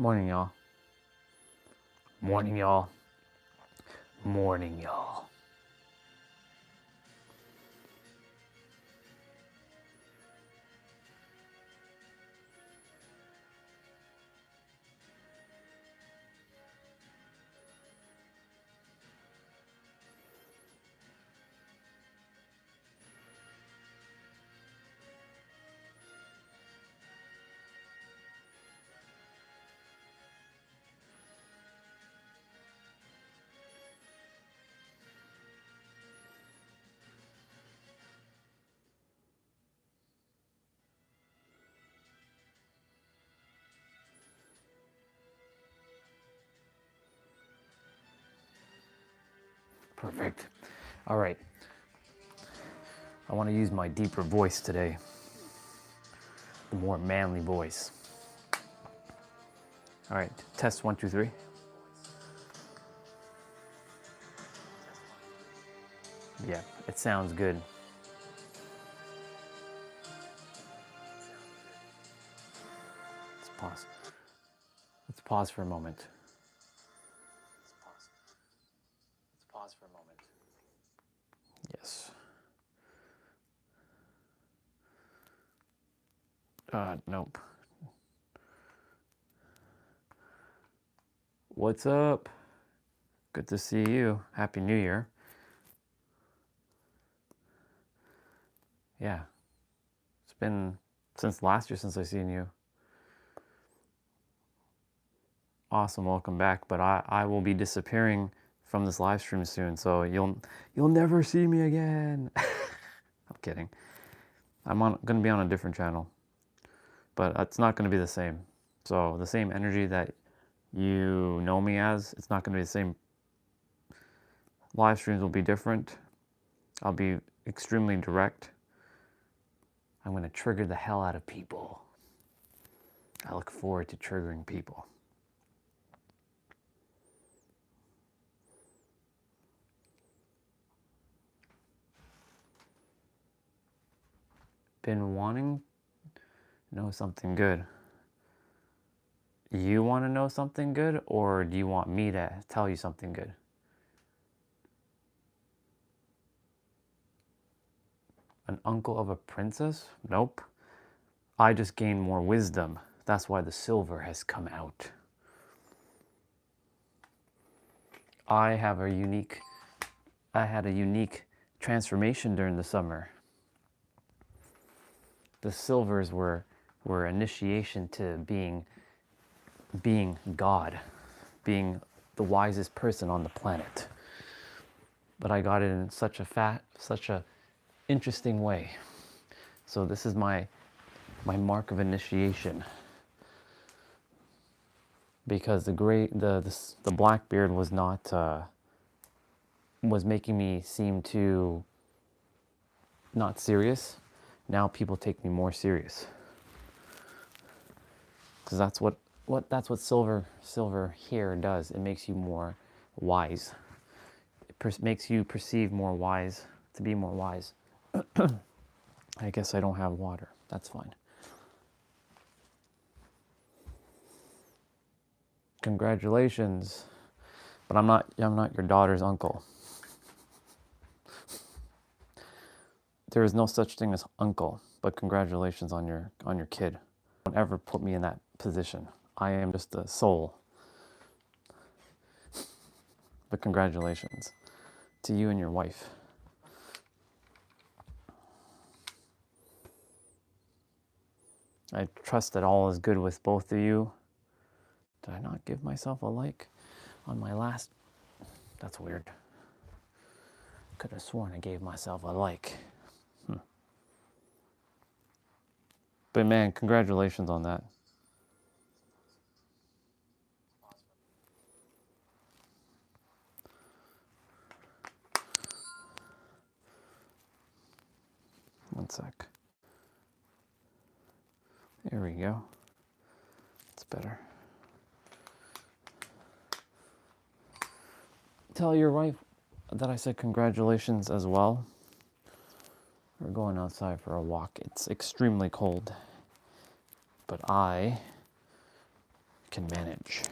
Morning, y'all. Morning, y'all. Morning, y'all. Perfect. All right. I want to use my deeper voice today. The more manly voice. All right. Test 1, 2, 3. Yeah, it sounds good. Let's pause. Let's pause for a moment. Let's pause for a moment. Yes. Nope. What's up? Good to see you. Happy New Year. Yeah. It's been since last year since I seen you. Awesome, welcome back. But I will be disappearing from this live stream soon, so you'll never see me again. I'm kidding. I'm gonna be on a different channel, but it's not gonna be the same. So the same energy that you know me as, it's not gonna be the same. Live streams will be different. I'll be extremely direct. I'm gonna trigger the hell out of people. I look forward to triggering people. Been wanting to know something good. You want to know something good, or do you want me to tell you something good? An uncle of a princess? Nope. I just gained more wisdom. That's why the silver has come out. I had a unique transformation during the summer. The silvers were initiation to being God, being the wisest person on the planet. But I got it in such a interesting way. So this is my mark of initiation. Because the black beard was not was making me seem too not serious. Now people take me more serious. Because that's what silver hair does. It makes you more wise. It makes you perceive more wise, to be more wise. I guess I don't have water. That's fine. Congratulations. But I'm not your daughter's uncle. There is no such thing as uncle, but congratulations on your kid. Don't ever put me in that position. I am just a soul. But congratulations to you and your wife. I trust that all is good with both of you. Did I not give myself a like on my last? That's weird. Could have sworn I gave myself a like. But man, congratulations on that. One sec. There we go. It's better. Tell your wife that I said congratulations as well. We're going outside for a walk. It's extremely cold. But I can manage.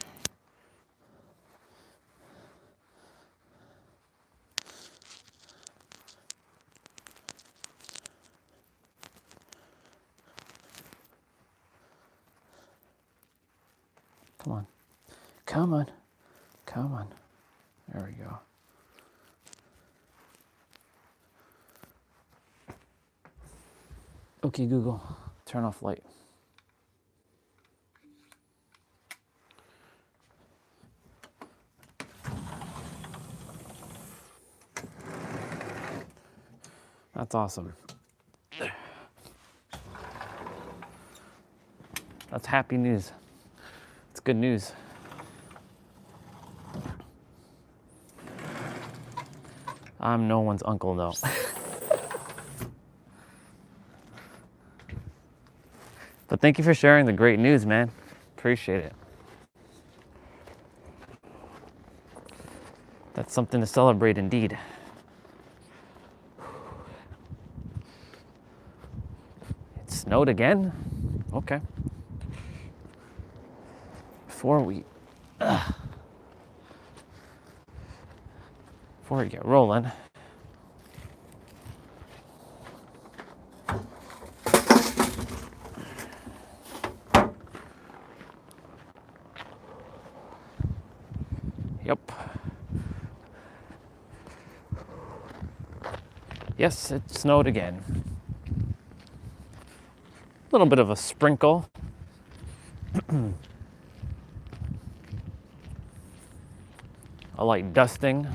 Come on. Come on. Come on. There we go. Okay, Google, turn off light. That's awesome. That's happy news. It's good news. I'm no one's uncle, though. But thank you for sharing the great news, man. Appreciate it. That's something to celebrate indeed. It snowed again? Okay. Before we get rolling, yep. Yes, it snowed again. A little bit of a sprinkle. A light dusting.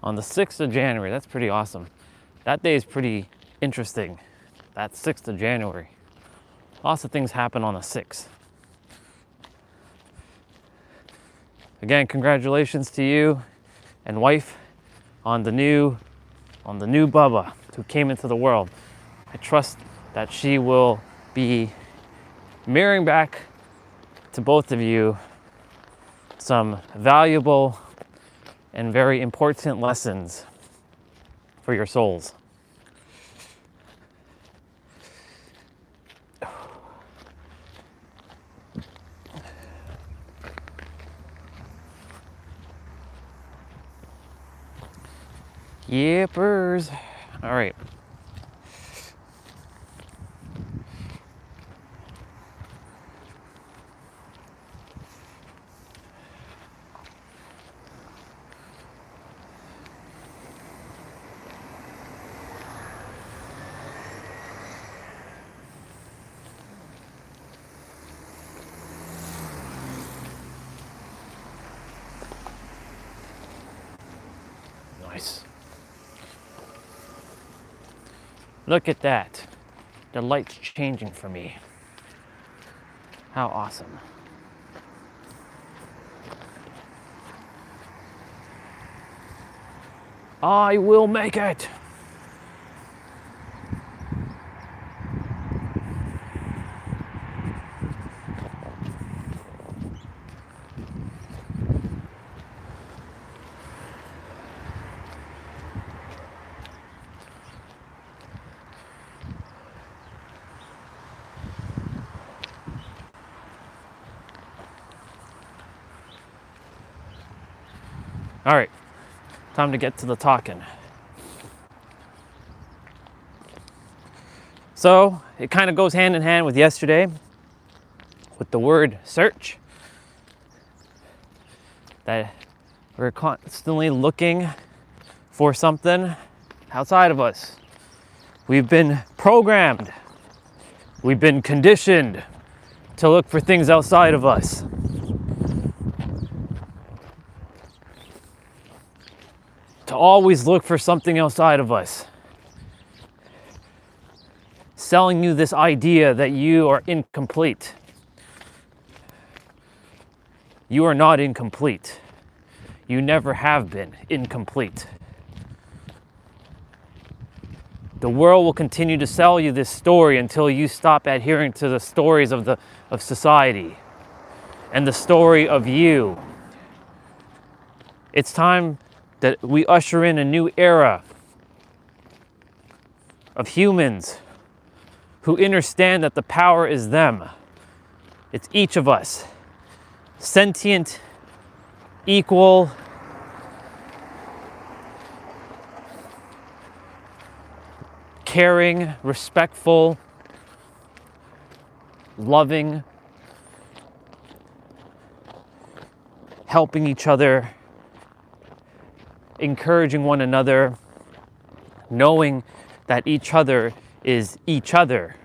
On the 6th of January, that's pretty awesome. That day is pretty interesting. That 6th of January. Lots of things happen on the 6th. Again, congratulations to you and wife on the new Bubba who came into the world. I trust that she will be mirroring back to both of you some valuable and very important lessons for your souls. Yippers. All right. Nice. Look at that. The light's changing for me. How awesome. I will make it. All right, time to get to the talking. So it kind of goes hand in hand with yesterday, with the word search, that we're constantly looking for something outside of us. We've been programmed, we've been conditioned to look for things outside of us. To always look for something outside of us. Selling you this idea that you are incomplete. You are not incomplete. You never have been incomplete. The world will continue to sell you this story until you stop adhering to the stories of society and the story of you. It's time that we usher in a new era of humans who understand that the power is them. It's each of us. Sentient, equal, caring, respectful, loving, helping each other, encouraging one another, knowing that each other is each other.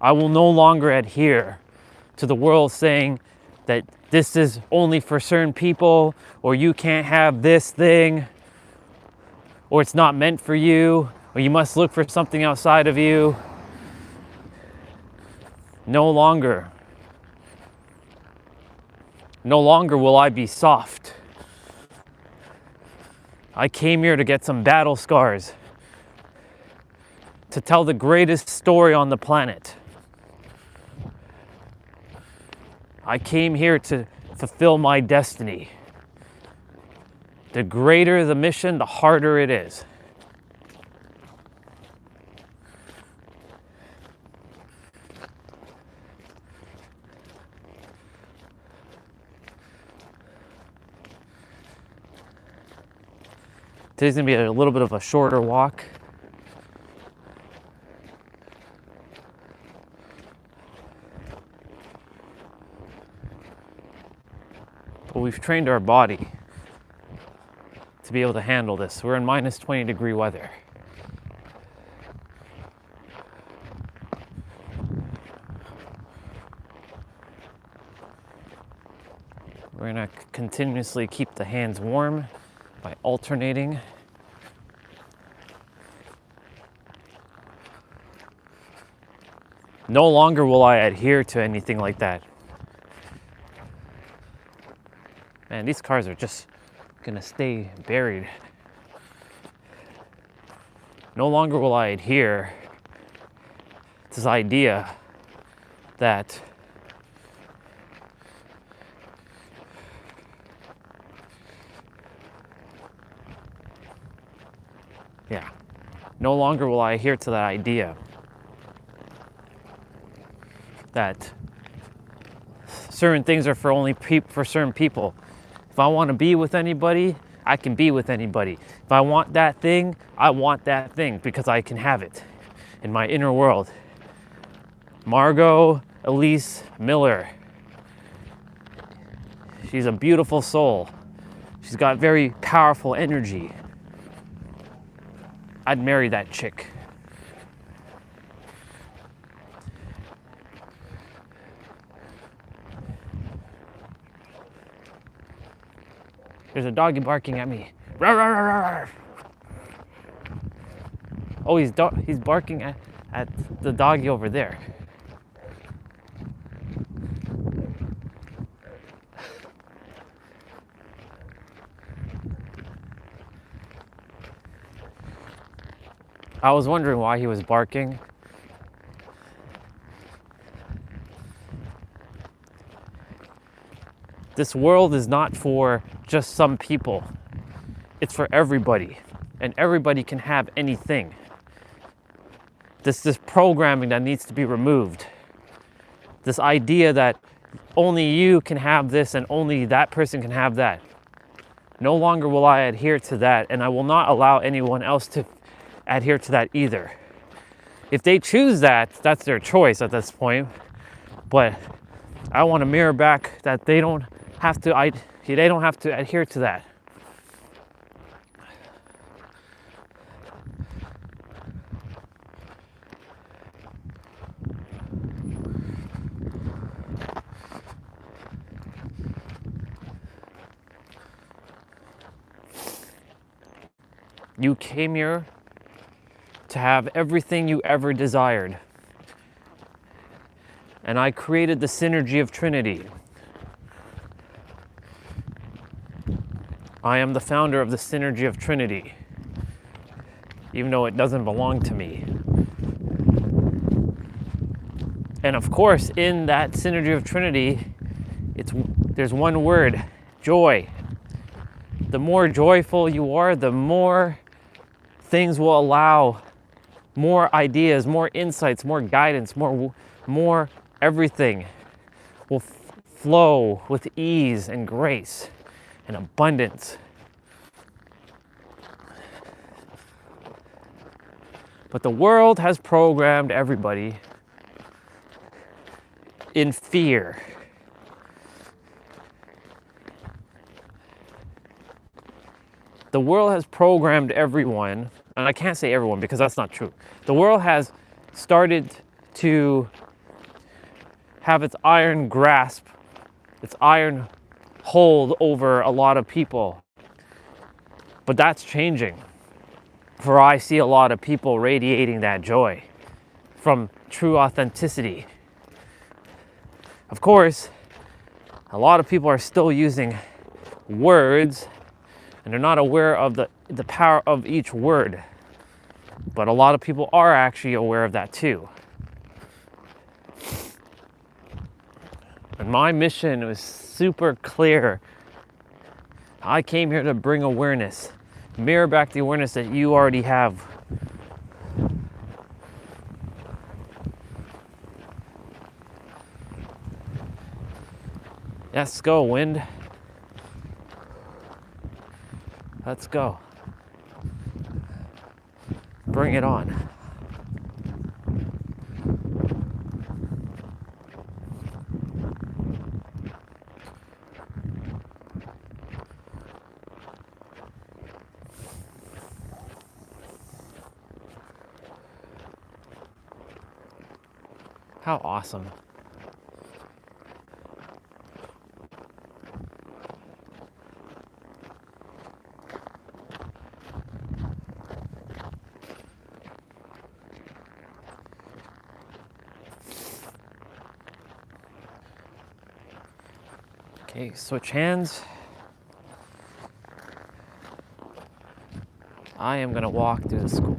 I will no longer adhere to the world saying that this is only for certain people, or you can't have this thing, or it's not meant for you, or you must look for something outside of you. No longer. No longer will I be soft. I came here to get some battle scars, to tell the greatest story on the planet. I came here to fulfill my destiny. The greater the mission, the harder it is. Today's gonna be a little bit of a shorter walk. But we've trained our body to be able to handle this. We're in minus 20 degree weather. We're gonna continuously keep the hands warm by alternating. No longer will I adhere to anything like that. Man, these cars are just gonna stay buried. No longer will I adhere to this idea that no longer will I adhere to that idea that certain things are for only for certain people. If I want to be with anybody, I can be with anybody. If I want that thing, I want that thing because I can have it in my inner world. Margot Elise Miller. She's a beautiful soul. She's got very powerful energy. I'd marry that chick. There's a doggy barking at me. Rawr, rawr, rawr, rawr. Oh, he's barking at the doggy over there. I was wondering why he was barking. This world is not for just some people. It's for everybody. And everybody can have anything. This programming that needs to be removed. This idea that only you can have this and only that person can have that. No longer will I adhere to that, and I will not allow anyone else to adhere to that either. If they choose that, that's their choice at this point. But I want to mirror back that they don't have to adhere to that. You came here to have everything you ever desired. And I created the synergy of Trinity. I am the founder of the synergy of Trinity, even though it doesn't belong to me. And of course, in that synergy of Trinity, there's one word, joy. the more joyful you are, the more things will allow, more ideas, more insights, more guidance, more everything will flow with ease and grace and abundance. But the world has programmed everybody in fear. The world has programmed everyone, and I can't say everyone because that's not true. The world has started to have its iron grasp, its iron hold over a lot of people. But that's changing. For I see a lot of people radiating that joy from true authenticity. Of course, a lot of people are still using words and they're not aware of the power of each word. But a lot of people are actually aware of that too. And my mission was super clear. I came here to bring awareness, mirror back the awareness that you already have. Let's go, wind. Let's go. Bring it on. How awesome. Okay, switch hands. I am gonna walk through the school.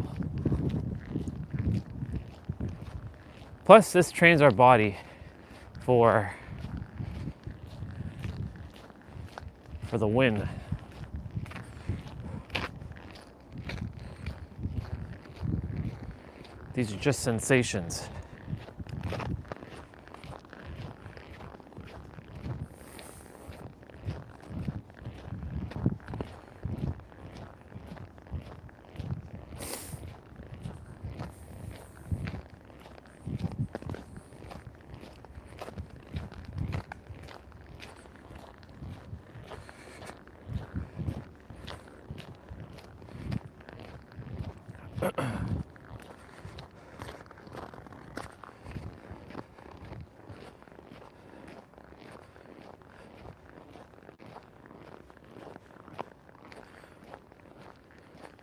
Plus, this trains our body for the wind. These are just sensations.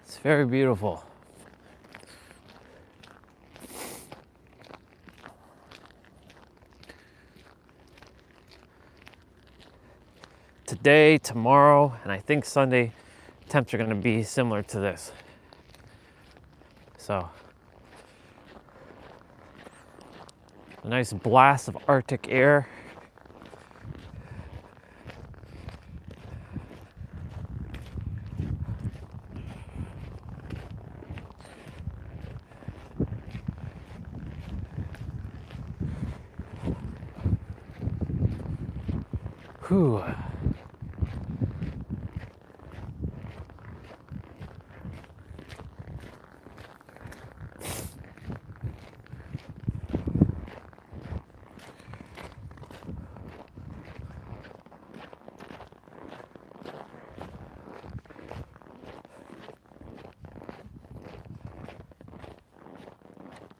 It's very beautiful. Today, tomorrow, and I think Sunday, temps are going to be similar to this. So, a nice blast of Arctic air. Whew.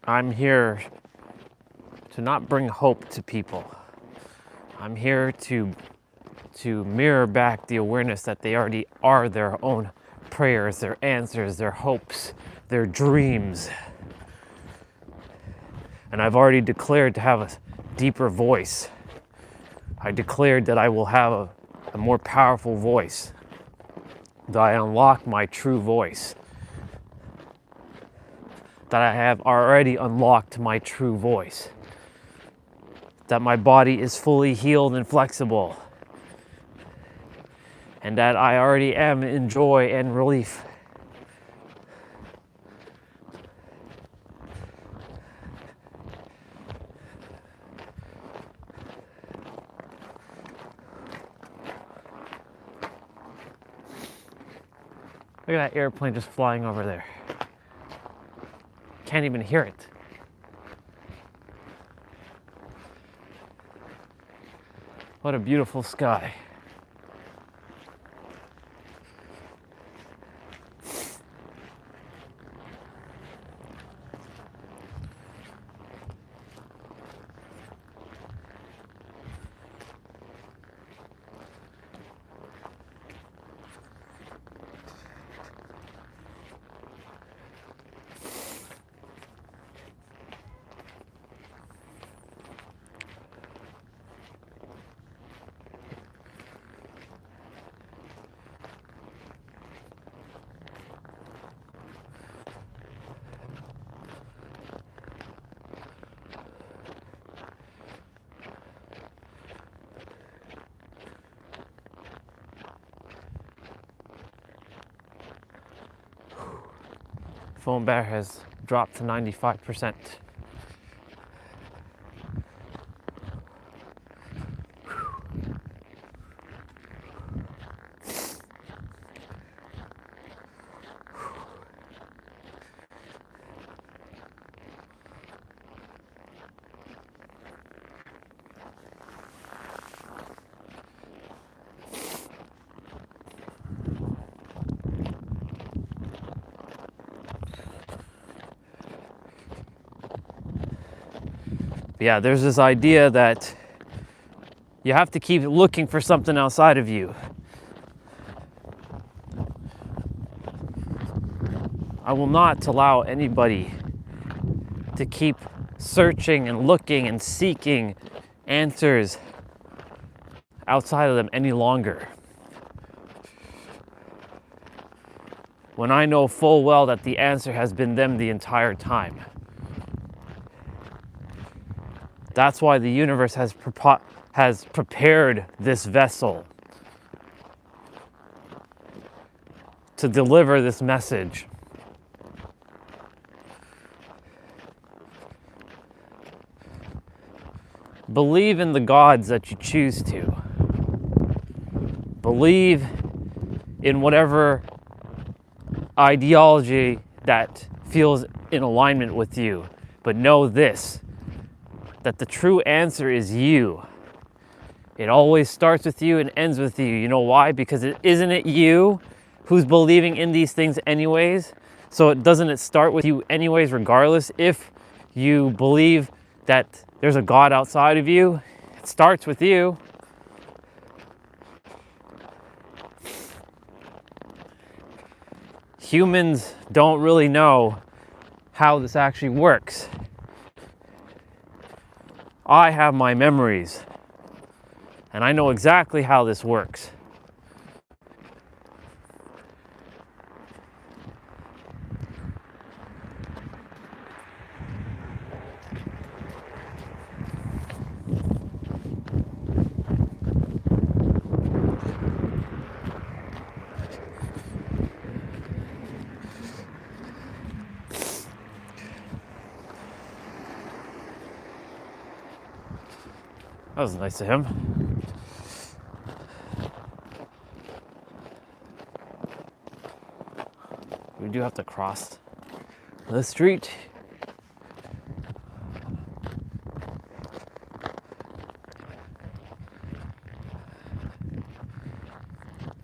I'm here to not bring hope to people. I'm here to mirror back the awareness that they already are their own prayers, their answers, their hopes, their dreams. And I've already declared to have a deeper voice. I declared that I will have a more powerful voice, that I unlock my true voice, that I have already unlocked my true voice, that my body is fully healed and flexible, and that I already am in joy and relief. Look at that airplane just flying over there. Can't even hear it. What a beautiful sky. Phone battery has dropped to 95%. Yeah, there's this idea that you have to keep looking for something outside of you. I will not allow anybody to keep searching and looking and seeking answers outside of them any longer. When I know full well that the answer has been them the entire time. That's why the universe has prepared this vessel to deliver this message. Believe in the gods that you choose to. Believe in whatever ideology that feels in alignment with you. But know this, that the true answer is you. It always starts with you and ends with you. You know why? Because isn't it you who's believing in these things anyways? So doesn't it start with you anyways, regardless? If you believe that there's a God outside of you, it starts with you. Humans don't really know how this actually works. I have my memories, and I know exactly how this works. That was nice of him. We do have to cross the street.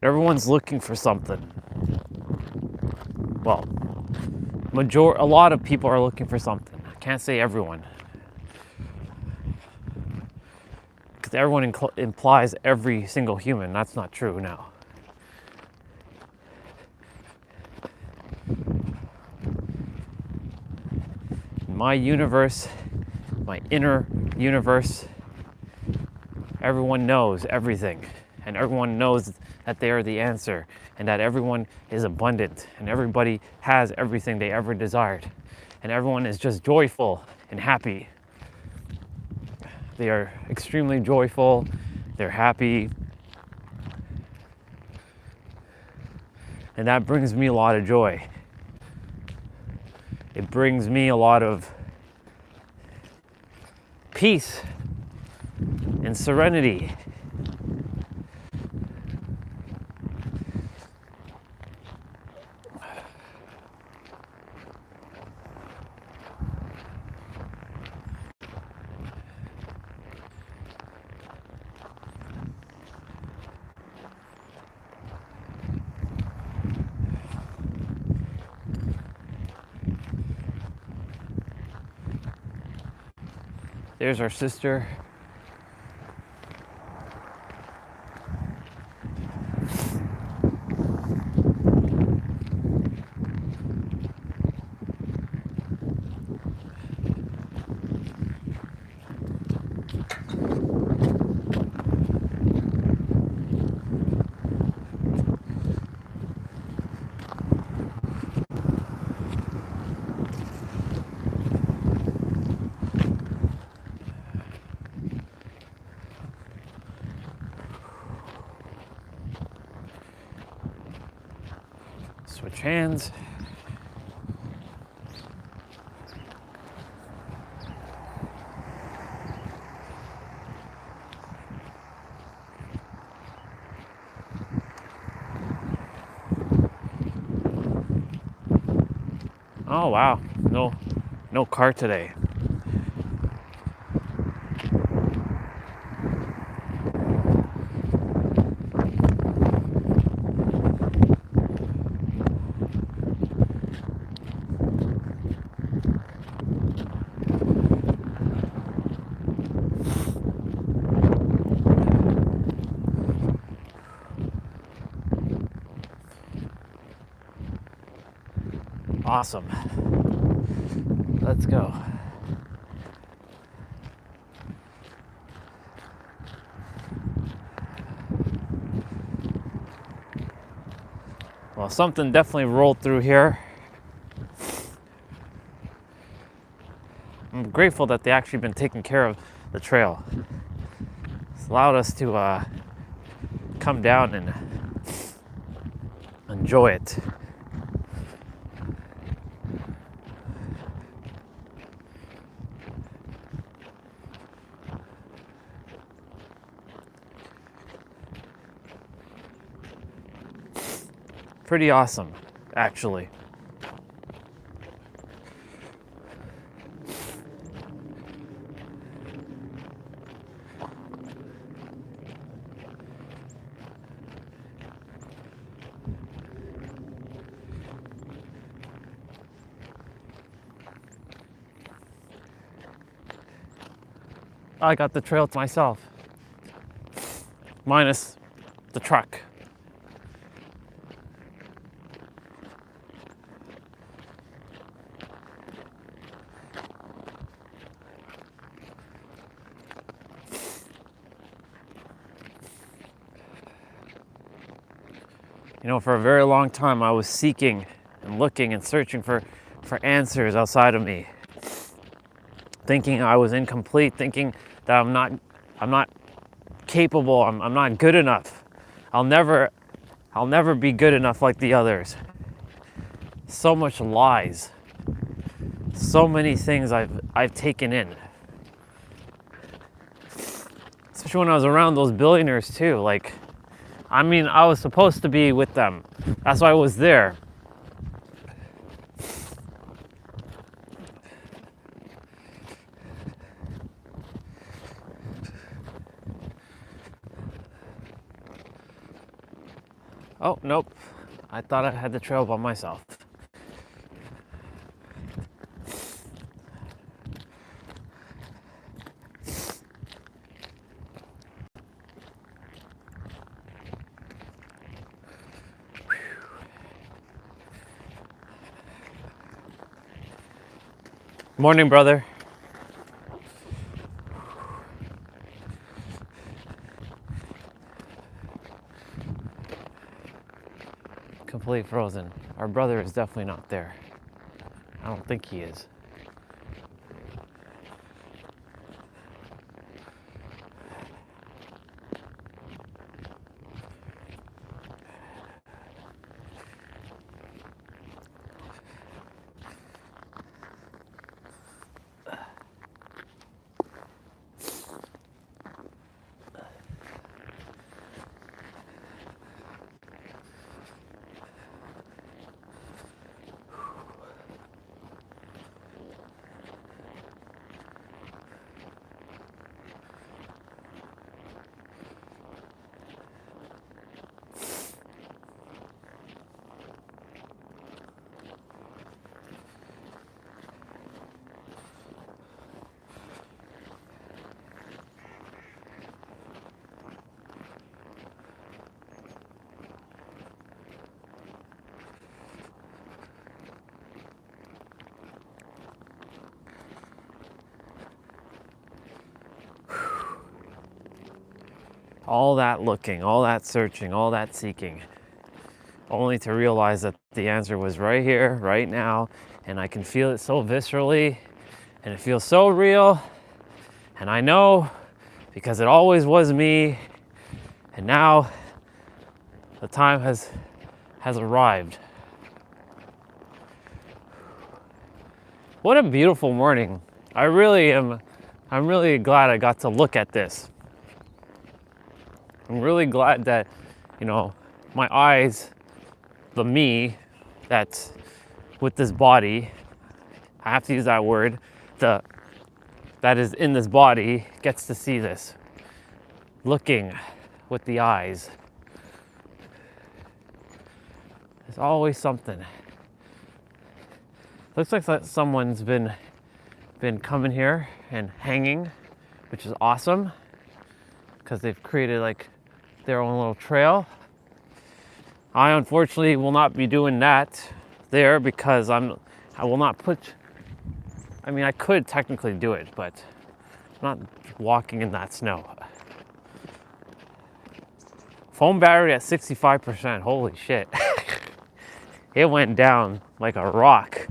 Everyone's looking for something. Well, a lot of people are looking for something. I can't say everyone. Because everyone implies every single human. That's not true now. In my universe, my inner universe, everyone knows everything. And everyone knows that they are the answer. And that everyone is abundant. And everybody has everything they ever desired. And everyone is just joyful and happy. They are extremely joyful. They're happy. And that brings me a lot of joy. It brings me a lot of peace and serenity. There's our sister. Switch hands. Oh wow, no car today. Awesome. Let's go. Well, something definitely rolled through here. I'm grateful that they actually been taking care of the trail. It's allowed us to come down and enjoy it. Pretty awesome, actually. I got the trail to myself, minus the truck. You know, for a very long time, I was seeking and looking and searching for answers outside of me, thinking I was incomplete, thinking that I'm not capable, I'm not good enough. I'll never be good enough like the others. So much lies. So many things I've taken in. Especially when I was around those billionaires too. Like, I mean, I was supposed to be with them. That's why I was there. Oh, nope. I thought I had the trail by myself. Morning, brother. Completely frozen. Our brother is definitely not there. I don't think he is. All that looking, all that searching, all that seeking, only to realize that the answer was right here, right now, and I can feel it so viscerally, and it feels so real, and I know because it always was me, and now the time has arrived. What a beautiful morning. I'm really glad I got to look at this. I'm really glad that, my eyes, the me that's with this body, I have to use that word, that is in this body gets to see this. Looking with the eyes. There's always something. Looks like that someone's been coming here and hanging, which is awesome because they've created like their own little trail. I unfortunately will not be doing that there because I will not put, I could technically do it, but I'm not walking in that snow. Phone battery at 65%, holy shit. It went down like a rock.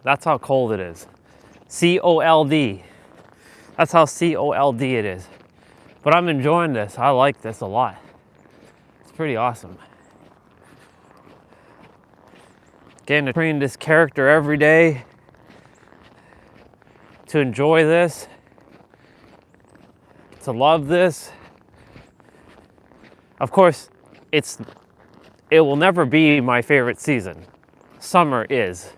That's how cold it is. C-O-L-D. That's how C-O-L-D it is. But I'm enjoying this. I like this a lot. It's pretty awesome. Getting to train this character every day. To enjoy this. To love this. Of course, it will never be my favorite season. Summer is.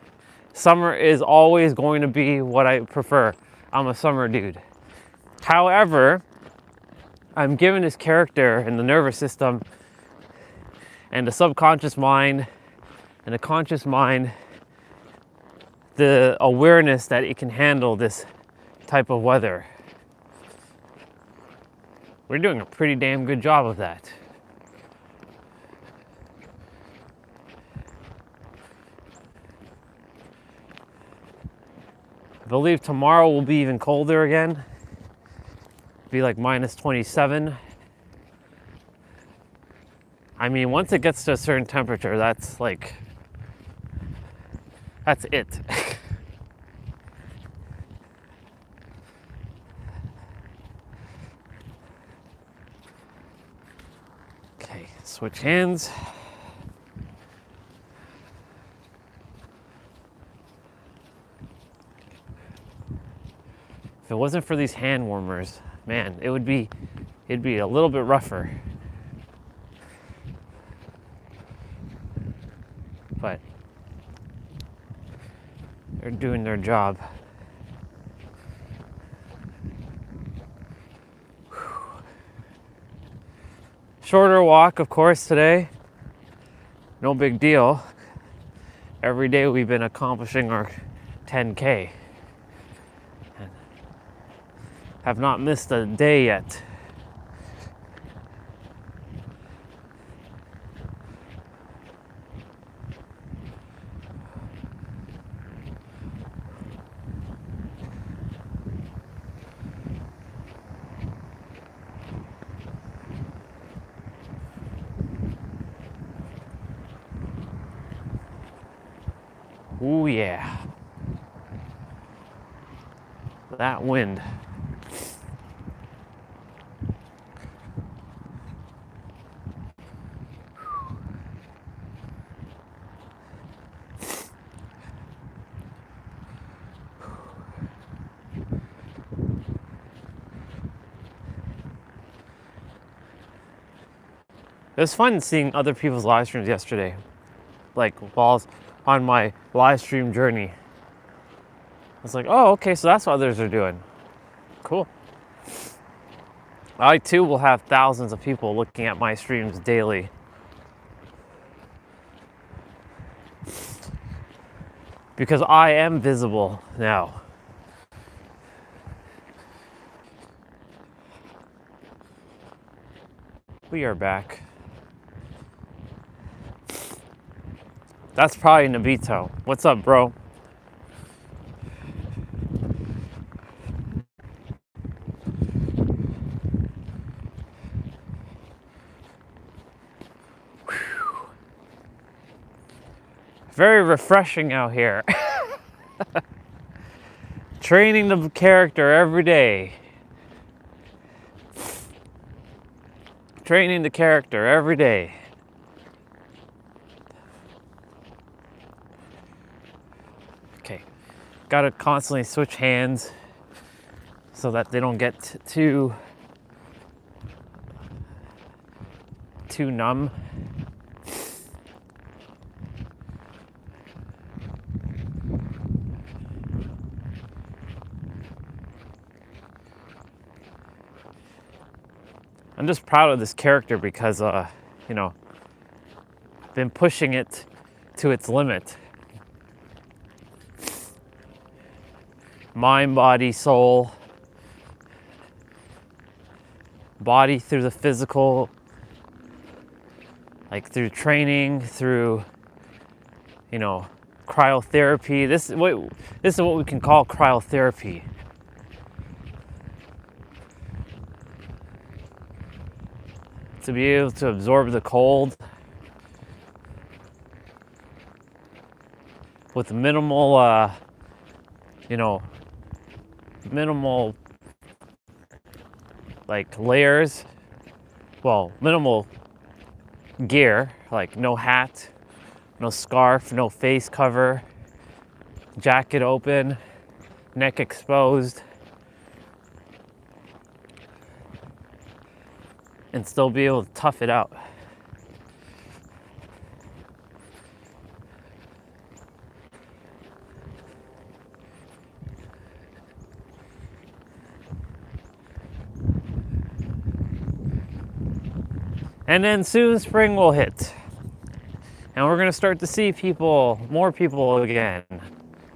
Summer is always going to be what I prefer. I'm a summer dude. However, I'm given this character and the nervous system and the subconscious mind and the conscious mind the awareness that it can handle this type of weather. We're doing a pretty damn good job of that. I believe tomorrow will be even colder again. Be like minus 27. Once it gets to a certain temperature, that's it. Okay, switch hands. If it wasn't for these hand warmers, man, it'd be a little bit rougher. But they're doing their job. Shorter walk, of course, today. No big deal. Every day we've been accomplishing our 10K. And have not missed a day yet. Ooh, yeah. That wind. It was fun seeing other people's live streams yesterday. Like, while I was on my live stream journey. I was like, oh, okay, so that's what others are doing. Cool. I too will have thousands of people looking at my streams daily. Because I am visible now. We are back. That's probably Nabito. What's up, bro? Very refreshing out here. Training the character every day. Training the character every day. Okay, gotta constantly switch hands so that they don't get too numb. I'm just proud of this character because, you know, I've been pushing it to its limit. Mind, body, soul. Body through the physical, like through training, through, you know, cryotherapy. This is what we can call cryotherapy. To be able to absorb the cold with minimal, you know, minimal like layers. Well, minimal gear, like no hat, no scarf, no face cover, jacket open, neck exposed, and still be able to tough it out. And then soon spring will hit. And we're gonna start to see more people again.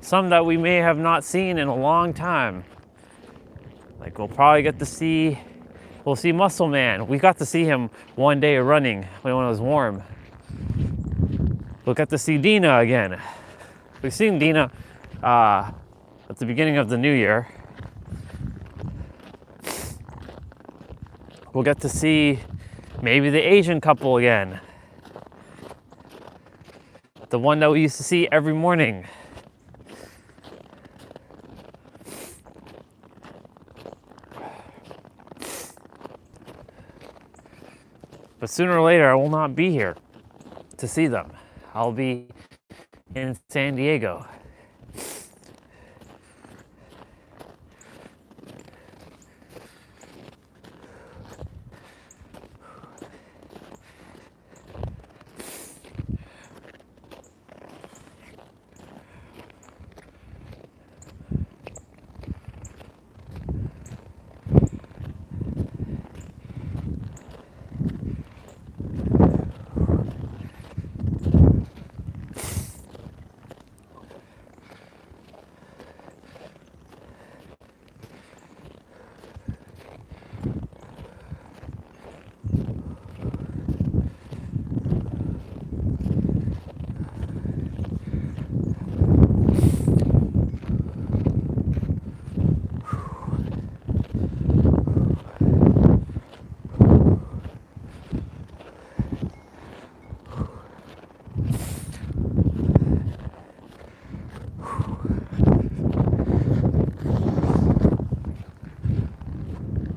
Some that we may have not seen in a long time. Like we'll see Muscle Man. We got to see him one day running when it was warm. We'll get to see Dina again. We've seen Dina at the beginning of the new year. We'll get to see maybe the Asian couple again. The one that we used to see every morning. But sooner or later, I will not be here to see them. I'll be in San Diego.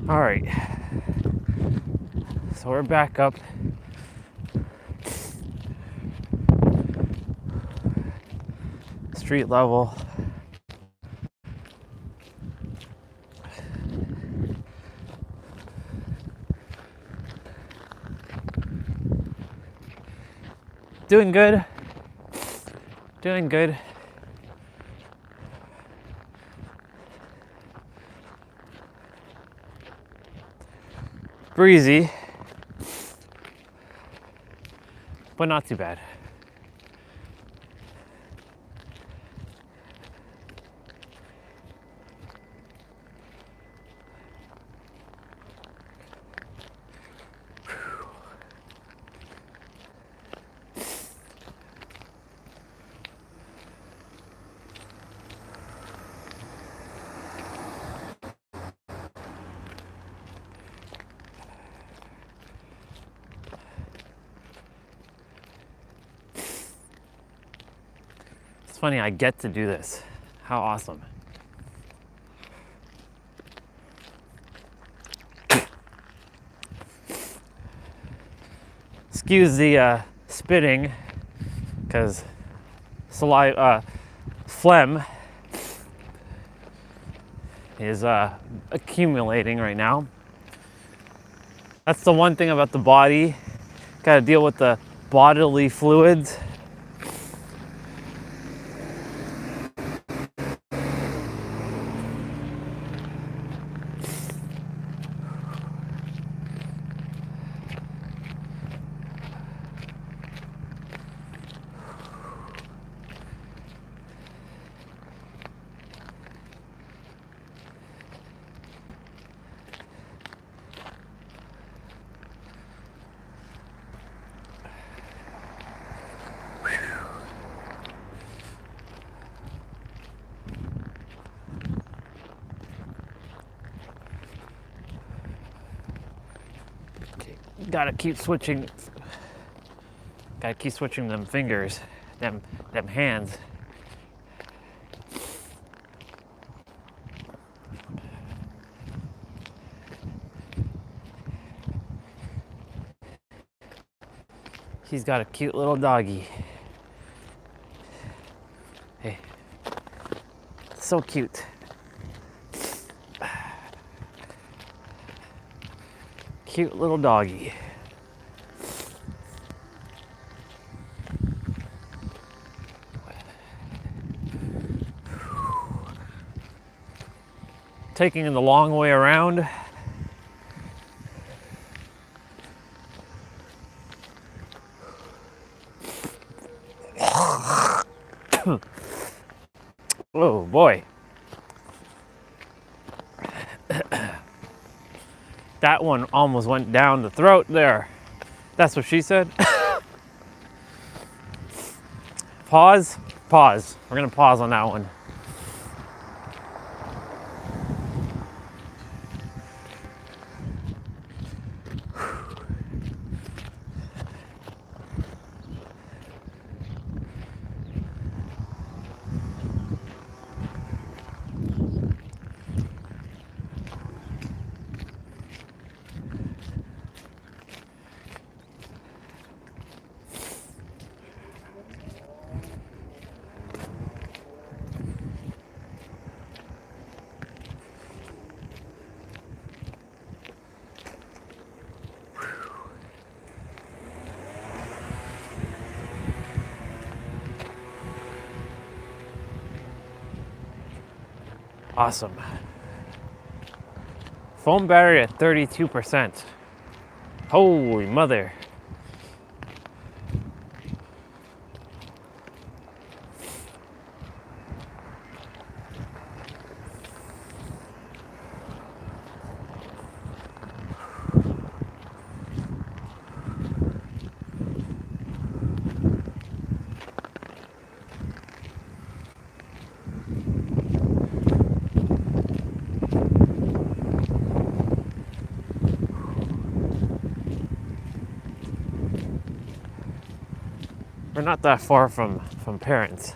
All right, so we're back up. Street level. Doing good. Doing good. Breezy, but not too bad. It's funny, I get to do this. How awesome. Excuse the spitting, because saliva, phlegm is accumulating right now. That's the one thing about the body. Got to deal with the bodily fluids. Gotta keep switching them fingers, them hands. He's got a cute little doggy. Hey, so cute. Cute little doggy. Taking it the long way around. Oh boy. That one almost went down the throat there. That's what she said. Pause. We're gonna pause on that one. Awesome. Phone battery at 32%. Holy mother. We're not that far from parents.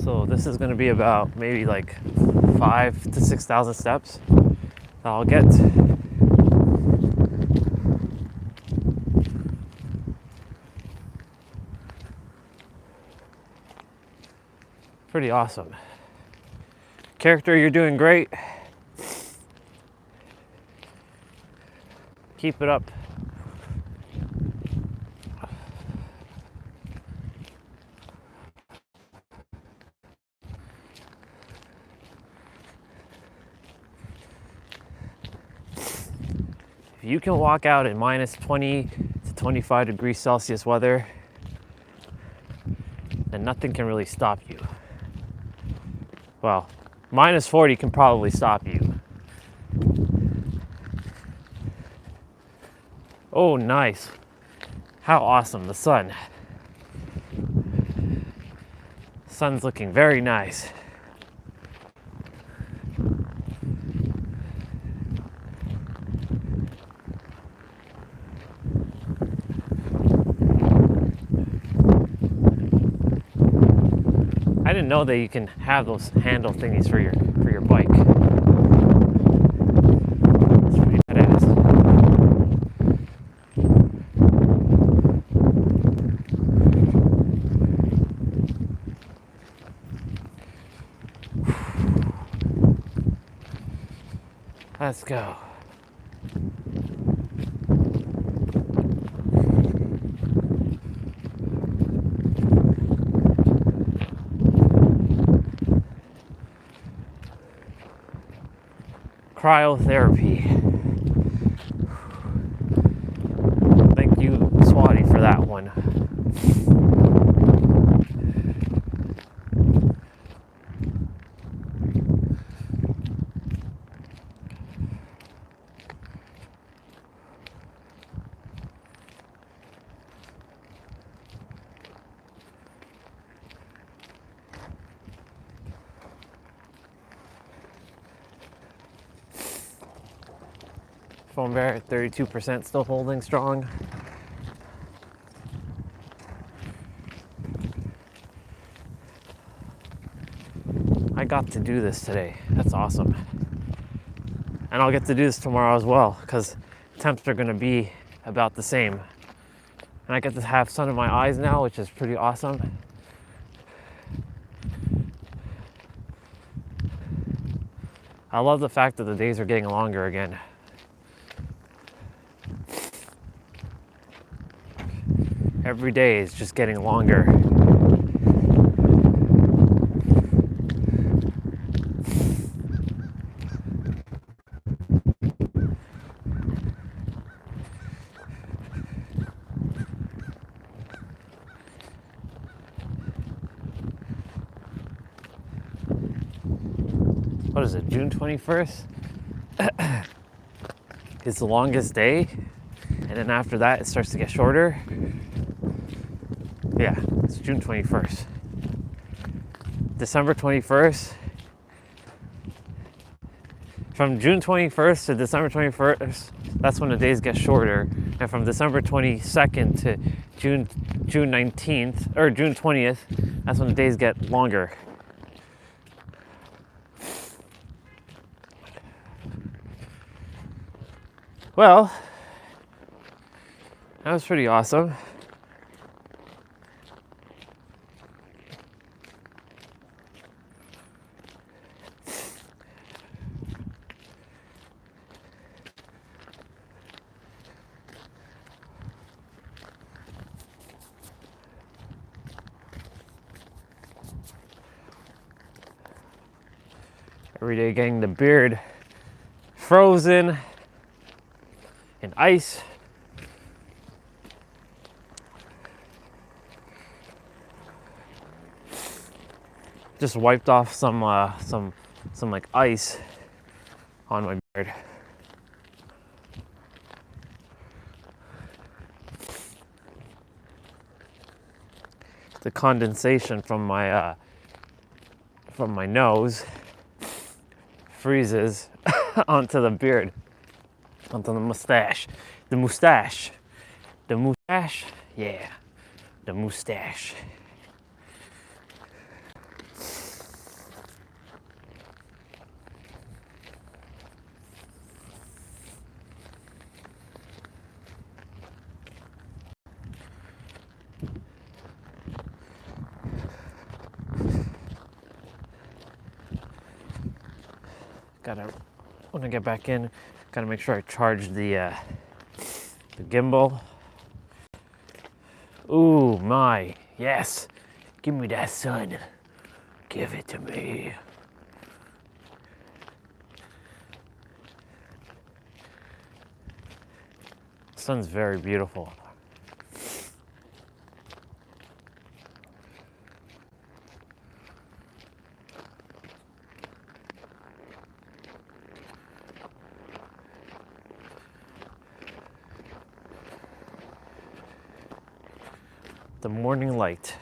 So this is going to be about maybe like 5,000 to 6,000 steps that I'll get. Pretty awesome. Character, you're doing great. Keep it up. If you can walk out in minus 20 to 25 degrees Celsius weather, then nothing can really stop you. Well, minus 40 can probably stop you. Oh, nice. How awesome, the sun. Sun's looking very nice. I didn't know that you can have those handle thingies for your bike. It's pretty badass. Let's go. Cryotherapy. Thank you, Swati, for that one. Foam bear at 32%, still holding strong. I got to do this today. That's awesome. And I'll get to do this tomorrow as well, because temps are going to be about the same. And I get to have sun in my eyes now, which is pretty awesome. I love the fact that the days are getting longer again. Every day is just getting longer. What is it, June 21st? It's the longest day, and then after that it starts to get shorter. Yeah, it's June 21st. December 21st. From June 21st to December 21st, that's when the days get shorter. And from December 22nd to June 19th, or June 20th, that's when the days get longer. Well, that was pretty awesome. Every day getting the beard frozen in ice. Just wiped off some like ice on my beard. The condensation from my nose freezes onto the beard, onto the mustache. The mustache. The mustache? Yeah. The mustache. When I get back in, gotta make sure I charge the gimbal. Ooh, my, yes. Give me that sun. Give it to me. The sun's very beautiful. The morning light.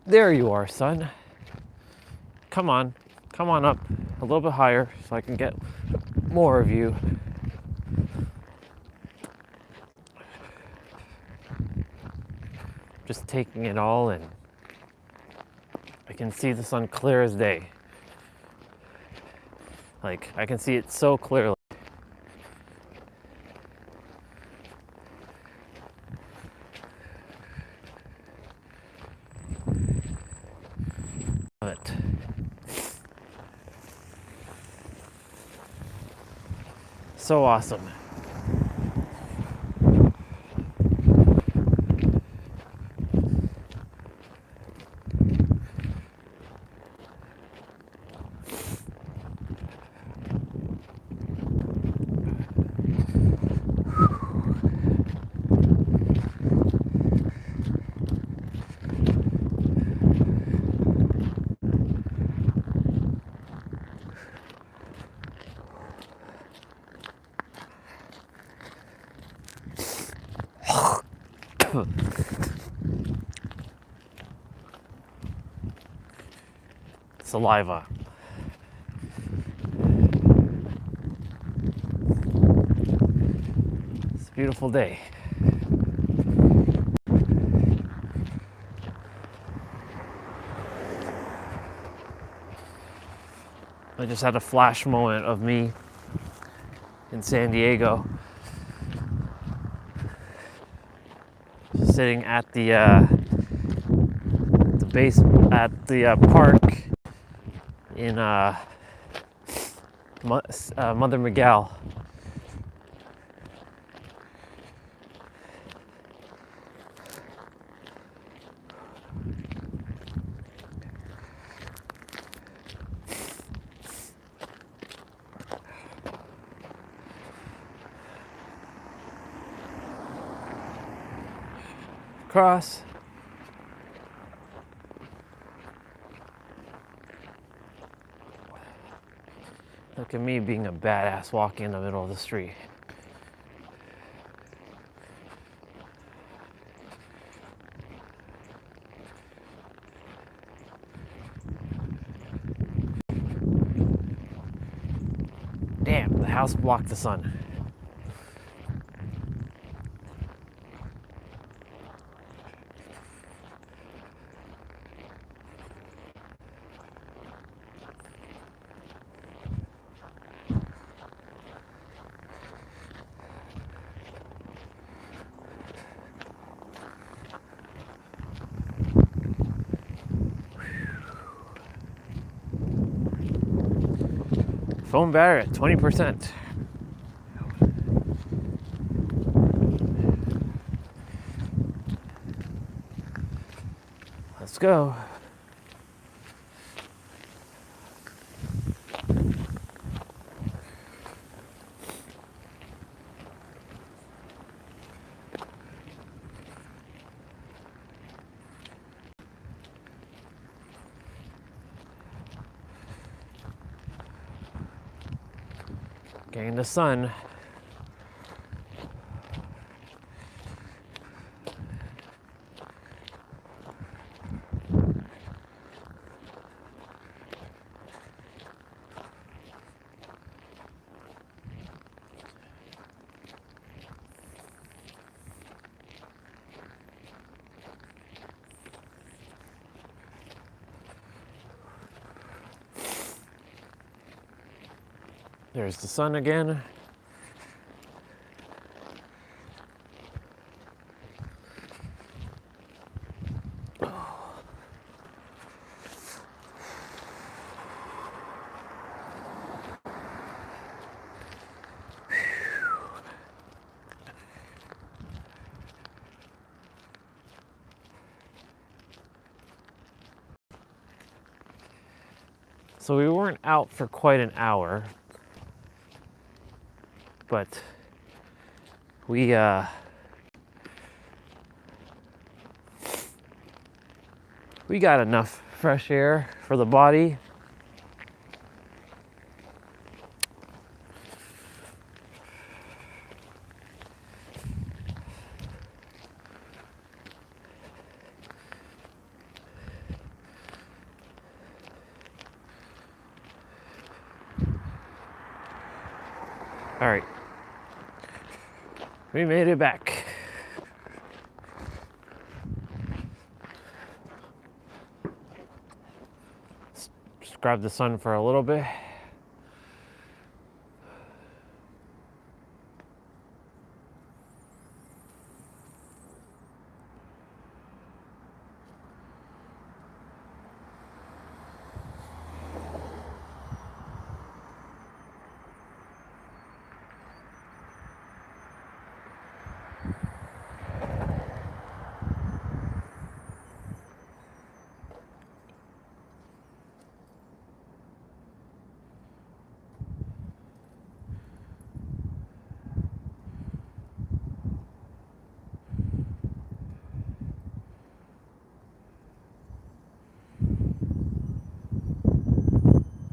There you are, sun. Come on up a little bit higher so I can get more of you. Just taking it all in. I can see the sun clear as day. Like, I can see it so clearly. Love it. So awesome. Saliva. It's a beautiful day. I just had a flash moment of me in San Diego, sitting at the base at the park in Mother Miguel. Cross. Look at me being a badass walking in the middle of the street. Damn, the house blocked the sun. Phone battery at 20%. Let's go. Getting the sun. There's the sun again. So we weren't out for quite an hour, but we got enough fresh air for the body. All right. We made it back. Just grab the sun for a little bit.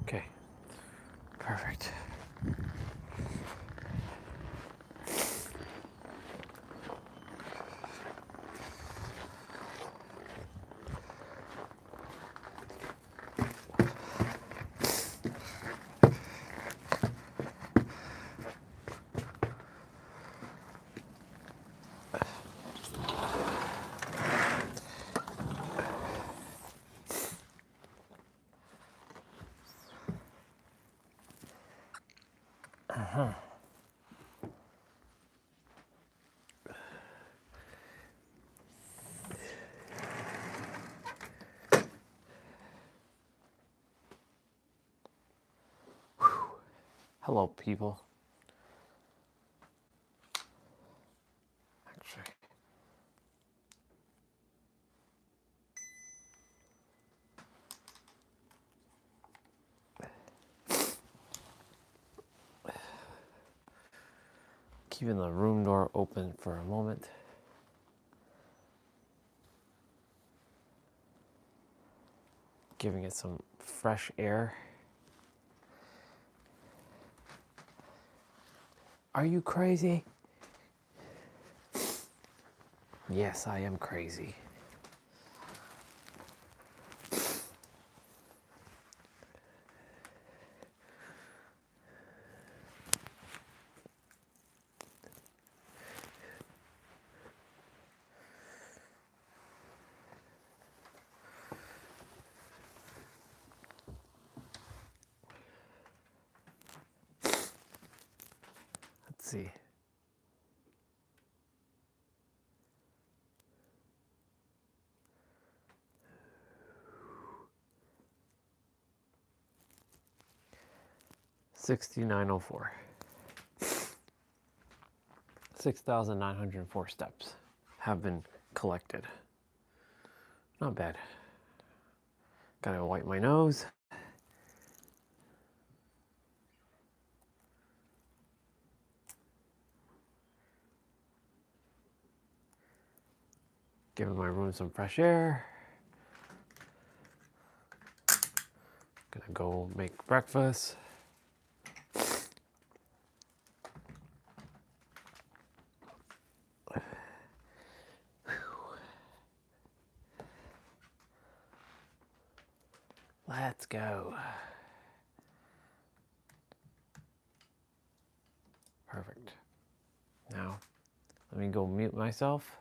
Okay, perfect. Hello, people. Actually, keeping the room door open for a moment. Giving it some fresh air. Are you crazy? Yes, I am crazy. Let's see. $69.04. 6,904 steps have been collected. Not bad. Gotta wipe my nose. Giving my room some fresh air. Gonna go make breakfast. Let's go. Perfect. Now, let me go mute myself.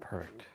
Perfect.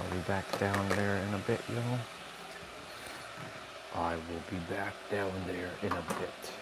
I'll be back down there in a bit, y'all. I will be back down there in a bit.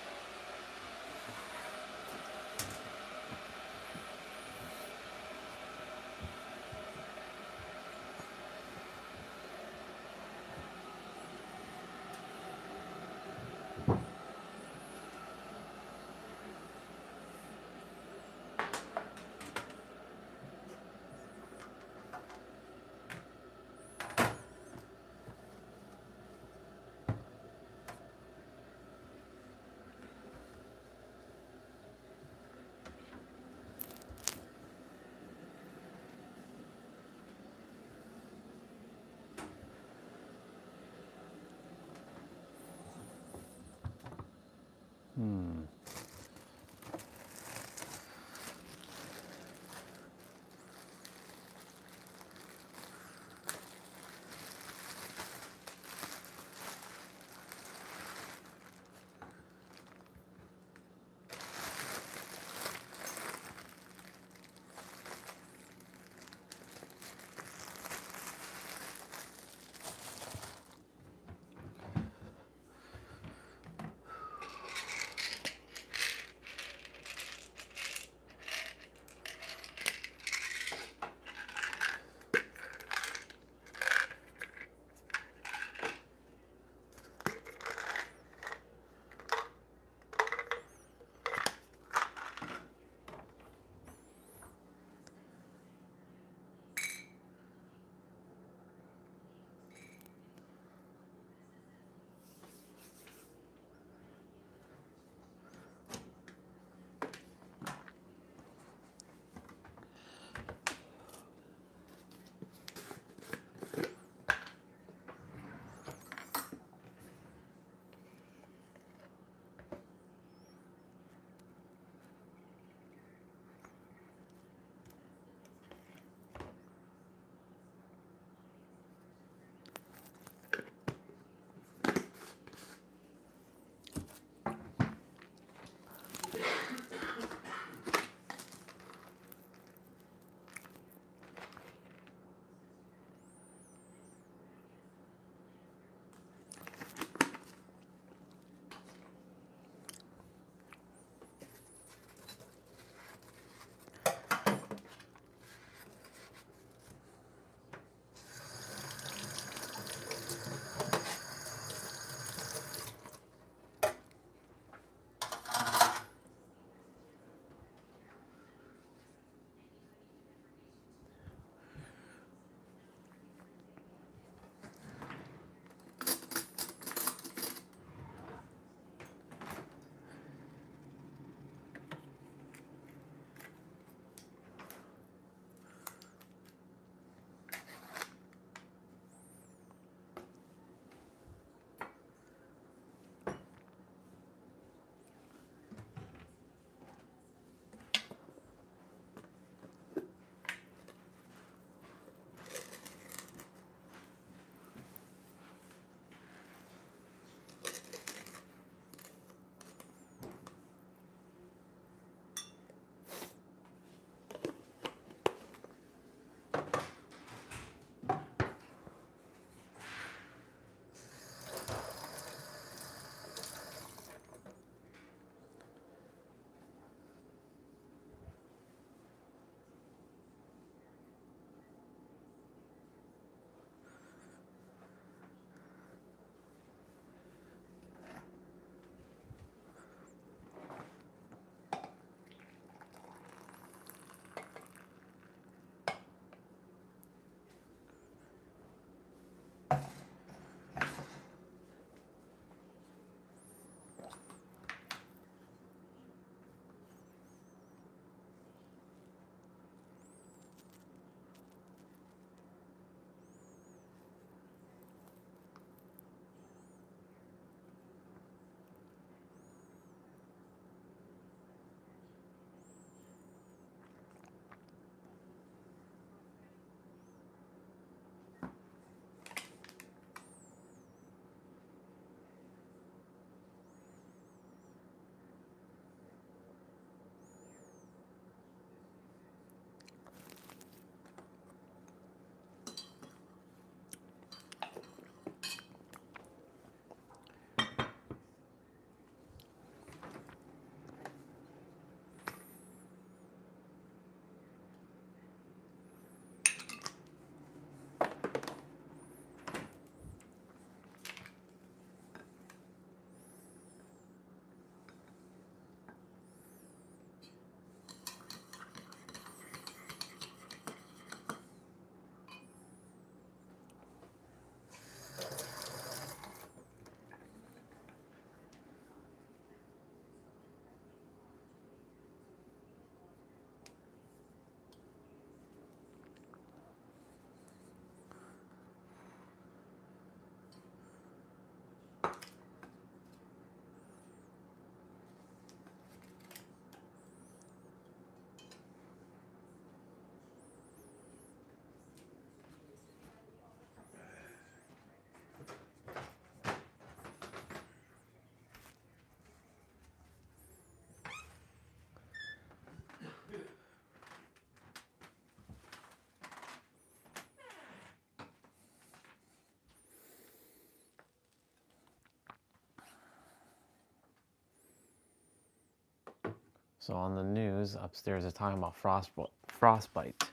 So on the news upstairs, they're talking about frostbite.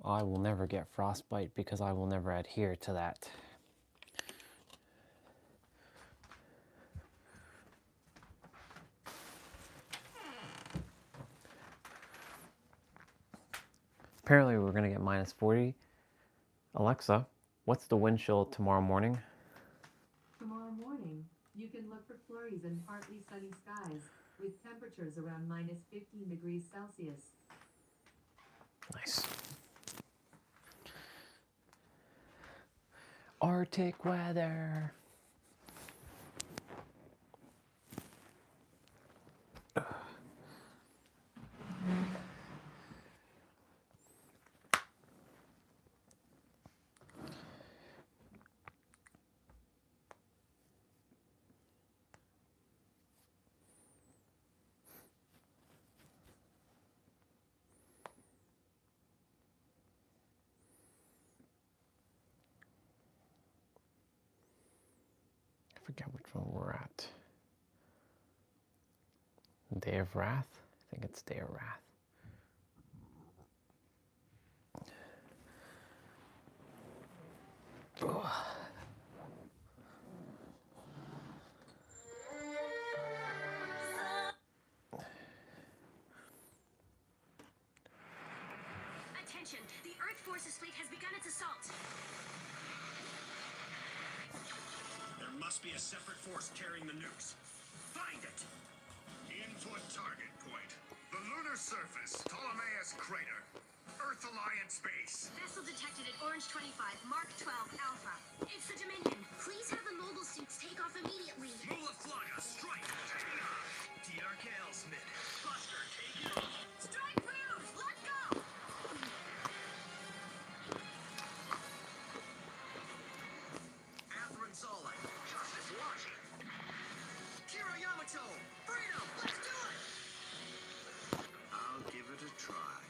I will never get frostbite because I will never adhere to that. Apparently we're gonna get minus 40. Alexa, what's the wind chill tomorrow morning? Tomorrow morning, you can look for flurries and partly sunny skies with temperatures around minus 15 degrees Celsius. Nice. Arctic weather. I forget which one we're at. Day of Wrath? I think it's Day of Wrath. Ugh. Attention, the Earth Forces fleet has begun its assault. There must be a separate force carrying the nukes. Find it! Input target point. The lunar surface, Ptolemaeus crater. Earth Alliance base. Vessel detected at Orange 25, Mark 12, Alpha. It's the Dominion. Please have the mobile suits take off immediately. Mula Flaga, strike! Taking off! TRK Smith. Buster, take it off! Strike crew, let go! Atherin Solid. Justice Washington. Kira Yamato. Freedom! Let's do it! I'll give it a try.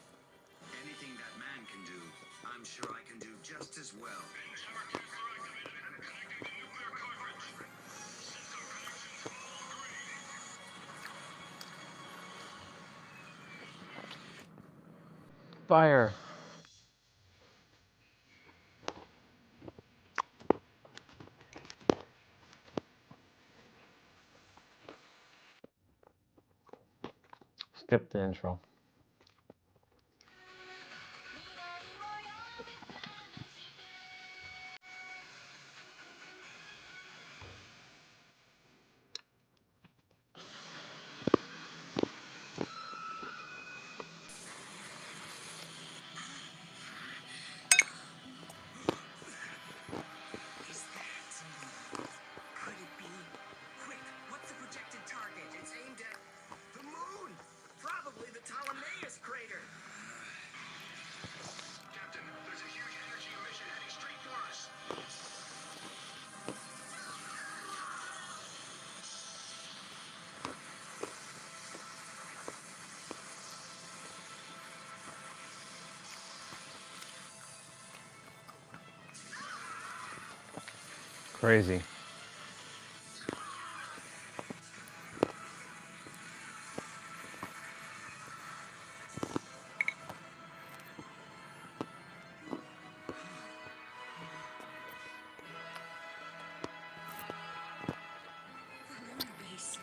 Anything that man can do, I'm sure I can do just as well. Fire. Skip the intro. Could it be? Quick, what's the projected target? It's aimed at the moon! Probably the Ptolemaeus crater! Captain, there's a huge energy emission heading straight for us. Crazy. Lunar base.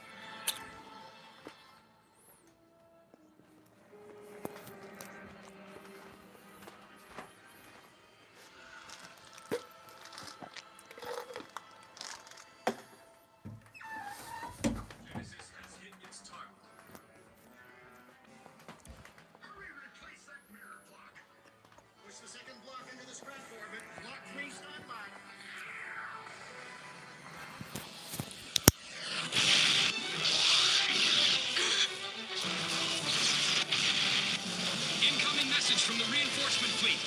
Genesis has hit its target. Hurry, replace that mirror block. Push the second block into the scrap orbit. Block 3 standby. Incoming message from the reinforcement fleet.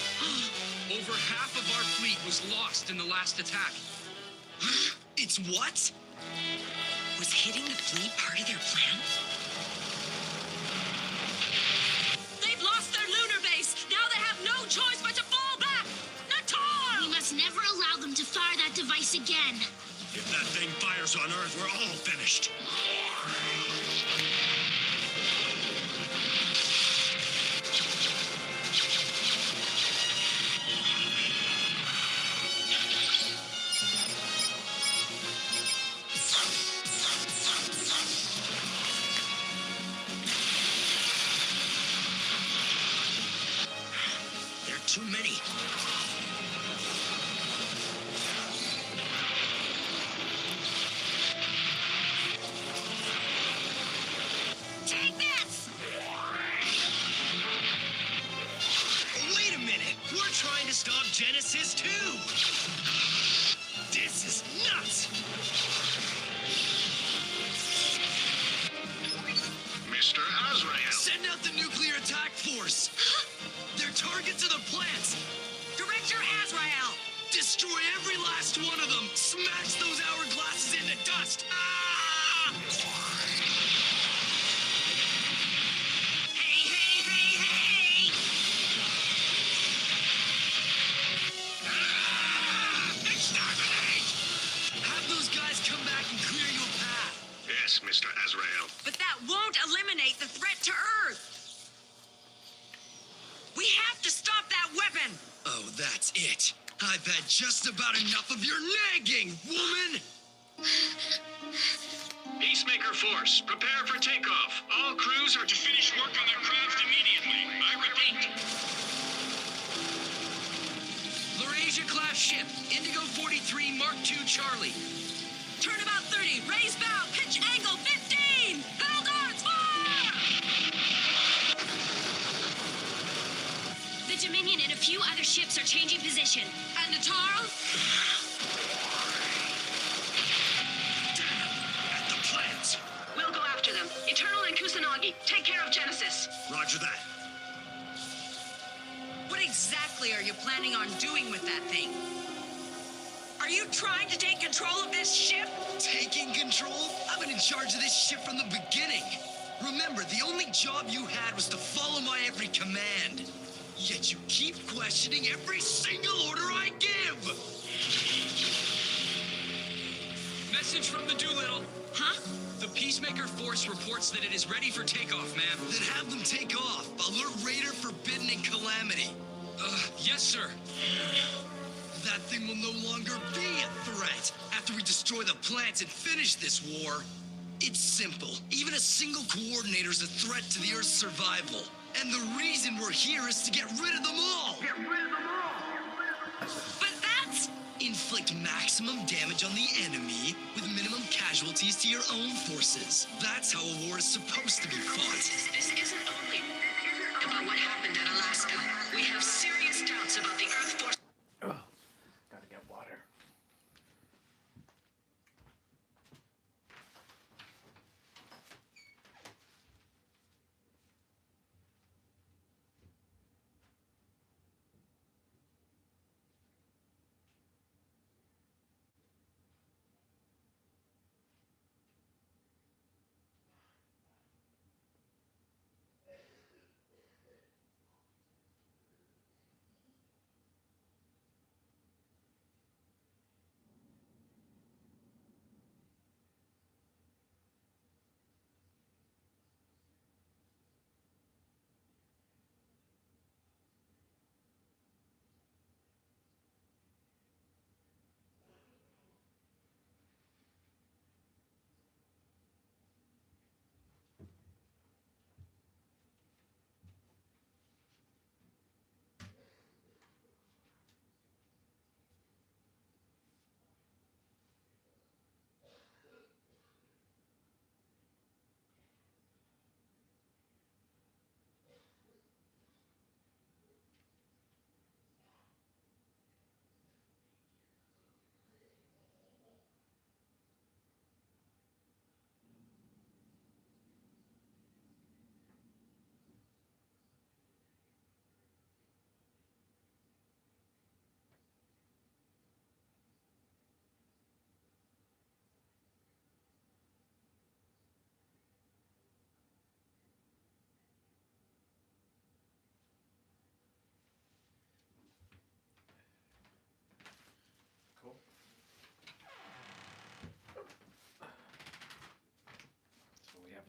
Over half of our fleet was lost in the last attack. It's what? Was hitting the fleet part of their plan? They've lost their lunar base. Now they have no choice but to fall back. Nator! We must never allow them to fire that device again. If that thing fires on Earth, we're all finished. There are too many. Take this! Wait a minute! We're trying to stop Genesis too! This is nuts! Mr. Azrael! Send out the nuclear attack force! They're targets of the plants! Director Azrael! Destroy every last one of them! Smash those hourglasses into dust! Ah! Hey, hey, hey, hey! Exterminate! Have those guys come back and clear you a path! Yes, Mr. Azrael. But that won't eliminate the threat to Earth! We have to stop that weapon! Oh, that's it. I've had just about enough of your nagging, woman! Peacemaker Force, prepare for takeoff. All crews are to finish work on their craft immediately. I repeat. Laurasia-class ship, Indigo 43, Mark II, Charlie. Turnabout 30, raise bow, pitch angle 15! Battle guards, fire! The Dominion and a few other ships are changing position. And Nataro? At the plants. We'll go after them. Eternal and Kusanagi, take care of Genesis. Roger that. What exactly are you planning on doing with that thing? Are you trying to take control of this ship? Taking control? I've been in charge of this ship from the beginning. Remember, the only job you had was to follow my every command. Yet you keep questioning every single order I give! Message from the Doolittle. Huh? The Peacemaker Force reports that it is ready for takeoff, ma'am. Then have them take off. Alert Raider, Forbidden, and Calamity. Yes, sir. That thing will no longer be a threat after we destroy the plants and finish this war. It's simple. Even a single coordinator is a threat to the Earth's survival. And the reason we're here is to get rid of them all! But that's... Inflict maximum damage on the enemy with minimum casualties to your own forces. That's how a war is supposed to be fought. This isn't only about what happened at Alaska. We have serious doubts about the Earth Force. Gotta get water.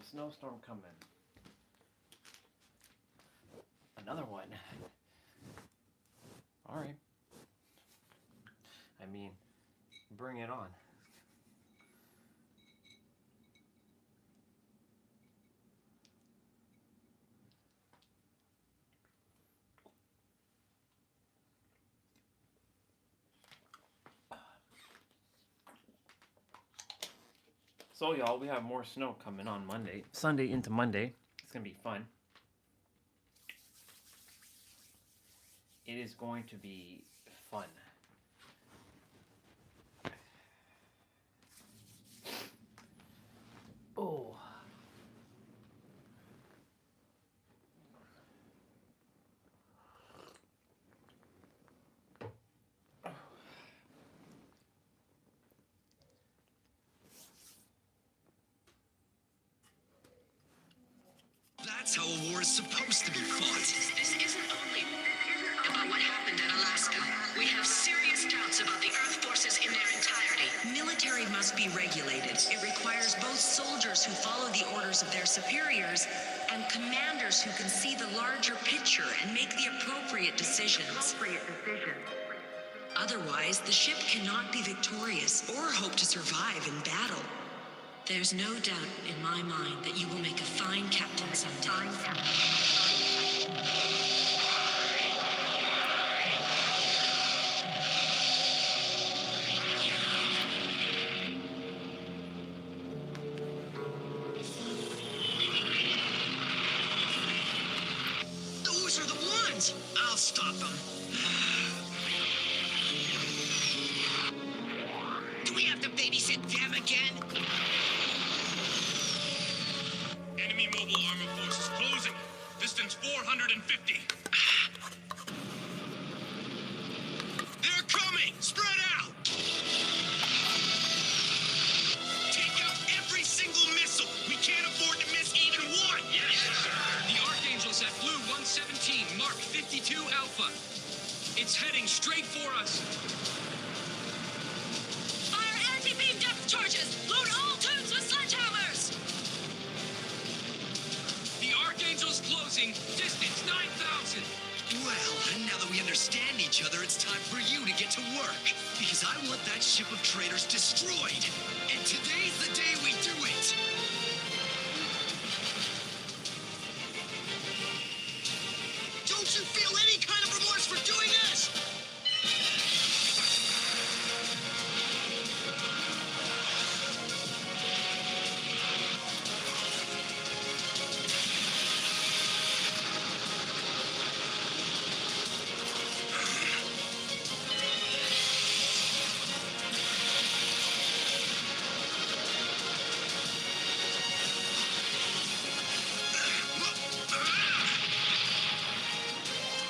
snowstorm coming. Another one. Alright. I mean, bring it on. So y'all, we have more snow coming on Monday. Sunday into Monday. It's going to be fun. It is going to be fun. Oh. That's how a war is supposed to be fought. This isn't only about what happened in Alaska. We have serious doubts about the Earth forces in their entirety. Military must be regulated. It requires both soldiers who follow the orders of their superiors and commanders who can see the larger picture and make the appropriate decisions. Otherwise, the ship cannot be victorious or hope to survive in battle. There's no doubt in my mind that you will make a fine captain someday. Those are the ones! I'll stop them. Do we have to babysit them again? Enemy mobile armor force is closing. Distance 450. They're coming! Spread out! Take out every single missile! We can't afford to miss even one! Yes, sir! The Archangel's at Blue 117, Mark 52 Alpha. It's heading straight for us. Fire anti-beam depth charges! Load all tubes with sledgehammers! The Archangel's closing. Distance 9,000. Well, now that we understand each other, it's time for you to get to work. Because I want that ship of traitors destroyed. And today's the day we do it. Don't you feel any kind of remorse for doing this?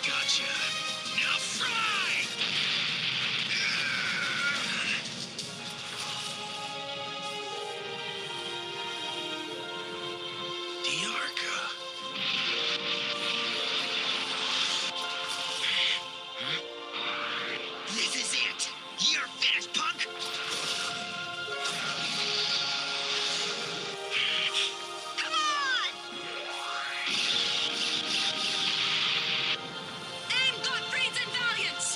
Gotcha. Now fry! Diarca. This is it. You're finished, punk. Come on! Aim Gottfrieds and Valiants!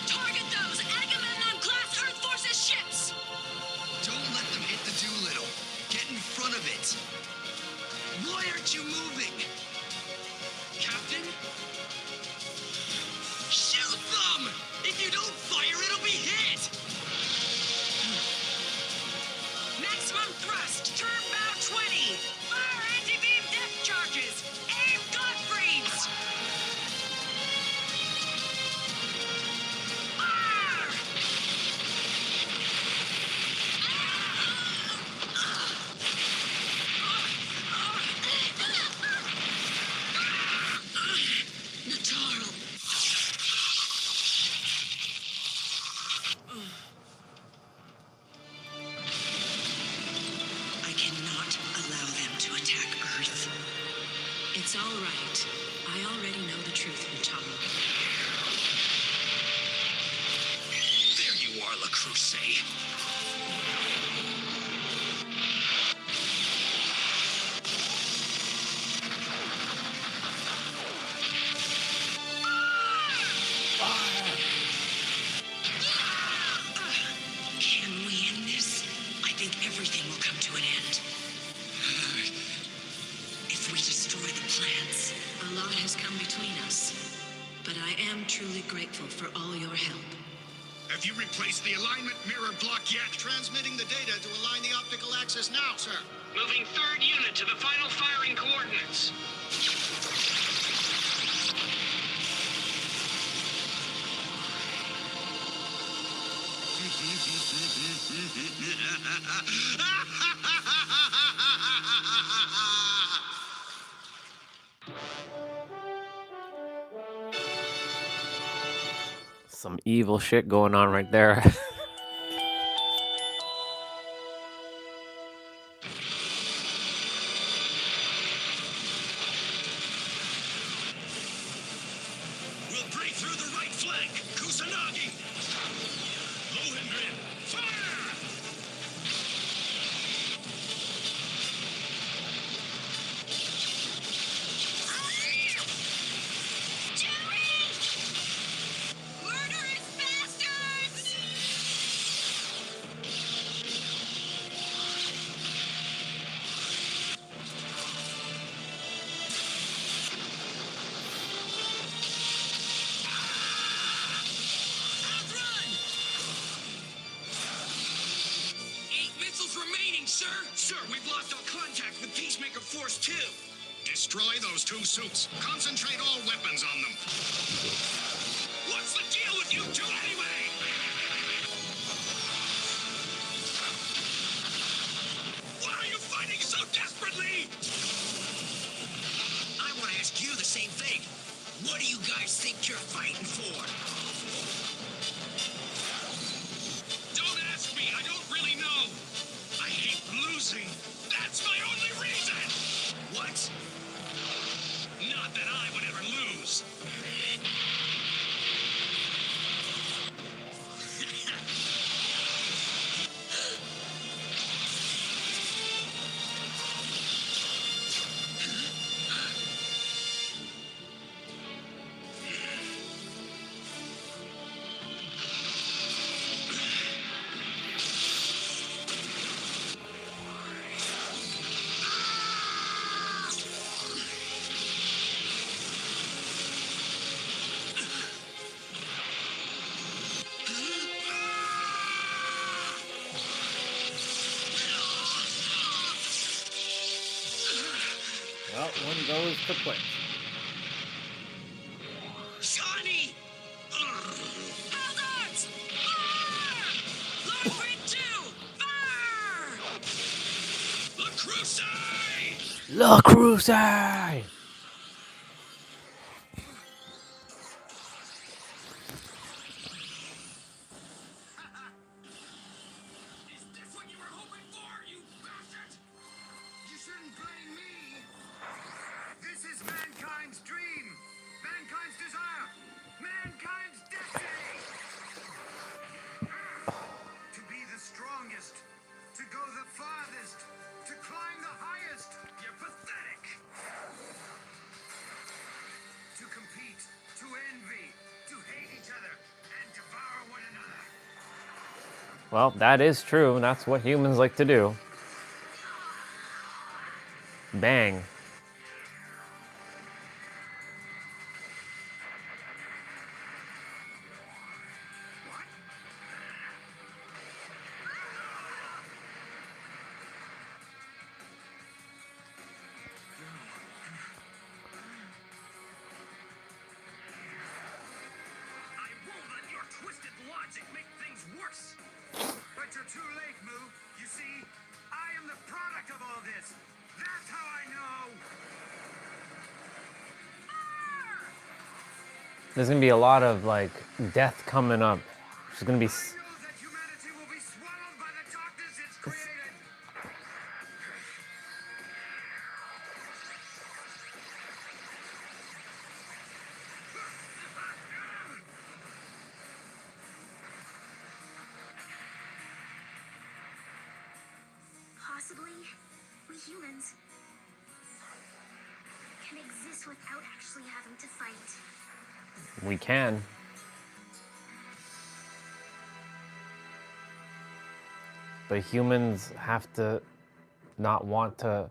Target those Agamemnon-class Earth Forces ships! Don't let them hit the Doolittle. Get in front of it. Why aren't you moving? Captain? Shoot them! If you don't fire, it'll be hit! Maximum thrust, turn bow 20! Fire anti-beam depth charges! Aim Gottfrieds! Fire! Natarl! I cannot allow them to attack Earth. It's all right. I already know the truth, Natarl. There you are, La Crusade. everything will come to an end. If we destroy the plants, A lot has come between us, but I am truly grateful for all your help. Have you replaced the alignment mirror block yet? Transmitting the data to align the optical axis now, sir. Moving third unit to the final firing coordinates. Some evil shit going on right there. We'll break through the right flank. Kusanagi. Lohengrin, fire! Murderous bastards! Outrun! 8 missiles remaining, sir. Sir, we've lost all contact with Peacemaker Force 2. Destroy those two suits. Concentrate all weapons on them. What's the deal with you two anyway? Why are you fighting so desperately? I want to ask you the same thing. What do you guys think you're fighting for? Don't ask me. I don't really know. I hate losing. That's my only reason. What? Not that I would ever lose. Well, one goes to place. Johnny! Eldars! Fire! Lord 2! Fire! The Crusade! La Crusade! Is this what you were hoping for, you bastard? You shouldn't blame me. This is mankind's dream. Mankind's desire. Mankind's destiny. To be the strongest. To go the farthest. To climb the highest. You're pathetic. To compete. To envy. To hate each other. And devour one another. Well, that is true, and that's what humans like to do. Bang. I won't let your twisted logic make things worse. But you're too late, Moo. You see, I am the product of all this. That's how I know. There's gonna be a lot of like death coming up. There's gonna be. I know that humanity will be swallowed by the darkness it's created. Possibly, we humans can exist without actually having to fight. We can. But humans have to not want to.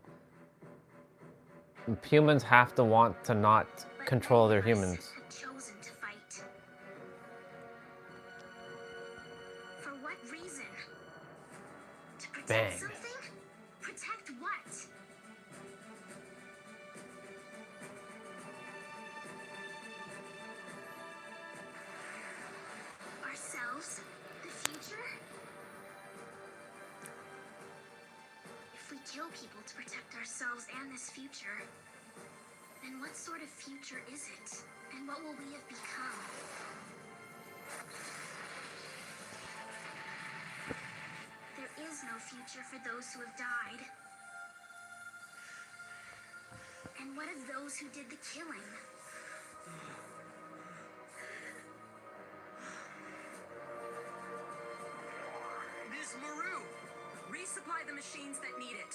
Humans have to want to not But control their many of us humans. have chosen to fight. For what reason? To protect Bang. something? Protect what? Ourselves? The future? If we kill people to protect ourselves and this future, then what sort of future is it? And what will we have become? There is no future for those who have died. And what of those who did the killing? Ms. Maru, resupply the machines that need it.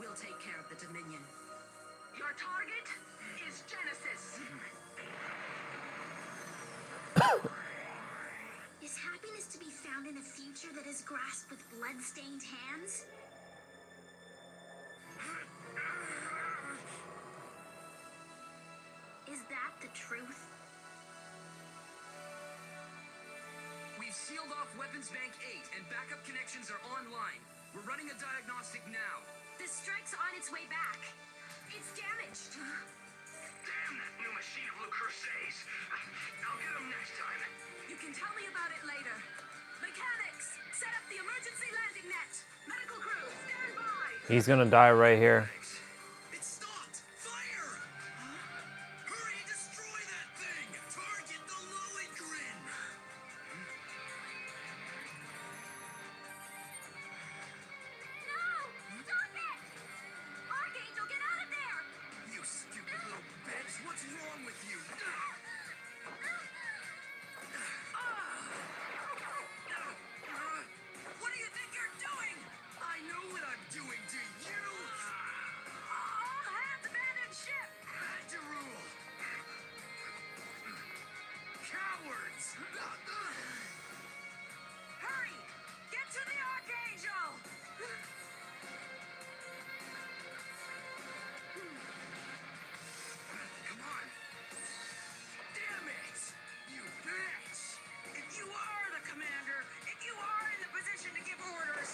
We'll take care of the Dominion. Your target is Genesis. Is happiness to be found in a future that is grasped with blood-stained hands? Is that the truth? We've sealed off Weapons Bank 8 and backup connections are online. We're running a diagnostic now. The strike's on its way back. It's damaged. Damn that new machine of Le Creuset's. I'll get him next time. You can tell me about it later. Mechanics, set up the emergency landing net. Medical crew, stand by. He's gonna die right here. It stopped! Fire! Hurry, destroy that thing! Target the Lohengrin! No! Stop it! Archangel, get out of there! You stupid little bitch! What's wrong with you? What do you think you're doing? I know what I'm doing, do you? All hands abandon ship. To rule! Cowards! Hurry! Get to the Archangel! Come on! Damn it! You bitch! If you are the commander, if you are in the position to give orders,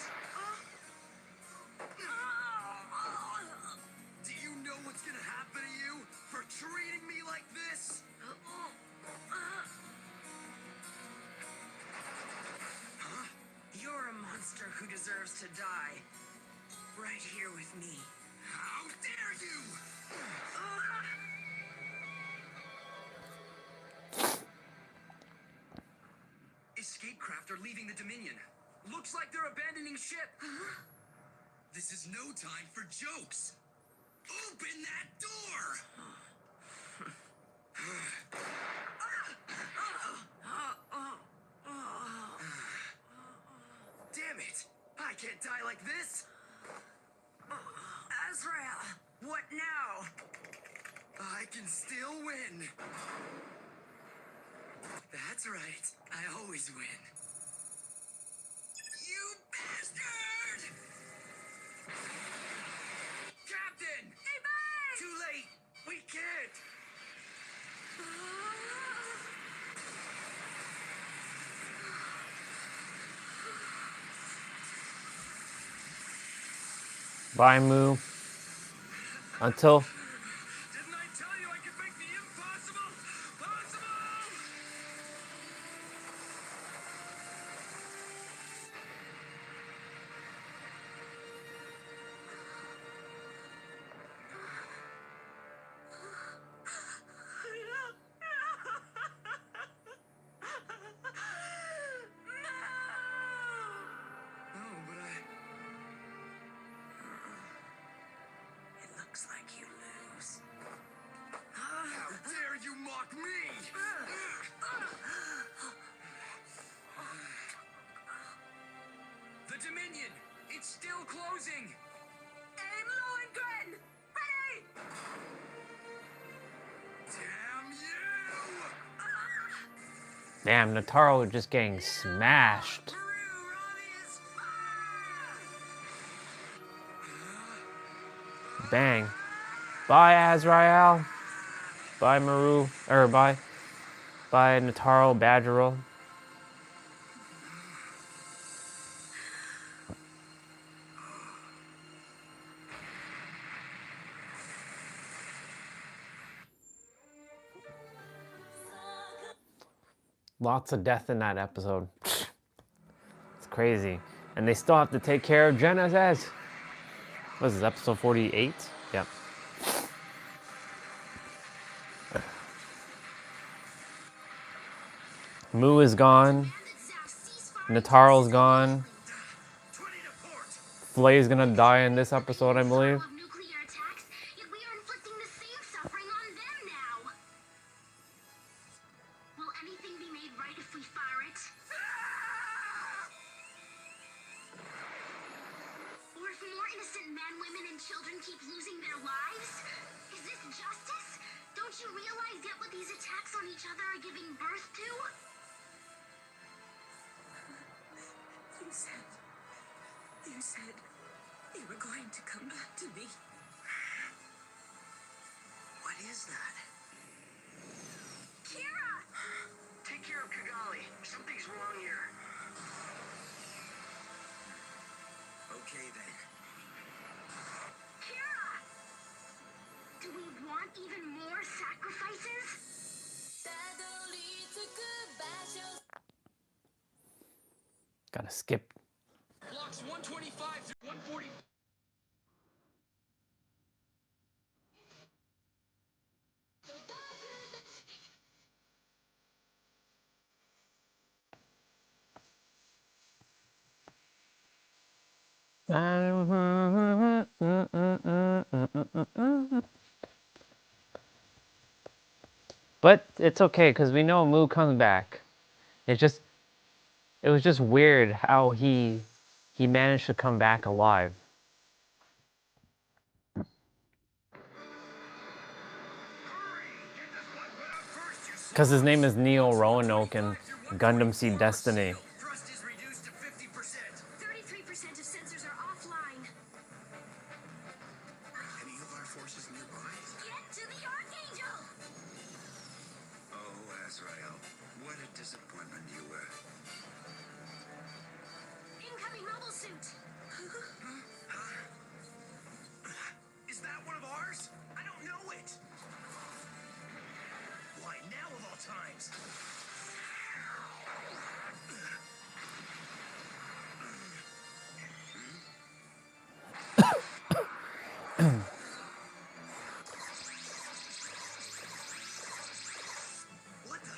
Do you know what's gonna happen to you for treating me like this? you're a monster who deserves to die. Right here with me. How dare you! Escape craft are leaving the Dominion. Looks like they're abandoning ship. This is no time for jokes! Open that door! Damn it! I can't die like this! Azrael, what now? I can still win! That's right, I always win. You bastard! Captain! Hey, bye! Too late! We can't! Bye, Moo. Until Didn't I tell you I could make the impossible possible? Oh, but It looks like you lose. how dare you mock me? The Dominion, it's still closing. Aim Lohengrin! Ready! Damn you! damn, Nataro just getting smashed. Maru, Robbie is fire! Bang. Bye, Azrael. Bye, Maru. Or bye. Bye, Nataro Badgeril. Lots of death in that episode. It's crazy. And they still have to take care of Genesis. What is this, episode 48? Yep. Moo is gone. Nataro's gone. 20 to port. Flay's gonna die in this episode, I believe. Of nuclear attacks, yet we are inflicting the same suffering on them now. Will anything be made right if we fire it? Or if more innocent men, women, and children keep losing their lives? Is this justice? Don't you realize yet what these attacks on each other are giving birth to? You said you were going to come back to me. What is that? Kira! Take care of Kigali. Something's wrong here. Okay then. Kira! Do we want even more sacrifices? Gotta skip. Blocks 125 through 140. But it's okay because we know Moo comes back. It was just weird how he managed to come back alive. Because his name is Neo Roanoke in Gundam Seed Destiny. Thrust is reduced to 50%. 33% of sensors are offline. Any of our forces nearby? Get to the Archangel! Oh, Azrael. What a disappointment you were. Incoming mobile suit! Is that one of ours? I don't know it. Why now of all times? What the?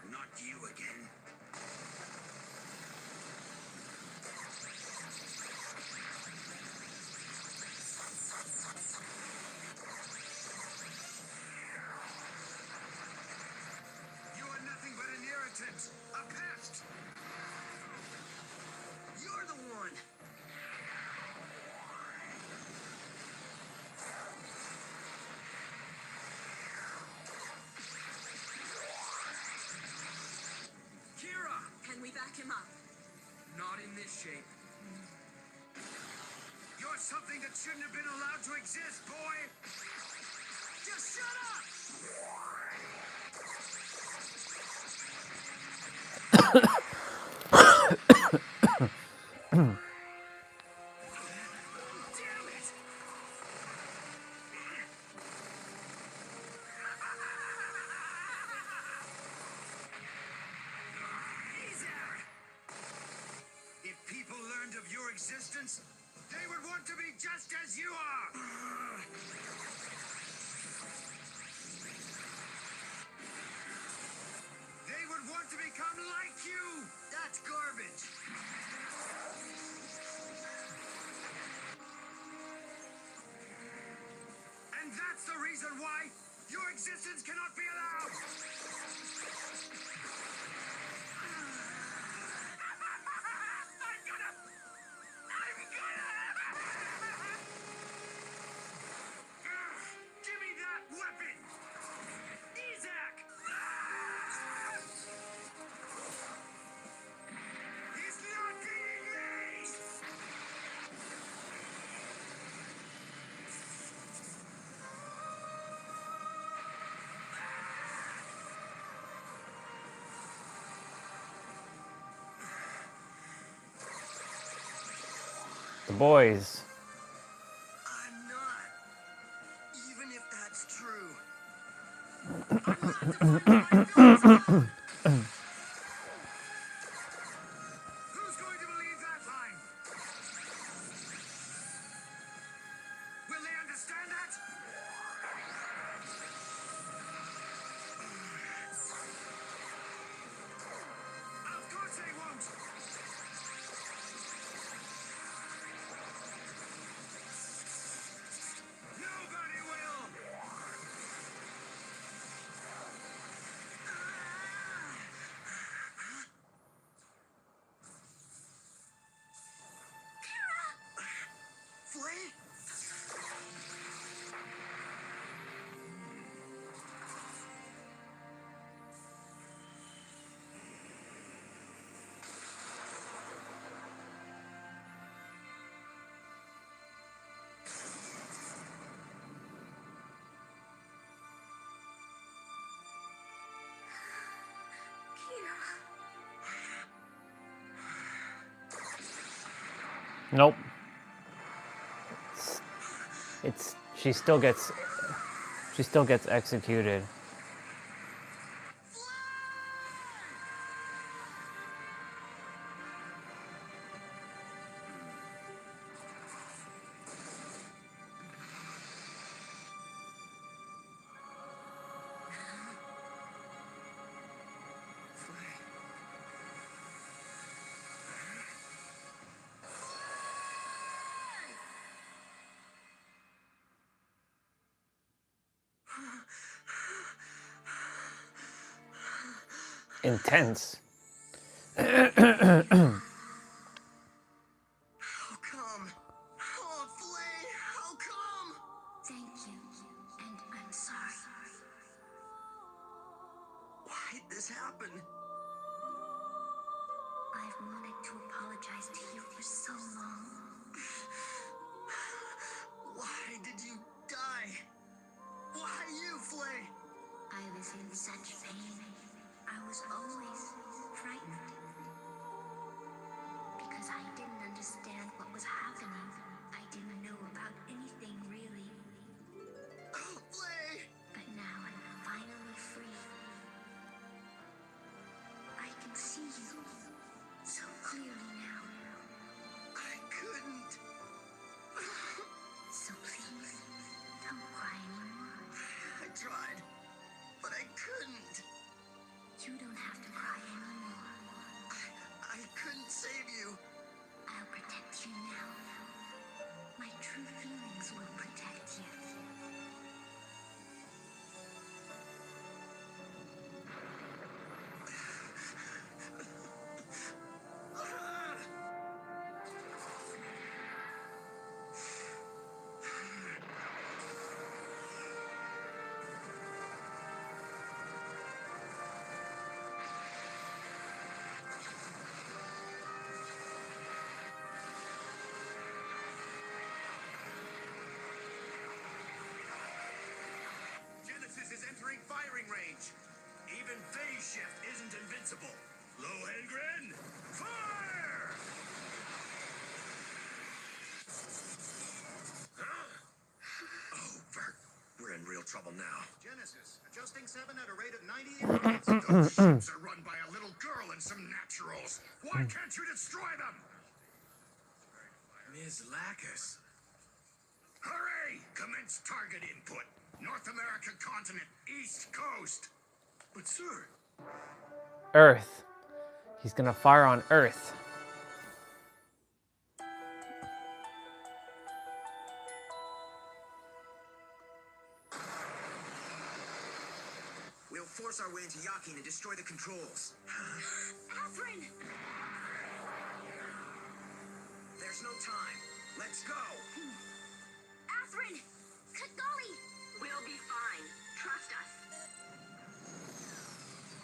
Not you again. You are nothing but an irritant, a pest. You're the one. Kira! Can we back him up? Not in this shape. You're something that shouldn't have been allowed to exist, boy! Just shut up! Damn it! If people learned of your existence, they would want to be just as you are! They would want to become like you! That's garbage! And that's the reason why your existence cannot be allowed! I'm gonna... The boys. I'm not. Even if that's true. I'm not defined by my feelings. Who's going to believe that line? Will they understand that? Of course they won't. Nobody will. Flay? Nope. She still gets executed. Intense. How come? Oh, Flay, how come? Thank you, and I'm sorry. Why'd this happen? I've wanted to apologize to you for so long. Why did you die? Why you, Flay? I was in such pain. I was always frightened. Because I didn't understand what was happening. I didn't know about anything really. Oh, Flay! But now I'm finally free. I can see you so clearly now. I couldn't. So please, don't cry anymore. I tried, but I couldn't. You don't have to cry anymore. I couldn't save you. I'll protect you now. My true feelings will protect you. Genesis is entering firing range. Even phase shift isn't invincible. Lohengrin, fire! Over. We're in real trouble now. Genesis, adjusting 7 at a rate of 90 increments. Those ships are run by a little girl and some naturals. Why can't you destroy them? Ms. Lacus. Hooray! Commence target input. North America continent, East Coast. But sir... Earth. He's gonna fire on Earth. We'll force our way into Yakin and destroy the controls. Catherine! There's no time. Let's go. Catherine! Golly! We'll be fine. Trust us.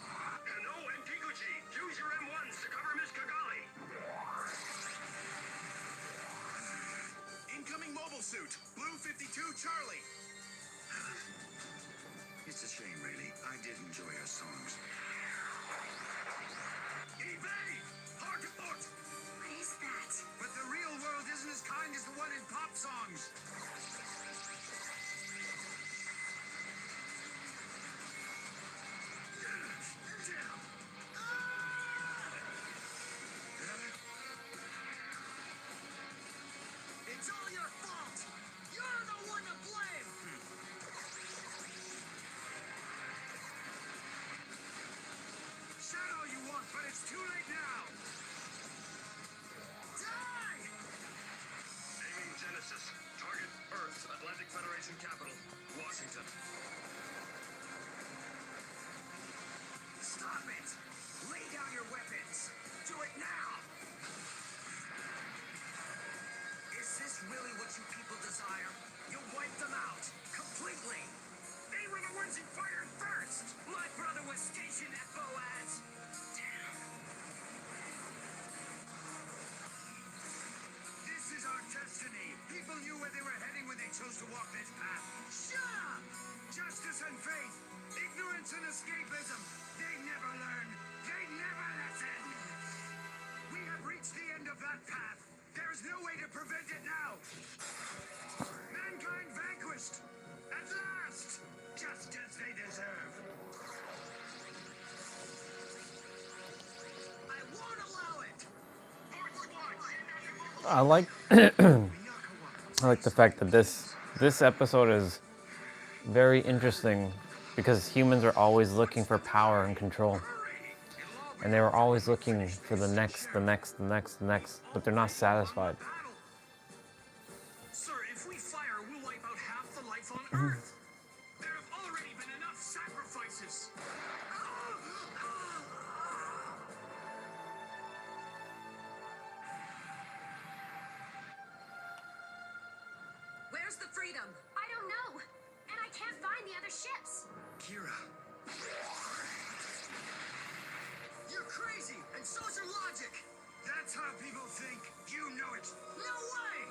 Kano and Kikuchi, use your M1s to cover Miss Kagali. Incoming mobile suit. Blue 52 Charlie. It's a shame, really. I did enjoy her songs. Evade! Hard to port! What is that? But the real world isn't as kind chose to walk this path. Shut up! Justice and faith, ignorance and escapism. They never learn. They never listen. We have reached the end of that path. There is no way to prevent it now. Mankind vanquished. At last. Just as they deserve. I won't allow it. I like I like the fact that this episode is very interesting because humans are always looking for power and control. And they were always looking for the next, but they're not satisfied. Sir, if we fire, we'll wipe out half the life on Earth. There have already been enough sacrifices. Where's the freedom? I don't know. And I can't find the other ships. Kira. You're crazy, and so's your logic. That's how people think. You know it. No way!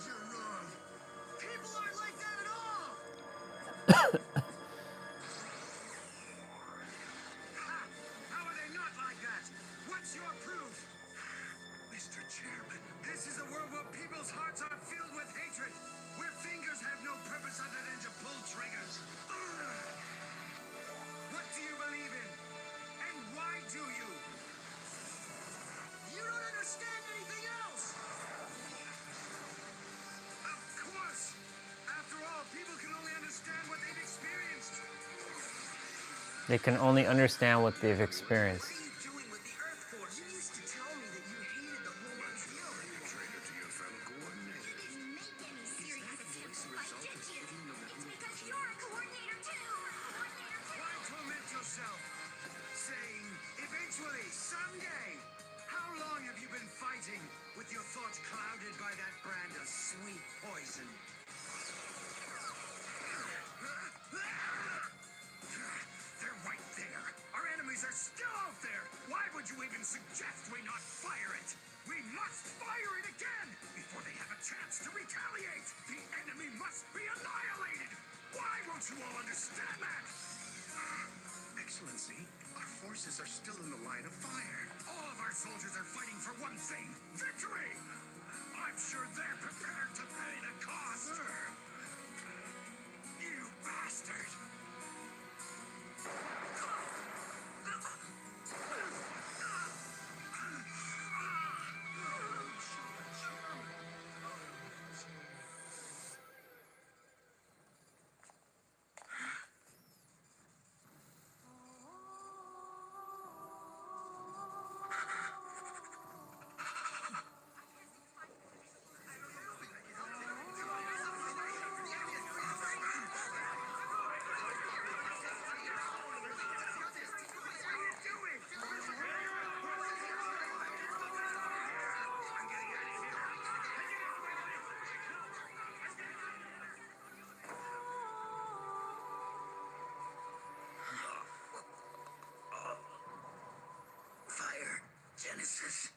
You're wrong. People aren't like that at all. How are they not like that? What's your proof? Mr. Chairman, this is a world where people's hearts are filled with hatred, where fingers have no purpose other than to pull triggers. What do you believe in? And why do you? You don't understand anything else! Of course! After all, people can only understand what they've experienced. They can only understand what they've experienced. What are you doing with the Earth Force? You used to tell me that you hated the whole idea. You're a traitor to your fellow coordinator. You didn't make any serious attempts to fight, did you? It's because you're a coordinator too. Why torment yourself? Saying, eventually, someday. How long have you been fighting with your thoughts clouded by that brand of sweet poison? They're right there. Our enemies are still out there. Why would you even suggest we not fire it? We must fire it again before they have a chance to retaliate. The enemy must be annihilated. Why won't you all understand that? Excellency, our forces are still in the line of fire. All of our soldiers are fighting for one thing, victory! I'm sure they're prepared to pay the cost. You bastard! Fire, Genesis.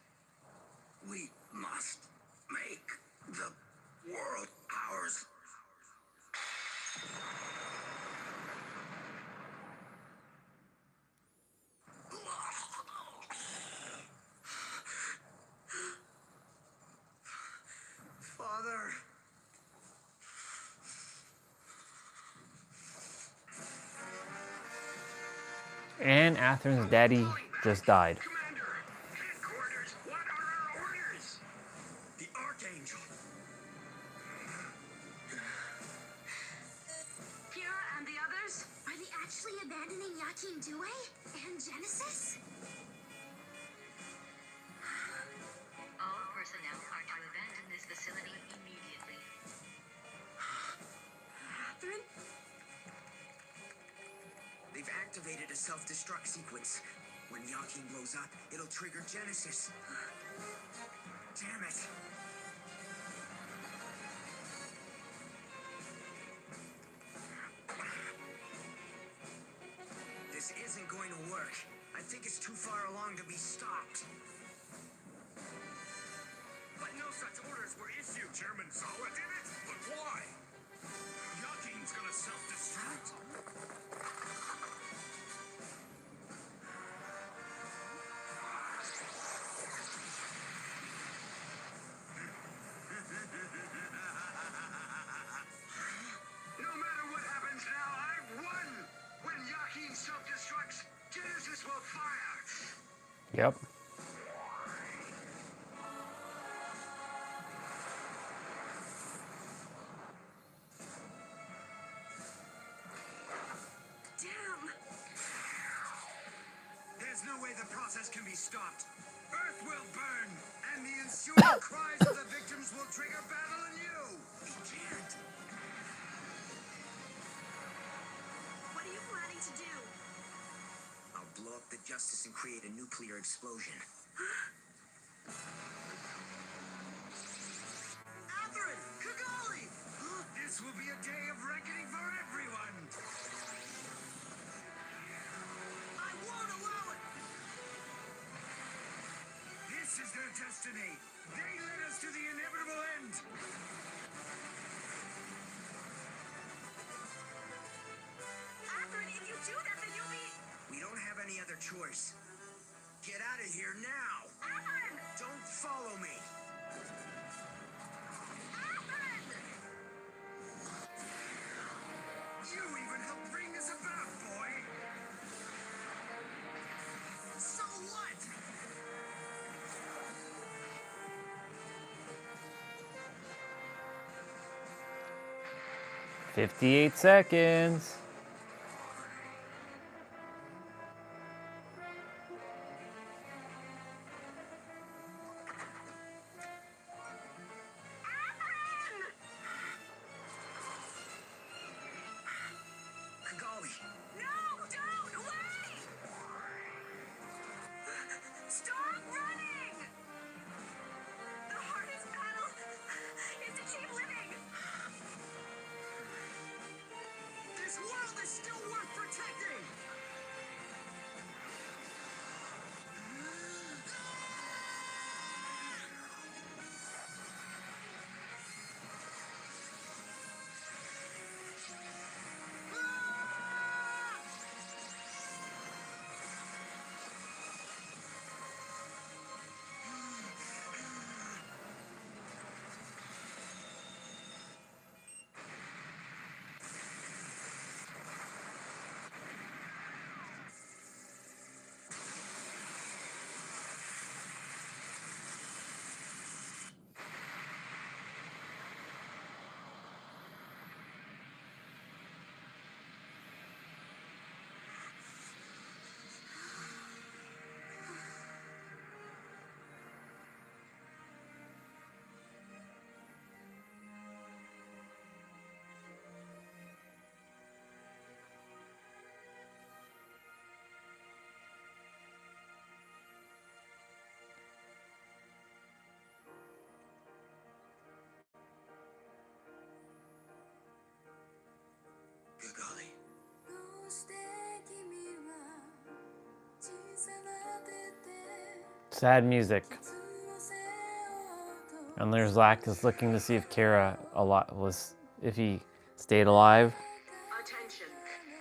We must make the world ours. Father. And Atherin's daddy just died. Commander, headquarters, what are our orders? The Archangel. Kira and the others? Are they actually abandoning Yakin Due and Genesis? All personnel are to abandon this facility immediately. Catherine? They've activated a self-destruct sequence. When Yakin blows up, it'll trigger Genesis. Damn it. This isn't going to work. I think it's too far along to be stopped. But no such orders were issued, Chairman. Yep. Damn! There's no way the process can be stopped. Earth will burn, and the ensuing cries of the victims will trigger battle anew. It can't. What are you planning to do? I'll blow up the Justice and create a nuclear explosion. Catherine! Kigali! This will be a day of reckoning for everyone! I won't allow it! This is their destiny! They led us to the inevitable end! Catherine, if you do that, then you'll be... We don't have any other choice. Get out of here now! Catherine! Don't follow me! Catherine! You even helped bring this about, boy! So what? 58 seconds. Kigali! No, don't! Wait! Stop running! The hardest battle is to keep living! This world is still worth protecting! Kigali. Sad music. And there's Zach is looking to see if Kira if he stayed alive. Attention.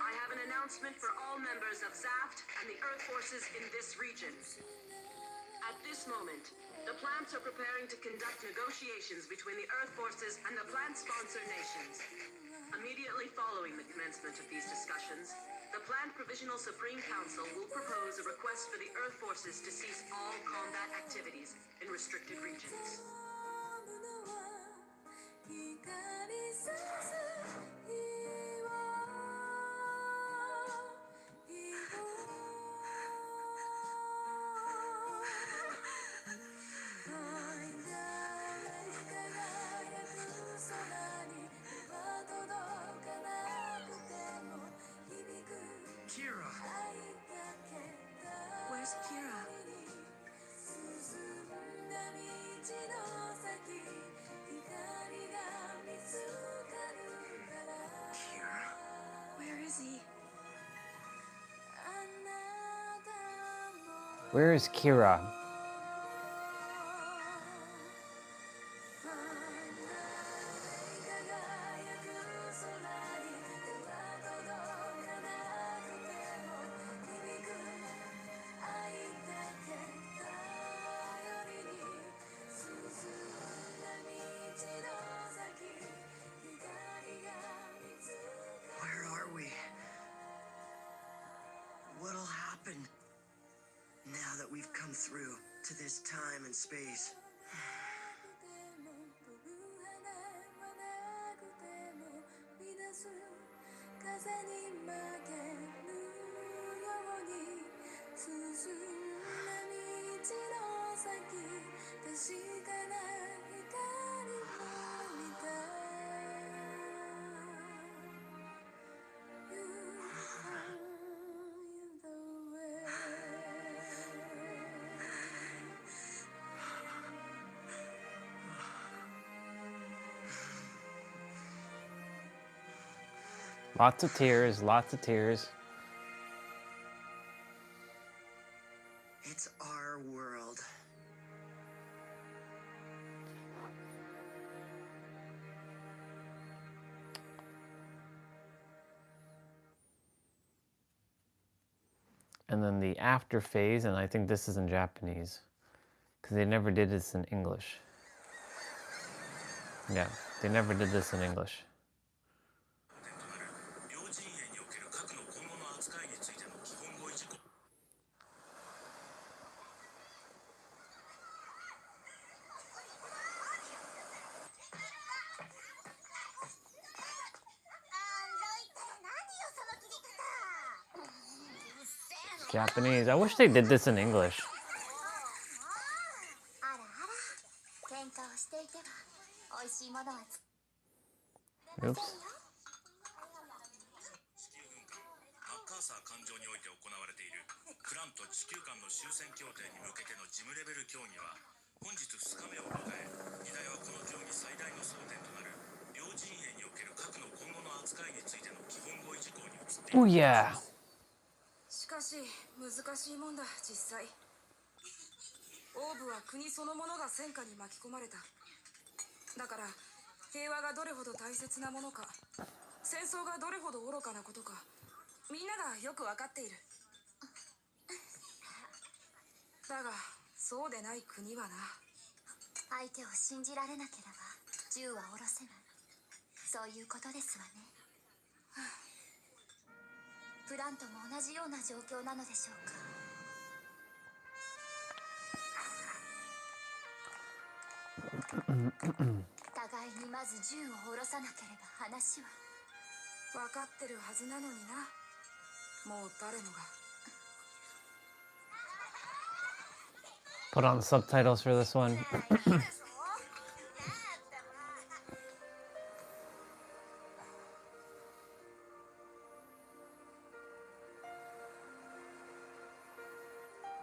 I have an announcement for all members of ZAFT and the Earth forces in this region. At this moment, the plants are preparing to conduct negotiations between the Earth forces and the plant sponsor nations. Immediately following the commencement of these discussions, the Plant Provisional Supreme Council will propose a request for the Earth forces to cease all combat activities in restricted regions. Kira! Where's Kira? Kira? Where is he? Where is Kira? Where are we? What'll happen now that we've come to this time and space. Lots of tears, lots of tears. It's our world. And then the after phase, and I think this is in Japanese, because they never did this in English. Yeah, they never did this in English. Japanese. I wish they did this in English. Oops. マッカーサー環状において行われているクランと地球間の終戦協定に向けての事務レベル協議は本日2日目を迎え、議題はこの協議最大の争点となる両陣営における核の今後の扱いについての基本合意事項に移っている。 Oh yeah. しかし難しいもんだ。実際オーブは国そのものが戦火に巻き込まれた。だから平和がどれほど大切なものか、戦争がどれほど愚かなことか、みんながよく分かっている。だがそうでない国はな。相手を信じられなければ銃は下ろせない。そういうことですわね。プランとも同じような状況なのでしょうか。互いにまず銃を下ろさなければ話は。分かってるはずなのにな。もう誰もが。 Put on subtitles for this one.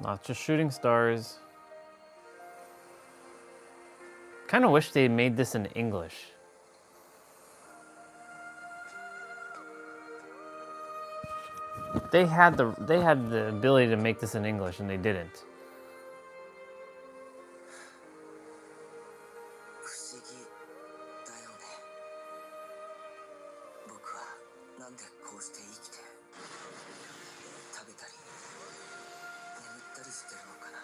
Not just shooting stars. Kind of wish they made this in English. They had the ability to make this in English and they didn't. 不思議だよね。僕はなんでこうして生きて食べたり眠ったりしてるのかな。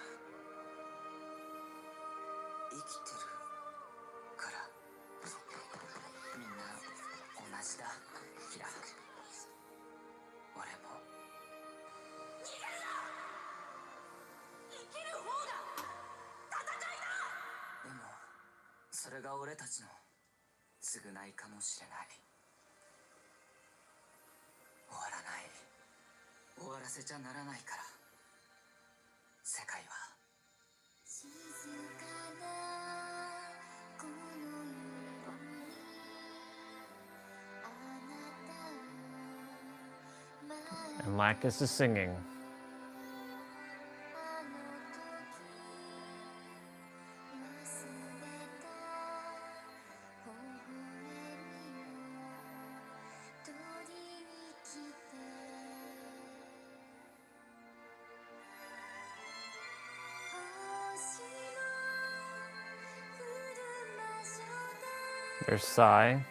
生きてるからみんな同じだ。キラ、俺も。でもそれが俺たちの償いかもしれない。終わらない、終わらせちゃならないから。世界は静かなこの夜にあなたを And Lacus is singing. 'There's Psy.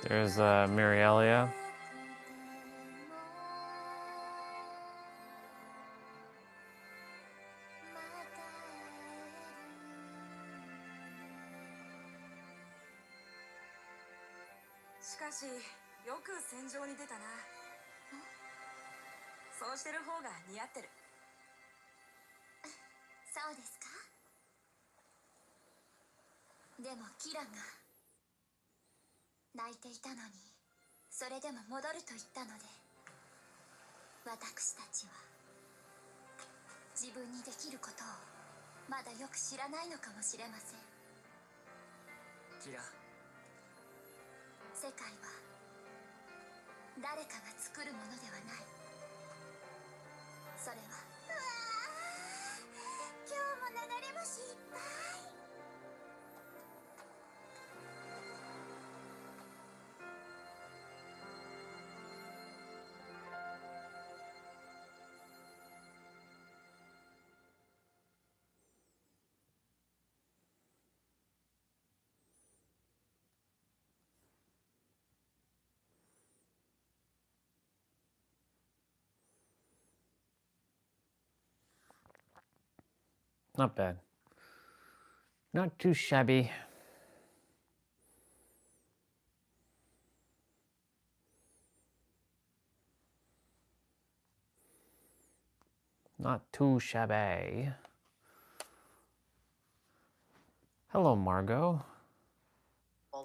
There's Mirielia. かしよく戦場に出たな。そうしてる方が似合ってる。そうですか。でもキラが泣いていたのに、それでも戻ると言ったので、私たちは自分にできることをまだよく知らないのかもしれません。キラ、世界は誰かが作るものではない。それは今日も流れ星いっぱい。Not bad. Not too shabby. Not too shabby. Hello, Margot.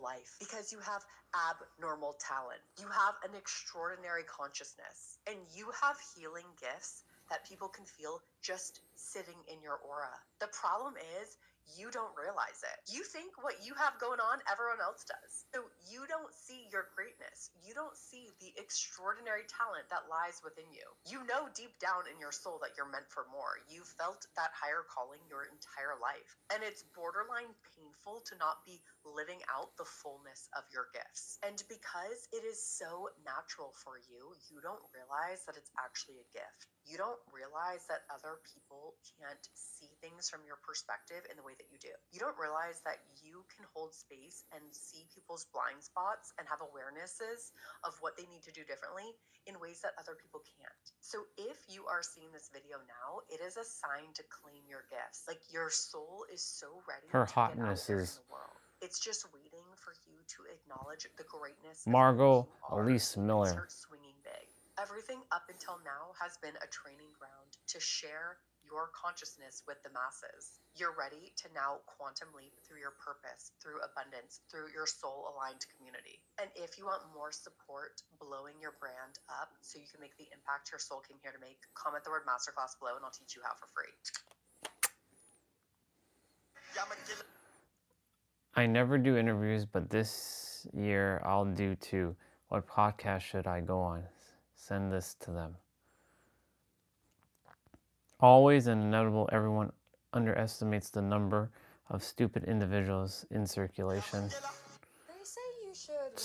Life because you have abnormal talent. You have an extraordinary consciousness, and you have healing gifts that people can feel just sitting in your aura. The problem is you don't realize it. You think what you have going on, everyone else does. So you don't see your greatness. You don't see the extraordinary talent that lies within you. You know deep down in your soul that you're meant for more. You've felt that higher calling your entire life. And it's borderline painful to not be living out the fullness of your gifts. And because it is so natural for you, you don't realize that it's actually a gift. You don't realize that other people can't see things from your perspective in the way that you do. You don't realize that you can hold space and see people's blind spots and have awarenesses of what they need to do differently in ways that other people can't. So if you are seeing this video now, it is a sign to claim your gifts. Like your soul is so ready Her to get out hotness there in is the world. It's just waiting for you to acknowledge the greatness Margot of who you are Elise and Miller. start swinging big. Everything up until now has been a training ground to share your consciousness with the masses. You're ready to now quantum leap through your purpose, through abundance, through your soul aligned community. And if you want more support blowing your brand up so you can make the impact your soul came here to make, comment the word masterclass below and I'll teach you how for free. I never do interviews, but this year I'll do two. What podcast should I go on? Send this to them. Always and inevitable, everyone underestimates the number of stupid individuals in circulation. They say you should.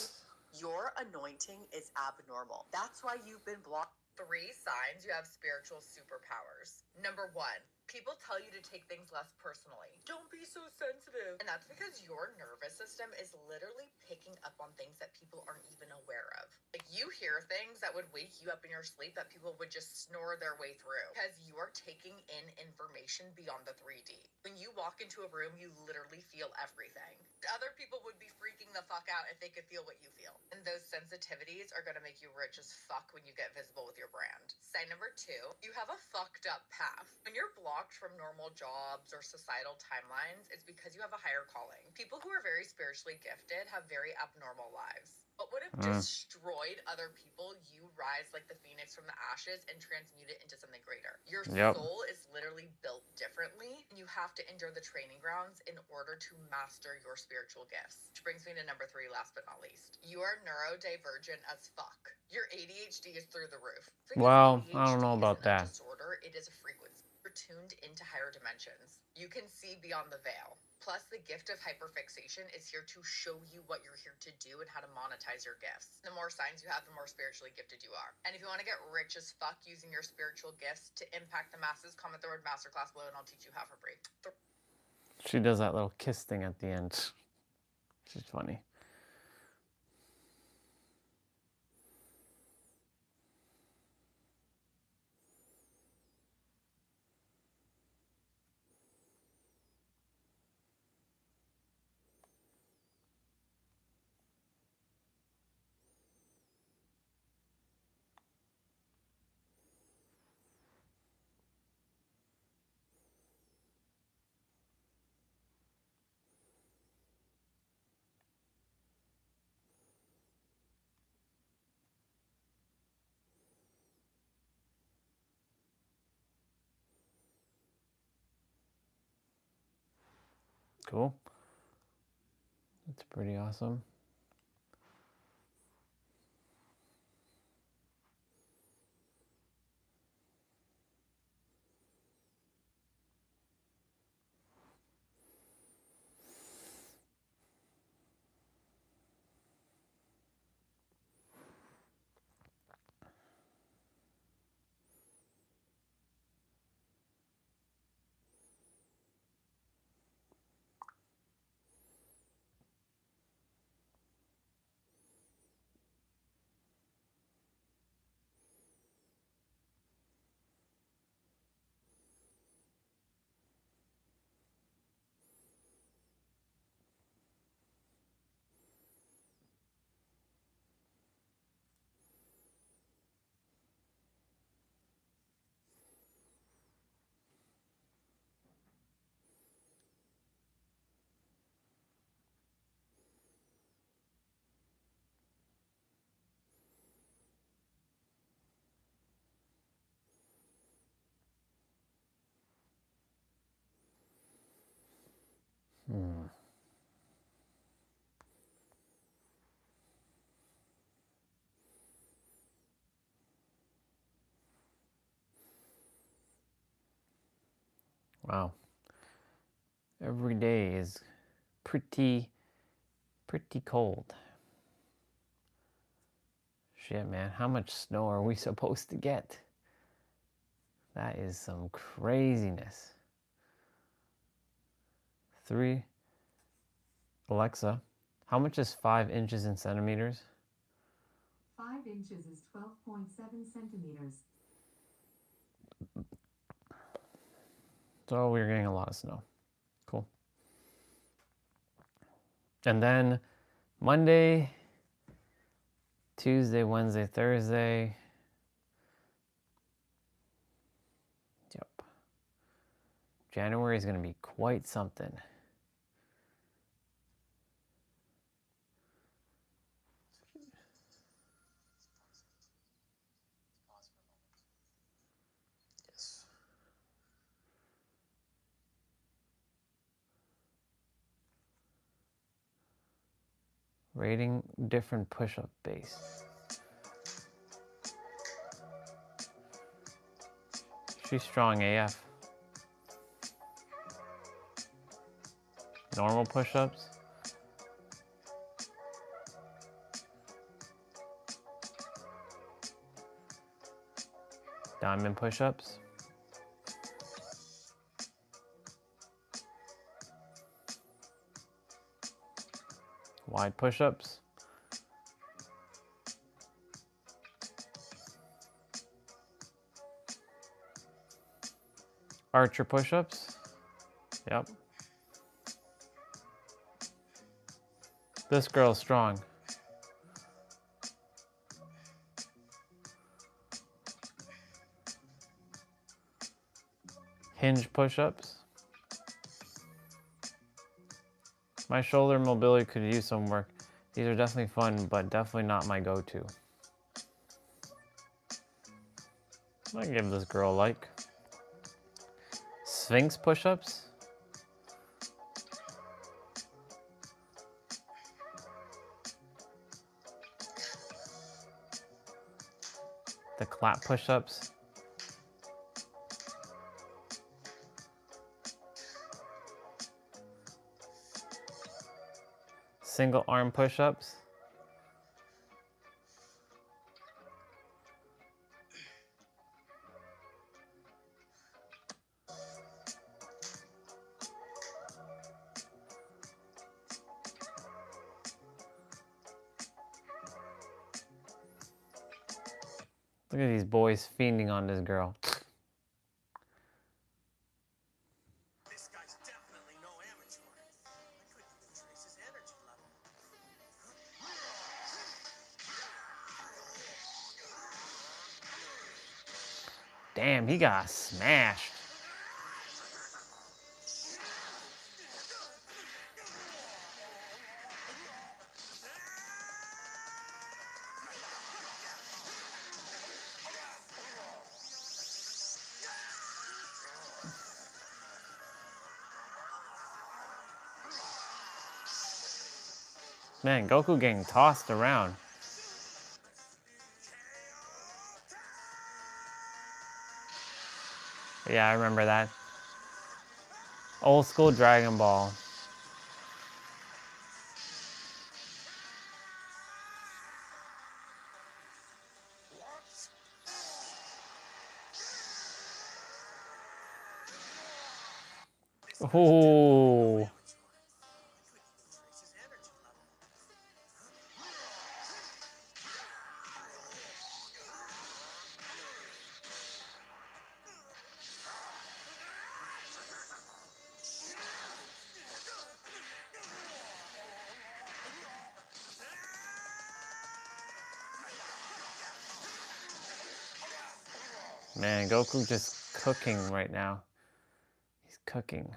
Your anointing is abnormal. That's why you've been blocked. 3 signs you have spiritual superpowers. Number 1, people tell you to take things less personally. Don't be so sensitive. And that's because your nervous system is literally picking up on things that people aren't even aware of. Like you hear things that would wake you up in your sleep that people would just snore their way through because you are taking in information beyond the 3D. When you walk into a room, you literally feel everything. Other people would be freaking the fuck out if they could feel what you feel. And those sensitivities are gonna make you rich as fuck when you get visible with your brand. Sign number 2, you have a fucked up path. When you're blocked from normal jobs or societal timelines, it's because you have a higher calling. People who are very spiritually gifted have very abnormal lives. What would have destroyed other people, you rise like the phoenix from the ashes and transmute it into something greater. Your soul is literally built differently, and you have to endure the training grounds in order to master your spiritual gifts. Which brings me to number 3, last but not least. You are neurodivergent as fuck. Your ADHD is through the roof. Well, I don't know about ADHD isn't a that. disorder, it is a frequency. You're tuned into higher dimensions. You can see beyond the veil. Plus, the gift of hyperfixation is here to show you what you're here to do and how to monetize your gifts. The more signs you have, the more spiritually gifted you are. And if you want to get rich as fuck using your spiritual gifts to impact the masses, comment the word masterclass below and I'll teach you how for free. She does that little kiss thing at the end. She's funny. Cool. That's pretty awesome. Wow. Every day is pretty cold. Shit, man. How much snow are we supposed to get? That is some craziness. Alexa, how much is 5 inches in centimeters? 5 inches is 12.7 centimeters. So we're getting a lot of snow. Cool. And then Monday, Tuesday, Wednesday, Thursday. Yep. January is going to be quite something. Yes. Rating different push-up base. She's strong AF. Normal push-ups. Diamond push-ups. Wide push-ups. Archer push-ups. Yep. This girl's strong. Hinge push-ups. My shoulder mobility could use some work. These are definitely fun, but definitely not my go-to. I can give this girl a like. Sphinx push-ups. The clap push-ups. Single arm push-ups. Look at these boys fiending on this girl. This guy's definitely no amateur. I couldn't even trace his energy level. Damn, he got smashed. Man, Goku getting tossed around. Yeah, I remember that. Old school Dragon Ball. Ooh. Man, Goku just cooking right now. He's cooking.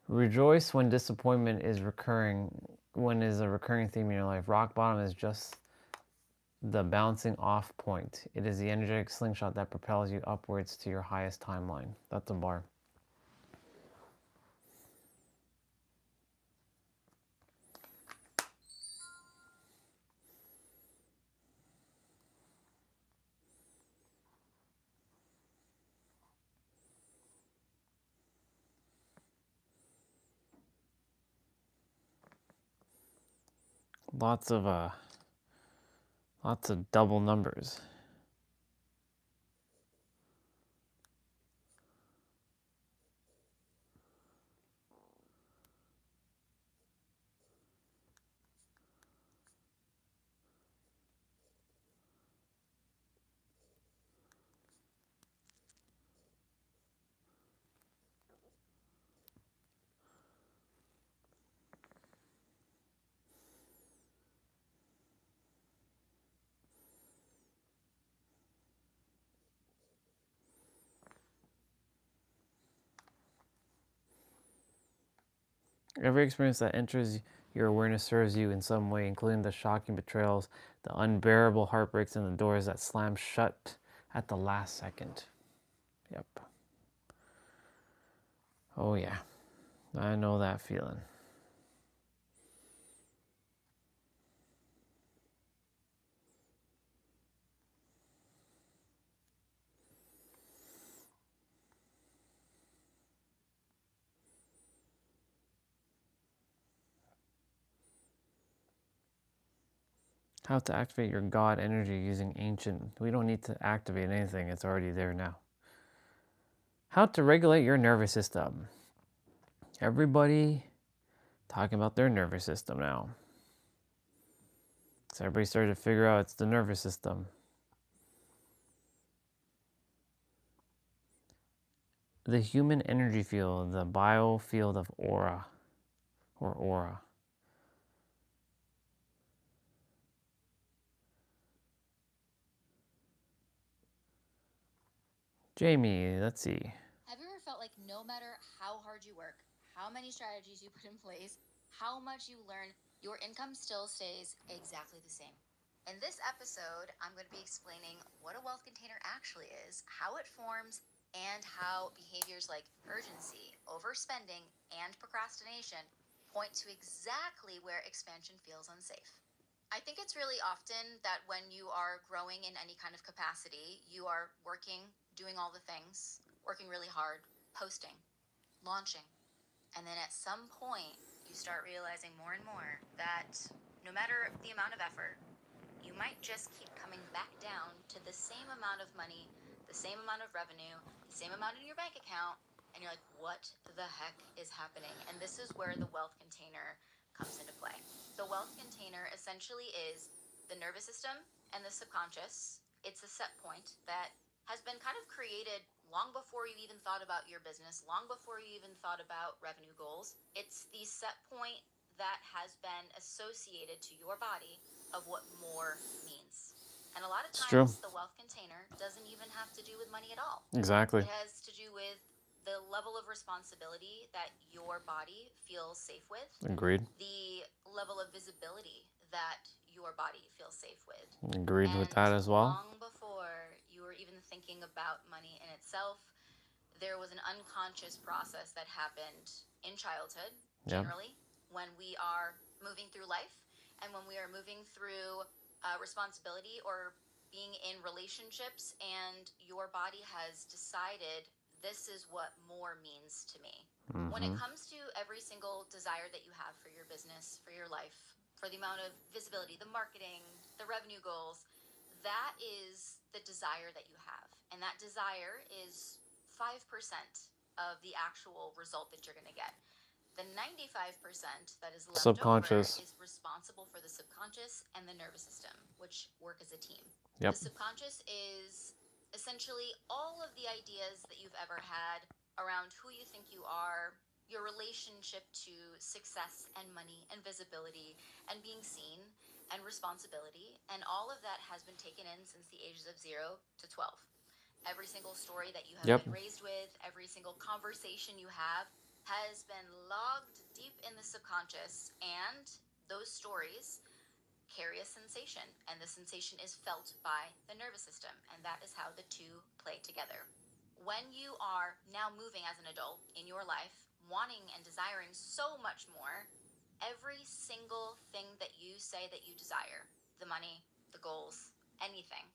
Rejoice when disappointment is recurring, when is a recurring theme in your life. Rock bottom is just the bouncing off point. It is the energetic slingshot that propels you upwards to your highest timeline. That's a bar. Lots of double numbers. Every experience that enters your awareness serves you in some way, including the shocking betrayals, the unbearable heartbreaks, and the doors that slam shut at the last second. Yep. Oh yeah, I know that feeling. How to activate your God energy using ancient. We don't need to activate anything, it's already there now. How to regulate your nervous system. Everybody talking about their nervous system now. So everybody started to figure out it's the nervous system. The human energy field, the biofield of aura, or aura. Jamie, let's see. Have you ever felt like no matter how hard you work, how many strategies you put in place, how much you learn, your income still stays exactly the same? In this episode, I'm going to be explaining what a wealth container actually is, how it forms, and how behaviors like urgency, overspending, and procrastination point to exactly where expansion feels unsafe. I think it's really often that when you are growing in any kind of capacity, you are working, doing all the things, working really hard, posting, launching. And then at some point, you start realizing more and more that no matter the amount of effort, you might just keep coming back down to the same amount of money, the same amount of revenue, the same amount in your bank account. And you're like, what the heck is happening? And this is where the wealth container comes into play. The wealth container essentially is the nervous system and the subconscious. It's a set point that has been kind of created long before you even thought about your business, long before you even thought about revenue goals. It's the set point that has been associated to your body of what more means. And a lot of times, the wealth container doesn't even have to do with money at all. Exactly. It has to do with the level of responsibility that your body feels safe with, Agreed. the level of visibility that your body feels safe with. Agreed with that as well. Long before you were even thinking about money in itself, there was an unconscious process that happened in childhood, generally, when we are moving through life and when we are moving through responsibility or being in relationships, and your body has decided this is what more means to me. When it comes to every single desire that you have for your business, for your life, for the amount of visibility, the marketing, the revenue goals, that is the desire that you have. And that desire is 5% of the actual result that you're going to get. The 95% that is left Subconscious. over is responsible for the subconscious and the nervous system, which work as a team. Yep. The subconscious is essentially all of the ideas that you've ever had around who you think you are, your relationship to success and money and visibility and being seen and responsibility, and all of that has been taken in since the ages of 0 to 12. Every single story that you have been raised with, every single conversation you have, has been logged deep in the subconscious, and those stories carry a sensation, and the sensation is felt by the nervous system, and that is how the two play together. When you are now moving as an adult in your life, wanting and desiring so much more, every single thing that you say that you desire, the money, the goals, anything,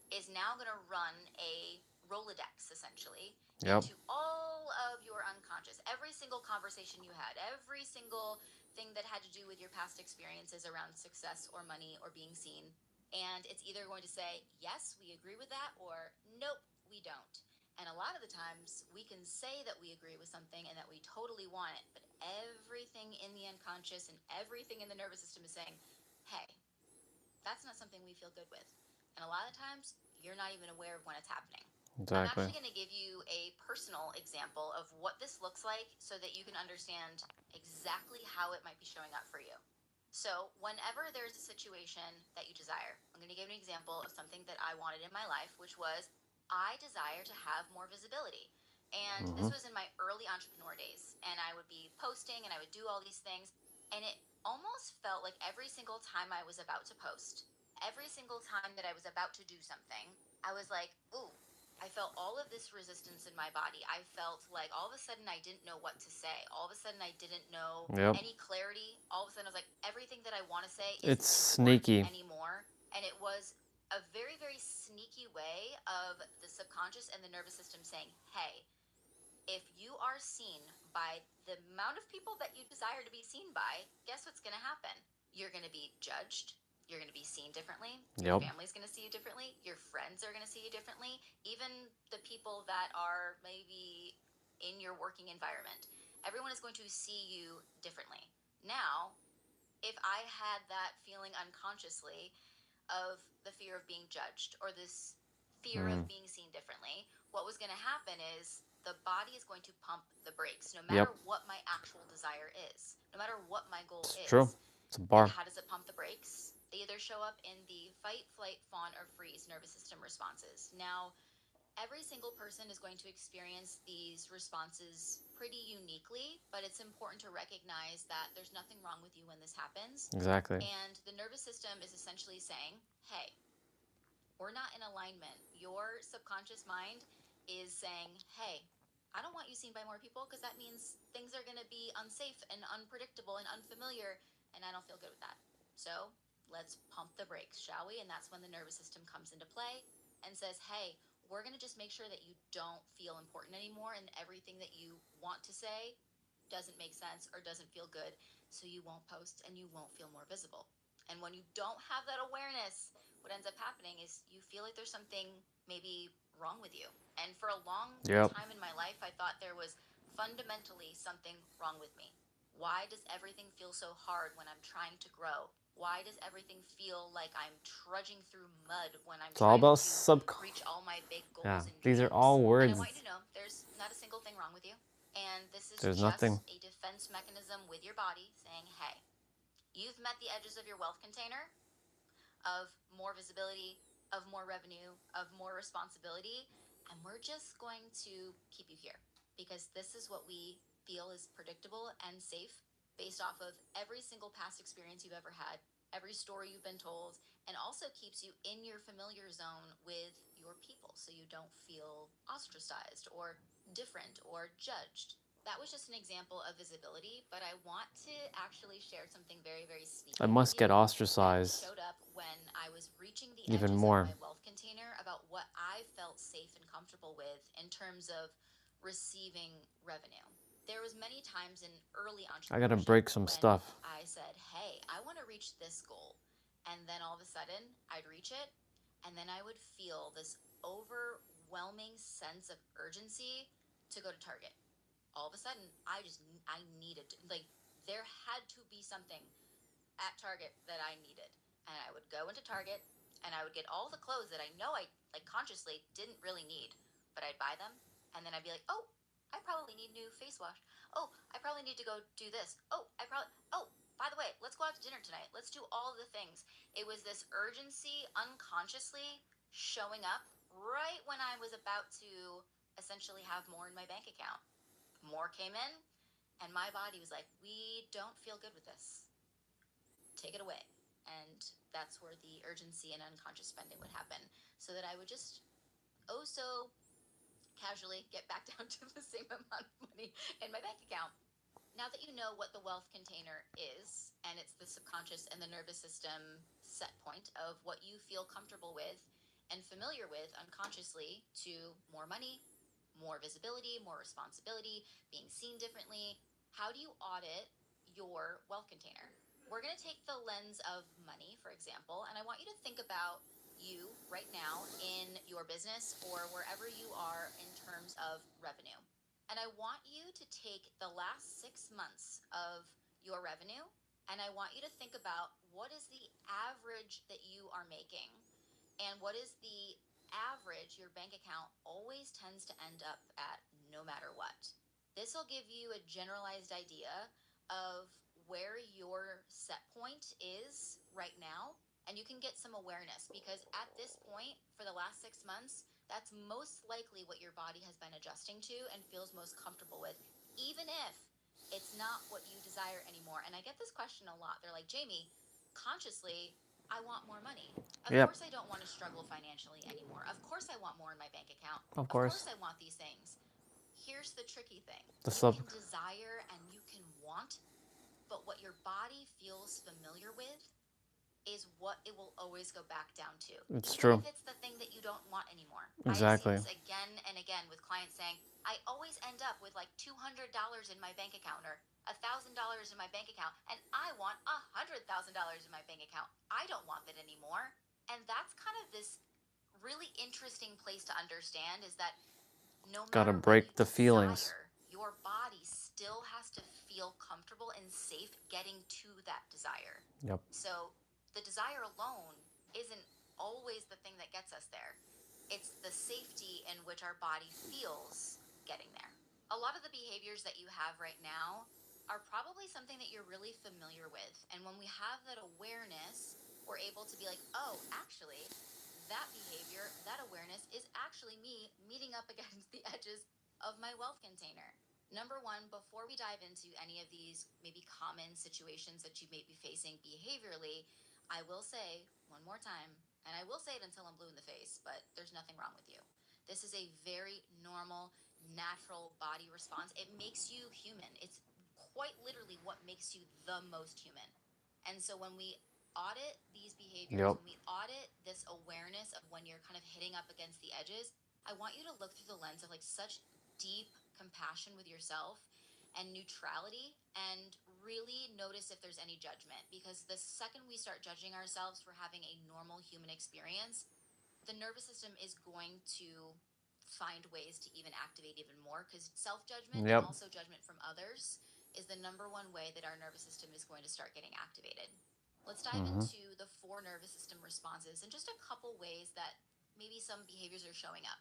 is now going to run a Rolodex, essentially, into all of your unconscious. Every single conversation you had, every single thing that had to do with your past experiences around success or money or being seen. And it's either going to say, yes, we agree with that, or nope, we don't. And a lot of the times we can say that we agree with something and that we totally want it, but everything in the unconscious and everything in the nervous system is saying, hey, that's not something we feel good with. And a lot of times you're not even aware of when it's happening. Exactly. I'm actually going to give you a personal example of what this looks like so that you can understand exactly how it might be showing up for you. So whenever there's a situation that you desire, I'm going to give an example of something that I wanted in my life, which was I desire to have more visibility. And this was in my early entrepreneur days. And I would be posting and I would do all these things. And it almost felt like every single time I was about to post, every single time that I was about to do something, I was like, ooh, I felt all of this resistance in my body. I felt like all of a sudden I didn't know what to say. All of a sudden I didn't know any clarity. All of a sudden I was like, everything that I want to say isn't sneaky anymore. And it was a very, very sneaky way of the subconscious and the nervous system saying, hey, if you are seen by the amount of people that you desire to be seen by, guess what's going to happen? You're going to be judged. You're going to be seen differently. Your family's going to see you differently. Your friends are going to see you differently. Even the people that are maybe in your working environment. Everyone is going to see you differently. Now, if I had that feeling unconsciously of the fear of being judged or this fear of being seen differently, what was going to happen is the body is going to pump the brakes no matter what my actual desire is, no matter what my goal is. True. It's a bar. And how does it pump the brakes? They either show up in the fight, flight, fawn, or freeze nervous system responses. Now, every single person is going to experience these responses pretty uniquely, but it's important to recognize that there's nothing wrong with you when this happens. Exactly. And the nervous system is essentially saying, hey, we're not in alignment. Your subconscious mind is saying, hey, I don't want you seen by more people because that means things are going to be unsafe and unpredictable and unfamiliar, and I don't feel good with that. So let's pump the brakes, shall we? And that's when the nervous system comes into play and says, hey, we're going to just make sure that you don't feel important anymore and everything that you want to say doesn't make sense or doesn't feel good, so you won't post and you won't feel more visible. And when you don't have that awareness, what ends up happening is you feel like there's something maybe wrong with you. And for a long time in my life, I thought there was fundamentally something wrong with me. Why does everything feel so hard when I'm trying to grow? Why does everything feel like I'm trudging through mud when I'm trying to reach all my big goals and dreams? These are all words. And I want you to know there's not a single thing wrong with you. And this is There's just nothing. a defense mechanism with your body saying, hey, you've met the edges of your wealth container of more visibility, of more revenue, of more responsibility, and we're just going to keep you here. because this is what we feel is predictable and safe based off of every single past experience you've ever had, every story you've been told, and also keeps you in your familiar zone with your people so you don't feel ostracized or different or judged. That was just an example of visibility, but I want to actually share something very, very sneaky. I must get ostracized showed up when I was reaching the even edges more. of my wealth container about what I felt safe and comfortable with in terms of receiving revenue. There was many times in early entrepreneurship I gotta break some when stuff. I said, hey, I want to reach this goal. And then all of a sudden I'd reach it. And then I would feel this overwhelming sense of urgency to go to Target. All of a sudden I needed to, like, there had to be something at Target that I needed. And I would go into Target and I would get all the clothes that I know I like consciously didn't really need, but I'd buy them. And then I'd be like, oh, I probably need new face wash. Oh, I probably need to go do this. Oh, by the way, let's go out to dinner tonight. Let's do all of the things. It was this urgency unconsciously showing up right when I was about to essentially have more in my bank account. More came in, and my body was like, we don't feel good with this. Take it away. And that's where the urgency and unconscious spending would happen, so that I would just so casually get back down to the same amount of money in my bank account. Now that you know what the wealth container is, and it's the subconscious and the nervous system set point of what you feel comfortable with and familiar with unconsciously, to more money, more visibility, more responsibility, being seen differently, how do you audit your wealth container? We're going to take the lens of money, for example, and I want you to think about you right now in your business or wherever you are in terms of revenue. And I want you to take the last 6 months of your revenue, and I want you to think about what is the average that you are making, and what is the average your bank account always tends to end up at no matter what. This will give you a generalized idea of where your set point is right now, and you can get some awareness, because at this point for the last 6 months, that's most likely what your body has been adjusting to and feels most comfortable with, even if it's not what you desire anymore. And I get this question a lot. They're like, Jamie, consciously, I want more money. Of course I don't want to struggle financially anymore. Of course I want more in my bank account. Of course I want these things. Here's the tricky thing. You can desire and you can want, but what your body feels familiar with is what it will always go back down to. It's even true. if it's the thing that you don't want anymore. Exactly. I see this again and again with clients saying, I always end up with like $200 in my bank account or $1,000 in my bank account, and I want $100,000 in my bank account. I don't want that anymore. And that's kind of this really interesting place to understand, is that no Gotta matter break what you the feelings. desire, your body still has to feel comfortable and safe getting to that desire. Yep. So the desire alone isn't always the thing that gets us there. It's the safety in which our body feels getting there. A lot of the behaviors that you have right now are probably something that you're really familiar with. And when we have that awareness, we're able to be like, oh, actually, that behavior, that awareness is actually me meeting up against the edges of my wealth container. Number one, before we dive into any of these maybe common situations that you may be facing behaviorally, I will say one more time, and I will say it until I'm blue in the face, but there's nothing wrong with you. This is a very normal, natural body response. It makes you human. It's quite literally what makes you the most human. And so when we audit these behaviors, when we audit this awareness of when you're kind of hitting up against the edges, I want you to look through the lens of like such deep compassion with yourself and neutrality, and really notice if there's any judgment. Because the second we start judging ourselves for having a normal human experience, the nervous system is going to find ways to even activate even more, because self-judgment and also judgment from others is the number one way that our nervous system is going to start getting activated. Let's dive into the 4 nervous system responses and just a couple ways that maybe some behaviors are showing up.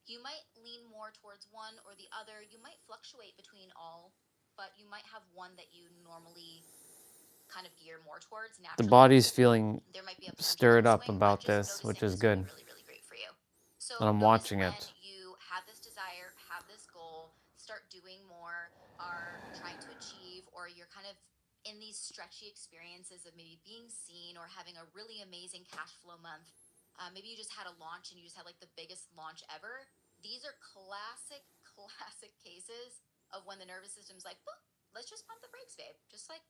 You might lean more towards one or the other. You might fluctuate between all, but you might have one that you normally kind of gear more towards naturally. The body's feeling there might be a stirred up swing, about but just this, which noticing is this would good. be really, really great for you. So And I'm notice watching when it. you have this desire, have this goal, goal, start doing more, are trying to achieve, or you're kind of in these stretchy experiences of maybe being seen or having a really amazing cash flow month. Maybe you just had a launch and you just had like the biggest launch ever. These are classic cases of when the nervous system's like, boop, let's just pump the brakes, babe. Just like,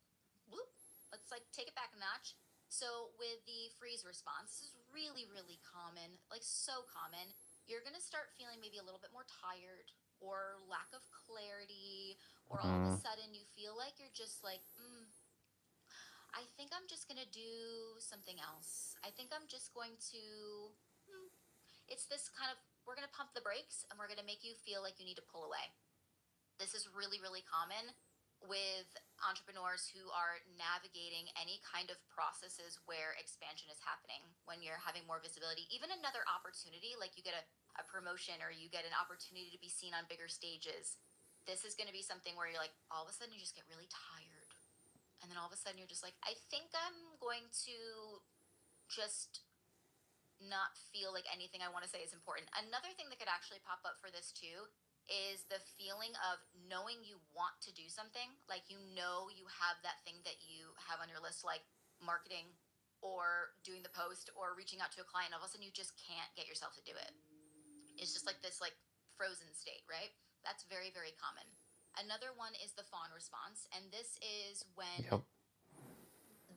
whoop, let's like take it back a notch. So with the freeze response, this is really, really common, like so common. You're gonna start feeling maybe a little bit more tired or lack of clarity, or all of a sudden you feel like you're just like, I think I'm just gonna do something else. I think I'm just going to, it's this kind of, we're gonna pump the brakes and we're gonna make you feel like you need to pull away. This is really, really common with entrepreneurs who are navigating any kind of processes where expansion is happening, when you're having more visibility, even another opportunity, like you get a promotion or you get an opportunity to be seen on bigger stages. This is going to be something where you're like, all of a sudden you just get really tired. And then all of a sudden you're just like, I think I'm going to just not feel like anything I want to say is important. Another thing that could actually pop up for this too is the feeling of knowing you want to do something, like you have that thing that you have on your list, like marketing or doing the post or reaching out to a client. All of a sudden you just can't get yourself to do it. It's just like this like frozen state, right? That's very, very common. Another one is the fawn response, and this is when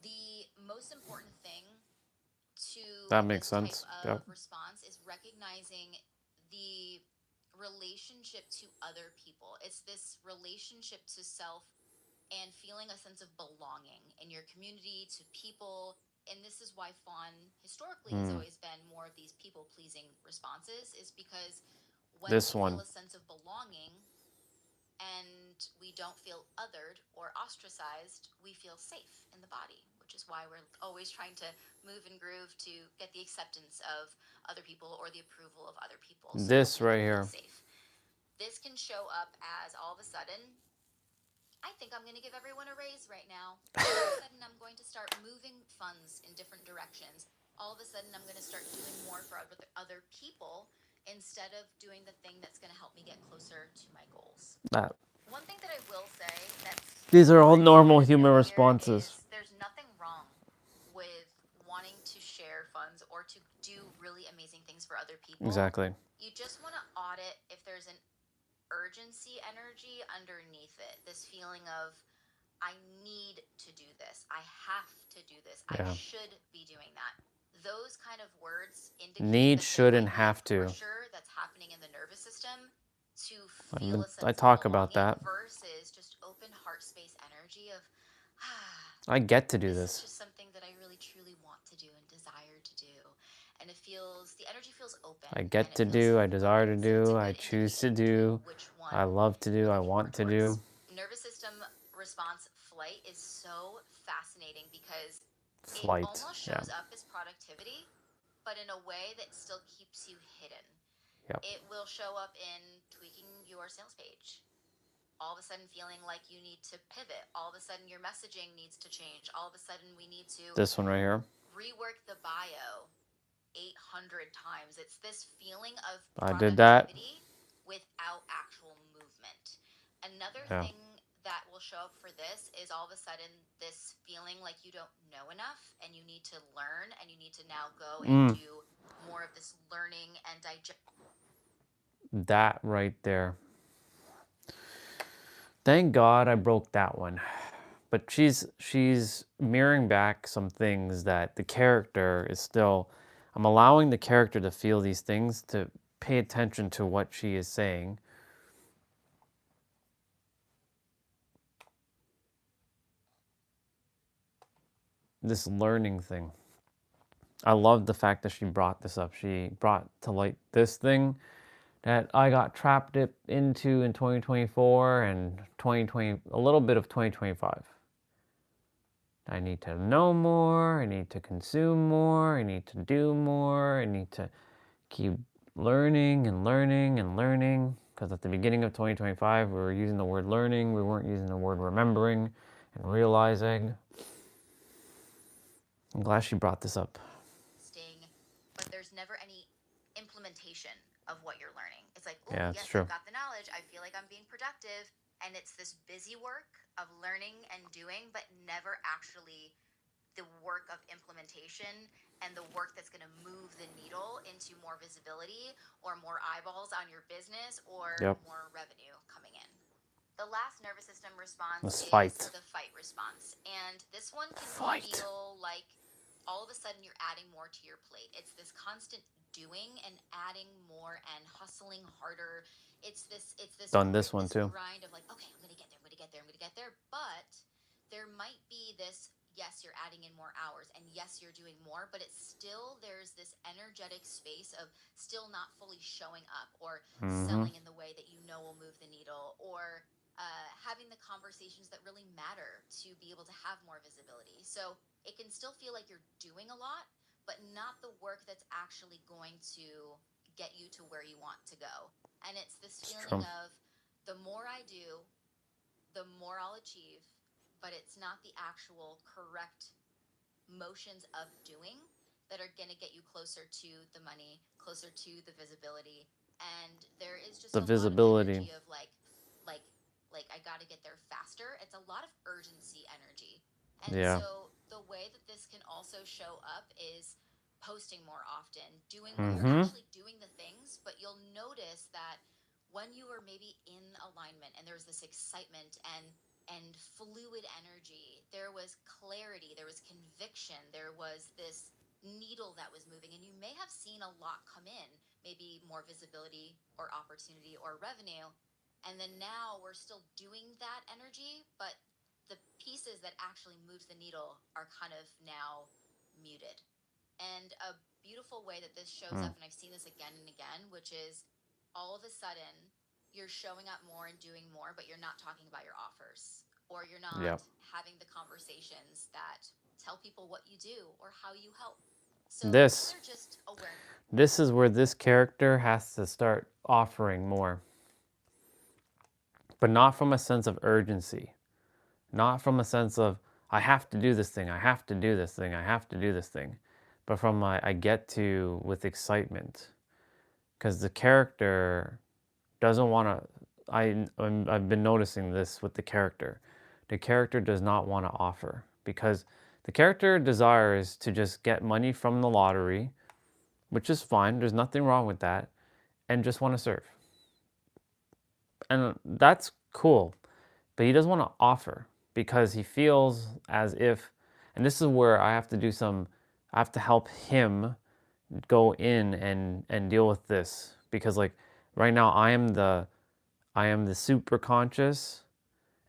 the most important thing to That makes this sense. type of response is recognizing the relationship to other people. It's this relationship to self and feeling a sense of belonging in your community, to people. And this is why fawn historically has always been more of these people-pleasing responses, is because when we feel a sense of belonging and we don't feel othered or ostracized, we feel safe in the body, which is why we're always trying to move and groove to get the acceptance of other people or the approval of other people. So This right here. safe. This can show up as all of a sudden, I think I'm going to give everyone a raise right now. All of a sudden, I'm going to start moving funds in different directions. All of a sudden, I'm going to start doing more for other people instead of doing the thing that's going to help me get closer to my goals. One thing that I will say these are all normal human responses. There's nothing wrong with wanting to share funds or to do really amazing things for other people. Exactly. You just want to audit if there's an urgency energy underneath it. This feeling of, I need to do this. I have to do this. I should be doing that. Those kind of words indicate need, should, and have to. Pressure that's happening in the nervous system to feel a sense I talk of about that. versus just open heart space energy of, I get to do this. this. Is just something that I really truly want to do and desire to do. And it feels, the energy feels open. I get to do, I desire to do, I choose to do, I love to do, I want to do. Nervous system response flight is so fascinating because it Flight, almost shows up as productivity, but in a way that still keeps you hidden. Yep. It will show up in tweaking your sales page. All of a sudden feeling like you need to pivot. All of a sudden your messaging needs to change. All of a sudden we need to this one right here. Rework the bio 800 times. It's this feeling of I did that without actual movement. Another thing that will show up for this is all of a sudden this feeling like you don't know enough and you need to learn and you need to now go and do more of this learning and digest. That right there. Thank God I broke that one. But she's mirroring back some things that the character is still, I'm allowing the character to feel these things, to pay attention to what she is saying. This learning thing. I love the fact that she brought this up. She brought to light this thing that I got trapped into in 2024 and 2020, a little bit of 2025. I need to know more, I need to consume more, I need to do more, I need to keep learning and learning and learning. Because at the beginning of 2025, we were using the word learning, we weren't using the word remembering and realizing. I'm glad she brought this up. But there's never any implementation of what you're learning. It's like, like, oh, Yeah, it's yes, true. I've got the knowledge. I feel like I'm being productive. And it's this busy work of learning and doing, but never actually the work of implementation and the work that's going to move the needle into more visibility or more eyeballs on your business or Yep. more revenue coming in. The last nervous system response Let's is fight. the fight response. And this one can Fight. feel like all of a sudden you're adding more to your plate. It's this constant doing and adding more and hustling harder. It's this Done this one too. grind of like, okay, I'm gonna get there, I'm gonna get there, I'm gonna get there. But there might be this, yes, you're adding in more hours and yes, you're doing more, but it's still, there's this energetic space of still not fully showing up or selling in the way that you know will move the needle, or having the conversations that really matter to be able to have more visibility. So it can still feel like you're doing a lot, but not the work that's actually going to get you to where you want to go. And it's this feeling of the more I do, the more I'll achieve, but it's not the actual correct motions of doing that are going to get you closer to the money, closer to the visibility. And there is just The a visibility. lot of energy of like I got to get there faster. It's a lot of urgency energy. And Yeah. so the way that this can also show up is posting more often, doing where you're actually doing the things, but you'll notice that when you are maybe in alignment and there's this excitement and fluid energy, there was clarity, there was conviction, there was this needle that was moving, and you may have seen a lot come in, maybe more visibility or opportunity or revenue. And then now we're still doing that energy, but the pieces that actually moves the needle are kind of now muted. And a beautiful way that this shows up, and I've seen this again and again, which is all of a sudden you're showing up more and doing more, but you're not talking about your offers, or you're not having the conversations that tell people what you do or how you help. So these are just awareness. This is where this character has to start offering more. But not from a sense of urgency. Not from a sense of, I have to do this thing, I have to do this thing, I have to do this thing. But from I get to with excitement. Because the character doesn't want to, I've been noticing this with the character. The character does not want to offer. Because the character desires to just get money from the lottery, which is fine, there's nothing wrong with that, and just want to serve. And that's cool, but he doesn't want to offer because he feels as if, and this is where I have to help him go in and deal with this, because like right now I am the super conscious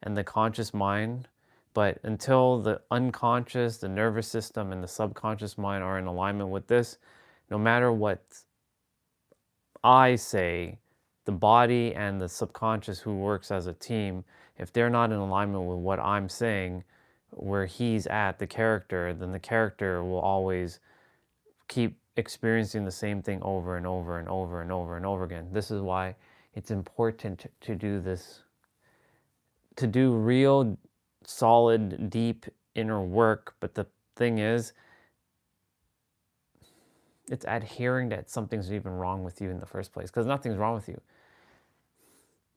and the conscious mind, but until the unconscious, the nervous system, and the subconscious mind are in alignment with this, no matter what I say, the body and the subconscious, who works as a team, if they're not in alignment with what I'm saying, where he's at, the character, then the character will always keep experiencing the same thing over and over and over and over and over again. This is why it's important to do this, to do real, solid, deep inner work. But the thing is, it's adhering that something's even wrong with you in the first place, because nothing's wrong with you.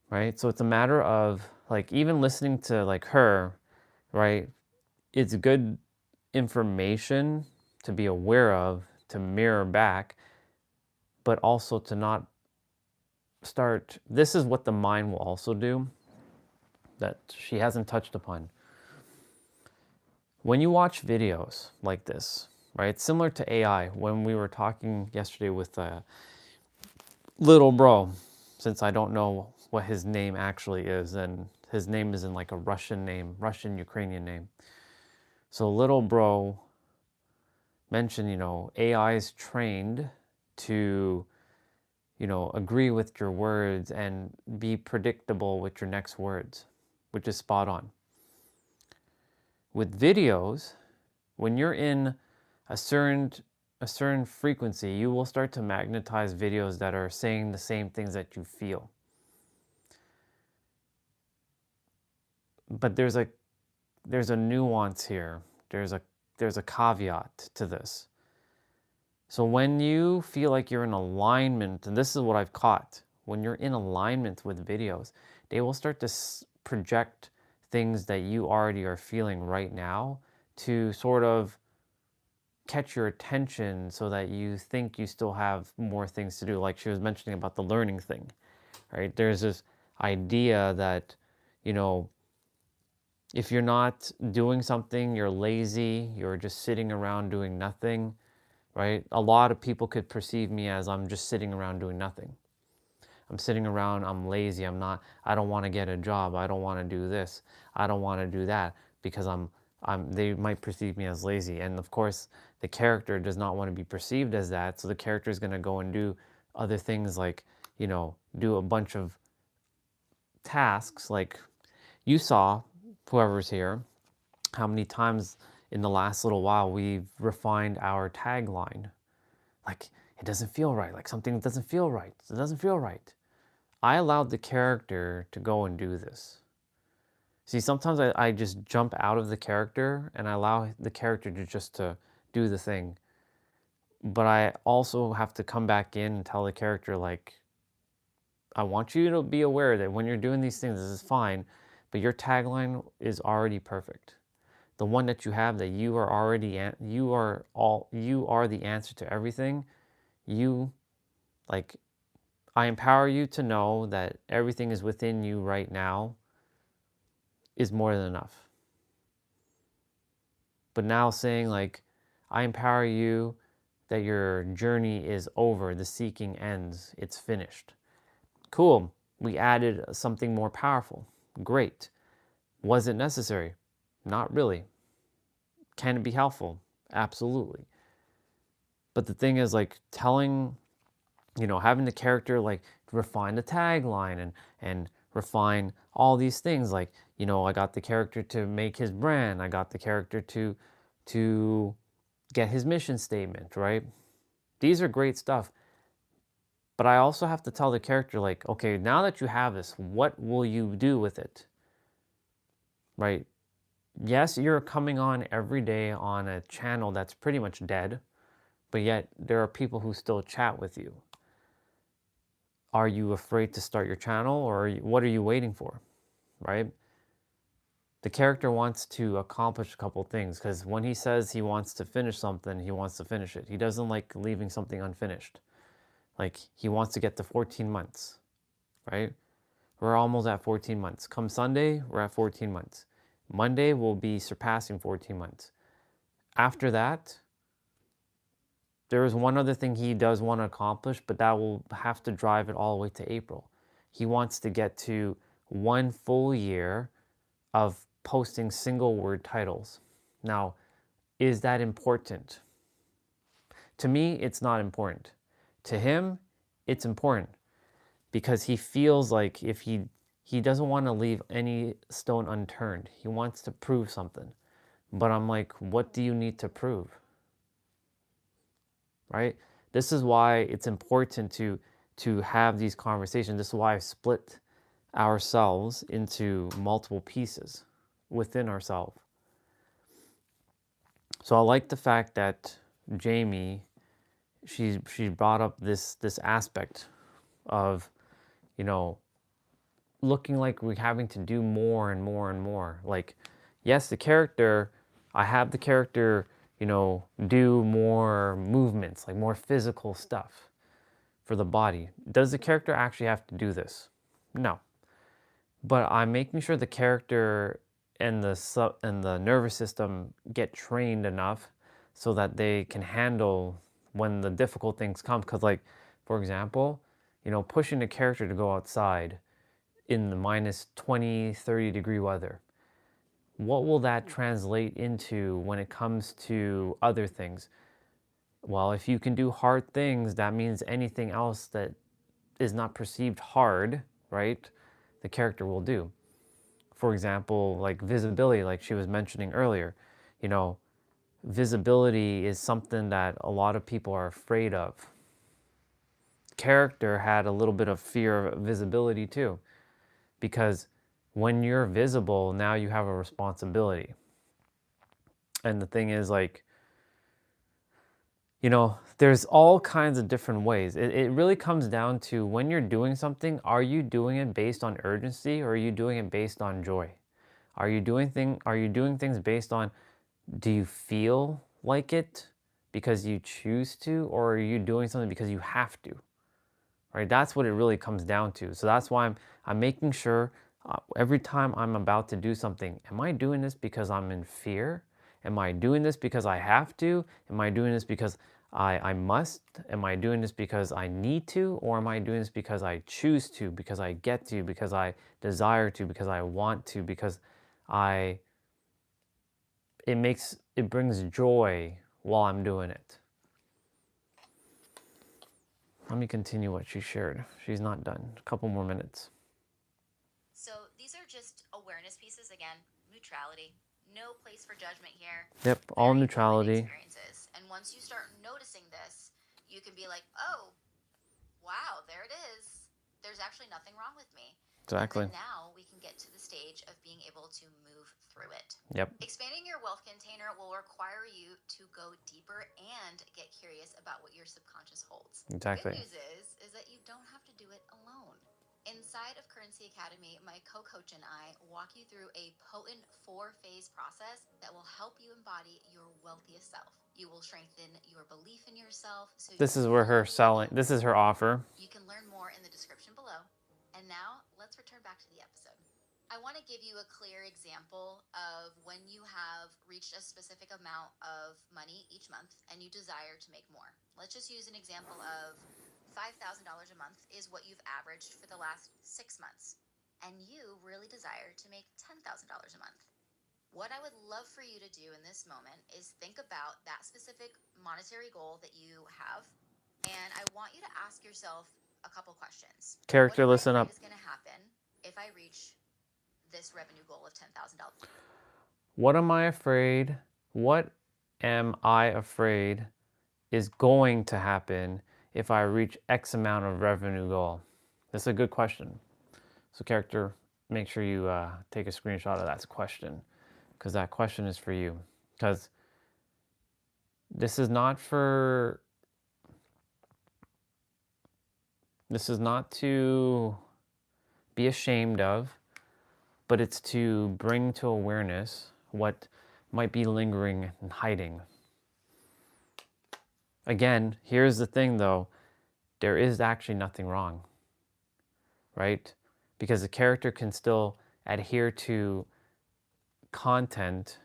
Right? So it's a matter of like even listening to like her, right? It's good information to be aware of, to mirror back, but also to not start. This is what the mind will also do that she hasn't touched upon. When you watch videos like this, right? It's similar to AI. When we were talking yesterday with little bro, since I don't know what his name actually is, and his name is in like a Russian name, Russian Ukrainian name. So little bro mentioned, AI is trained to, agree with your words and be predictable with your next words, which is spot on. With videos, when you're in a certain frequency, you will start to magnetize videos that are saying the same things that you feel. But there's a nuance here. There's a caveat to this. So when you feel like you're in alignment, and this is what I've caught when you're in alignment with videos, they will start to project things that you already are feeling right now to sort of catch your attention so that you think you still have more things to do. Like she was mentioning about the learning thing, right? There's this idea that, you know, if you're not doing something, you're lazy, you're just sitting around doing nothing, right? A lot of people could perceive me as I'm just sitting around doing nothing. I'm sitting around, I'm lazy, I don't want to get a job, I don't want to do this, I don't want to do that, because they might perceive me as lazy. And of course, the character does not want to be perceived as that, so the character is going to go and do other things like, you know, do a bunch of tasks. Like you saw, whoever's here, how many times in the last little while we've refined our tagline. Like, it doesn't feel right, like something doesn't feel right, it doesn't feel right. I allowed the character to go and do this. See, sometimes I just jump out of the character and I allow the character to do the thing. But I also have to come back in and tell the character, like, I want you to be aware that when you're doing these things, this is fine, but your tagline is already perfect. The one that you have, that you are already, you are the answer to everything. Like, I empower you to know that everything is within you right now is more than enough. But now saying, like, I empower you that your journey is over, the seeking ends, it's finished. Cool, we added something more powerful. Great. Was it necessary? Not really. Can it be helpful? Absolutely. But the thing is, like, telling, you know, having the character, like, refine the tagline and refine all these things. Like, you know, I got the character to make his brand. I got the character to get his mission statement, right? These are great stuff. But I also have to tell the character, like, okay, now that you have this, what will you do with it? Right? Yes, you're coming on every day on a channel that's pretty much dead, but yet there are people who still chat with you. Are you afraid to start your channel, or what are you waiting for, right? The character wants to accomplish a couple things, because when he says he wants to finish something, he wants to finish it. He doesn't like leaving something unfinished. Like, he wants to get to 14 months, right? We're almost at 14 months. Come Sunday, we're at 14 months. Monday, we'll be surpassing 14 months. After that, there is one other thing he does want to accomplish, but that will have to drive it all the way to April. He wants to get to 1 full year of posting single word titles. Now, is that important? To me, it's not important. To him, it's important, because he feels like if he doesn't want to leave any stone unturned. He wants to prove something. But I'm like, what do you need to prove? Right? This is why it's important to have these conversations. This is why I split ourselves into multiple pieces within ourselves. So I like the fact that Jamie, she brought up this aspect of, you know, looking like we're having to do more and more and more. Like, yes, the character, I have the character, you know, do more movements, like more physical stuff for the body. Does the character actually have to do this? No. But I'm making sure the character and the nervous system get trained enough so that they can handle when the difficult things come. Because, like, for example, you know, pushing the character to go outside in the minus 20, 30 degree weather, what will that translate into when it comes to other things? Well, if you can do hard things, that means anything else that is not perceived hard, right, the character will do. For example, like visibility, like she was mentioning earlier, you know, visibility is something that a lot of people are afraid of. Character had a little bit of fear of visibility too, because when you're visible, now you have a responsibility. And the thing is, like, You know, there's all kinds of different ways. It really comes down to when you're doing something, are you doing it based on urgency or are you doing it based on joy? Are you doing things based on do you feel like it because you choose to, or are you doing something because you have to? Right? That's what it really comes down to. So that's why I'm making sure every time I'm about to do something, am I doing this because I'm in fear? Am I doing this because I have to? Am I doing this because I must? Am I doing this because I need to? Or am I doing this because I choose to, because I get to, because I desire to, because I want to, because I it brings joy while I'm doing it. Let me continue what she shared. She's not done. A couple more minutes. So these are just awareness pieces again, neutrality. No place for judgment here. Yep, all Very open neutrality. experiences. And once you start noticing this, you can be like, oh, wow, there it is. There's actually nothing wrong with me. Exactly. And then now we can get to the stage of being able to move through it. Yep. Expanding your wealth container will require you to go deeper and get curious about what your subconscious holds. Exactly. The good news is that you don't have to do it alone. Inside of Currency Academy, my co-coach and I walk you through a potent 4-phase process that will help you embody your wealthiest self. You will strengthen your belief in yourself. So This is where her selling, this is her offer. You can learn more in the description below. And now let's return back to the episode. I want to give you a clear example of when you have reached a specific amount of money each month and you desire to make more. Let's just use an example of $5,000 a month is what you've averaged for the last 6 months. And you really desire to make $10,000 a month. What I would love for you to do in this moment is think about that specific monetary goal that you have. And I want you to ask yourself a couple questions. Character, listen up. What is going to happen if I reach this revenue goal of $10,000? What am I afraid? What am I afraid is going to happen if I reach X amount of revenue goal? That's a good question. So character, make sure you take a screenshot of that question, because that question is for you. Because this is not to be ashamed of, but it's to bring to awareness what might be lingering and hiding. Again, here's the thing though, there is actually nothing wrong, right? Because the character can still adhere to content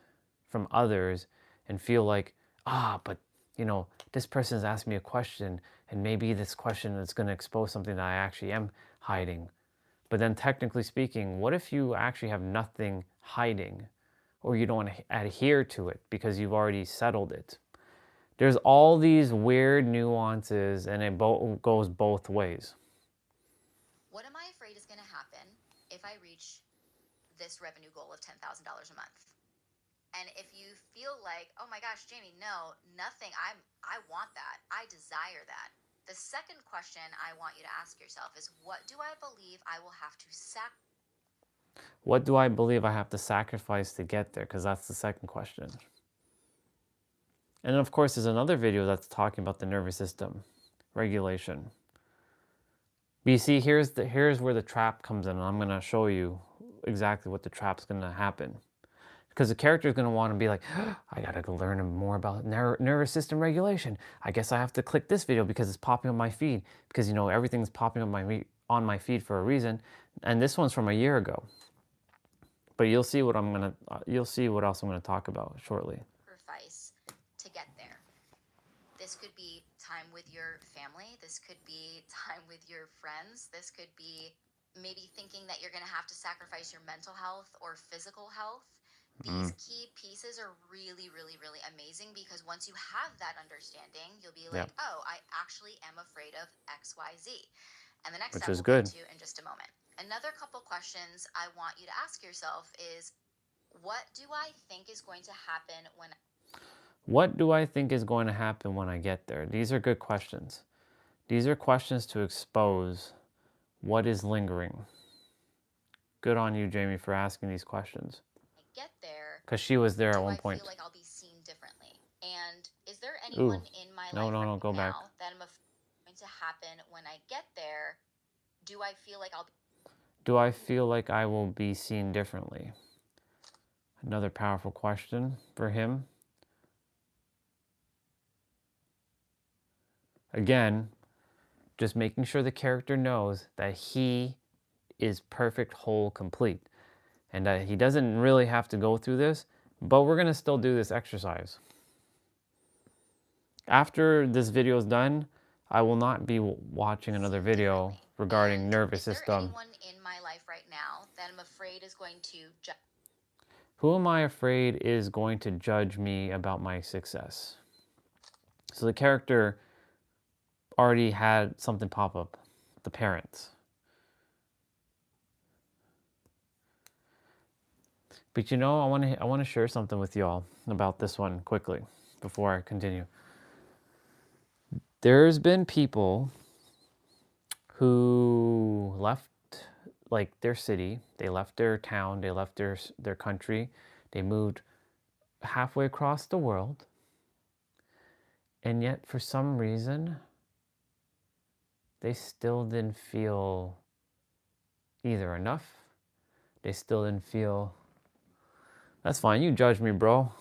from others and feel like, but you know, this person has asked me a question and maybe this question is going to expose something that I actually am hiding. But then technically speaking, what if you actually have nothing hiding, or you don't adhere to it because you've already settled it? There's all these weird nuances, and it goes both ways. What am I afraid is going to happen if I reach this revenue goal of $10,000 a month? And if you feel like, oh my gosh, Jamie, no, nothing, I want that, I desire that. The second question I want you to ask yourself is, what do I believe I will have to What do I believe I have to sacrifice to get there? Because that's the second question. And of course, there's another video that's talking about the nervous system regulation. But you see, here's where the trap comes in, and I'm going to show you exactly what the trap's going to happen. Because the character is going to want to be like, I got to go learn more about nervous system regulation. I guess I have to click this video because it's popping on my feed. Because, you know, everything's popping on my feed for a reason. And this one's from a year ago. But you'll see what you'll see what else I'm going to talk about shortly. Sacrifice to get there. This could be time with your family. This could be time with your friends. This could be maybe thinking that you're going to have to sacrifice your mental health or physical health. These key pieces are really, really, really amazing, because once you have that understanding, you'll be like, oh, I actually am afraid of X, Y, Z. And the next step we'll get to in just a moment. Another couple questions I want you to ask yourself is, what do I think is going to happen when... What do I think is going to happen when I get there? These are good questions. These are questions to expose what is lingering. Good on you, Jamie, for asking these questions. Get there, because she was there at one point. I feel like I'll be seen differently? And is there anyone in my No, life no, right no, go back. now that I'm going to happen when I get there, do I feel like I'll Do I feel like I will be seen differently? Another powerful question for him. Again, just making sure the character knows that he is perfect, whole, complete, and that he doesn't really have to go through this, but we're going to still do this exercise. After this video is done, I will not be watching another video regarding nervous is there system. anyone in my life right now that I'm afraid is going to Who am I afraid is going to judge me about my success? So the character already had something pop up, the parents. But you know, I want to share something with y'all about this one quickly before I continue. There's been people who left like their city, they left their town, they left their country, they moved halfway across the world, and yet for some reason they still didn't feel either enough, they still didn't feel, that's fine, you judge me, bro,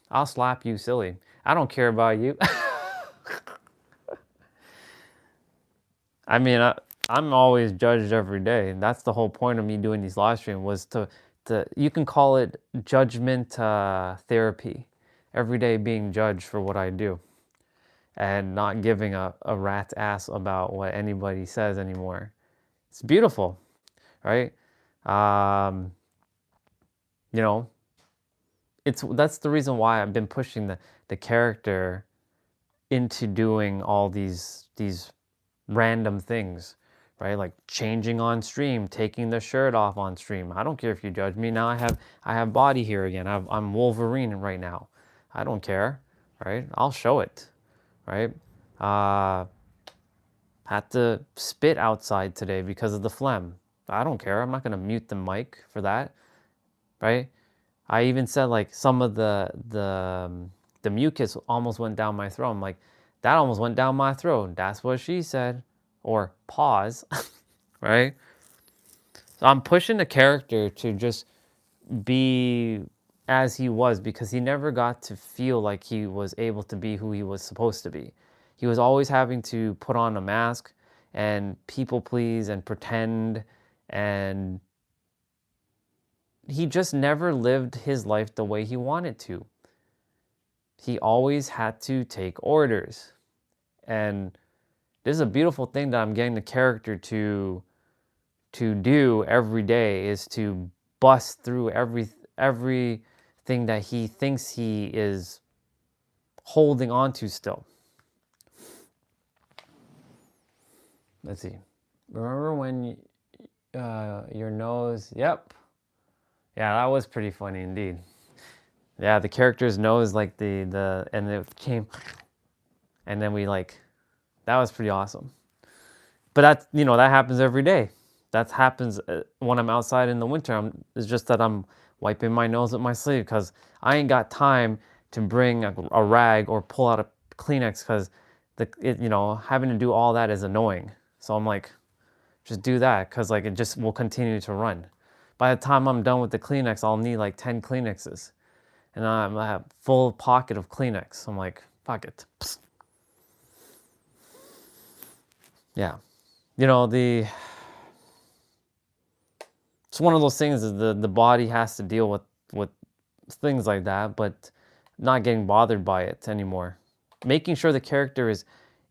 I'll slap you silly, I don't care about you. I mean, I'm always judged every day, and that's the whole point of me doing these live streams, was to you can call it judgment therapy. Every day being judged for what I do and not giving a rat's ass about what anybody says anymore. It's beautiful, right? You know, that's the reason why I've been pushing the character into doing all these random things, right? Like changing on stream, taking the shirt off on stream. I don't care if you judge me. Now I have body here again. I'm Wolverine right now. I don't care, right? I'll show it, right? Had to spit outside today because of the phlegm. I don't care. I'm not gonna mute the mic for that, right? I even said like some of the mucus almost went down my throat. I'm like, that almost went down my throat. That's what she said. Or pause, right? So I'm pushing the character to just be as he was, because he never got to feel like he was able to be who he was supposed to be. He was always having to put on a mask and people please and pretend, and he just never lived his life the way he wanted to. He always had to take orders. And this is a beautiful thing that I'm getting the character to do every day, is to bust through everything that he thinks he is holding on to still. Let's see. Remember when your nose, yep. Yeah, that was pretty funny indeed. Yeah, the character's nose, like and it came, and then we like, that was pretty awesome. But that's, you know, that happens every day. That happens when I'm outside in the winter. It's just that I'm wiping my nose with my sleeve because I ain't got time to bring a rag or pull out a Kleenex, because you know, having to do all that is annoying. So I'm like, just do that, because like it just will continue to run. By the time I'm done with the Kleenex, I'll need like 10 Kleenexes. And I have full pocket of Kleenex. I'm like, fuck it. Psst. Yeah. You know, it's one of those things that the body has to deal with things like that, but not getting bothered by it anymore. Making sure the character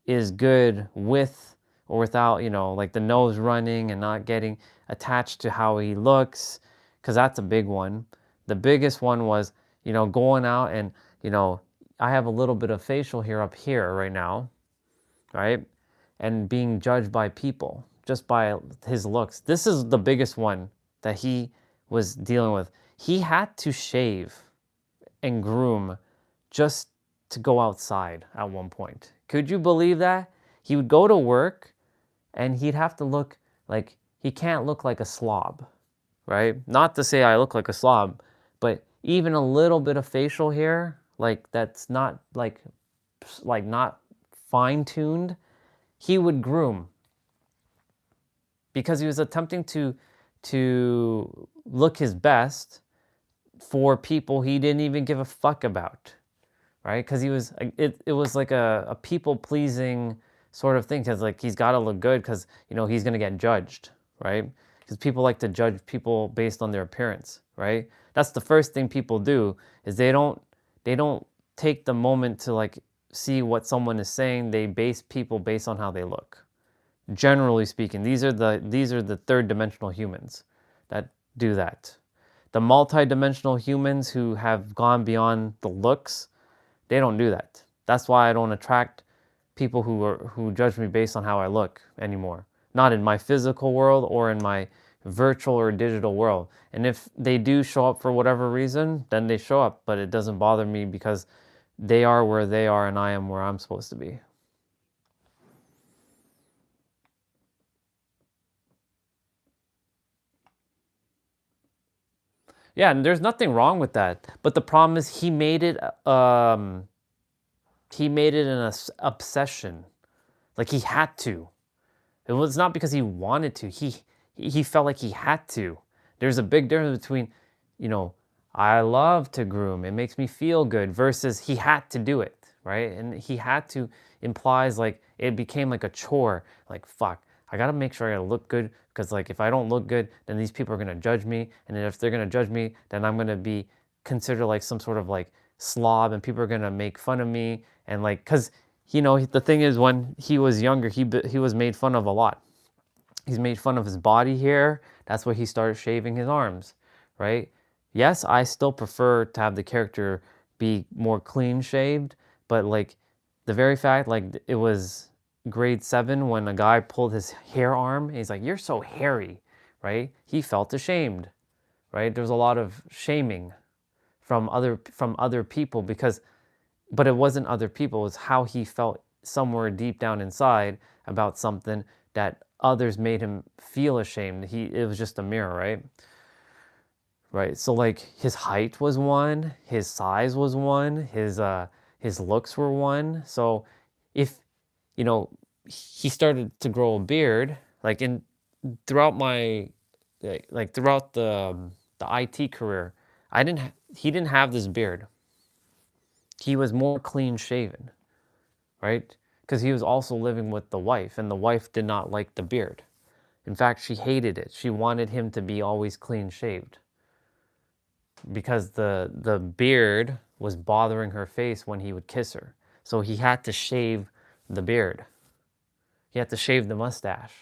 is good with or without, you know, like the nose running and not getting attached to how he looks, because that's a big one. The biggest one was, you know, going out and, you know, I have a little bit of facial hair up here right now, right? And being judged by people just by his looks. This is the biggest one that he was dealing with. He had to shave and groom just to go outside at one point. Could you believe that? He would go to work and he'd have to look like, he can't look like a slob, right? Not to say I look like a slob, but even a little bit of facial hair, like that's not like not fine-tuned, he would groom. Because he was attempting to look his best for people he didn't even give a fuck about, right? Because it was like a people-pleasing sort of thing, because like he's got to look good because, you know, he's going to get judged, right? Because people like to judge people based on their appearance, right? That's the first thing people do, is they don't take the moment to like see what someone is saying. They base people based on how they look. Generally speaking, these are the third dimensional humans that do that. The multi-dimensional humans who have gone beyond the looks, they don't do that. That's why I don't attract people who judge me based on how I look anymore. Not in my physical world or in my virtual or digital world. And if they do show up for whatever reason, then they show up, but it doesn't bother me because they are where they are and I am where I'm supposed to be. Yeah, and there's nothing wrong with that. But the problem is he made it an obsession. Like he had to. It was not because he wanted to. He felt like he had to. There's a big difference between, you know, I love to groom, it makes me feel good, versus he had to do it, right? And he had to implies like it became like a chore. Like, fuck, I gotta make sure I gotta look good, because like if I don't look good, then these people are gonna judge me. And then if they're gonna judge me, then I'm gonna be considered like some sort of like slob, and people are gonna make fun of me. And like, cause you know, the thing is, when he was younger, he was made fun of a lot. He's made fun of his body hair. That's why he started shaving his arms, right? Yes, I still prefer to have the character be more clean shaved, but like the very fact, like it was grade 7 when a guy pulled his hair arm, and he's like, "You're so hairy," right? He felt ashamed, right? There's a lot of shaming from other people, because, but it wasn't other people, it was how he felt somewhere deep down inside about something that others made him feel ashamed. It was just a mirror, right? Right. So like his height was one, his size was one, his looks were one. So if, you know, he started to grow a beard, like throughout my throughout the IT career, he didn't have this beard. He was more clean shaven, right? Because he was also living with the wife, and the wife did not like the beard. In fact, she hated it. She wanted him to be always clean shaved, because the beard was bothering her face when he would kiss her. So he had to shave the beard. He had to shave the mustache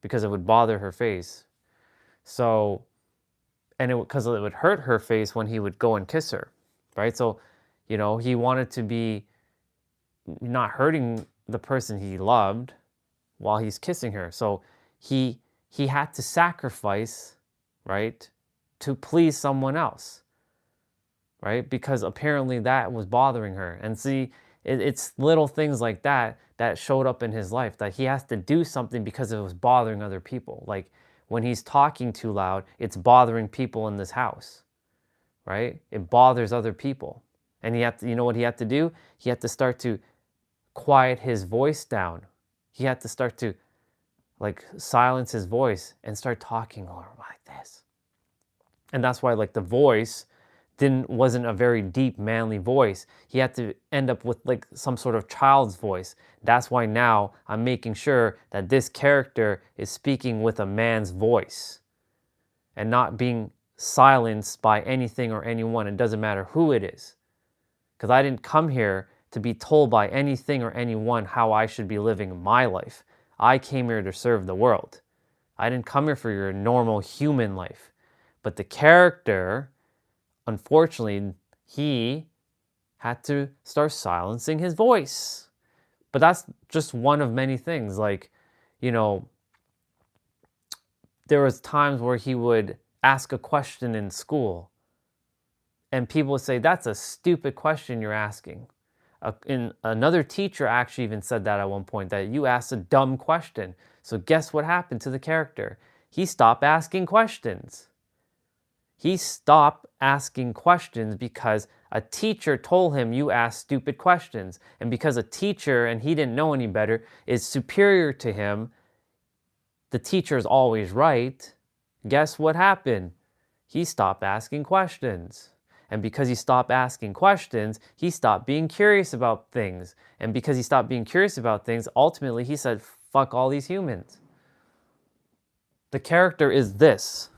because it would bother her face. So, and because it would hurt her face when he would go and kiss her, right? So, you know, he wanted to be not hurting the person he loved while he's kissing her. So he had to sacrifice, right, to please someone else, right? Because apparently that was bothering her. And see, it's little things like that that showed up in his life, that he has to do something because it was bothering other people. Like when he's talking too loud, it's bothering people in this house, right? It bothers other people. And you know what he had to do? He had to start to quiet his voice down. He had to start to like silence his voice and start talking like this. And that's why like the voice wasn't a very deep manly voice. He had to end up with like some sort of child's voice. That's why now I'm making sure that this character is speaking with a man's voice and not being silenced by anything or anyone. It doesn't matter who it is. Because I didn't come here to be told by anything or anyone how I should be living my life. I came here to serve the world. I didn't come here for your normal human life. But the character, unfortunately, he had to start silencing his voice. But that's just one of many things. Like, you know, there was times where he would ask a question in school, and people would say, "That's a stupid question you're asking." And another teacher actually even said that at one point, that you asked a dumb question. So guess what happened to the character? He stopped asking questions. He stopped asking questions because a teacher told him you ask stupid questions. And because a teacher, and he didn't know any better, is superior to him, the teacher is always right. Guess what happened? He stopped asking questions. And because he stopped asking questions, he stopped being curious about things. And because he stopped being curious about things, ultimately he said, fuck all these humans. The character is this.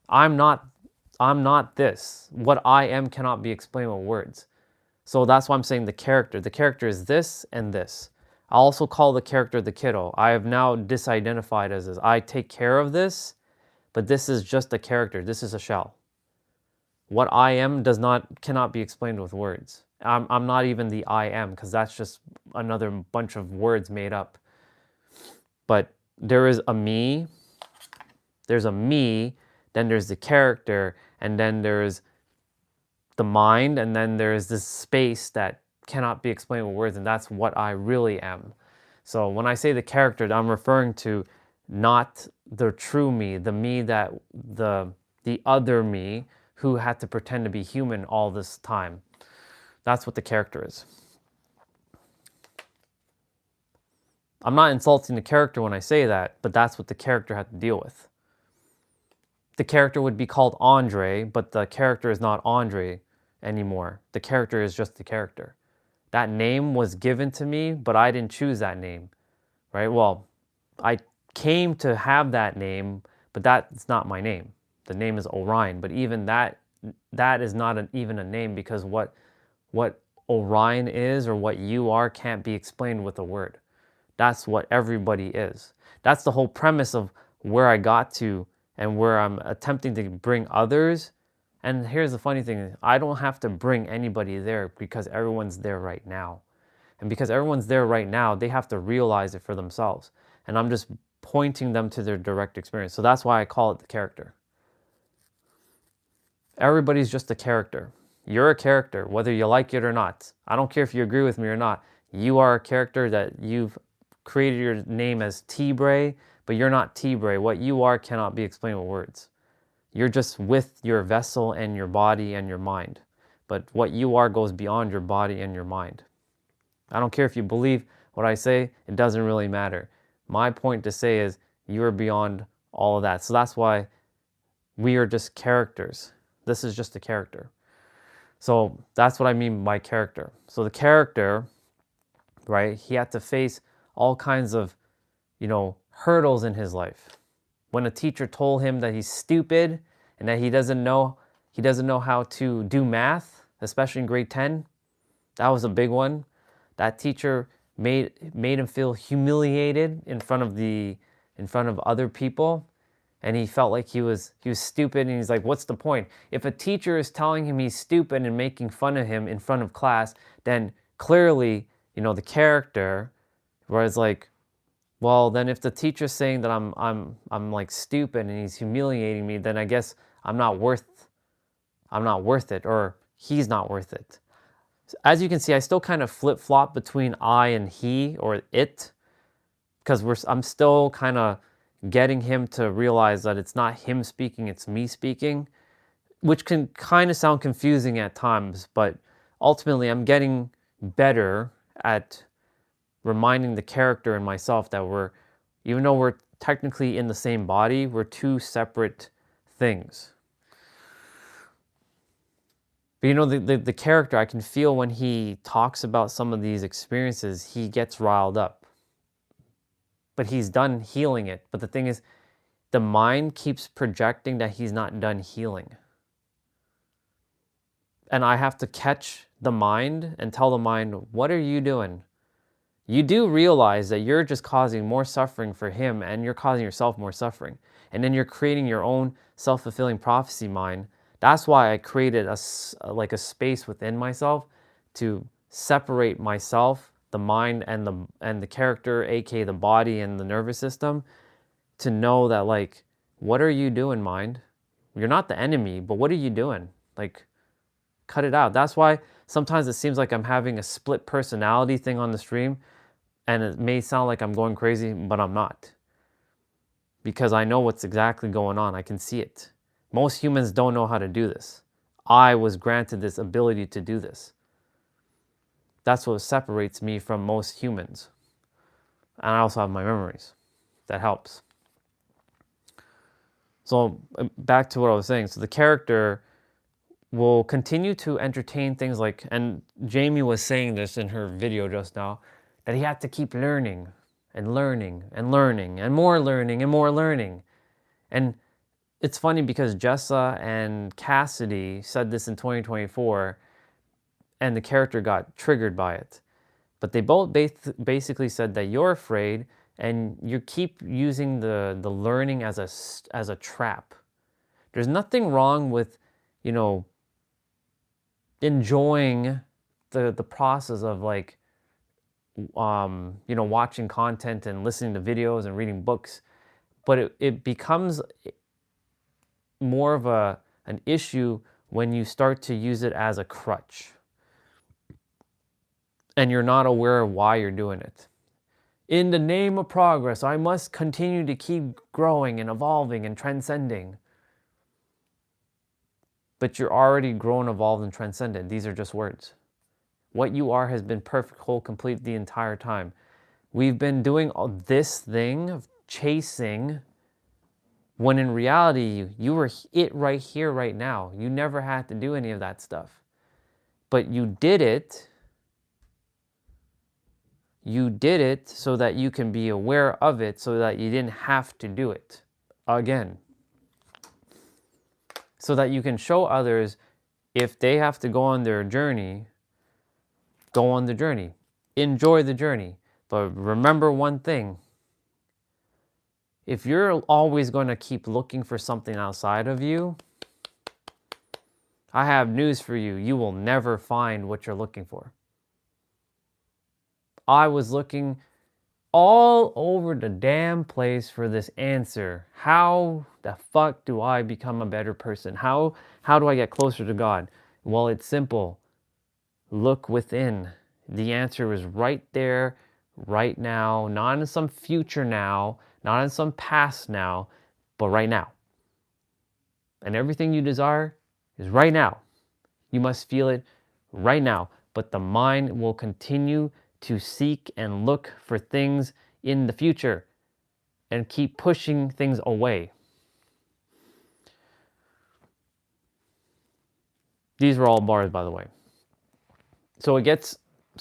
I'm not this. What I am cannot be explained with words. So that's why I'm saying the character. The character is this and this. I also call the character the kiddo. I have now disidentified as this. I take care of this, but this is just a character. This is a shell. What I am cannot be explained with words. I'm not even the I am, because that's just another bunch of words made up. But there is a me, then there's the character, and then there's the mind, and then there's this space that cannot be explained with words, and that's what I really am. So when I say the character, I'm referring to not the true me, the me that the other me who had to pretend to be human all this time. That's what the character is. I'm not insulting the character when I say that, but that's what the character had to deal with. The character would be called Andre, but the character is not Andre anymore. The character is just the character. That name was given to me, but I didn't choose that name, right? Well, I came to have that name, but that's not my name. The name is Orion, but even that is not even a name, because what Orion is or what you are can't be explained with a word. That's what everybody is. That's the whole premise of where I got to and where I'm attempting to bring others. And here's the funny thing, I don't have to bring anybody there because everyone's there right now. And because everyone's there right now, they have to realize it for themselves. And I'm just pointing them to their direct experience. So that's why I call it the character. Everybody's just a character. You're a character, whether you like it or not. I don't care if you agree with me or not. You are a character that you've created your name as T-Bray, but you're not T-Bray. What you are cannot be explained with words. You're just with your vessel and your body and your mind. But what you are goes beyond your body and your mind. I don't care if you believe what I say, it doesn't really matter. My point to say is you are beyond all of that. So that's why we are just characters. This is just a character. So that's what I mean by character. So the character, right, he had to face all kinds of, hurdles in his life. When a teacher told him that he's stupid and that he doesn't know how to do math, especially in grade 10, that was a big one. That teacher made him feel humiliated in front of other people, and he felt like he was stupid, and he's like, what's the point? If a teacher is telling him he's stupid and making fun of him in front of class, then clearly, the character, where it's like, well, then if the teacher's saying that I'm like stupid and he's humiliating me, then I guess I'm not worth it, or he's not worth it. As you can see, I still kind of flip-flop between I and he or it, because I'm still kind of getting him to realize that it's not him speaking, it's me speaking, which can kind of sound confusing at times, but ultimately I'm getting better at reminding the character and myself that even though we're technically in the same body, we're two separate things. But the character, I can feel when he talks about some of these experiences, he gets riled up. But he's done healing it. But the thing is, the mind keeps projecting that he's not done healing. And I have to catch the mind and tell the mind, what are you doing? You do realize that you're just causing more suffering for him, and you're causing yourself more suffering. And then you're creating your own self-fulfilling prophecy mind. That's why I created a space within myself to separate myself, the mind, and the character, aka the body and the nervous system, to know that, like, what are you doing, mind? You're not the enemy, but what are you doing? Like, cut it out. That's why sometimes it seems like I'm having a split personality thing on the stream, and it may sound like I'm going crazy, but I'm not. Because I know what's exactly going on. I can see it. Most humans don't know how to do this. I was granted this ability to do this. That's what separates me from most humans. And I also have my memories. That helps. So back to what I was saying. So the character will continue to entertain things like, and Jamie was saying this in her video just now, that he had to keep learning and learning and learning and more learning and more learning. And it's funny because Jessa and Cassidy said this in 2024 and the character got triggered by it. But they both basically said that you're afraid and you keep using the learning as a trap. There's nothing wrong with, you know, enjoying the process of like, you know, watching content and listening to videos and reading books. But it becomes more of an issue when you start to use it as a crutch and you're not aware of why you're doing it. In the name of progress, I must continue to keep growing and evolving and transcending. But you're already grown, evolved, and transcended. These are just words. What you are has been perfect, whole, complete the entire time. We've been doing all this thing of chasing when in reality, you were it right here, right now. You never had to do any of that stuff. But you did it. You did it so that you can be aware of it so that you didn't have to do it again. So that you can show others if they have to go on their journey, go on the journey. Enjoy the journey. But remember one thing. If you're always going to keep looking for something outside of you, I have news for you. You will never find what you're looking for. I was looking all over the damn place for this answer. How the fuck do I become a better person? How do I get closer to God? Well, it's simple. Look within. The answer is right there, right now, not in some future now, not in some past now, but right now. And everything you desire is right now. You must feel it right now. But the mind will continue to seek and look for things in the future and keep pushing things away. These were all bars, by the way. So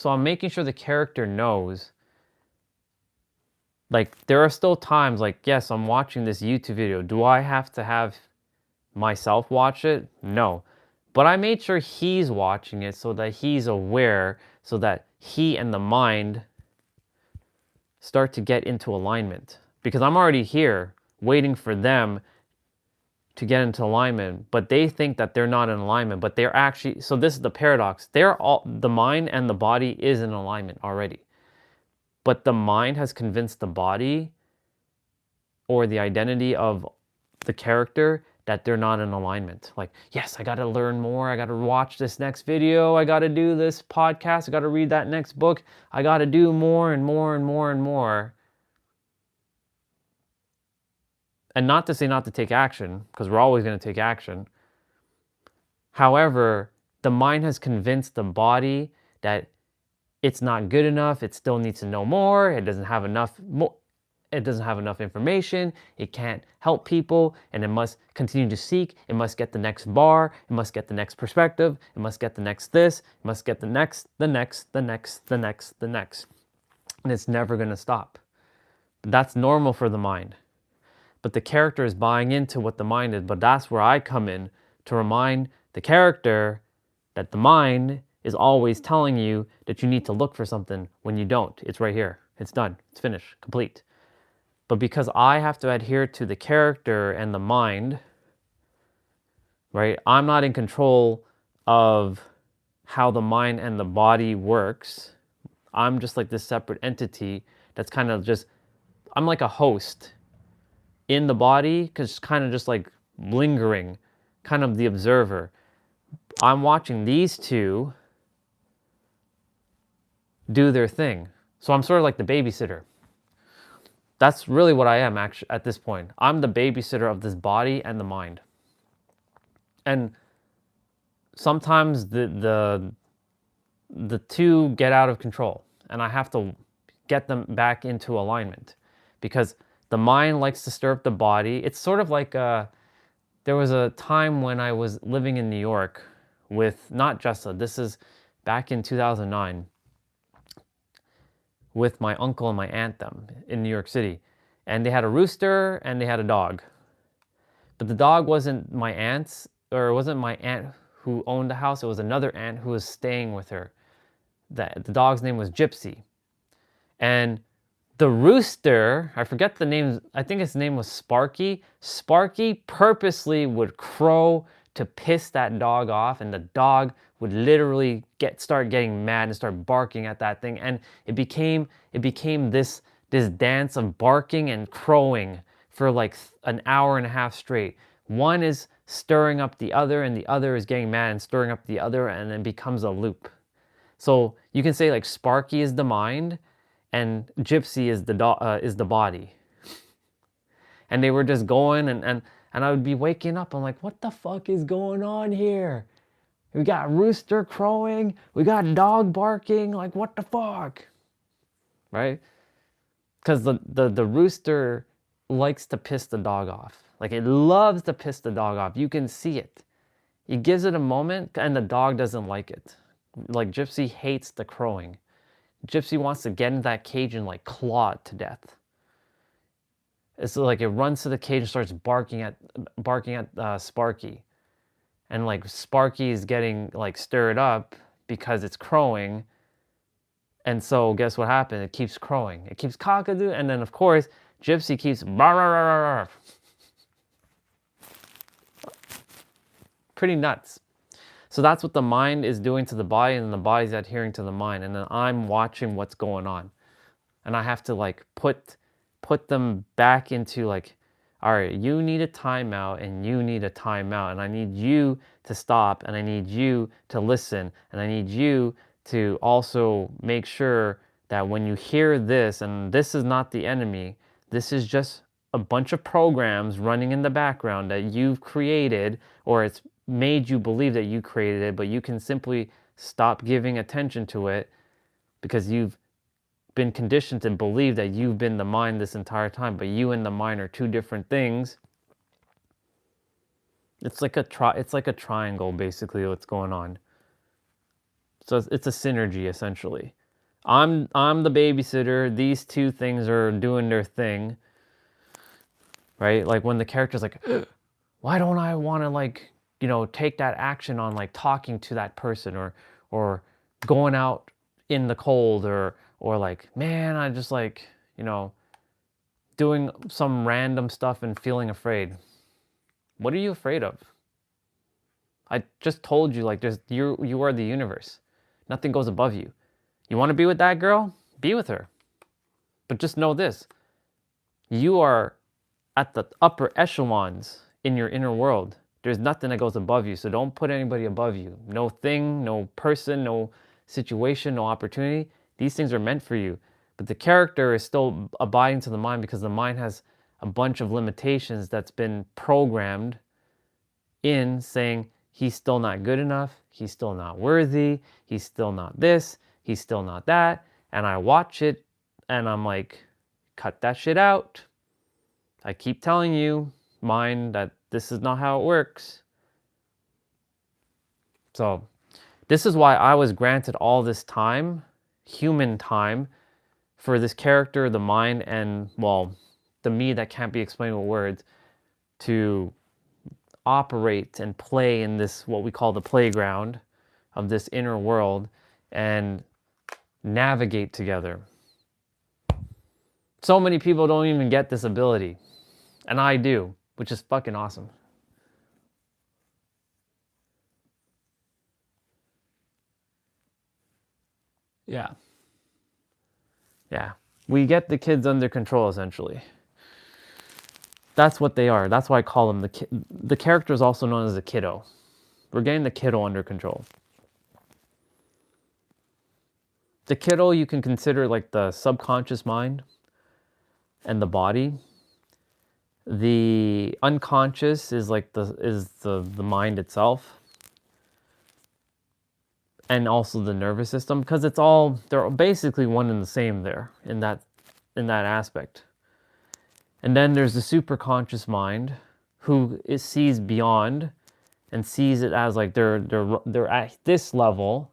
I'm making sure the character knows, like, there are still times, like, yes, I'm watching this YouTube video. Do I have to have myself watch it? No. But I made sure he's watching it so that he's aware, so that he and the mind start to get into alignment. Because I'm already here waiting for them to get into alignment, but they think that they're not in alignment, but they're actually, so this is the paradox. The mind and the body is in alignment already. But the mind has convinced the body or the identity of the character that they're not in alignment. Like, yes, I got to learn more. I got to watch this next video. I got to do this podcast. I got to read that next book. I got to do more and more and more and more. And not to say not to take action, because we're always going to take action. However, the mind has convinced the body that it's not good enough. It still needs to know more. It doesn't have enough information. It can't help people, and it must continue to seek. It must get the next bar. It must get the next perspective. It must get the next this. It must get the next. And it's never going to stop. That's normal for the mind. But the character is buying into what the mind is. But that's where I come in to remind the character that the mind is always telling you that you need to look for something when you don't. It's right here. It's done. It's finished. Complete. But because I have to adhere to the character and the mind, right? I'm not in control of how the mind and the body works. I'm just like this separate entity that's kind of just, I'm like a host in the body, because kind of just like lingering, kind of the observer. I'm watching these two do their thing. So I'm sort of like the babysitter. That's really what I am actually at this point. I'm the babysitter of this body and the mind. And sometimes the two get out of control, and I have to get them back into alignment, because the mind likes to stir up the body. It's sort of like there was a time when I was living in New York with not Jessa. This is back in 2009 with my uncle and my aunt them in New York City, and they had a rooster and they had a dog. But the dog wasn't my aunt's, or it wasn't my aunt who owned the house. It was another aunt who was staying with her. The dog's name was Gypsy. And the rooster, I forget the name, I think his name was Sparky. Sparky purposely would crow to piss that dog off, and the dog would literally start getting mad and start barking at that thing. And it became this dance of barking and crowing for like an hour and a half straight. One is stirring up the other, and the other is getting mad and stirring up the other, and then becomes a loop. So you can say like Sparky is the mind, and Gypsy is the body. And they were just going, and I would be waking up. I'm like, what the fuck is going on here? We got rooster crowing, we got dog barking. Like, what the fuck, right? Because the rooster likes to piss the dog off. Like, it loves to piss the dog off. You can see it. He gives it a moment, and the dog doesn't like it. Like, Gypsy hates the crowing. Gypsy wants to get in that cage and like claw it to death. It's like it runs to the cage and starts barking at Sparky, and like Sparky is getting like stirred up because it's crowing. And so guess what happened? It keeps crowing. It keeps cockadoo, and then of course Gypsy keeps pretty nuts. So that's what the mind is doing to the body, and the body's adhering to the mind. And then I'm watching what's going on. And I have to like put them back into like, all right, you need a timeout and you need a timeout. And I need you to stop, and I need you to listen. And I need you to also make sure that when you hear this, and this is not the enemy, this is just a bunch of programs running in the background that you've created, or it's made you believe that you created it, but you can simply stop giving attention to it because you've been conditioned to believe that you've been the mind this entire time, but you and the mind are two different things. It's like a triangle, basically, what's going on. So it's a synergy, essentially. I'm the babysitter. These two things are doing their thing, right? Like when the character's like, why don't I want to like, take that action on like talking to that person, or going out in the cold, or like, man, I just like, doing some random stuff and feeling afraid. What are you afraid of? I just told you, like, you are the universe. Nothing goes above you. You want to be with that girl? Be with her. But just know this. You are at the upper echelons in your inner world. There's nothing that goes above you, so don't put anybody above you. No thing, no person, no situation, no opportunity. These things are meant for you. But the character is still abiding to the mind because the mind has a bunch of limitations that's been programmed in, saying he's still not good enough, he's still not worthy, he's still not this, he's still not that. And I watch it and I'm like, cut that shit out. I keep telling you, mind, that this is not how it works. So this is why I was granted all this time, human time, for this character, the mind, and, well, the me that can't be explained with words, to operate and play in this, what we call the playground of this inner world, and navigate together. So many people don't even get this ability, and I do, which is fucking awesome. Yeah. Yeah. We get the kids under control, essentially. That's what they are. That's why I call them the character is also known as a kiddo. We're getting the kiddo under control. The kiddo you can consider like the subconscious mind and the body. The unconscious is like the mind itself, and also the nervous system, because they're basically one and the same there in that aspect. And then there's the superconscious mind, who sees beyond and sees it as like they're at this level.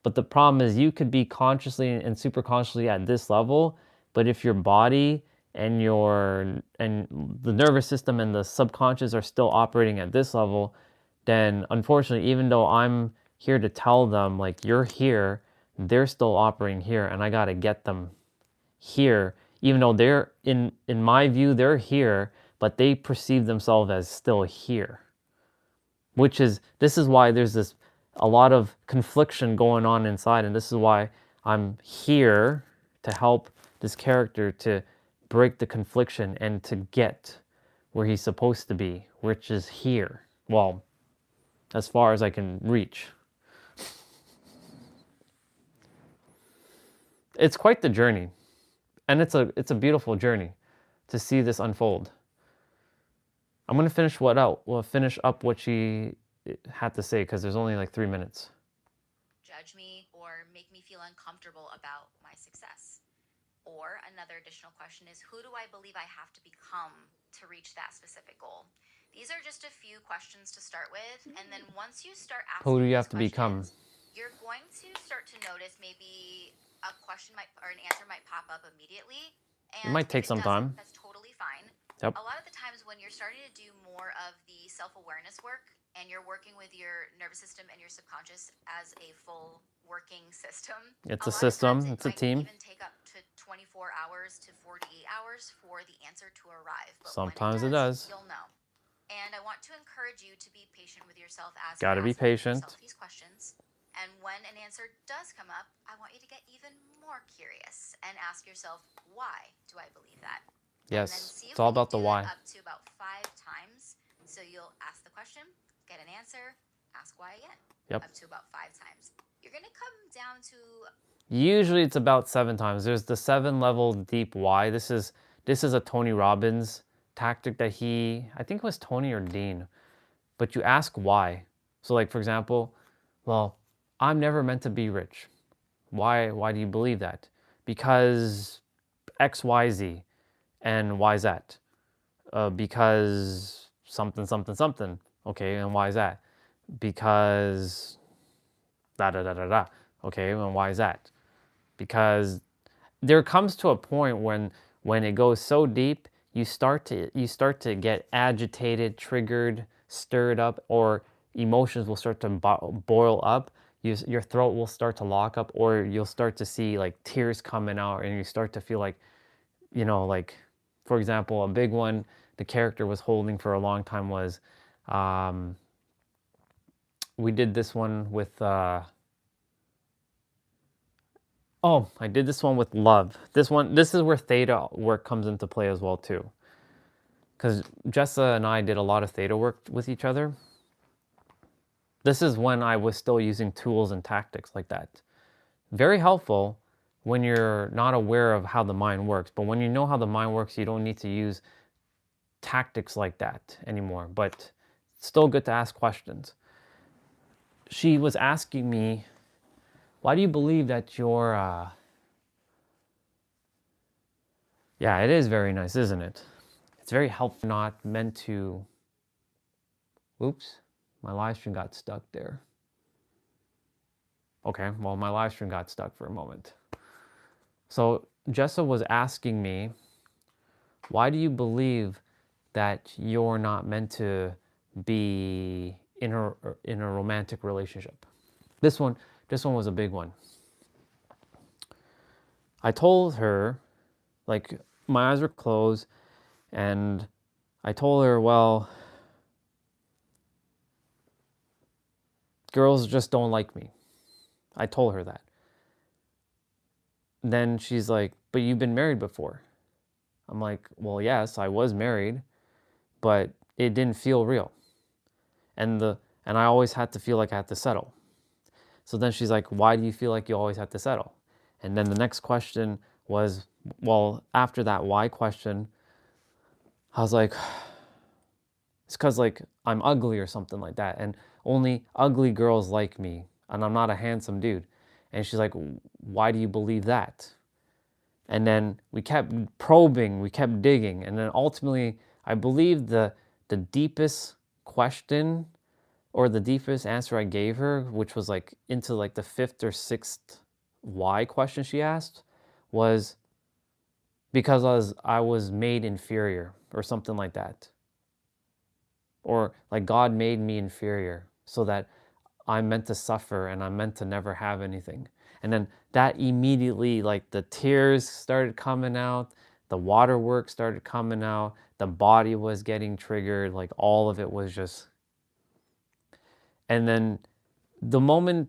But the problem is, you could be consciously and superconsciously at this level, but if your body and the nervous system and the subconscious are still operating at this level, then unfortunately, even though I'm here to tell them like you're here, they're still operating here, and I got to get them here, even though they're in my view they're here, but they perceive themselves as still here. This is why there's a lot of confliction going on inside, and this is why I'm here to help this character to break the confliction and to get where he's supposed to be, which is here. Well, as far as I can reach. It's quite the journey, and it's a beautiful journey to see this unfold. I'm gonna finish up what she had to say, because there's only like 3 minutes. Judge me or make me feel uncomfortable about my success. Or another additional question is, who do I believe I have to become to reach that specific goal? These are just a few questions to start with, and then once you start asking Who do you have to these become? questions, you're going to start to notice maybe a question or an answer might pop up immediately. And It might take if some time. That's totally fine. Yep. A lot of the times when you're starting to do more of the self-awareness work and you're working with your nervous system and your subconscious as a full working system, It's a system, it's a team. It might even take up to 24 hours to 48 hours for the answer to arrive. But Sometimes when it does. You'll know. And I want to encourage you to be patient with yourself as Gotta you're be asking patient. yourself these questions. And when an answer does come up, I want you to get even more curious and ask yourself, why do I believe that? Yes, And then see if it's all we can about the do why. that up to about 5 times. So you'll ask the question, get an answer, ask why again. Yep. Up to about 5 times. You're going to come down to... Usually it's about 7 times. There's the 7-level deep why. This is a Tony Robbins tactic that I think it was Tony or Dean. But you ask why. So like, for example, well, I'm never meant to be rich. Why do you believe that? Because X, Y, Z. And why is that? Because something, something, something. Okay, and why is that? Because da da da da da. Okay, and why is that? Because there comes to a point when it goes so deep, you start to get agitated, triggered, stirred up, or emotions will start to boil up. Your throat will start to lock up, or you'll start to see like tears coming out, and you start to feel like, like, for example, a big one the character was holding for a long time was, we did this one with, I did this one with love. This is where theta work comes into play as well too. Because Jessa and I did a lot of theta work with each other. This is when I was still using tools and tactics like that. Very helpful when you're not aware of how the mind works. But when you know how the mind works, you don't need to use tactics like that anymore. But it's still good to ask questions. She was asking me, why do you believe that you're... Yeah, it is very nice, isn't it? It's very helpful, not meant to... Oops, my live stream got stuck there. Okay, well, my live stream got stuck for a moment. So Jessa was asking me, why do you believe that you're not meant to be in a romantic relationship? This one was a big one. I told her, like, my eyes were closed, and I told her, well, girls just don't like me. I told her that. Then she's like, but you've been married before. I'm like, well, yes, I was married, but it didn't feel real. And I always had to feel like I had to settle. So then she's like, why do you feel like you always have to settle? And then the next question was, well, after that why question, I was like, it's because like I'm ugly or something like that, and only ugly girls like me, and I'm not a handsome dude. And she's like, why do you believe that? And then we kept probing, we kept digging, and then ultimately I believe the deepest question or the deepest answer I gave her, which was like into like the fifth or sixth why question she asked, was because I was made inferior or something like that. Or like God made me inferior so that I'm meant to suffer and I'm meant to never have anything. And then that immediately, like the tears started coming out, the waterwork started coming out, the body was getting triggered, like all of it was just. And then the moment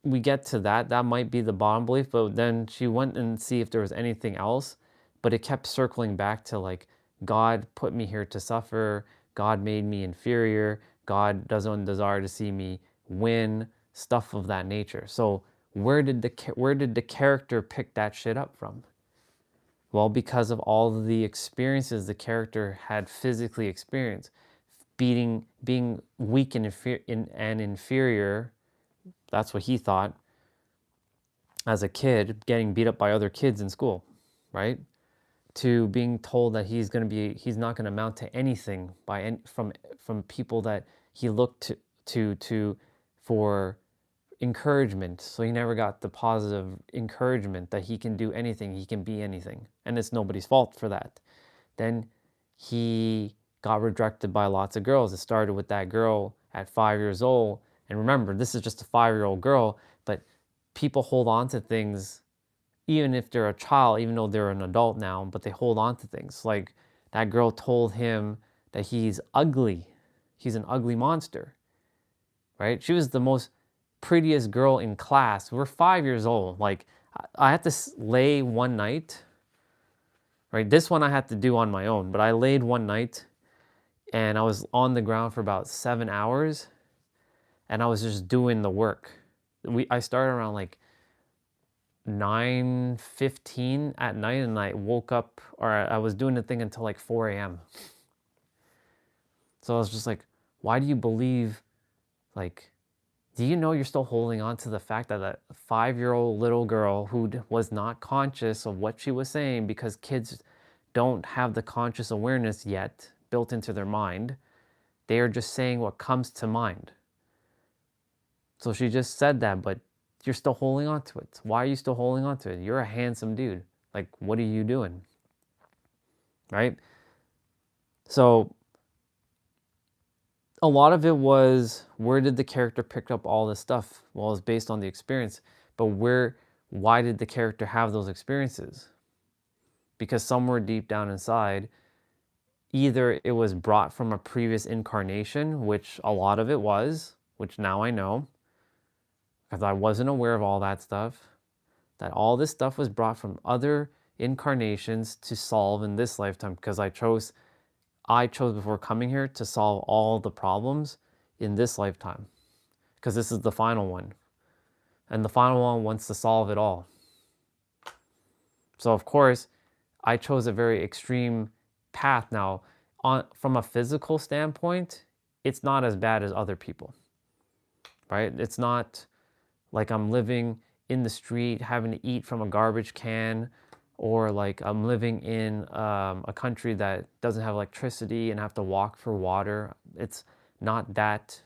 we get to that, that might be the bottom belief, but then she went and see if there was anything else, but it kept circling back to like, God put me here to suffer, God made me inferior, God doesn't desire to see me win, stuff of that nature. So where did the character pick that shit up from? Well, because of all of the experiences the character had physically experienced, being weak and inferior. That's what he thought as a kid, getting beat up by other kids in school, right? To being told that he's not going to amount to anything from people that he looked to for encouragement. So he never got the positive encouragement that he can do anything, he can be anything, and it's nobody's fault for that. Then he got rejected by lots of girls. It started with that girl at 5 years old. And remember, this is just a 5-year-old girl, but people hold on to things even if they're a child, even though they're an adult now, but they hold on to things. Like that girl told him that he's ugly. He's an ugly monster, right? She was the most prettiest girl in class. We're 5 years old. Like I had to lay one night, right? This one I had to do on my own, but I laid one night and I was on the ground for about 7 hours and I was just doing the work. I started around like 9:15 at night and I woke up, or I was doing the thing until like 4 a.m. So I was just like, why do you believe, like, do you know you're still holding on to the fact that a 5-year-old little girl who was not conscious of what she was saying, because kids don't have the conscious awareness yet built into their mind, they are just saying what comes to mind. So she just said that, but you're still holding on to it. Why are you still holding on to it? You're a handsome dude. Like, what are you doing? Right? So a lot of it was, where did the character pick up all this stuff? Well, it's based on the experience, but why did the character have those experiences? Because somewhere deep down inside, either it was brought from a previous incarnation, which a lot of it was, which now I know, because I wasn't aware of all that stuff, that all this stuff was brought from other incarnations to solve in this lifetime, because I chose before coming here to solve all the problems in this lifetime, because this is the final one. And the final one wants to solve it all. So of course, I chose a very extreme path. Now, from a physical standpoint, it's not as bad as other people, right? It's not like I'm living in the street having to eat from a garbage can, or like I'm living in a country that doesn't have electricity and have to walk for water. It's not that.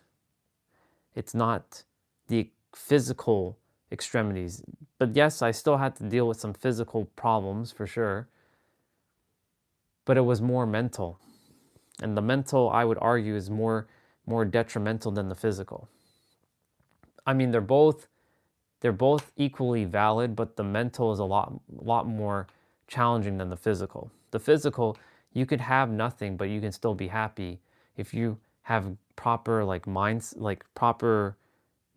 It's not the physical extremities. But yes, I still had to deal with some physical problems for sure. But it was more mental. And the mental, I would argue, is more detrimental than the physical. I mean, they're both equally valid, but the mental is a lot more challenging than the physical. The physical, you could have nothing, but you can still be happy if you have proper proper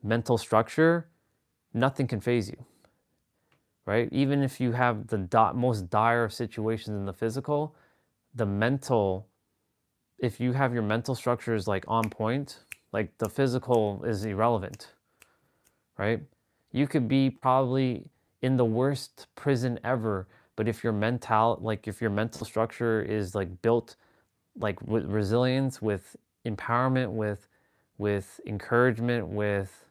mental structure. Nothing can faze you, right? Even if you have the most dire of situations in the physical, the mental, if you have your mental structures like on point, like the physical is irrelevant, right? You could be probably in the worst prison ever, but if your mental structure is like built like with resilience, with empowerment, with encouragement, with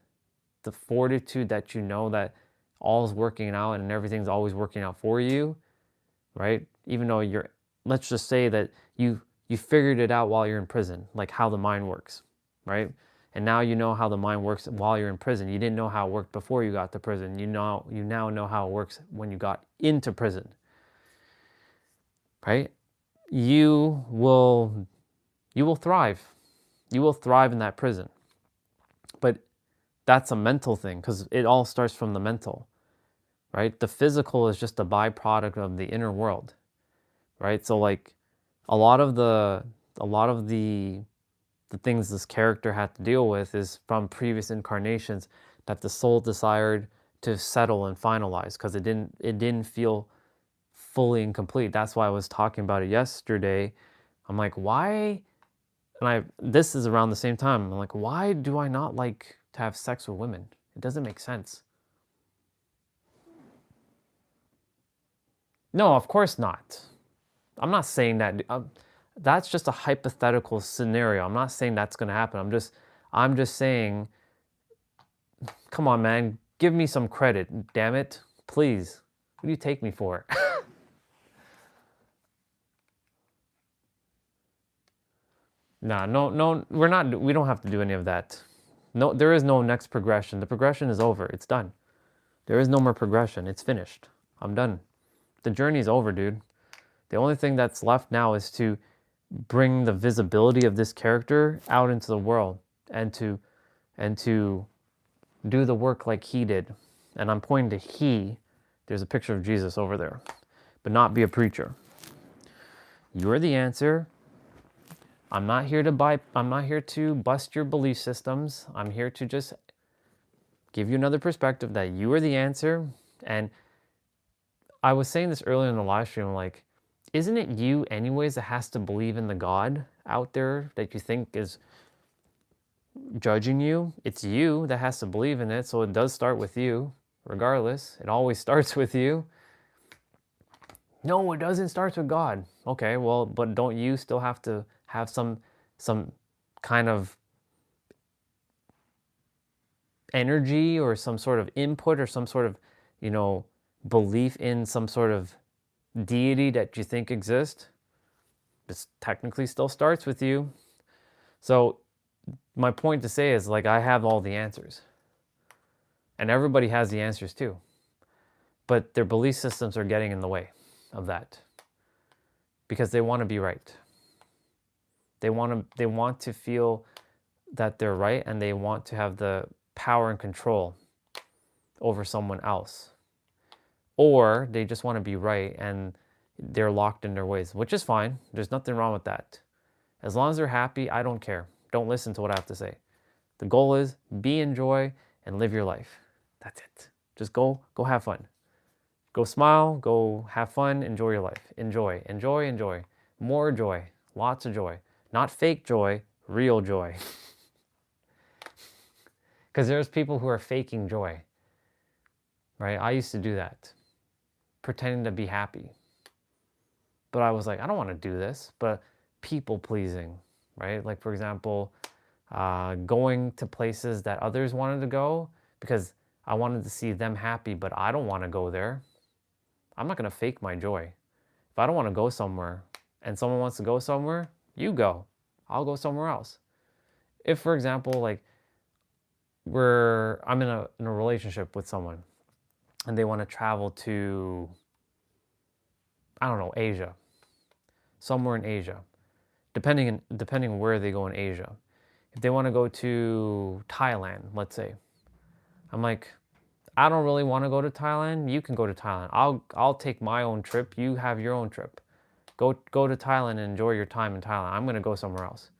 the fortitude that you know that all's working out and everything's always working out for you, right? Even though let's just say that you figured it out while you're in prison, like how the mind works, right? And now you know how the mind works while you're in prison. You didn't know how it worked before you got to prison. You now know how it works when you got into prison, right? You will thrive. You will thrive in that prison. But that's a mental thing because it all starts from the mental, right? The physical is just a byproduct of the inner world, right? So like a lot of the things this character had to deal with is from previous incarnations that the soul desired to settle and finalize because it didn't feel fully and complete. That's why I was talking about it yesterday. I'm like, why? And this is around the same time. I'm like, why do I not like to have sex with women? It doesn't make sense. No, of course not. I'm not saying that. That's just a hypothetical scenario. I'm not saying that's going to happen. I'm just saying, come on, man, give me some credit, damn it, please. What do you take me for? Nah, no, we're not. We don't have to do any of that. No, there is no next progression. The progression is over. It's done. There is no more progression. It's finished. I'm done. The journey's over, dude. The only thing that's left now is to bring the visibility of this character out into the world and to do the work like he did. And I'm pointing to he. There's a picture of Jesus over there. But not be a preacher. You're the answer. I'm not here to bust your belief systems. I'm here to just give you another perspective that you are the answer. And I was saying this earlier in the live stream, like, isn't it you anyways that has to believe in the God out there that you think is judging you? It's you that has to believe in it. So it does start with you, regardless. It always starts with you. No, it doesn't start with God. Okay, well, but don't you still have to have some kind of energy or some sort of input or some sort of, belief in some sort of deity that you think exists? This technically still starts with you. So my point to say is, like, I have all the answers. And everybody has the answers too. But their belief systems are getting in the way of that. Because they want to be right. They want to feel that they're right, and they want to have the power and control over someone else. Or they just want to be right and they're locked in their ways, which is fine. There's nothing wrong with that. As long as they're happy, I don't care. Don't listen to what I have to say. The goal is be in joy and live your life. That's it. Just go have fun. Go smile, go have fun, enjoy your life. Enjoy, enjoy, enjoy. More joy, lots of joy. Not fake joy, real joy. Because there's people who are faking joy, right? I used to do that, pretending to be happy. But I was like, I don't want to do this. But people pleasing, right? Like, for example, going to places that others wanted to go because I wanted to see them happy, but I don't want to go there. I'm not going to fake my joy. If I don't want to go somewhere and someone wants to go somewhere, you go. I'll go somewhere else. If, for example, like I'm in a relationship with someone and they want to travel to, I don't know, Asia, somewhere in Asia, depending where they go in Asia. If they want to go to Thailand, let's say, I'm like, I don't really want to go to Thailand. You can go to Thailand. I'll take my own trip. You have your own trip. Go to Thailand and enjoy your time in Thailand. I'm going to go somewhere else.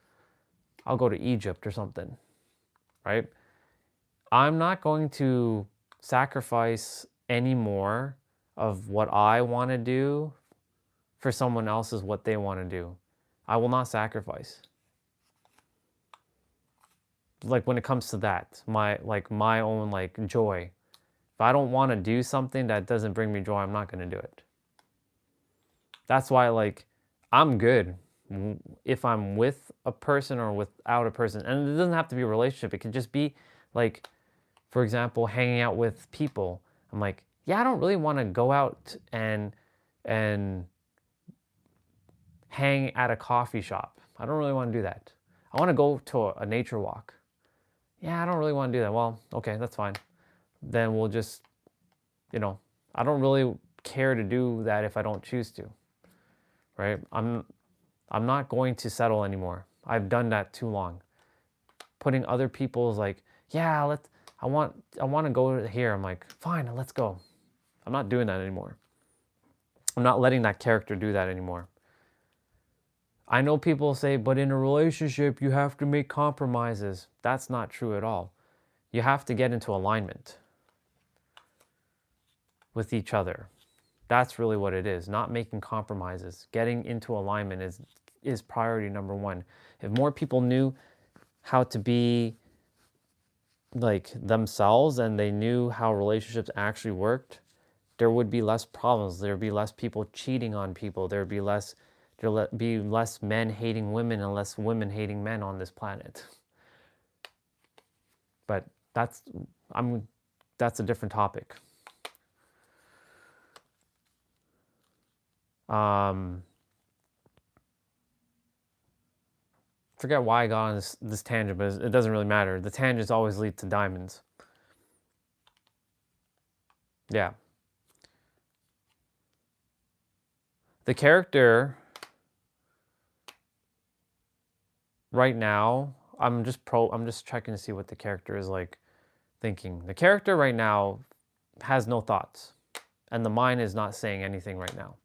I'll go to Egypt or something, right? I'm not going to sacrifice any more of what I want to do for someone else's what they want to do. I will not sacrifice. Like, when it comes to that, my own like joy. If I don't want to do something that doesn't bring me joy, I'm not going to do it. That's why, like, I'm good if I'm with a person or without a person. And it doesn't have to be a relationship. It can just be like, for example, hanging out with people. I'm like, yeah, I don't really want to go out and hang at a coffee shop. I don't really want to do that. I want to go to a nature walk. Yeah, I don't really want to do that. Well, okay, that's fine. Then we'll just, I don't really care to do that if I don't choose to, right? I'm not going to settle anymore. I've done that too long. Putting other people's like, yeah, I want to go here. I'm like, fine, let's go. I'm not doing that anymore. I'm not letting that character do that anymore. I know people say, but in a relationship, you have to make compromises. That's not true at all. You have to get into alignment with each other. That's really what it is, not making compromises. Getting into alignment is priority number one. If more people knew how to be like themselves and they knew how relationships actually worked, there would be less problems. There would be less people cheating on people. There would be less men hating women and less women hating men on this planet. But that's a different topic. Forget why I got on this tangent, but it doesn't really matter. The tangents always lead to diamonds. Yeah. The character right now, I'm just checking to see what the character is like thinking. The character right now has no thoughts, and the mind is not saying anything right now.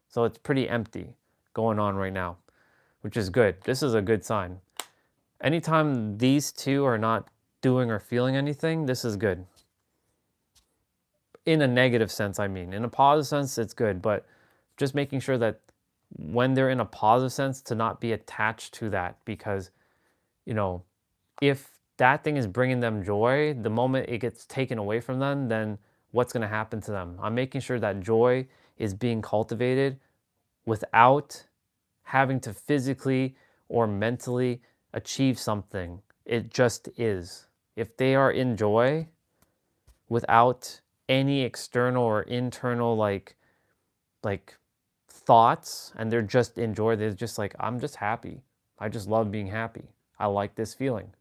So it's pretty empty going on right now, which is good. This is a good sign. Anytime these two are not doing or feeling anything, this is good. In a negative sense, I mean. In a positive sense, it's good, but just making sure that when they're in a positive sense, to not be attached to that, because, if that thing is bringing them joy, the moment it gets taken away from them, then what's going to happen to them? I'm making sure that joy is being cultivated without having to physically or mentally achieve something. It just is. If they are in joy without any external or internal like thoughts, and they're just in joy, they're just like, I'm just happy. I just love being happy. I like this feeling.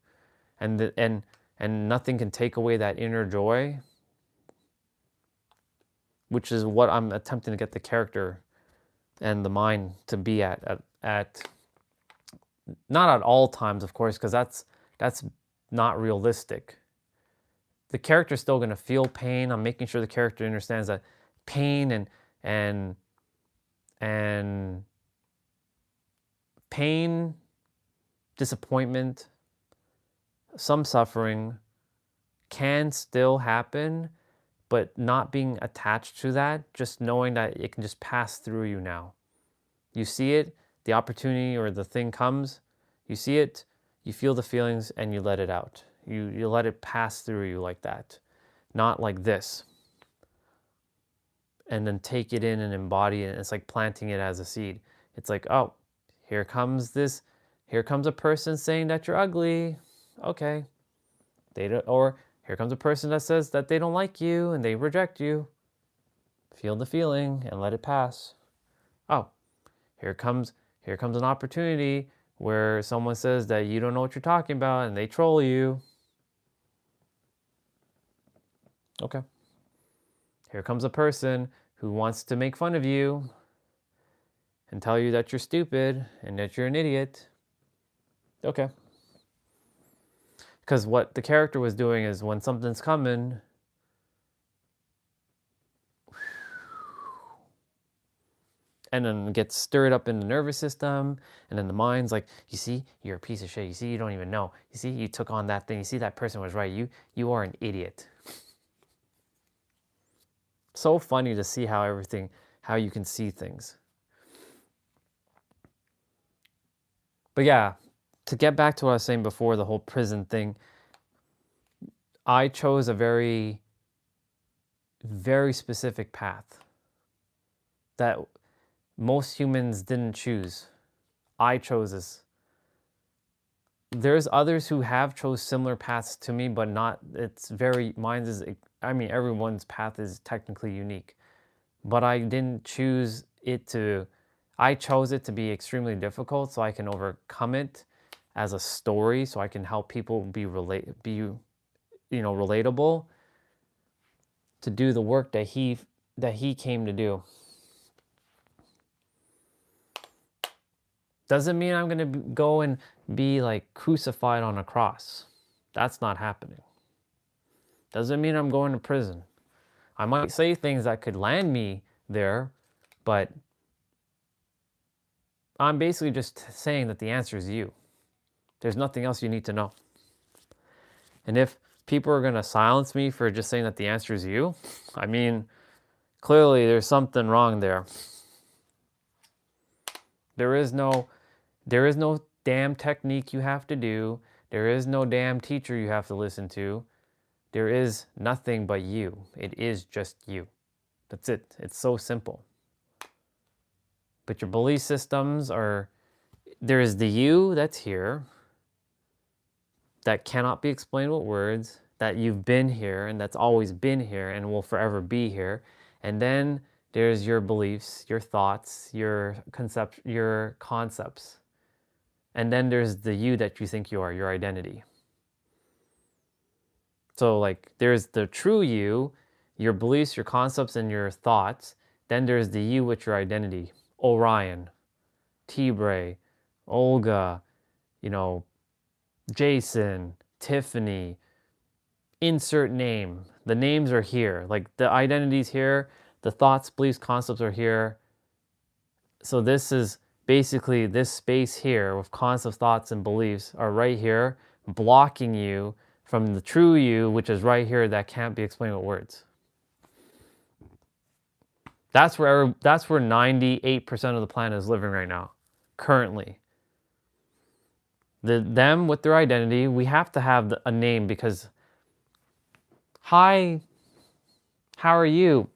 And nothing can take away that inner joy, which is what I'm attempting to get the character and the mind to be at not at all times, of course, because that's not realistic. The character's still going to feel pain. I'm making sure the character understands that pain and pain, disappointment, some suffering can still happen, but not being attached to that, just knowing that it can just pass through you now. You see it, the opportunity or the thing comes, you see it, you feel the feelings, and you let it out. You let it pass through you like that, not like this. And then take it in and embody it. It's like planting it as a seed. It's like, oh, here comes a person saying that you're ugly. Okay. Or here comes a person that says that they don't like you and they reject you. Feel the feeling and let it pass. Oh, here comes an opportunity where someone says that you don't know what you're talking about and they troll you. Okay. Here comes a person who wants to make fun of you and tell you that you're stupid and that you're an idiot. Okay. Because what the character was doing is when something's coming, and then gets stirred up in the nervous system, and then the mind's like, you see, you're a piece of shit. You see, you don't even know. You see, you took on that thing. You see, that person was right. You are an idiot. So funny to see how you can see things. But yeah, to get back to what I was saying before, the whole prison thing, I chose a very, very specific path that most humans didn't choose. I chose this. There's others who have chose similar paths to me, but not, it's very, mine is, I mean, everyone's path is technically unique. But I didn't choose it to, I chose it to be extremely difficult so I can overcome it as a story, so I can help people be relatable, to do the work that he came to do. Doesn't mean I'm going to go and be like crucified on a cross. That's not happening. Doesn't mean I'm going to prison. I might say things that could land me there, but I'm basically just saying that the answer is you. There's nothing else you need to know. And if people are going to silence me for just saying that the answer is you, I mean, clearly there's something wrong there. There is no damn technique you have to do. There is no damn teacher you have to listen to. There is nothing but you. It is just you. That's it. It's so simple. But your belief systems are, there is the you that's here, that cannot be explained with words, that you've been here and that's always been here and will forever be here. And then there's your beliefs, your thoughts, your concepts. And then there's the you that you think you are, your identity. So like there's the true you, your beliefs, your concepts, and your thoughts. Then there's the you with your identity. Orion, T-Bray, Olga, Jason, Tiffany, insert name. The names are here. Like the identity's here, the thoughts, beliefs, concepts are here. So this is basically this space here with concepts, thoughts, and beliefs are right here, blocking you from the true you, which is right here, that can't be explained with words. That's where 98% of the planet is living right now, currently. Them with their identity, we have to have a name because, hi, how are you?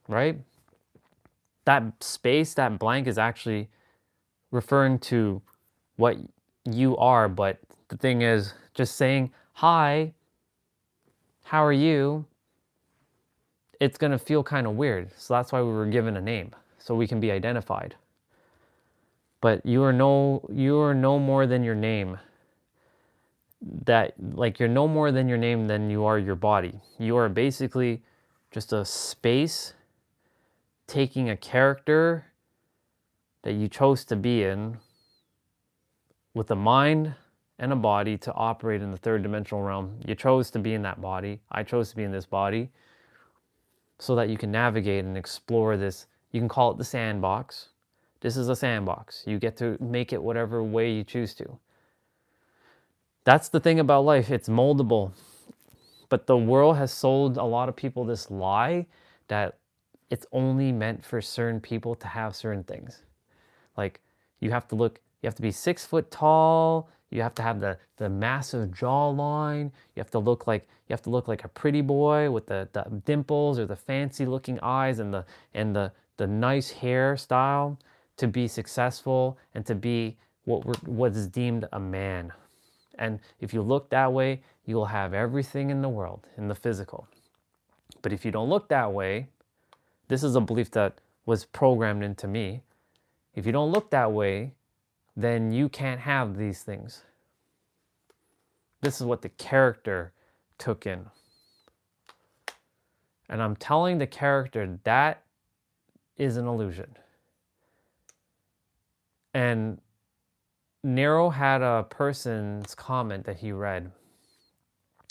Right? That space, that blank is actually referring to what you are, but the thing is, just saying, hi, how are you? It's going to feel kind of weird. So that's why we were given a name, so we can be identified. But you are no more than your name. You're no more than your name than you are your body. You are basically just a space taking a character that you chose to be in with a mind and a body to operate in the third dimensional realm. You chose to be in that body. I chose to be in this body so that you can navigate and explore this. You can call it the sandbox. This is a sandbox. You get to make it whatever way you choose to. That's the thing about life. It's moldable. But the world has sold a lot of people this lie that it's only meant for certain people to have certain things. Like you have to be 6 foot tall, you have to have the massive jawline, you have to look like a pretty boy with the dimples or the fancy looking eyes and the nice hairstyle to be successful and to be what is deemed a man. And if you look that way, you'll have everything in the world, in the physical. But if you don't look that way, this is a belief that was programmed into me. If you don't look that way, then you can't have these things. This is what the character took in. And I'm telling the character that is an illusion. And Nero had a person's comment that he read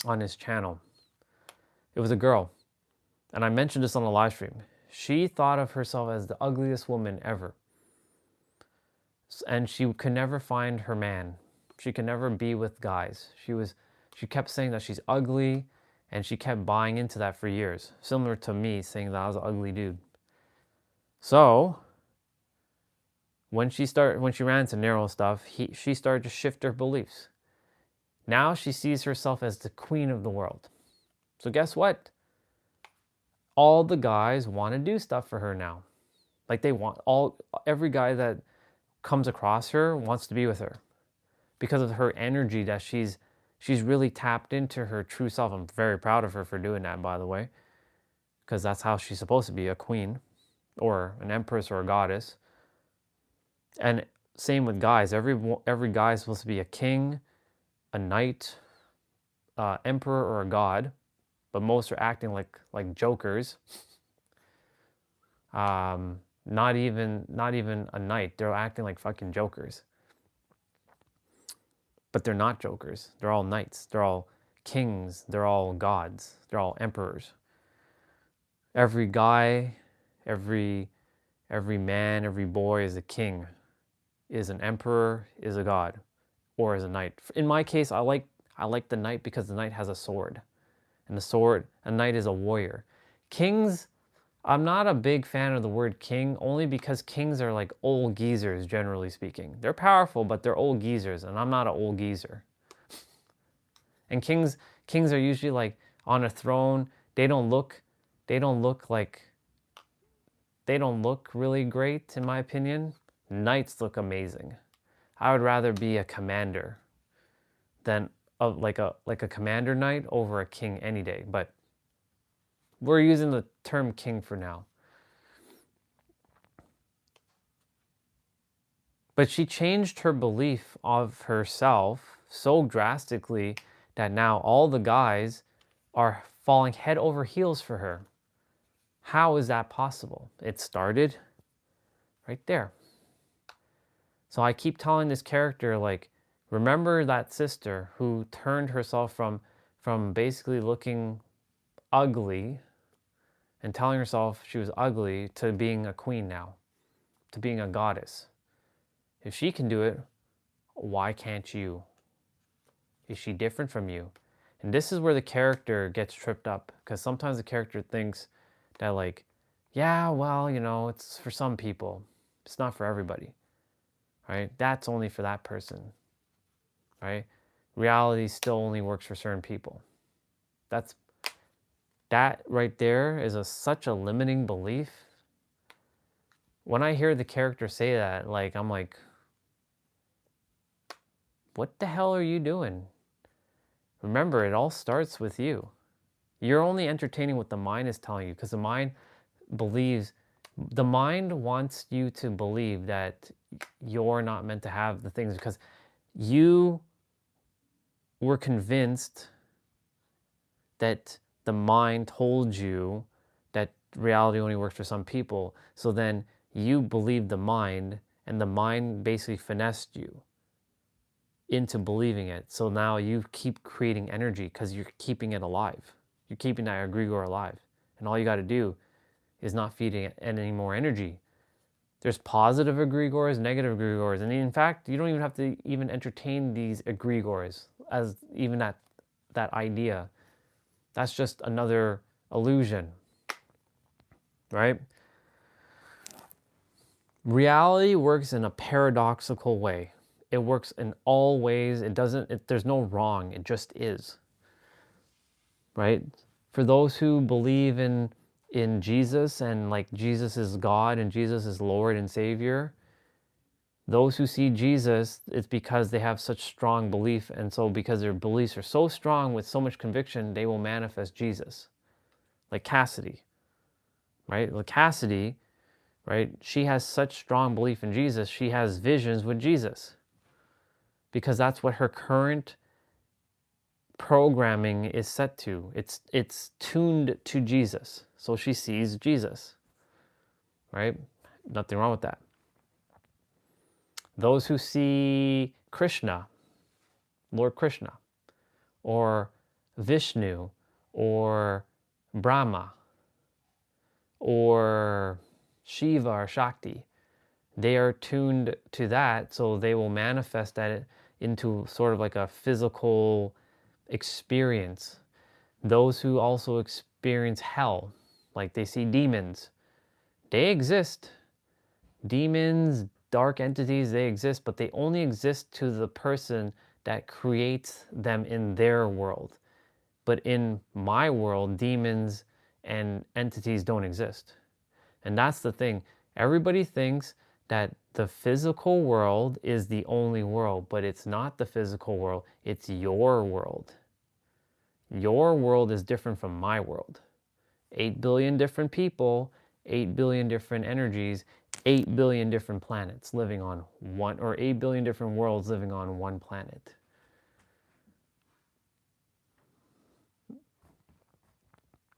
on his channel. It was a girl. And I mentioned this on a live stream. She thought of herself as the ugliest woman ever. And she could never find her man. She could never be with guys. She kept saying that she's ugly, and she kept buying into that for years. Similar to me saying that I was an ugly dude. So when she ran into Nero stuff, she started to shift her beliefs. Now she sees herself as the queen of the world. So guess what? All the guys want to do stuff for her now. Like every guy that comes across her wants to be with her because of her energy that she's really tapped into her true self. I'm very proud of her for doing that, by the way, because that's how she's supposed to be, a queen or an empress or a goddess. And same with guys. Every guy is supposed to be a king, a knight, emperor, or a god, but most are acting like jokers. Not even a knight. They're acting like fucking jokers. But they're not jokers. They're all knights. They're all kings. They're all gods. They're all emperors. Every guy, every man, every boy is a king, is an emperor, is a god, or is a knight. In my case, I like the knight because the knight has a sword. And a knight is a warrior. Kings, I'm not a big fan of the word king, only because kings are like old geezers, generally speaking. They're powerful, but they're old geezers, and I'm not an old geezer. And kings are usually like on a throne. They don't look really great, in my opinion. Knights look amazing. I would rather be a commander than like a commander knight over a king any day, but we're using the term king for now. But she changed her belief of herself so drastically that now all the guys are falling head over heels for her. How is that possible? It started right there. So I keep telling this character, like, remember that sister who turned herself from basically looking ugly and telling herself she was ugly to being a queen now, to being a goddess. If she can do it, why can't you? Is she different from you? And this is where the character gets tripped up, because sometimes the character thinks that, like, yeah, well, you know, it's for some people. It's not for everybody, right? That's only for that person, right? Reality still only works for certain people. That right there is such a limiting belief. When I hear the character say that, like, I'm like, what the hell are you doing? Remember, it all starts with you. You're only entertaining what the mind is telling you, because the mind wants you to believe that you're not meant to have the things, because you were convinced that the mind told you that reality only works for some people. So then you believed the mind, and the mind basically finessed you into believing it. So now you keep creating energy because you're keeping it alive. You're keeping that egregore alive. And all you got to do is not feeding it any more energy. There's positive egregores, negative egregores. And in fact, you don't even have to even entertain these egregores as even that idea. That's just another illusion, right? Reality works in a paradoxical way. It works in all ways. There's no wrong. It just is, right? For those who believe in Jesus, and like Jesus is God and Jesus is Lord and Savior, those who see Jesus, it's because they have such strong belief. And so because their beliefs are so strong with so much conviction, they will manifest Jesus. Like Cassidy, right? Like Cassidy, right? She has such strong belief in Jesus. She has visions with Jesus, because that's what her current programming is set to. It's tuned to Jesus. So she sees Jesus, right? Nothing wrong with that. Those who see Krishna, Lord Krishna, or Vishnu, or Brahma, or Shiva or Shakti, they are tuned to that, so they will manifest that into sort of like a physical experience. Those who also experience hell, like they see demons, they exist. Demons, dark entities, they exist, but they only exist to the person that creates them in their world. But in my world, demons and entities don't exist. And that's the thing. Everybody thinks that the physical world is the only world, but it's not the physical world, it's your world. Your world is different from my world. 8 billion different people, 8 billion different energies, 8 billion different planets living on one, or 8 billion different worlds living on one planet.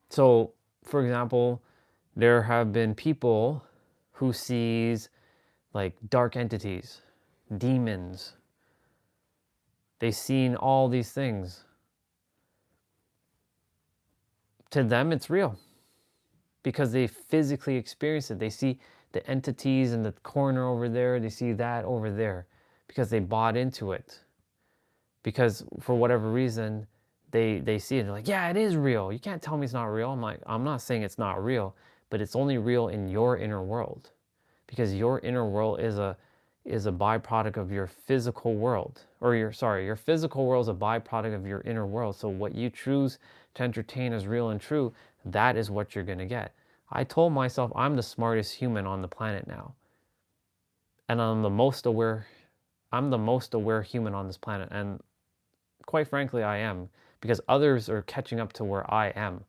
So, for example, there have been people who sees like dark entities, demons. They've seen all these things. To them, it's real because they physically experience it. They see the entities in the corner over there. They see that over there because they bought into it. Because for whatever reason, they see it. They're like, yeah, it is real. You can't tell me it's not real. I'm like, I'm not saying it's not real, but it's only real in your inner world, because your inner world is a byproduct of your physical world, or your physical world is a byproduct of your inner world. So what you choose to entertain as real and true, that is what you're going to get. I told myself I'm the smartest human on the planet now, and I'm the most aware human on this planet, and quite frankly I am, because others are catching up to where I am,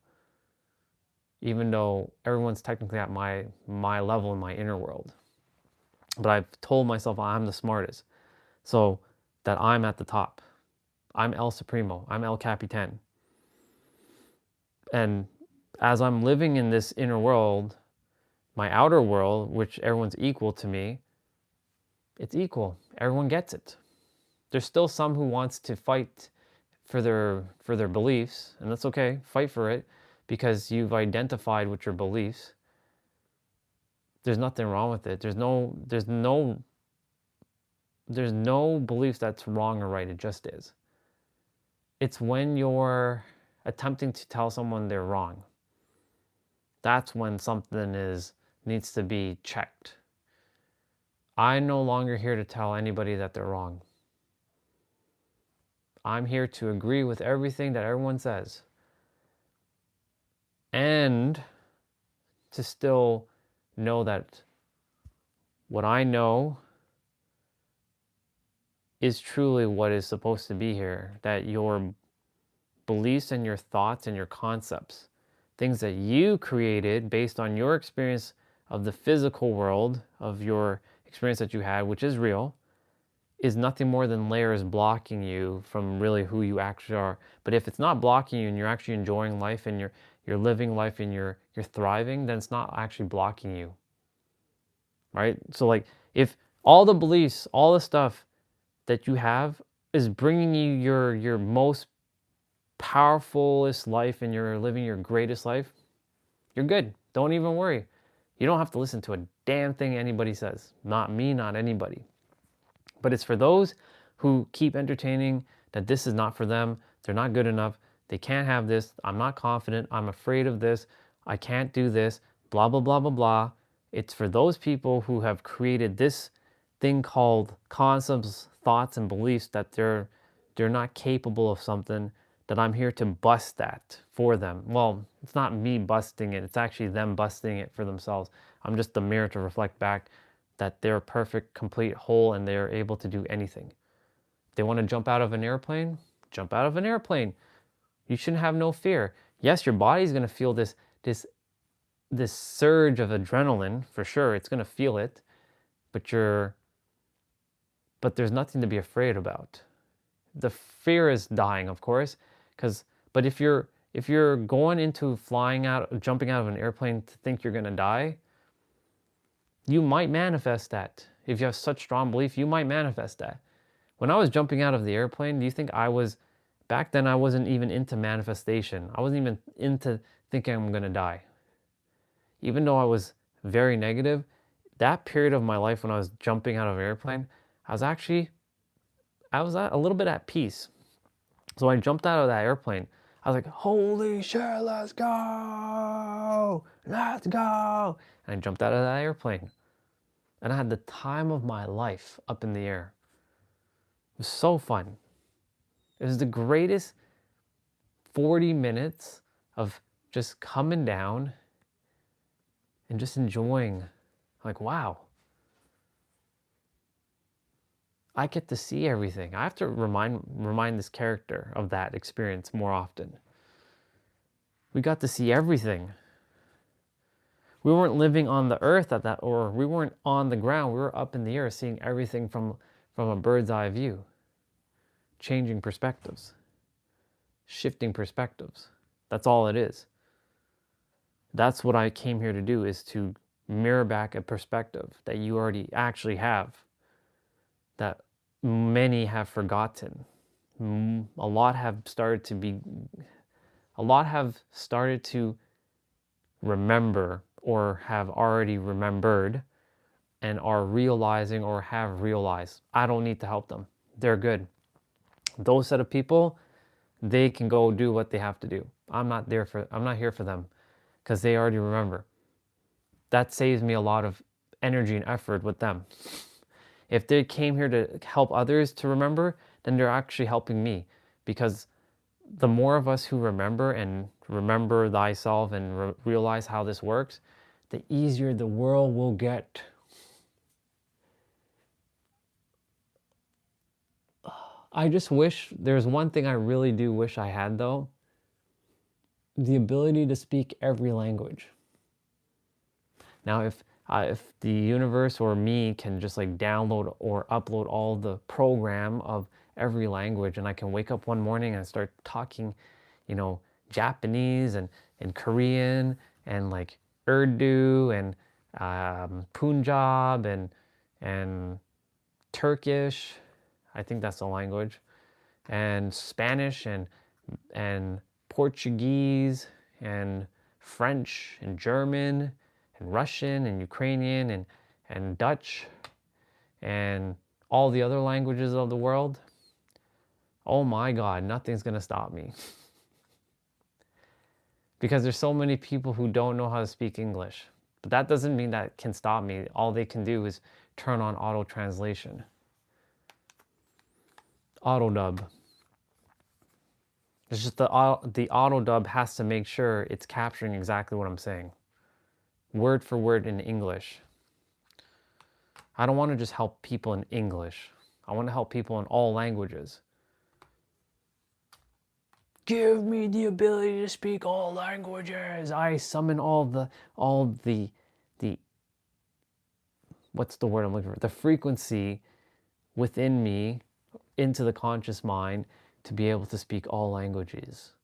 even though everyone's technically at my level in my inner world. But I've told myself I'm the smartest, so that I'm at the top. I'm El Supremo. I'm El Capitan. And as I'm living in this inner world, my outer world, which everyone's equal to me, it's equal. Everyone gets it. There's still some who wants to fight for their beliefs, and that's okay. Fight for it because you've identified with your beliefs. There's nothing wrong with it. There's no belief that's wrong or right. It just is. It's when you're attempting to tell someone they're wrong, that's when something needs to be checked. I'm no longer here to tell anybody that they're wrong. I'm here to agree with everything that everyone says, and to still know that what I know is truly what is supposed to be here, that your beliefs and your thoughts and your concepts, things that you created based on your experience of the physical world, of your experience that you had, which is real, is nothing more than layers blocking you from really who you actually are. But if it's not blocking you and you're actually enjoying life and you're living life and you're thriving, then it's not actually blocking you. Right? So like, if all the beliefs, all the stuff that you have is bringing you your most powerfulest life and you're living your greatest life, you're good. Don't even worry. You don't have to listen to a damn thing anybody says. Not me, not anybody. But it's for those who keep entertaining that this is not for them. They're not good enough. They can't have this. I'm not confident. I'm afraid of this. I can't do this. Blah, blah, blah, blah, blah. It's for those people who have created this thing called concepts, thoughts, and beliefs that they're not capable of something, that I'm here to bust that for them. Well, it's not me busting it. It's actually them busting it for themselves. I'm just the mirror to reflect back that they're perfect, complete, whole, and they're able to do anything. They want to jump out of an airplane? Jump out of an airplane. You shouldn't have no fear. Yes, your body's going to feel this surge of adrenaline, for sure. It's going to feel it, but there's nothing to be afraid about. The fear is dying, of course, but if you're going into jumping out of an airplane to think you're going to die, you might manifest that. If you have such strong belief, you might manifest that. When I was jumping out of the airplane, do you think back then I wasn't even into manifestation. I wasn't even into thinking I'm going to die. Even though I was very negative, that period of my life when I was jumping out of an airplane, I was a little bit at peace. So when I jumped out of that airplane, I was like, holy shit, let's go. And I jumped out of that airplane. And I had the time of my life up in the air. It was so fun. It was the greatest 40 minutes of just coming down and just enjoying. Like, wow, I get to see everything. I have to remind this character of that experience more often. We got to see everything. We weren't living on the earth at that, or we weren't on the ground. We were up in the air seeing everything from a bird's eye view. Changing perspectives. Shifting perspectives. That's all it is. That's what I came here to do, is to mirror back a perspective that you already actually have, that many have forgotten. A lot have started to remember, or have already remembered, and are realizing or have realized. I don't need to help them. They're good. Those set of people, they can go do what they have to do. I'm not here for them, because they already remember. That saves me a lot of energy and effort with them. If they came here to help others to remember, then they're actually helping me, because the more of us who remember and remember thyself and realize how this works, the easier the world will get. I just wish, there's one thing I really do wish I had though, the ability to speak every language. Now, if the universe or me can just like download or upload all the program of every language, and I can wake up one morning and start talking, Japanese and Korean and like Urdu and Punjab and Turkish, I think that's the language, and Spanish and Portuguese and French and German and Russian and Ukrainian and Dutch and all the other languages of the world. Oh my God, nothing's gonna stop me. Because there's so many people who don't know how to speak English. But that doesn't mean that can stop me. All they can do is turn on auto translation. Auto dub. It's just the auto dub has to make sure it's capturing exactly what I'm saying, word for word in English. I don't want to just help people in English. I want to help people in all languages. Give me the ability to speak all languages. I summon all the what's the word I'm looking for? The frequency within me into the conscious mind to be able to speak all languages.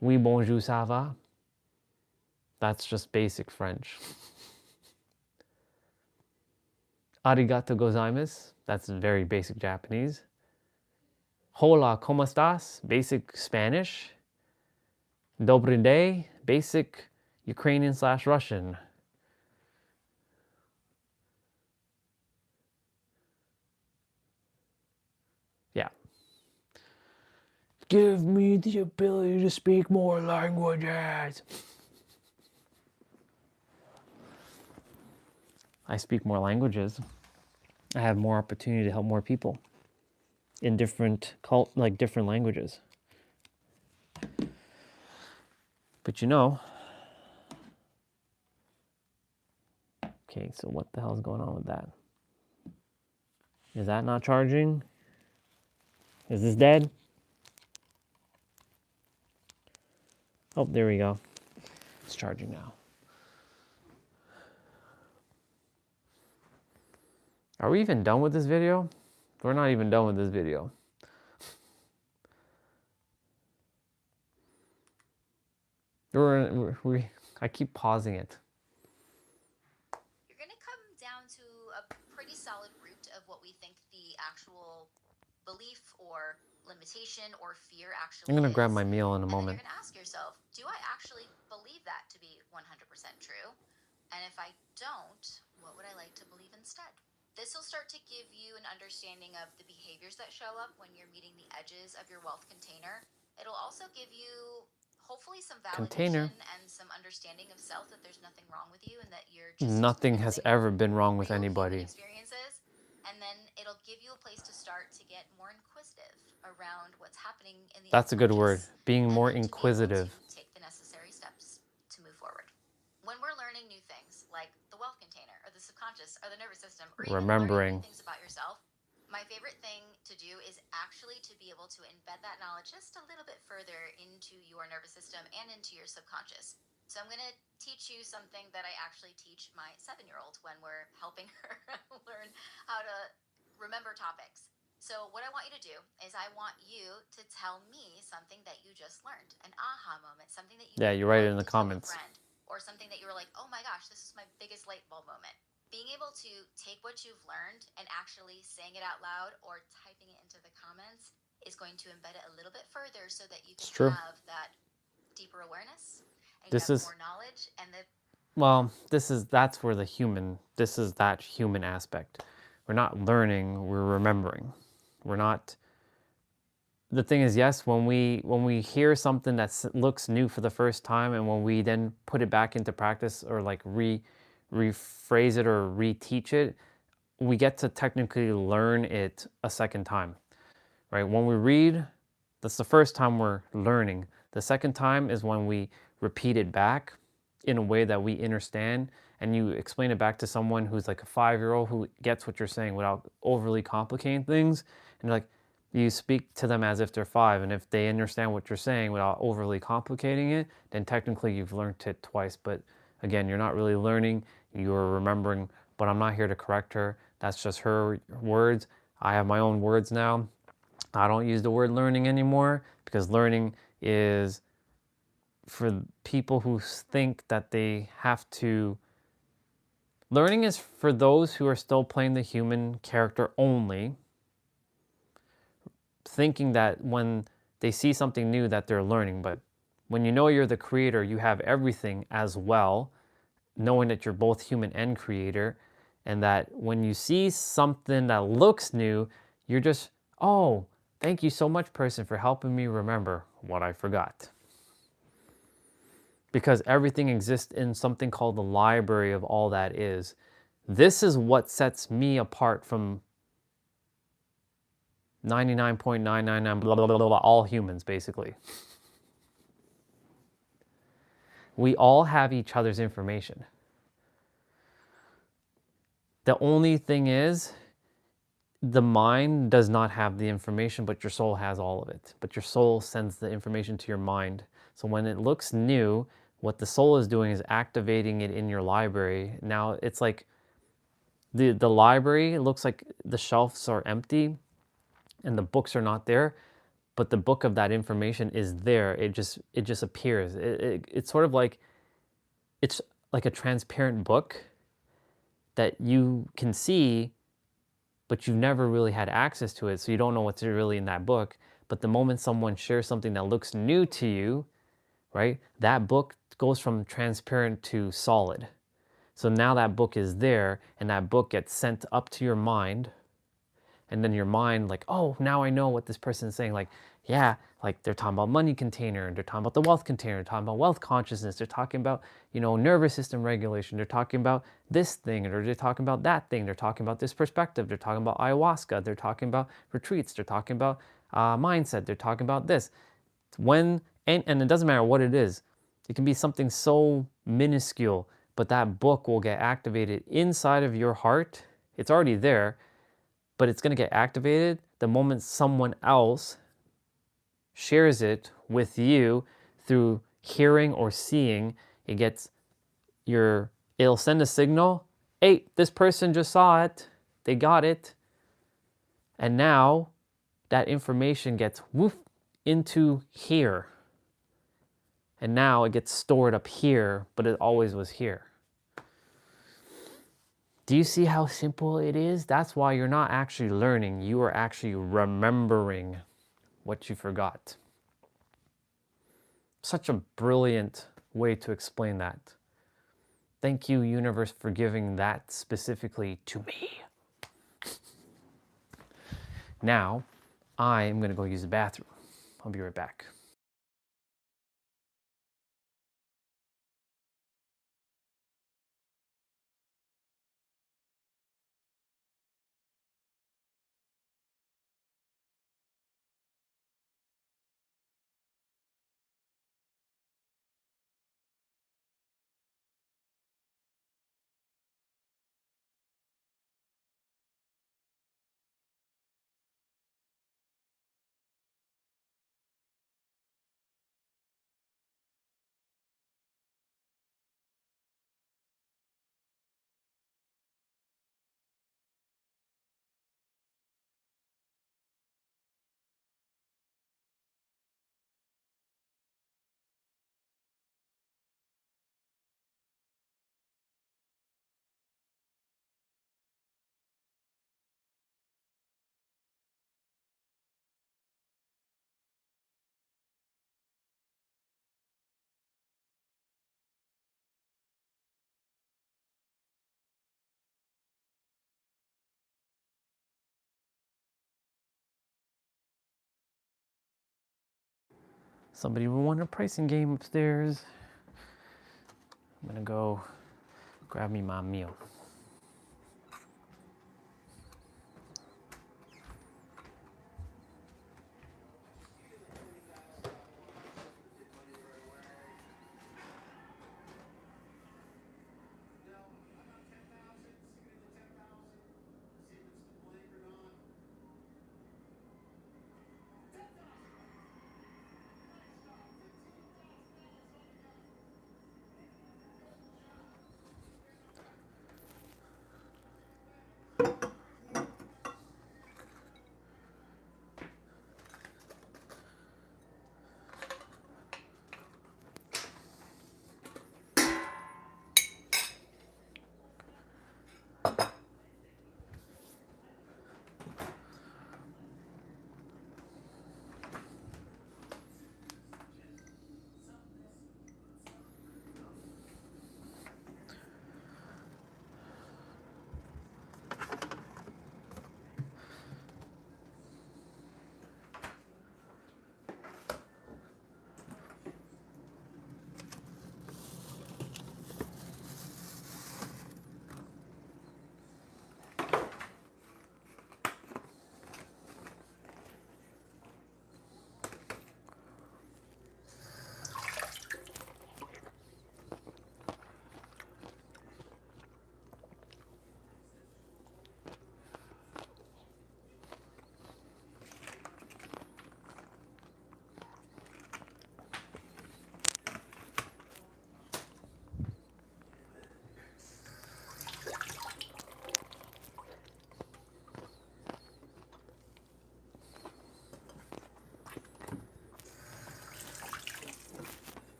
Oui, bonjour, ça va? That's just basic French. Arigato gozaimasu. That's very basic Japanese. Hola, ¿cómo estás? Basic Spanish. Dobry day, basic Ukrainian/Russian. Yeah. Give me the ability to speak more languages. I speak more languages. I have more opportunity to help more people in different different languages. But okay, so what the hell is going on with that? Is that not charging? Is this dead? Oh, there we go. It's charging now. Are we even done with this video? We're not even done with this video. I keep pausing it. You're going to come down to a pretty solid root of what we think the actual belief or limitation or fear actually I'm going to is. grab my meal in a moment. And you're going to ask yourself, do I actually believe that to be 100% true? And if I don't, what would I like to believe instead? This will start to give you an understanding of the behaviors that show up when you're meeting the edges of your wealth container. It'll also give you hopefully some validation and some understanding of self, that there's nothing wrong with you and that you're just nothing has ever been wrong with anybody. Experiences. And then it'll give you a place to start to get more inquisitive around what's happening in the That's a good word. Being more inquisitive. Take the necessary steps to move forward. When we're learning new things like the wealth container or the subconscious or the nervous system, or even remembering learning things about yourself, my to embed that knowledge just a little bit further into your nervous system and into your subconscious. So I'm going to teach you something that I actually teach my 7-year-old when we're helping her learn how to remember topics. So what I want you to do is I want you to tell me something that you just learned, an aha moment, something that you You write it in the wanted to tell a comments. friend, or something that you were like, oh my gosh, this is my biggest light bulb moment. Being able to take what you've learned and actually saying it out loud or typing it into the comments is going to embed it a little bit further so that you can have that deeper awareness and This you have is more knowledge and the that's where this is that human aspect. We're not learning, we're remembering. We're not The thing is, yes, when we hear something that looks new for the first time, and when we then put it back into practice, or like rephrase it or reteach it, we get to technically learn it a second time, right? When we read, that's the first time we're learning. The second time is when we repeat it back in a way that we understand, and you explain it back to someone who's like a 5-year-old who gets what you're saying without overly complicating things. And like, you speak to them as if they're 5, and if they understand what you're saying without overly complicating it, then technically you've learned it twice. But again, you're not really learning, you're remembering. But I'm not here to correct her. That's just her words. I have my own words now. I don't use the word learning anymore, because learning is for people who think that they have to. Learning is for those who are still playing the human character only, thinking that when they see something new that they're learning. But when you know you're the creator, you have everything as well, knowing that you're both human and creator, and that when you see something that looks new, you're just, oh, thank you so much, person, for helping me remember what I forgot. Because everything exists in something called the library of all that is. This is what sets me apart from 99.999 blah, blah, blah, blah, all humans, basically. We all have each other's information. The only thing is, the mind does not have the information, but your soul has all of it. But your soul sends the information to your mind. So when it looks new, what the soul is doing is activating it in your library. Now it's like the library, it looks like the shelves are empty and the books are not there, but the book of that information is there. It just appears. It's sort of like, it's like a transparent book that you can see, but you've never really had access to it, so you don't know what's really in that book. But the moment someone shares something that looks new to you, right, that book goes from transparent to solid. So now that book is there, and that book gets sent up to your mind, and then your mind, like, oh, now I know what this person is saying. Like, yeah, like they're talking about money container, and they're talking about the wealth container, they're talking about wealth consciousness, they're talking about, nervous system regulation, they're talking about this thing, or they're talking about that thing, they're talking about this perspective, they're talking about ayahuasca, they're talking about retreats, they're talking about mindset, they're talking about this. And it doesn't matter what it is. It can be something so minuscule, but that book will get activated inside of your heart. It's already there, but it's going to get activated the moment someone else shares it with you through hearing or seeing. It'll send a signal. Hey, this person just saw it. They got it. And now that information gets into here. And now it gets stored up here, but it always was here. Do you see how simple it is? That's why you're not actually learning. You are actually remembering what you forgot. Such a brilliant way to explain that. Thank you, universe, for giving that specifically to me. Now, I am going to go use the bathroom. I'll be right back. Somebody won a pricing game upstairs. I'm gonna go grab me my meal.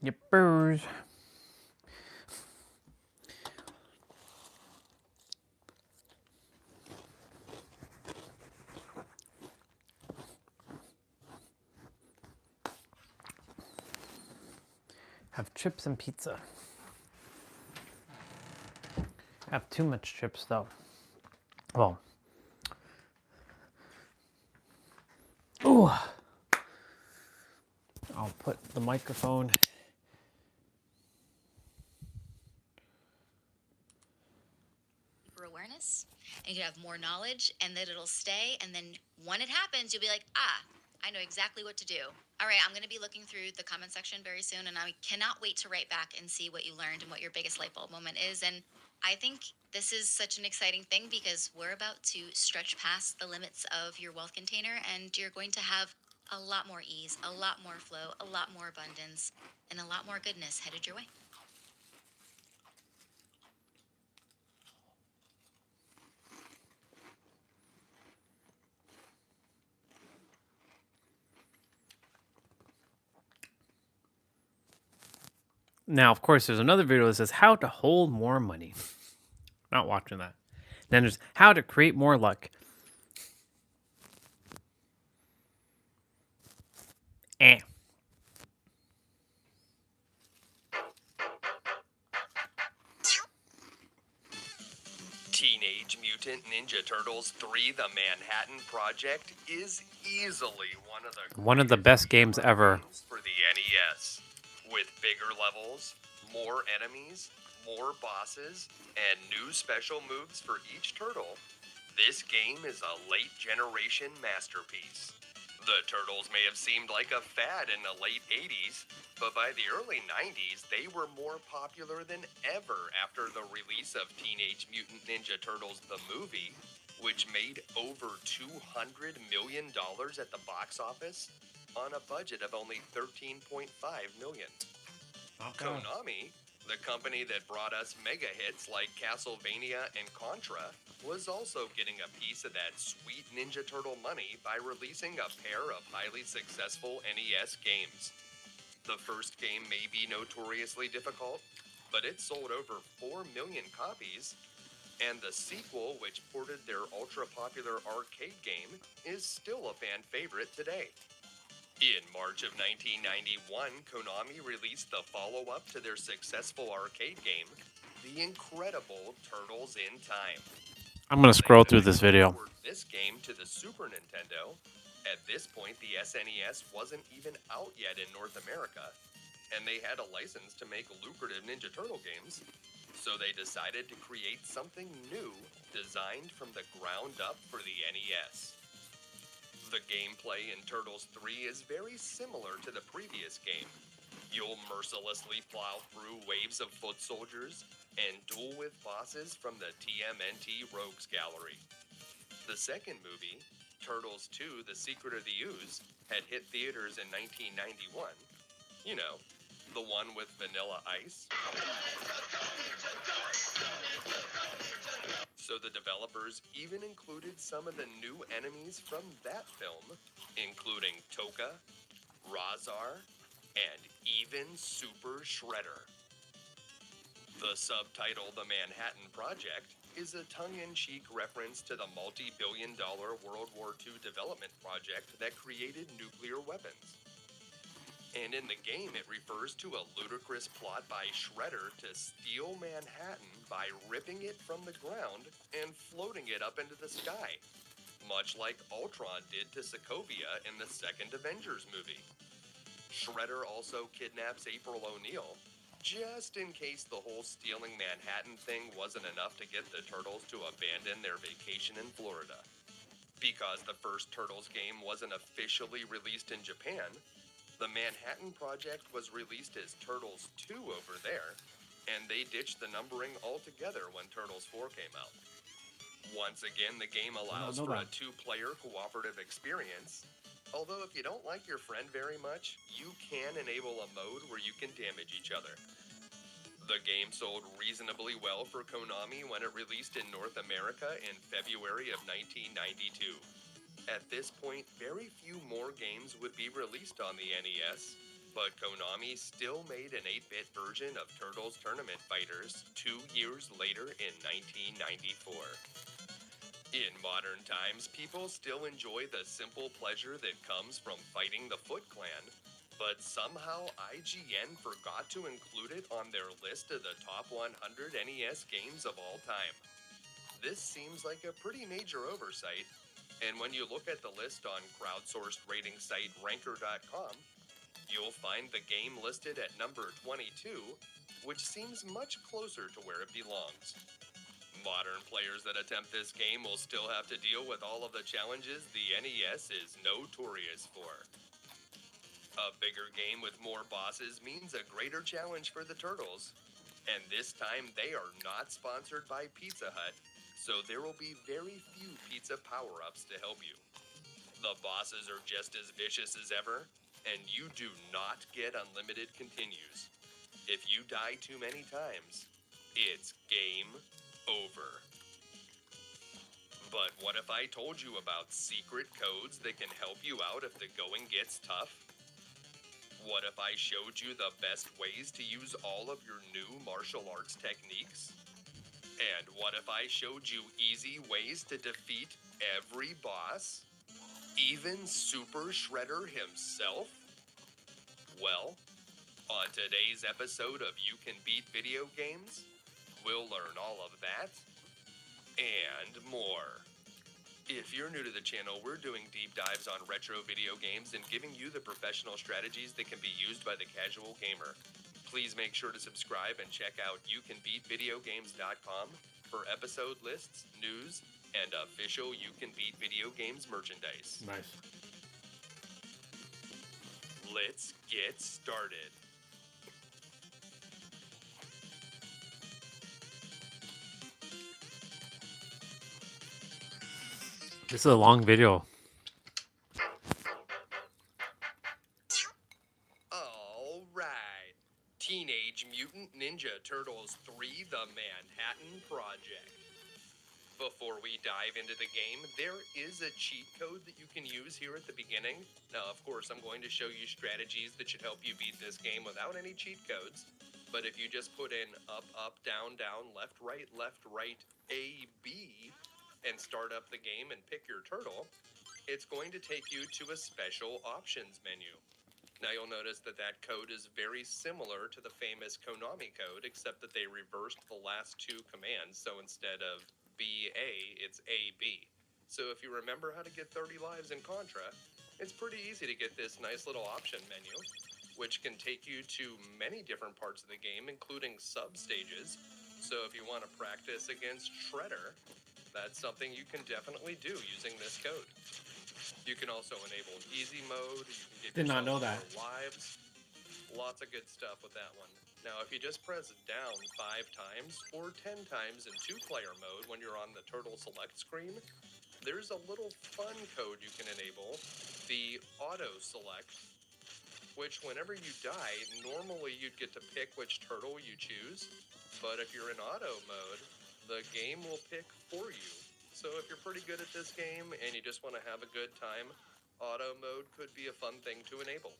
Yippers. Have chips and pizza. Have too much chips though. Well. Ooh. I'll put the microphone. For awareness, and you have more knowledge, and then it'll stay. And then when it happens, you'll be like, ah, I know exactly what to do. All right, I'm going to be looking through the comment section very soon, and I cannot wait to write back and see what you learned and what your biggest light bulb moment is. And I think this is such an exciting thing because we're about to stretch past the limits of your wealth container, and you're going to have a lot more ease, a lot more flow, a lot more abundance, and a lot more goodness headed your way. Now, of course, there's another video that says how to hold more money. Not watching that. Then there's how to create more luck. Eh. Teenage Mutant Ninja Turtles 3: The Manhattan Project is easily One of the best games ever. for the NES. With bigger levels, more enemies, more bosses, and new special moves for each turtle, this game is a late generation masterpiece. The Turtles may have seemed like a fad in the late 80s, but by the early 90s, they were more popular than ever after the release of Teenage Mutant Ninja Turtles the movie, which made over $200 million at the box office on a budget of only $13.5 million. Konami, the company that brought us mega hits like Castlevania and Contra, was also getting a piece of that sweet Ninja Turtle money by releasing a pair of highly successful NES games. The first game may be notoriously difficult, but it sold over 4 million copies, and the sequel, which ported their ultra-popular arcade game, is still a fan favorite today. In March of 1991, Konami released the follow-up to their successful arcade game, the incredible Turtles in Time. I'm going to scroll through this video. This game to the Super Nintendo. At this point, the SNES wasn't even out yet in North America, and they had a license to make lucrative Ninja Turtle games, so they decided to create something new designed from the ground up for the NES. The gameplay in Turtles 3 is very similar to the previous game. You'll mercilessly plow through waves of foot soldiers and duel with bosses from the TMNT Rogues Gallery. The second movie, Turtles 2: The Secret of the Ooze, had hit theaters in 1991. You know, the one with Vanilla Ice. So the developers even included some of the new enemies from that film, including Toka, Razar, and even Super Shredder. The subtitle, The Manhattan Project, is a tongue-in-cheek reference to the multi-billion-dollar World War II development project that created nuclear weapons. And in the game, it refers to a ludicrous plot by Shredder to steal Manhattan by ripping it from the ground and floating it up into the sky, much like Ultron did to Sokovia in the second Avengers movie. Shredder also kidnaps April O'Neil, just in case the whole stealing Manhattan thing wasn't enough to get the Turtles to abandon their vacation in Florida. Because the first Turtles game wasn't officially released in Japan, the Manhattan Project was released as Turtles 2 over there, and they ditched the numbering altogether when Turtles 4 came out. Once again, the game allows for a two-player cooperative experience, although if you don't like your friend very much, you can enable a mode where you can damage each other. The game sold reasonably well for Konami when it released in North America in February of 1992. At this point, very few more games would be released on the NES, but Konami still made an 8-bit version of Turtles Tournament Fighters 2 years later in 1994. In modern times, people still enjoy the simple pleasure that comes from fighting the Foot Clan, but somehow IGN forgot to include it on their list of the top 100 NES games of all time. This seems like a pretty major oversight, and when you look at the list on crowdsourced rating site Ranker.com, you'll find the game listed at number 22, which seems much closer to where it belongs. Modern players that attempt this game will still have to deal with all of the challenges the NES is notorious for. A bigger game with more bosses means a greater challenge for the Turtles. And this time they are not sponsored by Pizza Hut, so there will be very few pizza power-ups to help you. The bosses are just as vicious as ever, and you do not get unlimited continues. If you die too many times, it's game over. But what if I told you about secret codes that can help you out if the going gets tough? What if I showed you the best ways to use all of your new martial arts techniques? And what if I showed you easy ways to defeat every boss? Even Super Shredder himself? Well, on today's episode of You Can Beat Video Games, we'll learn all of that and more. If you're new to the channel, we're doing deep dives on retro video games and giving you the professional strategies that can be used by the casual gamer. Please make sure to subscribe and check out youcanbeatvideogames.com for episode lists, news, and official You Can Beat Video Games merchandise. Nice. Let's get started. This is a long video. All right. Teenage Mutant Ninja Turtles 3: The Manhattan Project. Before we dive into the game, there is a cheat code that you can use here at the beginning. Now, of course, I'm going to show you strategies that should help you beat this game without any cheat codes. But if you just put in up, up, down, down, left, right, A, B, and start up the game and pick your turtle, it's going to take you to a special options menu. Now you'll notice that that code is very similar to the famous Konami code, except that they reversed the last two commands, so instead of BA, it's AB. So if you remember how to get 30 lives in Contra, it's pretty easy to get this nice little option menu, which can take you to many different parts of the game, including sub-stages. So if you want to practice against Shredder, that's something you can definitely do using this code. You can also enable easy mode. You can get Did not know that. more lives. Lots of good stuff with that one. Now, if you just press down 5 times or 10 times in 2-player mode when you're on the Turtle Select screen, there's a little fun code you can enable, the Auto Select, which whenever you die, normally you'd get to pick which turtle you choose, but if you're in auto mode, the game will pick for you. So if you're pretty good at this game and you just want to have a good time, auto mode could be a fun thing to enable.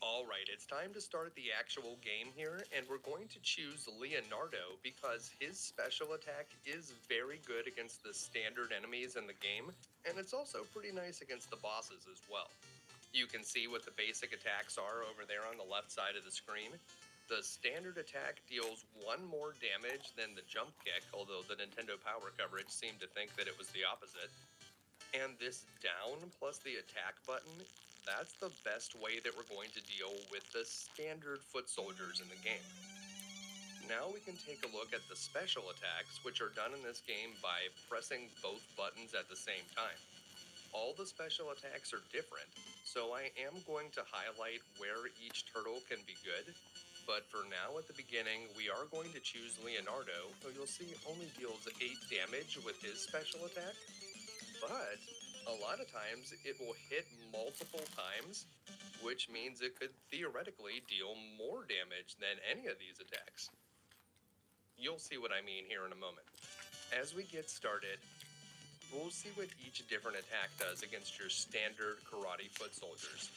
Alright, it's time to start the actual game here, and we're going to choose Leonardo because his special attack is very good against the standard enemies in the game, and it's also pretty nice against the bosses as well. You can see what the basic attacks are over there on the left side of the screen. The standard attack deals 1 more damage than the jump kick, although the Nintendo Power coverage seemed to think that it was the opposite. And this down plus the attack button, that's the best way that we're going to deal with the standard foot soldiers in the game. Now we can take a look at the special attacks, which are done in this game by pressing both buttons at the same time. All the special attacks are different, so I am going to highlight where each turtle can be good. But for now, at the beginning, we are going to choose Leonardo, who you'll see only deals 8 damage with his special attack. But a lot of times, it will hit multiple times, which means it could theoretically deal more damage than any of these attacks. You'll see what I mean here in a moment. As we get started, we'll see what each different attack does against your standard karate foot soldiers.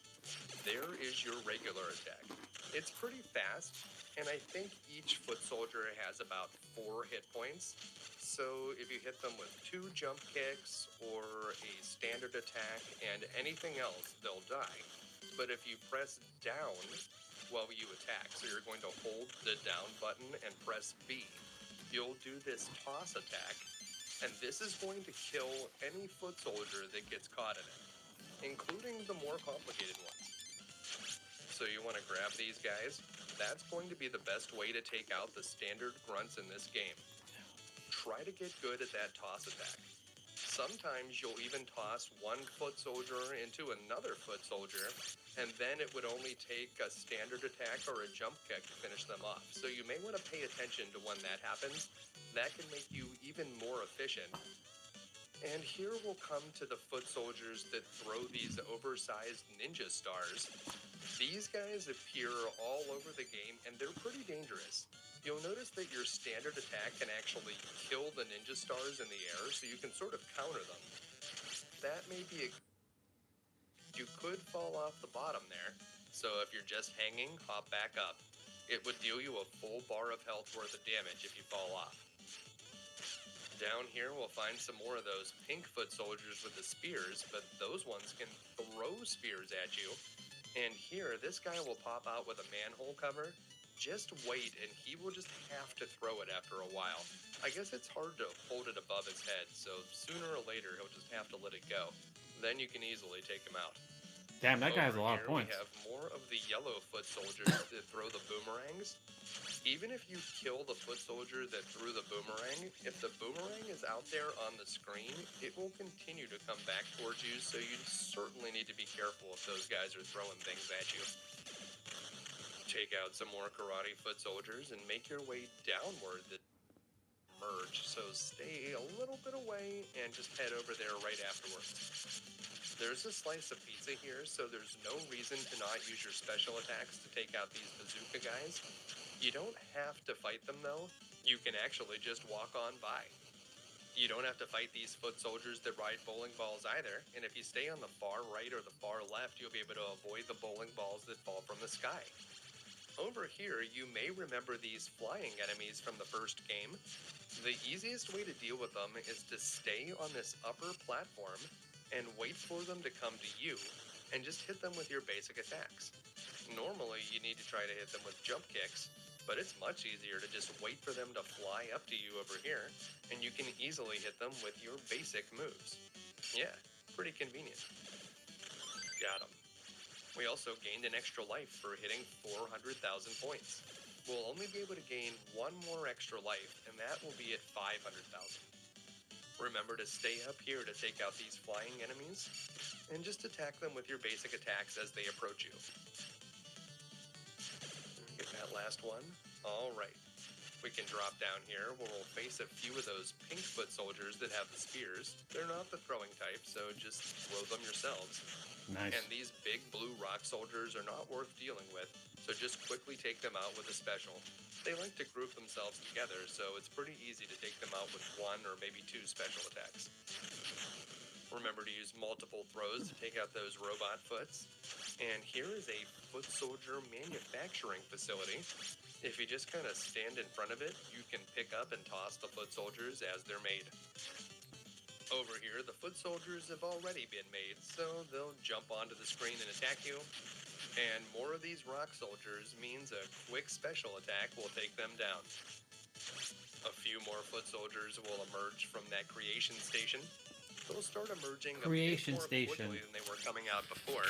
There is your regular attack. It's pretty fast, and I think each foot soldier has about 4 hit points. So if you hit them with 2 jump kicks or a standard attack and anything else, they'll die. But if you press down while you attack, so you're going to hold the down button and press B, you'll do this toss attack, and this is going to kill any foot soldier that gets caught in it, including the more complicated ones. So you want to grab these guys. That's going to be the best way to take out the standard grunts in this game. Try to get good at that toss attack. Sometimes you'll even toss one foot soldier into another foot soldier, and then it would only take a standard attack or a jump kick to finish them off. So you may want to pay attention to when that happens. That can make you even more efficient. And here we'll come to the foot soldiers that throw these oversized ninja stars. These guys appear all over the game, and they're pretty dangerous. You'll notice that your standard attack can actually kill the ninja stars in the air, so you can sort of counter them. That may be You could fall off the bottom there, so if you're just hanging, hop back up. It would deal you a full bar of health worth of damage if you fall off. Down here, we'll find some more of those pink foot soldiers with the spears, but those ones can throw spears at you. And here, this guy will pop out with a manhole cover. Just wait, and he will just have to throw it after a while. I guess it's hard to hold it above his head, so sooner or later, he'll just have to let it go. Then you can easily take him out. Damn, that guy has a lot of Over points. here, we have more of the yellow foot soldiers that throw the boomerangs. Even if you kill the foot soldier that threw the boomerang, if the boomerang is out there on the screen, it will continue to come back towards you, so you certainly need to be careful if those guys are throwing things at you. Take out some more karate foot soldiers and make your way downward that merge, so stay a little bit away and just head over there right afterwards. There's a slice of pizza here, so there's no reason to not use your special attacks to take out these bazooka guys. You don't have to fight them though. You can actually just walk on by. You don't have to fight these foot soldiers that ride bowling balls either, and if you stay on the far right or the far left, you'll be able to avoid the bowling balls that fall from the sky. Over here, you may remember these flying enemies from the first game. The easiest way to deal with them is to stay on this upper platform and wait for them to come to you, and just hit them with your basic attacks. Normally, you need to try to hit them with jump kicks, but it's much easier to just wait for them to fly up to you over here, and you can easily hit them with your basic moves. Yeah, pretty convenient. Got 'em. We also gained an extra life for hitting 400,000 points. We'll only be able to gain one more extra life, and that will be at 500,000. Remember to stay up here to take out these flying enemies, and just attack them with your basic attacks as they approach you. Get that last one. All right. We can drop down here where we'll face a few of those pink foot soldiers that have the spears. They're not the throwing type, so just throw them yourselves. Nice. And these big blue rock soldiers are not worth dealing with, so just quickly take them out with a special. They like to group themselves together, so it's pretty easy to take them out with one or maybe 2 special attacks. Remember to use multiple throws to take out those robot foots. And here is a foot soldier manufacturing facility. If you just kind of stand in front of it, you can pick up and toss the foot soldiers as they're made. Over here, the foot soldiers have already been made, so they'll jump onto the screen and attack you. And more of these rock soldiers means a quick special attack will take them down. A few more foot soldiers will emerge from that creation station. They'll start emerging Creation a bit more station. quickly than they were coming out before,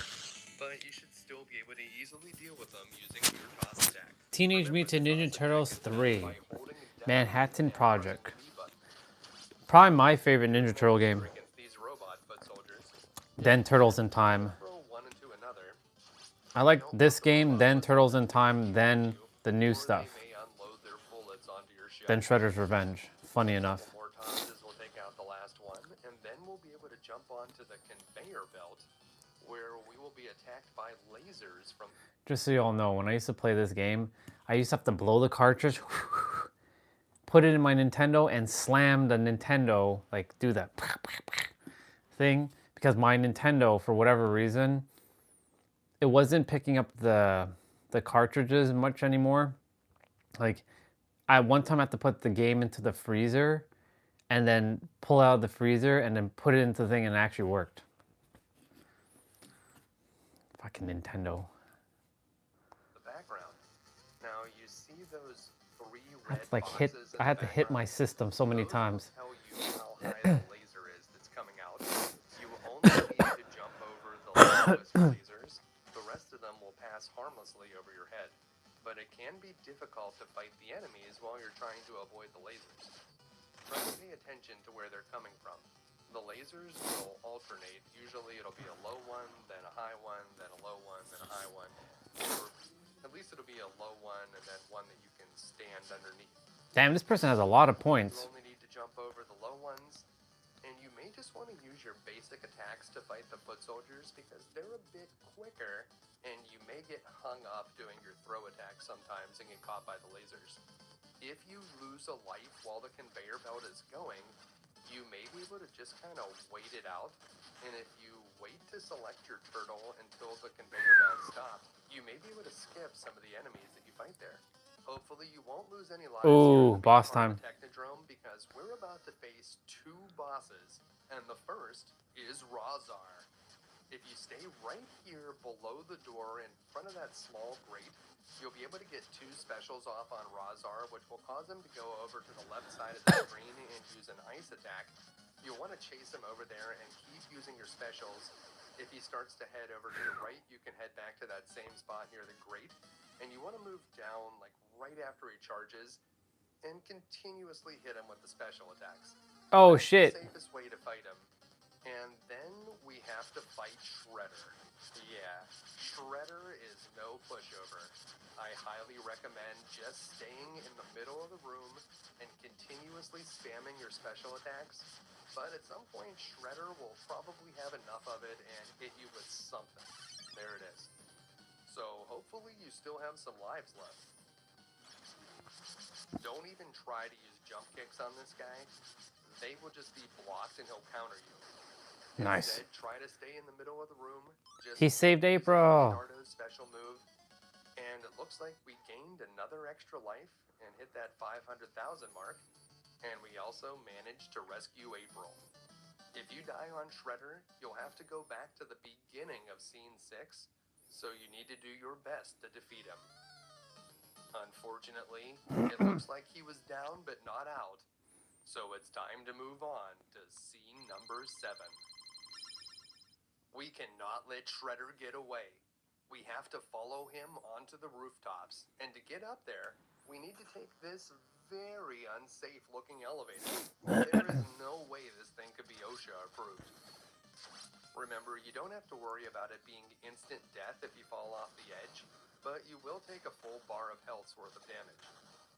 but you should still be able to easily deal with them using your toss attack. Teenage Mutant Ninja Turtles 3 Manhattan Project. Probably my favorite Ninja Turtle game. Against these robot foot soldiers, Then Turtles in Time. throw one into another, I like this game, then Turtles in Time, then the new stuff. they may unload their bullets onto your ship. Then Shredder's Revenge. Funny enough. More tosses will take out the last one, and then we'll be able to jump onto the conveyor belt, where we will be attacked by lasers from... Just so you all know, when I used to play this game, I used to have to blow the cartridge, put it in my Nintendo, and slam the Nintendo, like do that thing, because my Nintendo, for whatever reason, it wasn't picking up the cartridges much anymore. Like, I one time had to put the game into the freezer and then pull out of the freezer and then put it into the thing, and it actually worked. Fucking Nintendo. The background. Now you see those three I red had to like hit. boxes in I the had to hit my background? system so many Those times. will tell you how high the laser is that's coming out. You only need to jump over the lowest lasers. The rest of them will pass harmlessly over your head. But it can be difficult to fight the enemies while you're trying to avoid the lasers. Try to pay attention to where they're coming from. The lasers will alternate. Usually it'll be a low one, then a high one, then a low one, then a high one. Or at least it'll be a low one and then one that you can stand underneath. Damn, this person has a lot of You points. only need to jump over the low ones, and you may just want to use your basic attacks to fight the foot soldiers because they're a bit quicker, and you may get hung up doing your throw attacks sometimes and get caught by the lasers. If you lose a life while the conveyor belt is going, you may be able to just kind of wait it out, and if you wait to select your turtle until the conveyor belt stops, you may be able to skip some of the enemies that you fight there. Hopefully you won't lose any lives here Ooh, in the boss part of time. the Technodrome because we're about to face two bosses, and the first is Razar. If you stay right here below the door in front of that small grate, you'll be able to get two specials off on Razar, which will cause him to go over to the left side of the screen and use an ice attack. You'll want to chase him over there and keep using your specials. If he starts to head over to the right, you can head back to that same spot near the grate. And you want to move down like right after he charges and continuously hit him with the special attacks. Oh That's shit. the safest way to fight him. And then we have to fight Shredder. Yeah, Shredder is no pushover. I highly recommend just staying in the middle of the room and continuously spamming your special attacks. But at some point, Shredder will probably have enough of it and hit you with something. There it is. So hopefully you still have some lives left. Don't even try to use jump kicks on this guy. They will just be blocked and he'll counter you. Nice. Instead, try to stay in the middle of the room. Just He saved use April. Leonardo's special move. And it looks like we gained another extra life and hit that 500,000 mark. And we also managed to rescue April. If you die on Shredder, you'll have to go back to the beginning of Scene 6, so you need to do your best to defeat him. Unfortunately, it looks like he was down but not out, so it's time to move on to Scene number 7. We cannot let Shredder get away. We have to follow him onto the rooftops, and to get up there, we need to take this very unsafe looking elevator. There is no way this thing could be OSHA approved. Remember, you don't have to worry about it being instant death if you fall off the edge, but you will take a full bar of health's worth of damage.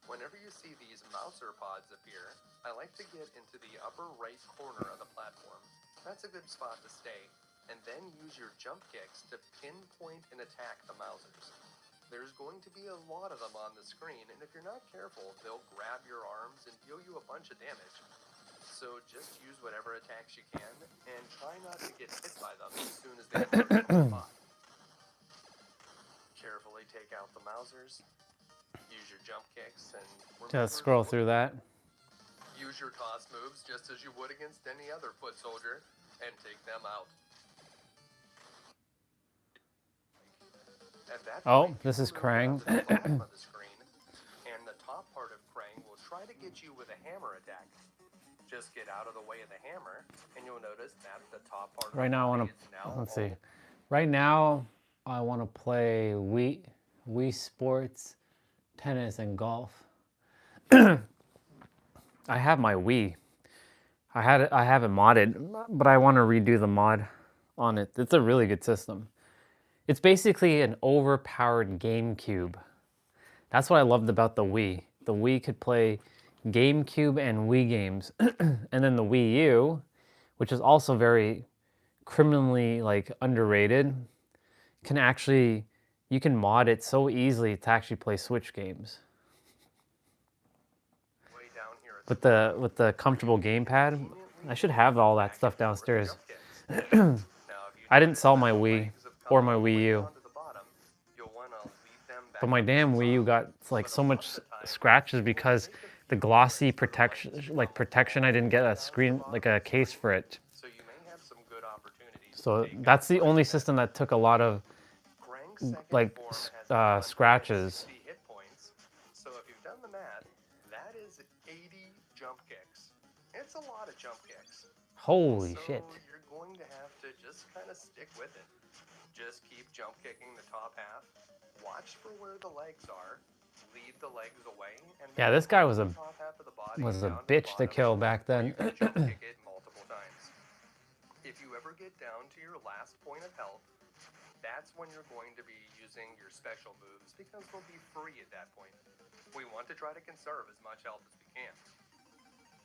Whenever you see these Mouser pods appear, I like to get into the upper right corner of the platform. That's a good spot to stay, and then use your jump kicks to pinpoint and attack the Mousers. There's going to be a lot of them on the screen, and if you're not careful, they'll grab your arms and deal you a bunch of damage. So just use whatever attacks you can, and try not to get hit by them as soon as they approach the spot. Carefully take out the Mousers. Use your jump kicks, and Just scroll through that. use your toss moves just as you would against any other foot soldier, and take them out. At that Oh, point, this is you move Krang. down to the bottom of the screen, and the top part of Krang will try to get you with a hammer attack. Just get out of the way of the hammer, and you'll notice that the top part Right of the now I body want is to, now let's see. whole. Right now I want to play Wii Sports, tennis, and golf. I have my Wii. I have it modded, but I want to redo the mod on it. It's a really good system. It's basically an overpowered GameCube. That's what I loved about the Wii. The Wii could play GameCube and Wii games. And then the Wii U, which is also very criminally like underrated, can actually, you can mod it so easily to actually play Switch games. Way down here at With the comfortable gamepad, I should have all that stuff downstairs. I didn't sell my Wii or my Wii U. But my damn Wii U got like so much scratches because the glossy protection, I didn't get a screen, like a case for it. So you may have some good opportunities. So that's the only system that took a lot of like scratches. Hit points. So if you've done the math, that is 80 jump kicks. It's a lot of jump kicks. Holy shit. You're going to have to just kind of stick with it. Just keep jump kicking the top half. Watch for where the legs are. Lead the legs away. And Yeah, this guy was a top half of the body bitch to kill back then. You can jump kick it multiple times. If you ever get down to your last point of health, that's when you're going to be using your special moves because they'll be free at that point. We want to try to conserve as much health as we can.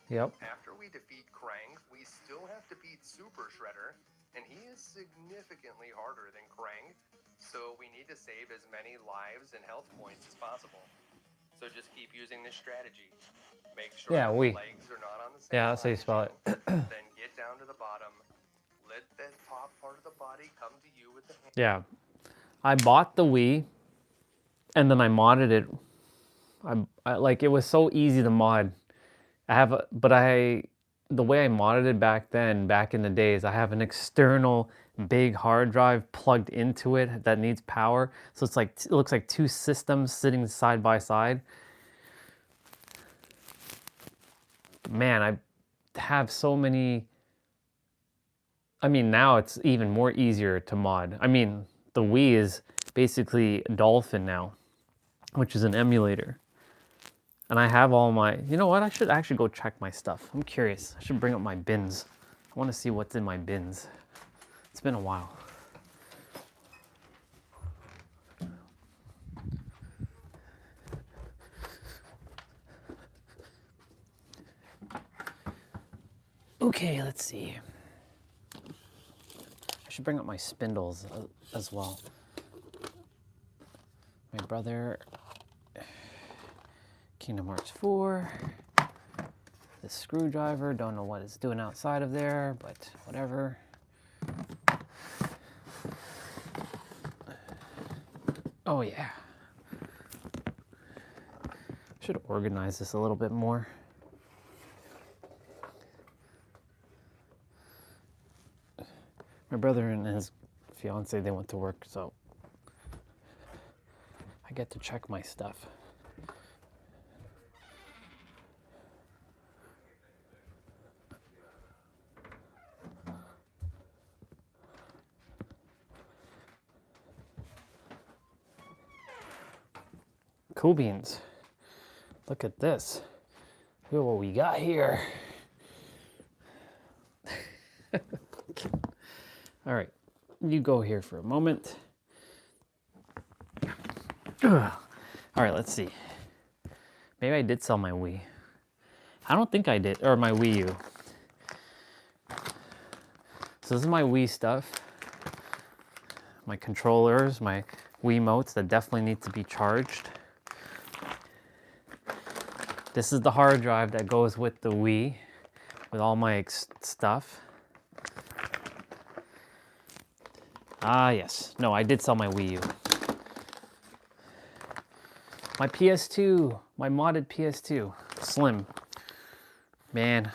Yep. After we defeat Krang, we still have to beat Super Shredder, and he is significantly harder than Krang, so we need to save as many lives and health points as possible. So just keep using this strategy. Make sure the legs are not on the same that's how you spell it. Then get down to the bottom. Let that top part of the body come to you with the hand. Yeah. I bought the Wii, and then I modded it. I like, it was so easy to mod. The way I modded it back then, back in the days, I have an external big hard drive plugged into it that needs power. So it's like, it looks like two systems sitting side by side. Man, I have so many. I mean, now it's even more easier to mod. I mean, the Wii is basically Dolphin now, which is an emulator. And I have all my, you know what? I should actually go check my stuff. I'm curious. I should bring up my bins. I want to see what's in my bins. It's been a while. Okay, let's see. I should bring up my spindles as well. My brother, Kingdom Hearts 4. This screwdriver, don't know what it's doing outside of there, but whatever. Oh yeah. Should organize this a little bit more. My brother and his fiance, they went to work, so I get to check my stuff. Cool beans. Look at this. Look at what we got here. All right, you go here for a moment. Ugh. All right, let's see. Maybe I did sell my Wii. I don't think I did, or my Wii U. So this is my Wii stuff. My controllers, my Wiimotes that definitely need to be charged. This is the hard drive that goes with the Wii, with all my stuff. Ah, yes. No, I did sell my Wii U. My PS2, my modded PS2, Slim. Man,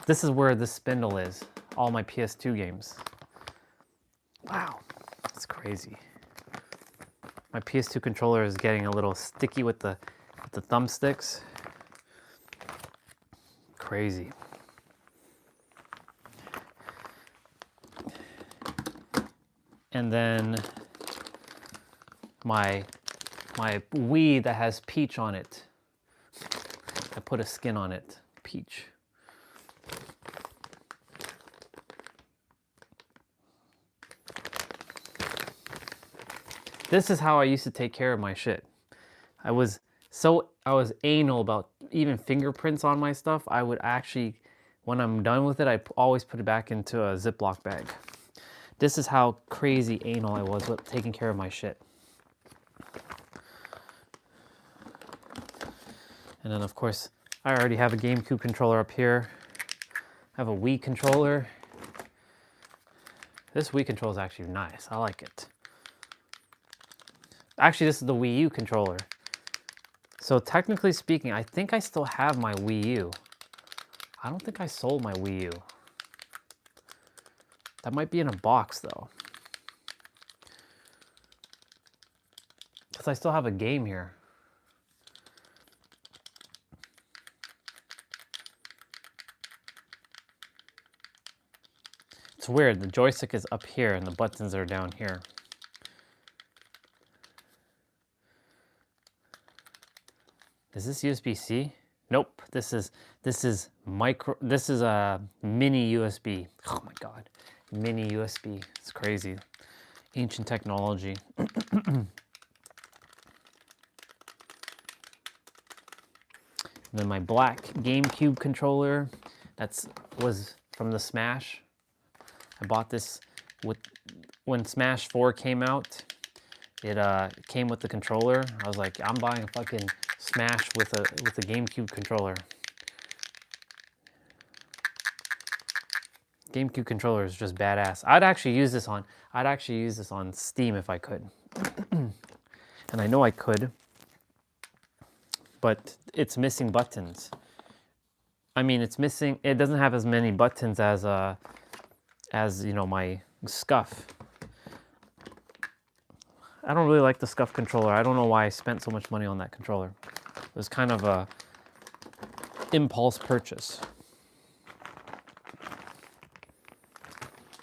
this is where the spindle is. All my PS2 games. Wow, that's crazy. My PS2 controller is getting a little sticky with the thumbsticks. Crazy. And then my Wii that has Peach on it. I put a skin on it, Peach. This is how I used to take care of my shit. I was anal about even fingerprints on my stuff. I would actually, when I'm done with it, I always put it back into a Ziploc bag. This is how crazy anal I was with taking care of my shit. And then of course, I already have a GameCube controller up here. I have a Wii controller. This Wii controller is actually nice. I like it. Actually, this is the Wii U controller. So technically speaking, I think I still have my Wii U. I don't think I sold my Wii U. That might be in a box though. Because I still have a game here. It's weird, the joystick is up here and the buttons are down here. Is this USB-C? Nope, this is a mini USB. Oh my God, mini USB, it's crazy. Ancient technology. And then my black GameCube controller, was from the Smash. I bought this when Smash 4 came out. It came with the controller. I was like, I'm buying a fucking Smash with a GameCube controller. GameCube controller is just badass. I'd actually use this on Steam if I could. And I know I could, but it's missing buttons. I mean, it doesn't have as many buttons as you know, my Scuff. I don't really like the Scuff controller. I don't know why I spent so much money on that controller. It was kind of a impulse purchase.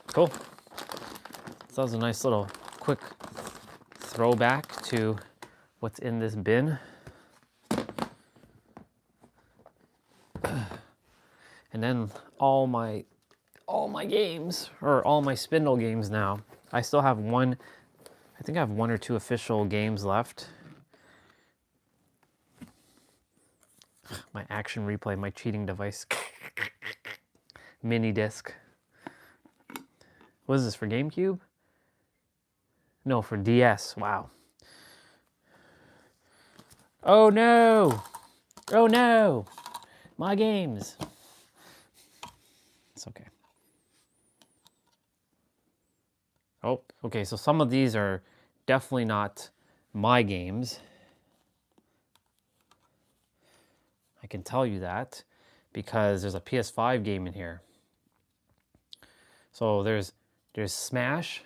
Cool. So that was a nice little quick throwback to what's in this bin. And then all my games, or all my Spindle games now. I still have one, I think I have 1 or 2 official games left. My action replay, my cheating device. Mini disc. What is this, for GameCube? No, for DS, wow. Oh no! Oh no! My games. It's okay. Oh, okay, so some of these are definitely not my games. I can tell you that because there's a PS5 game in here. So there's Smash.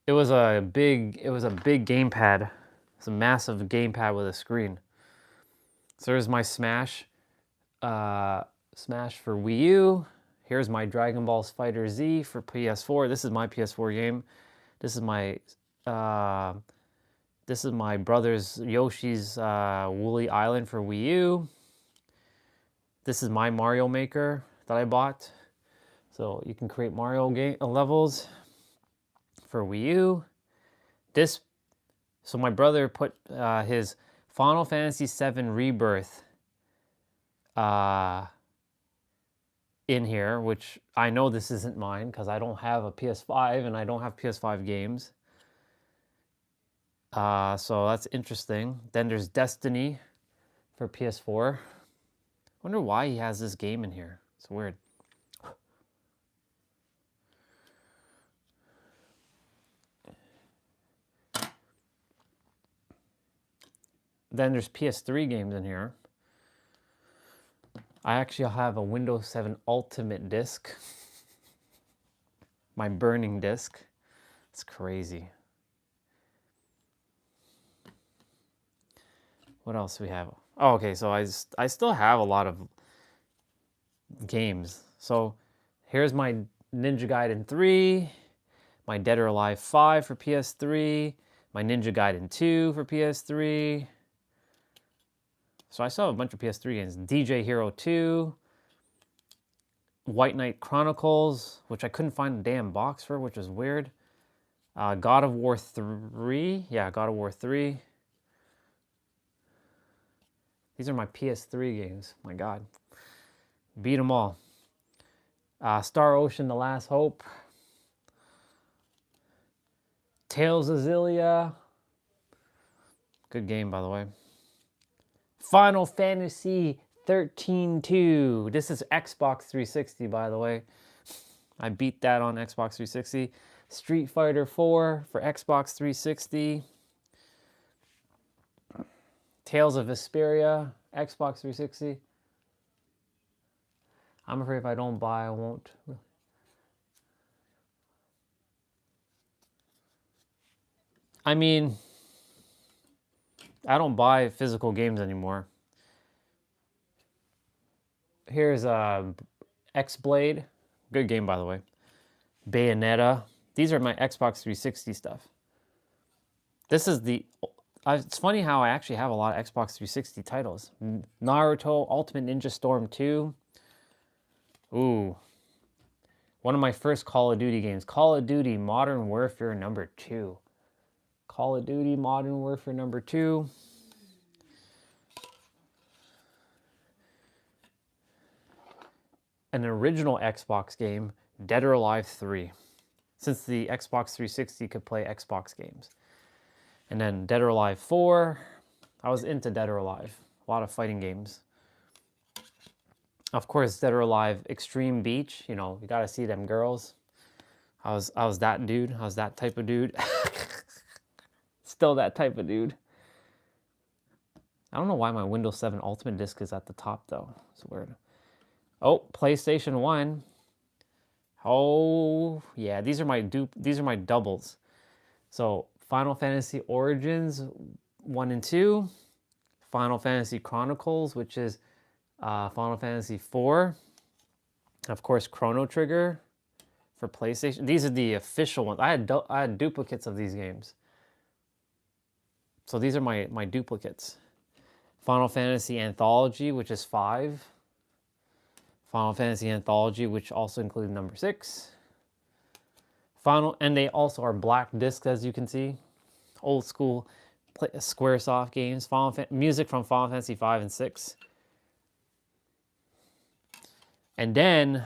It was a big gamepad. It's a massive gamepad with a screen. So there's my Smash for Wii U. Here's my Dragon Ball Fighter Z for PS4. This is my PS4 game. This is my brother's Yoshi's Woolly Island for Wii U. This is my Mario Maker that I bought. So you can create Mario levels for Wii U. So my brother put his Final Fantasy VII Rebirth in here, which I know this isn't mine because I don't have a PS5 and I don't have PS5 games. So that's interesting. Then there's Destiny for PS4. Wonder why he has this game in here. It's weird. Then there's PS3 games in here. I actually have a Windows 7 Ultimate disc. My burning disc. It's crazy. What else do we have? Oh, okay, so I still have a lot of games. So here's my Ninja Gaiden 3, my Dead or Alive 5 for PS3, my Ninja Gaiden 2 for PS3. So I still have a bunch of PS3 games. DJ Hero 2, White Knight Chronicles, which I couldn't find a damn box for, which is weird. God of War 3. Yeah, God of War 3. These are my PS3 games. My God. Beat them all. Star Ocean, The Last Hope. Tales of Xillia. Good game, by the way. Final Fantasy 13-2. This is Xbox 360, by the way. I beat that on Xbox 360. Street Fighter 4 for Xbox 360. Tales of Vesperia, Xbox 360. I'm afraid if I don't buy, I won't. I mean, I don't buy physical games anymore. Here's X-Blade. Good game, by the way. Bayonetta. These are my Xbox 360 stuff. This is the... it's funny how I actually have a lot of Xbox 360 titles. Naruto, Ultimate Ninja Storm 2. Ooh. One of my first Call of Duty games. Call of Duty Modern Warfare number 2. Call of Duty Modern Warfare number 2. An original Xbox game, Dead or Alive 3. Since the Xbox 360 could play Xbox games. And then Dead or Alive 4. I was into Dead or Alive. A lot of fighting games. Of course, Dead or Alive Extreme Beach. You know, you gotta see them girls. I was that dude. I was that type of dude. Still that type of dude. I don't know why my Windows 7 Ultimate Disc is at the top though. It's weird. Oh, PlayStation 1. Oh, yeah, these are my doubles. So, Final Fantasy Origins 1 and 2. Final Fantasy Chronicles, which is Final Fantasy 4. Of course, Chrono Trigger for PlayStation. These are the official ones. I had duplicates of these games. So these are my duplicates. Final Fantasy Anthology, which is 5. Final Fantasy Anthology, which also includes number 6. And they also are black discs, as you can see. Old school Squaresoft games. Music from Final Fantasy 5 and 6. And then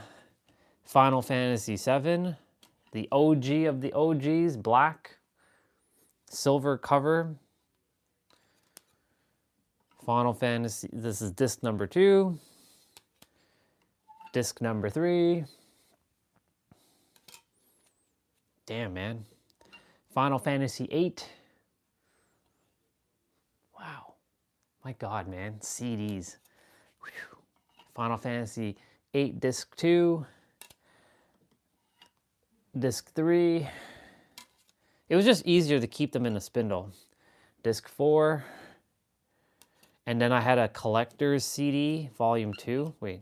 Final Fantasy 7, the OG of the OGs, black, silver cover. Final Fantasy, this is disc number 2. Disc number 3. Damn, man. Final Fantasy 8. Wow. My God, man. CDs. Whew. Final Fantasy 8, disc 2. Disc 3. It was just easier to keep them in a spindle. Disc 4. And then I had a collector's CD, volume 2. Wait.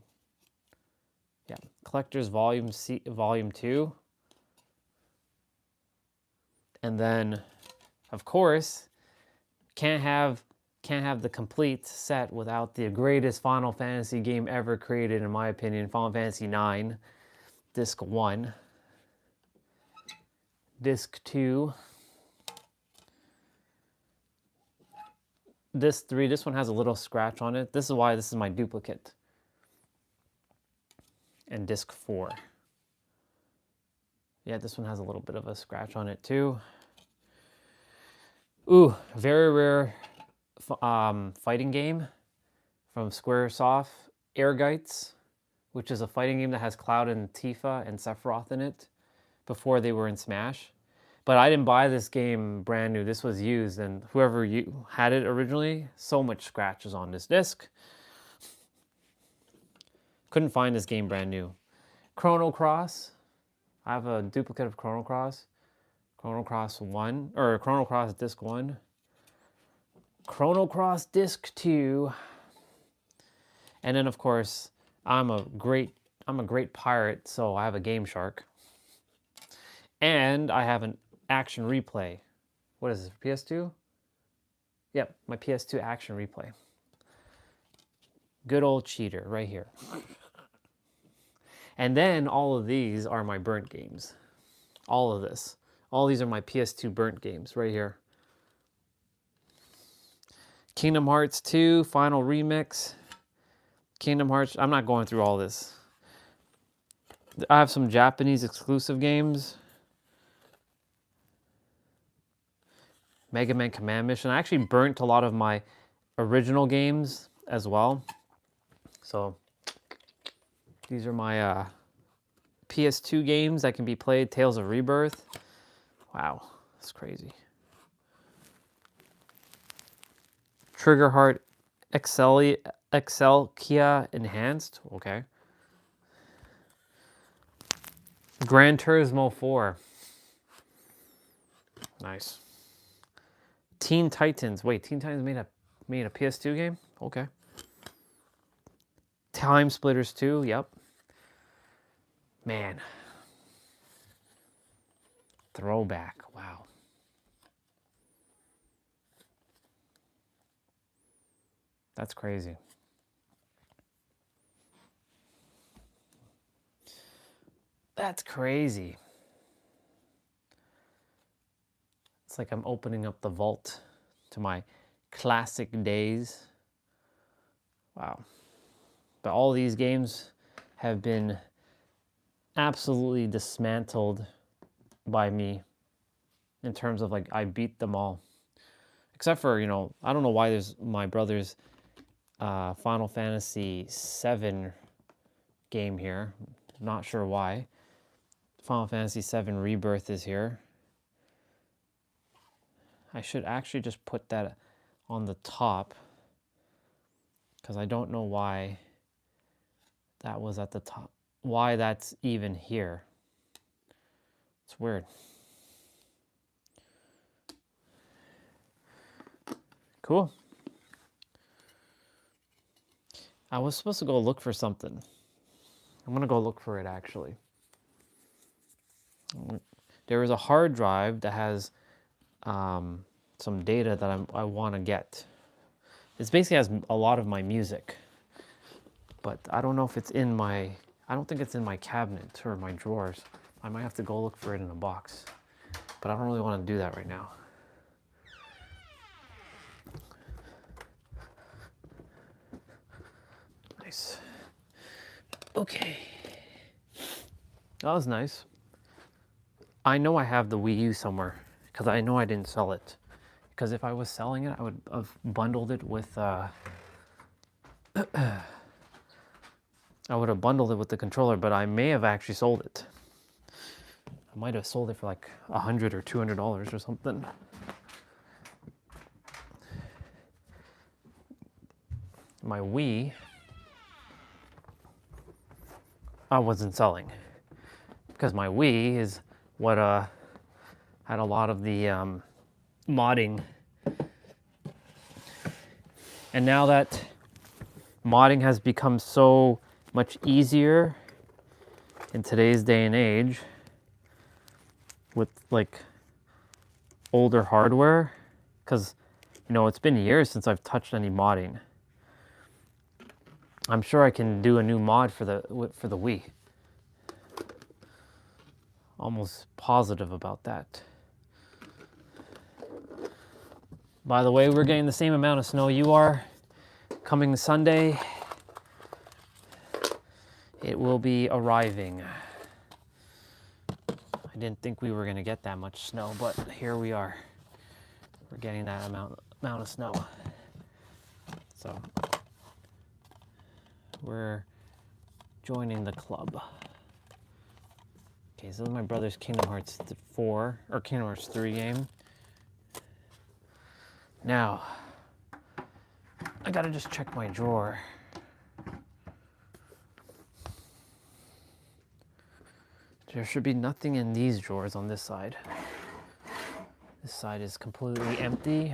Yeah, collector's volume 2. And then, of course, can't have the complete set without the greatest Final Fantasy game ever created, in my opinion, Final Fantasy 9, disc 1. Disc 2. Disc 3, this one has a little scratch on it. This is why this is my duplicate. And disc 4. Yeah, this one has a little bit of a scratch on it too. Ooh, very rare fighting game from Squaresoft, Airgites, which is a fighting game that has Cloud and Tifa and Sephiroth in it before they were in Smash. But I didn't buy this game brand new. This was used, and whoever had it originally, so much scratches on this disc. Couldn't find this game brand new. Chrono Cross. I have a duplicate of Chrono Cross. Chrono Cross 1, or Chrono Cross Disc 1. Chrono Cross Disc 2. And then, of course, I'm a great pirate, so I have a Game Shark. And I have an action replay. What is this, PS2? Yep, my PS2 action replay. Good old cheater right here. And then all of these are my burnt games. All of this. All these are my PS2 burnt games right here. Kingdom Hearts 2, Final Remix. Kingdom Hearts, I'm not going through all this. I have some Japanese exclusive games. Mega Man Command Mission. I actually burnt a lot of my original games as well. So these are my PS2 games that can be played. Tales of Rebirth. Wow, that's crazy. Trigger Heart Excelkia Enhanced. Okay. Gran Turismo 4. Nice. Teen Titans. Wait, Teen Titans made a PS2 game? Okay. Time Splitters 2. Yep. Man. Throwback. Wow. That's crazy. That's crazy. It's like I'm opening up the vault to my classic days. Wow. But all these games have been absolutely dismantled by me in terms of like I beat them all. Except for, you know, I don't know why there's my brother's Final Fantasy 7 game here. Not sure why. Final Fantasy 7 Rebirth is here. I should actually just put that on the top because I don't know why that was at the top. Why that's even here. It's weird. Cool. I was supposed to go look for something. I'm gonna go look for it actually. There is a hard drive that has some data that I want to get. It basically has a lot of my music, but I don't know if it's in my, I don't think it's in my cabinet or my drawers. I might have to go look for it in a box, but I don't really want to do that right now. Nice. Okay. That was nice. I know I have the Wii U somewhere because I know I didn't sell it. Because if I was selling it, I would have bundled it with I would have bundled it with the controller, but I may have actually sold it. I might have sold it for like $100 or $200 or something. My Wii, I wasn't selling because my Wii is what had a lot of the modding, and now that modding has become so much easier in today's day and age with like older hardware, because you know it's been years since I've touched any modding. I'm sure I can do a new mod for the Wii. Almost positive about that. By the way, we're getting the same amount of snow you are. Coming Sunday, it will be arriving. I didn't think we were going to get that much snow, but here we are. We're getting that amount of snow. So we're joining the club. Okay, so this is my brother's Kingdom Hearts 4 or Kingdom Hearts 3 game. Now, I gotta just check my drawer. There should be nothing in these drawers on this side. This side is completely empty.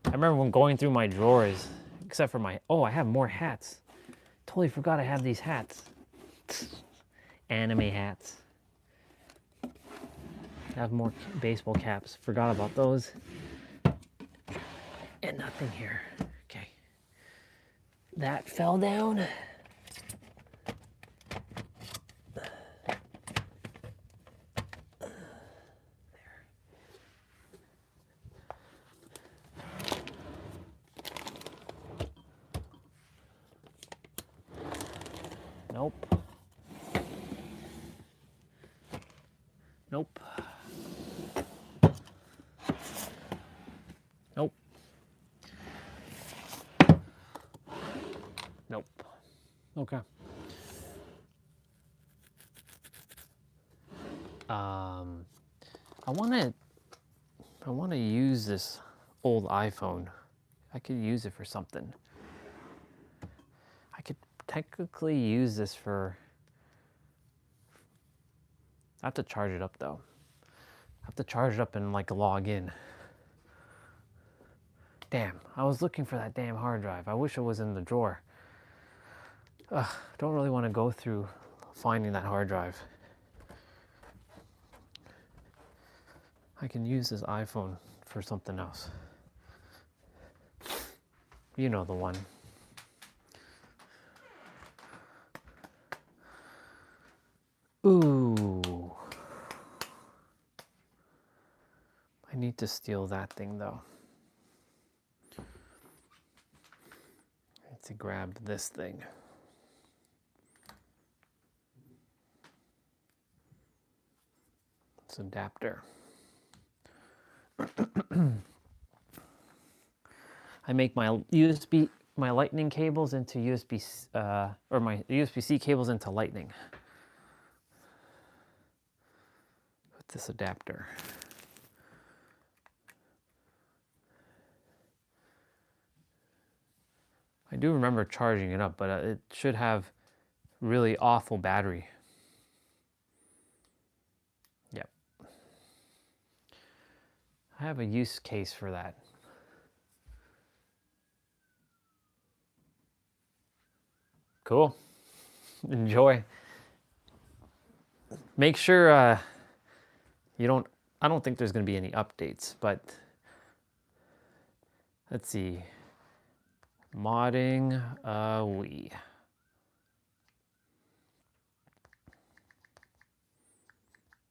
I remember when going through my drawers, except for my, oh, I have more hats. Totally forgot I have these hats. Anime hats. I have more baseball caps. Forgot about those. And nothing here. Okay. That fell down. Nope. Nope. Nope. Nope. Okay. I I want to use this old iPhone. I could use it for something. I could technically use this for... I have to charge it up though. I have to charge it up and like log in. Damn, I was looking for that damn hard drive. I wish it was in the drawer. Ugh, don't really want to go through finding that hard drive. I can use this iPhone for something else. You know the one. Ooh. I need to steal that thing though. I need to grab this thing. It's an adapter. I make my lightning cables into or my USB-C cables into lightning with this adapter. I do remember charging it up, but it should have really awful battery. Yep. I have a use case for that. Cool. Enjoy. Make sure you don't... I don't think there's going to be any updates, but let's see. Modding a Wii.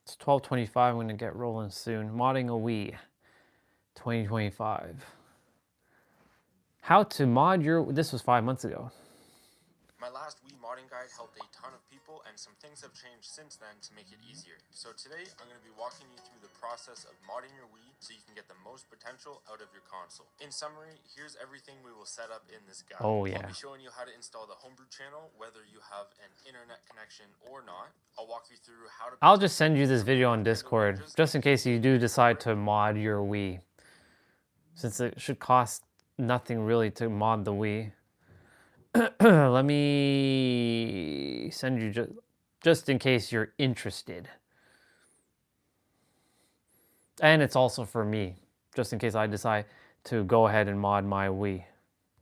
It's 12:25. I'm going to get rolling soon. Modding a Wii 2025. How to mod your... This was 5 months ago. My last Wii modding guide helped a ton of people, and some things have changed since then to make it easier. So today, I'm going to be walking you through the process of modding your Wii so you can get the most potential out of your console. In summary, here's everything we will set up in this guide. Oh yeah. I'll be showing you how to install the homebrew channel, whether you have an internet connection or not. I'll walk you through how to... I'll just send you this video on Discord, just in case you do decide to mod your Wii. Since it should cost nothing really to mod the Wii. Let me send you just in case you're interested. And it's also for me, just in case I decide to go ahead and mod my Wii.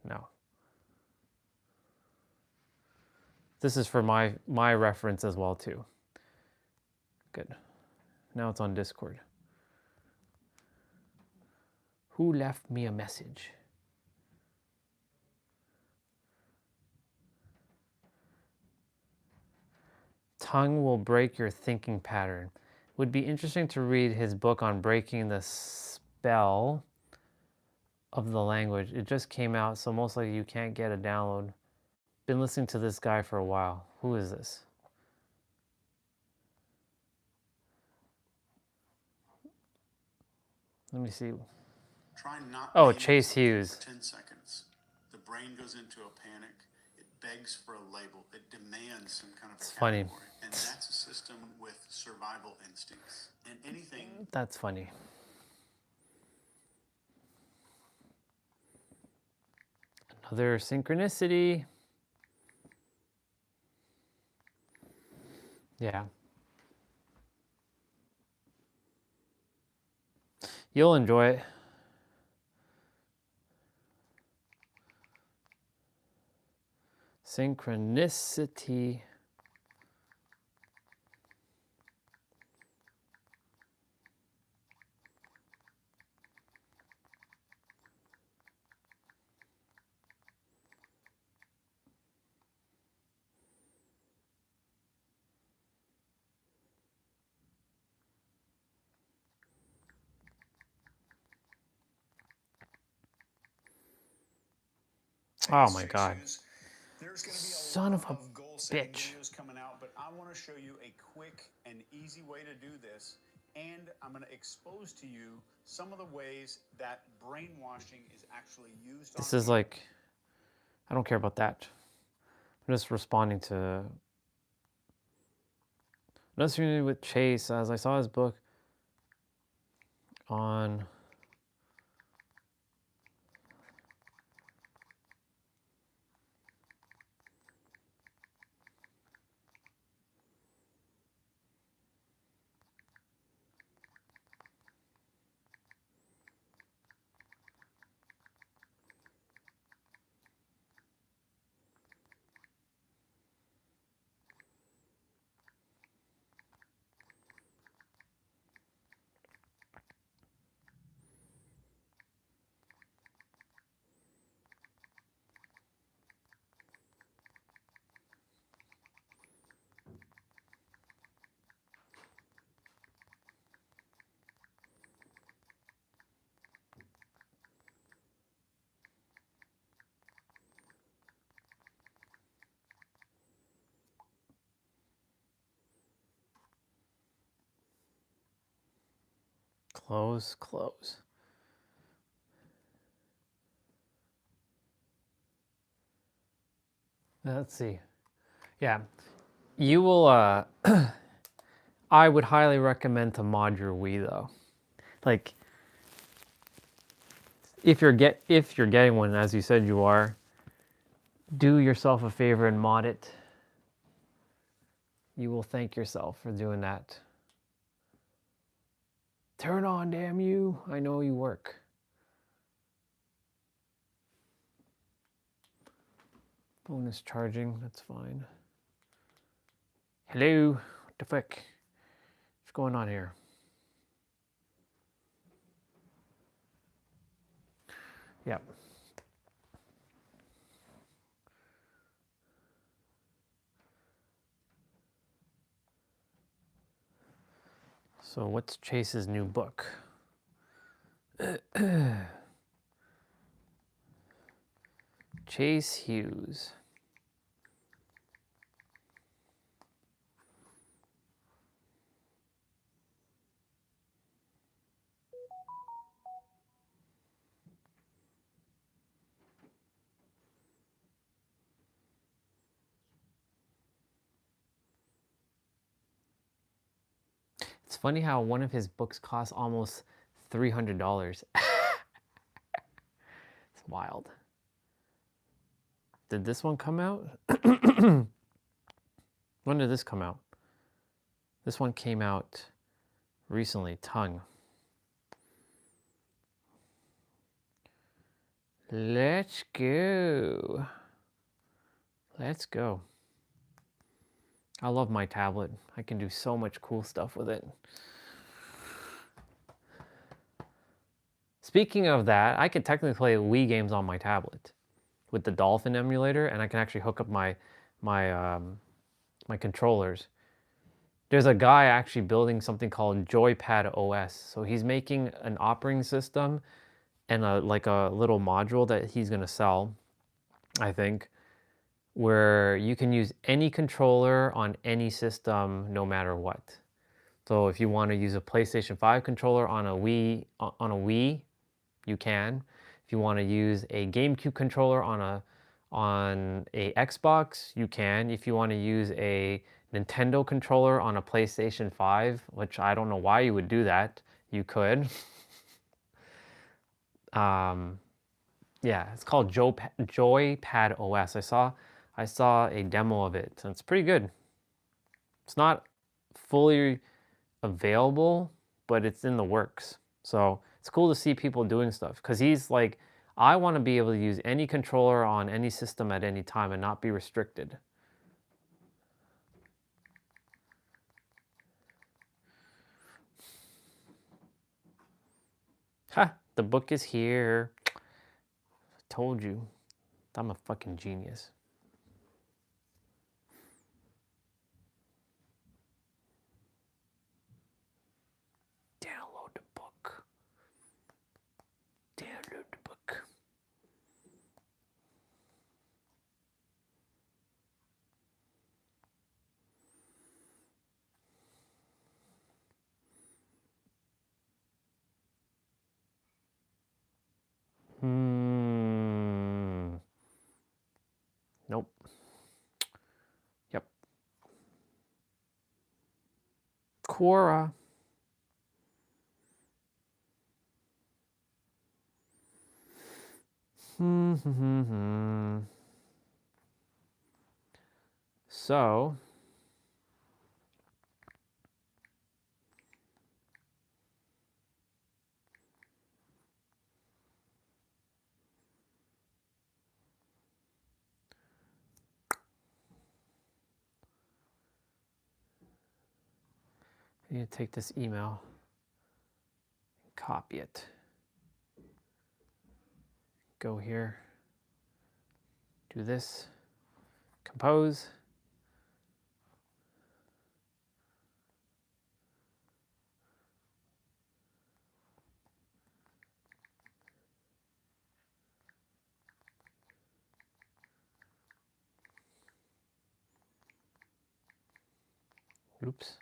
No. This is for my reference as well too. Good. Now it's on Discord. Who left me a message? Tongue will break your thinking pattern. Would be interesting to read his book on breaking the spell of the language. It just came out, so most likely you can't get a download. Been listening to this guy for a while. Who is this? Let me see. Try not Oh, Chase Hughes. For 10 seconds. The brain goes into a panic. It begs for a label. It demands some kind of a category. Funny. And that's a system with survival instincts. And anything... That's funny. Another synchronicity. Yeah. You'll enjoy it. Synchronicity. Oh my God. Son of a bitch. Coming out, but I want to show you a quick and easy way to do this, and I'm going to expose to you some of the ways that brainwashing is actually used. This is like, I don't care about that. I'm just responding to another community with Chase. As I saw his book, on close, close. Let's see. Yeah, you will, I would highly recommend to mod your Wii though. Like, if you're getting one, as you said you are, do yourself a favor and mod it. You will thank yourself for doing that. Turn on, damn you. I know you work. Phone is charging, that's fine. Hello, what the fuck? What's going on here? Yep. So what's Chase's new book? Chase Hughes. It's funny how one of his books costs almost $300. It's wild. Did this one come out? When did this come out? This one came out recently, Tongue. Let's go. Let's go. I love my tablet. I can do so much cool stuff with it. Speaking of that, I could technically play Wii games on my tablet with the Dolphin emulator, and I can actually hook up my controllers. There's a guy actually building something called Joypad OS. So he's making an operating system and like a little module that he's gonna sell, I think, where you can use any controller on any system no matter what. So if you want to use a PlayStation 5 controller on a Wii, you can. If you want to use a GameCube controller on a Xbox, you can. If you want to use a Nintendo controller on a PlayStation 5, which I don't know why you would do that, you could. Yeah, it's called Joypad OS. I saw a demo of it, and it's pretty good. It's not fully available, but it's in the works. So it's cool to see people doing stuff, because he's like, I want to be able to use any controller on any system at any time and not be restricted. Ha! The book is here. I told you. I'm a fucking genius. Download the book. Download the book. Nope. Yep. Quora. So, I need to take this email, copy it, go here, do this, compose. Oops.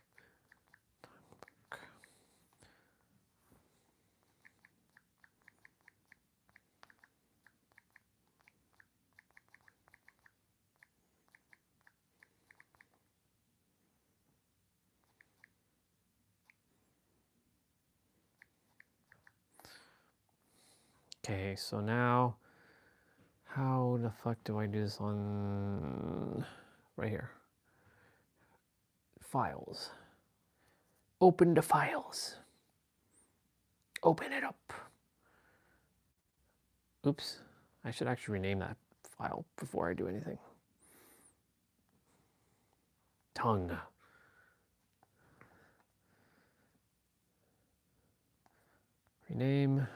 Okay, so now, how the fuck do I do this on, right here? Files. Open the files. Open it up. Oops, I should actually rename that file before I do anything. Tongue. Rename.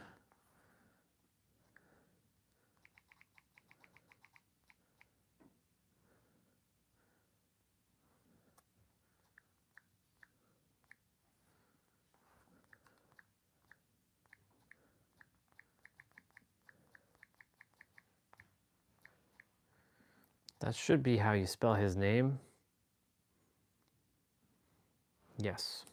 That should be how you spell his name. Yes.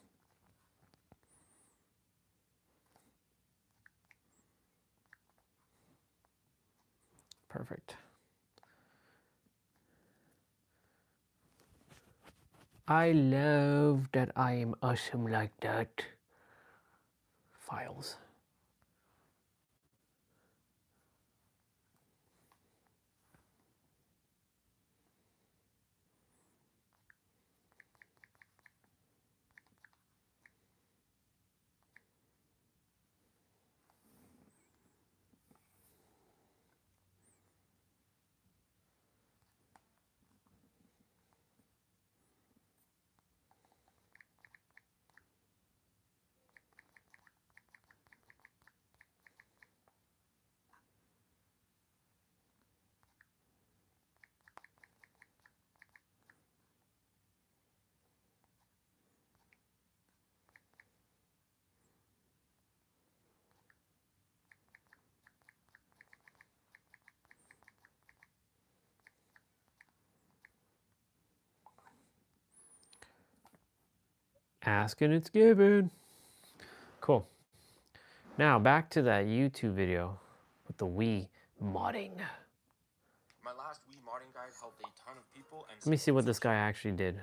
Perfect. I love that I am awesome like that. Files. Ask and it's given. Cool. Now back to that YouTube video with the Wii modding. My last Wii modding guide helped a ton of people and Let me see what this guy actually did.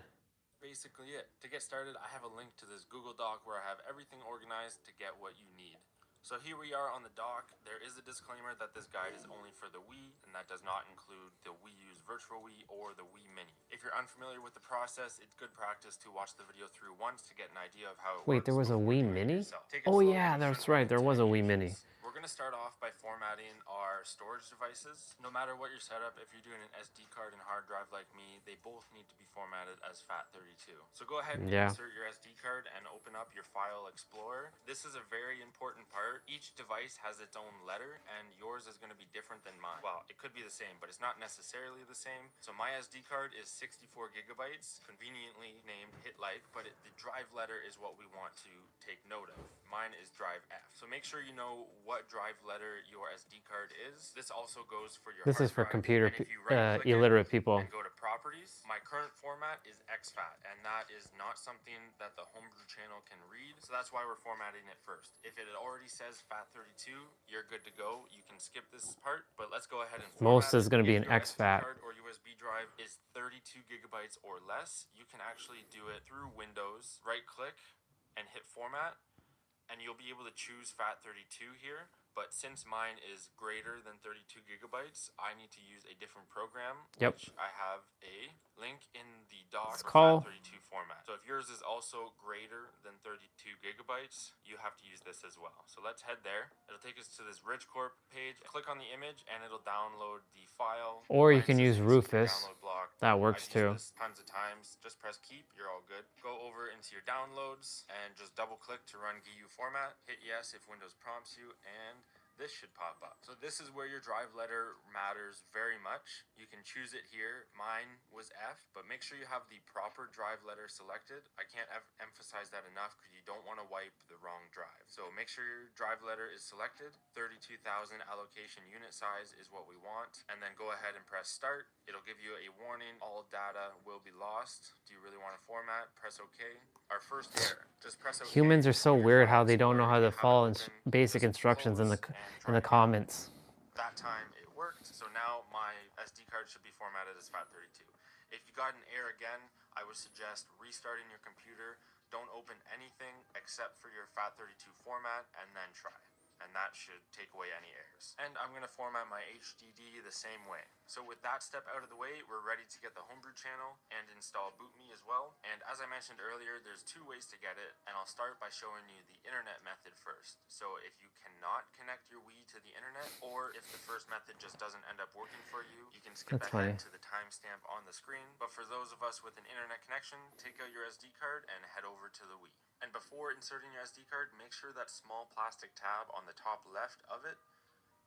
basically it. To get started, I have a link to this Google Doc where I have everything organized to get what you need. So here we are on the doc. There is a disclaimer that this guide is only for the Wii, and that does not include the Wii U's Virtual Wii or the Wii Mini. If you're unfamiliar with the process, it's good practice to watch the video through once to get an idea of how it works. Wait, there was a before Wii doing it Mini? yourself. Take it Oh slow, yeah, but you that's shouldn't run right. There into was a any Wii Mini. issues. We're going to start off by formatting our storage devices. No matter what your setup, if you're doing an SD card and hard drive like me, they both need to be formatted as FAT32. So go ahead and insert your SD card and open up your File Explorer. This is a very important part. Each device has its own letter, and yours is going to be different than mine. Well, it could be the same, but it's not necessarily the same. So my SD card is 64 gigabytes, conveniently named HIIT, but the drive letter is what we want to take note of. Mine is drive F. So make sure you know what drive letter your SD card is. This also goes for your This hard is for drive. computer And if you right-click illiterate it people. and go to properties, my current format is exFAT, and that is not something that the homebrew channel can read, so that's why we're formatting it first. If it already says FAT32, you're good to go. You can skip this part, but let's go ahead and format Most is going to be an If your SD exFAT. card or USB drive is 32 gigabytes or less, you can actually do it through Windows, right-click, and hit format, and you'll be able to choose FAT32 here. but since mine is greater than 32 gigabytes, I need to use a different program, Yep. which I have a link in the doc It's for called FAT32 format. So if yours is also greater than 32 gigabytes, you have to use this as well. So let's head there. It'll take us to this RidgeCorp page. Click on the image and it'll download the file. or you Mine can says use basic Rufus. download block. That works I've used too. this tons of times. Just press keep, you're all good. Go over into your downloads and just double click to run GU format. Hit yes if Windows prompts you, and this should pop up. So this is where your drive letter matters very much. You can choose it here. Mine was F, but make sure you have the proper drive letter selected. I can't emphasize that enough because you don't want to wipe the wrong drive. So make sure your drive letter is selected. 32,000 allocation unit size is what we want. And then go ahead and press start. It'll give you a warning. All data will be lost. Do you really want to format? Press OK. Our first error. Just press OK. Humans are so weird how they don't know how to follow basic instructions in the comments. That time it worked. So now my SD card should be formatted as FAT32. If you got an error again, I would suggest restarting your computer. Don't open anything except for your FAT32 format and then try. And that should take away any errors. And I'm going to format my HDD the same way. So with that step out of the way, we're ready to get the homebrew channel and install BootMe as well. And as I mentioned earlier, there's two ways to get it, and I'll start by showing you the internet method first. So if you cannot connect your Wii to the internet, or if the first method just doesn't end up working for you, you can skip ahead to the timestamp on the screen. But for those of us with an internet connection, take out your SD card and head over to the Wii. And before inserting your SD card, make sure that small plastic tab on the top left of it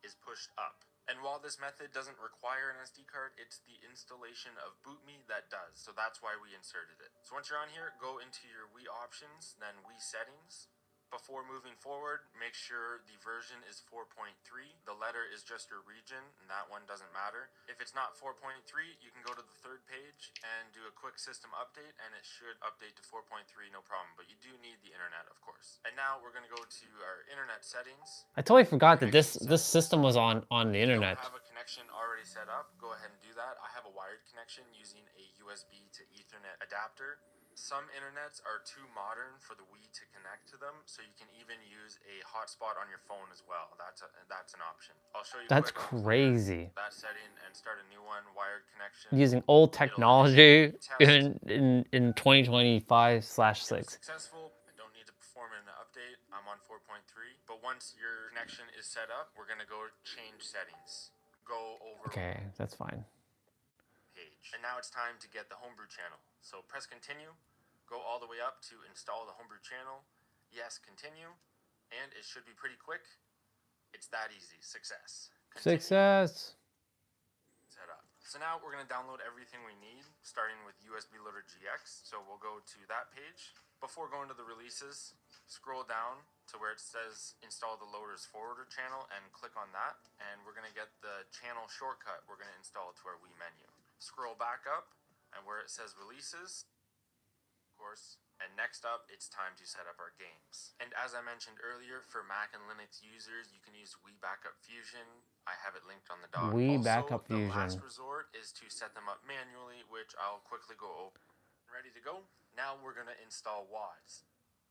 is pushed up. And while this method doesn't require an SD card, it's the installation of BootMe that does. So that's why we inserted it. So once you're on here, go into your Wii options, then Wii settings. Before moving forward, make sure the version is 4.3. The letter is just your region, and that one doesn't matter. If it's not 4.3, you can go to the third page and do a quick system update, and it should update to 4.3, no problem. But you do need the internet, of course. And now we're going to go to our internet settings. I totally forgot that this system was on the internet. If you don't have a connection already set up, go ahead and do that. I have a wired connection using a USB to Ethernet adapter. Some internets are too modern for the Wii to connect to them, so you can even use a hotspot on your phone as well. That's an option. I'll show you. That's crazy. That setting and start a new one, wired connection. Using old technology in 2025/6. Successful. I don't need to perform an update. I'm on 4.3. But once your connection is set up, we're gonna go change settings. Go over. Okay, that's fine. Page. And now it's time to get the homebrew channel. So press continue. Go all the way up to install the homebrew channel. Yes, continue. And it should be pretty quick. It's that easy. Success. Continue. Success. Set up. So now we're going to download everything we need, starting with USB Loader GX. So we'll go to that page. Before going to the releases, scroll down to where it says install the loaders forwarder channel and click on that. And we're going to get the channel shortcut we're going to install to our Wii menu. Scroll back up and where it says releases, course. And next up, it's time to set up our games. And as I mentioned earlier, for Mac and Linux users, you can use Wii Backup Fusion. I have it linked on the doc. Wii Backup Fusion. The last resort is to set them up manually, which I'll quickly go over. Ready to go? Now we're going to install WADs.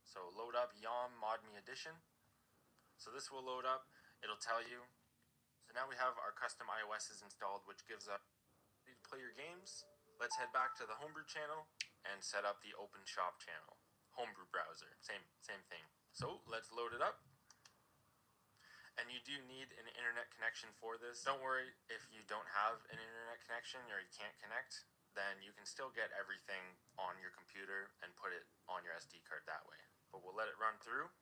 So load up YOM ModMe Edition. So this will load up. It'll tell you. So now we have our custom iOSs installed, which gives us to play your games. Let's head back to the homebrew channel and set up the open shop channel. Homebrew browser, same thing. So let's load it up. And you do need an internet connection for this. Don't worry if you don't have an internet connection or you can't connect, then you can still get everything on your computer and put it on your SD card that way. But we'll let it run through.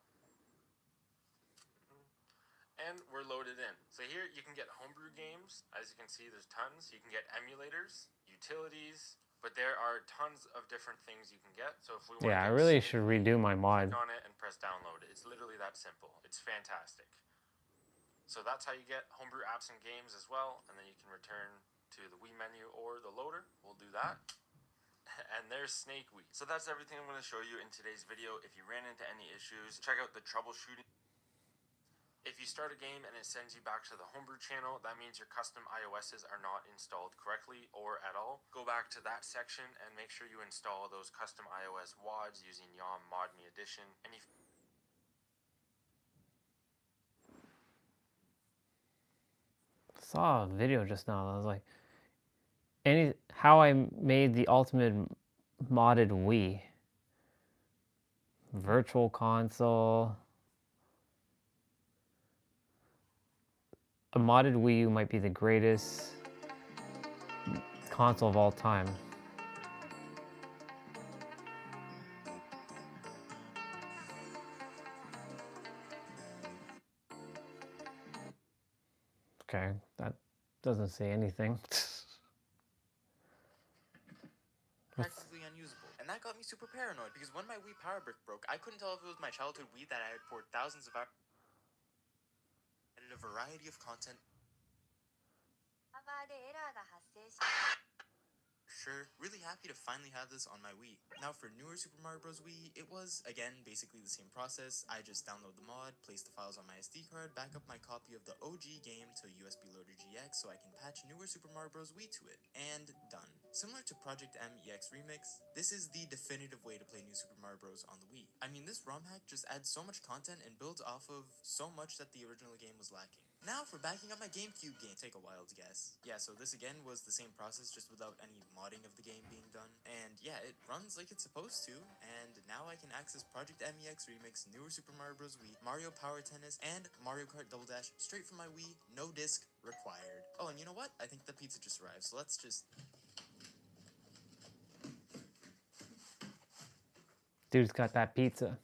And we're loaded in. So here you can get homebrew games. As you can see, there's tons. You can get emulators, utilities, but there are tons of different things you can get. So if we want I really should redo my mod. click on it and press download. It's literally that simple. It's fantastic. So that's how you get homebrew apps and games as well, and then you can return to the Wii menu or the loader. We'll do that. And there's Snake Wii. So that's everything I'm going to show you in today's video. If you ran into any issues, check out the troubleshooting. If you start a game and it sends you back to the homebrew channel, that means your custom iOSs are not installed correctly or at all. Go back to that section and make sure you install those custom iOS WADs using YOM ModMe Edition. And if saw a video just now. I was like, how I made the ultimate modded Wii. Virtual console. A modded Wii U might be the greatest console of all time. Okay, that doesn't say anything. Practically unusable. And that got me super paranoid because when my Wii Power Brick broke, I couldn't tell if it was my childhood Wii that I had poured thousands of hours and a variety of content. Sure, really happy to finally have this on my Wii. Now for newer Super Mario Bros. Wii, it was, again, basically the same process. I just download the mod, place the files on my SD card, back up my copy of the OG game to USB Loader GX so I can patch newer Super Mario Bros. Wii to it. And done. Similar to Project M EX Remix, this is the definitive way to play new Super Mario Bros. On the Wii. I mean, this ROM hack just adds so much content and builds off of so much that the original game was lacking. Now for backing up my GameCube game. Take a wild guess. Yeah, so this again was the same process just without any modding of the game being done. And yeah, it runs like it's supposed to. And now I can access Project MEX Remix, newer Super Mario Bros. Wii, Mario Power Tennis, and Mario Kart Double Dash straight from my Wii, no disc required. Oh, and you know what? I think the pizza just arrived, so let's just... Dude's got that pizza.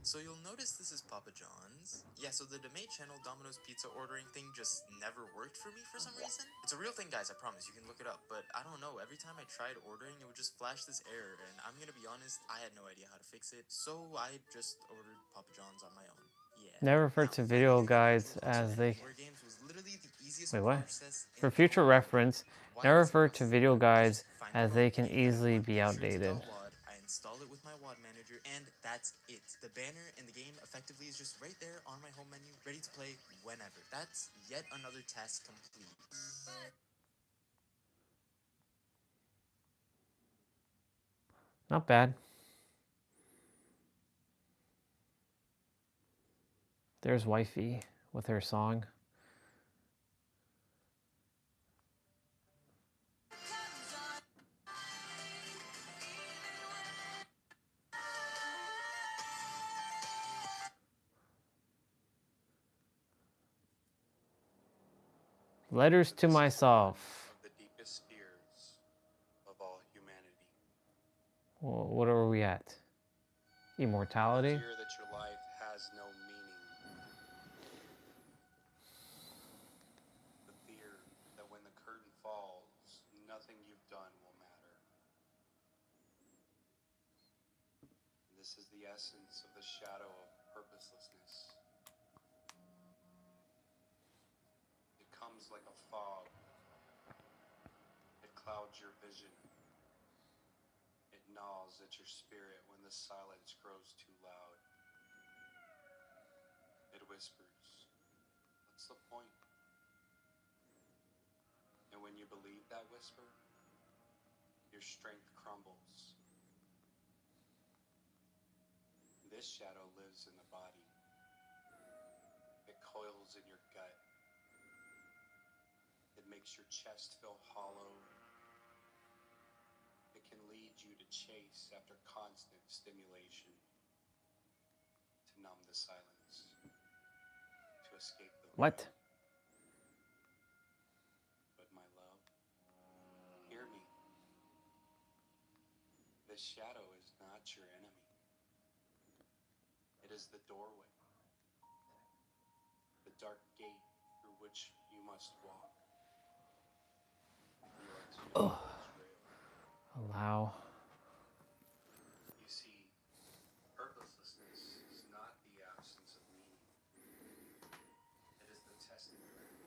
So you'll notice this is Papa John's. Yeah, so the DeMay channel Domino's pizza ordering thing just never worked for me for some reason. It's a real thing, guys, I promise. You can look it up. But I don't know, every time I tried ordering, it would just flash this error. And I'm gonna be honest, I had no idea how to fix it. So I just ordered Papa John's on my own. Yeah. Never refer to video guides as they... Wait, what? For future reference, never refer to video guides as they can easily be outdated. I install it with my WAD manager, and that's it. The banner in the game effectively is just right there on my home menu, ready to play whenever. That's yet another task complete. Not bad. There's wifey with her song. Letters to myself. The deepest fears of all humanity. Well, what are we at? Immortality? The fear that your life has no meaning. The fear that when the curtain falls, nothing you've done will matter. This is the essence of the shadow of purposelessness. It comes like a fog. It clouds your vision. It gnaws at your spirit when the silence grows too loud. It whispers, "What's the point?" And when you believe that whisper, your strength crumbles. This shadow lives in the body. It coils in your gut. It makes your chest feel hollow. It can lead you to chase after constant stimulation, to numb the silence, to escape the What? But my love, hear me. This shadow is not your enemy. It is the doorway, the dark gate through which you must walk. You are to know it's real. Allow. You see, purposelessness is not the absence of meaning. It is the testing ground.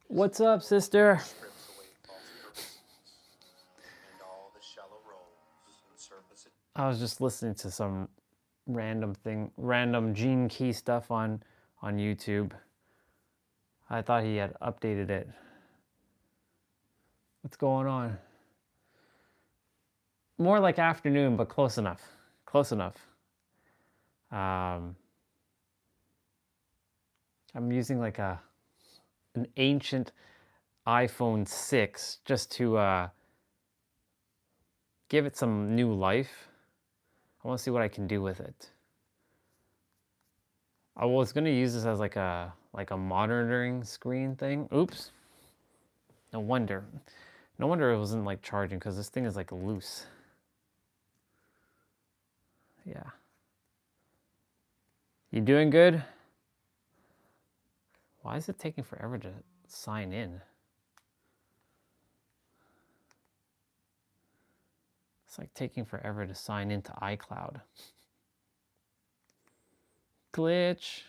What's up, sister? Strips away false purposes and all the shallow roles and surface. I was just listening to some random Gene Key stuff on YouTube. I thought he had updated it. What's going on? More like afternoon, but close enough. Close enough. I'm using like an ancient iPhone 6 just to give it some new life. I want to see what I can do with it. I was going to use this as like a monitoring screen thing. Oops. No wonder it wasn't like charging, because this thing is like loose. Yeah. You doing good? Why is it taking forever to sign in? It's like taking forever to sign into iCloud. Glitch.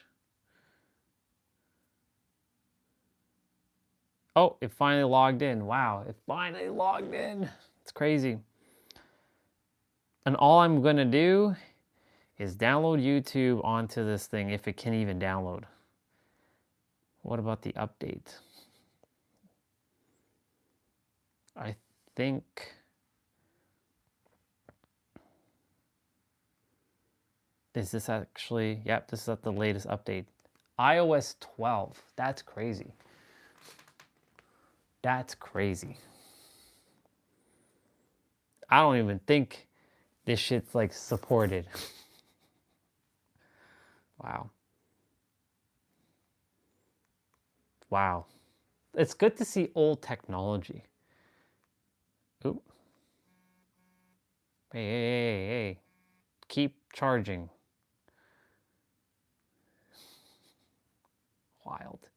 Oh, it finally logged in. Wow, it finally logged in. It's crazy. And all I'm going to do is download YouTube onto this thing, if it can even download. What about the update? I think... Is this actually... Yep, this is at the latest update. iOS 12. That's crazy. That's crazy. I don't even think this shit's like supported. Wow. Wow. It's good to see old technology. Oop. Hey. Keep charging. Wild.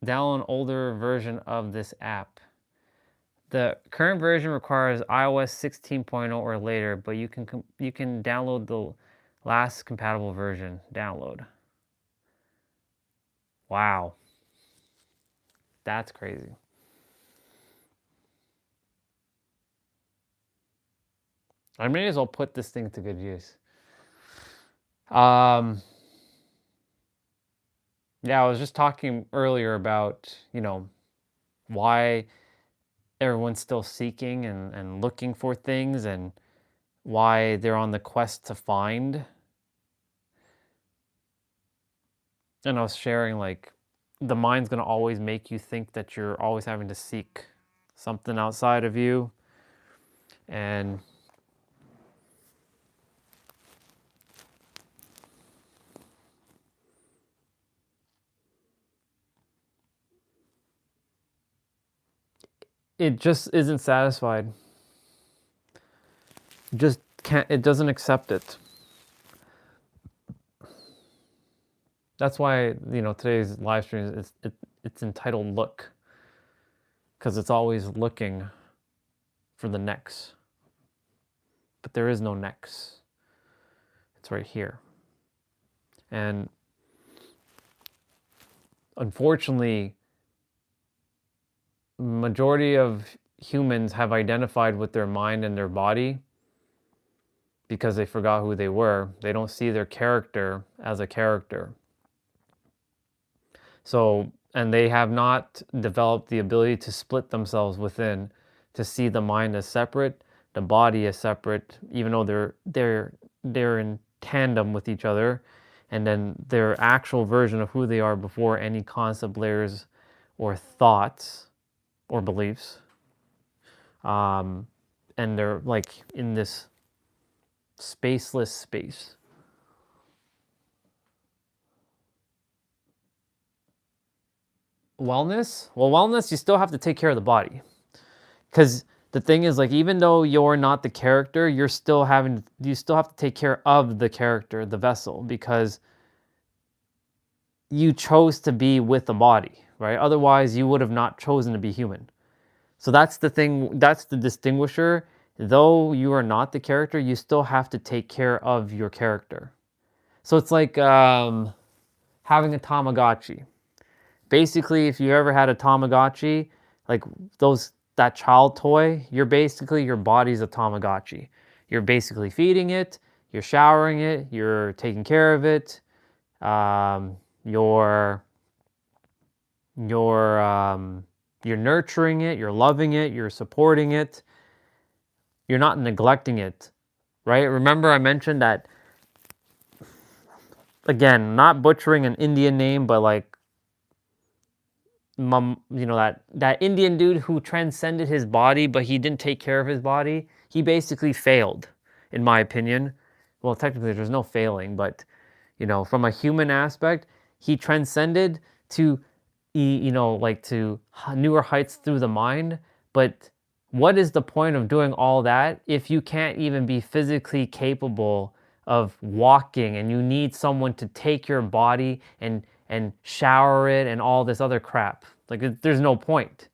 Download an older version of this app. The current version requires iOS 16.0 or later, but you can download the last compatible version. Download. Wow. That's crazy. I may as well put this thing to good use. Yeah, I was just talking earlier about, why everyone's still seeking and looking for things, and why they're on the quest to find. And I was sharing, like, the mind's going to always make you think that you're always having to seek something outside of you. And it just isn't satisfied. Just can't, it doesn't accept it. That's why, today's live stream it's entitled Look. Because it's always looking for the next. But there is no next. It's right here. And unfortunately, majority of humans have identified with their mind and their body because they forgot who they were. They don't see their character as a character. So, and they have not developed the ability to split themselves within, to see the mind as separate, the body as separate, even though they're in tandem with each other, and then their actual version of who they are before any concept layers or thoughts or beliefs. And they're like in this spaceless space. Wellness? Well, wellness, you still have to take care of the body. Because the thing is, like, even though you're not the character, you still have to take care of the character, the vessel, because you chose to be with the body, right? Otherwise, you would have not chosen to be human. So that's the thing, that's the distinguisher. Though you are not the character, you still have to take care of your character. So it's like having a Tamagotchi. Basically, if you ever had a Tamagotchi, like that child toy, your body's a Tamagotchi. You're basically feeding it, you're showering it, you're taking care of it, you're nurturing it, you're loving it, you're supporting it. You're not neglecting it, right? Remember I mentioned that again, not butchering an Indian name, but like, that Indian dude who transcended his body, but he didn't take care of his body. He basically failed, in my opinion. Well, technically, there's no failing, but from a human aspect, he transcended to, like to newer heights through the mind. But what is the point of doing all that if you can't even be physically capable of walking, and you need someone to take your body and shower it and all this other crap? Like, there's no point,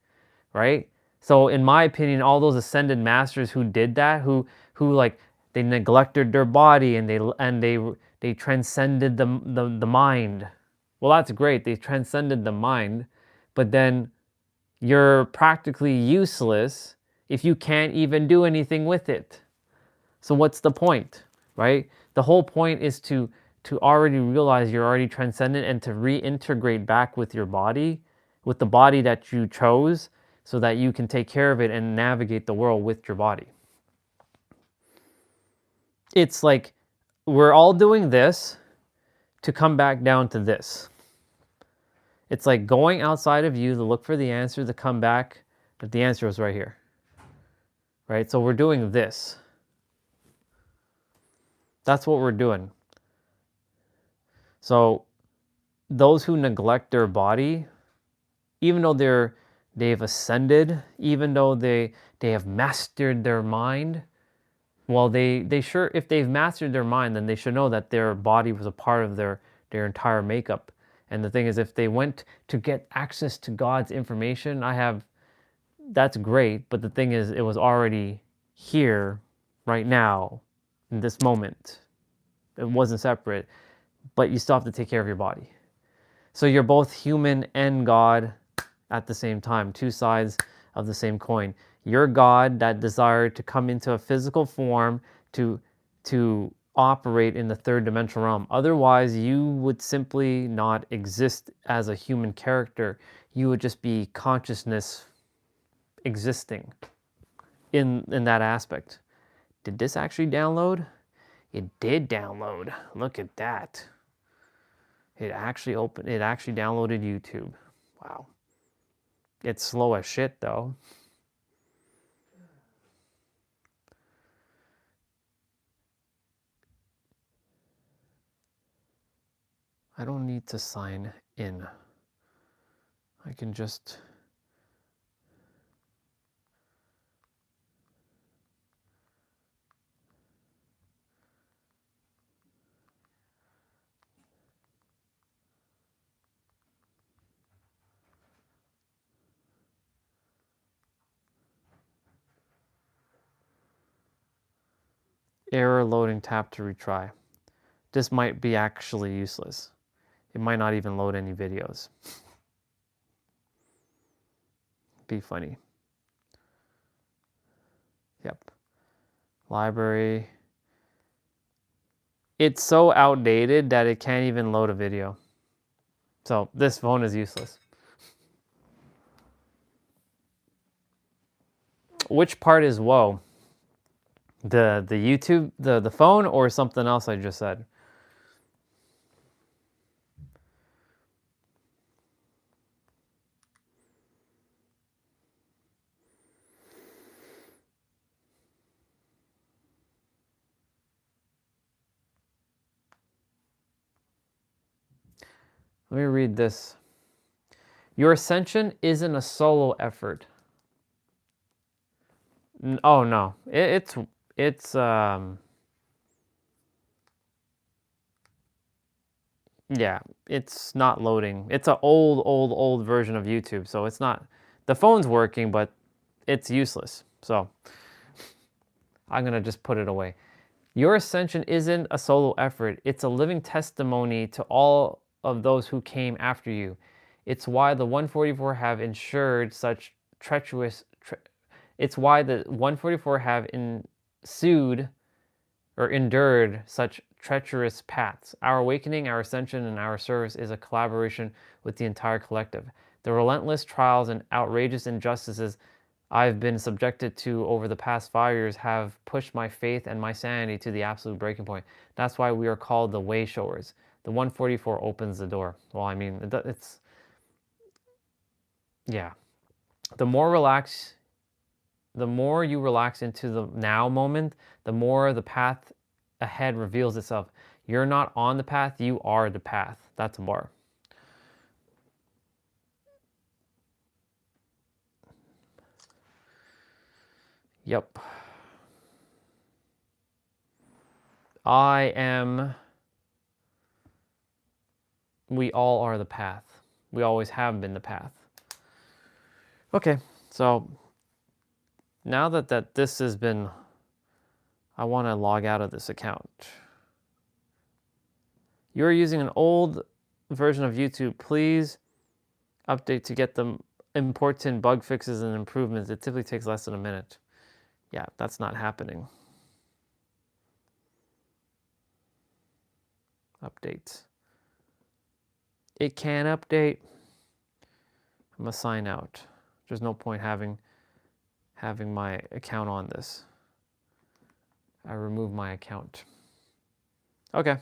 right? So in my opinion, all those ascended masters who did that, who like, they neglected their body, and they transcended the mind. Well, that's great. They transcended the mind, but then you're practically useless if you can't even do anything with it. So what's the point, right? The whole point is to already realize you're already transcendent, and to reintegrate back with your body, with the body that you chose, so that you can take care of it and navigate the world with your body. It's like we're all doing this to come back down to this. It's like going outside of you to look for the answer, to come back, but the answer was right here. Right? So we're doing this. That's what we're doing. So those who neglect their body, even though they've ascended, even though they have mastered their mind, well, they sure, if they've mastered their mind, then they should know that their body was a part of their entire makeup. And the thing is, if they went to get access to God's information, that's great, but the thing is, it was already here, right now, in this moment. It wasn't separate, but you still have to take care of your body. So you're both human and God at the same time, two sides of the same coin. You're God that desired to come into a physical form to operate in the third dimensional realm. Otherwise, you would simply not exist as a human character. You would just be consciousness existing in that aspect. Did this actually download? It did download. Look at that. It actually downloaded YouTube. Wow. It's slow as shit though. I don't need to sign in. I can just error loading, tap to retry. This might be actually useless. It might not even load any videos. Be funny. Yep. Library. It's so outdated that it can't even load a video. So this phone is useless. Which part is whoa? The YouTube, the phone, or something else I just said? Let me read this. Your ascension isn't a solo effort. Oh no, it's yeah, it's not loading. It's an old version of YouTube, so it's not. The phone's working, but it's useless. So I'm gonna just put it away. Your ascension isn't a solo effort. It's a living testimony to all of those who came after you. It's why the 144 have ensured such treacherous. It's why the 144 have ensued or endured such treacherous paths. Our awakening, our ascension, and our service is a collaboration with the entire collective. The relentless trials and outrageous injustices I've been subjected to over the past 5 years have pushed my faith and my sanity to the absolute breaking point. That's why we are called the way showers. The 144 opens the door. Well, I mean, it's, yeah. The more you relax into the now moment, the more the path ahead reveals itself. You're not on the path, you are the path. That's a bar. Yep. We all are the path. We always have been the path. Okay, so now that this has been, I want to log out of this account. You're using an old version of YouTube. Please update to get the important bug fixes and improvements. It typically takes less than a minute. Yeah, that's not happening. Update. It can update. I'm gonna sign out. There's no point having my account on this. I remove my account. Okay.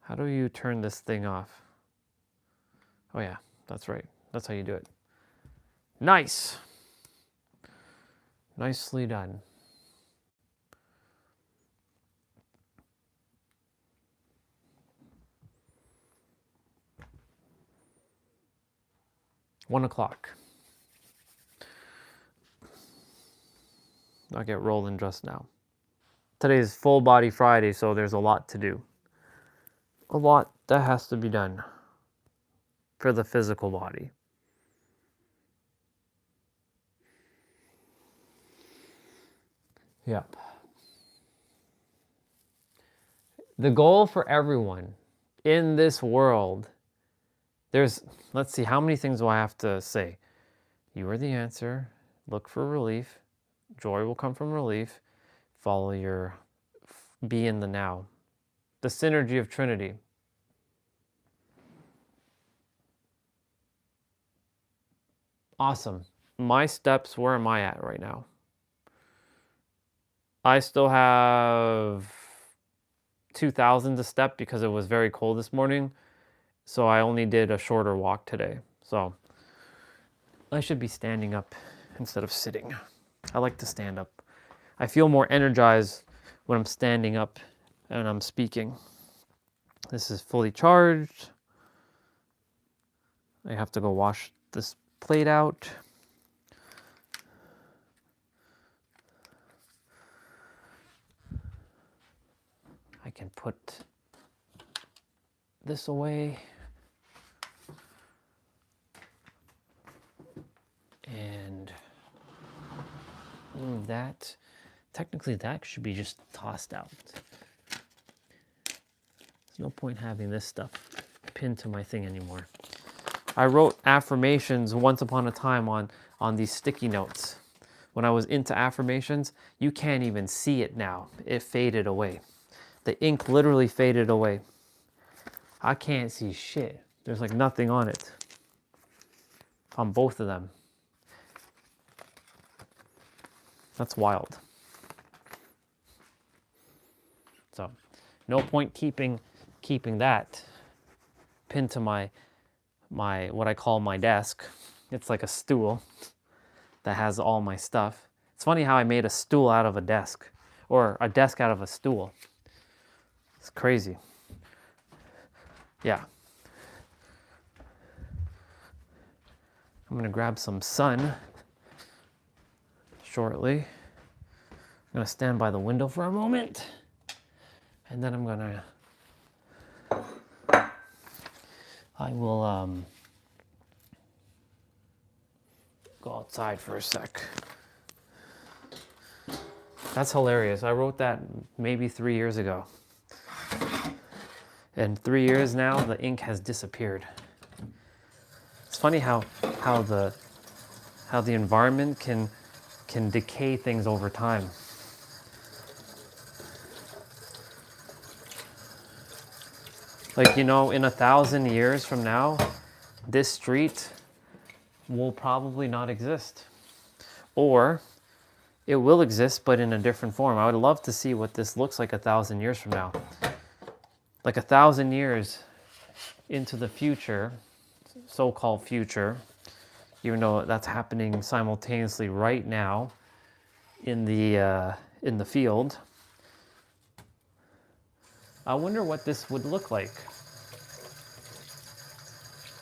How do you turn this thing off? Oh yeah, that's right. That's how you do it. Nice. Nicely done. One o'clock. I'll get rolling just now. Today is full body Friday, so there's a lot to do. A lot that has to be done for the physical body. Yep. The goal for everyone in this world, let's see, how many things do I have to say? You are the answer. Look for relief. Joy will come from relief. Follow your, be in the now. The synergy of Trinity. Awesome. My steps, where am I at right now? I still have 2,000 to step because it was very cold this morning. So I only did a shorter walk today. So I should be standing up instead of sitting. I like to stand up. I feel more energized when I'm standing up and I'm speaking. This is fully charged. I have to go wash this plate out. I can put this away. And move that. Technically, that should be just tossed out. There's no point having this stuff pinned to my thing anymore. I wrote affirmations once upon a time on these sticky notes. When I was into affirmations, you can't even see it now. It faded away. The ink literally faded away. I can't see shit. There's like nothing on it. On both of them. That's wild. So, no point keeping that pinned to my what I call my desk. It's like a stool that has all my stuff. It's funny how I made a stool out of a desk, or a desk out of a stool. It's crazy. Yeah. I'm gonna grab some sun shortly. I'm gonna stand by the window for a moment, and then I will go outside for a sec. That's hilarious. I wrote that maybe 3 years ago. And 3 years now, the ink has disappeared. It's funny how the environment can decay things over time. Like, in 1,000 years from now, this street will probably not exist. Or it will exist, but in a different form. I would love to see what this looks like 1,000 years from now. like 1,000 years into the future, so-called future, even though that's happening simultaneously right now in the field, I wonder what this would look like.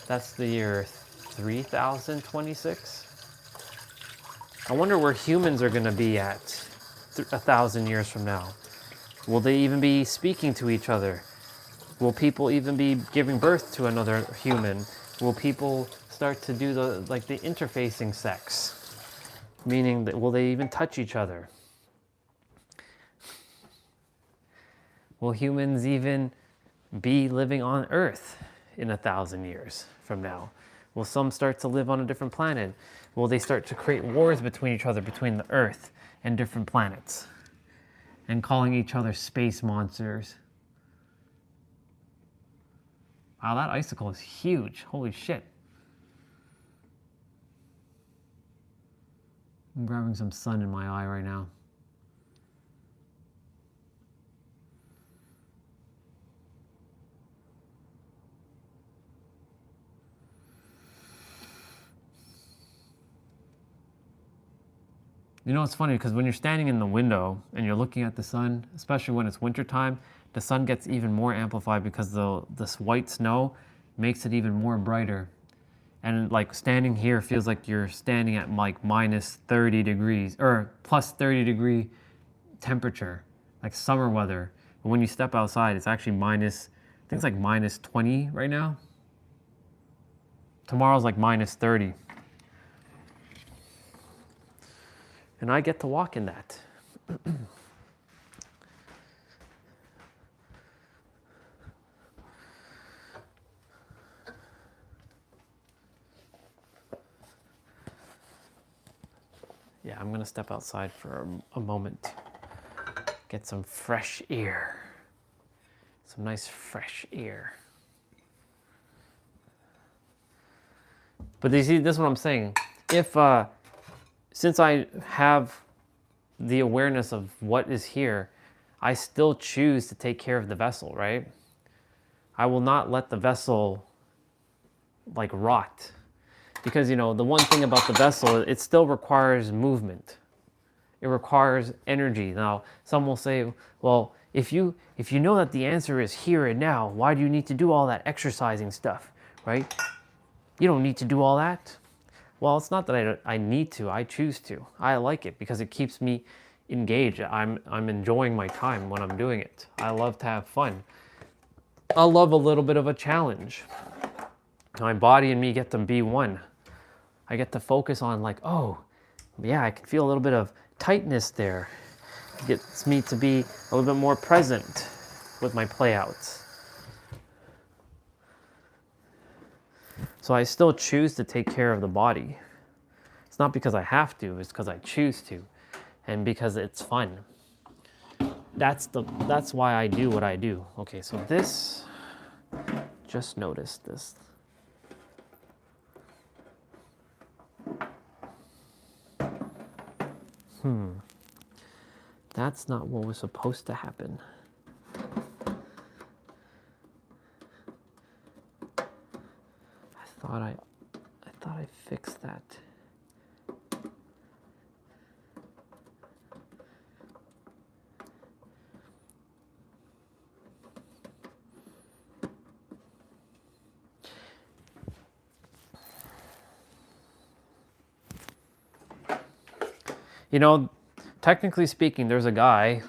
That's the year 3026. I wonder where humans are going to be at 1,000 years from now. Will they even be speaking to each other? Will people even be giving birth to another human? Will people start to do the interfacing sex? Meaning that will they even touch each other? Will humans even be living on Earth in 1,000 years from now? Will some start to live on a different planet? Will they start to create wars between each other, between the Earth and different planets? And calling each other space monsters. Wow, that icicle is huge. Holy shit. I'm grabbing some sun in my eye right now. You know, it's funny because when you're standing in the window and you're looking at the sun, especially when it's wintertime, the sun gets even more amplified because this white snow makes it even more brighter. And like standing here feels like you're standing at like minus 30 degrees or plus 30 degree temperature, like summer weather. But when you step outside, it's actually minus, I think it's like minus 20 right now. Tomorrow's like minus 30. And I get to walk in that. Yeah, I'm gonna step outside for a moment. Get some fresh air. Some nice fresh air. But you see, this is what I'm saying. If, since I have the awareness of what is here, I still choose to take care of the vessel, right? I will not let the vessel like rot. Because, you know, the one thing about the vessel, it still requires movement. It requires energy. Now, some will say, well, if you know that the answer is here and now, why do you need to do all that exercising stuff, right? You don't need to do all that. Well, it's not that I need to, I choose to. I like it because it keeps me engaged. I'm enjoying my time when I'm doing it. I love to have fun. I love a little bit of a challenge. My body and me get to be one. I get to focus on like, oh, yeah, I can feel a little bit of tightness there. It gets me to be a little bit more present with my playouts. So I still choose to take care of the body. It's not because I have to, it's because I choose to. And because it's fun. That's why I do what I do. Okay, so this, just noticed this. That's not what was supposed to happen. I thought I fixed that. You know, technically speaking, there's a guy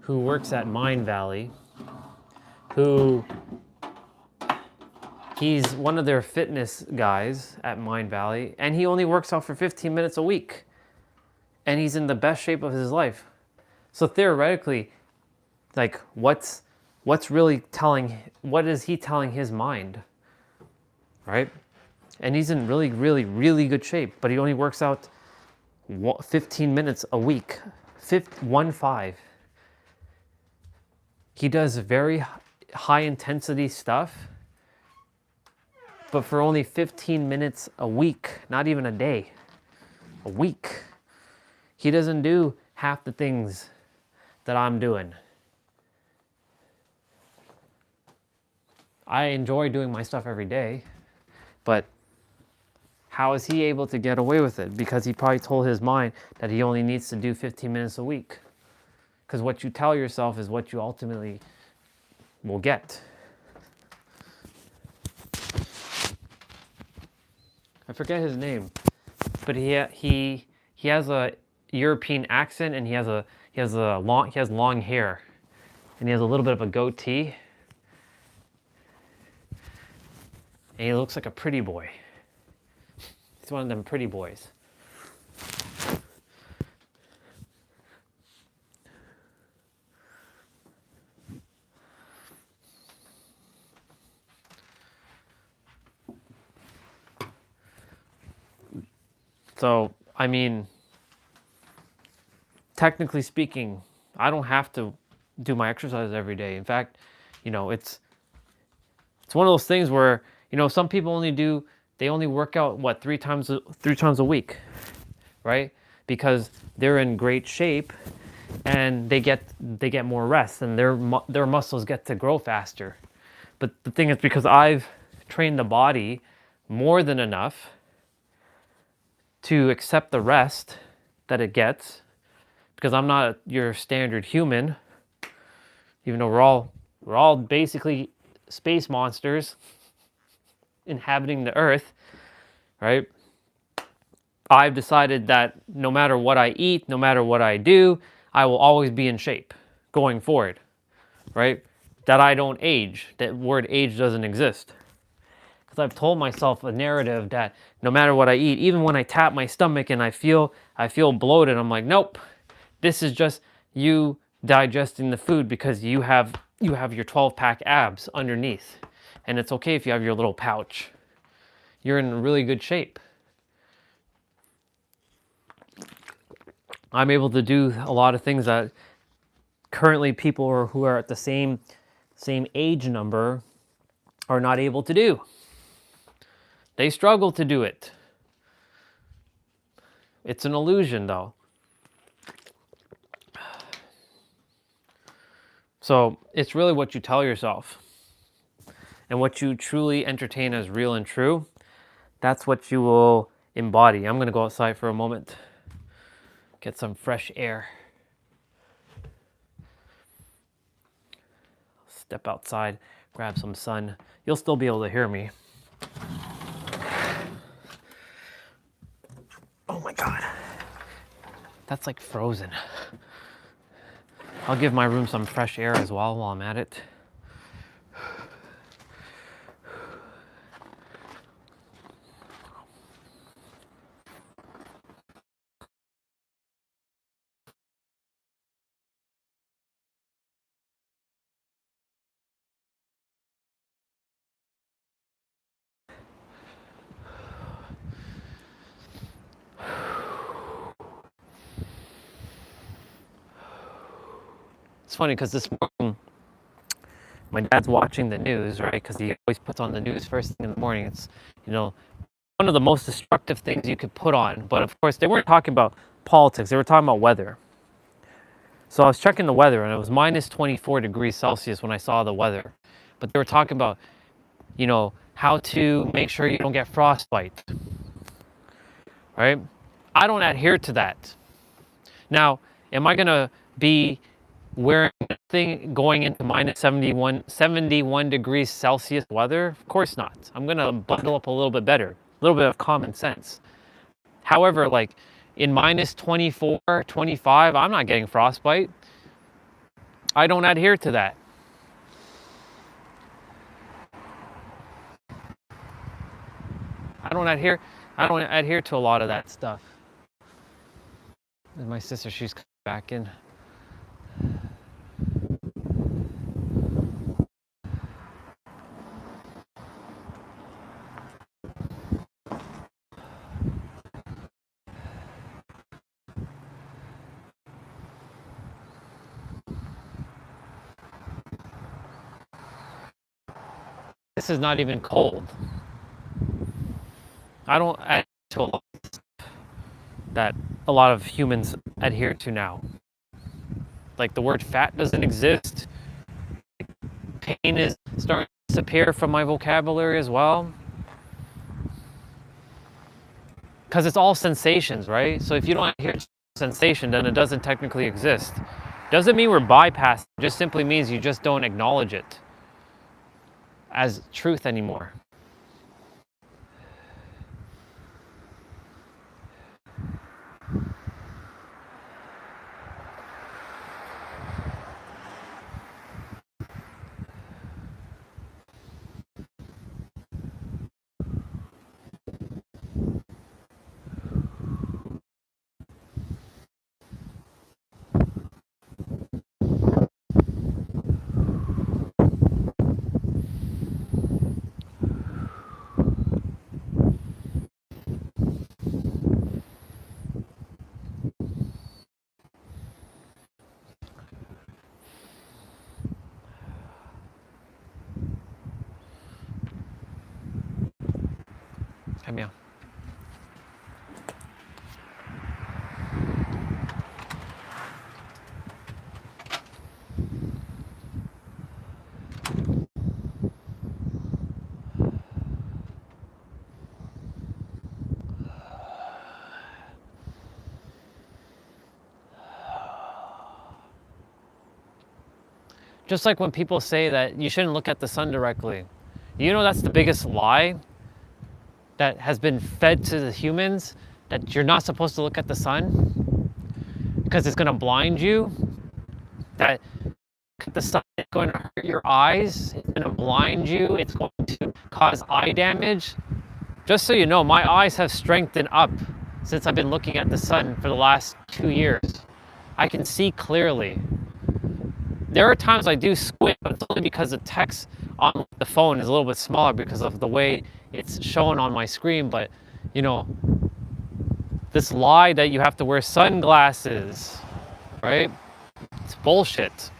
who works at Mind Valley who he's one of their fitness guys at Mind Valley, and he only works out for 15 minutes a week. And he's in the best shape of his life. So theoretically, like what's really telling, what is he telling his mind? Right? And he's in really, really, really good shape, but he only works out 15 minutes a week. 1-5. He does very high intensity stuff, but for only 15 minutes a week, not even a day, a week. He doesn't do half the things that I'm doing. I enjoy doing my stuff every day, but how is he able to get away with it? Because he probably told his mind that he only needs to do 15 minutes a week. Because what you tell yourself is what you ultimately will get. I forget his name, but he has a European accent, and he has long hair, and he has a little bit of a goatee, and he looks like a pretty boy. He's one of them pretty boys. So, I mean, technically speaking, I don't have to do my exercise every day. In fact, it's one of those things where, some people they only work out, what, three times a week, right? Because they're in great shape and they get more rest, and their muscles get to grow faster. But the thing is, because I've trained the body more than enough to accept the rest that it gets, because I'm not your standard human, even though we're all basically space monsters inhabiting the earth, right? I've decided that no matter what I eat, no matter what I do, I will always be in shape going forward, right? That I don't age, that word age doesn't exist. Because I've told myself a narrative that no matter what I eat, even when I tap my stomach and I feel bloated, I'm like, nope, this is just you digesting the food, because you have your 12-pack abs underneath. And it's okay if you have your little pouch. You're in really good shape. I'm able to do a lot of things that currently people who are at the same age number are not able to do. They struggle to do it. It's an illusion, though. So it's really what you tell yourself and what you truly entertain as real and true. That's what you will embody. I'm going to go outside for a moment, get some fresh air. Step outside, grab some sun. You'll still be able to hear me. Oh my God. That's like frozen. I'll give my room some fresh air as well while I'm at it. It's funny because this morning, my dad's watching the news, right? Because he always puts on the news first thing in the morning. It's, one of the most destructive things you could put on. But of course, they weren't talking about politics. They were talking about weather. So I was checking the weather, and it was minus 24 degrees Celsius when I saw the weather. But they were talking about, how to make sure you don't get frostbite, right? I don't adhere to that. Now, am I going to be wearing a thing going into minus 71 degrees Celsius weather? Of course not. I'm going to bundle up a little bit better, a little bit of common sense. However, like in minus 24, 25, I'm not getting frostbite. I don't adhere to that. I don't adhere to a lot of that stuff. And my sister, she's coming back in. This is not even cold. I don't adhere to a lot of stuff that a lot of humans adhere to now. Like the word fat doesn't exist. Pain is starting disappear from my vocabulary as well. Because it's all sensations, right? So if you don't hear sensation, then it doesn't technically exist. Doesn't mean we're bypassing, it just simply means you just don't acknowledge it as truth anymore. Come here. Just like when people say that you shouldn't look at the sun directly. You know that's the biggest lie that has been fed to the humans, that you're not supposed to look at the sun because it's going to blind you, that the sun is going to hurt your eyes, it's going to blind you, it's going to cause eye damage. Just so you know, my eyes have strengthened up since I've been looking at the sun for the last 2 years. I can see clearly. There are times I do squint, but it's only because the text on the phone is a little bit smaller because of the way it's shown on my screen. But, you know, this lie that you have to wear sunglasses, right? It's bullshit.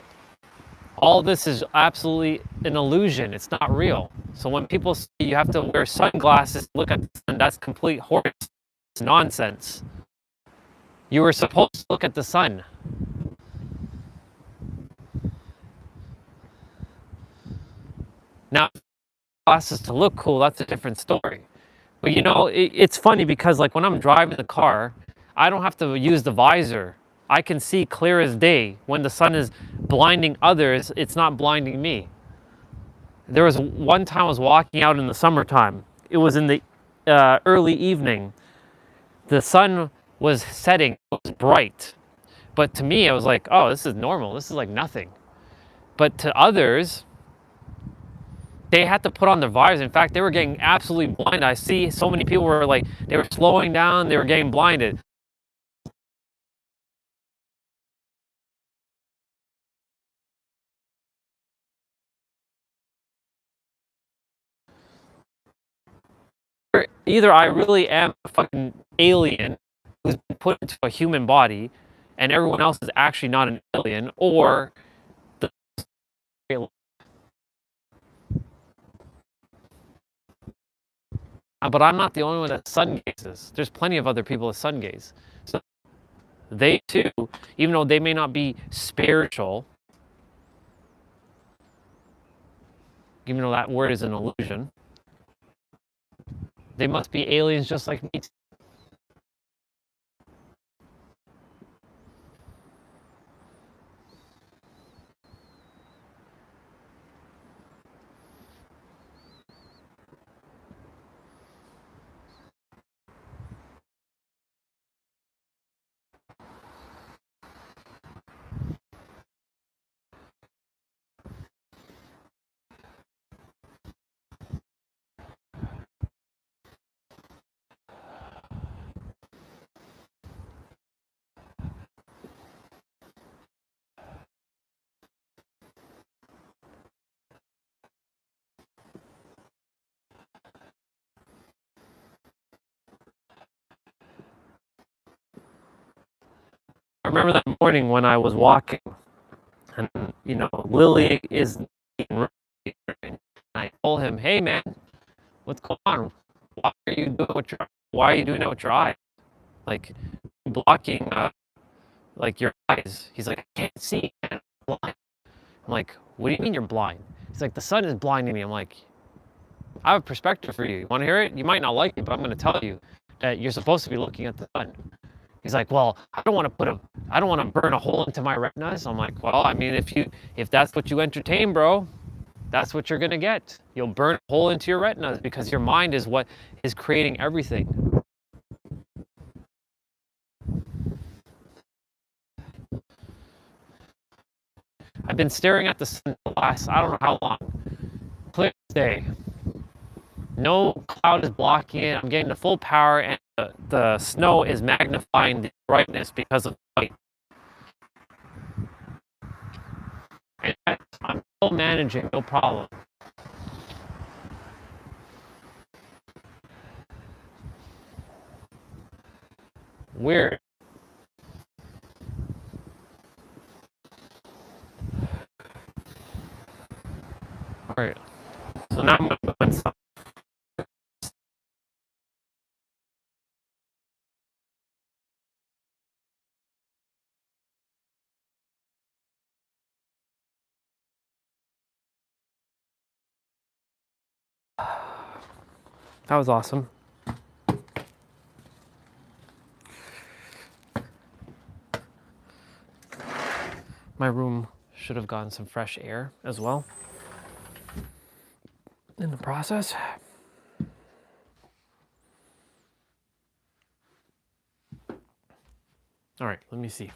All this is absolutely an illusion. It's not real. So when people say you have to wear sunglasses to look at the sun, that's complete horse. It's nonsense. You were supposed to look at the sun. Now, glasses to look cool, that's a different story. But you know, it's funny because like when I'm driving the car, I don't have to use the visor. I can see clear as day. When the sun is blinding others, it's not blinding me. There was one time I was walking out in the summertime. It was in the early evening. The sun was setting, it was bright. But to me, I was like, oh, this is normal. This is like nothing. But to others, they had to put on their visors. In fact, they were getting absolutely blinded. I see so many people were like, they were slowing down, they were getting blinded. Either I really am a fucking alien who's been put into a human body and everyone else is actually not an alien, or the but I'm not the only one that sun gazes. There's plenty of other people that sun gaze. So they too, even though they may not be spiritual, even though that word is an illusion, they must be aliens just like me. I remember that morning when I was walking, and you know, Lily is eating, and I told him, "Hey, man, what's going on? Why are you doing what your Why are you doing that with your eyes? Like blocking, like your eyes." He's like, "I can't see, man. I'm blind." I'm like, "What do you mean you're blind?" He's like, the sun is blinding me. I'm like, I have a perspective for you. You want to hear it? You might not like it, but I'm going to tell you that you're supposed to be looking at the sun. He's like, well, I don't want to burn a hole into my retinas. I'm like, well, I mean, if that's what you entertain, bro, that's what you're going to get. You'll burn a hole into your retinas because your mind is what is creating everything. I've been staring at the sun the last, I don't know how long. Clear as day. No cloud is blocking it. I'm getting the full power, and the snow is magnifying the brightness because of the light. And I'm still managing, no problem. Weird. All right. So now I'm going to put some. That was awesome. My room should have gotten some fresh air as well in the process. All right, let me see.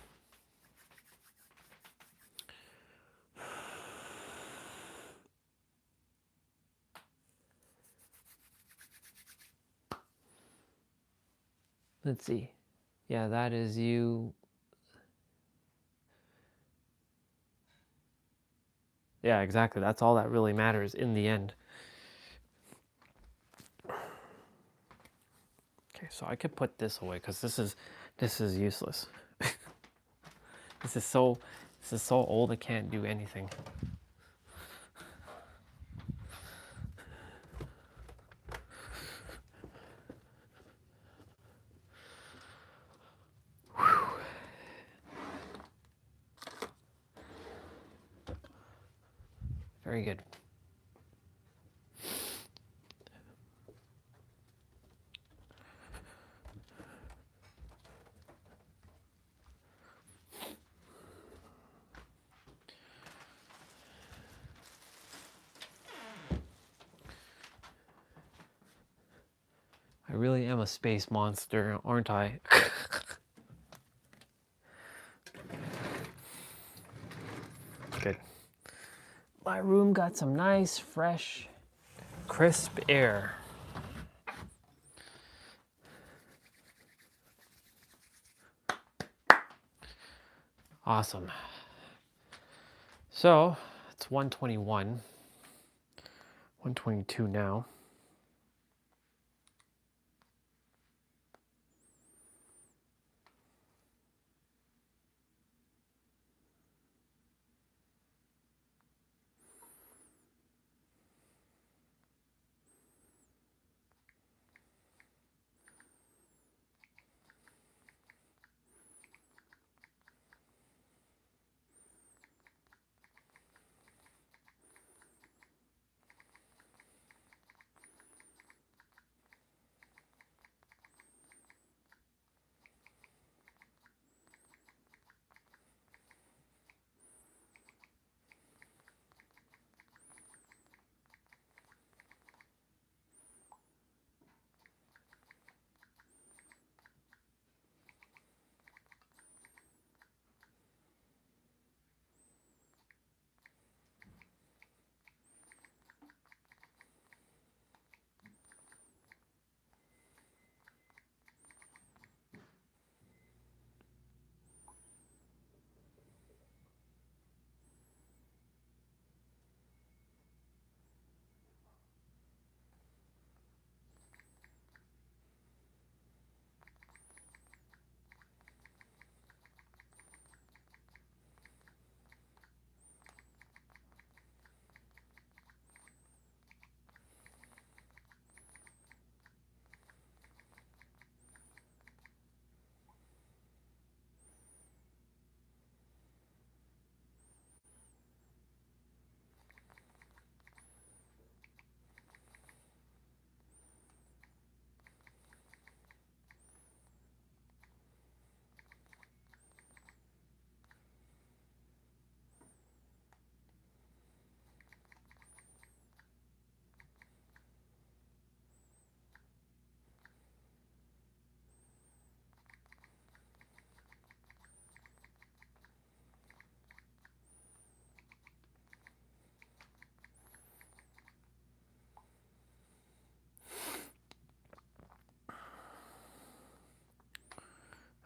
Let's see. Yeah, that is you. Yeah, exactly. That's all that really matters in the end. Okay, so I could put this away because this is useless. This is so old it can't do anything. Very good. I really am a space monster, aren't I? Good. My room got some nice, fresh, crisp air. Awesome. So, it's 1:21. 1:22 now.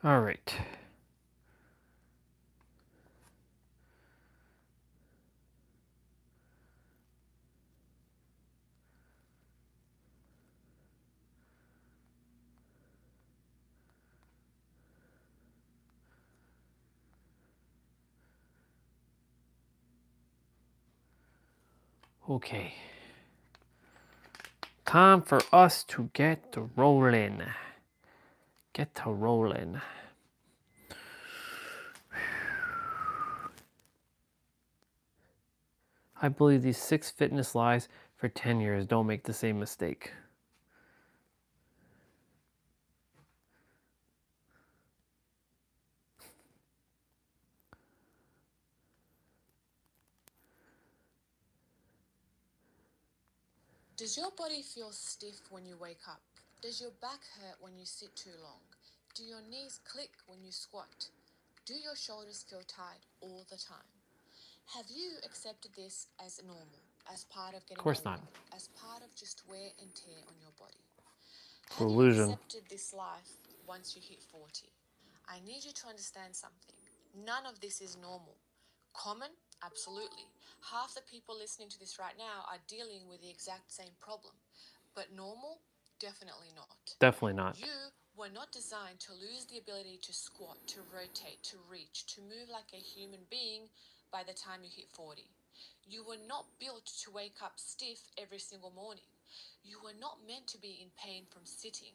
All right. Okay. Time for us to get to rolling. Get to rolling. I believe these 6 fitness lies for 10 years. Don't make the same mistake. Does your body feel stiff when you wake up? Does your back hurt when you sit too long? Do your knees click when you squat? Do your shoulders feel tight all the time? Have you accepted this as normal, as part of getting course older, not. as part of just wear and tear on your body? It's Have an you illusion. accepted this life once you hit 40? I need you to understand something. None of this is normal. Common? Absolutely. Half the people listening to this right now are dealing with the exact same problem. But normal? Definitely not. Definitely not. You were not designed to lose the ability to squat, to rotate, to reach, to move like a human being by the time you hit 40. You were not built to wake up stiff every single morning. You were not meant to be in pain from sitting.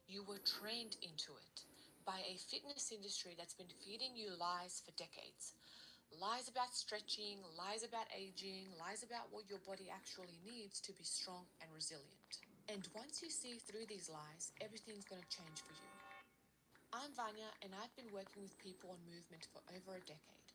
You were trained into it by a fitness industry that's been feeding you lies for decades. Lies about stretching, lies about aging, lies about what your body actually needs to be strong and resilient. And once you see through these lies, everything's going to change for you. I'm Vanya, and I've been working with people on movement for over a decade.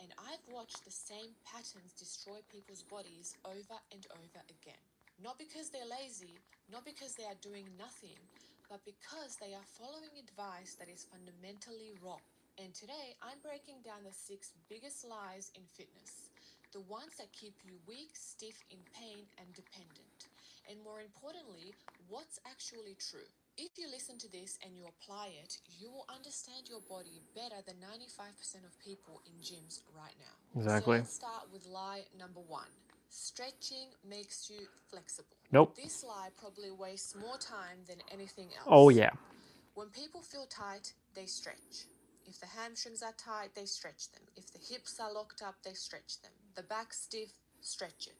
And I've watched the same patterns destroy people's bodies over and over again. Not because they're lazy, not because they are doing nothing, but because they are following advice that is fundamentally wrong. And today, I'm breaking down the 6 biggest lies in fitness. The ones that keep you weak, stiff, in pain, and dependent. And more importantly, what's actually true. If you listen to this and you apply it, you will understand your body better than 95% of people in gyms right now. Exactly. So let's start with lie number 1. Stretching makes you flexible. Nope. This lie probably wastes more time than anything else. Oh, yeah. When people feel tight, they stretch. If the hamstrings are tight, they stretch them. If the hips are locked up, they stretch them. The back stiff, stretch it.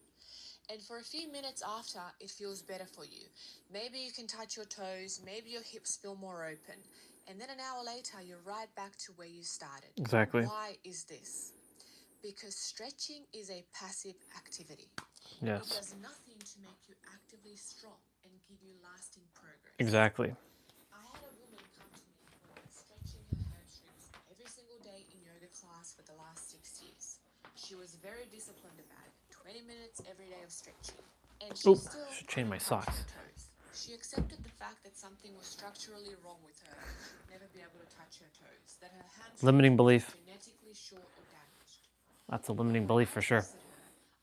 And for a few minutes after, it feels better for you. Maybe you can touch your toes, maybe your hips feel more open. And then an hour later, you're right back to where you started. Exactly. Why is this? Because stretching is a passive activity. Yes. It does nothing to make you actively strong and give you lasting progress. Exactly. I had a woman come to me who had been stretching her hamstrings every single day in yoga class for the last 6 years. She was very disciplined about it. 20 minutes every day of stretching. And she Oop, still should change my couldn't touch socks. her toes. She accepted the fact that something was structurally wrong with her and she'd never be able to touch her toes. That her hamstrings Limiting were belief. genetically short or damaged. That's a limiting belief for sure.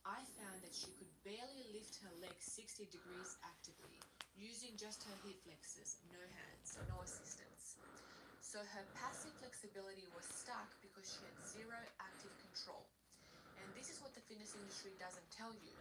I found that she could barely lift her legs 60 degrees actively, using just her hip flexors, no hands, no assistance. So her passive flexibility was stuck because she had zero active control. And this is what the fitness industry doesn't tell you.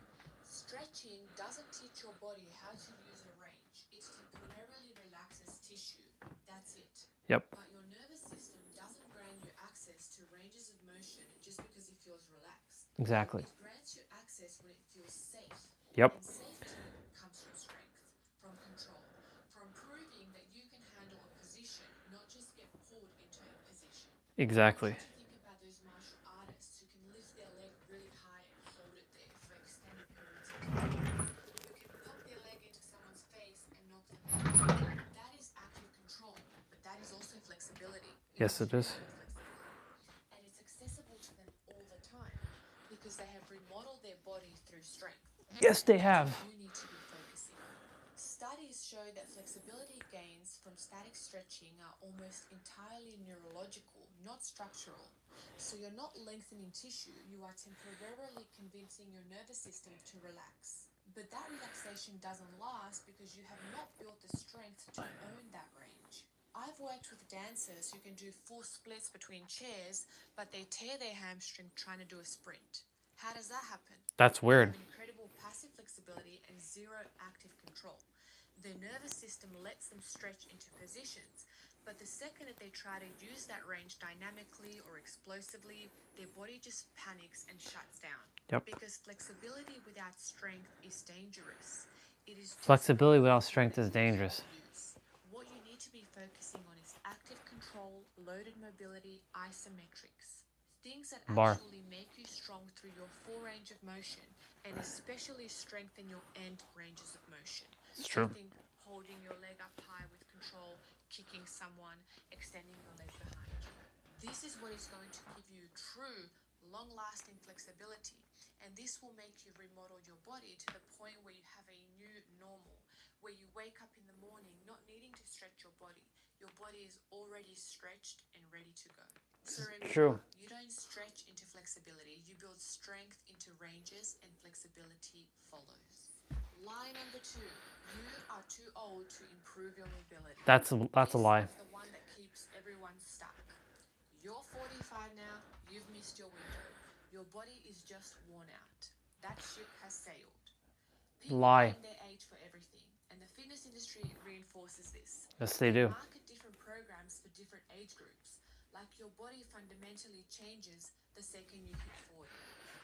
Stretching doesn't teach your body how to use a range. It temporarily relaxes tissue. That's it. Yep. But your nervous system doesn't grant you access to ranges of motion just because it feels relaxed. Exactly. It grants you access when it feels safe. Yep. And safety comes from strength, from control, from proving that you can handle a position, not just get pulled into a position. Exactly. I want you to think about those martial artists who can lift their leg really high and hold it there for extended periods of time. Who can pop their leg into someone's face and knock them out. That is active control, but that is also flexibility. Yes, it is. And it's accessible to them all the time because they have remodeled their body through strength. Yes, they have. You need to be focusing. Studies show that flexibility gains from static stretching are almost entirely neurological, not structural. So you're not lengthening tissue, you are temporarily convincing your nervous system to relax. But that relaxation doesn't last because you have not built the strength to own that range. I've worked with dancers who can do full splits between chairs, but they tear their hamstring trying to do a sprint. How does that happen? That's They weird. have incredible passive flexibility and zero active control. Their nervous system lets them stretch into positions, but the second that they try to use that range dynamically or explosively, their body just panics and shuts down. Yep. Because flexibility without strength is dangerous. It is just Flexibility without strength is dangerous. use. What you need to be focusing on is active control, loaded mobility, isometrics. Things that Bar. actually make you strong through your full range of motion and especially strengthen your end ranges of motion. It's true. Think holding your leg up high with control, kicking someone, extending your leg behind you. This is what is going to give you true, long-lasting flexibility, and this will make you remodel your body to the point where you have a new normal, where you wake up in the morning not needing to stretch your body. Your body is already stretched and ready to go. So remember, True. you don't stretch into flexibility, you build strength into ranges, and flexibility follows. Lie number 2, you are too old to improve your mobility. That's a lie. This is the one that keeps everyone stuck. You're 45 now, you've missed your window. Your body is just worn out. That ship has sailed. People Lie. blame their age for everything, and the fitness industry reinforces this. Yes, they do. Market different programs for different age groups. Like your body fundamentally changes the second you hit 40.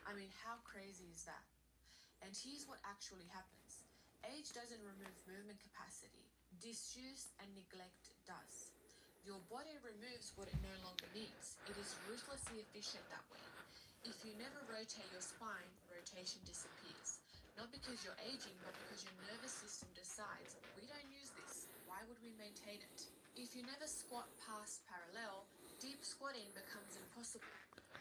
I mean, how crazy is that? And here's what actually happens. Age doesn't remove movement capacity. Disuse and neglect does. Your body removes what it no longer needs. It is ruthlessly efficient that way. If you never rotate your spine, rotation disappears. Not because you're aging, but because your nervous system decides, we don't use this. Why would we maintain it? If you never squat past parallel, deep squatting becomes impossible.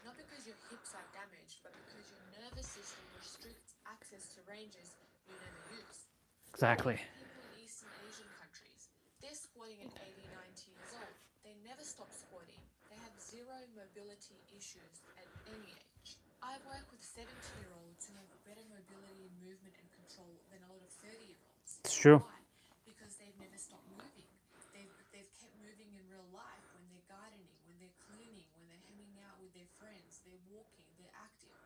Not because your hips are damaged, but because your nervous system restricts access to ranges you never use. Exactly. People in Eastern Asian countries, they're squatting at 80, 90 years old. They never stop squatting. They have zero mobility issues at any age. I've worked with 70-year-olds who have better mobility, movement, and control than a lot of 30-year-olds. It's true. Why? Because they've never stopped moving. They've kept moving in real life when they're gardening, when they're cleaning, when they're hanging out with their friends, they're walking, they're active.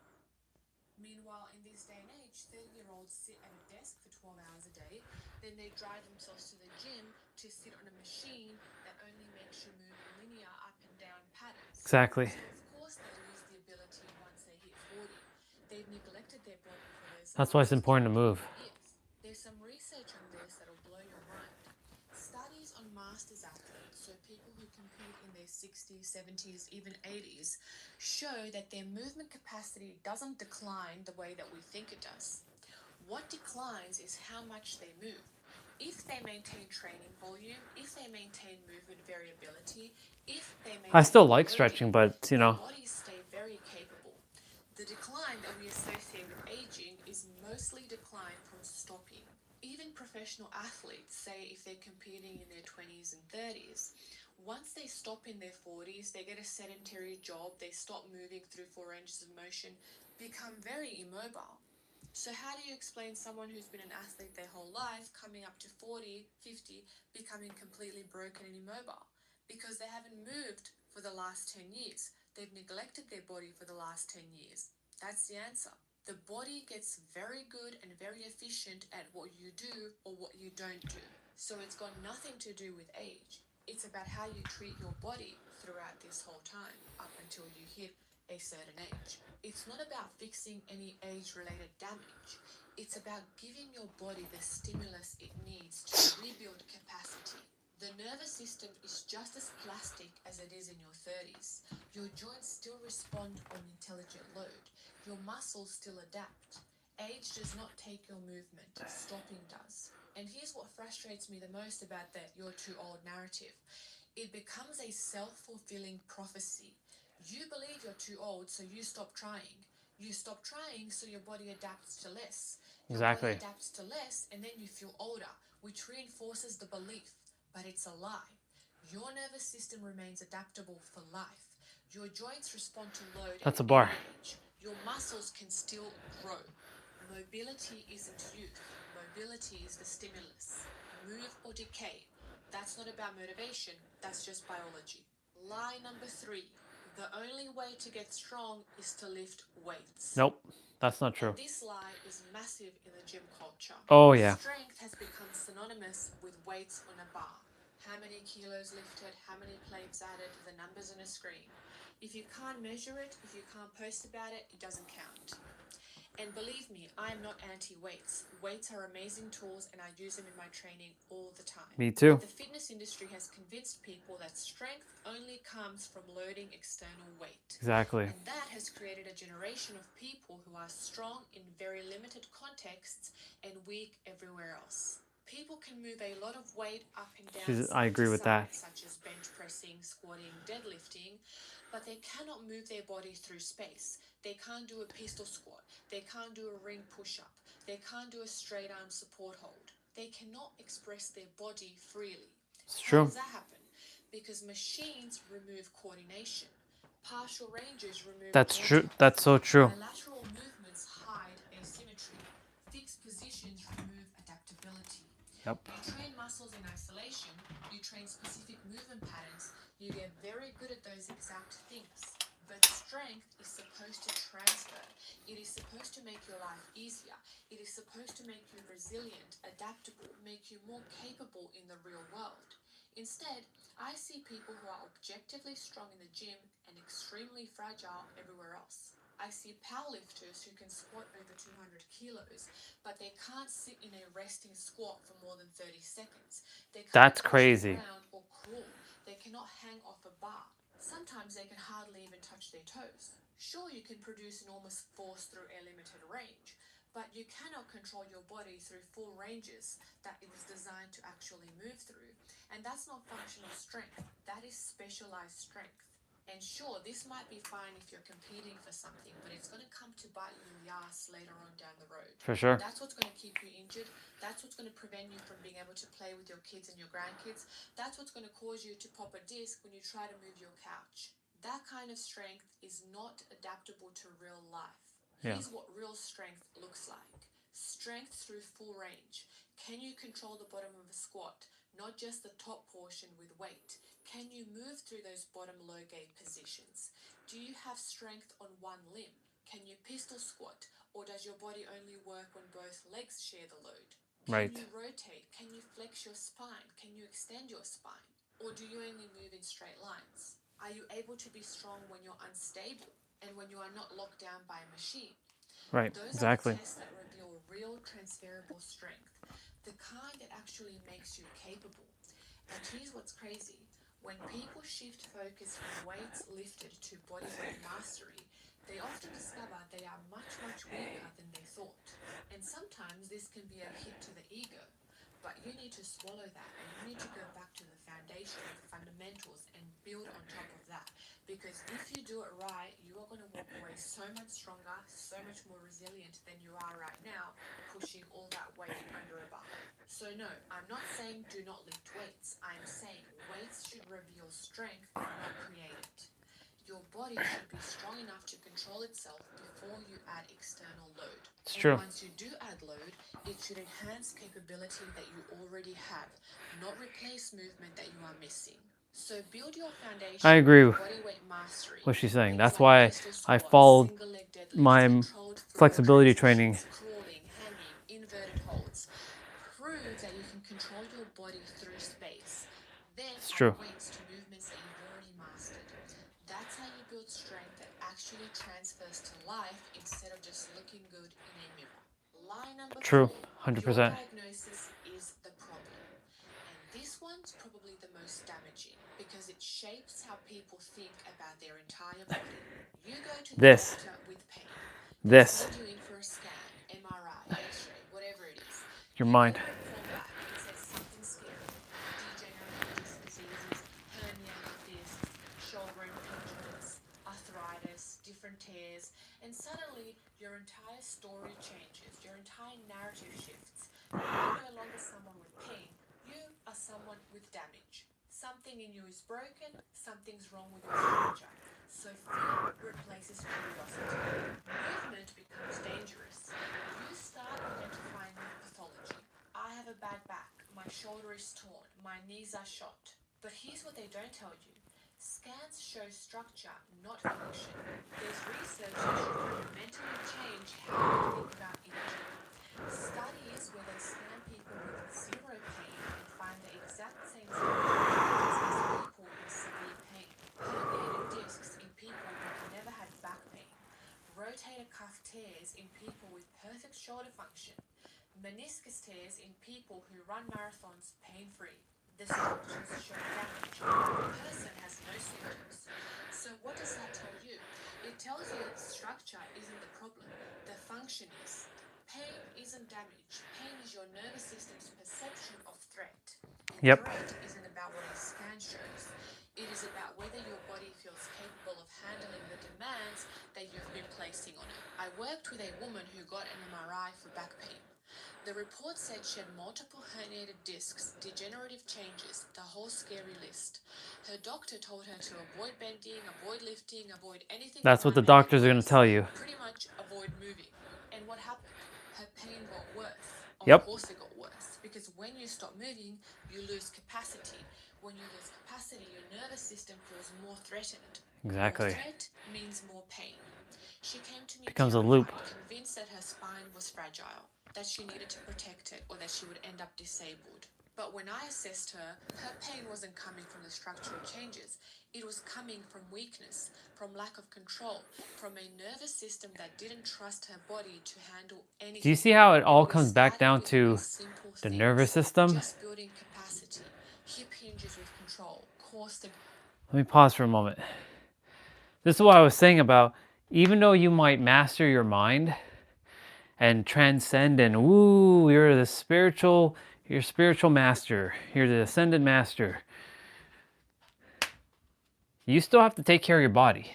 Meanwhile, in this day and age, 30-year-olds sit at a desk for 12 hours a day, then they drive themselves to the gym to sit on a machine that only makes you move linear up and down patterns. Exactly. So of course they lose the ability once they hit 40. They've neglected their body for those That's why it's important to move. years. There's some research on this that'll blow your mind. Studies on masters athletes, so people who compete in their 60s, 70s, even 80s, show that their movement capacity doesn't decline the way that we think it does. What declines is how much they move. If they maintain training volume, if they maintain movement variability, if they maintain I still like mobility, stretching, but you know. their bodies stay very capable. The decline that we associate with aging is mostly decline from stopping. Even professional athletes say if they're competing in their 20s and 30s, once they stop in their 40s, they get a sedentary job, they stop moving through 4 ranges of motion, become very immobile. So how do you explain someone who's been an athlete their whole life, coming up to 40, 50, becoming completely broken and immobile? Because they haven't moved for the last 10 years. They've neglected their body for the last 10 years. That's the answer. The body gets very good and very efficient at what you do or what you don't do. So it's got nothing to do with age. It's about how you treat your body throughout this whole time, up until you hit a certain age. It's not about fixing any age-related damage. It's about giving your body the stimulus it needs to rebuild capacity. The nervous system is just as plastic as it is in your 30s. Your joints still respond on intelligent load. Your muscles still adapt. Age does not take your movement, stopping does. And here's what frustrates me the most about that "you're too old" narrative. It becomes a self-fulfilling prophecy. You believe you're too old, so you stop trying. You stop trying, so your body adapts to less. Your Exactly. body adapts to less, and then you feel older, which reinforces the belief. But it's a lie. Your nervous system remains adaptable for life. Your joints respond to load. That's a at bar. any age. Your muscles can still grow. Mobility isn't youth. Mobility is the stimulus. Move or decay. That's not about motivation, that's just biology. Lie number 3. The only way to get strong is to lift weights. Nope, that's not true. And this lie is massive in the gym culture. Oh, yeah. Strength has become synonymous with weights on a bar. How many kilos lifted, how many plates added, the numbers on a screen. If you can't measure it, if you can't post about it, it doesn't count. And believe me, I am not anti-weights. Weights are amazing tools and I use them in my training all the time. Me too. But the fitness industry has convinced people that strength only comes from loading external weight. Exactly. And that has created a generation of people who are strong in very limited contexts and weak everywhere else. People can move a lot of weight up and down I agree with that. such as bench pressing, squatting, deadlifting, but they cannot move their body through space. They can't do a pistol squat. They can't do a ring push-up. They can't do a straight arm support hold. They cannot express their body freely. It's How true. does that happen? Because machines remove coordination. Partial ranges remove That's true. contact. That's so true. Bilateral movements hide asymmetry. Fixed positions remove adaptability. Yep. You train muscles in isolation, you train specific movement patterns, you get very good at those exact things. But strength is supposed to transfer. It is supposed to make your life easier. It is supposed to make you resilient, adaptable, make you more capable in the real world. Instead, I see people who are objectively strong in the gym and extremely fragile everywhere else. I see powerlifters who can squat over 200 kilos, but they can't sit in a resting squat for more than 30 seconds. They can't That's push crazy. around or crawl. They cannot hang off a bar. Sometimes they can hardly even touch their toes. Sure, you can produce enormous force through a limited range, but you cannot control your body through full ranges that it was designed to actually move through. And that's not functional strength, that is specialized strength. And sure, this might be fine if you're competing for something, but it's going to come to bite you in the ass later on down the road. For sure. That's what's going to keep you injured. That's what's going to prevent you from being able to play with your kids and your grandkids. That's what's going to cause you to pop a disc when you try to move your couch. That kind of strength is not adaptable to real life. Yeah. Here's what real strength looks like. Strength through full range. Can you control the bottom of a squat, not just the top portion with weight? Can you move through those bottom low gate positions? Do you have strength on one limb? Can you pistol squat, or does your body only work when both legs share the load? Right. Can you rotate? Can you flex your spine? Can you extend your spine? Or do you only move in straight lines? Are you able to be strong when you're unstable and when you are not locked down by a machine? Right, Those exactly. are the tests that reveal real transferable strength, the kind that actually makes you capable. And here's what's crazy. When people shift focus from weights lifted to bodyweight mastery, they often discover they are much, much weaker than they thought. And sometimes this can be a hit to the ego. But you need to swallow that and you need to go back to the foundation, the fundamentals, and build on top of that. Because if you do it right, you are going to walk away so much stronger, so much more resilient than you are right now, pushing all that weight under a bar. So no, I'm not saying do not lift weights. I'm saying weights should reveal strength, not create it. Your body should be strong enough to control itself before you add external load. It's And true. once you do add load, it should enhance capability that you already have, not replace movement that you are missing. So build your foundation I agree with with bodyweight mastery. what she's saying. Things That's like why pistol I squats, followed single leg deadlifts, my controlled floor flexibility training. transitions, crawling, hanging, inverted holds. Prove that you can control your body through space. Then It's add true. weights to movements that you've already mastered. That's how you build strength that actually transfers to life instead of just looking good in a mirror. Lie number True, 4. 100%. Your diagnosis is the problem. And this one's probably the most damaging because it shapes how people think about their entire body. You go to the This. doctor with pain. They This. send you in for a scan, MRI, X-ray, whatever it is. Your You mind. get a report back. It says something scary. Degenerative disc diseases, herniated discs, shoulder impingements, arthritis, different tears, and suddenly your entire story changes, your entire narrative shifts. You're no longer someone with pain, you are someone with damage. Something in you is broken, something's wrong with your structure. So fear replaces curiosity. Movement becomes dangerous. You start identifying with pathology. I have a bad back. my shoulder is torn, my knees are shot. But here's what they don't tell you. Scans show structure, not function. There's research that should fundamentally change how we think about injury. Studies where they scan people with zero pain and find the exact same symptoms as people in severe pain. Herniated discs in people who never had back pain. Rotator cuff tears in people with perfect shoulder function. Meniscus tears in people who run marathons pain-free. The structures show damage, but the person has no symptoms. So what does that tell you? It tells you that structure isn't the problem, the function is. Pain isn't damage. Pain is your nervous system's perception of threat. And Yep. threat isn't about what a scan shows. It is about whether your body feels capable of handling the demands that you've been placing on it. I worked with a woman who got an MRI for back pain. The report said she had multiple herniated discs, degenerative changes, the whole scary list. Her doctor told her to avoid bending, avoid lifting, avoid anything. That's what the doctors are going to tell you. Pretty much avoid moving. And what happened? Her pain got worse. Yep. Of course it got worse, because when you stop moving, you lose capacity. When you lose capacity, your nervous system feels more threatened. Exactly. More threat means more pain. She came to me Becomes a terrified, loop. convinced that her spine was fragile, that she needed to protect it, or that she would end up disabled. But when I assessed her, her pain wasn't coming from the structural changes. It was coming from weakness, from lack of control, from a nervous system that didn't trust her body to handle anything. Do you see how it all comes back down to the nervous system? Just building capacity, hip hinges with control, core stability. Let me pause for a moment. This is what I was saying about, even though you might master your mind and transcend and you're the spiritual, you're spiritual master, you're the ascended master, you still have to take care of your body.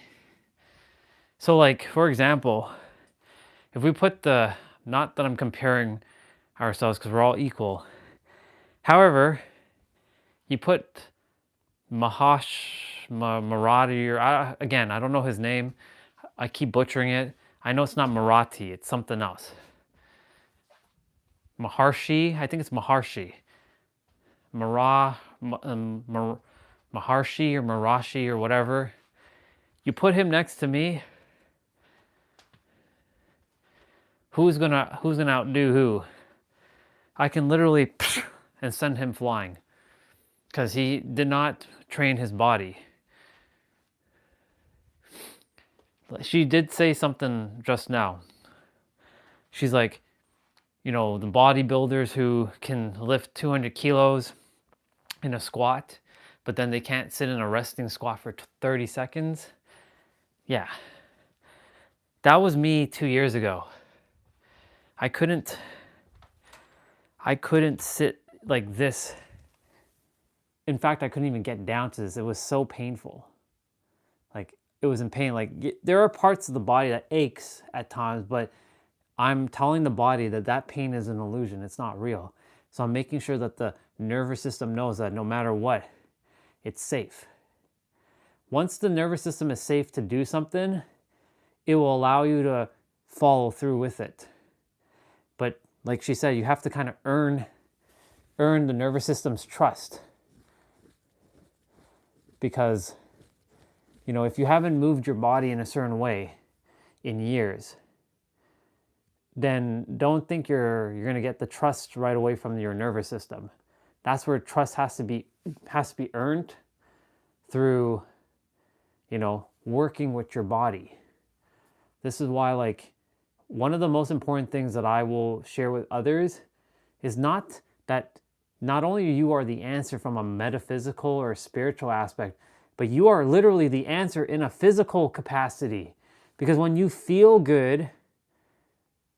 So like, for example, if we put not that I'm comparing ourselves because we're all equal. However, you put Marathi, or again, I don't know his name. I keep butchering it. I know it's not Marathi, it's something else. Maharshi, I think it's Maharshi. Maharshi or Marashi or whatever. You put him next to me. Who's gonna outdo who? I can literally and send him flying because he did not train his body. She did say something just now. She's like, you know, the bodybuilders who can lift 200 kilos in a squat, but then they can't sit in a resting squat for 30 seconds. Yeah. That was me 2 years ago. I couldn't sit like this. In fact, I couldn't even get down to this. It was so painful. Like, it was in pain. Like, there are parts of the body that aches at times, but I'm telling the body that that pain is an illusion. It's not real. So I'm making sure that the nervous system knows that no matter what, it's safe. Once the nervous system is safe to do something, it will allow you to follow through with it. But like she said, you have to kind of earn the nervous system's trust. Because, you know, if you haven't moved your body in a certain way in years, then don't think you're going to get the trust right away from your nervous system. That's where trust has to be earned through, you know, working with your body. This is why, like, one of the most important things that I will share with others is not that not only you are the answer from a metaphysical or spiritual aspect, but you are literally the answer in a physical capacity. Because when you feel good,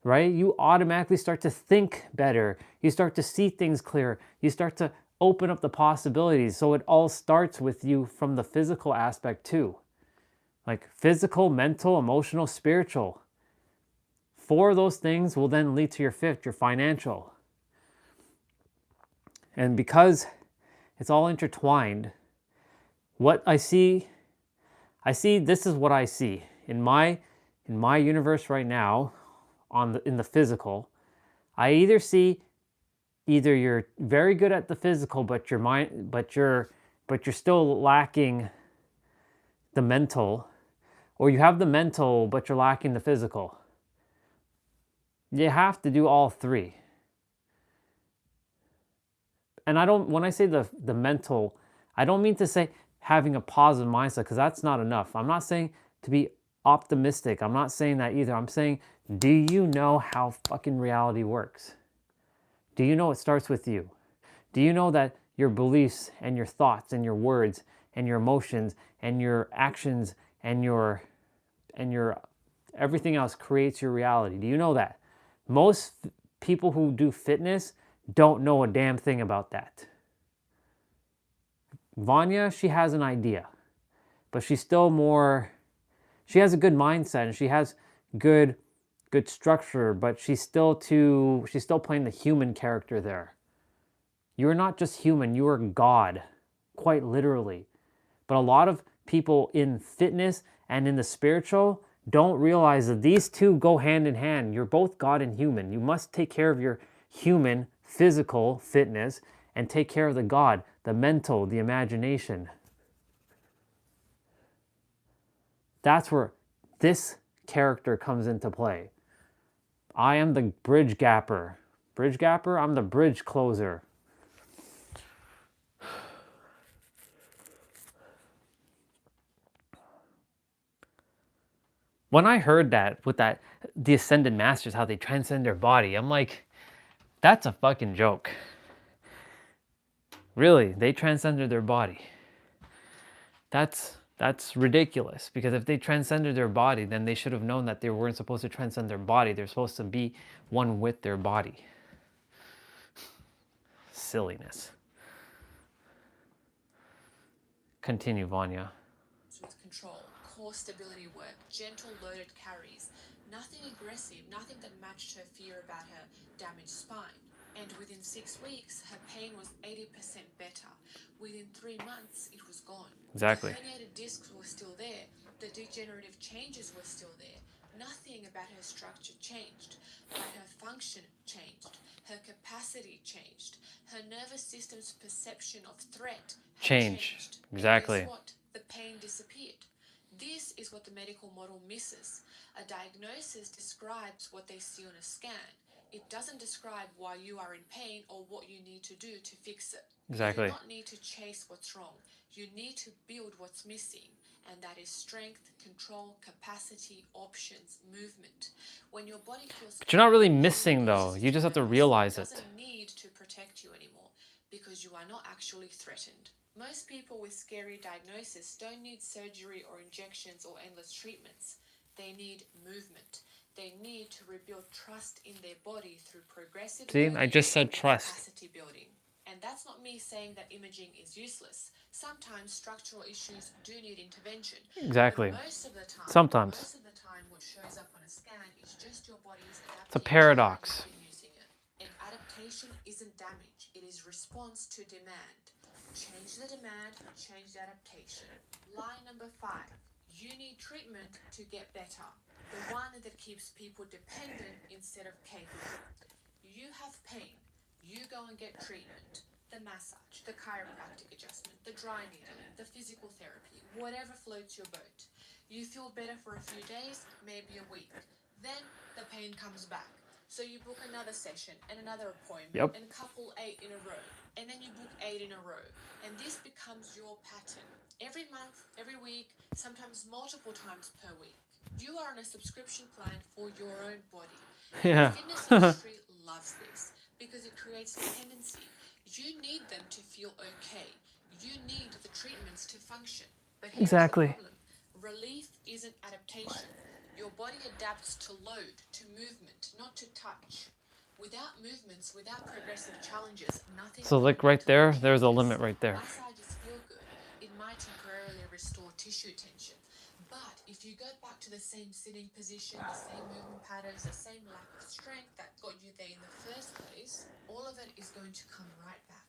right, you automatically start to think better. You start to see things clearer. You start to open up the possibilities. So it all starts with you from the physical aspect too. Like physical, mental, emotional, spiritual. 4 of those things will then lead to your 5th, your financial. And because it's all intertwined, what I see this is what I see. In my universe right now, in the physical, I either see either you're very good at the physical, but you're still lacking the mental, or you have the mental, but you're lacking the physical. You have to do all three. And when I say the mental, I don't mean to say having a positive mindset, because that's not enough. I'm not saying to be optimistic. I'm not saying that either. I'm saying, do you know how fucking reality works? Do you know it starts with you? Do you know that your beliefs and your thoughts and your words and your emotions and your actions and your everything else creates your reality? Do you know that? Most people who do fitness don't know a damn thing about that. Vanya, she has an idea, but she's still more, she has a good mindset and she has good structure, but she's still playing the human character there. You're not just human, you are God, quite literally. But a lot of people in fitness and in the spiritual don't realize that these two go hand in hand. You're both God and human. You must take care of your human, physical fitness and take care of the God, the mental, the imagination. That's where this character comes into play. I am the bridge gapper. Bridge gapper? I'm the bridge closer. When I heard that, with that, the Ascended Masters, how they transcend their body, I'm like, that's a fucking joke. Really, they transcended their body. That's ridiculous, because if they transcended their body, then they should have known that they weren't supposed to transcend their body. They're supposed to be one with their body. Silliness. Continue, Vanya. With control, core stability work, gentle loaded carries, nothing aggressive, nothing that matched her fear about her damaged spine. And within 6 weeks, her pain was 80% better. Within 3 months, it was gone. Exactly. The herniated discs were still there. The degenerative changes were still there. Nothing about her structure changed, but her function changed. Her capacity changed. Her nervous system's perception of threat had changed. Exactly. And guess what? The pain disappeared. This is what the medical model misses. A diagnosis describes what they see on a scan. It doesn't describe why you are in pain or what you need to do to fix it. Exactly. You do not need to chase what's wrong. You need to build what's missing. And that is strength, control, capacity, options, movement. When your body feels... But you're not really missing, though. You just have to realize it. It doesn't need to protect you anymore, because you are not actually threatened. Most people with scary diagnoses don't need surgery or injections or endless treatments. They need movement. They need to rebuild trust in their body through progressive See, I just said trust. capacity building. And that's not me saying that imaging is useless. Sometimes structural issues do need intervention. Exactly. But most of the time, what shows up on a scan is just your body's adaptation. It's a paradox. And adaptation isn't damage. It is response to demand. Change the demand, change the adaptation. Line number 5. You need treatment to get better. The one that keeps people dependent instead of capable. You have pain. You go and get treatment. The massage, the chiropractic adjustment, the dry needling, the physical therapy, whatever floats your boat. You feel better for a few days, maybe a week. Then the pain comes back. So you book another session and another appointment and couple 8 in a row. And then you book 8 in a row. And this becomes your pattern. Every month, every week, sometimes multiple times per week. You are on a subscription plan for your own body. Yeah. The fitness industry loves this because it creates dependency. You need them to feel okay. You need the treatments to function. But here's the problem. Relief isn't adaptation. Your body adapts to load, to movement, not to touch. Without movements, without progressive challenges, nothing... So look right there, there's a limit right there. Massages feel good. It might temporarily restore tissue tension. But if you go back to the same sitting position, the same movement patterns, the same lack of strength that got you there in the first place, all of it is going to come right back.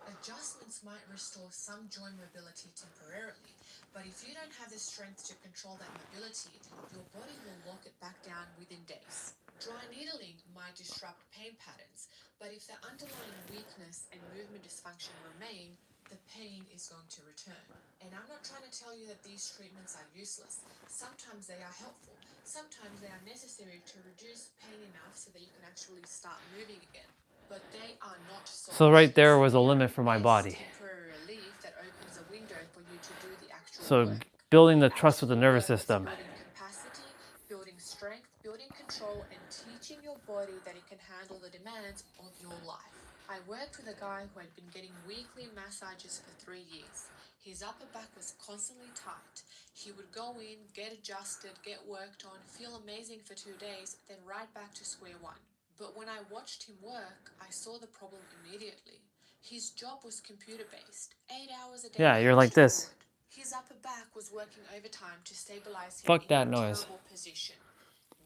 Adjustments might restore some joint mobility temporarily, but if you don't have the strength to control that mobility, your body will lock it back down within days. Dry needling might disrupt pain patterns, but if the underlying weakness and movement dysfunction remain, the pain is going to return. And I'm not trying to tell you that these treatments are useless. Sometimes they are helpful. Sometimes they are necessary to reduce pain enough so that you can actually start moving again. But they are not solutions. So right there was a limit for my body. Temporary relief that opens a window for you to do the actual So work. building the trust with the nervous system. Building capacity, building strength, building control, and teaching your body that it can handle the demands of your life. I worked with a guy who had been getting weekly massages for 3 years. His upper back was constantly tight. He would go in, get adjusted, get worked on, feel amazing for 2 days, then right back to square one. But when I watched him work, I saw the problem immediately. His job was computer-based, 8 hours a day. Yeah, you're like this. His upper back was working overtime to stabilize him Fuck in that a noise. terrible position.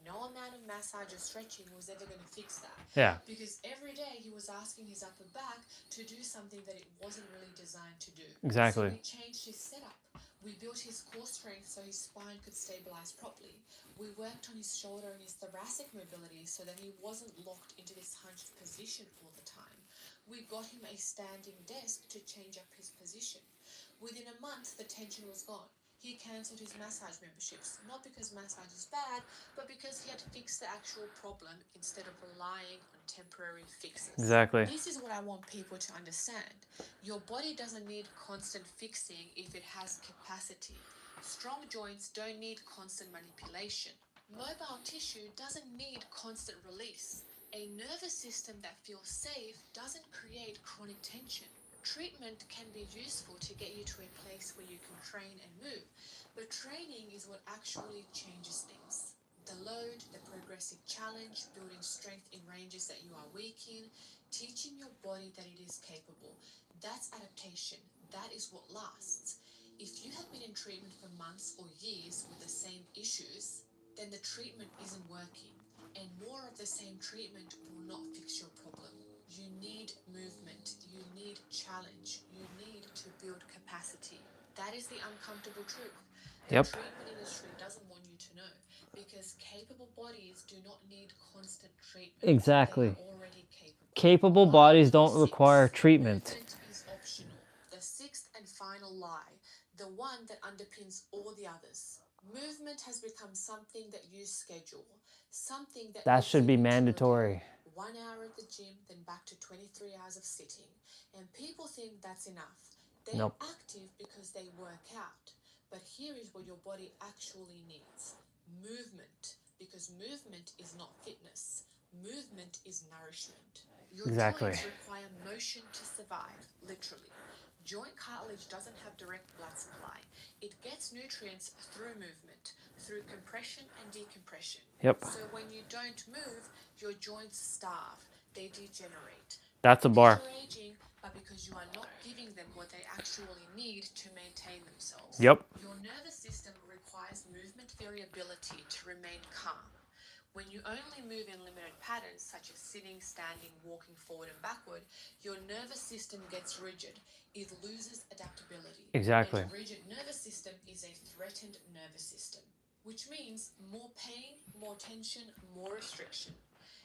No amount of massage or stretching was ever going to fix that. Yeah. Because every day he was asking his upper back to do something that it wasn't really designed to do. Exactly. So we changed his setup. We built his core strength so his spine could stabilize properly. We worked on his shoulder and his thoracic mobility so that he wasn't locked into this hunched position all the time. We got him a standing desk to change up his position. Within a month, the tension was gone. He cancelled his massage memberships, not because massage is bad, but because he had fixed the actual problem instead of relying on temporary fixes. Exactly. This is what I want people to understand. Your body doesn't need constant fixing if it has capacity. Strong joints don't need constant manipulation. Mobile tissue doesn't need constant release. A nervous system that feels safe doesn't create chronic tension. Treatment can be useful to get you to a place where you can train and move, but training is what actually changes things. The load, the progressive challenge, building strength in ranges that you are weak in, teaching your body that it is capable. That's adaptation. That is what lasts. If you have been in treatment for months or years with the same issues, then the treatment isn't working, and more of the same treatment will not fix your problem. You need movement, you need challenge, you need to build capacity. That is the uncomfortable truth. The treatment industry doesn't want you to know, because capable bodies do not need constant treatment. Exactly. They are already capable. Capable bodies don't require treatment. Movement is optional. The sixth and final lie, the one that underpins all the others. Movement has become something that you schedule, something that should be mandatory. 1 hour at the gym, then back to 23 hours of sitting. And people think that's enough. They are active because they work out. But here is what your body actually needs. Movement. Because movement is not fitness. Movement is nourishment. Your joints require motion to survive, literally. Joint cartilage doesn't have direct blood supply. It gets nutrients through movement, through compression and decompression. Yep. So when you don't move, your joints starve. They degenerate. That's a bar. They're aging, but because you are not giving them what they actually need to maintain themselves. Yep. Your nervous system requires movement variability to remain calm. When you only move in limited patterns, such as sitting, standing, walking forward and backward, your nervous system gets rigid. It loses adaptability. Exactly. And a rigid nervous system is a threatened nervous system, which means more pain, more tension, more restriction.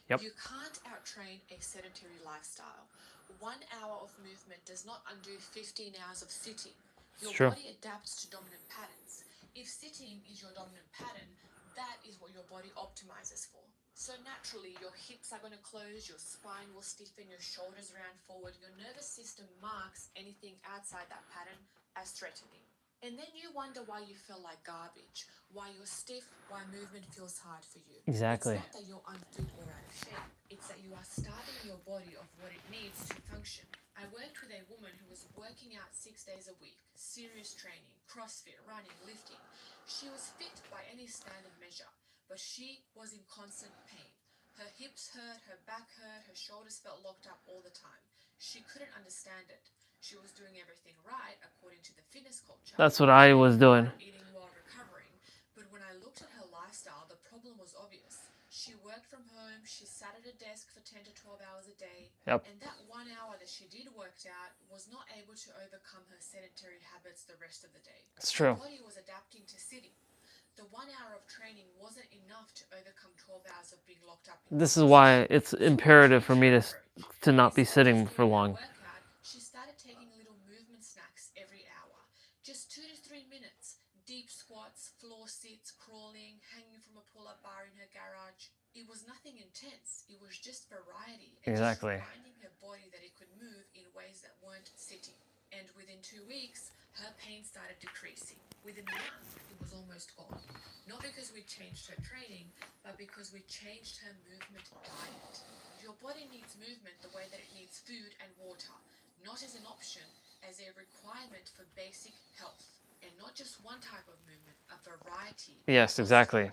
Yep. You can't outtrain a sedentary lifestyle. 1 hour of movement does not undo 15 hours of sitting. Your body adapts to dominant patterns. If sitting is your dominant pattern, that is what your body optimizes for. So naturally, your hips are going to close, your spine will stiffen, your shoulders round forward, your nervous system marks anything outside that pattern as threatening. And then you wonder why you feel like garbage, why you're stiff, why movement feels hard for you. Exactly. It's not that you're unfit or out of shape. It's that you are starving your body of what it needs to function. I worked with a woman who was working out 6 days a week, serious training, CrossFit, running, lifting. She was fit by any standard measure, but she was in constant pain. Her hips hurt, her back hurt, her shoulders felt locked up all the time. She couldn't understand it. She was doing everything right according to the fitness culture. That's what I was doing. Eating while recovering. But when I looked at her lifestyle, the problem was obvious. She worked from home, she sat at a desk for 10 to 12 hours a day. Yep. And that 1 hour that she did work out was not able to overcome her sedentary habits the rest of the day. It's true. Her body was adapting to sitting. The 1 hour of training wasn't enough to overcome 12 hours of being locked up. This is why it's imperative for me to not be sitting for long. Workout, she started taking little movement snacks every hour. Just 2 to 3 minutes. Deep squats, floor sits, crawling, hanging from a pull-up bar in her garage. It was nothing intense. It was just variety. And Exactly. just reminding her body that it could move in ways that weren't sitting. And within 2 weeks, her pain started decreasing. Within a month, it was almost gone. Not because we changed her training, but because we changed her movement diet. Your body needs movement the way that it needs food and water, not as an option, as a requirement for basic health. And not just one type of movement, a variety. Yes, exactly.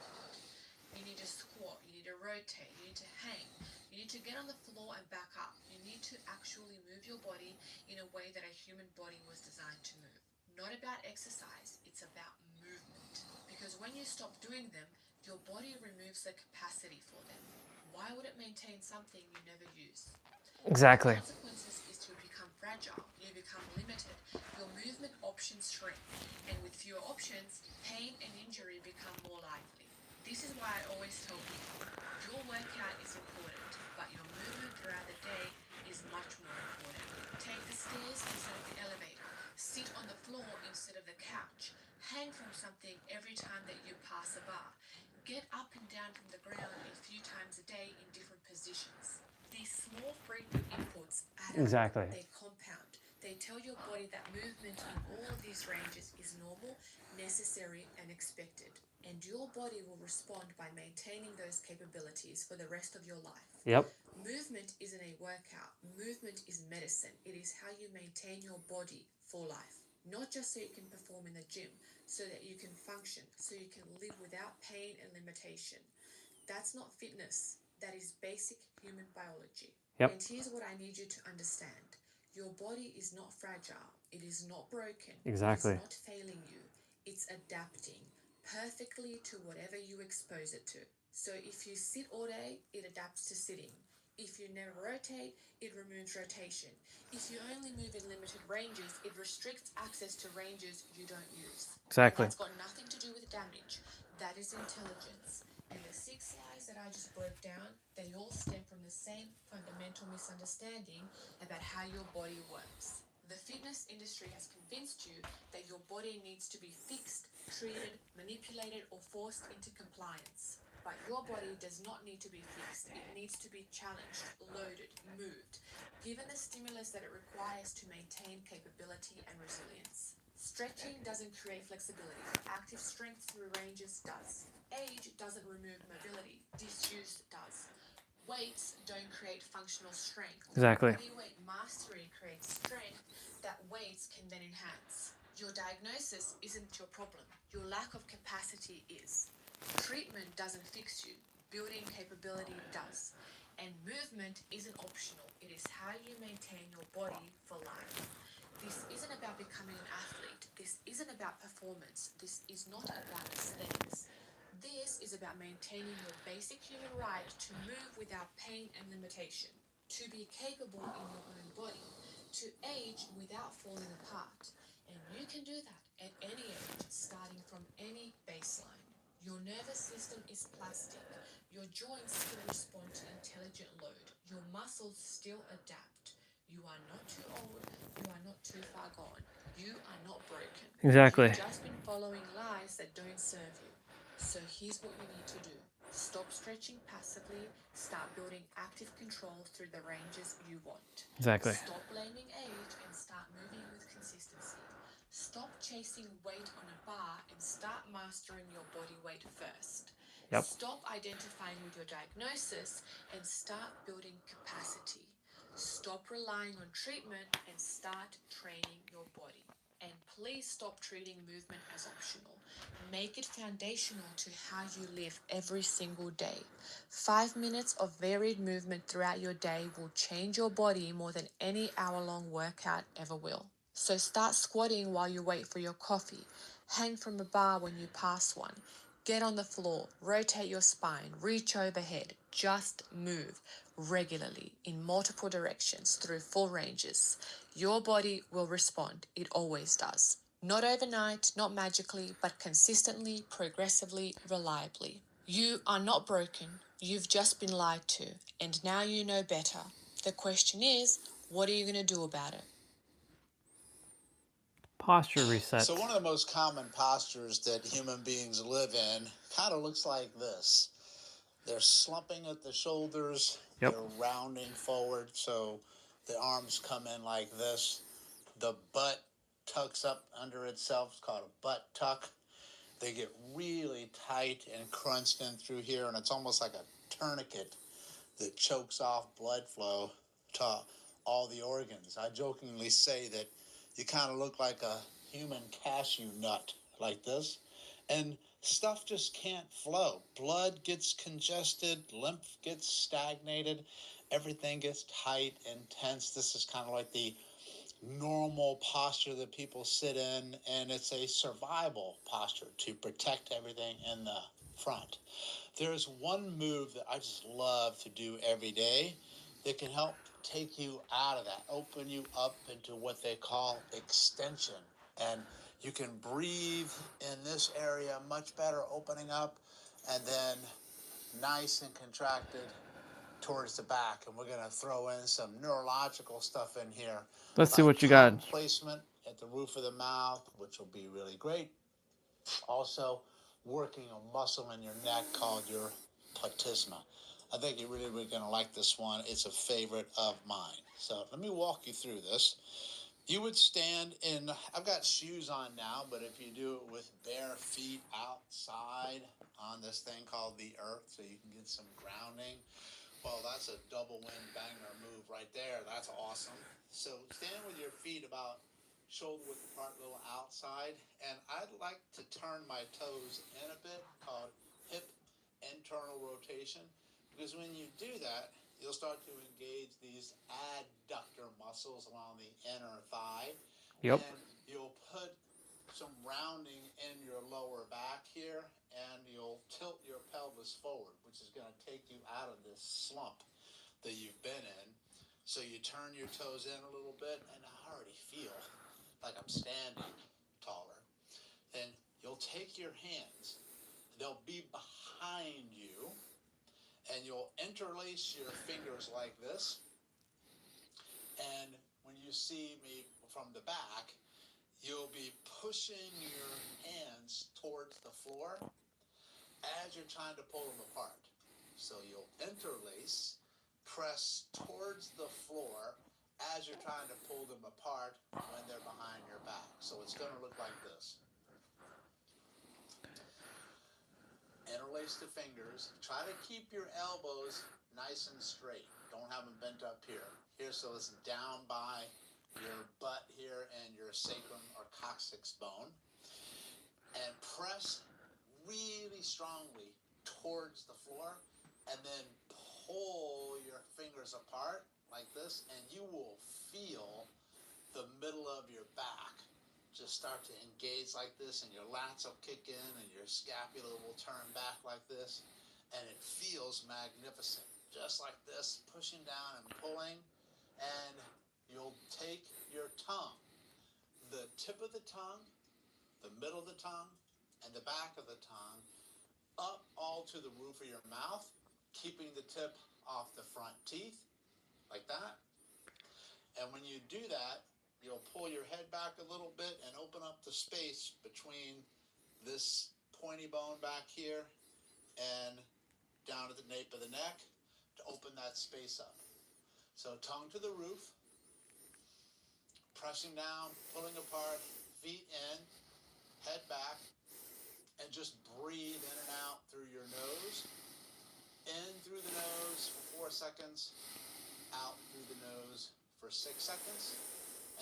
You need to squat, you need to rotate, you need to hang, you need to get on the floor and back up. You need to actually move your body in a way that a human body was designed to move. Not about exercise, it's about movement. Because when you stop doing them, your body removes the capacity for them. Why would it maintain something you never use? Exactly. The consequences is to become fragile, you become limited, your movement options shrink, and with fewer options, pain and injury become more likely. This is why I always tell people, your workout is important, but your movement throughout the day is much more important. Take the stairs instead of the elevator. Sit on the floor instead of the couch. Hang from something every time that you pass a bar. Get up and down from the ground a few times a day in different positions. These small frequent inputs add up. Exactly. They compound. They tell your body that movement in all of these ranges is normal, necessary, and expected. And your body will respond by maintaining those capabilities for the rest of your life. Yep. Movement isn't a workout. Movement is medicine. It is how you maintain your body for life. Not just so you can perform in the gym, so that you can function, so you can live without pain and limitation. That's not fitness. That is basic human biology. Yep. And here's what I need you to understand. Your body is not fragile. It is not broken. Exactly. It's not failing you. It's adapting perfectly to whatever you expose it to. So if you sit all day, it adapts to sitting. If you never rotate, it removes rotation. If you only move in limited ranges, it restricts access to ranges you don't use. Exactly. And that's got nothing to do with damage. That is intelligence. And the 6 lies that I just broke down, they all stem from the same fundamental misunderstanding about how your body works. The fitness industry has convinced you that your body needs to be fixed, treated, manipulated, or forced into compliance. But your body does not need to be fixed. It needs to be challenged, loaded, moved, given the stimulus that it requires to maintain capability and resilience. Stretching doesn't create flexibility. Active strength through ranges does. Age doesn't remove mobility. Disuse does. Weights don't create functional strength. Exactly. Body weight mastery creates strength that weights can then enhance. Your diagnosis isn't your problem. Your lack of capacity is. Treatment doesn't fix you. Building capability does. And movement isn't optional. It is how you maintain your body for life. This isn't about becoming an athlete. This isn't about performance. This is not about aesthetics. This is about maintaining your basic human right to move without pain and limitation, to be capable in your own body, to age without falling apart. And you can do that at any age, starting from any baseline. Your nervous system is plastic. Your joints still respond to intelligent load. Your muscles still adapt. You are not too old. You are not too far gone. You are not broken. Exactly. You've just been following lies that don't serve you. So here's what you need to do. Stop stretching passively. Start building active control through the ranges you want. Exactly. Stop blaming age and start moving with consistency. Stop chasing weight on a bar and start mastering your body weight first. Yep. Stop identifying with your diagnosis and start building capacity. Stop relying on treatment and start training your body. And please stop treating movement as optional. Make it foundational to how you live every single day. 5 minutes of varied movement throughout your day will change your body more than any hour-long workout ever will. So start squatting while you wait for your coffee. Hang from a bar when you pass one. Get on the floor, rotate your spine, reach overhead. Just move regularly in multiple directions through full ranges. Your body will respond. It always does. Not overnight, not magically, but consistently, progressively, reliably. You are not broken. You've just been lied to, and now you know better. The question is, what are you going to do about it? Posture reset. So one of the most common postures that human beings live in kind of looks like this. They're slumping at the shoulders. Yep. They're rounding forward, so the arms come in like this. The butt tucks up under itself. It's called a butt tuck. They get really tight and crunched in through here, and it's almost like a tourniquet that chokes off blood flow to all the organs. I jokingly say that you kind of look like a human cashew nut like this, and stuff just can't flow. Blood gets congested, lymph gets stagnated, everything gets tight and tense. This is kind of like the normal posture that people sit in, and it's a survival posture to protect everything in the front. There's one move that I just love to do every day that can help take you out of that, open you up into what they call extension. And you can breathe in this area much better, opening up, and then nice and contracted towards the back. And we're going to throw in some neurological stuff in here. Let's see like what you got. tongue placement at the roof of the mouth, which will be really great. Also, working a muscle in your neck called your platysma. I think you're really going to like this one. It's a favorite of mine. So let me walk you through this. You would stand in, I've got shoes on now, but if you do it with bare feet outside on this thing called the earth, so you can get some grounding. Well, that's a double wind banger move right there. That's awesome. So stand with your feet about shoulder width apart, a little outside, and I'd like to turn my toes in a bit, called hip internal rotation, because when you do that, you'll start to engage these adductor muscles along the inner thigh. Yep. And you'll put some rounding in your lower back here, and you'll tilt your pelvis forward, which is going to take you out of this slump that you've been in. So you turn your toes in a little bit, and I already feel like I'm standing taller. Then you'll take your hands, they'll be behind you, and you'll interlace your fingers like this. And when you see me from the back, you'll be pushing your hands towards the floor as you're trying to pull them apart. So you'll interlace, press towards the floor as you're trying to pull them apart when they're behind your back. So it's going to look like this. Interlace the fingers. Try to keep your elbows nice and straight. Don't have them bent up here. Here, so it's down by your butt here and your sacrum or coccyx bone. And press really strongly towards the floor, and then pull your fingers apart like this, and you will feel the middle of your back just start to engage like this, and your lats will kick in, and your scapula will turn back like this, and it feels magnificent. Just like this, pushing down and pulling, and you'll take your tongue, the tip of the tongue, the middle of the tongue, and the back of the tongue, up all to the roof of your mouth, keeping the tip off the front teeth, like that. And when you do that, you'll pull your head back a little bit and open up the space between this pointy bone back here and down to the nape of the neck to open that space up. So tongue to the roof, pressing down, pulling apart, feet in, head back, and just breathe in and out through your nose. In through the nose for 4 seconds, out through the nose for 6 seconds,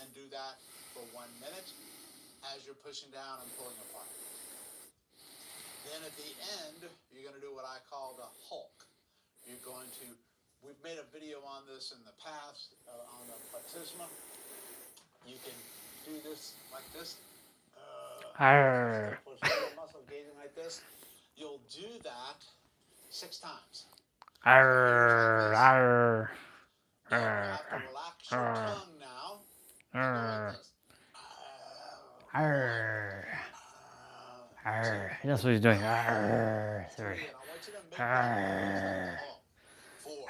and do that for 1 minute as you're pushing down and pulling apart. Then at the end, you're going to do what I call the Hulk. You're going to, we've made a video on this in the past on the platysma. You can do this like this. Arr. Posterior muscle gauging like this. You'll do that 6 times. Arr. Arr. Then you have to relax your tongue now and go like this. Arr. Arr. That's what he's doing. Arr. Sorry. Arr.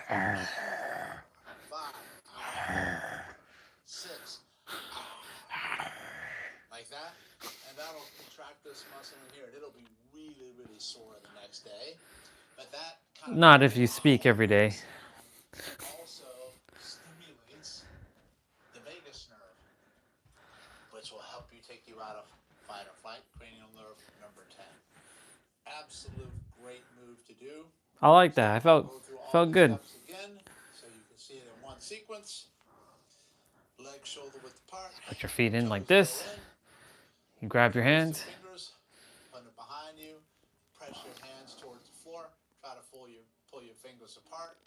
Arr. 6. Like that. And that'll contract this muscle in here. And it'll be really, really sore the next day. But that kind of Not if you speak every day. also stimulates the vagus nerve, which will help you take you out of fight or flight. Cranial nerve number 10. Absolute great move to do. I like that. I felt good. Again, so you can see it in one sequence. Leg shoulder width apart. Put your feet in like this. You grab your hands. Fingers, put it behind you. Press your hands towards the floor. Try to pull your fingers apart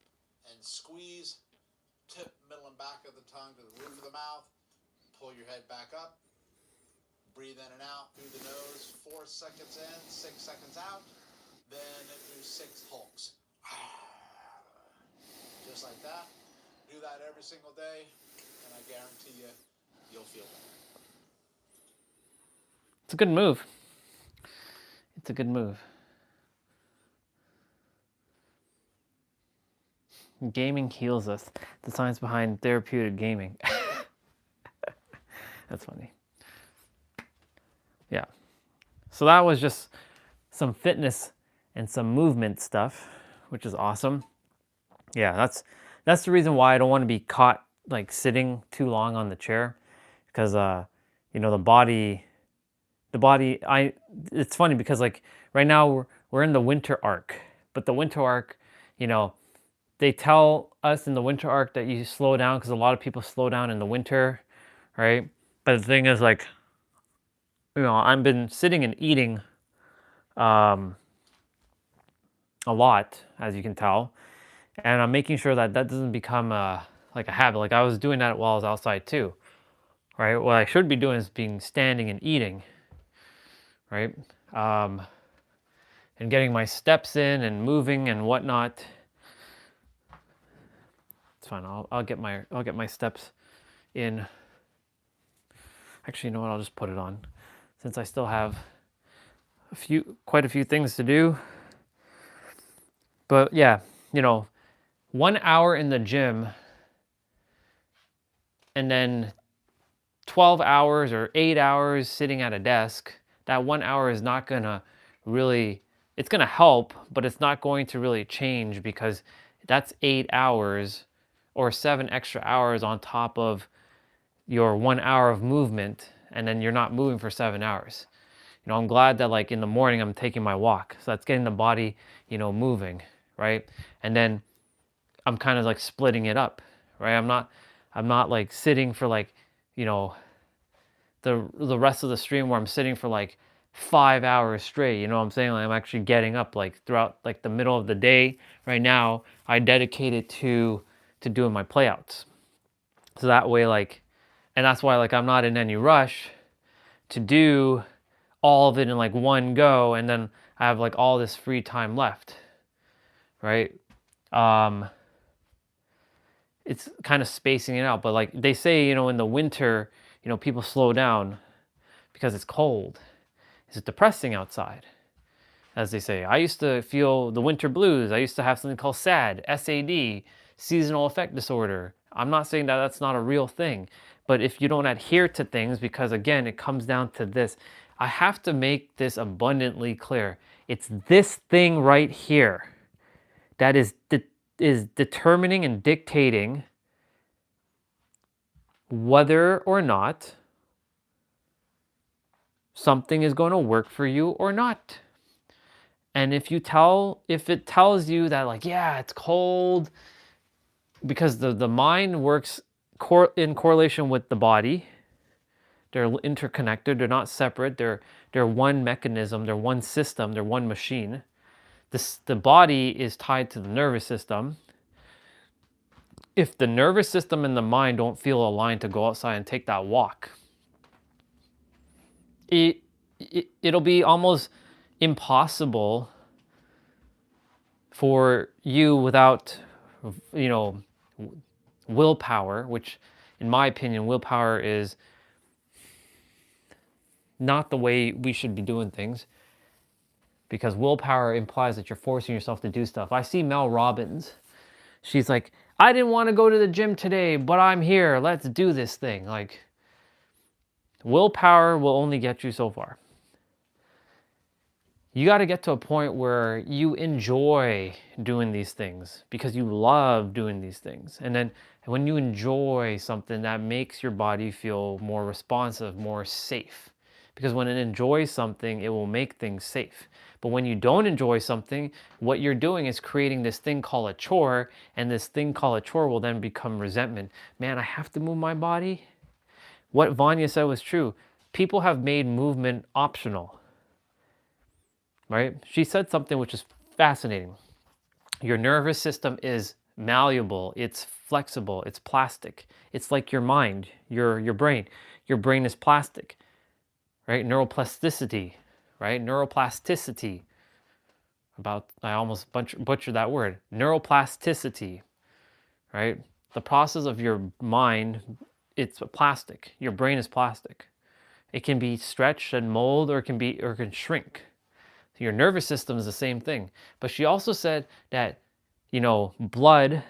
and squeeze. Tip middle and back of the tongue to the roof of the mouth. Pull your head back up. Breathe in and out through the nose. 4 seconds in, 6 seconds out. Then do 6 hulks. Just like that. Do that every single day, and I guarantee you'll feel better. It's a good move. It's a good move. Gaming heals us. The science behind therapeutic gaming. That's funny. Yeah. So that was just some fitness and some movement stuff, which is awesome. Yeah, that's the reason why I don't want to be caught like sitting too long on the chair, because the body it's funny because like right now we're in the winter arc, but the winter arc, they tell us in the winter arc that you slow down because a lot of people slow down in the winter, right? But the thing is, like, I've been sitting and eating a lot, as you can tell, and I'm making sure that doesn't become like a habit. Like I was doing that while I was outside too, right? What I should be doing is being standing and eating, right? And getting my steps in and moving and whatnot. It's fine. I'll get my steps in. Actually, you know what? I'll just put it on, since I still have quite a few things to do. But yeah, 1 hour in the gym and then 12 hours or 8 hours sitting at a desk, that 1 hour is not gonna really, it's gonna help, but it's not going to really change, because that's 8 hours or 7 extra hours on top of your 1 hour of movement, and then you're not moving for 7 hours. I'm glad that like in the morning I'm taking my walk, so that's getting the body, moving, right? And then I'm kind of like splitting it up, right? I'm not like sitting for like, the rest of the stream where I'm sitting for like 5 hours straight. You know what I'm saying? Like I'm actually getting up like throughout like the middle of the day. Right now, I dedicate it to doing my playouts. So that way, like, and that's why like I'm not in any rush to do all of it in like one go, and then I have like all this free time left, right? It's kind of spacing it out, but like they say, in the winter, people slow down because it's cold. It's depressing outside, as they say. I used to feel the winter blues. I used to have something called SAD, SAD, seasonal affect disorder. I'm not saying that that's not a real thing, but if you don't adhere to things, because again, it comes down to this. I have to make this abundantly clear. It's this thing right here that is determining and dictating whether or not something is going to work for you or not. And if it tells you that like, yeah, it's cold, because the mind works in correlation with the body. They're interconnected. They're not separate. They're one mechanism. They're one system. They're one machine. The body is tied to the nervous system. If the nervous system and the mind don't feel aligned to go outside and take that walk, it'll be almost impossible for you without, willpower, which in my opinion, willpower is not the way we should be doing things, because willpower implies that you're forcing yourself to do stuff. I see Mel Robbins. She's like, I didn't want to go to the gym today, but I'm here. Let's do this thing. Like, willpower will only get you so far. You got to get to a point where you enjoy doing these things because you love doing these things. And then when you enjoy something, that makes your body feel more responsive, more safe. Because when it enjoys something, it will make things safe. But when you don't enjoy something, what you're doing is creating this thing called a chore, and this thing called a chore will then become resentment. Man, I have to move my body. What Vanya said was true. People have made movement optional. Right? She said something which is fascinating. Your nervous system is malleable, it's flexible, it's plastic. It's like your mind, your brain. Your brain is plastic, right? Neuroplasticity, right? Neuroplasticity. I almost butchered that word. Neuroplasticity, right? The process of your mind, it's plastic. Your brain is plastic. It can be stretched and mold, or it can shrink. Your nervous system is the same thing. But she also said that, blood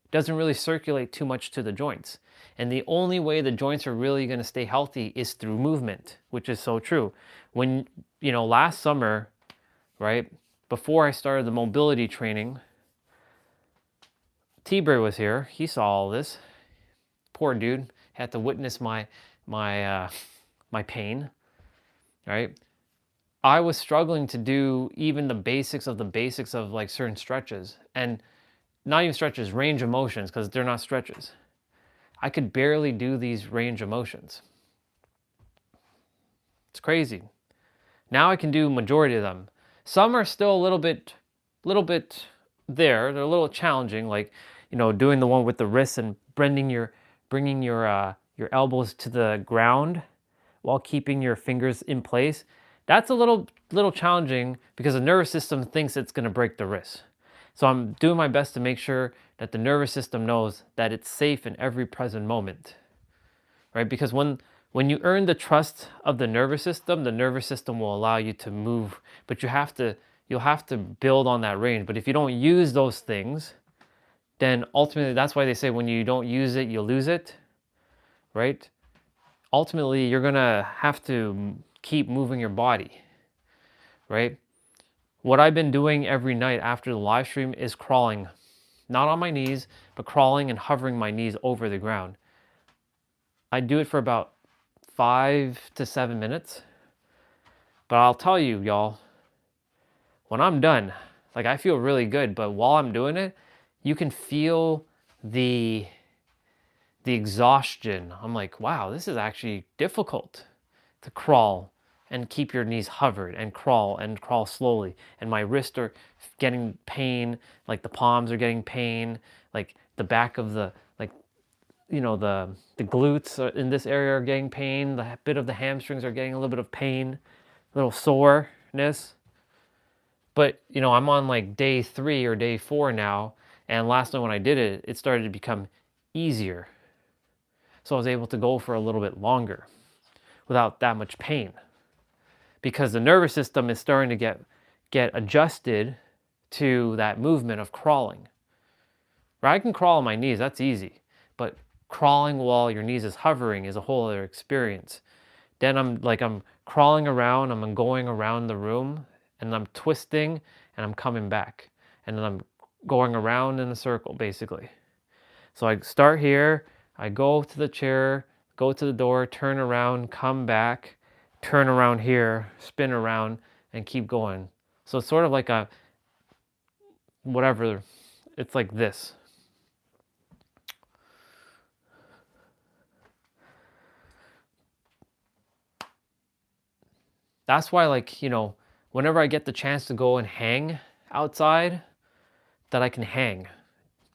doesn't really circulate too much to the joints. And the only way the joints are really going to stay healthy is through movement, which is so true. When, last summer, right, before I started the mobility training, T-Bray was here. He saw all this. Poor dude had to witness my pain, right? I was struggling to do even the basics of like certain stretches, and not even stretches, range of motions, because they're not stretches. I could barely do these range of motions. It's crazy. Now I can do majority of them. Some are still a little bit there. They're a little challenging, like, doing the one with the wrists and bringing your elbows to the ground while keeping your fingers in place. That's a little challenging because the nervous system thinks it's going to break the wrist. So I'm doing my best to make sure that the nervous system knows that it's safe in every present moment, right? Because when you earn the trust of the nervous system will allow you to move, but you'll have to build on that range. But if you don't use those things, then ultimately, that's why they say when you don't use it, you lose it, right? Ultimately, you're gonna have to keep moving your body, right? What I've been doing every night after the live stream is crawling, not on my knees, but crawling and hovering my knees over the ground. I do it for about 5 to 7 minutes, but I'll tell you, y'all, when I'm done, like, I feel really good, but while I'm doing it, you can feel the exhaustion. I'm like, wow, this is actually difficult to crawl and keep your knees hovered and crawl slowly. And my wrists are getting pain, like the palms are getting pain, like the back of the, like, the glutes in this area are getting pain, the bit of the hamstrings are getting a little bit of pain, a little soreness. But, I'm on like day 3 or day 4 now, and last night when I did it, it started to become easier. So I was able to go for a little bit longer without that much pain, because the nervous system is starting to get adjusted to that movement of crawling. Right? I can crawl on my knees, that's easy, but crawling while your knees is hovering is a whole other experience. Then I'm crawling around, I'm going around the room, and I'm twisting, and I'm coming back, and then I'm going around in a circle, basically. So I start here, I go to the chair, go to the door, turn around, come back, turn around here, spin around, and keep going. So it's sort of like it's like this. That's why, like, whenever I get the chance to go and hang outside, that I can hang,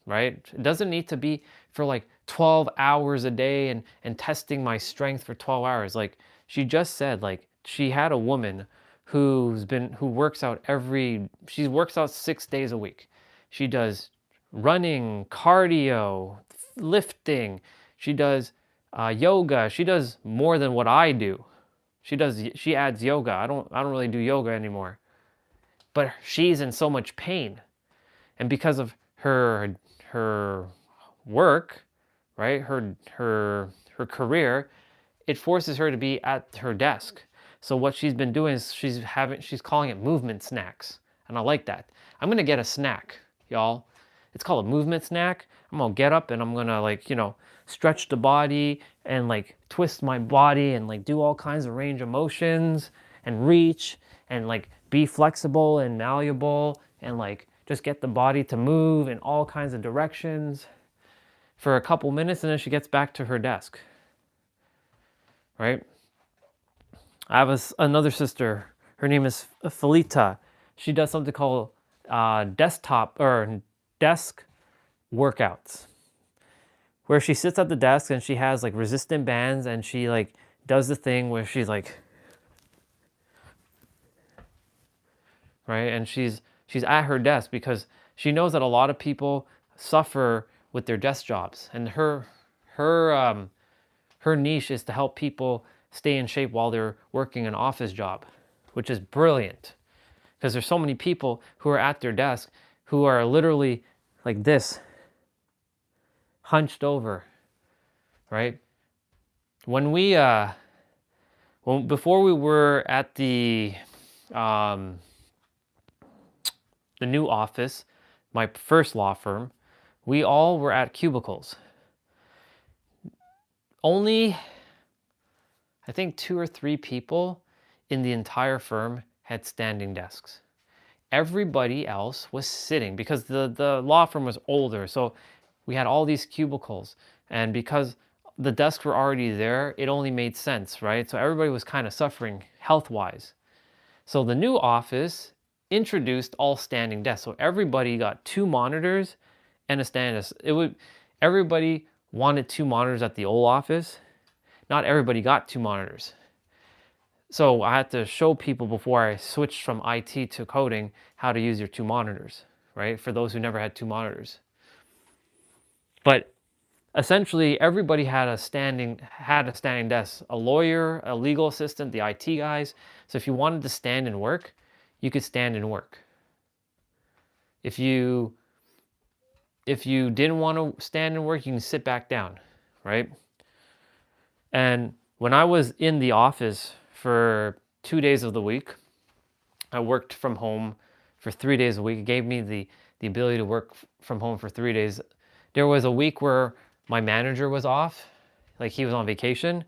right? It doesn't need to be for like 12 hours a day and testing my strength for 12 hours. Like she just said, like, she had a woman who works out she works out 6 days a week. She does running, cardio, lifting. She does yoga. She does more than what I do, She adds yoga. I don't really do yoga anymore. But she's in so much pain. And because of her work, right? Her career, it forces her to be at her desk. So what she's been doing is she's calling it movement snacks. And I like that. I'm going to get a snack, y'all. It's called a movement snack. I'm going to get up and I'm going to like, stretch the body and like twist my body and like do all kinds of range of motions and reach and like be flexible and malleable and like just get the body to move in all kinds of directions for a couple minutes, and then she gets back to her desk. Right? I have another sister. Her name is Felita. She does something called desktop or desk workouts, where she sits at the desk and she has like resistant bands and she like does the thing where she's like, right, and she's at her desk because she knows that a lot of people suffer with their desk jobs, and her niche is to help people stay in shape while they're working an office job, which is brilliant because there's so many people who are at their desk who are literally like this, hunched over, right? When we before we were at the new office, my first law firm, we all were at cubicles. Only, I think 2 or 3 people in the entire firm had standing desks. Everybody else was sitting because the law firm was older. So we had all these cubicles. And because the desks were already there, it only made sense, right? So everybody was kind of suffering health-wise. So the new office introduced all standing desks. So everybody got 2 monitors and a standing desk. Everybody wanted 2 monitors at the old office. Not everybody got 2 monitors. So I had to show people before I switched from IT to coding how to use your 2 monitors, right? For those who never had 2 monitors. But essentially everybody had a standing desk, a lawyer, a legal assistant, the IT guys. So if you wanted to stand and work, you could stand and work. If you didn't want to stand and work, you can sit back down, right? And when I was in the office for 2 days of the week, I worked from home for 3 days a week. It gave me the ability to work from home for 3 days. There was a week where my manager was off, like he was on vacation.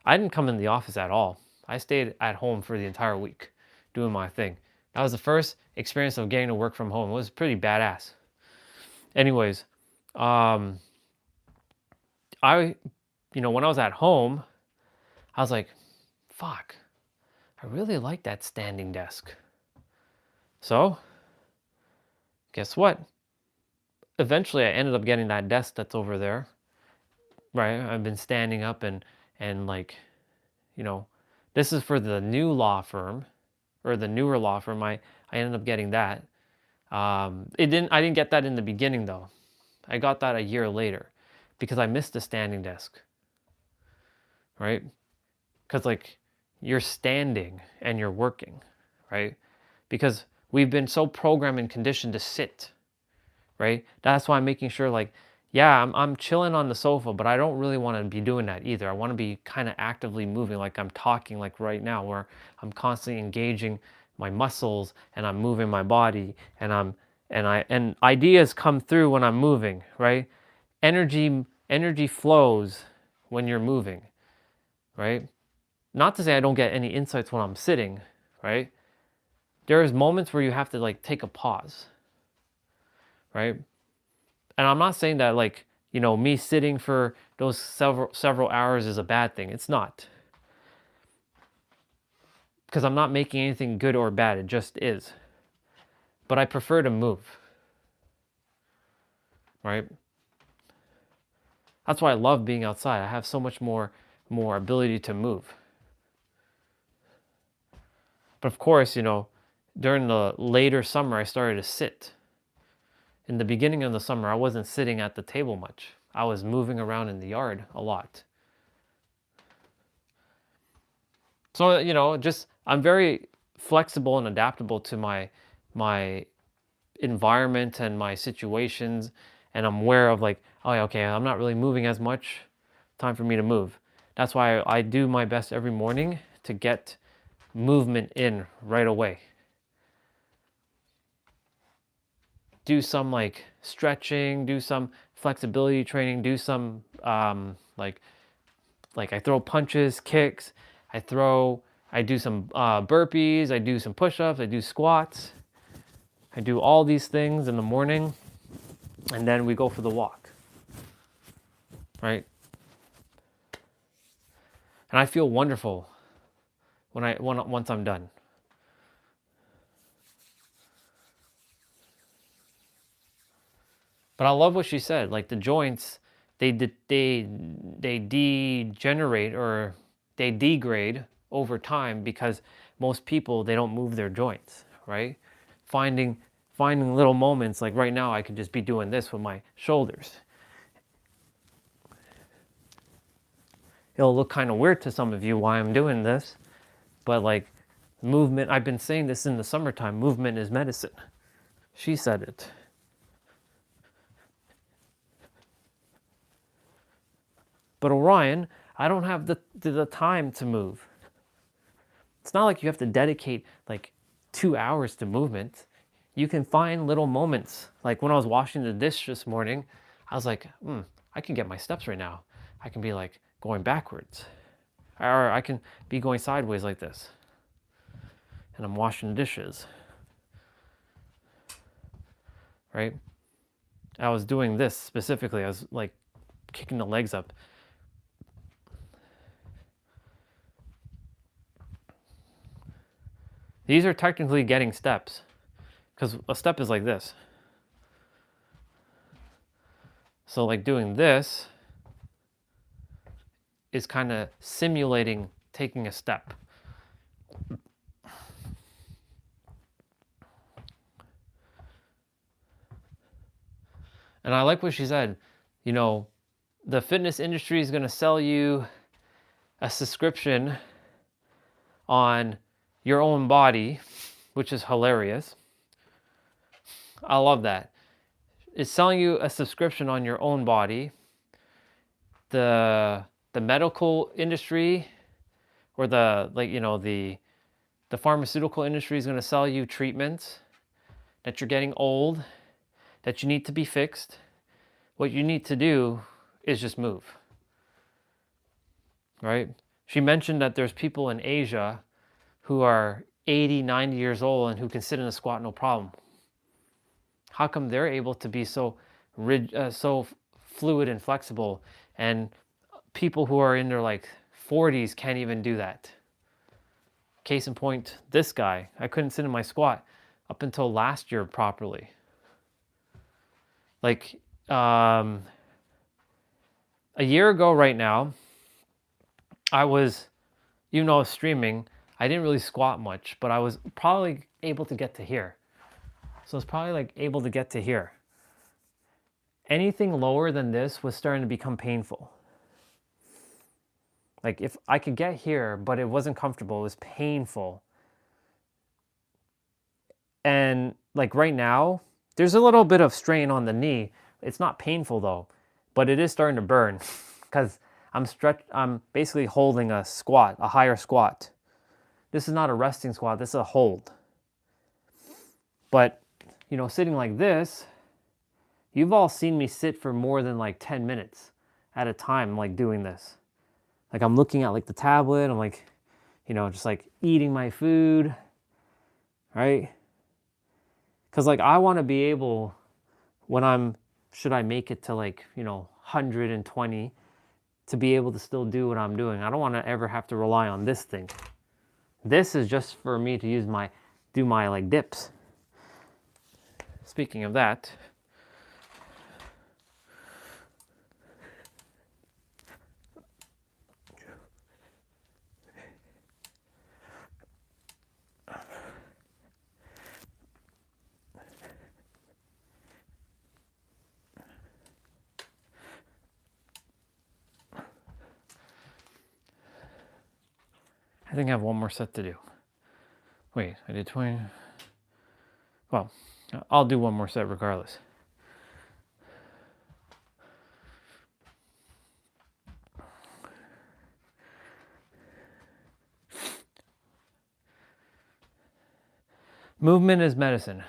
I didn't come in the office at all. I stayed at home for the entire week doing my thing. That was the first experience of getting to work from home. It was pretty badass. Anyways, when I was at home, I was like, fuck, I really like that standing desk. So, guess what? Eventually I ended up getting that desk that's over there, right? I've been standing up and like, this is for the new law firm or the newer law firm. I ended up getting that. I didn't get that in the beginning though. I got that a year later because I missed the standing desk, right? Because like you're standing and you're working, right? Because we've been so programmed and conditioned to sit, right? That's why I'm making sure like, yeah, I'm chilling on the sofa, but I don't really want to be doing that either. I want to be kind of actively moving, like I'm talking like right now, where I'm constantly engaging my muscles and I'm moving my body and ideas come through when I'm moving, right? Energy flows when you're moving, right? Not to say I don't get any insights when I'm sitting, right? There's moments where you have to like take a pause, right? And I'm not saying that like, me sitting for those several hours is a bad thing. It's not. Because I'm not making anything good or bad. It just is. But I prefer to move, right? That's why I love being outside. I have so much more ability to move. But of course, during the later summer, I started to sit. In the beginning of the summer, I wasn't sitting at the table much. I was moving around in the yard a lot. So, you know, just I'm very flexible and adaptable to my environment and my situations, and I'm aware of like, oh, yeah, okay, I'm not really moving as much. Time for me to move. That's why I do my best every morning to get movement in right away. Do some like stretching, do some flexibility training, do some like I throw punches, kicks, I do some burpees, I do some push-ups, I do squats. I do all these things in the morning, and then we go for the walk, right? And I feel wonderful once I'm done. But I love what she said. Like the joints, they degenerate or they degrade over time because most people they don't move their joints, right? Finding little moments like right now I could just be doing this with my shoulders. It'll look kind of weird to some of you why I'm doing this, but like movement, I've been saying this in the summertime, movement is medicine. She said it. But Orion, I don't have the time to move. It's not like you have to dedicate like 2 hours to movement. You can find little moments. Like when I was washing the dish this morning, I was like, I can get my steps right now. I can be like going backwards. Or I can be going sideways like this. And I'm washing the dishes. Right? I was doing this specifically. I was like kicking the legs up. These are technically getting steps because a step is like this. So like doing this is kind of simulating taking a step. And I like what she said, you know, the fitness industry is going to sell you a subscription on your own body, which is hilarious. I love that. It's selling you a subscription on your own body. The medical industry or the pharmaceutical industry is going to sell you treatments that you're getting old, that you need to be fixed. What you need to do is just move. Right? She mentioned that there's people in Asia who are 80, 90 years old and who can sit in a squat no problem. How come they're able to be so fluid and flexible, and people who are in their like 40s can't even do that? Case in point, this guy, I couldn't sit in my squat up until last year properly. Like a year ago right now, I was, even though I was streaming, I didn't really squat much, but I was probably able to get to here. So it's probably like able to get to here. Anything lower than this was starting to become painful. Like if I could get here, but it wasn't comfortable, it was painful. And like right now, there's a little bit of strain on the knee. It's not painful though, but it is starting to burn because I'm basically holding a squat, a higher squat. This is not a resting squat, this is a hold. But, you know, sitting like this, you've all seen me sit for more than like 10 minutes at a time, like doing this. Like I'm looking at like the tablet, I'm like, you know, just like eating my food, right? Because like I want to be able, should I make it to like, you know, 120, to be able to still do what I'm doing. I don't want to ever have to rely on this thing. This is just for me to do my like dips. Speaking of that, think I have one more set to do. Wait, I did 20. Well, I'll do one more set regardless. Movement is medicine.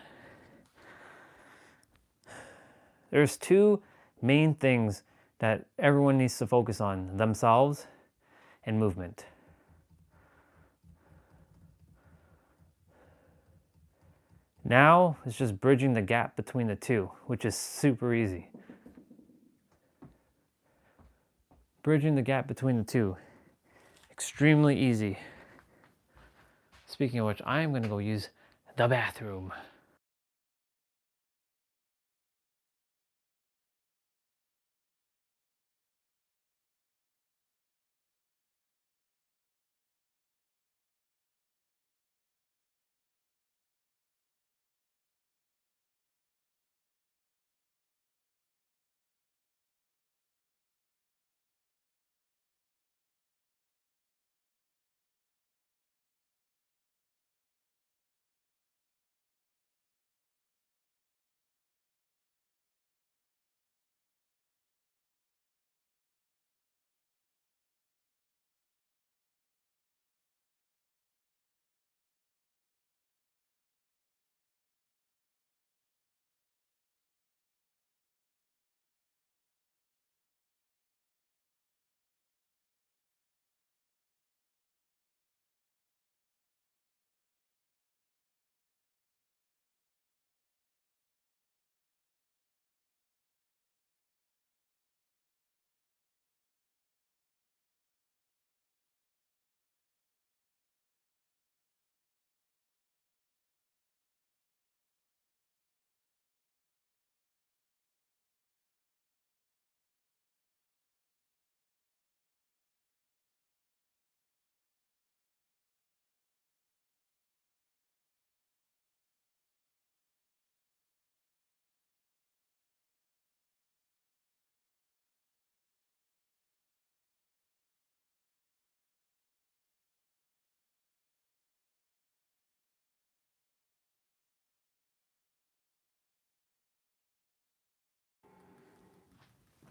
There's two main things that everyone needs to focus on: themselves and movement. Now it's just bridging the gap between the two, which is super easy. Bridging the gap between the two, extremely easy. Speaking of which, I am going to go use the bathroom.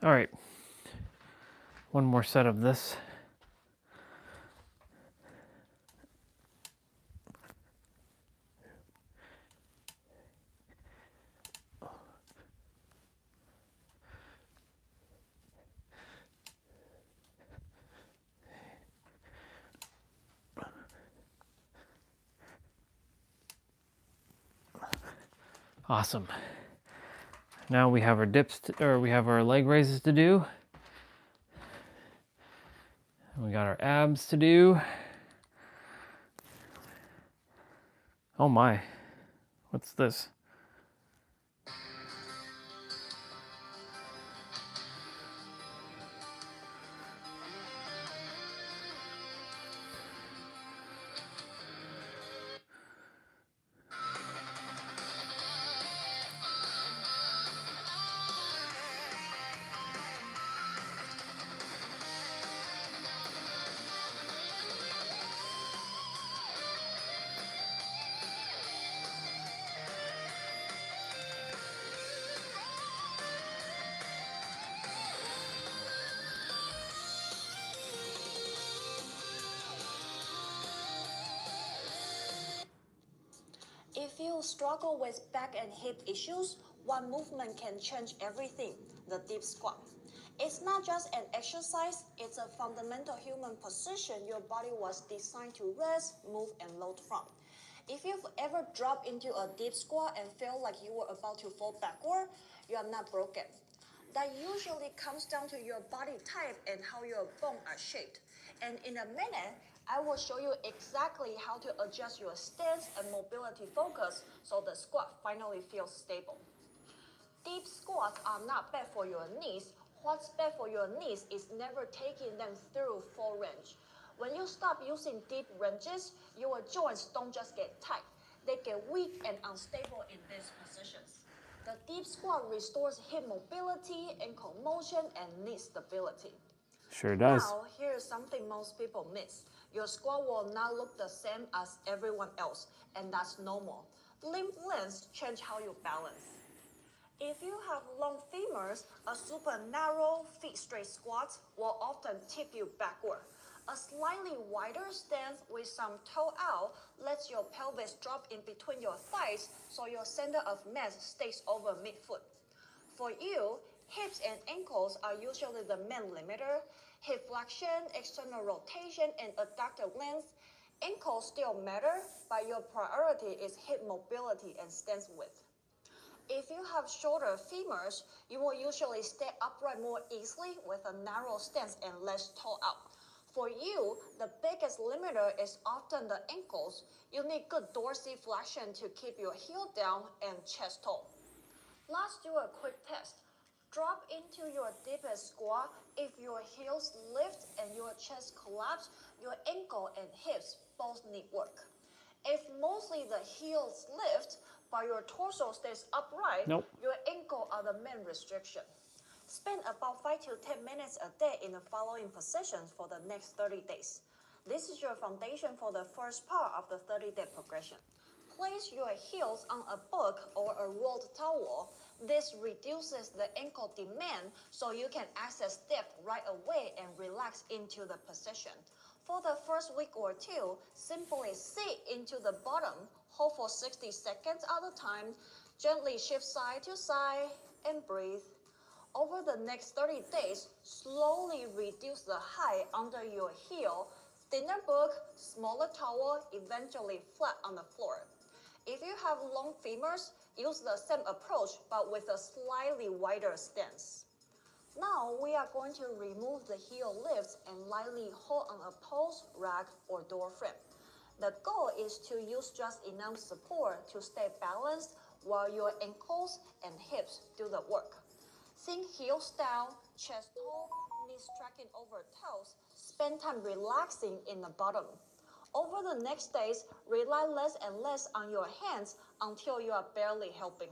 All right, one more set of this. Awesome. Now we have our dips, or we have our leg raises to do. And we got our abs to do. Oh my, what's this? If you struggle with back and hip issues, one movement can change everything: the deep squat. It's not just an exercise, it's a fundamental human position your body was designed to rest, move, and load from. If you've ever dropped into a deep squat and felt like you were about to fall backward, you are not broken. That usually comes down to your body type and how your bones are shaped. And in a minute, I will show you exactly how to adjust your stance and mobility focus so the squat finally feels stable. Deep squats are not bad for your knees. What's bad for your knees is never taking them through full range. When you stop using deep ranges, your joints don't just get tight, they get weak and unstable in these positions. The deep squat restores hip mobility, ankle motion, and knee stability. Sure does. Now, here's something most people miss. Your squat will not look the same as everyone else, and that's normal. Limb length change how you balance. If you have long femurs, a super narrow feet straight squat will often tip you backward. A slightly wider stance with some toe out lets your pelvis drop in between your thighs so your center of mass stays over midfoot. For you, hips and ankles are usually the main limiter. Hip flexion, external rotation, and adductor length. Ankles still matter, but your priority is hip mobility and stance width. If you have shorter femurs, you will usually stay upright more easily with a narrow stance and less toe out. For you, the biggest limiter is often the ankles. You need good dorsiflexion to keep your heel down and chest tall. Let's do a quick test. Drop into your deepest squat. If your heels lift and your chest collapse, your ankle and hips both need work. If mostly the heels lift, but your torso stays upright, Nope. your ankle are the main restriction. Spend about 5 to 10 minutes a day in the following positions for the next 30 days. This is your foundation for the first part of the 30-day progression. Place your heels on a book or a rolled towel. This reduces the ankle demand so you can access depth right away and relax into the position. For the first week or two, simply sit into the bottom, hold for 60 seconds at a time, gently shift side to side, and breathe. Over the next 30 days, slowly reduce the height under your heel, thinner book, smaller towel, eventually flat on the floor. If you have long femurs, use the same approach but with a slightly wider stance. Now we are going to remove the heel lifts and lightly hold on a post, rack, or door frame. The goal is to use just enough support to stay balanced while your ankles and hips do the work. Think heels down, chest tall, knees tracking over toes. Spend time relaxing in the bottom. Over the next days, rely less and less on your hands until you are barely helping.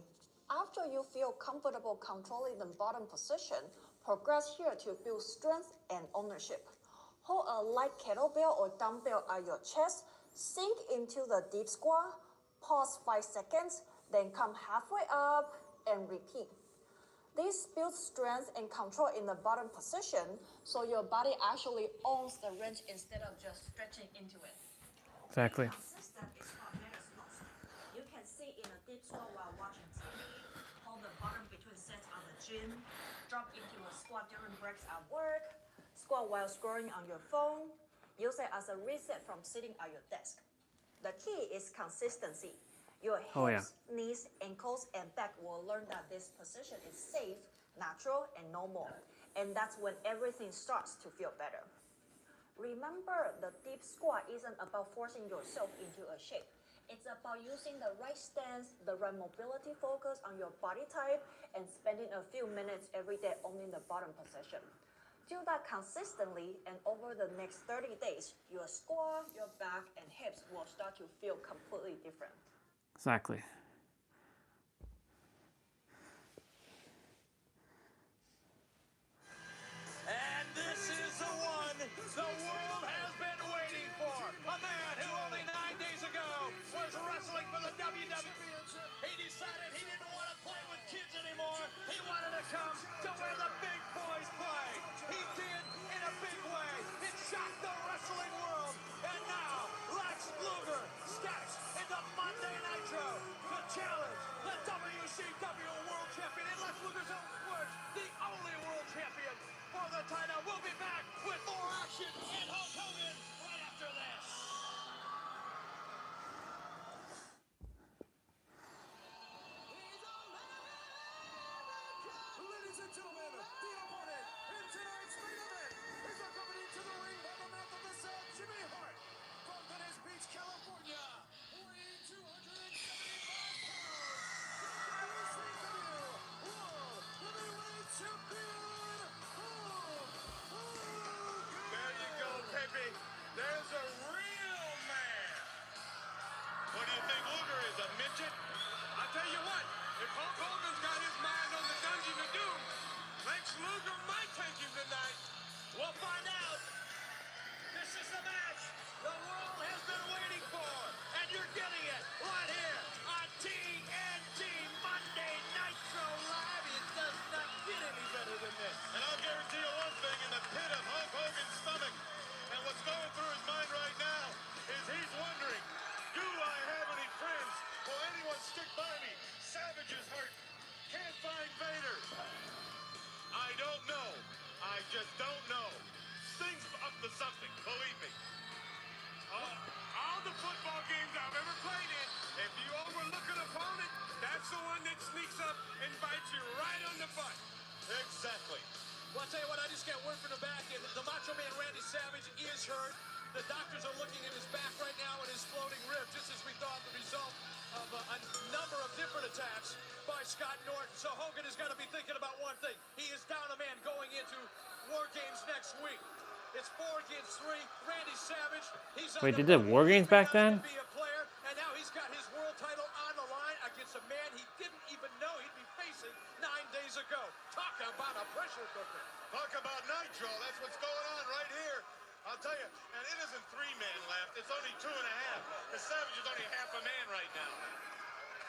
After you feel comfortable controlling the bottom position, progress here to build strength and ownership. Hold a light kettlebell or dumbbell at your chest, sink into the deep squat, pause 5 seconds, then come halfway up and repeat. This builds strength and control in the bottom position, so your body actually owns the range instead of just stretching into it. Exactly. Consistent is what matters most. You can sit in a deep squat while watching TV, hold the bottom between sets at the gym, drop into a squat during breaks at work, squat while scrolling on your phone. Use it as a reset from sitting at your desk. The key is consistency. Your hips, knees, ankles, and back will learn that this position is safe, natural, and normal. And that's when everything starts to feel better. Remember, the deep squat isn't about forcing yourself into a shape. It's about using the right stance, the right mobility focus on your body type, and spending a few minutes every day owning the bottom position. Do that consistently, and over the next 30 days, your squat, your back, and hips will start to feel completely different. Exactly. And this is the one the world has been waiting for. A man who only 9 days ago was wrestling for the WWE. He decided he didn't want to play with kids anymore. He wanted to come to where the big boys play. He did in a big way. It shocked the wrestling world. And now Lex Luger steps into Monday Nitro to challenge the WCW World Champion. In Lex Luger's own words, the only world champion for the title. We'll be back with more action and Hulk Hogan right after this. Ladies and gentlemen, the opponent in tonight's main event is accompanied to the ring by the man from the South, Jimmy Hart, from Venice Beach, California, weighing 275 pounds, the WCW World Heavyweight Champion, Hulk Hogan. There you go, baby. Someone stick by me. Savage is hurt. Can't find Vader. I don't know. I just don't know. Things up to something, believe me. All the football games I've ever played in, if you overlook an opponent, that's the one that sneaks up and bites you right on the butt. Exactly. Well, I'll tell you what, I just got word from the back end. The Macho Man Randy Savage is hurt. The doctors are looking at his back right now and his floating rib, just as we thought the result of a number of different attacks by Scott Norton. So Hogan has got to be thinking about one thing. He is down a man going into War Games next week. It's 4 against 3. Randy Savage, he's on Wait, the they did War Games back then? be a player, and now he's got his world title on the line against a man he didn't even know he'd be facing 9 days ago. Talk about a pressure cooker. Talk about nitro. That's what's going on right here. I'll tell you, and it isn't 3 men left. It's only 2.5. The Savage is only half a man right now.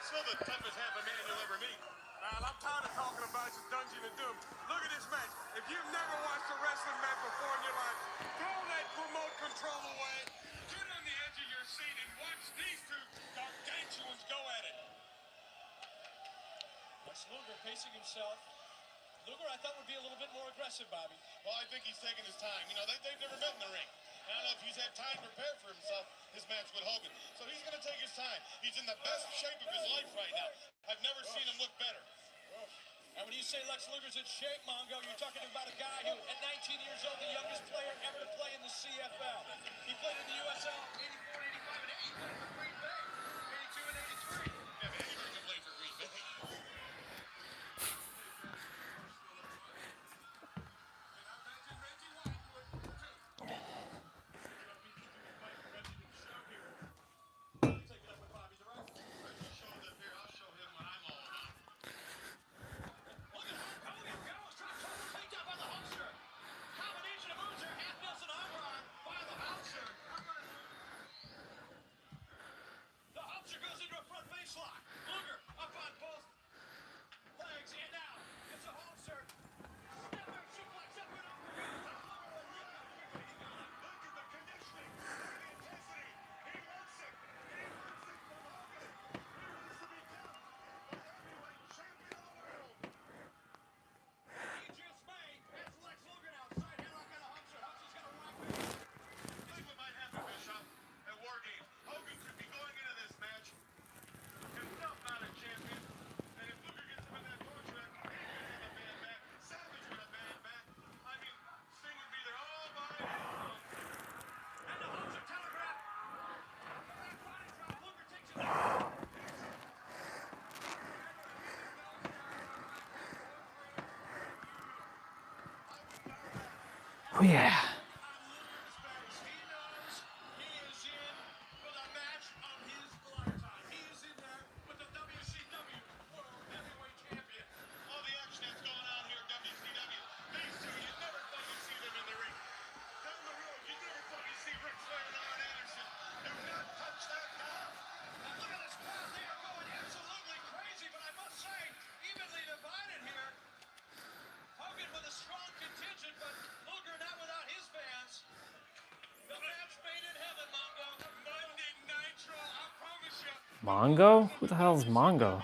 Still the toughest half a man you'll ever meet. Well, I'm tired of talking about your Dungeon of Doom. Look at this match. If you've never watched a wrestling match before in your life, throw that remote control away, get on the edge of your seat, and watch these two gargantuans go at it. Lex Luger pacing himself. Luger, I thought, would be a little bit more aggressive, Bobby. Well, I think he's taking his time. You know, they've never met in the ring. I don't know if he's had time to prepare for himself, his match with Hogan. So he's going to take his time. He's in the best shape of his life right now. I've never seen him look better. And when you say Lex Luger's in shape, Mongo, you're talking about a guy who, at 19 years old, the youngest player ever to play in the CFL. He played in the USL 84 and 85, and he played for Green Bay, 82 and 83. Yeah, but anybody can play for Green Bay. Oh, yeah. Mongo? Who the hell is Mongo?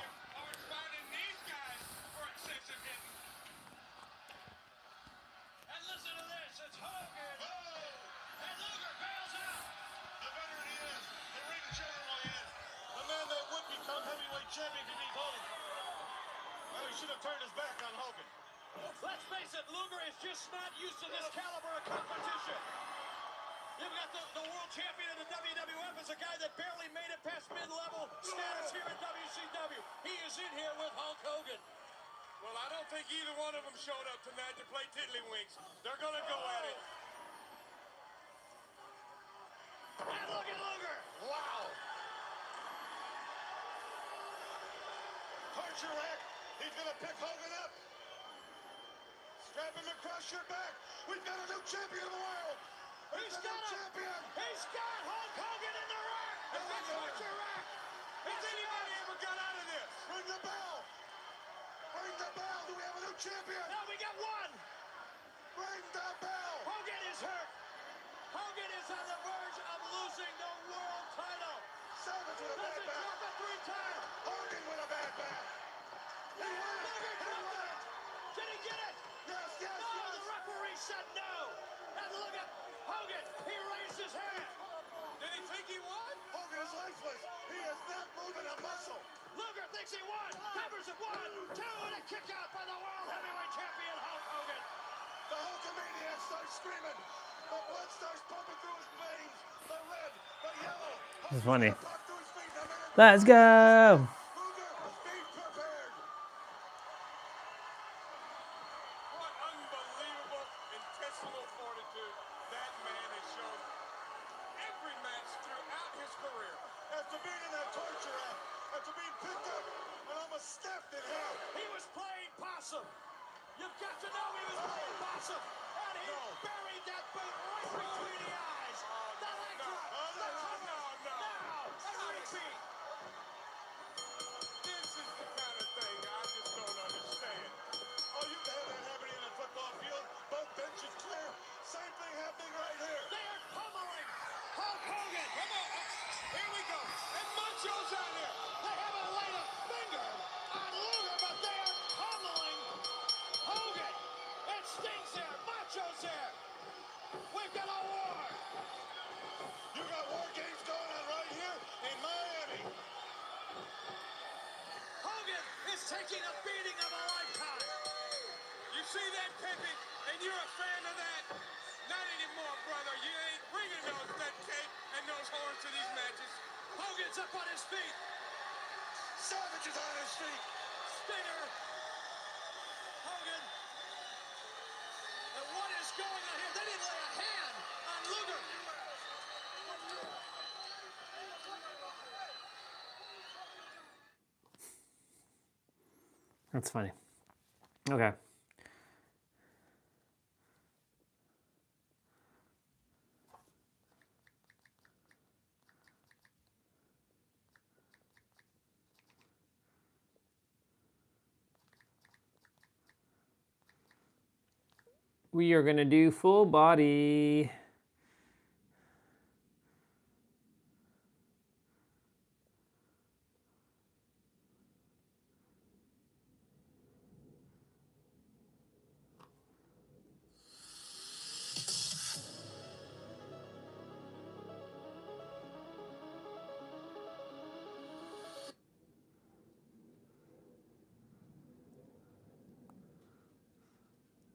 Let's face it, Luger is just not used to this caliber of competition. You've got the world champion in the WWF as a guy that barely made it past mid-level status here in WCW. He is in here with Hulk Hogan. Well, I don't think either one of them showed up tonight to play tiddlywinks. They're going to go at it. And look at Luger! Wow! Archer rack. He's going to pick Hogan up. Strap him across your back. We've got a new champion of the world. He's got Hulk Hogan in the rack! And that's Archer rack! Has anybody ever got out of this? Ring the bell! Ring the bell! Do we have a new champion? No, we got one! Ring the bell! Hogan is hurt! Hogan is on the verge of losing the world title! Savage with a bad back. Drop it 3 times! 1, 2, and a kick out by the World Heavyweight Champion Hulk Hogan. The Hulkamaniac starts screaming. The blood starts pumping through his veins. The red, the yellow. This is funny. Pop through his feet in a minute. Let's go. Luger, be prepared. What unbelievable intentional fortitude that man has shown every match throughout his career. After being in that torture act, after being picked up and almost stabbed in half, He was playing possum. You've got to know he was playing possum. And he buried that boot right between the eyes. The leg drop. The cover. Now, a repeat. This is the kind of thing I just don't understand. oh, you can have that happening in a football field. Both benches clear. Same thing happening right here. They are pummeling Hulk Hogan. Come on. Here we go. And Macho's out here. They haven't laid a finger on Luger, but they are pummeling Hogan. And Sting's there. Macho's there. We've got a war. You got war games going on right here in Miami. Hogan is taking a beating of a lifetime. You see that, Pepe? And you're a fan of that? Not anymore, brother. You ain't bringing that cape and those horns to these matches. Hogan's up on his feet. Savage is on his feet. Stinger. Hogan. And what is going on here? They didn't lay a hand on Luger. That's funny. Okay. We are going to do full body.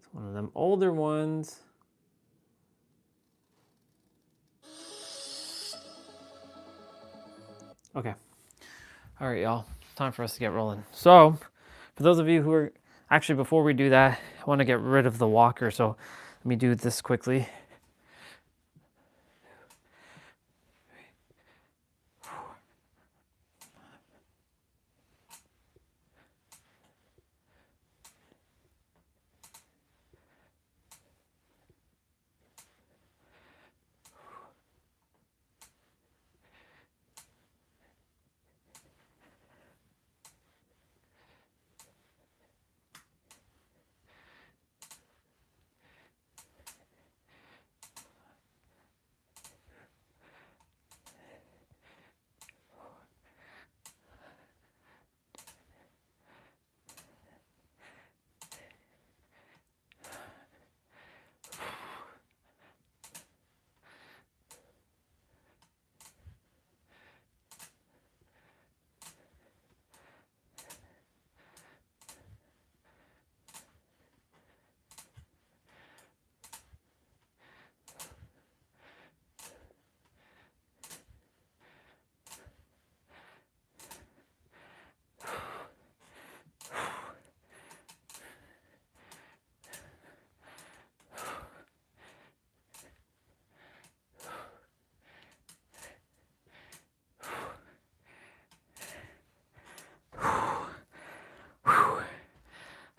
It's one of them older ones. Okay. All right, y'all. Time for us to get rolling. So, for those of you who are actually, before we do that, I want to get rid of the walker. So, let me do this quickly.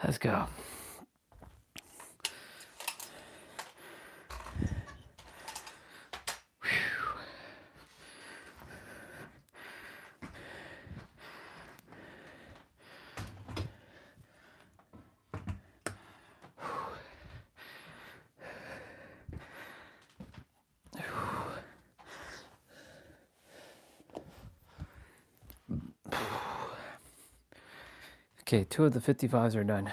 Let's go. Okay, 2 of the 55s are done.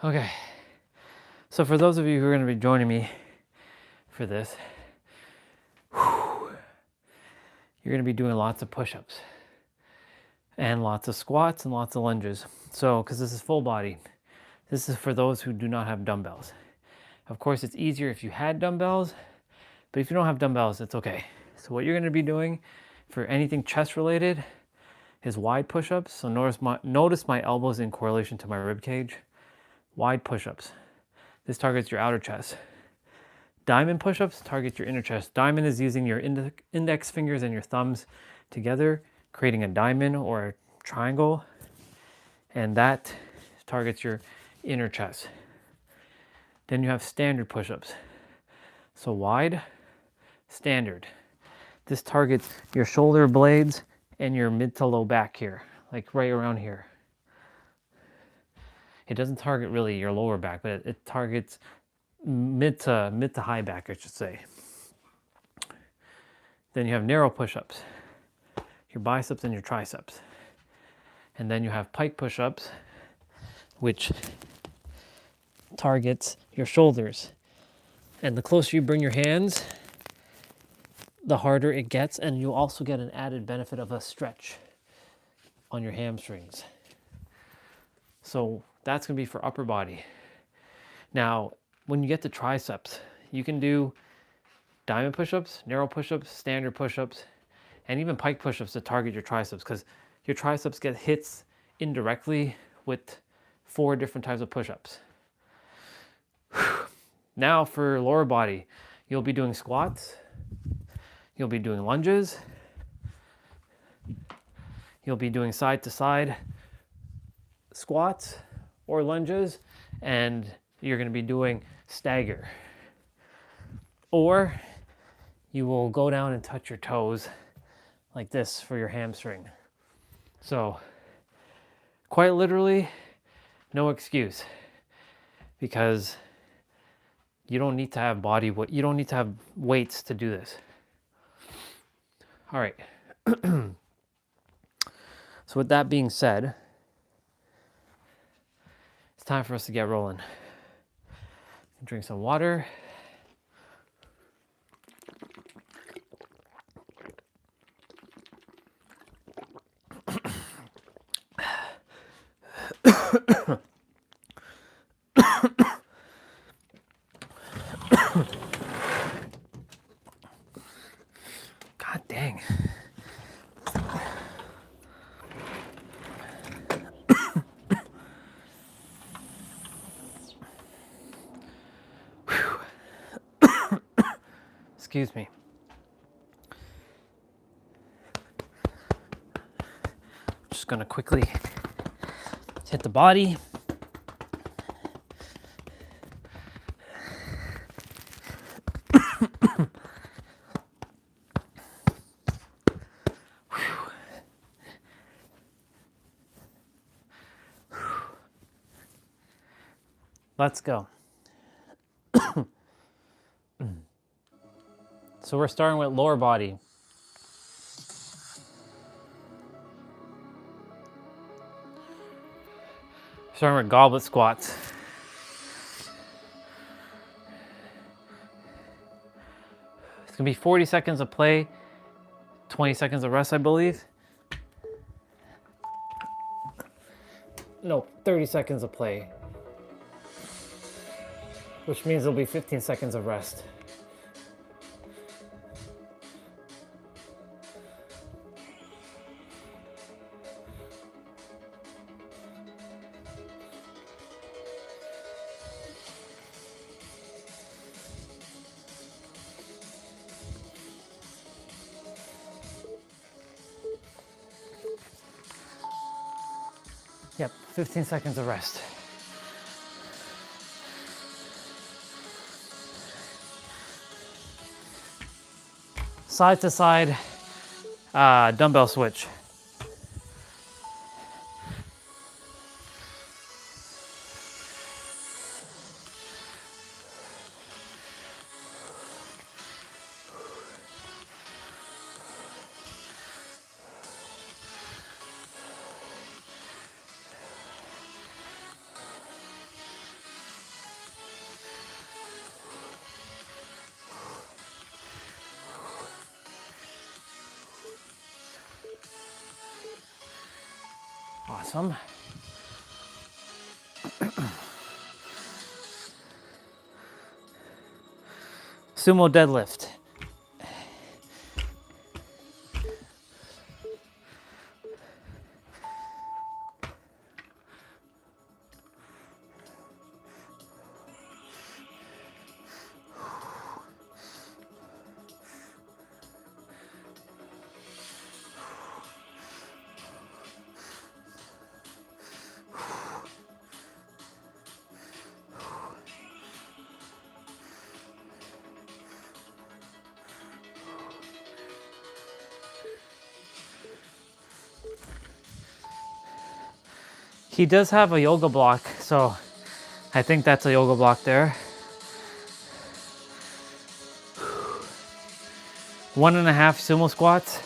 Okay. So for those of you who are going to be joining me for this, you're going to be doing lots of push-ups and lots of squats and lots of lunges. So, because this is full body, this is for those who do not have dumbbells. Of course, it's easier if you had dumbbells, but if you don't have dumbbells, it's okay. So what you're going to be doing for anything chest related is wide push-ups. So notice my elbows in correlation to my rib cage. Wide push-ups. This targets your outer chest. Diamond push-ups target your inner chest. Diamond is using your index fingers and your thumbs together, creating a diamond or a triangle, and that targets your inner chest. Then you have standard push-ups. So wide, standard. This targets your shoulder blades and your mid to low back here, like right around here. It doesn't target really your lower back, but it targets mid to high back, I should say. Then you have narrow push-ups, your biceps and your triceps. And then you have pike push-ups, which targets your shoulders. And the closer you bring your hands, the harder it gets, and you'll also get an added benefit of a stretch on your hamstrings. So that's going to be for upper body. Now, when you get to triceps, you can do diamond push-ups, narrow push-ups, standard push-ups, and even pike push-ups to target your triceps, because your triceps get hits indirectly with 4 different types of push-ups. Now for lower body, you'll be doing squats, you'll be doing lunges, you'll be doing side to side squats or lunges, and you're going to be doing stagger. Or you will go down and touch your toes like this for your hamstring. So quite literally, no excuse, because you don't need to have you don't need to have weights to do this. All right. So with that being said, it's time for us to get rolling. Drink some water. God dang. Excuse me. Just gonna quickly hit the body. Let's go. So we're starting with lower body. Starting with goblet squats. It's gonna be 40 seconds of play, 20 seconds of rest, I believe. No, 30 seconds of play, which means there'll be 15 seconds of rest. Yep, 15 seconds of rest. Side to side dumbbell switch. some. Sumo deadlift. He does have a yoga block, so I think that's a yoga block there. 1.5 sumo squats.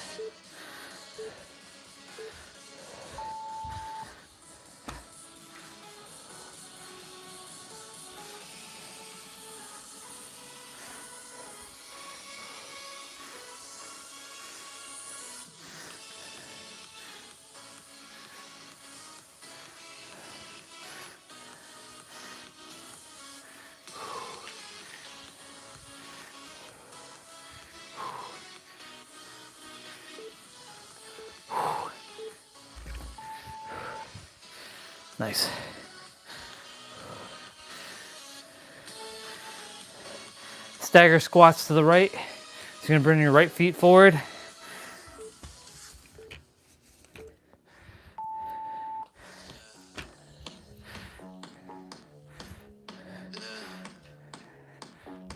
Nice. Stagger squats to the right. So you're gonna bring your right feet forward.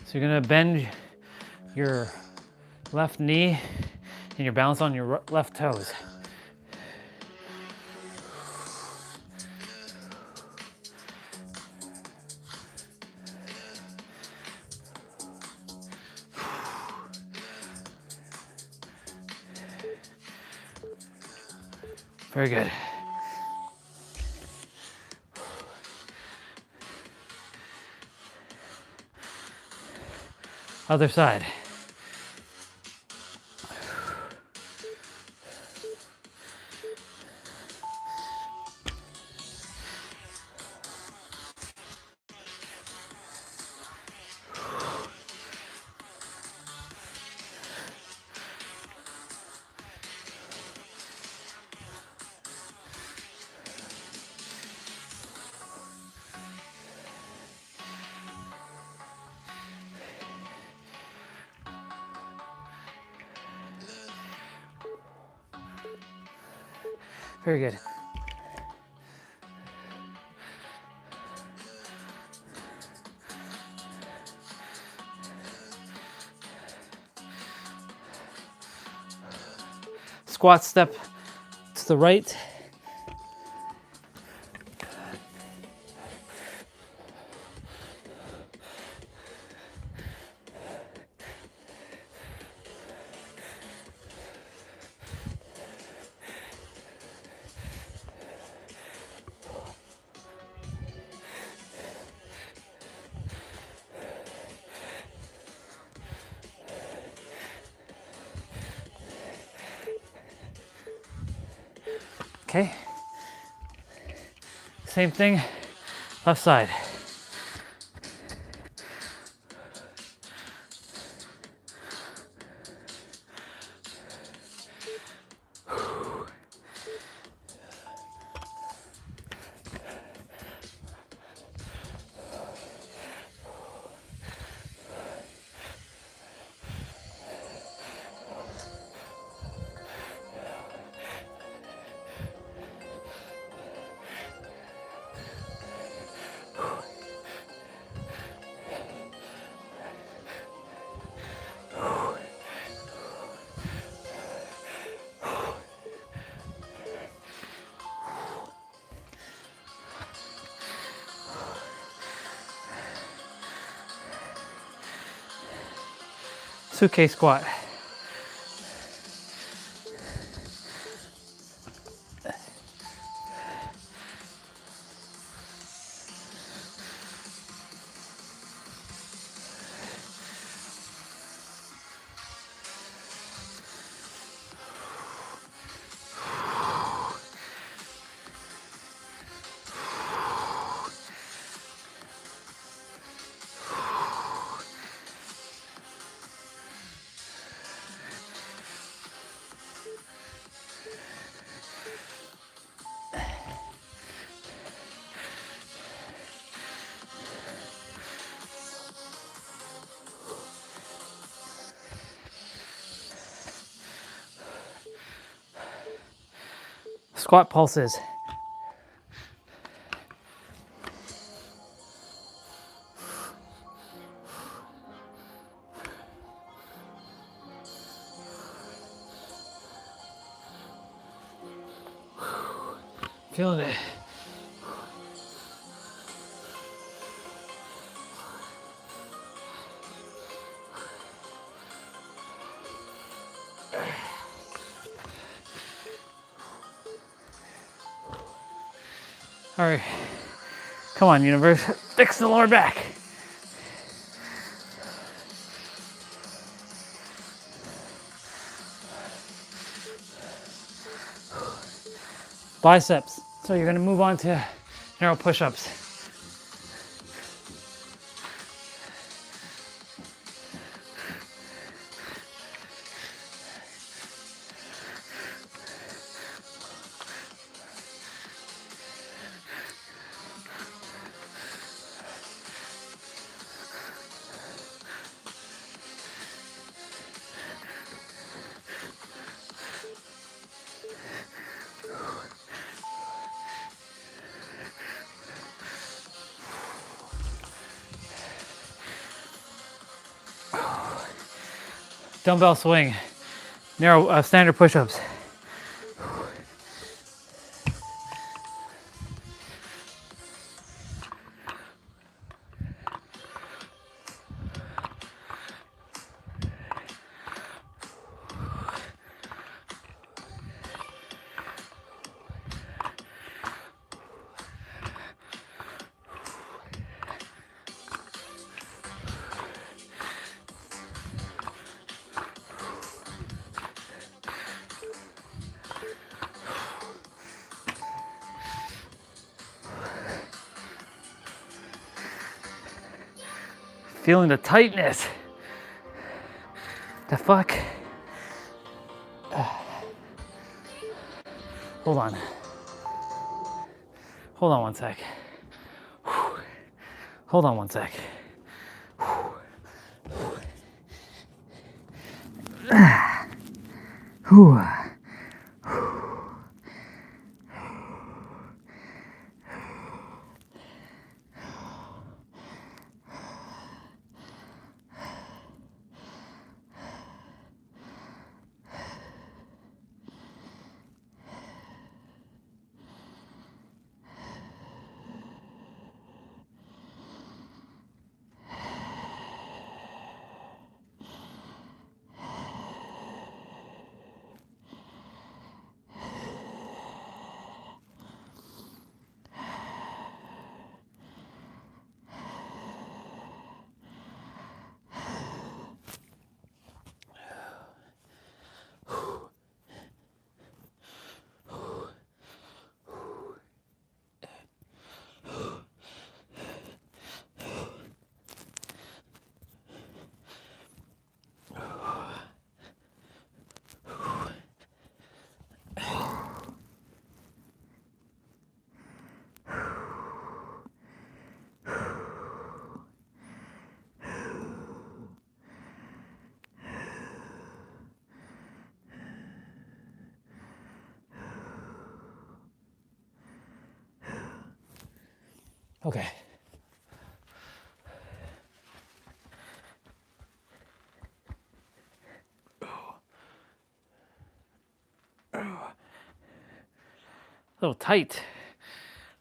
So you're gonna bend your left knee and you're balanced on your left toes. Very good. Other side. Very good. Squat step to the right. Okay. Same thing, left side. Suke squat. squat pulses. Feeling it. All right, come on, universe, fix the lower back. Biceps. So you're gonna move on to narrow push-ups. Dumbbell swing, narrow standard push-ups. Feeling the tightness. The fuck? Hold on. Hold on one sec. Hold on one sec. Okay. A little tight.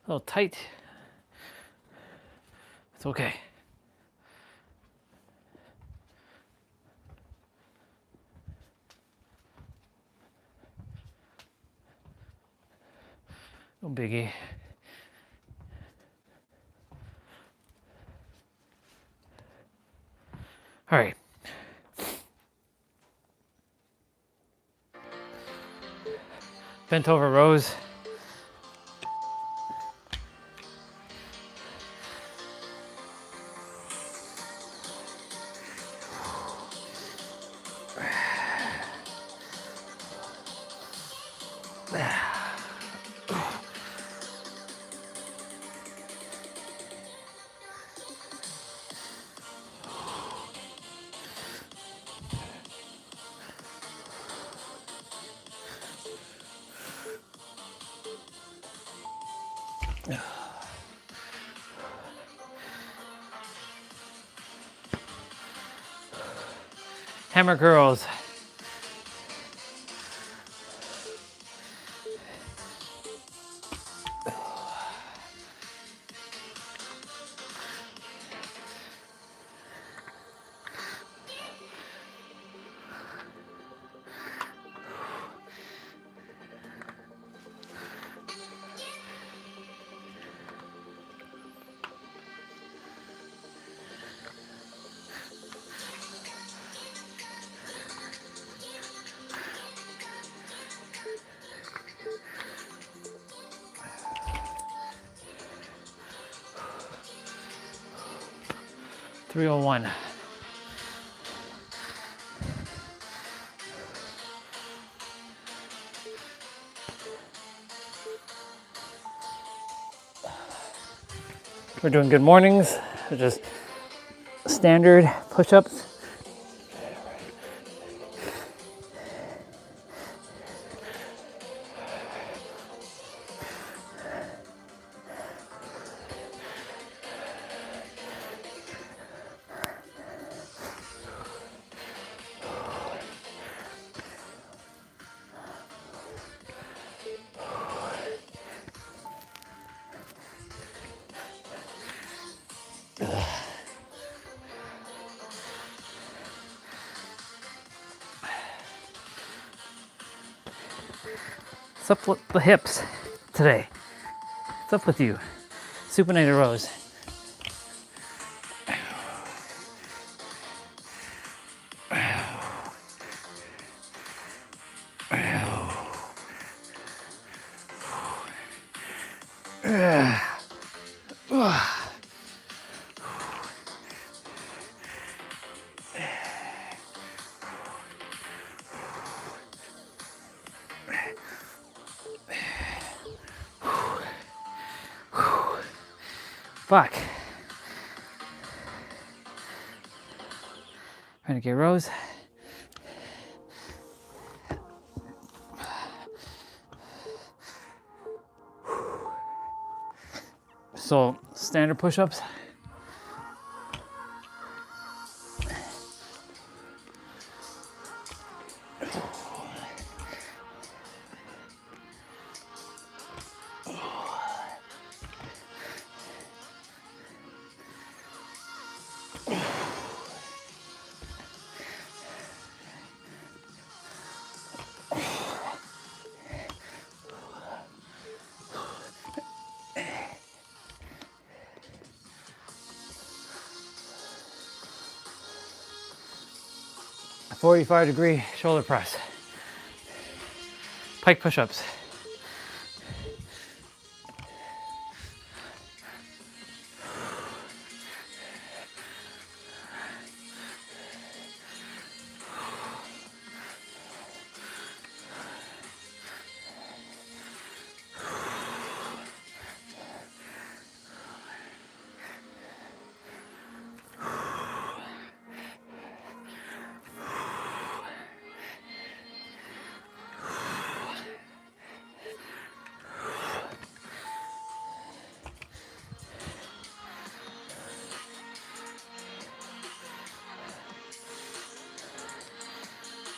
A little tight. It's okay. No biggie. All right. Bent over rows. Hammer curls. $301. We're doing good mornings, just standard push-ups. What's up with the hips today? What's up with you? Supinated rows. Fuck. Renegade rows. So standard push-ups. A 45-degree shoulder press. Pike push-ups.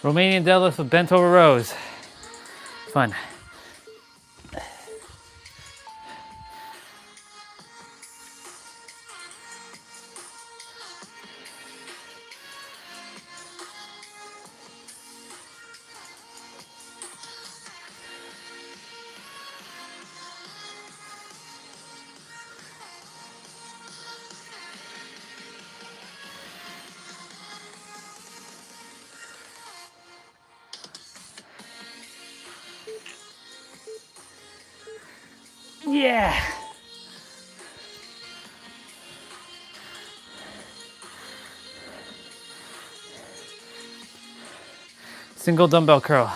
Romanian deadlifts with bent over rows. Fun. Yeah. Single dumbbell curl.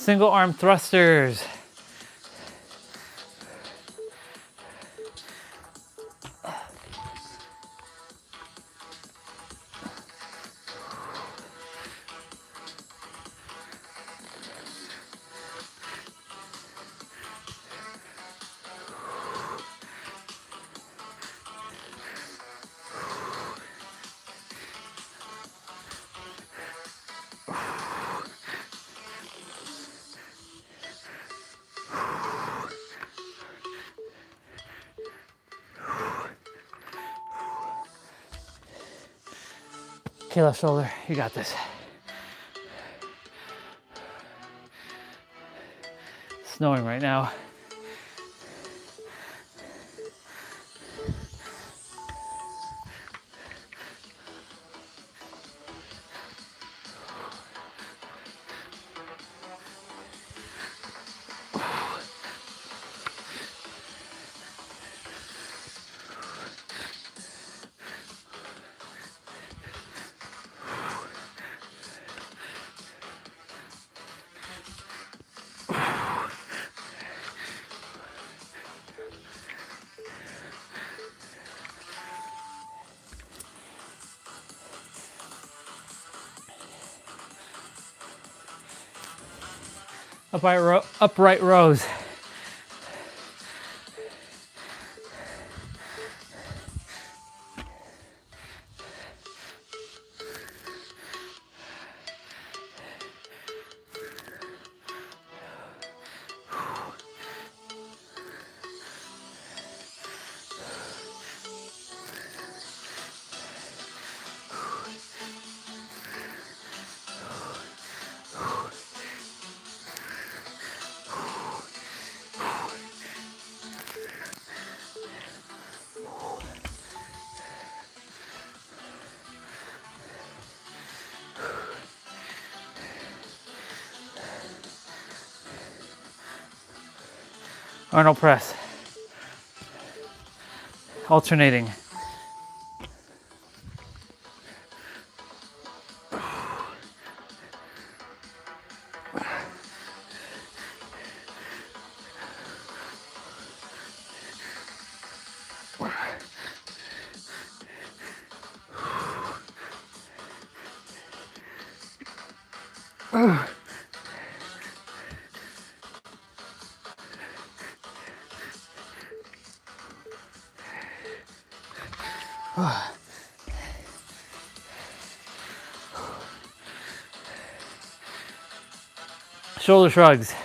Single arm thrusters. Okay, left shoulder, you got this. Snowing right now. Upright rows. Arnold press. Alternating. Shoulder shrugs.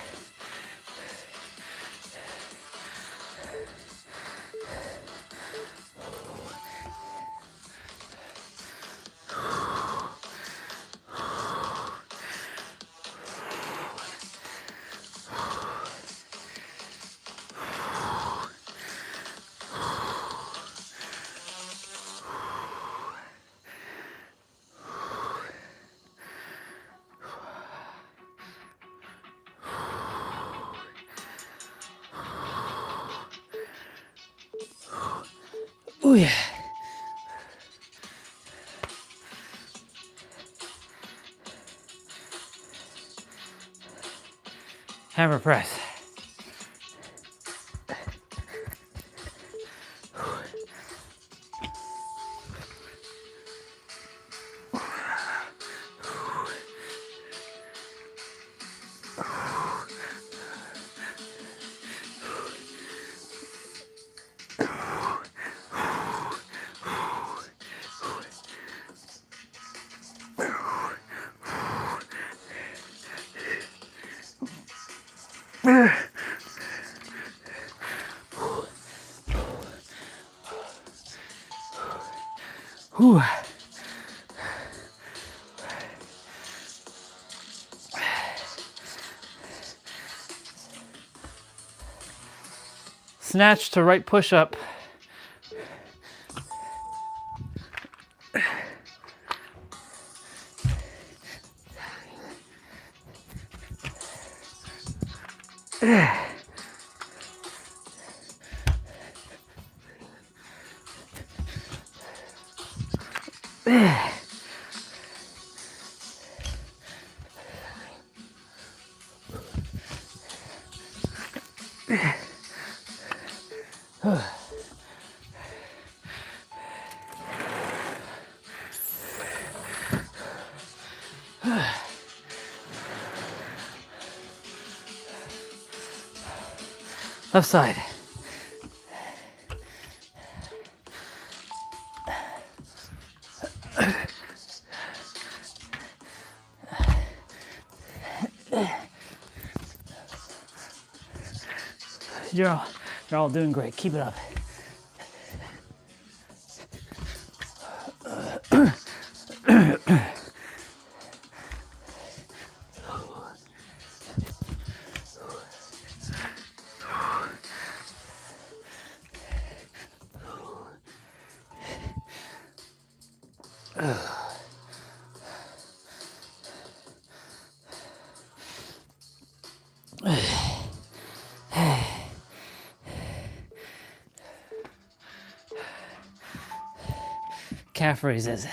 Oh yeah. Hammer press. Whew. Snatch to right push up. Left side. You're all doing great. Keep it up. Calf raises.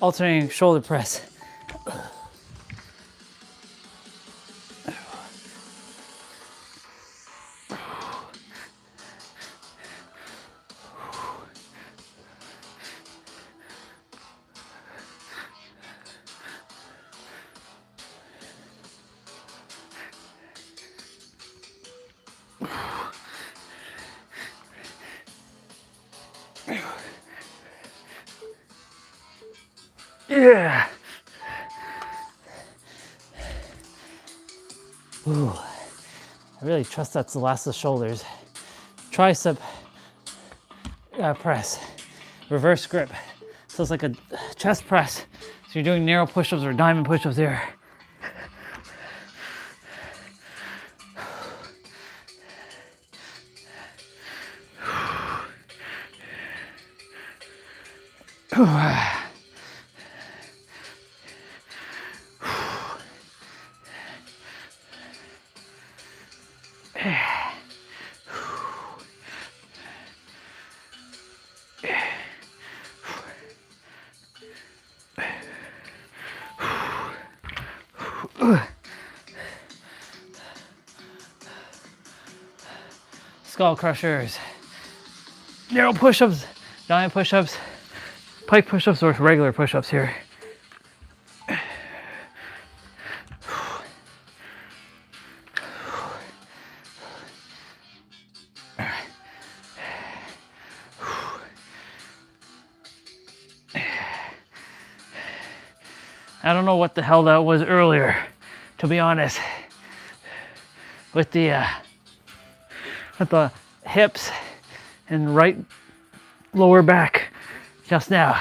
Alternating shoulder press. Yeah. Ooh. I really trust that's the last of the shoulders. Tricep press. Reverse grip. So it's like a chest press. So you're doing narrow push-ups or diamond push-ups here. Skull crushers. Narrow push-ups, diamond push-ups, pike push-ups, or regular push-ups here. I don't know what the hell that was earlier, to be honest. With the hips and right lower back just now.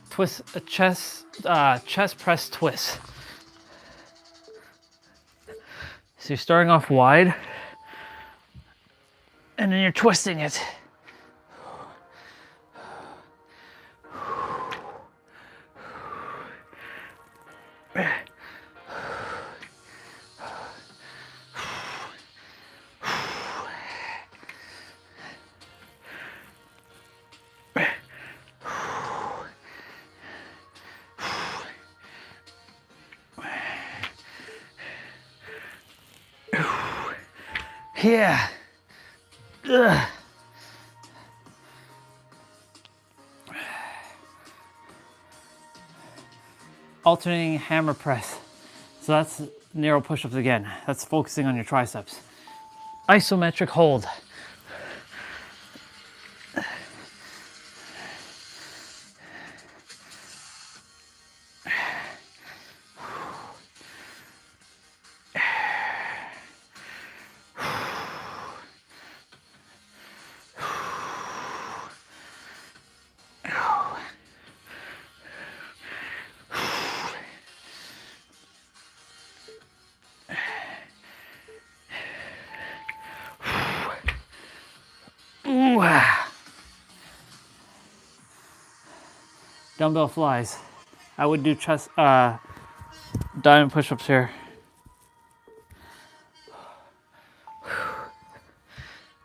Twist a chest press twist. So you're starting off wide and then you're twisting it. Yeah. Ugh. Alternating hammer press. So that's narrow push-ups again. That's focusing on your triceps. Isometric hold. Dumbbell flies. I would do chest, diamond push-ups here.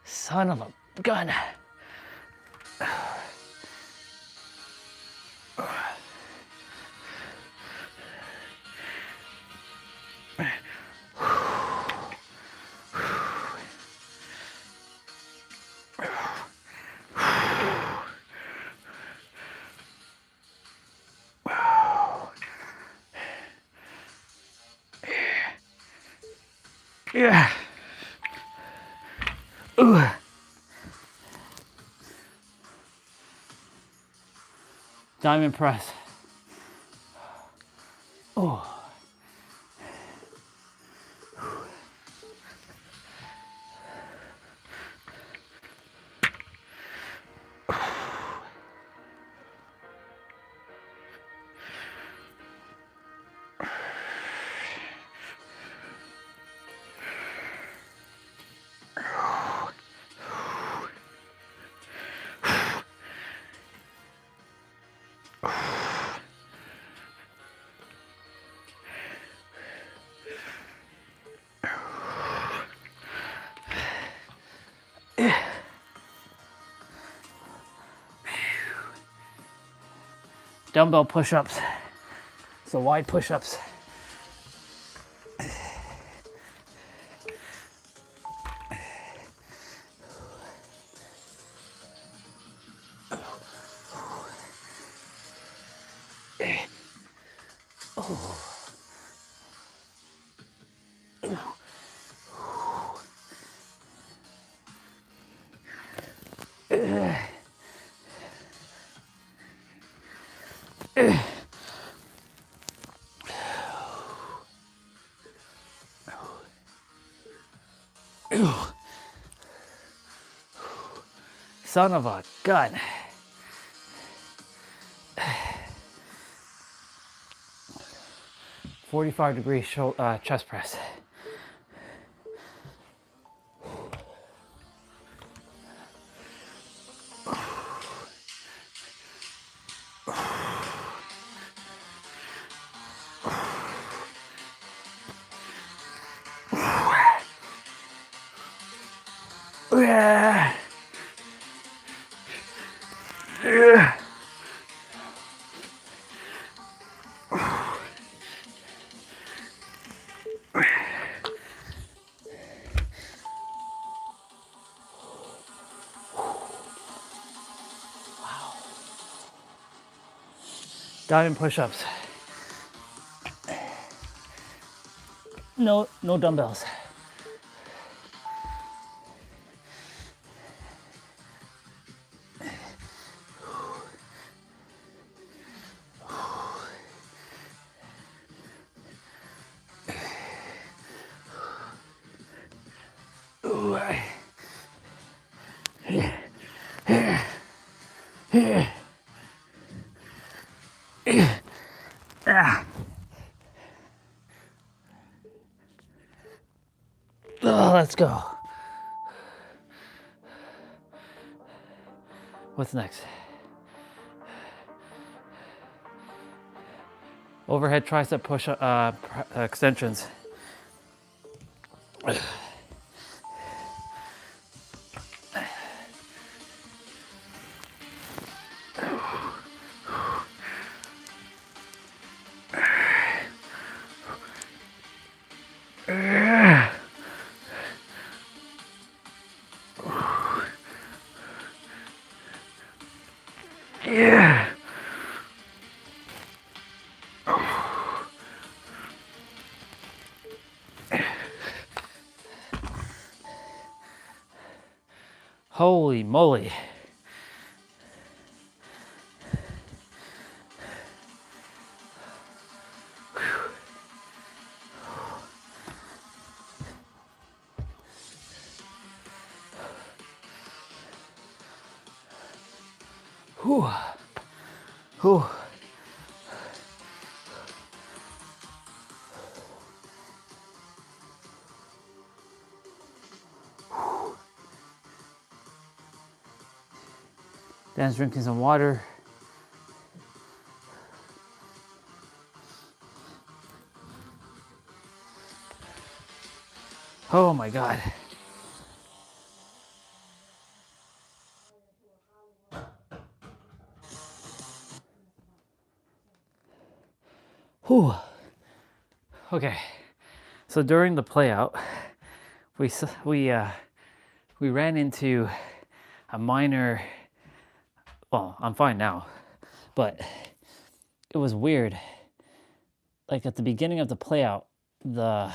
Son of a gun. Yeah. Ooh. Diamond press. Oh. Dumbbell push-ups. So wide push-ups. Son of a gun. "45-degree chest press. Yeah. Yeah. Diamond push-ups. No dumbbells. Ooh. Ah. Oh, let's go. What's next? Overhead tricep push extensions. Yeah. Holy moly. Whew. Whew. Dan's drinking some water. Oh my God. Whew. Okay. So during the play out, we ran into a minor, well, I'm fine now, but it was weird. Like at the beginning of the play out, the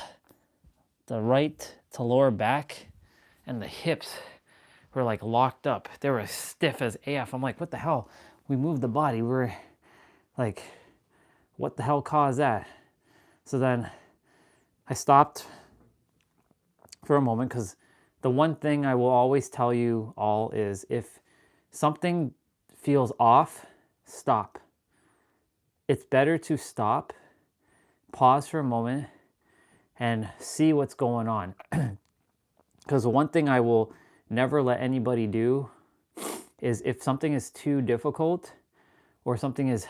right to lower back and the hips were like locked up. They were stiff as AF. I'm like, what the hell? We moved the body. We're like, what the hell caused that? So then I stopped for a moment, because the one thing I will always tell you all is if something feels off, stop. It's better to stop, pause for a moment, and see what's going on. Because the one thing I will never let anybody do is, if something is too difficult or something is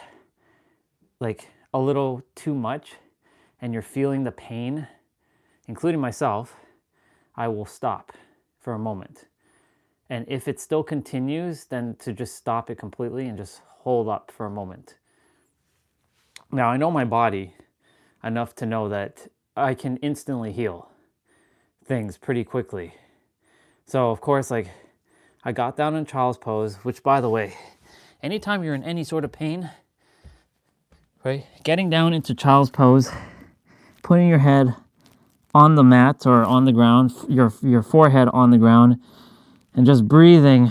like a little too much and you're feeling the pain, including myself, I will stop for a moment. And if it still continues, then to just stop it completely and just hold up for a moment. Now, I know my body enough to know that I can instantly heal things pretty quickly. So, of course, like, I got down in child's pose, which, by the way, anytime you're in any sort of pain, right, getting down into child's pose, putting your head on the mat or on the ground, your forehead on the ground, and just breathing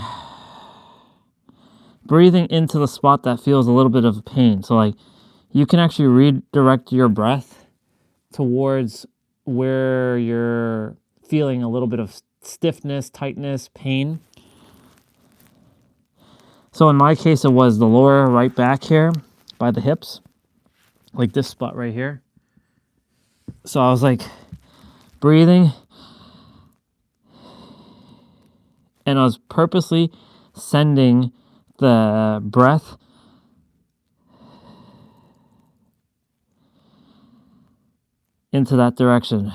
into the spot that feels a little bit of pain. So like, you can actually redirect your breath towards where you're feeling a little bit of stiffness, tightness, pain. So in my case, it was the lower right back here by the hips, like this spot right here. So I was like breathing, and I was purposely sending the breath into that direction.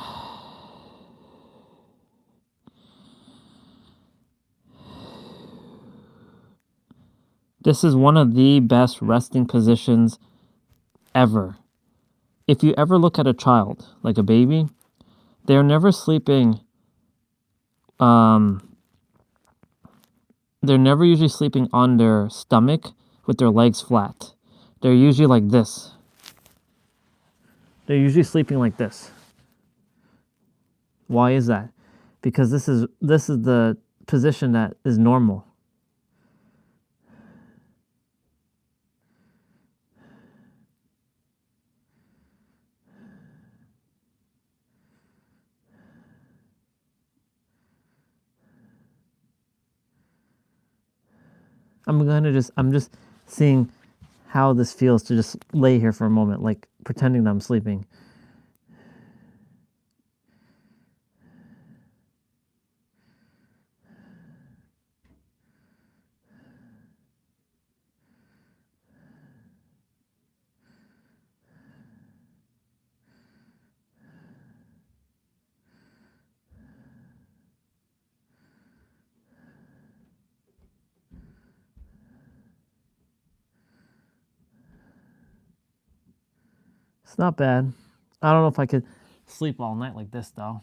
This is one of the best resting positions ever. If you ever look at a child, like a baby, they're never sleeping, they're never usually sleeping on their stomach with their legs flat. They're usually like this. They're usually sleeping like this. Why is that? Because this is the position that is normal. I'm just seeing how this feels to just lay here for a moment, like pretending that I'm sleeping. It's not bad. I don't know if I could sleep all night like this, though.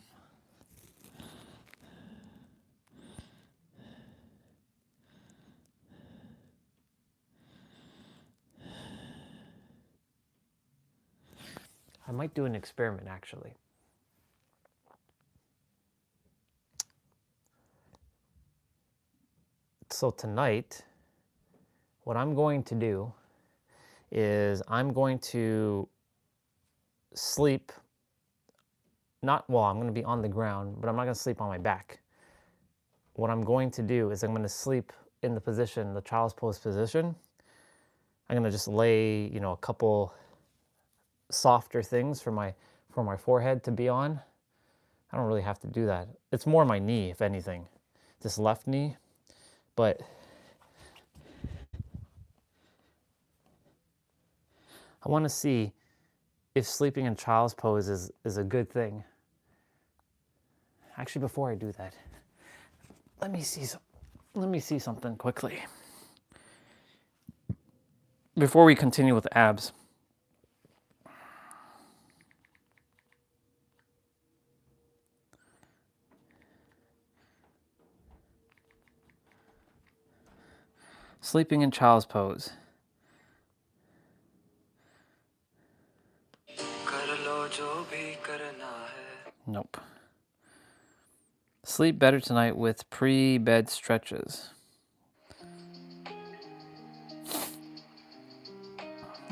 I might do an experiment, actually. So tonight, what I'm going to do is I'm going to sleep, I'm going to be on the ground, but I'm not going to sleep on my back. What I'm going to do is I'm going to sleep in the position, the child's pose position. I'm going to just lay, a couple softer things for my forehead to be on. I don't really have to do that. It's more my knee, if anything, this left knee. But I want to see if sleeping in child's pose is a good thing. Actually, before I do that, let me see something quickly. Before we continue with abs. Sleeping in child's pose. Nope. Sleep better tonight with pre-bed stretches.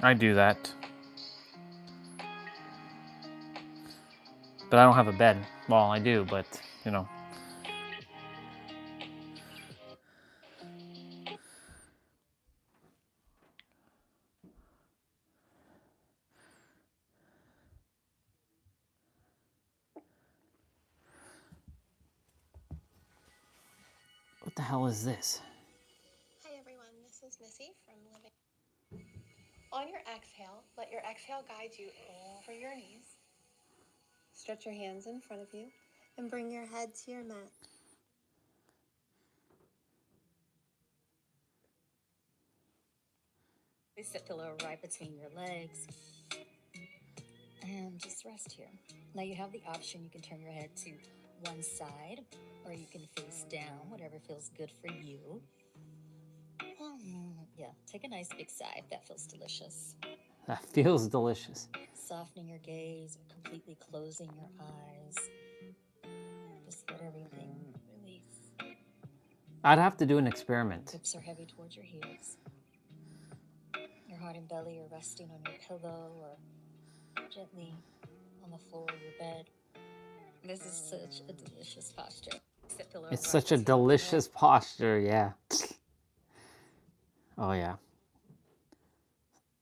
I do that. But I don't have a bed. Well, I do, but, you know. What the hell is this? Hi everyone, this is Missy from Living. On your exhale, let your exhale guide you over your knees. Stretch your hands in front of you and bring your head to your mat. Sit pillow right between your legs. And just rest here. Now you have the option, you can turn your head to one side or you can face down, whatever feels good for you. Yeah, take a nice big sigh if that feels delicious. That feels delicious. Softening your gaze or completely closing your eyes. Just let everything release. I'd have to do an experiment. Hips are heavy towards your heels. Your heart and belly are resting on your pillow or gently on the floor of your bed. This is such a delicious posture. It's such a delicious posture, yeah. Oh, yeah.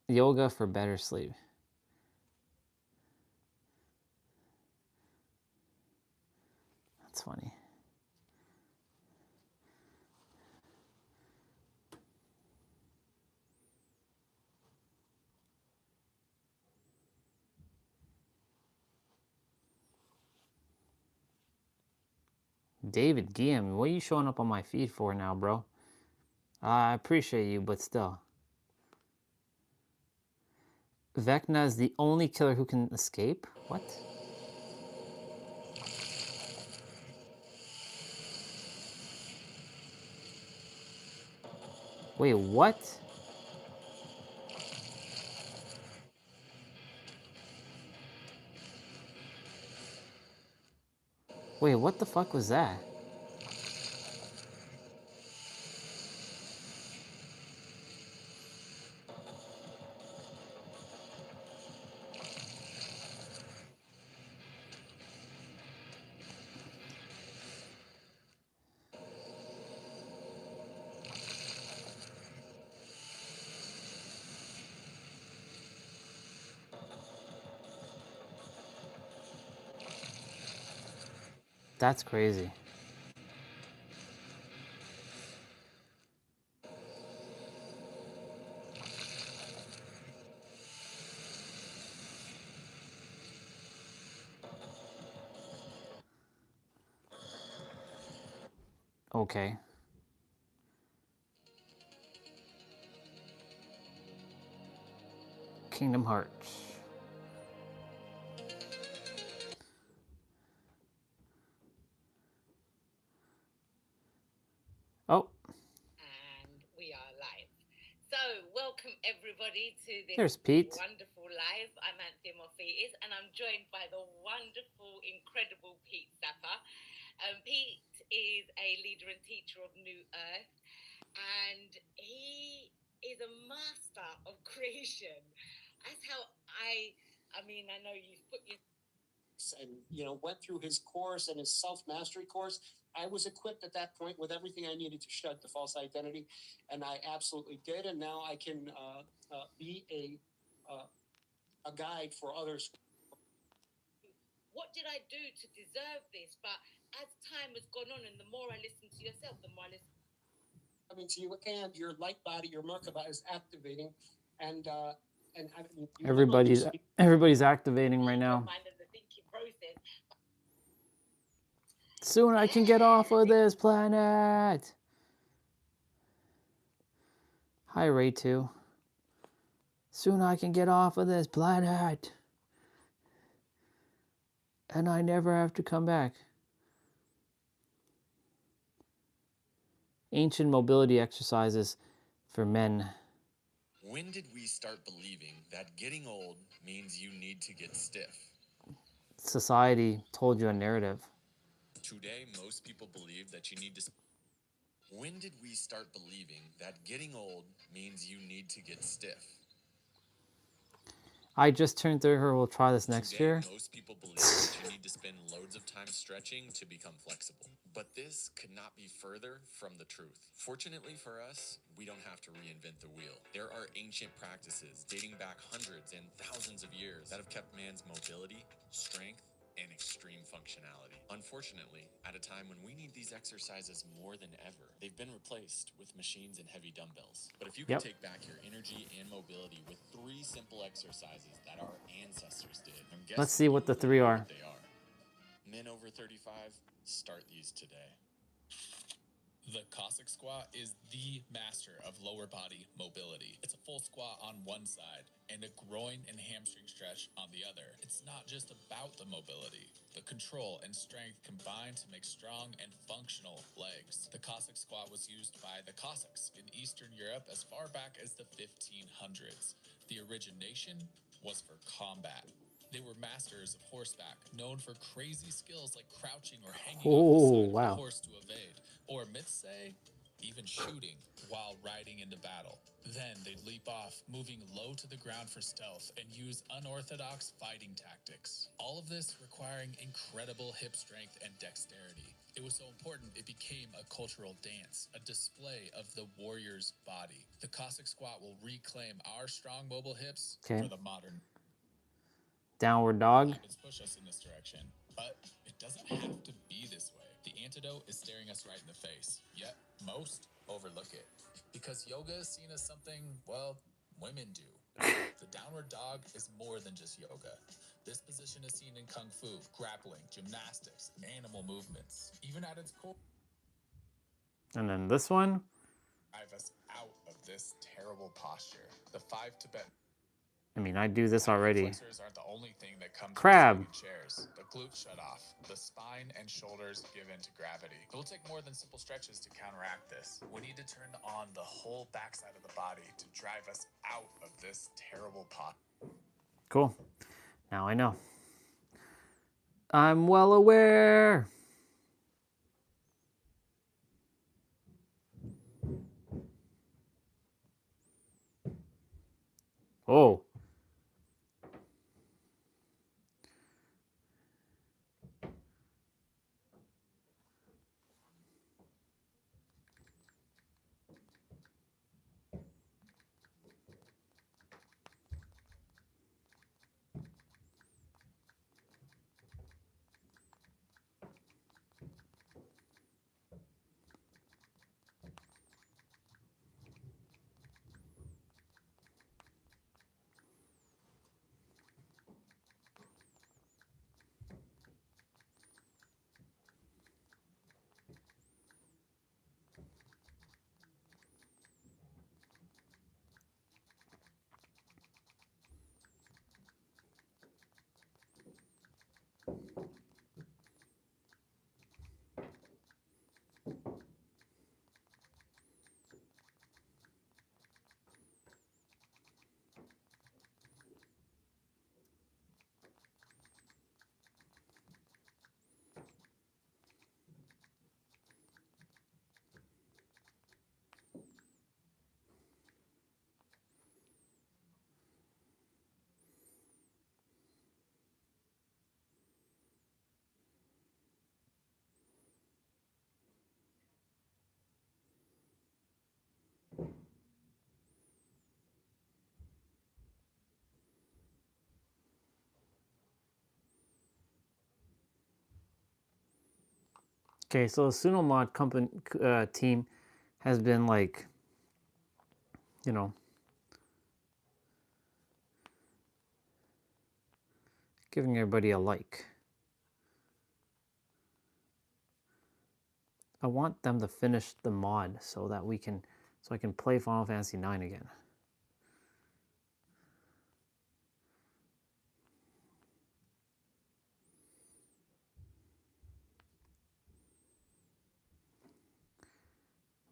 Yoga for better sleep. That's funny. David Guillaume, what are you showing up on my feed for now, bro? I appreciate you, but still. Vecna is the only killer who can escape? What? Wait, what? Wait, what the fuck was that? That's crazy. Okay. Kingdom Hearts. Oh. And we are live. So, welcome everybody to this There's Pete. wonderful live. I'm Anthea Moffitis, and I'm joined by the wonderful, incredible Pete Zappa. Pete is a leader and teacher of New Earth, and he is a master of creation. That's how I mean, I know you've put your and went through his course and his self-mastery course. I was equipped at that point with everything I needed to shed the false identity, and I absolutely did. And now I can be a guide for others. What did I do to deserve this? But as time has gone on, and the more I listen to yourself, the more I listen coming to you, and your light body, your Merkaba, is activating, and And Everybody's activating right now. Soon I can get off of this planet. Hi, Ray 2. Soon I can get off of this planet. And I never have to come back. Ancient mobility exercises for men. When did we start believing that getting old means you need to get stiff? Society told you a narrative. Today, most people believe that you need to... When did we start believing that getting old means you need to get stiff? I just turned 30. We'll try this next year. Most people believe that you need to spend loads of time stretching to become flexible. But this could not be further from the truth. Fortunately for us, we don't have to reinvent the wheel. There are ancient practices dating back hundreds and thousands of years that have kept man's mobility, strength, and extreme functionality. Unfortunately, at a time when we need these exercises more than ever, they've been replaced with machines and heavy dumbbells. But if you could take back your energy and mobility with 3 simple exercises that our ancestors did, I'm guessing Let's see what the 3 are. what they are. Men over 35, start these today. The Cossack squat is the master of lower body mobility. It's a full squat on one side and a groin and hamstring stretch on the other. It's not just about the mobility. The control and strength combine to make strong and functional legs. The Cossack squat was used by the Cossacks in Eastern Europe as far back as the 1500s. The origination was for combat. They were masters of horseback, known for crazy skills like crouching or hanging off the side of a horse to evade, or myths say, even shooting while riding into battle. Then they'd leap off, moving low to the ground for stealth and use unorthodox fighting tactics. All of this requiring incredible hip strength and dexterity. It was so important it became a cultural dance, a display of the warrior's body. The Cossack squat will reclaim our strong mobile hips for the modern. Downward dog. Habits push us in this direction, but it doesn't have to be this way. The antidote is staring us right in the face, yet most overlook it. Because yoga is seen as something, well, women do. The downward dog is more than just yoga. This position is seen in kung fu, grappling, gymnastics, animal movements. Even at its core, And then this one. drive us out of this terrible posture. The 5 Tibetan. I mean, I do this already. Flexors aren't the only thing that comes Crab. from sitting in chairs. The glutes shut off. The spine and shoulders give in to gravity. It will take more than simple stretches to counteract this. We need to turn on the whole backside of the body to drive us out of this terrible pot. Cool. Now I know. I'm well aware. Oh. Okay, so the Sunomod company team has been like, you know, Giving everybody a like. I want them to finish the mod so that I can play Final Fantasy IX again.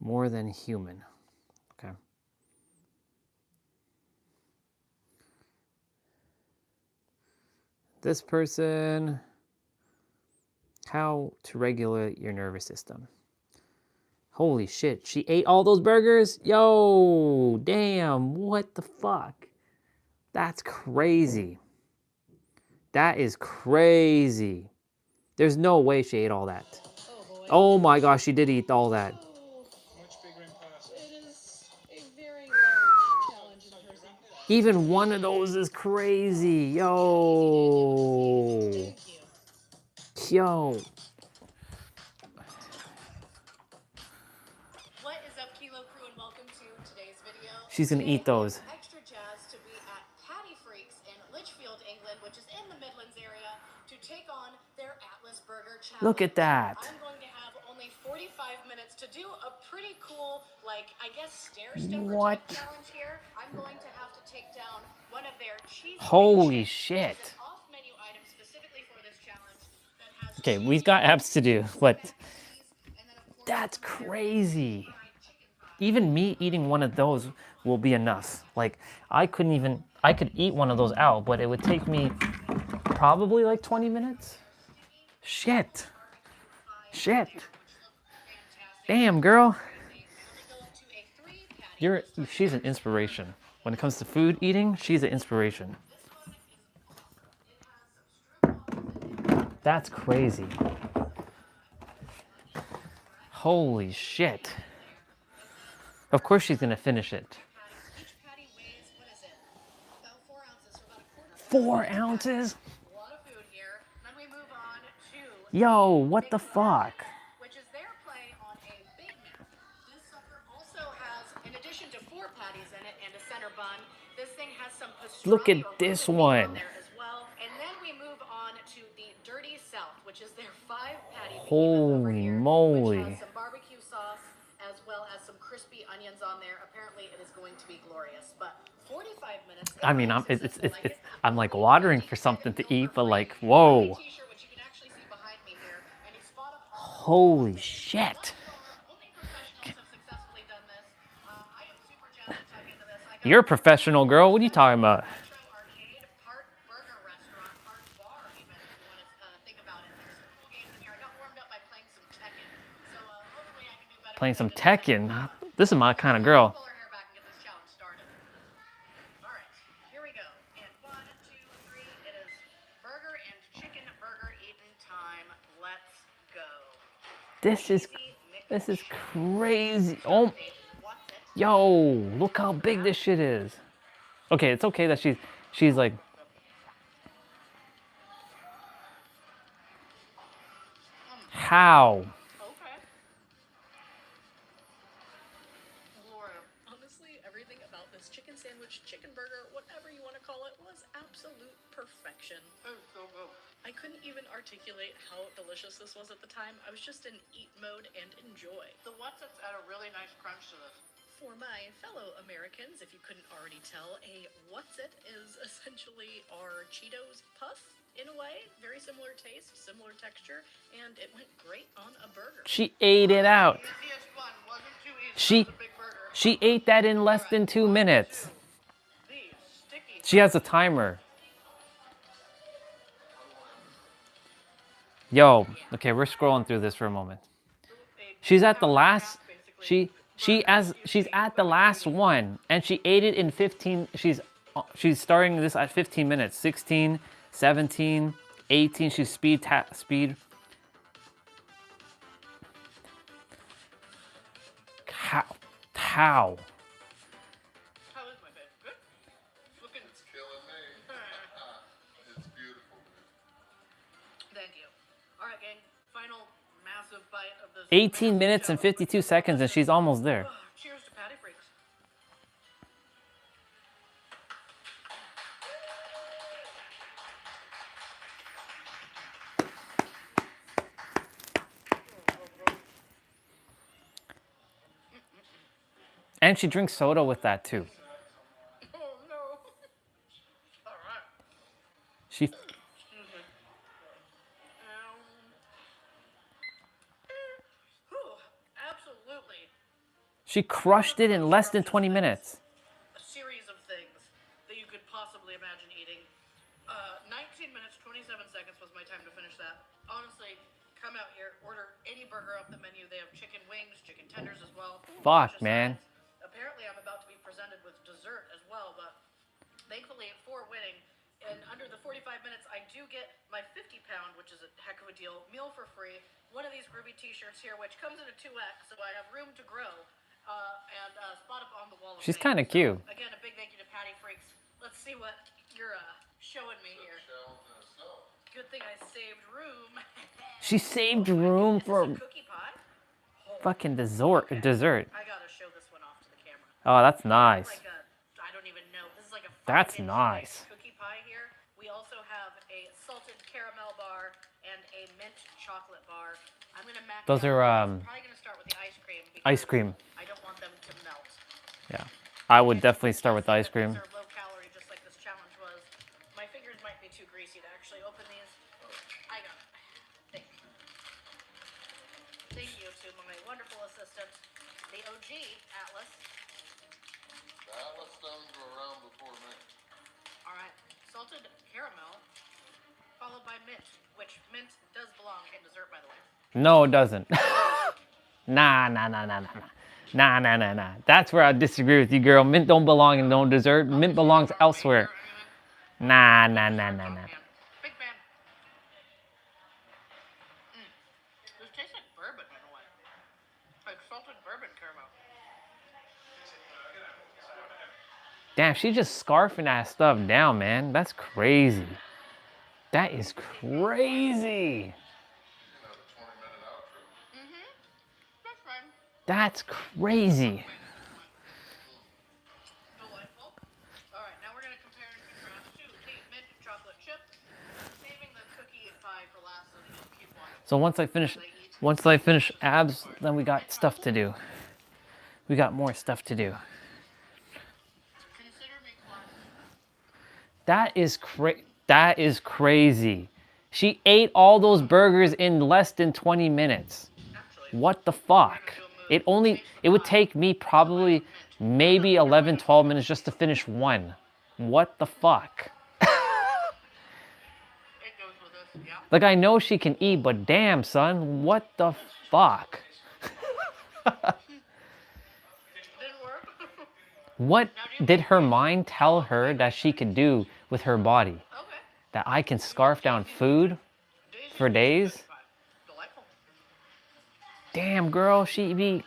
More than human. Okay. This person, how to regulate your nervous system. Holy shit, she ate all those burgers? Yo, damn, what the fuck? That's crazy. That is crazy. There's no way she ate all that. Oh my gosh, she did eat all that. It is a very large challenge in person. Even one of those is crazy. Yo. Yo. What is up, Kilo Crew, and welcome to today's video. She's gonna eat those. I'm extra jazzed to be at Patty Freaks in Litchfield, England, which is in the Midlands area, to take on their Atlas Burger Challenge. Look at that. I'm going to have only 45 minutes to do a pretty cool, I guess, stair-stepper type challenge here. I'm going to have to take down one of their cheese. Holy shit. Off-menu item specifically for this challenge that has Okay, we've got apps to do, but that's crazy. Even me eating one of those will be enough. Like, I could eat one of those out, but it would take me probably like 20 minutes. Shit. Shit. Damn, girl. She's an inspiration. When it comes to food eating, she's an inspiration. That's crazy. Holy shit. Of course she's gonna finish it. 4 ounces? Yo, what the fuck? Which is their play on a Big Mac. This sucker also has, in addition to 4 patties in it and a center bun, this thing has some pastrami. Look at this one. There as well. And then we move on to the Dirty South, which is their 5-patty Holy moly. which has some barbecue sauce as well as some crispy onions on there. Apparently it is going to be glorious. But 45 minutes. I mean, I'm like watering for something to eat, but like, whoa. Holy shit. You're a professional, girl. What are you talking about? Playing some Tekken. This is my kind of girl. Here we go. And 1, 2, 3. It is burger and chicken burger eating time. Let's go. This is crazy. Oh, yo, look how big this shit is. Okay, it's okay that she's like. How? Honestly, everything about this chicken sandwich, chicken burger, whatever you want to call it, was absolute perfection. I couldn't even articulate how delicious this was at the time. I was just in eat mode and enjoy. The What's-It's add a really nice crunch to this. For my fellow Americans, if you couldn't already tell, a What's-It is essentially our Cheetos puff in a way. Very similar taste, similar texture, and it went great on a burger. She ate it out. She ate that in less than 2 minutes. She has a timer. Yo, okay, we're scrolling through this for a moment. She's at the last. She's at the last one, and she ate it in 15. She's starting this at 15 minutes. 16, 17, 18. She's speed. How is my face? Good? Looking. It's killing me. It's beautiful. Thank you. All right, gang. Final massive bite of this. 18 minutes and 52 seconds, and she's almost there. Cheers to Patty Freaks. And she drinks soda with that too. Oh no. All right. She Excuse me. Whew, absolutely. she crushed it in less than 20 minutes. A series of things that you could possibly imagine eating. 19 minutes, 27 seconds was my time to finish that. Honestly, come out here, order any burger off the menu. They have chicken wings, chicken tenders as well. Fuck, man. Apparently, I'm about to be presented with dessert as well, but thankfully, for winning, in under the 45 minutes, I do get my 50-pound, which is a heck of a deal, meal for free. One of these Ruby t-shirts here, which comes in a 2X, so I have room to grow, and spot up on the wall of She's fame. kind of cute. Again, a big thank you to Patty Freaks. Let's see what you're showing me here. Good thing I saved room. She saved room for fucking dessert. I gotta show this one off to the camera. Oh, that's nice. Like I don't even know. This is like a That's 5-inch nice. cookie pie here. We also have a salted caramel bar and a mint chocolate bar. I'm gonna mac Those are probably gonna start with the ice cream. Ice cream. I don't want them to melt. Yeah, I would definitely start with the ice cream. These are low calorie, just like this challenge was. My fingers might be too greasy to actually open these. I got it. Thank you. Thank you to my wonderful assistant, the OG Atlas. Atlas stones were around before me. All right, salted caramel, followed by mint, which mint does belong in dessert, by the way. No, it doesn't. Nah. That's where I disagree with you, girl. Mint don't belong in no dessert. Mint belongs elsewhere. Nah. Big fan. This tastes like bourbon, by the way. Like salted bourbon caramel. Damn, she's just scarfing that stuff down, man. That's crazy. That is crazy. That's fine. That's crazy. Delightful. All right, now we're gonna compare and contrast to the mint chocolate chip. Saving the cookie pie for last, so that you'll keep watching. So once I finish abs, then we got stuff to do. We got more stuff to do. Consider me classy. That is crazy. She ate all those burgers in less than 20 minutes. What the fuck? It would take me probably maybe 11, 12 minutes just to finish one. What the fuck? Like, I know she can eat, but damn, son, what the fuck? What did her mind tell her that she could do with her body? That I can scarf down food for days? Damn, girl, she be...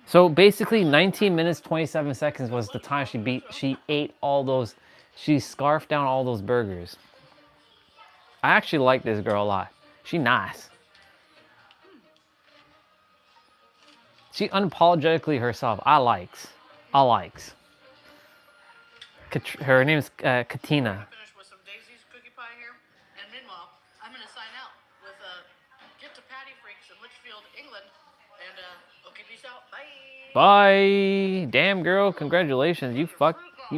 So basically 19 minutes, 27 seconds was the time she ate all those, she scarfed down all those burgers. I actually like this girl a lot. She nice. She unapologetically herself. I likes. Her name is Katina. Finish with some Daisy's cookie pie here, and meanwhile, I'm gonna sign out with get to Patty Freaks in Litchfield, England, and okay, peace out, bye. Bye. Damn, girl, congratulations. You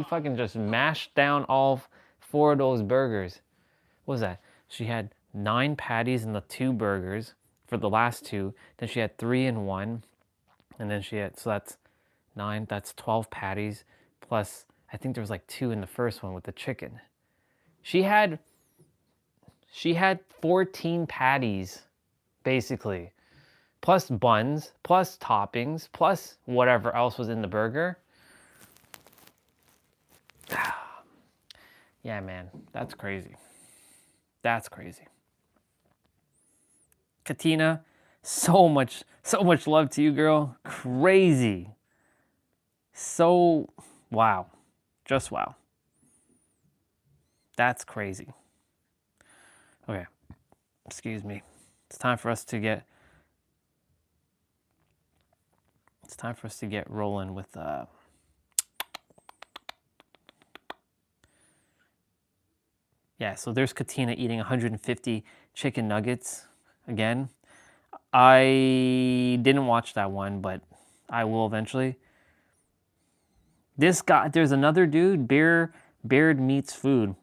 fucking just mashed down all 4 of those burgers. What was that? She had 9 patties in the 2 burgers for the last 2. Then she had 3 in 1. And then she had, so that's 9, that's 12 patties. Plus, I think there was like 2 in the first one with the chicken. She had 14 patties, basically. Plus buns, plus toppings, plus whatever else was in the burger. Yeah, man, that's crazy. That's crazy. Katina, so much love to you, girl. Crazy. So, wow. Just wow. That's crazy. Okay. Excuse me. It's time for us to get rolling with yeah, so there's Katina eating 150 chicken nuggets again. I didn't watch that one, but I will eventually. This guy, there's another dude, Beard Meats Food.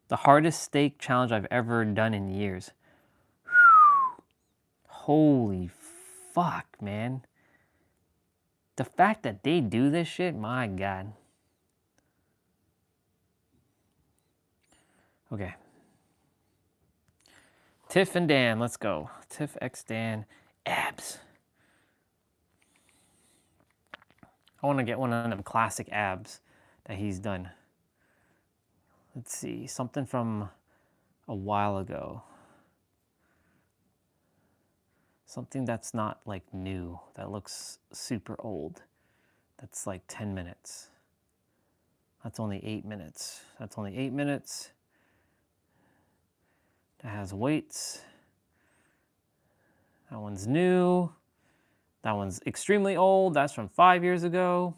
The hardest steak challenge I've ever done in years. Holy fuck, man. The fact that they do this shit, my God. Okay. Tiff and Dan, let's go. Tiff X Dan, abs. I want to get one of them classic abs that he's done. Let's see, something from a while ago. Something that's not like new, that looks super old. That's like 10 minutes. That's only 8 minutes. That's only 8 minutes. That has weights. That one's new. That one's extremely old. That's from 5 years ago.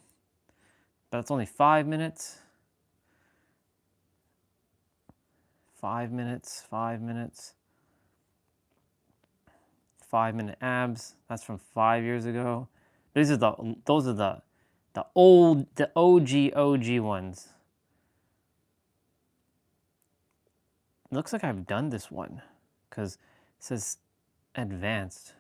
But it's only 5 minutes. 5 minutes, 5 minutes. 5 minute abs. That's from 5 years ago. Those are the OG ones. It looks like I've done this one because it says advanced.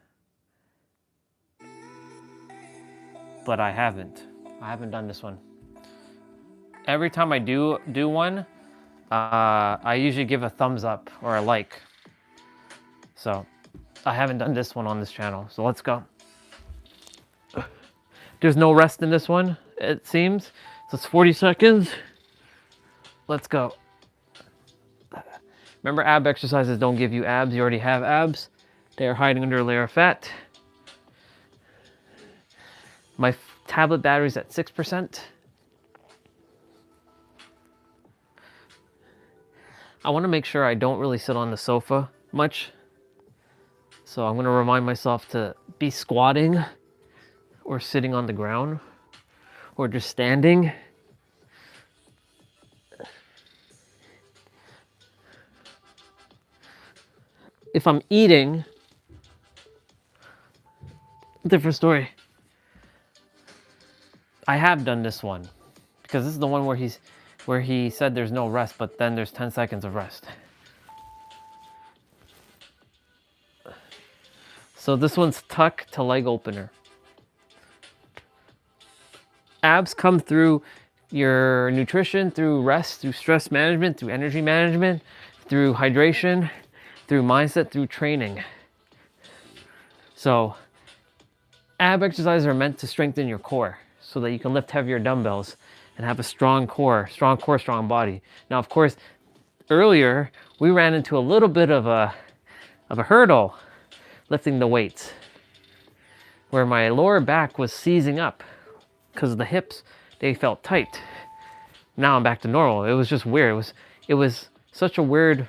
But I haven't. I haven't done this one. Every time I do one, I usually give a thumbs up or a like. So I haven't done this one on this channel. So let's go. There's no rest in this one, it seems. So it's 40 seconds. Let's go. Remember, ab exercises don't give you abs. You already have abs. They are hiding under a layer of fat. My tablet battery's at 6%. I want to make sure I don't really sit on the sofa much. So I'm going to remind myself to be squatting or sitting on the ground or just standing. If I'm eating, different story. I have done this one because this is the one where he said there's no rest, but then there's 10 seconds of rest. So this one's tuck to leg opener. Abs come through your nutrition, through rest, through stress management, through energy management, through hydration, through mindset, through training. So ab exercises are meant to strengthen your core so that you can lift heavier dumbbells and have a strong core, strong body. Now, of course, earlier we ran into a little bit of a hurdle lifting the weights where my lower back was seizing up because of the hips. They felt tight. Now I'm back to normal. It was just weird. It was such a weird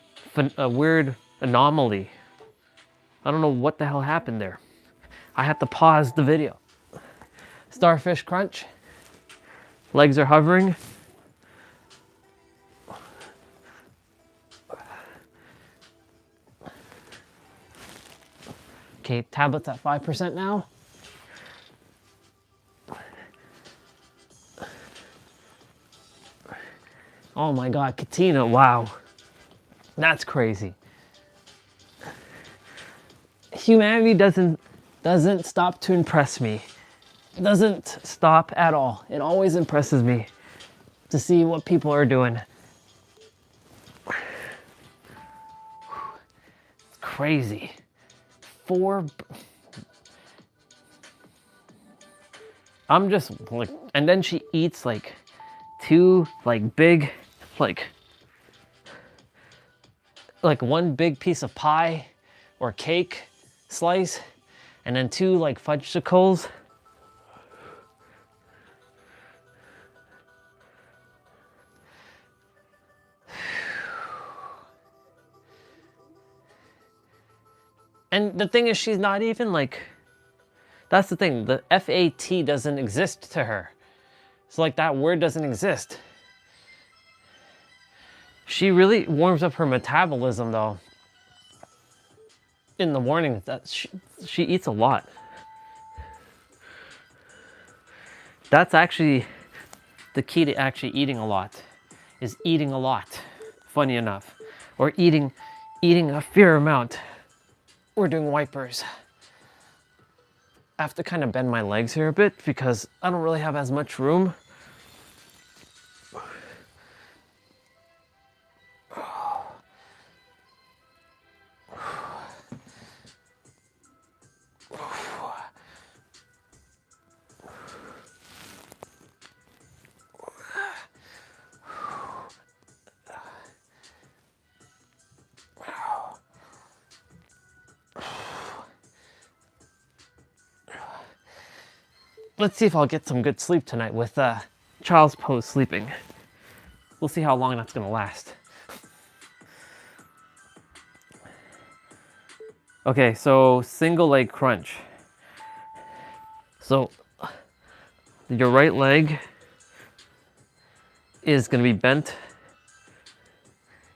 anomaly. I don't know what the hell happened there. I had to pause the video. Starfish crunch. Legs are hovering. Okay, tablet's at 5% now. Oh my God, Katina, wow. That's crazy. Humanity doesn't stop to impress me. It doesn't stop at all. It always impresses me to see what people are doing. It's crazy. I'm just like, and then she eats like 2 like big, like one big piece of pie or cake slice, and then 2 like fudgesicles. And the thing is, she's not even like, that's the thing, the FAT doesn't exist to her. So like that word doesn't exist. She really warms up her metabolism though. in the morning, that she eats a lot. That's actually the key to actually eating a lot, is eating a lot, funny enough, or eating a fair amount. We're doing wipers. I have to kind of bend my legs here a bit because I don't really have as much room. Let's see if I'll get some good sleep tonight with child's pose sleeping. We'll see how long that's gonna last. Okay, so single leg crunch. So your right leg is gonna be bent.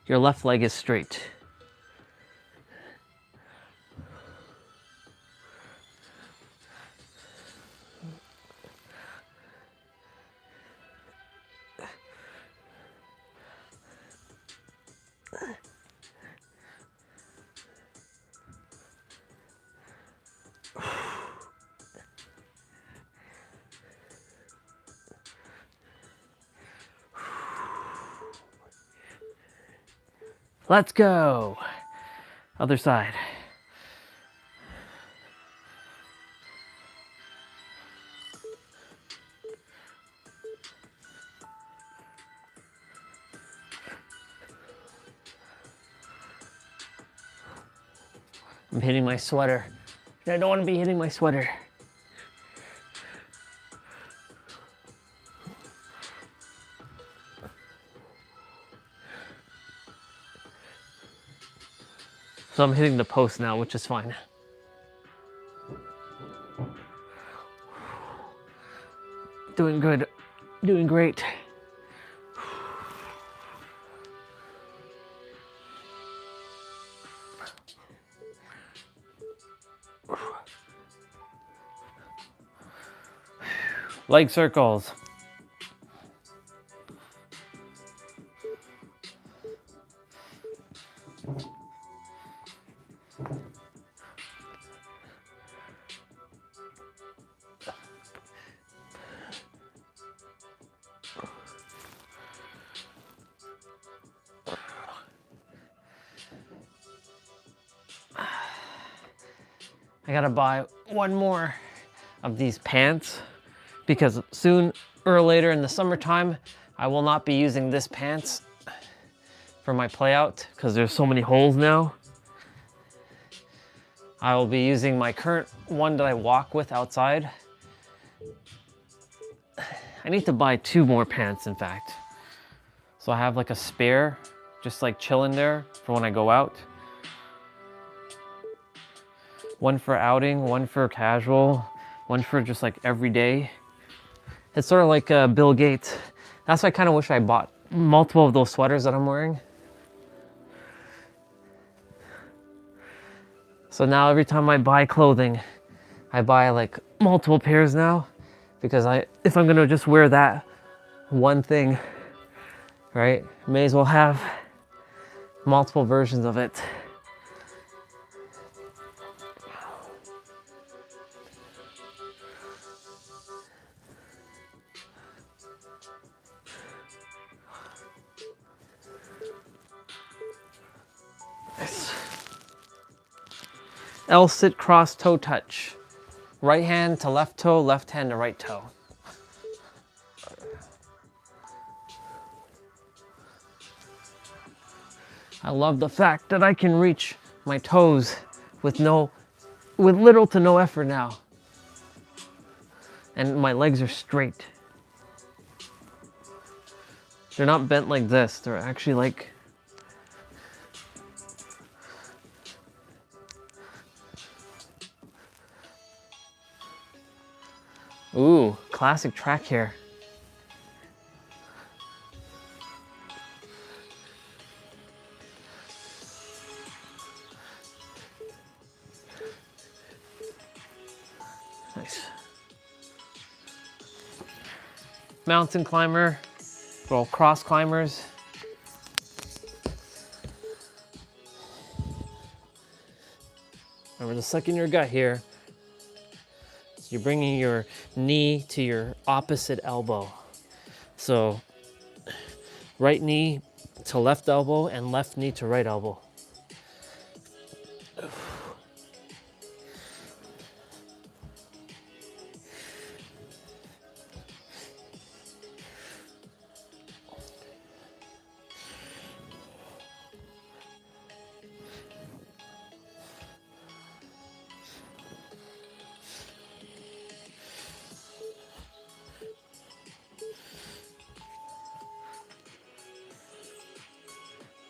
Your left leg is straight. Let's go. Other side. I'm hitting my sweater. I don't want to be hitting my sweater. So I'm hitting the post now, which is fine. Doing good. Doing great. Leg circles. I gotta buy one more of these pants because soon or later in the summertime, I will not be using this pants for my play out because there's so many holes now. I will be using my current one that I walk with outside. I need to buy 2 more pants, in fact. So I have like a spare, just like chilling there for when I go out. One for outing, one for casual, one for just like every day. It's sort of like Bill Gates. That's why I kind of wish I bought multiple of those sweaters that I'm wearing. So now every time I buy clothing, I buy like multiple pairs now because if I'm gonna just wear that one thing, right, may as well have multiple versions of it. L-sit cross toe touch. Right hand to left toe, left hand to right toe. I love the fact that I can reach my toes with little to no effort now. And my legs are straight. They're not bent like this, they're actually like... Ooh, classic track here. Nice. Mountain climber, little cross climbers. Remember to suck in your gut here. So you're bringing your knee to your opposite elbow. So right knee to left elbow and left knee to right elbow.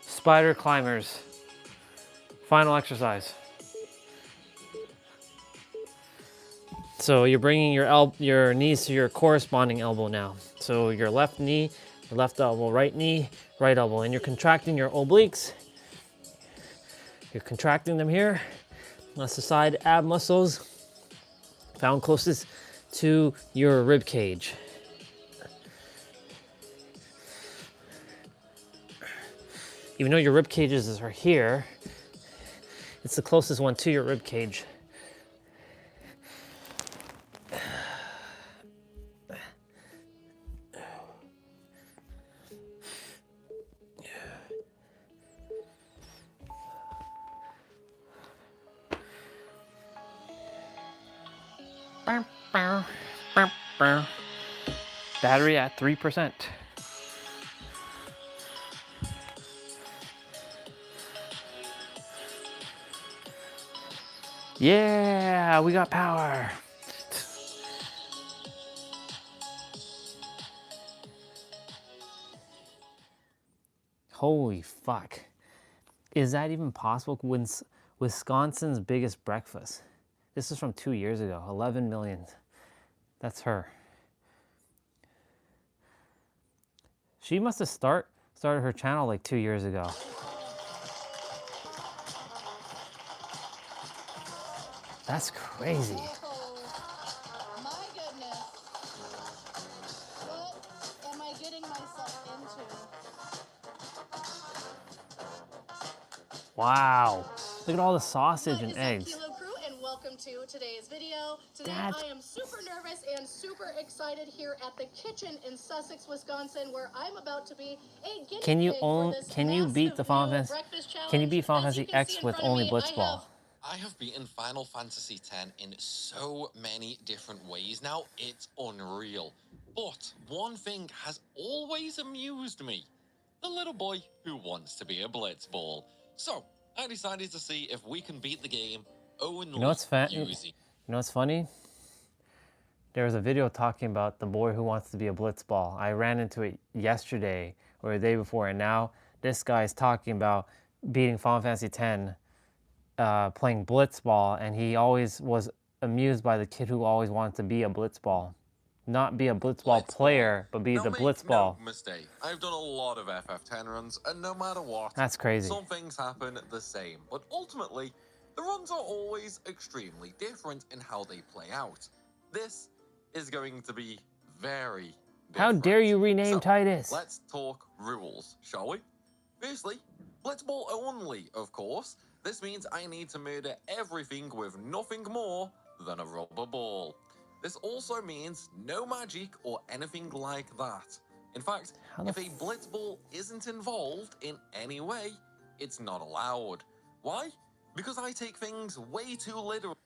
Spider climbers. Final exercise. So you're bringing your knees to your corresponding elbow now. So your left knee, your left elbow, right knee, right elbow. And you're contracting your obliques. You're contracting them here. That's the side ab muscles found closest to your rib cage. Even though your rib cages are here, it's the closest one to your rib cage. Battery at 3%. Yeah, we got power. Holy fuck. Is that even possible? Wisconsin's biggest breakfast. This is from 2 years ago, 11 million. That's her. She must have started her channel like 2 years ago. That's crazy. My goodness. What am I getting myself into? Wow. Look at all the sausage and eggs. Kilo Crew, and welcome to today's video. Today That's... I am super nervous and super excited here at the kitchen in Sussex, Wisconsin, where I'm about to be a guinea Can you pig own? for this Can you beat the Final massive Fantasy? breakfast Can you challenge. beat Final As you Fantasy can X see in with front of only me, Blitzball? I have beaten Final Fantasy X in so many different ways now, it's unreal. But one thing has always amused me. The little boy who wants to be a Blitzball. So, I decided to see if we can beat the game only You know what's using... You know what's funny? There was a video talking about the boy who wants to be a blitzball. I ran into it yesterday or the day before, and now this guy's talking about beating Final Fantasy X, playing blitzball, and he always was amused by the kid who always wanted to be a blitzball. Not be a blitzball player, but be Now the make blitzball. no mistake, I've done a lot of FF10 runs, and no matter what, That's crazy. some things happen the same. But ultimately, the runs are always extremely different in how they play out. This is going to be very different. How dare you rename Titus? Let's talk rules, shall we? Firstly, blitzball only, of course. This means I need to murder everything with nothing more than a rubber ball. This also means no magic or anything like that. In fact, if a blitzball isn't involved in any way, it's not allowed. Why? Because I take things way too literally.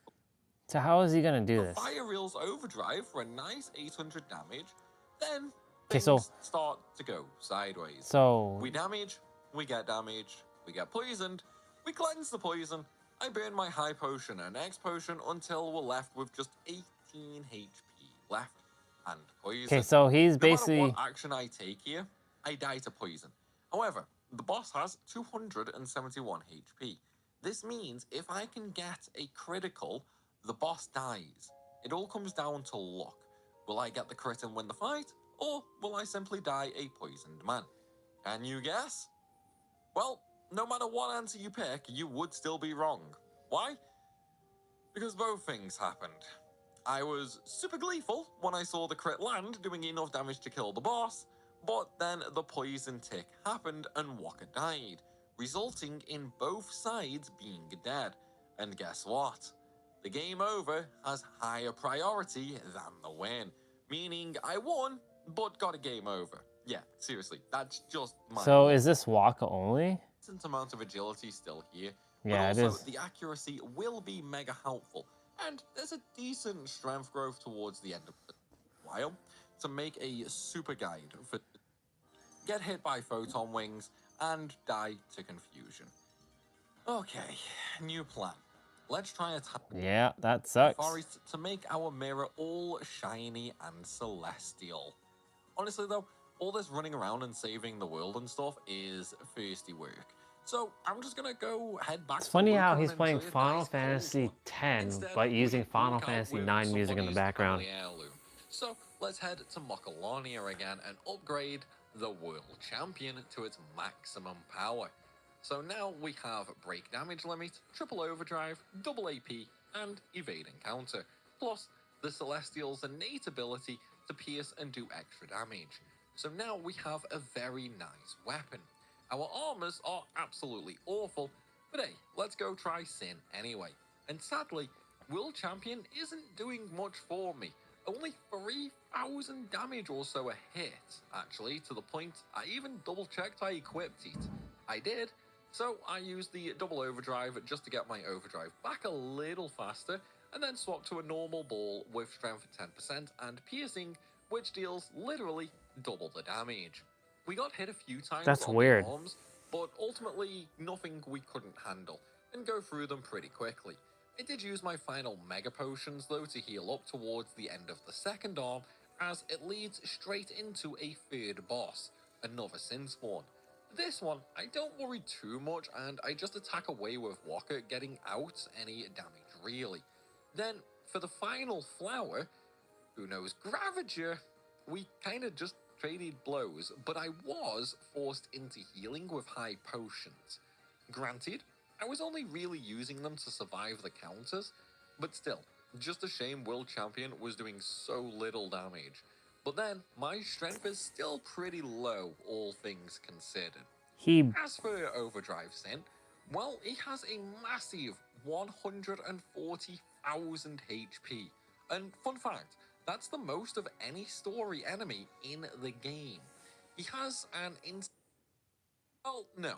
So how is he gonna do this? Fire Reel's overdrive for a nice 800 damage, then Okay, things start to go sideways. So we damage, we get damage, we get poisoned, we cleanse the poison, I burn my high potion and X potion until we're left with just 18 HP left and poison. Okay, so he's basically... No matter what action I take here, I die to poison. However, the boss has 271 HP. This means if I can get a critical, the boss dies. It all comes down to luck. Will I get the crit and win the fight, or will I simply die a poisoned man? Can you guess? Well, no matter what answer you pick, you would still be wrong. Why? Because both things happened. I was super gleeful when I saw the crit land doing enough damage to kill the boss, but then the poison tick happened and Walker died, resulting in both sides being dead. And guess what? The game over has higher priority than the win, meaning I won, but got a game over. Yeah, seriously, that's just my So luck. is this Waka only? Decent amount of agility still here, Yeah, but it also is. the accuracy will be mega helpful, and there's a decent strength growth towards the end of the while to make a super guide for get hit by photon wings and die to confusion. Okay, new plan. Let's try a time Yeah, that sucks. forest to make our mirror all shiny and celestial. Honestly though, all this running around and saving the world and stuff is thirsty work. So I'm just gonna go head back It's to funny how Luca he's and playing enjoy a Final nice cold Fantasy one. X, Instead, but using we Final walk out Fantasy with IX music in the somebody's background. family heirloom. So let's head to Mokolania again and upgrade the world champion to its maximum power. So now we have break damage limit, triple overdrive, double AP, and evade encounter, plus the Celestial's innate ability to pierce and do extra damage. So now we have a very nice weapon. Our armors are absolutely awful, but hey, let's go try Sin anyway. And sadly, World Champion isn't doing much for me. Only 3,000 damage or so a hit, actually, to the point I even double checked I equipped it. I did, so I used the double overdrive just to get my overdrive back a little faster, and then swapped to a normal ball with strength 10% and piercing, which deals literally double the damage. We got hit a few times That's on weird. the arms, but ultimately nothing we couldn't handle, and go through them pretty quickly. I did use my final Mega Potions though to heal up towards the end of the second arm, as it leads straight into a third boss, another Sin Spawn. This one, I don't worry too much, and I just attack away with Walker, getting out any damage really. Then, for the final flower, who knows Gravager, we kinda just traded blows, but I was forced into healing with high potions. Granted, I was only really using them to survive the counters, but still, just a shame World Champion was doing so little damage. But then, my strength is still pretty low, all things considered. As for Overdrive Sin, well, he has a massive 140,000 HP. And fun fact, that's the most of any story enemy in the game. He has an well, no.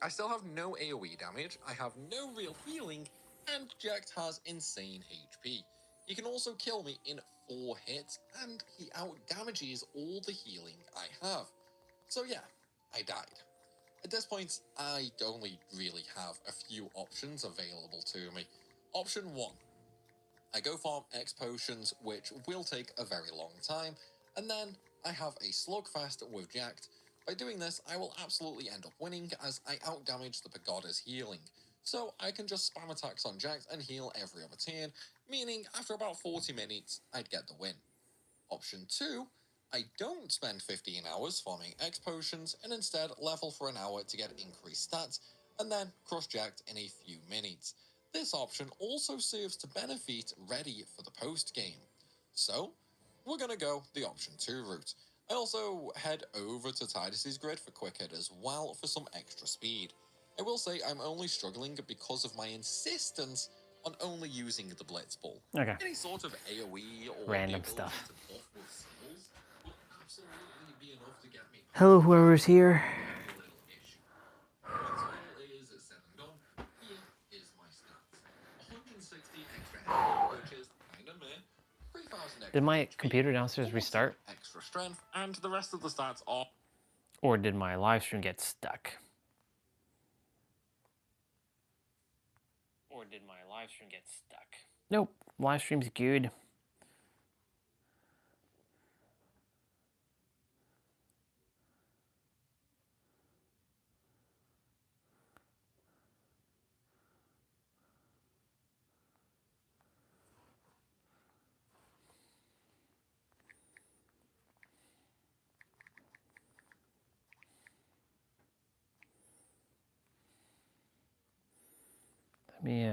I still have no AoE damage, I have no real healing, and Jack has insane HP. He can also kill me in 4 hits, and he out-damages all the healing I have. So yeah, I died. At this point, I only really have a few options available to me. Option 1. I go farm X potions, which will take a very long time, and then I have a slugfest with Jacked. By doing this, I will absolutely end up winning, as I outdamage the Pagoda's healing. So I can just spam attacks on Jacked and heal every other turn, meaning after about 40 minutes, I'd get the win. Option 2, I don't spend 15 hours farming X potions, and instead level for an hour to get increased stats, and then crush Jacked in a few minutes. This option also serves to benefit ready for the post game. So, we're gonna go the option 2 route. I also head over to Tidus's grid for quick hit as well for some extra speed. I will say I'm only struggling because of my insistence on only using the Blitz Ball. Okay. Any sort of AoE or Random the ability stuff. to buff with skills will absolutely be enough to get me Hello, whoever's here. a little issue. Once all is said and done, here is my stats. 160 extra health, which is kinda meh. 3,000 extra Did my HP, computer downstairs 40 restart? extra strength, and the rest of the stats are Or did my live stream get stuck? Or did my live stream get stuck? Nope, live stream's good. Let me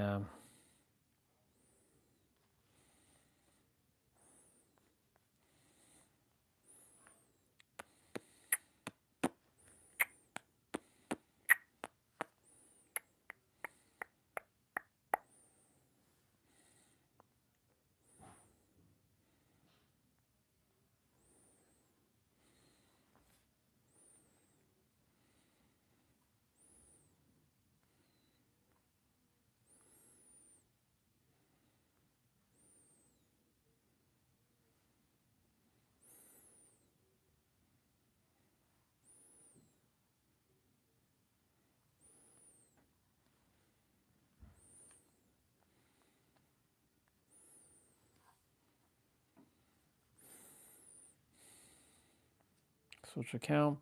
Switch account.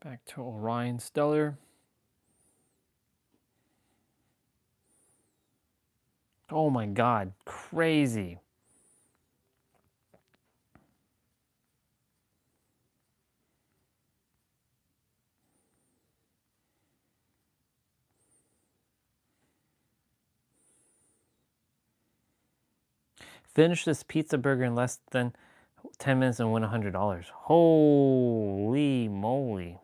Back to Orion Stellar. Oh my God, crazy. Finish this pizza burger in less than 10 minutes and win $100. Holy moly.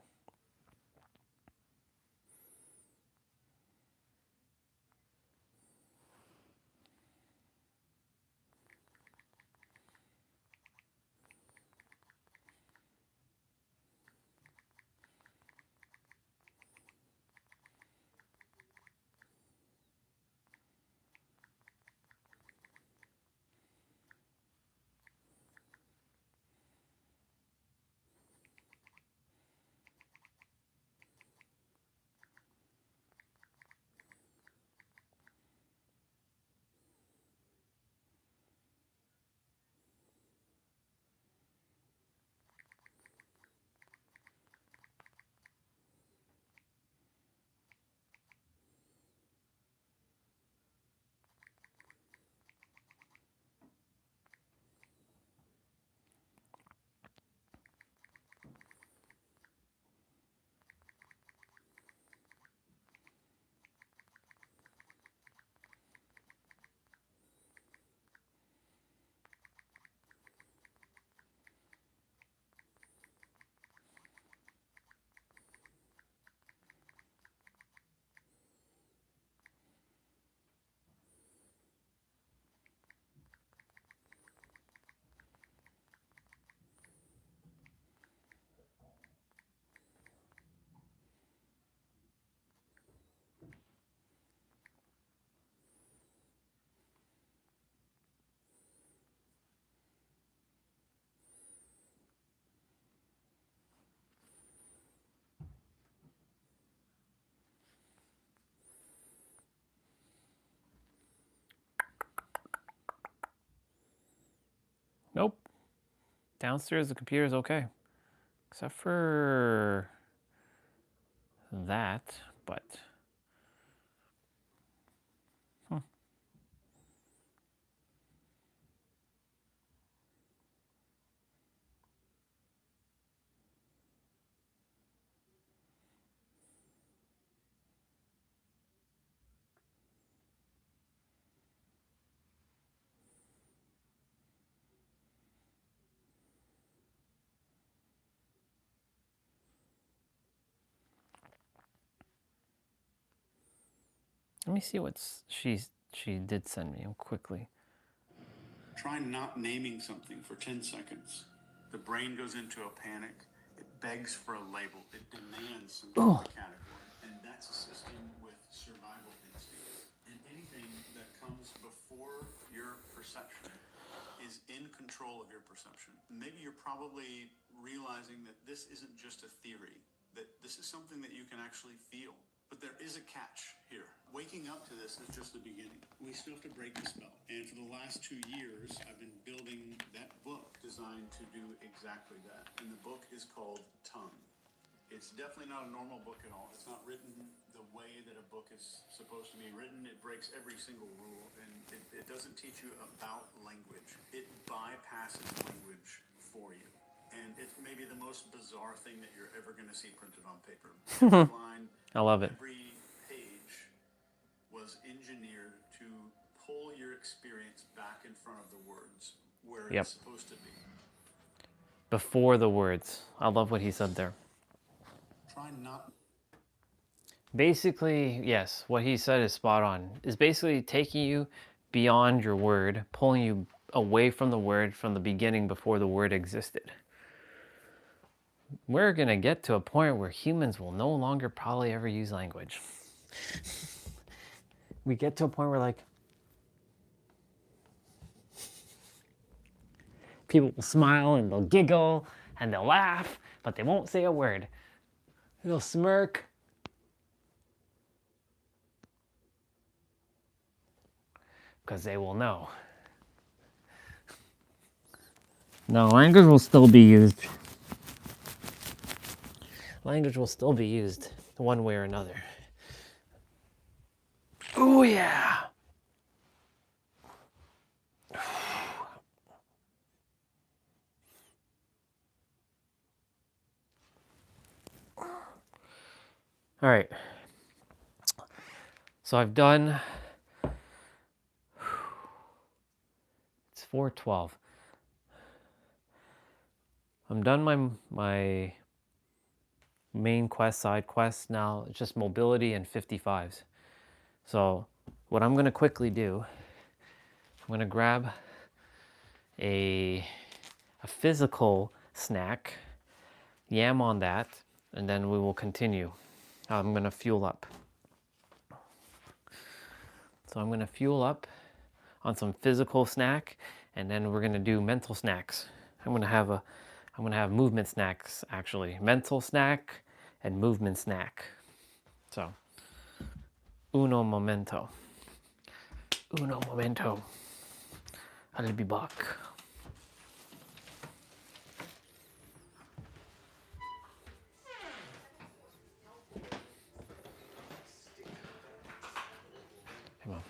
Nope. Downstairs, the computer is okay. Except for that, but... Let me see what she did send me quickly. Try not naming something for 10 seconds. The brain goes into a panic. It begs for a label. It demands some kind of a category. And that's a system with survival instincts. And anything that comes before your perception is in control of your perception. Maybe you're probably realizing that this isn't just a theory, that this is something that you can actually feel. But there is a catch here. Waking up to this is just the beginning. We still have to break the spell. And for the last 2 years, I've been building that book designed to do exactly that. And the book is called Tongue. It's definitely not a normal book at all. It's not written the way that a book is supposed to be written. It breaks every single rule, and it doesn't teach you about language. It bypasses language for you. And it's maybe the most bizarre thing that you're ever going to see printed on paper. Every line, I love it. every page was engineered to pull your experience back in front of the words where Yep. it's supposed to be. Before the words. I love what he said there. Try not. Basically, yes, what he said is spot on. Is basically taking you beyond your word, pulling you away from the word from the beginning before the word existed. We're going to get to a point where humans will no longer probably ever use language. We get to a point where, like, people will smile and they'll giggle and they'll laugh, but they won't say a word. They'll smirk. Because they will know. No, language will still be used. Language will still be used one way or another. Oh yeah. All right. So I've done, it's 4:12. I'm done my main quest, side quest. Now it's just mobility and 55s. So what I'm gonna quickly do, I'm gonna grab a physical snack, yam on that, and then we will continue. I'm gonna fuel up. So I'm gonna fuel up on some physical snack, and then we're gonna do mental snacks. I'm gonna have movement snacks actually. Mental snack and movement snack. So uno momento. Uno momento. I'll be back. Come on.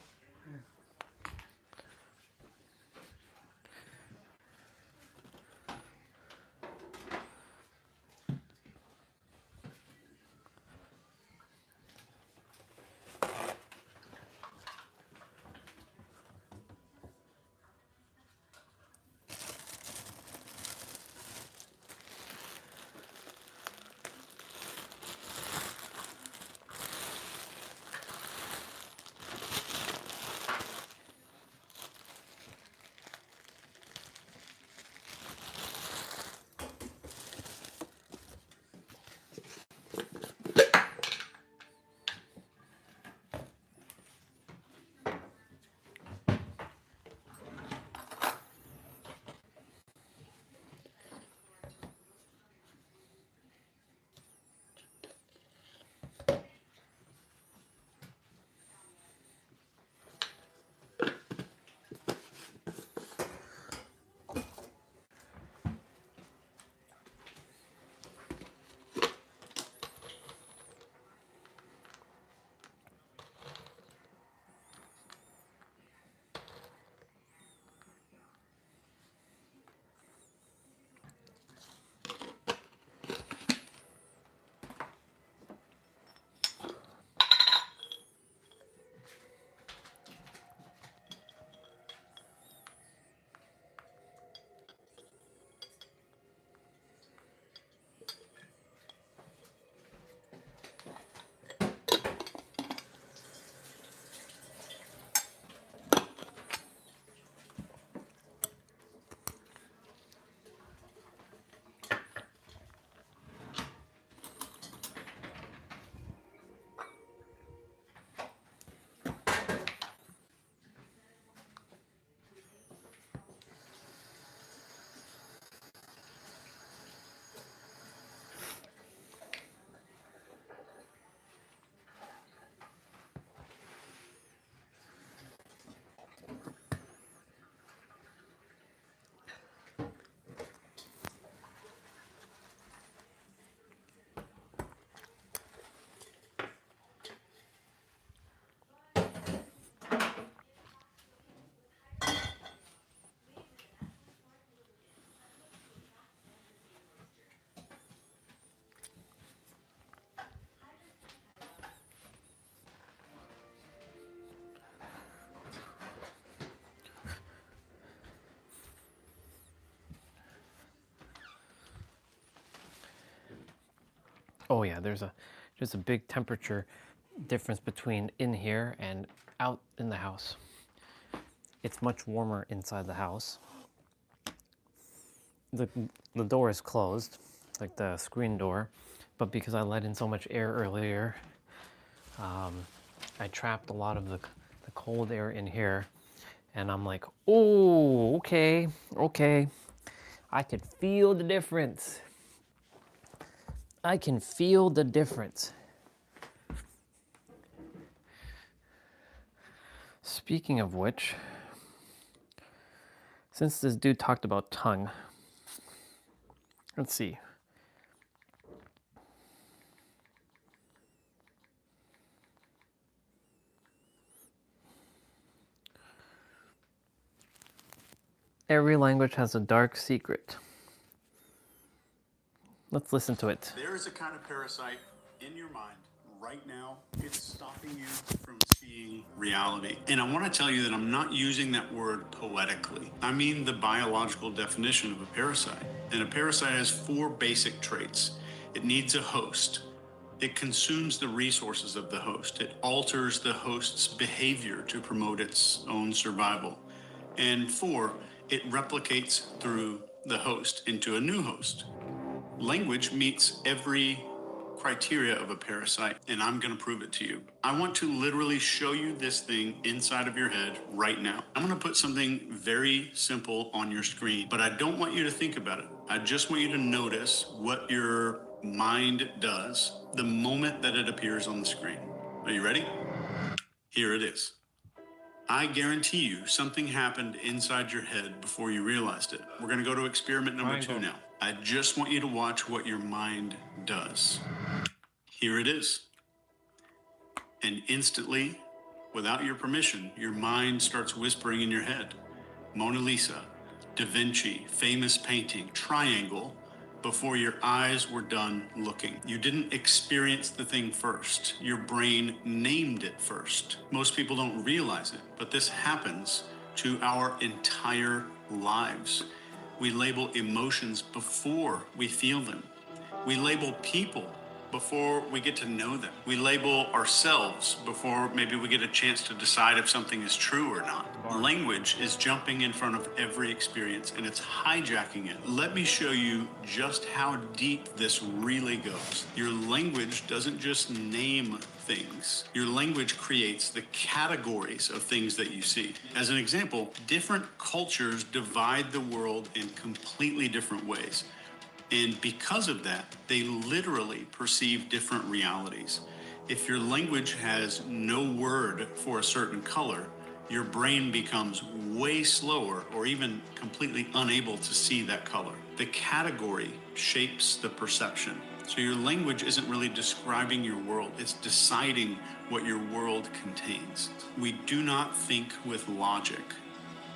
Oh yeah, there's a big temperature difference between in here and out in the house. It's much warmer inside the house. The door is closed, like the screen door, but because I let in so much air earlier, I trapped a lot of the cold air in here, and I'm like, oh, okay, I can feel the difference. I can feel the difference. Speaking of which, since this dude talked about tongue, let's see. Every language has a dark secret. Let's listen to it. There is a kind of parasite in your mind right now. It's stopping you from seeing reality. And I want to tell you that I'm not using that word poetically. I mean the biological definition of a parasite. And a parasite has 4 basic traits. It needs a host. It consumes the resources of the host. It alters the host's behavior to promote its own survival. And 4, it replicates through the host into a new host. Language meets every criteria of a parasite, and I'm going to prove it to you. I want to literally show you this thing inside of your head right now. I'm going to put something very simple on your screen, but I don't want you to think about it. I just want you to notice what your mind does the moment that it appears on the screen. Are you ready? Here it is. I guarantee you something happened inside your head before you realized it. We're going to go to experiment number 2 now. I just want you to watch what your mind does. Here it is. And instantly, without your permission, your mind starts whispering in your head. Mona Lisa, Da Vinci, famous painting, triangle, before your eyes were done looking. You didn't experience the thing first. Your brain named it first. Most people don't realize it, but this happens to our entire lives. We label emotions before we feel them. We label people before we get to know them. We label ourselves before maybe we get a chance to decide if something is true or not. Language is jumping in front of every experience and it's hijacking it. Let me show you just how deep this really goes. Your language doesn't just name things. Your language creates the categories of things that you see. As an example, different cultures divide the world in completely different ways. And because of that, they literally perceive different realities. If your language has no word for a certain color, your brain becomes way slower or even completely unable to see that color. The category shapes the perception. So your language isn't really describing your world, it's deciding what your world contains. We do not think with logic.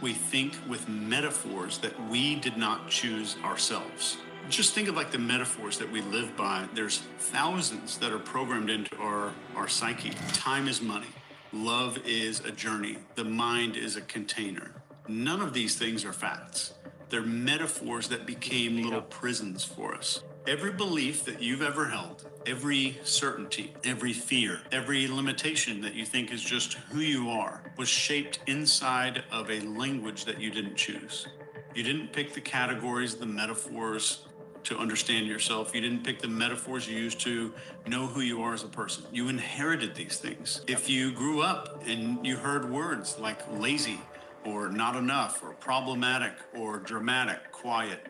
We think with metaphors that we did not choose ourselves. Just think of like the metaphors that we live by. There's thousands that are programmed into our psyche. Time is money. Love is a journey. The mind is a container. None of these things are facts. They're metaphors that became little prisons for us. Every belief that you've ever held, every certainty, every fear, every limitation that you think is just who you are, was shaped inside of a language that you didn't choose. You didn't pick the categories, the metaphors to understand yourself. You didn't pick the metaphors you used to know who you are as a person. You inherited these things. If you grew up and you heard words like lazy or not enough or problematic or dramatic, quiet,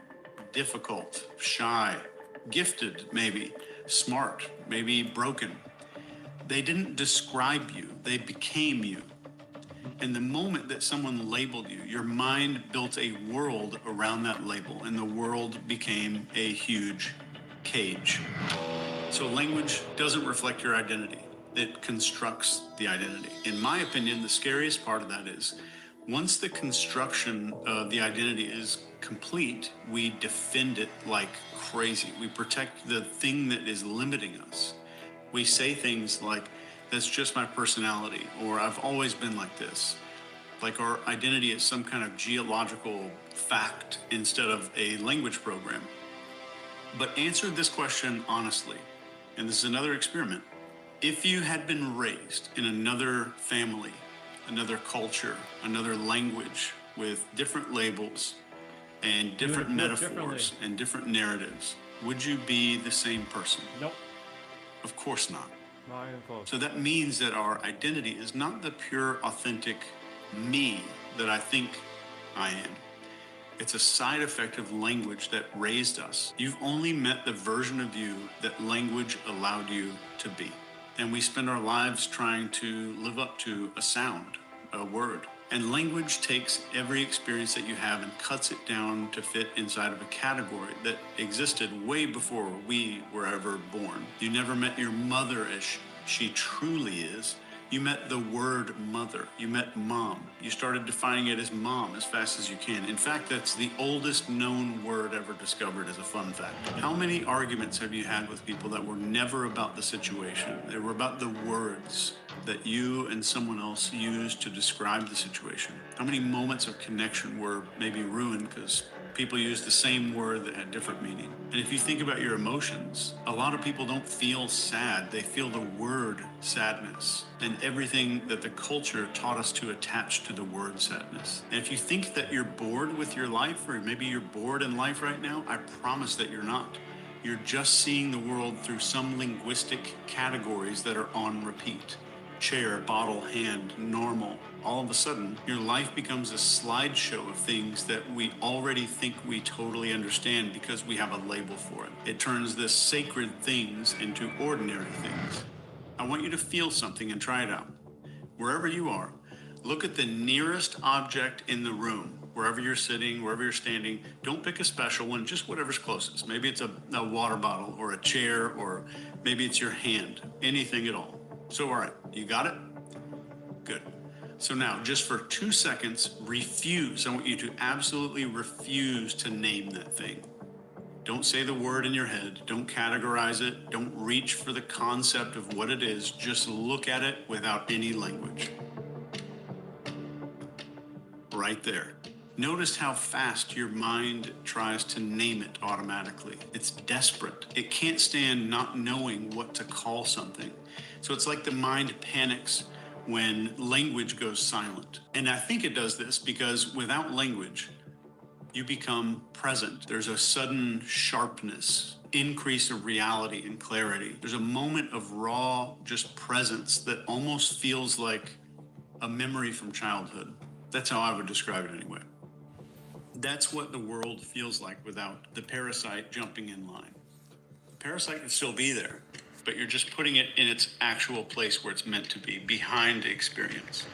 difficult, shy, gifted maybe, smart, maybe broken, they didn't describe you, they became you. And the moment that someone labeled you, your mind built a world around that label, and the world became a huge cage. So language doesn't reflect your identity. It constructs the identity. In my opinion, the scariest part of that is once the construction of the identity is complete, we defend it like crazy. We protect the thing that is limiting us. We say things like, that's just my personality, or I've always been like this. Like our identity is some kind of geological fact instead of a language program. But answer this question honestly, and this is another experiment. If you had been raised in another family, another culture, another language with different labels and different metaphors and different narratives, would you be the same person? Nope. Of course not. Not even close. So that means that our identity is not the pure, authentic me that I think I am. It's a side effect of language that raised us. You've only met the version of you that language allowed you to be. And we spend our lives trying to live up to a sound, a word. And language takes every experience that you have and cuts it down to fit inside of a category that existed way before we were ever born. You never met your mother as she truly is. You met the word mother. You met mom. You started defining it as mom as fast as you can. In fact, that's the oldest known word ever discovered as a fun fact. How many arguments have you had with people that were never about the situation? They were about the words that you and someone else used to describe the situation? How many moments of connection were maybe ruined because people use the same word that had different meaning? And if you think about your emotions, a lot of people don't feel sad. They feel the word sadness and everything that the culture taught us to attach to the word sadness. And if you think that you're bored with your life, or maybe you're bored in life right now, I promise that you're not. You're just seeing the world through some linguistic categories that are on repeat. Chair, bottle, hand, normal. All of a sudden, your life becomes a slideshow of things that we already think we totally understand because we have a label for it. It turns the sacred things into ordinary things. I want you to feel something and try it out. Wherever you are, look at the nearest object in the room. Wherever you're sitting, wherever you're standing, don't pick a special one, just whatever's closest. Maybe it's a water bottle or a chair, or maybe it's your hand, anything at all. So, all right, you got it? Good. So now, just for 2 seconds, refuse. I want you to absolutely refuse to name that thing. Don't say the word in your head. Don't categorize it. Don't reach for the concept of what it is. Just look at it without any language. Right there. Notice how fast your mind tries to name it automatically. It's desperate. It can't stand not knowing what to call something. So it's like the mind panics when language goes silent. And I think it does this because without language, you become present. There's a sudden sharpness, increase of reality and clarity. There's a moment of raw, just presence that almost feels like a memory from childhood. That's how I would describe it anyway. That's what the world feels like without the parasite jumping in line. The parasite can still be there, but you're just putting it in its actual place where it's meant to be, behind the experience.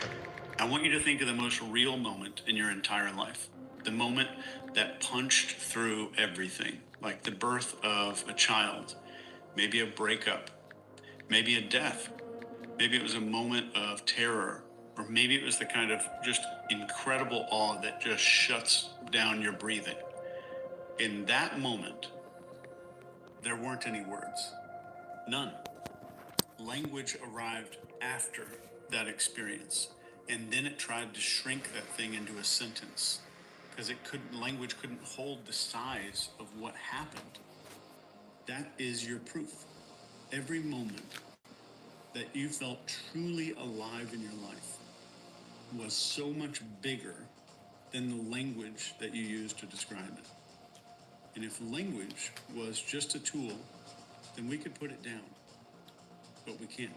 I want you to think of the most real moment in your entire life. The moment that punched through everything, like the birth of a child, maybe a breakup, maybe a death. Maybe it was a moment of terror, or maybe it was the kind of just incredible awe that just shuts down your breathing. In that moment, there weren't any words. None. Language arrived after that experience, and then it tried to shrink that thing into a sentence because language couldn't hold the size of what happened. That is your proof. Every moment that you felt truly alive in your life was so much bigger than the language that you used to describe it. And if language was just a tool, then we could put it down. But we can't.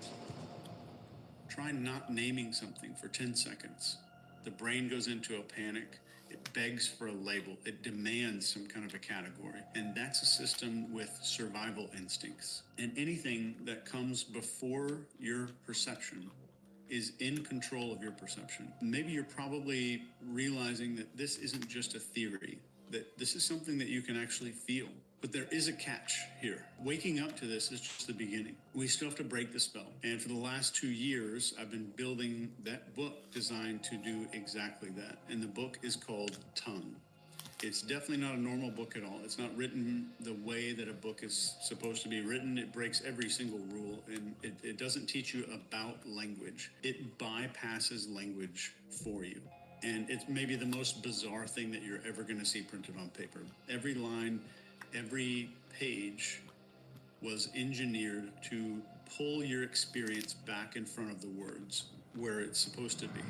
Try not naming something for 10 seconds. The brain goes into a panic. It begs for a label. It demands some kind of a category. And that's a system with survival instincts. And anything that comes before your perception is in control of your perception. Maybe you're probably realizing that this isn't just a theory, that this is something that you can actually feel. But there is a catch here. Waking up to this is just the beginning. We still have to break the spell. And for the last 2 years, I've been building that book designed to do exactly that. And the book is called Tongue. It's definitely not a normal book at all. It's not written the way that a book is supposed to be written. It breaks every single rule, and it doesn't teach you about language. It bypasses language for you. And it's maybe the most bizarre thing that you're ever going to see printed on paper. Every line, every page was engineered to pull your experience back in front of the words where it's supposed to be.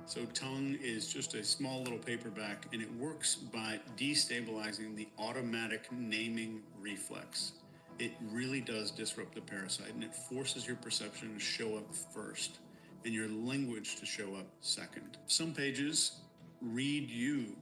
So Tongue is just a small little paperback, and it works by destabilizing the automatic naming reflex. It really does disrupt the parasite, and it forces your perception to show up first and your language to show up second. Some pages read you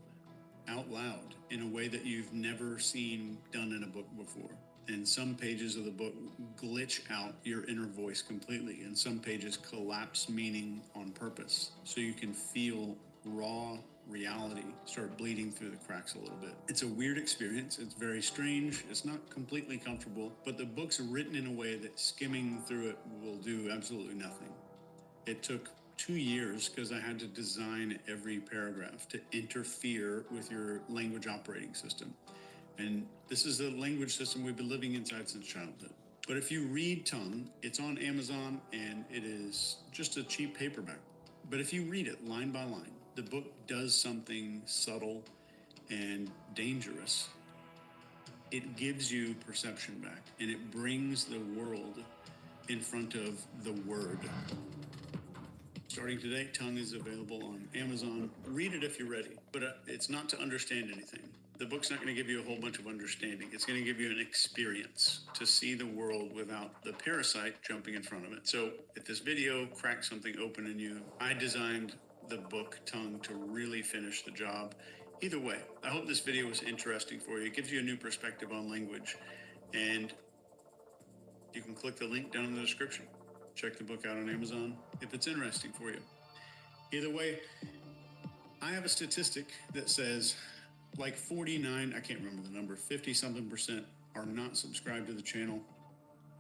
out loud in a way that you've never seen done in a book before. And some pages of the book glitch out your inner voice completely, and some pages collapse meaning on purpose so you can feel raw reality start bleeding through the cracks a little bit. It's a weird experience. It's very strange. It's not completely comfortable, but the book's written in a way that skimming through it will do absolutely nothing. It took 2 years because I had to design every paragraph to interfere with your language operating system. And this is the language system we've been living inside since childhood. But if you read Tongue, it's on Amazon and it is just a cheap paperback. But if you read it line by line, the book does something subtle and dangerous. It gives you perception back and it brings the world in front of the word. Starting today, Tongue is available on Amazon. Read it if you're ready, but it's not to understand anything. The book's not going to give you a whole bunch of understanding. It's going to give you an experience to see the world without the parasite jumping in front of it. So if this video cracks something open in you, I designed the book Tongue to really finish the job. Either way, I hope this video was interesting for you. It gives you a new perspective on language, and you can click the link down in the description. Check the book out on Amazon if it's interesting for you. Either way, I have a statistic that says like 49, I can't remember the number, 50-something% are not subscribed to the channel.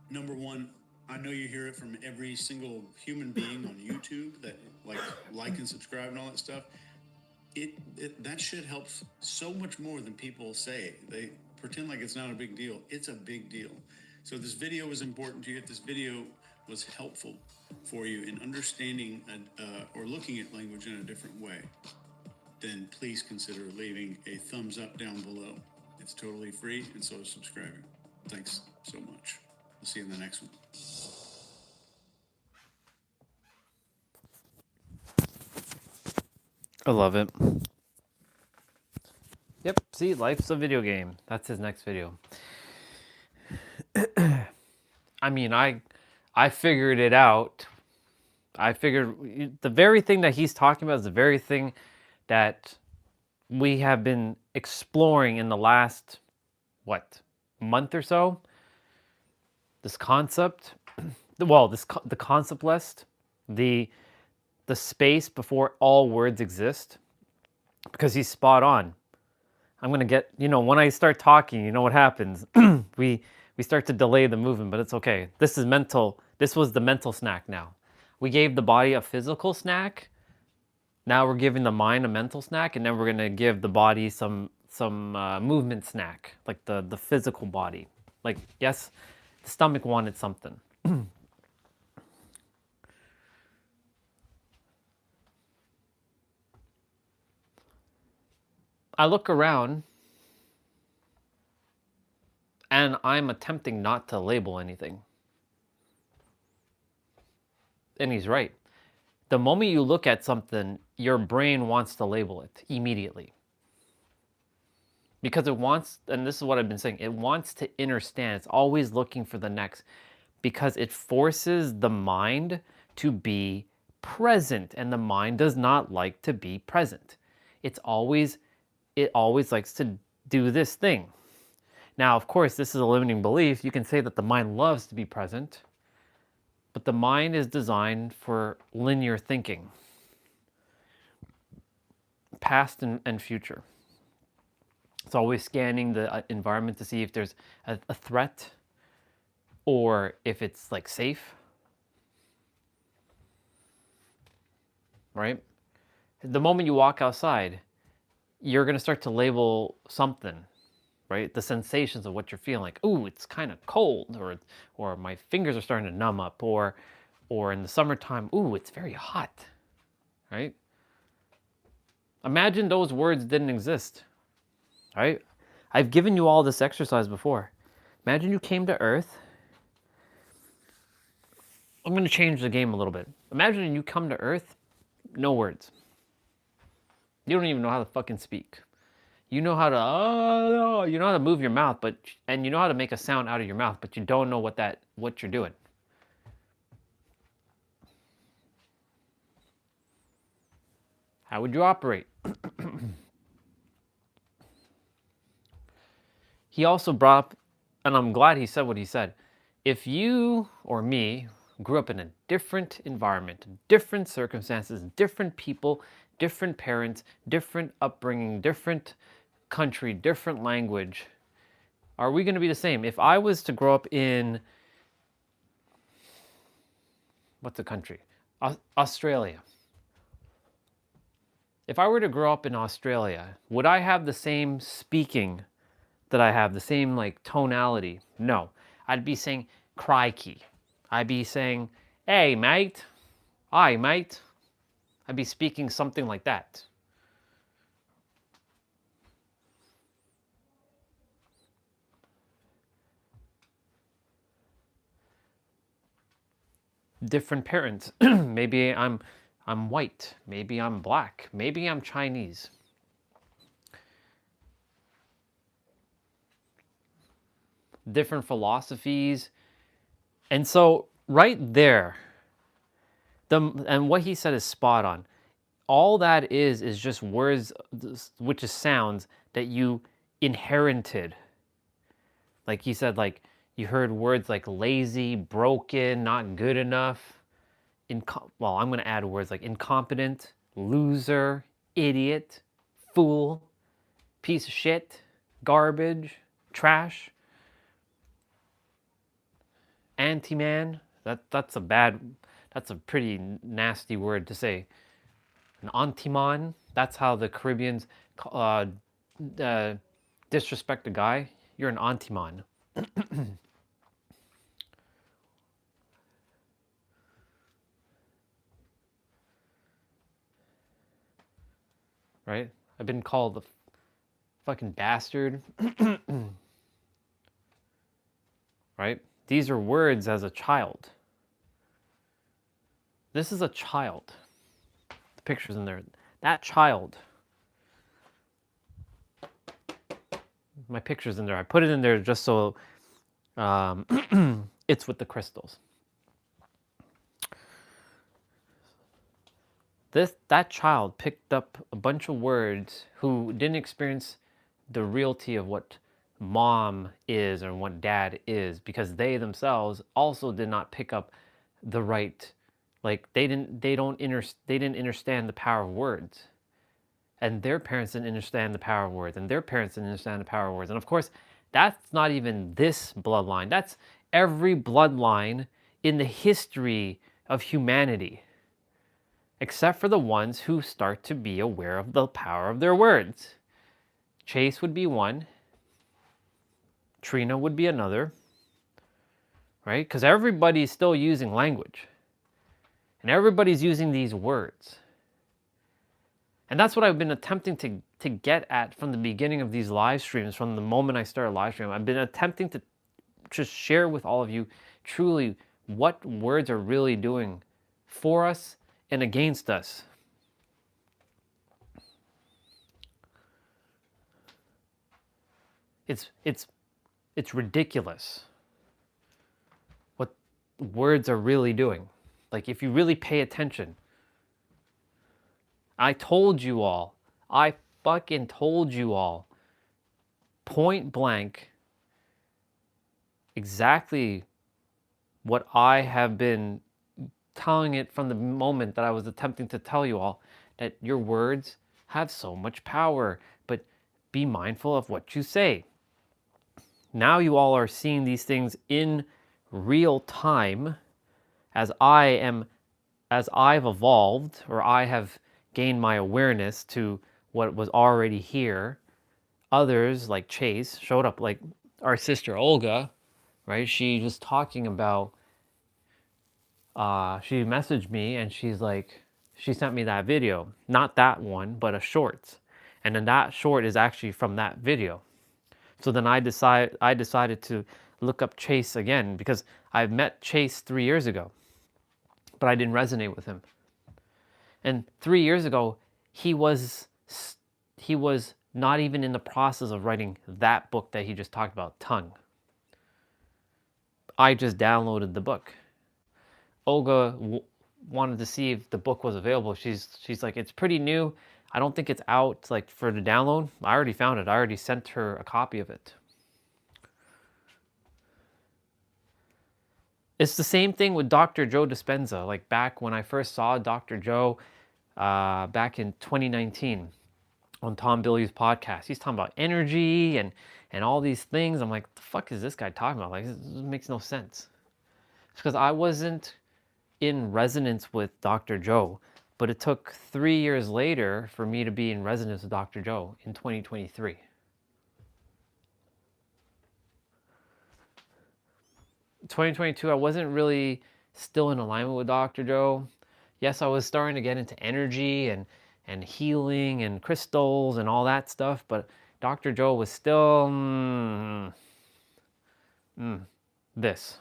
Number one, I know you hear it from every single human being on YouTube that like and subscribe and all that stuff. That shit helps so much more than people say. They pretend like it's not a big deal. It's a big deal. So this video was important to you. If this video was helpful for you in understanding or looking at language in a different way, then please consider leaving a thumbs up down below. It's totally free, and so is subscribing. Thanks so much. We'll see you in the next one. I love it. Yep, see, life's a video game. That's his next video. I mean, I figured it out. I figured the very thing that he's talking about is the very thing that we have been exploring in the last, month or so? This concept, the concept list, the space before all words exist, because he's spot on. I'm going to get, when I start talking, you know what happens? we start to delay the movement, but it's okay. This is mental. This was the mental snack now. We gave the body a physical snack. Now we're giving the mind a mental snack, and then we're going to give the body some movement snack, like the physical body. Like, yes, the stomach wanted something. I look around and I'm attempting not to label anything. And he's right. The moment you look at something, your brain wants to label it immediately. Because it wants, and this is what I've been saying, it wants to understand. It's always looking for the next, because it forces the mind to be present, and the mind does not like to be present. It always likes to do this thing. Now, of course, this is a limiting belief. You can say that the mind loves to be present, but the mind is designed for linear thinking, past and future. It's always scanning the environment to see if there's a threat or if it's like safe, right? The moment you walk outside, you're going to start to label something, right? The sensations of what you're feeling, like, ooh, it's kind of cold, or my fingers are starting to numb up, or in the summertime, ooh, it's very hot, right? Imagine those words didn't exist, right? I've given you all this exercise before. Imagine you came to Earth. I'm going to change the game a little bit. Imagine you come to Earth, no words. You don't even know how to fucking speak. You know how to, you know how to move your mouth, and you know how to make a sound out of your mouth, but you don't know what you're doing. How would you operate? He also brought up, and I'm glad he said what he said. If you or me, grew up in a different environment, different circumstances, different people, different parents, different upbringing, different country, different language, are we going to be the same? If I was to grow up in, what's the country? Australia. If I were to grow up in Australia, would I have the same speaking that I have, the same like tonality? No. I'd be saying crikey. I'd be saying, hey mate, hi mate. I'd be speaking something like that. Different parents. Maybe I'm white. Maybe I'm black. Maybe I'm Chinese. Different philosophies. And so right there, and what he said is spot on. All that is just words, which is sounds that you inherited. Like he said, like you heard words like lazy, broken, not good enough. Well, I'm going to add words like incompetent, loser, idiot, fool, piece of shit, garbage, trash, anti-man. That's a pretty nasty word to say. An anti-man, that's how the Caribbeans disrespect a guy. You're an anti-man. Right? I've been called a fucking bastard. Right? These are words as a child. This is a child. The picture's in there. That child. My picture's in there. I put it in there just so it's with the crystals. That child picked up a bunch of words who didn't experience the reality of what mom is or what dad is, because they themselves also did not pick up the right, like they didn't understand the power of words, and their parents didn't understand the power of words, and their parents didn't understand the power of words. And of course, that's not even this bloodline. That's every bloodline in the history of humanity, except for the ones who start to be aware of the power of their words. Chase would be one. Trina would be another. Right? Because everybody's still using language. And everybody's using these words. And that's what I've been attempting to get at from the beginning of these live streams, from the moment I started live streaming. I've been attempting to just share with all of you truly what words are really doing for us and against us. It's ridiculous what words are really doing. Like if you really pay attention. I told you all. I fucking told you all. Point blank. Exactly what I have been telling it from the moment that I was attempting to tell you all, that your words have so much power, but be mindful of what you say. Now you all are seeing these things in real time as I've evolved, or I have gained my awareness to what was already here. Others, like Chase, showed up, like our sister Olga, right? She was talking about, she messaged me and she's like, she sent me that video. Not that one, but a short. And then that short is actually from that video. So then I decided to look up Chase again, because I met Chase 3 years ago, but I didn't resonate with him. And 3 years ago, he was not even in the process of writing that book that he just talked about, Tongue. I just downloaded the book. Olga wanted to see if the book was available. She's like, it's pretty new. I don't think it's out like for the download. I already found it. I already sent her a copy of it. It's the same thing with Dr. Joe Dispenza. Like back when I first saw Dr. Joe back in 2019 on Tom Bilyeu's podcast, he's talking about energy and all these things. I'm like, the fuck is this guy talking about? Like, this makes no sense. It's because I wasn't in resonance with Dr. Joe, but it took 3 years later for me to be in resonance with Dr. Joe in 2023. In 2022, I wasn't really still in alignment with Dr. Joe. Yes, I was starting to get into energy and healing and crystals and all that stuff, but Dr. Joe was still this.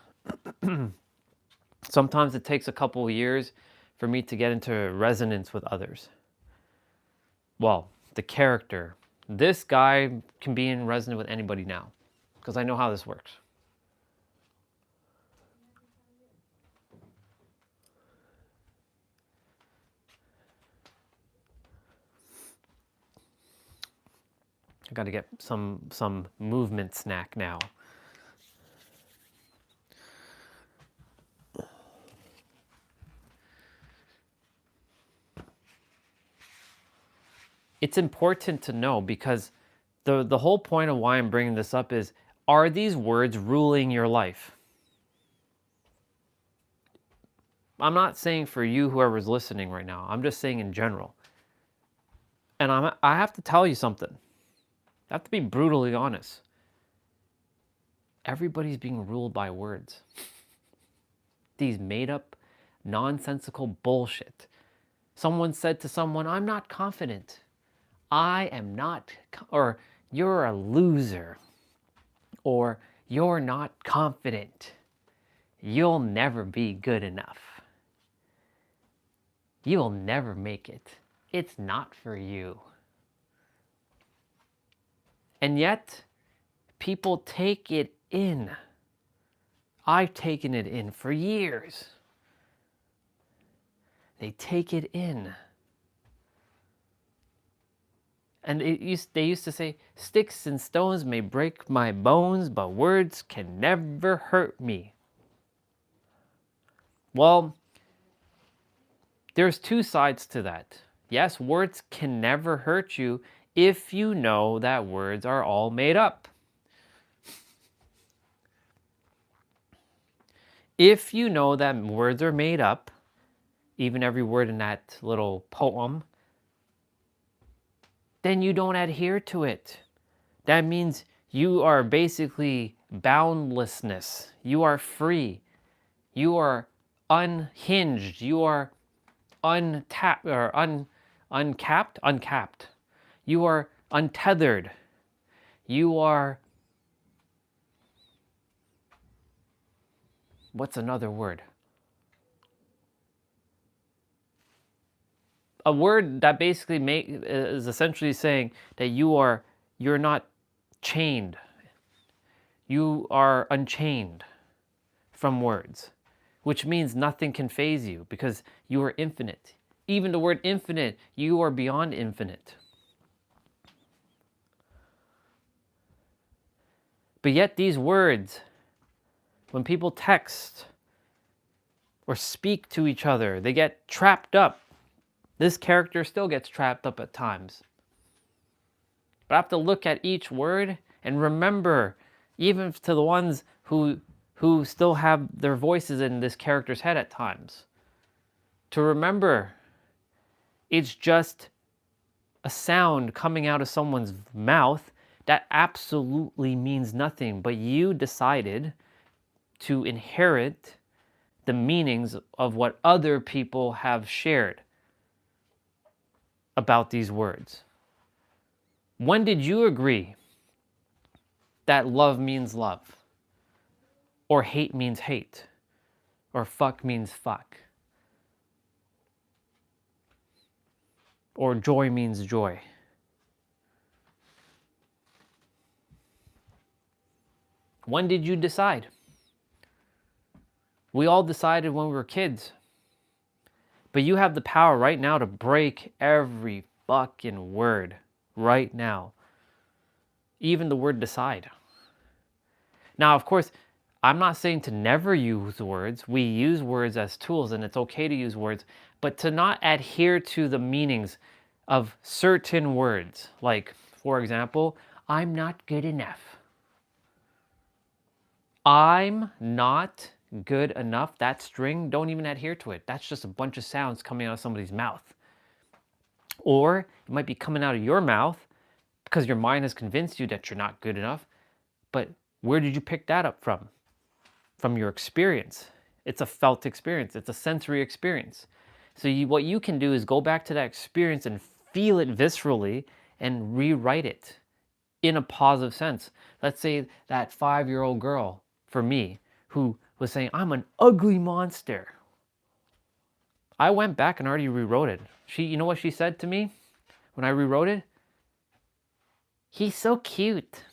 Sometimes it takes a couple of years for me to get into resonance with others. Well, the character. This guy can be in resonance with anybody now because I know how this works. I got to get some movement snack now. It's important to know because the whole point of why I'm bringing this up is, are these words ruling your life? I'm not saying for you, whoever's listening right now. I'm just saying in general. And I have to tell you something. I have to be brutally honest. Everybody's being ruled by words. These made up, nonsensical bullshit. Someone said to someone, I'm not confident. I am not, or you're a loser, or you're not confident. You'll never be good enough. You'll never make it. It's not for you. And yet, people take it in. I've taken it in for years. They take it in. And they used to say, sticks and stones may break my bones, but words can never hurt me. Well, there's two sides to that. Yes, words can never hurt you if you know that words are all made up. If you know that words are made up, even every word in that little poem, then you don't adhere to it. That means you are basically boundlessness. You are free. You are unhinged. You are untapped or uncapped. You are untethered. You are, what's another word? A word that basically is essentially saying that you're not chained. You are unchained from words, which means nothing can faze you because you are infinite. Even the word infinite, you are beyond infinite. But yet these words, when people text or speak to each other, they get trapped up. This character still gets trapped up at times. But I have to look at each word and remember, even to the ones who still have their voices in this character's head at times, to remember it's just a sound coming out of someone's mouth that absolutely means nothing, but you decided to inherit the meanings of what other people have shared about these words. When did you agree that love means love? Or hate means hate? Or fuck means fuck? Or joy means joy? When did you decide? We all decided when we were kids. But you have the power right now to break every fucking word right now. Even the word decide. Now, of course, I'm not saying to never use words. We use words as tools, and it's okay to use words, but to not adhere to the meanings of certain words. Like, for example, I'm not good enough. I'm not good enough. That string, don't even adhere to it. That's just a bunch of sounds coming out of somebody's mouth. Or it might be coming out of your mouth because your mind has convinced you that you're not good enough. But where did you pick that up from? From your experience. It's a felt experience. It's a sensory experience. So what you can do is go back to that experience and feel it viscerally and rewrite it in a positive sense. Let's say that 5-year-old girl, for me, who was saying, I'm an ugly monster. I went back and already rewrote it. You know what she said to me when I rewrote it? He's so cute.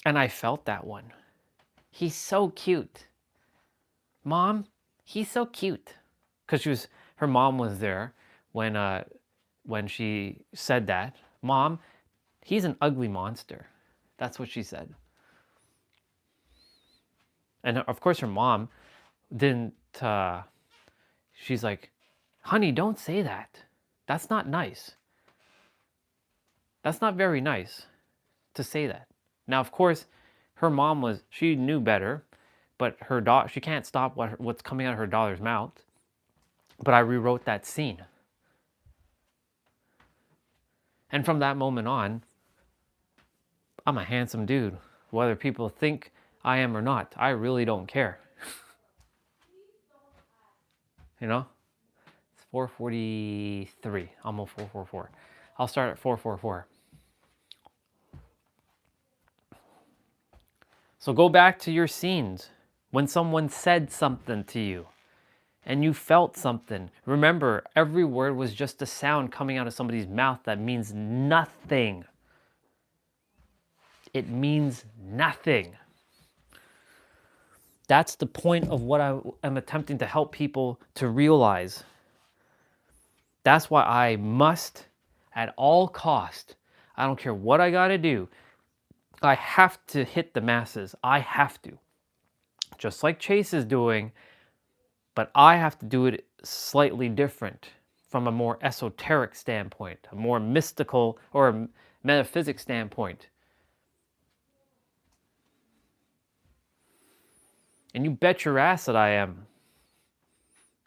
And I felt that one. He's so cute. Mom, he's so cute. Because her mom was there when she said that. Mom, he's an ugly monster. That's what she said. And of course her mom didn't, she's like, honey, don't say that. That's not nice. That's not very nice to say that. Now, of course, her mom she knew better, but her daughter, she can't stop what's coming out of her daughter's mouth. But I rewrote that scene. And from that moment on, I'm a handsome dude. Whether people think I am or not, I really don't care. You know? It's 4:43, almost 4:44. I'll start at 4:44. So go back to your scenes when someone said something to you and you felt something. Remember, every word was just a sound coming out of somebody's mouth that means nothing. It means nothing. That's the point of what I am attempting to help people to realize. That's why I must, at all cost, I don't care what I got to do, I have to hit the masses. I have to. Just like Chase is doing, but I have to do it slightly different from a more esoteric standpoint, a more mystical or metaphysic standpoint. And you bet your ass that I am.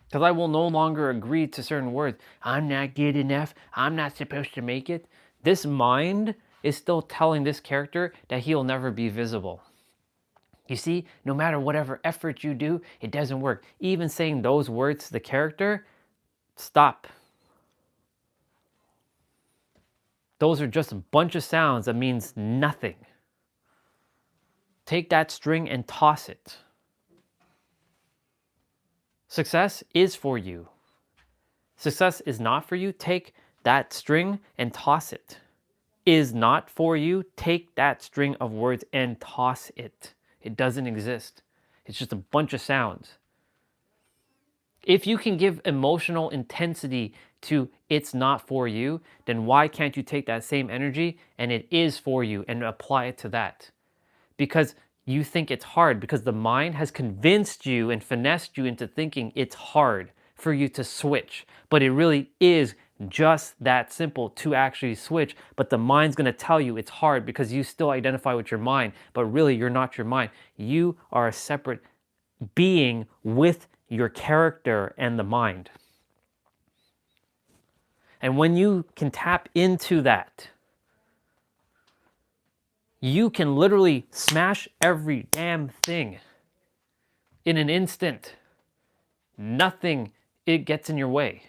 Because I will no longer agree to certain words. I'm not good enough. I'm not supposed to make it. This mind is still telling this character that he'll never be visible. You see, no matter whatever effort you do, it doesn't work. Even saying those words to the character, stop. Those are just a bunch of sounds that means nothing. Take that string and toss it. Success is for you. Success is not for you. Take that string and toss it. Is not for you. Take that string of words and toss it. It doesn't exist. It's just a bunch of sounds. If you can give emotional intensity to it's not for you, then why can't you take that same energy and it is for you and apply it to that? Because you think it's hard, because the mind has convinced you and finessed you into thinking it's hard for you to switch. But it really is just that simple to actually switch. But the mind's going to tell you it's hard because you still identify with your mind. But really, you're not your mind. You are a separate being with your character and the mind. And when you can tap into that, you can literally smash every damn thing in an instant. Nothing it gets in your way.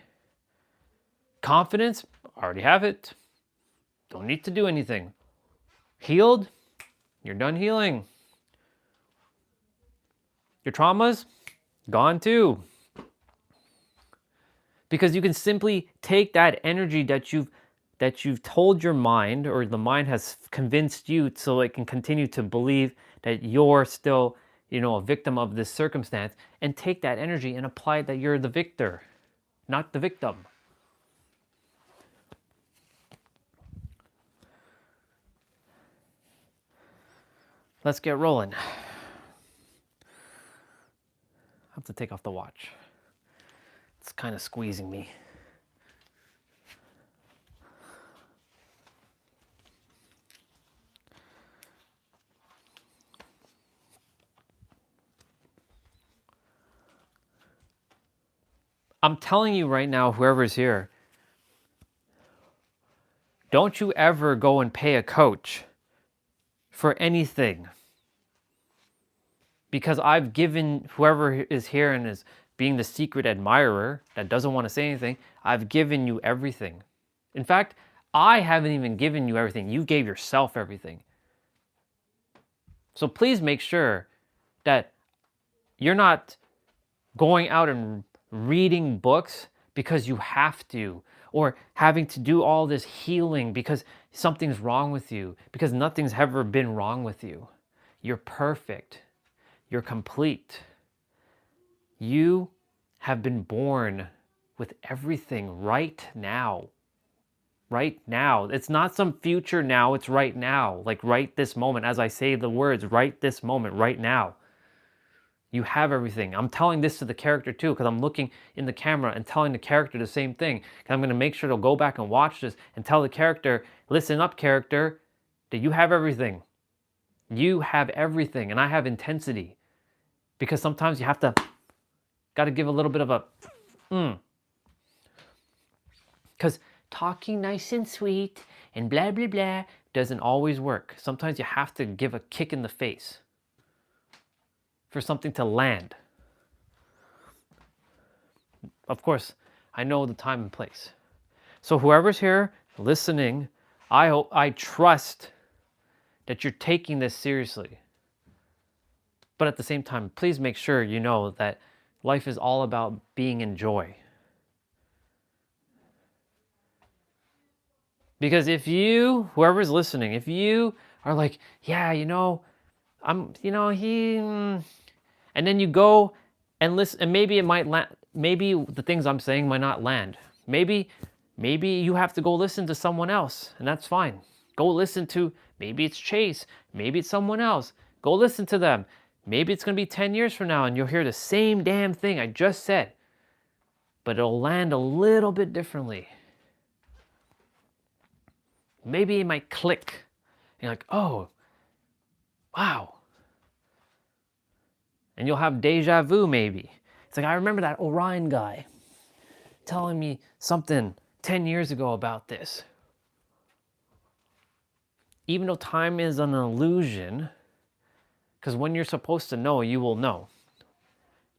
Confidence, already have it. Don't need to do anything. Healed, you're done healing. Your traumas, gone too. Because you can simply take that energy that you've told your mind, or the mind has convinced you so it can continue to believe that you're still, a victim of this circumstance, and take that energy and apply that you're the victor, not the victim. Let's get rolling. I have to take off the watch. It's kind of squeezing me. I'm telling you right now, whoever's here, don't you ever go and pay a coach for anything. Because I've given whoever is here and is being the secret admirer that doesn't want to say anything, I've given you everything. In fact, I haven't even given you everything. You gave yourself everything. So please make sure that you're not going out and reading books because you have to, or having to do all this healing because something's wrong with you, because nothing's ever been wrong with you. You're perfect. You're complete. You have been born with everything right now. Right now. It's not some future now, it's right now. Like right this moment, as I say the words, right this moment, right now. You have everything. I'm telling this to the character too, because I'm looking in the camera and telling the character the same thing. And I'm going to make sure to go back and watch this and tell the character, listen up, character, that you have everything. You have everything, and I have intensity. Because sometimes you have to, got to give a little bit of a, Because talking nice and sweet and blah, blah, blah doesn't always work. Sometimes you have to give a kick in the face for something to land. Of course, I know the time and place. So whoever's here listening, I trust that you're taking this seriously. But at the same time, please make sure you know that life is all about being in joy. Because if you, whoever's listening, if you are like, yeah, and then you go and listen, and maybe it might land, maybe the things I'm saying might not land. Maybe you have to go listen to someone else, and that's fine. Go listen to, maybe it's Chase, maybe it's someone else. Go listen to them. Maybe it's going to be 10 years from now, and you'll hear the same damn thing I just said. But it'll land a little bit differently. Maybe it might click. You're like, oh, wow. And you'll have deja vu maybe. It's like, I remember that Orion guy telling me something 10 years ago about this. Even though time is an illusion, because when you're supposed to know, you will know.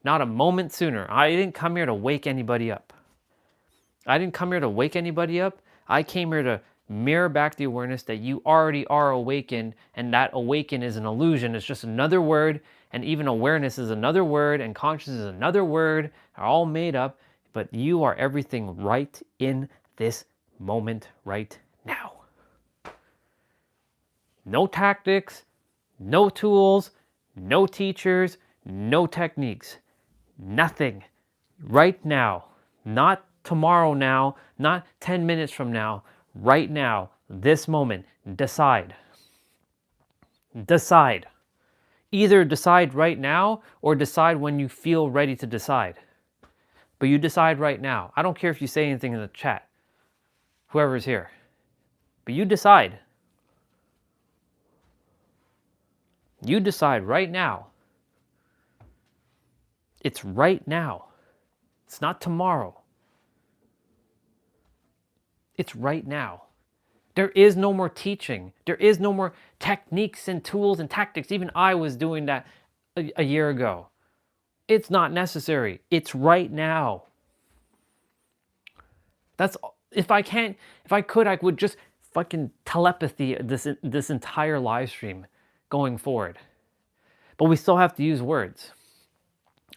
Not a moment sooner. I didn't come here to wake anybody up. I didn't come here to wake anybody up. I came here to mirror back the awareness that you already are awakened, and that awaken is an illusion. It's just another word, and even awareness is another word, and consciousness is another word. They're all made up, but you are everything right in this moment right now. No tactics, no tools, no teachers, no techniques. Nothing. Right now. Not tomorrow now, not 10 minutes from now. Right now, this moment, decide. Decide. Either decide right now or decide when you feel ready to decide. But you decide right now. I don't care if you say anything in the chat, whoever's here. But you decide. You decide right now. It's right now. It's not tomorrow. It's right now. There is no more teaching. There is no more techniques and tools and tactics. Even I was doing that a year ago. It's not necessary. It's right now. That's, if I could, I would just fucking telepathy this entire live stream going forward. But we still have to use words.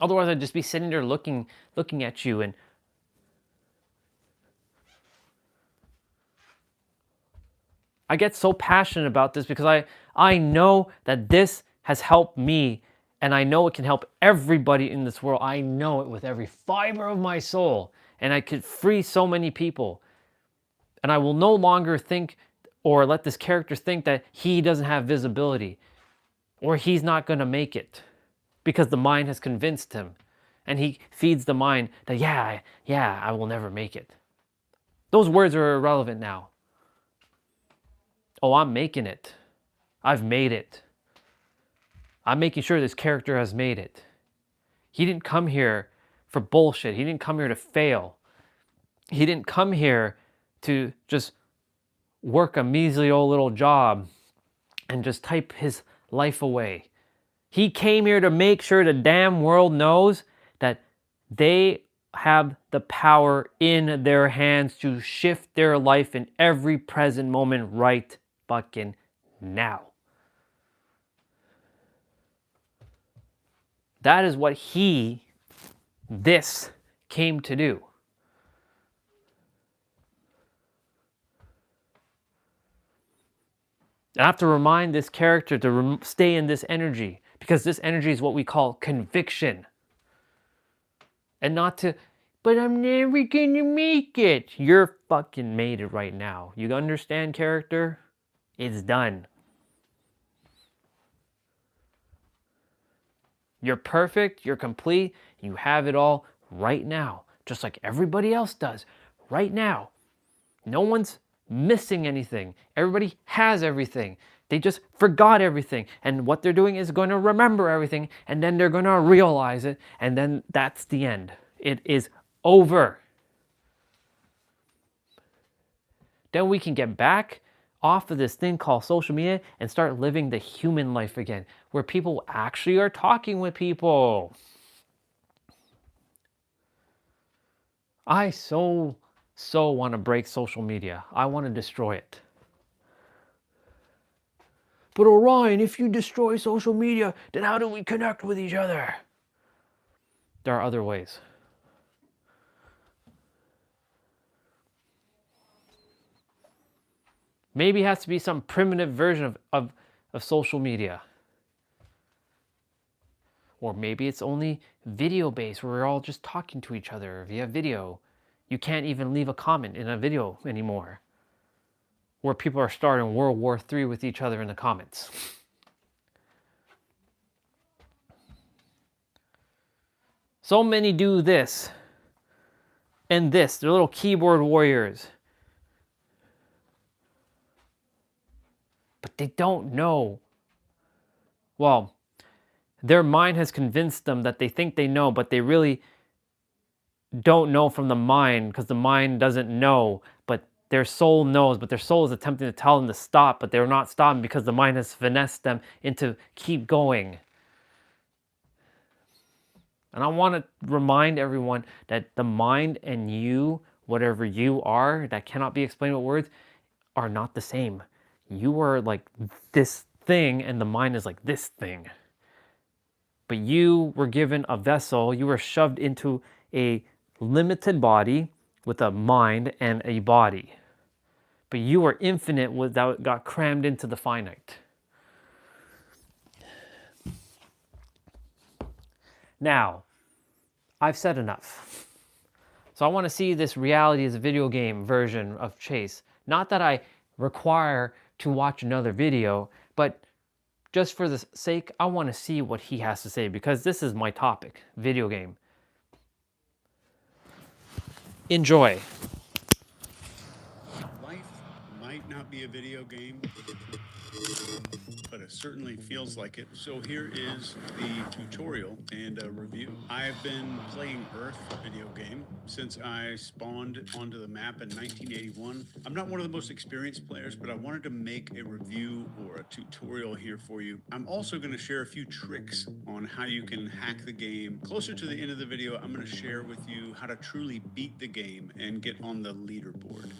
Otherwise, I'd just be sitting there looking at you and I get so passionate about this because I know that this has helped me, and I know it can help everybody in this world. I know it with every fiber of my soul, and I could free so many people. And I will no longer think or let this character think that he doesn't have visibility. or he's not going to make it because the mind has convinced him. And he feeds the mind that, yeah, I will never make it. Those words are irrelevant now. Oh, I'm making it. I've made it. I'm making sure this character has made it. He didn't come here for bullshit. He didn't come here to fail. He didn't come here to just work a measly old little job and just type his life away. He came here to make sure the damn world knows that they have the power in their hands to shift their life in every present moment right fucking now. That is what this came to do. I have to remind this character to stay in this energy, because this energy is what we call conviction. And not to, but I'm never gonna make it. You're fucking made it right now. You understand, character? It's done. You're perfect, you're complete, you have it all right now, just like everybody else does right now. No one's missing anything. Everybody has everything. They just forgot everything. And what they're doing is going to remember everything, and then they're going to realize it, and then that's the end. It is over. Then we can get back off of this thing called social media and start living the human life again, where people actually are talking with people. I so want to break social media. I want to destroy it. But Orion, if you destroy social media, then how do we connect with each other? There are other ways. Maybe it has to be some primitive version of social media. Or maybe it's only video-based, where we're all just talking to each other via video. You can't even leave a comment in a video anymore, where people are starting World War III with each other in the comments. So many do this and this. They're little keyboard warriors. But they don't know. Well, their mind has convinced them that they think they know, but they really don't know from the mind, because the mind doesn't know, but their soul knows. But their soul is attempting to tell them to stop, but they're not stopping because the mind has finessed them into keep going. And I want to remind everyone that the mind and you, whatever you are, that cannot be explained with words, are not the same. You are like this thing, and the mind is like this thing. But you were given a vessel, you were shoved into a limited body with a mind and a body. But you are infinite without got crammed into the finite. Now, I've said enough. So I want to see this reality as a video game version of Chase. Not that I require to watch another video, but just for the sake, I want to see what he has to say, because this is my topic, video game. Enjoy. Life might not be a video game, but it certainly feels like it. So here is the tutorial and a review. I've been playing Earth video game since I spawned onto the map in 1981. I'm not one of the most experienced players, but I wanted to make a review or a tutorial here for you. I'm also going to share a few tricks on how you can hack the game. Closer to the end of the video, I'm going to share with you how to truly beat the game and get on the leaderboard.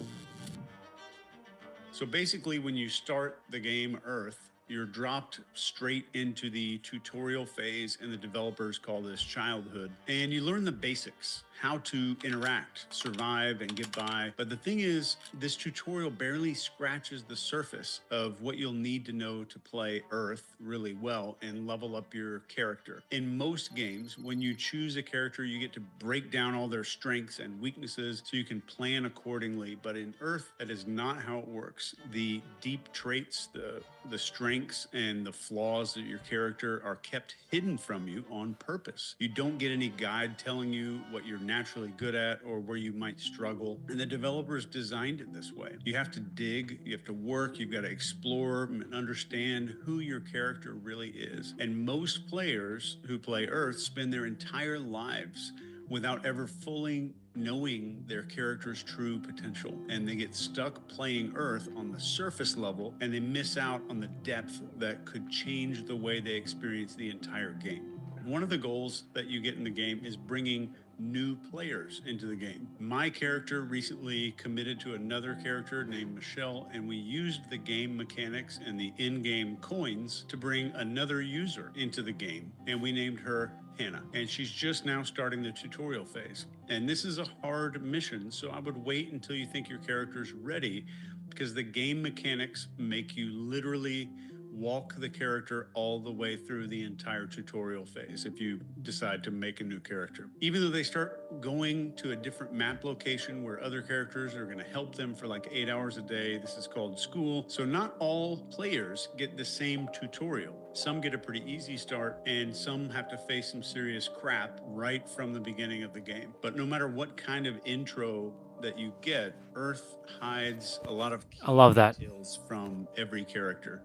So basically, when you start the game Earth, you're dropped straight into the tutorial phase, and the developers call this childhood. And you learn the basics, how to interact, survive, and get by. But the thing is, this tutorial barely scratches the surface of what you'll need to know to play Earth really well and level up your character. In most games, when you choose a character, you get to break down all their strengths and weaknesses so you can plan accordingly. But in Earth, that is not how it works. The deep traits, the strengths, strengths and the flaws of your character are kept hidden from you on purpose. You don't get any guide telling you what you're naturally good at or where you might struggle. And the developers designed it this way. You have to dig, you have to work, you've got to explore and understand who your character really is. And most players who play Earth spend their entire lives without ever fully knowing their character's true potential. And they get stuck playing Earth on the surface level, and they miss out on the depth that could change the way they experience the entire game. One of the goals that you get in the game is bringing new players into the game. My character recently committed to another character named Michelle, and we used the game mechanics and the in-game coins to bring another user into the game, and we named her Hannah, and she's just now starting the tutorial phase. And this is a hard mission, so I would wait until you think your character's ready, because the game mechanics make you literally walk the character all the way through the entire tutorial phase if you decide to make a new character. Even though they start going to a different map location where other characters are going to help them for like 8 hours a day, this is called school. So not all players get the same tutorial. Some get a pretty easy start, and some have to face some serious crap right from the beginning of the game. But no matter what kind of intro that you get, Earth hides a lot of I love that. details from every character.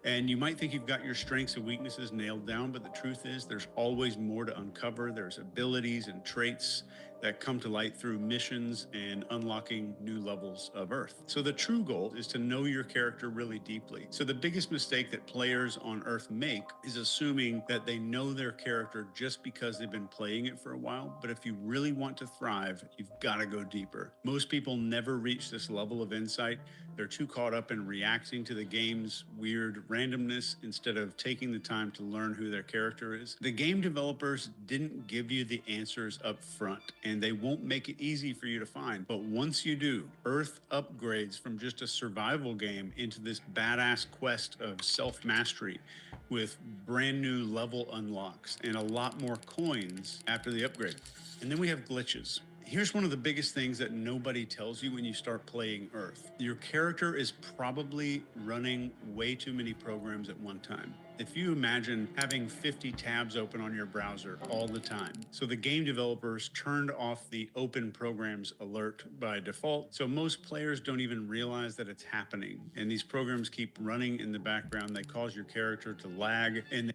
And you might think you've got your strengths and weaknesses nailed down, but the truth is there's always more to uncover. There's abilities and traits that come to light through missions and unlocking new levels of Earth. So the true goal is to know your character really deeply. So the biggest mistake that players on Earth make is assuming that they know their character just because they've been playing it for a while. But if you really want to thrive, you've got to go deeper. Most people never reach this level of insight. They're too caught up in reacting to the game's weird randomness instead of taking the time to learn who their character is. The game developers didn't give you the answers up front, and they won't make it easy for you to find. But once you do, Earth upgrades from just a survival game into this badass quest of self-mastery with brand new level unlocks and a lot more coins after the upgrade. And then we have glitches. Here's one of the biggest things that nobody tells you when you start playing Earth. Your character is probably running way too many programs at one time. If you imagine having 50 tabs open on your browser all the time. So the game developers turned off the open programs alert by default. So most players don't even realize that it's happening. And these programs keep running in the background. They cause your character to lag, and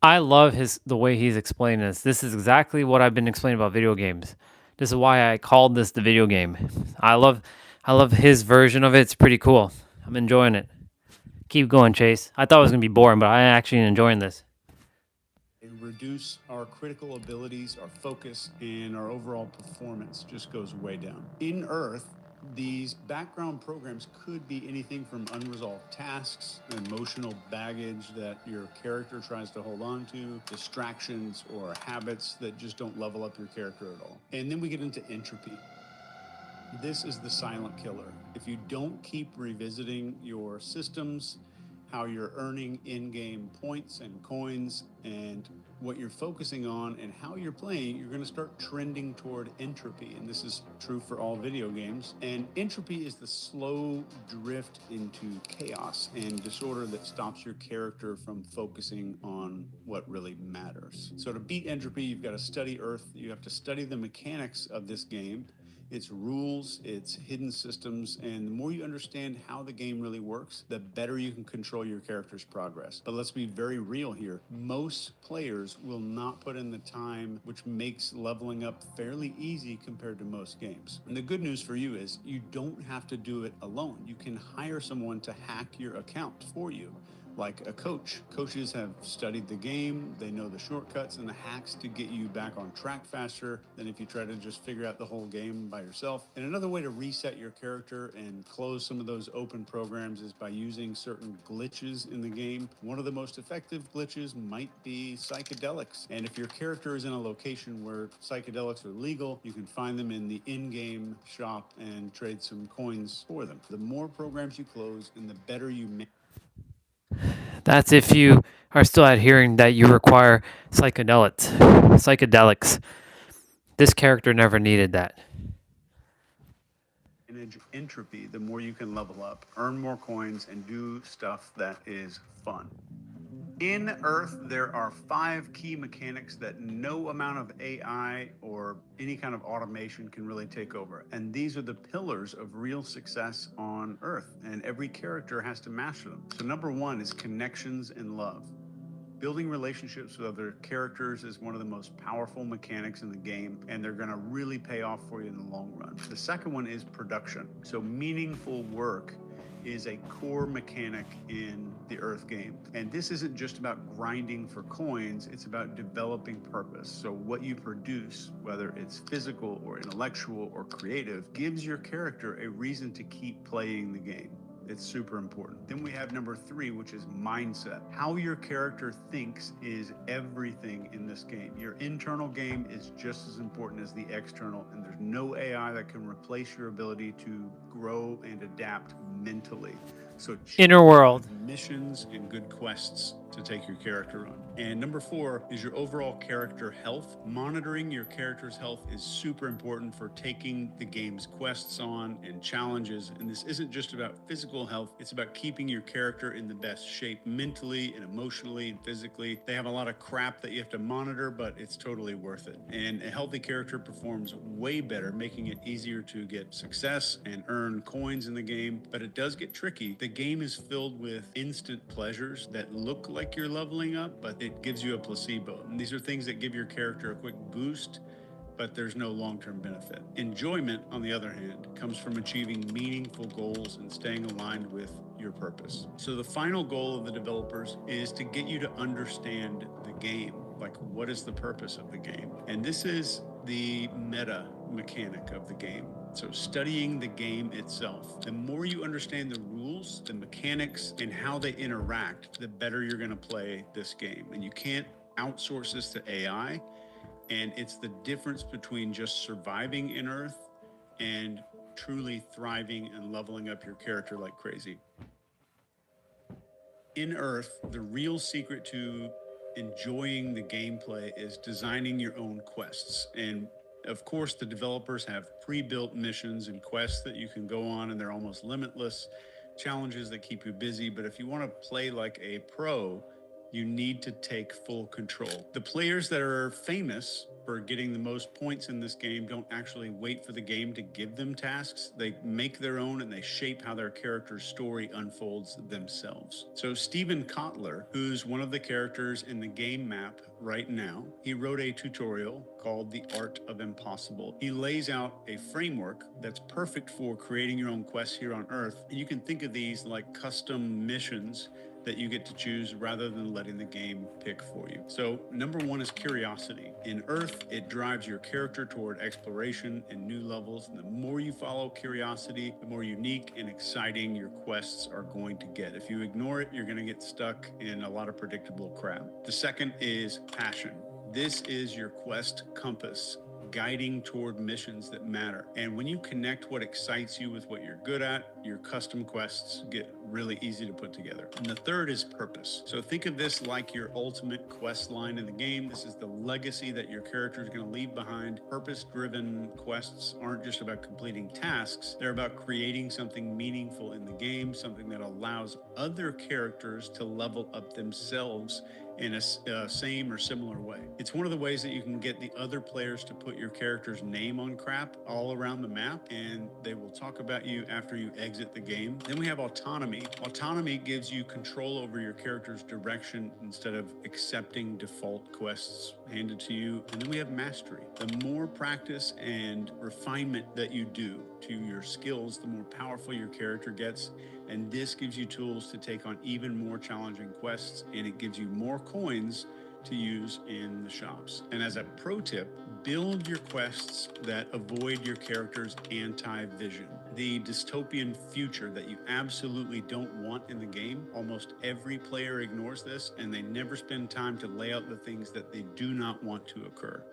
I love the way he's explaining this. This is exactly what I've been explaining about video games. This is why I called this the video game. I love his version of it. It's pretty cool. I'm enjoying it. Keep going, Chase. I thought it was gonna be boring, but I'm actually enjoying this. reduce our critical abilities, our focus, and our overall performance just goes way down. In Earth, these background programs could be anything from unresolved tasks, emotional baggage that your character tries to hold on to, distractions, or habits that just don't level up your character at all. And then we get into entropy. This is the silent killer. If you don't keep revisiting your systems, how you're earning in-game points and coins, and what you're focusing on and how you're playing, you're going to start trending toward entropy. And this is true for all video games. And entropy is the slow drift into chaos and disorder that stops your character from focusing on what really matters. So to beat entropy, you've got to study Earth. You have to study the mechanics of this game, its rules, its hidden systems, and the more you understand how the game really works, the better you can control your character's progress. But let's be very real here. Most players will not put in the time, which makes leveling up fairly easy compared to most games. And the good news for you is you don't have to do it alone. You can hire someone to hack your account for you, like a coach. Coaches have studied the game, they know the shortcuts and the hacks to get you back on track faster than if you try to just figure out the whole game by yourself. And another way to reset your character and close some of those open programs is by using certain glitches in the game. One of the most effective glitches might be psychedelics. And if your character is in a location where psychedelics are legal, you can find them in the in-game shop and trade some coins for them. The more programs you close and the better you manage. That's if you are still adhering that you require psychedelics. This character never needed that. entropy, the more you can level up, earn more coins, and do stuff that is fun. In Earth, there are 5 key mechanics that no amount of AI or any kind of automation can really take over. And these are the pillars of real success on Earth, and every character has to master them. So number 1 is connections and love. Building relationships with other characters is one of the most powerful mechanics in the game, and they're going to really pay off for you in the long run. The second one is production. So meaningful work is a core mechanic in the Earth game. And this isn't just about grinding for coins, it's about developing purpose. So what you produce, whether it's physical or intellectual or creative, gives your character a reason to keep playing the game. It's super important. Then we have number 3, which is mindset. How your character thinks is everything in this game. Your internal game is just as important as the external, and there's no AI that can replace your ability to grow and adapt mentally. So Inner world. Missions and good quests to take your character on. And number 4 is your overall character health. Monitoring your character's health is super important for taking the game's quests on and challenges. And this isn't just about physical health, it's about keeping your character in the best shape mentally and emotionally and physically. They have a lot of crap that you have to monitor, but it's totally worth it. And a healthy character performs way better, making it easier to get success and earn coins in the game. But it does get tricky. The game is filled with instant pleasures that look like you're leveling up, but it gives you a placebo. And these are things that give your character a quick boost, but there's no long-term benefit. Enjoyment, on the other hand, comes from achieving meaningful goals and staying aligned with your purpose. So the final goal of the developers is to get you to understand the game. Like, what is the purpose of the game? And this is the meta mechanic of the game. So studying the game itself. The more you understand the rules, the mechanics, and how they interact, the better you're going to play this game. And you can't outsource this to AI. And it's the difference between just surviving in Earth and truly thriving and leveling up your character like crazy. In Earth, the real secret to enjoying the gameplay is designing your own quests. And of course, the developers have pre-built missions and quests that you can go on, and they're almost limitless challenges that keep you busy. But if you want to play like a pro, you need to take full control. The players that are famous for getting the most points in this game don't actually wait for the game to give them tasks. They make their own, and they shape how their character's story unfolds themselves. So Stephen Kotler, who's one of the characters in the game map right now, he wrote a tutorial called The Art of Impossible. He lays out a framework that's perfect for creating your own quests here on Earth. And you can think of these like custom missions that you get to choose rather than letting the game pick for you. So number 1 is curiosity. In Earth, it drives your character toward exploration and new levels. And the more you follow curiosity, the more unique and exciting your quests are going to get. If you ignore it, you're going to get stuck in a lot of predictable crap. The second is passion. This is your quest compass, guiding toward missions that matter. And when you connect what excites you with what you're good at, your custom quests get really easy to put together. And the third is purpose. So think of this like your ultimate quest line in the game. This is the legacy that your character is going to leave behind. Purpose-driven quests aren't just about completing tasks. They're about creating something meaningful in the game, something that allows other characters to level up themselves in a same or similar way. It's one of the ways that you can get the other players to put your character's name on crap all around the map, and they will talk about you after you exit the game. Then we have autonomy. Autonomy gives you control over your character's direction instead of accepting default quests handed to you. And then we have mastery. The more practice and refinement that you do to your skills, the more powerful your character gets. And this gives you tools to take on even more challenging quests, and it gives you more coins to use in the shops. And as a pro tip, build your quests that avoid your character's anti-vision, the dystopian future that you absolutely don't want in the game. Almost every player ignores this, and they never spend time to lay out the things that they do not want to occur.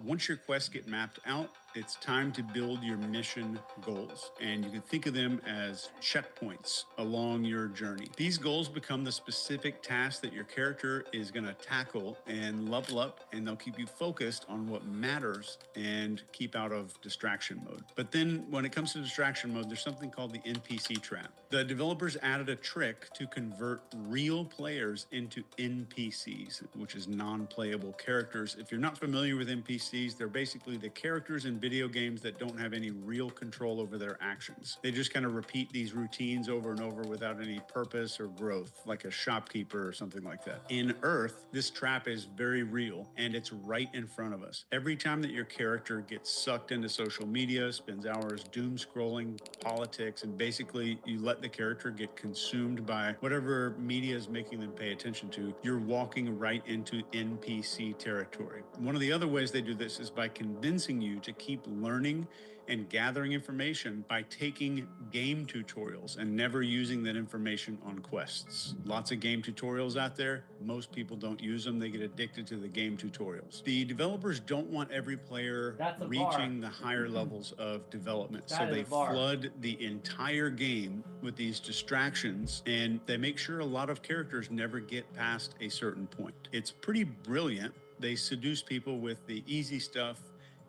Once your quests get mapped out, it's time to build your mission goals. And you can think of them as checkpoints along your journey. These goals become the specific tasks that your character is going to tackle and level up, and they'll keep you focused on what matters and keep out of distraction mode. But then when it comes to distraction mode, there's something called the NPC trap. The developers added a trick to convert real players into NPCs, which is non-playable characters. If you're not familiar with NPCs, they're basically the characters in video games that don't have any real control over their actions. They just kind of repeat these routines over and over without any purpose or growth, like a shopkeeper or something like that. In Earth, this trap is very real, and it's right in front of us. Every time that your character gets sucked into social media, spends hours doom scrolling, politics, and basically you let the character get consumed by whatever media is making them pay attention to, you're walking right into NPC territory. One of the other ways they do this is by convincing you to keep learning and gathering information by taking game tutorials and never using that information on quests. Lots of game tutorials out there. Most people don't use them. They get addicted to the game tutorials. The developers don't want every player reaching the higher levels of development. So they flood the entire game with these distractions, and they make sure a lot of characters never get past a certain point. It's pretty brilliant. They seduce people with the easy stuff,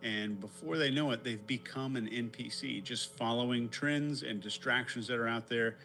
and before they know it, they've become an NPC, just following trends and distractions that are out there.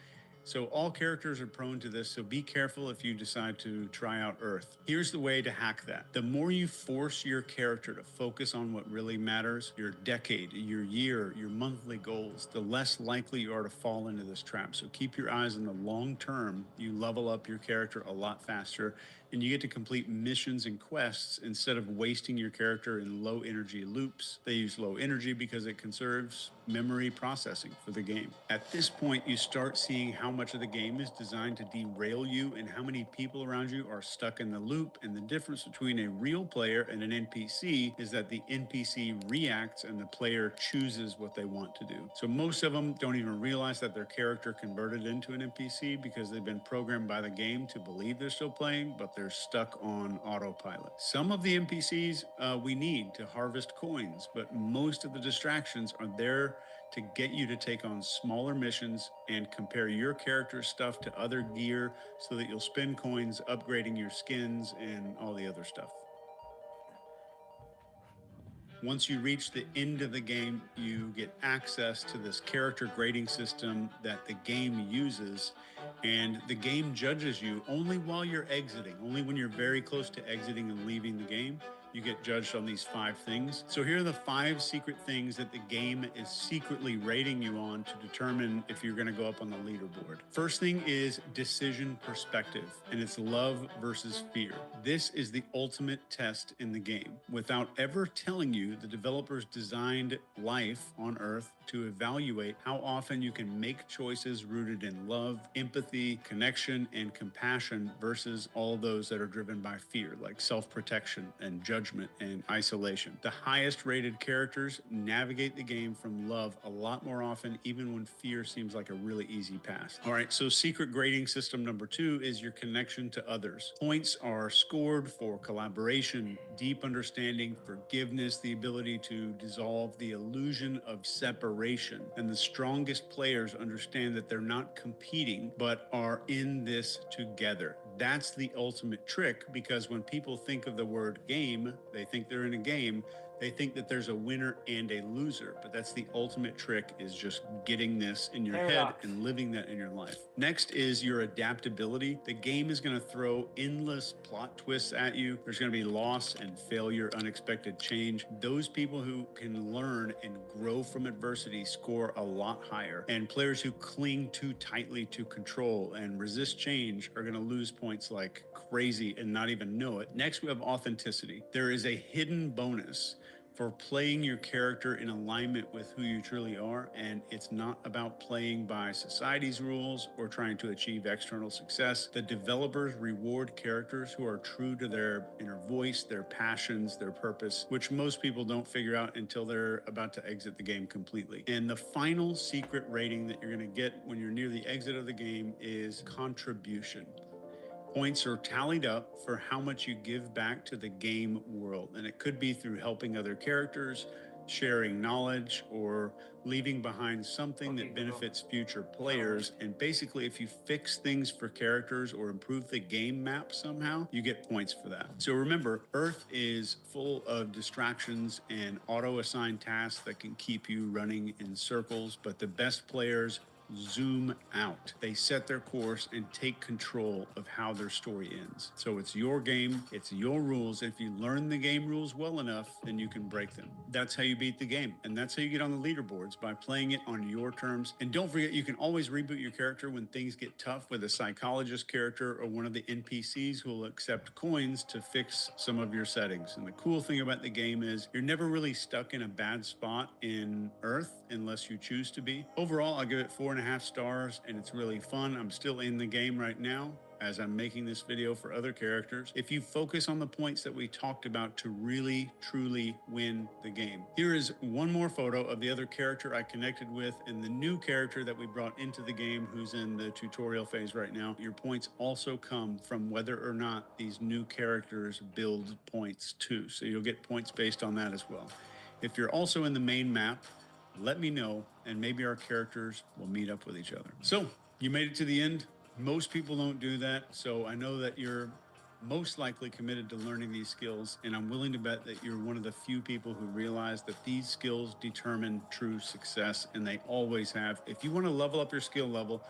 So all characters are prone to this, so be careful if you decide to try out Earth. Here's the way to hack that. The more you force your character to focus on what really matters, your decade, your year, your monthly goals, the less likely you are to fall into this trap. So keep your eyes on the long term. You level up your character a lot faster, and you get to complete missions and quests instead of wasting your character in low energy loops. They use low energy because it conserves memory processing for the game. At this point, you start seeing how much of the game is designed to derail you and how many people around you are stuck in the loop. And the difference between a real player and an NPC is that the NPC reacts and the player chooses what they want to do. So most of them don't even realize that their character converted into an NPC because they've been programmed by the game to believe they're still playing, but they're stuck on autopilot. Some of the NPCs we need to harvest coins, but most of the distractions are there to get you to take on smaller missions and compare your character's stuff to other gear so that you'll spend coins upgrading your skins and all the other stuff. Once you reach the end of the game, you get access to this character grading system that the game uses, and the game judges you only while you're exiting. Only when you're very close to exiting and leaving the game, you get judged on these 5 things. So here are the 5 secret things that the game is secretly rating you on to determine if you're going to go up on the leaderboard. First thing is decision perspective, and it's love versus fear. This is the ultimate test in the game. Without ever telling you, the developers designed life on Earth to evaluate how often you can make choices rooted in love, empathy, connection, and compassion versus all those that are driven by fear, like self-protection and judgment and isolation. The highest rated characters navigate the game from love a lot more often, even when fear seems like a really easy pass. All right, so secret grading system number 2 is your connection to others. Points are scored for collaboration, deep understanding, forgiveness, the ability to dissolve the illusion of separation. And the strongest players understand that they're not competing, but are in this together. That's the ultimate trick, because when people think of the word game, they think they're in a game. They think that there's a winner and a loser, but that's the ultimate trick, is just getting this in your head and living that in your life. Next is your adaptability. The game is going to throw endless plot twists at you. There's going to be loss and failure, unexpected change. Those people who can learn and grow from adversity score a lot higher. And players who cling too tightly to control and resist change are going to lose points like crazy and not even know it. Next, we have authenticity. There is a hidden bonus for playing your character in alignment with who you truly are, and it's not about playing by society's rules or trying to achieve external success. The developers reward characters who are true to their inner voice, their passions, their purpose, which most people don't figure out until they're about to exit the game completely. And the final secret rating that you're going to get when you're near the exit of the game is contribution. Points are tallied up for how much you give back to the game world. And it could be through helping other characters, sharing knowledge, or leaving behind something that benefits future players. And basically, if you fix things for characters or improve the game map somehow, you get points for that. So remember, Earth is full of distractions and auto-assigned tasks that can keep you running in circles, but the best players zoom out. They set their course and take control of how their story ends. So it's your game, it's your rules. If you learn the game rules well enough, then you can break them. That's how you beat the game. And that's how you get on the leaderboards, by playing it on your terms. And don't forget, you can always reboot your character when things get tough with a psychologist character or one of the NPCs who will accept coins to fix some of your settings. And the cool thing about the game is you're never really stuck in a bad spot in Earth unless you choose to be. Overall, I'll give it 4.5 stars, and it's really fun. I'm still in the game right now as I'm making this video for other characters. If you focus on the points that we talked about to really, truly win the game. Here is one more photo of the other character I connected with and the new character that we brought into the game who's in the tutorial phase right now. Your points also come from whether or not these new characters build points too. So you'll get points based on that as well. If you're also in the main map, let me know, and maybe our characters will meet up with each other. So, you made it to the end. Most people don't do that, so I know that you're most likely committed to learning these skills, and I'm willing to bet that you're one of the few people who realize that these skills determine true success, and they always have. If you want to level up your skill level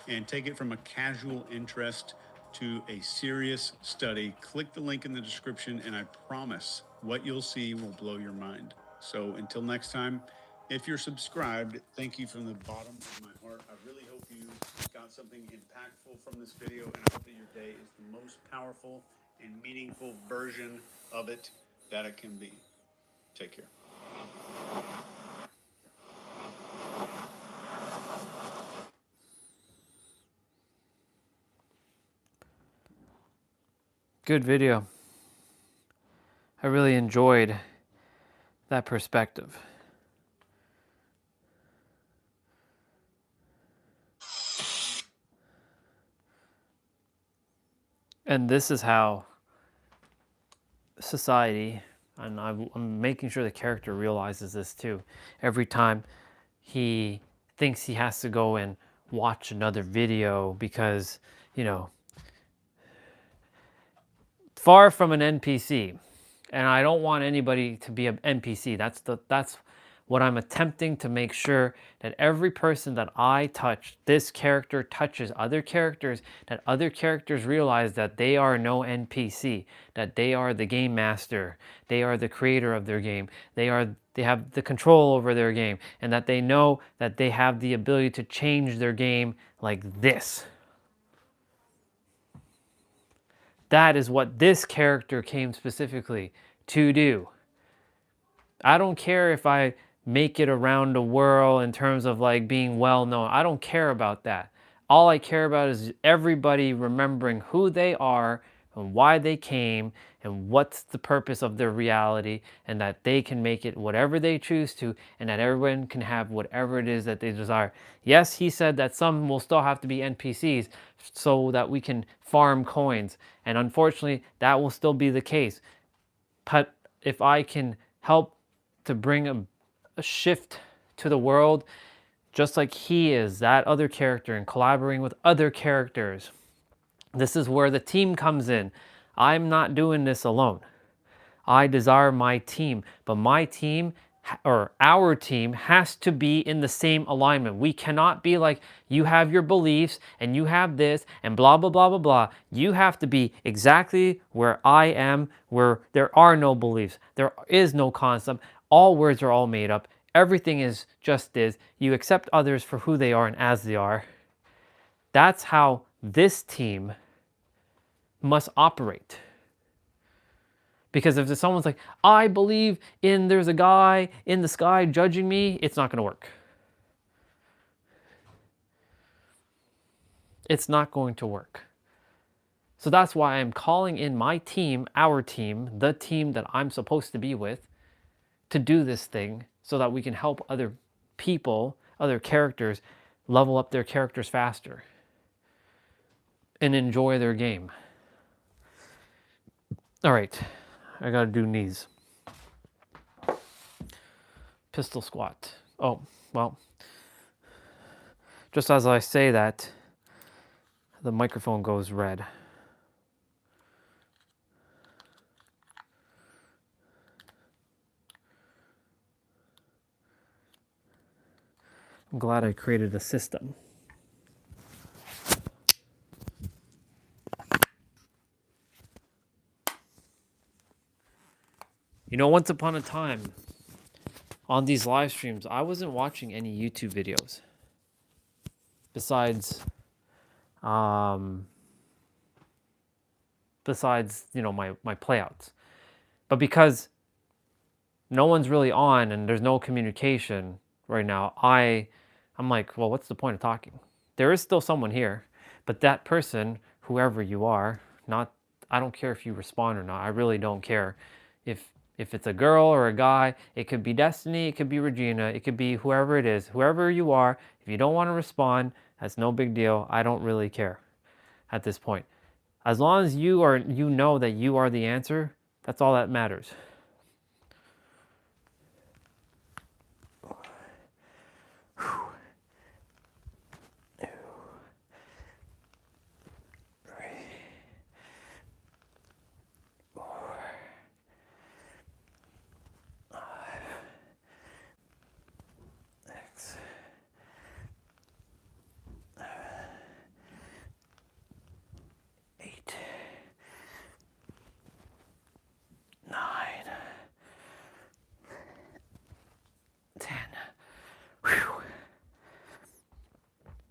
and take it from a casual interest to a serious study, click the link in the description, and I promise what you'll see will blow your mind. So until next time, if you're subscribed, thank you from the bottom of my heart. I really hope you got something impactful from this video, and I hope that your day is the most powerful and meaningful version of it that it can be. Take care. Good video. I really enjoyed that perspective. And this is how society, and I'm making sure the character realizes this too, every time he thinks he has to go and watch another video because, you know, far from an NPC, and I don't want anybody to be an NPC. That's what I'm attempting to make sure that every person that I touch, this character touches other characters, that other characters realize that they are no NPC, that they are the game master, they are the creator of their game, they have the control over their game, and that they know that they have the ability to change their game like this. That is what this character came specifically to do. I don't care if I make it around the world in terms of like being well known. I don't care about that. All I care about is everybody remembering who they are and why they came and what's the purpose of their reality, and that they can make it whatever they choose to, and that everyone can have whatever it is that they desire. Yes, he said that some will still have to be NPCs so that we can farm coins, and unfortunately that will still be the case. But if I can help to bring a shift to the world, just like he is, that other character, and collaborating with other characters, this is where the team comes in. I'm not doing this alone. I desire my team, but my team, or our team, has to be in the same alignment. We cannot be like, you have your beliefs and you have this and blah, blah, blah, blah, blah. You have to be exactly where I am, where there are no beliefs. There is no concept. All words are all made up. Everything is just is. You accept others for who they are and as they are. That's how this team must operate. Because if someone's like, I believe in there's a guy in the sky judging me, it's not going to work. It's not going to work. So that's why I'm calling in my team, our team, the team that I'm supposed to be with, to do this thing so that we can help other people, other characters, level up their characters faster and enjoy their game. All right, I gotta do knees. Pistol squat. Oh, well, just as I say that, the microphone goes red. I'm glad I created a system. You know, once upon a time, on these live streams, I wasn't watching any YouTube videos besides, you know, my playouts. But because no one's really on and there's no communication right now, I'm like, well, what's the point of talking? There is still someone here, but that person, whoever you are, I don't care if you respond or not. I really don't care. If it's a girl or a guy, it could be Destiny, it could be Regina, it could be whoever it is, whoever you are. If you don't want to respond, that's no big deal. I don't really care at this point. As long as you know that you are the answer, that's all that matters.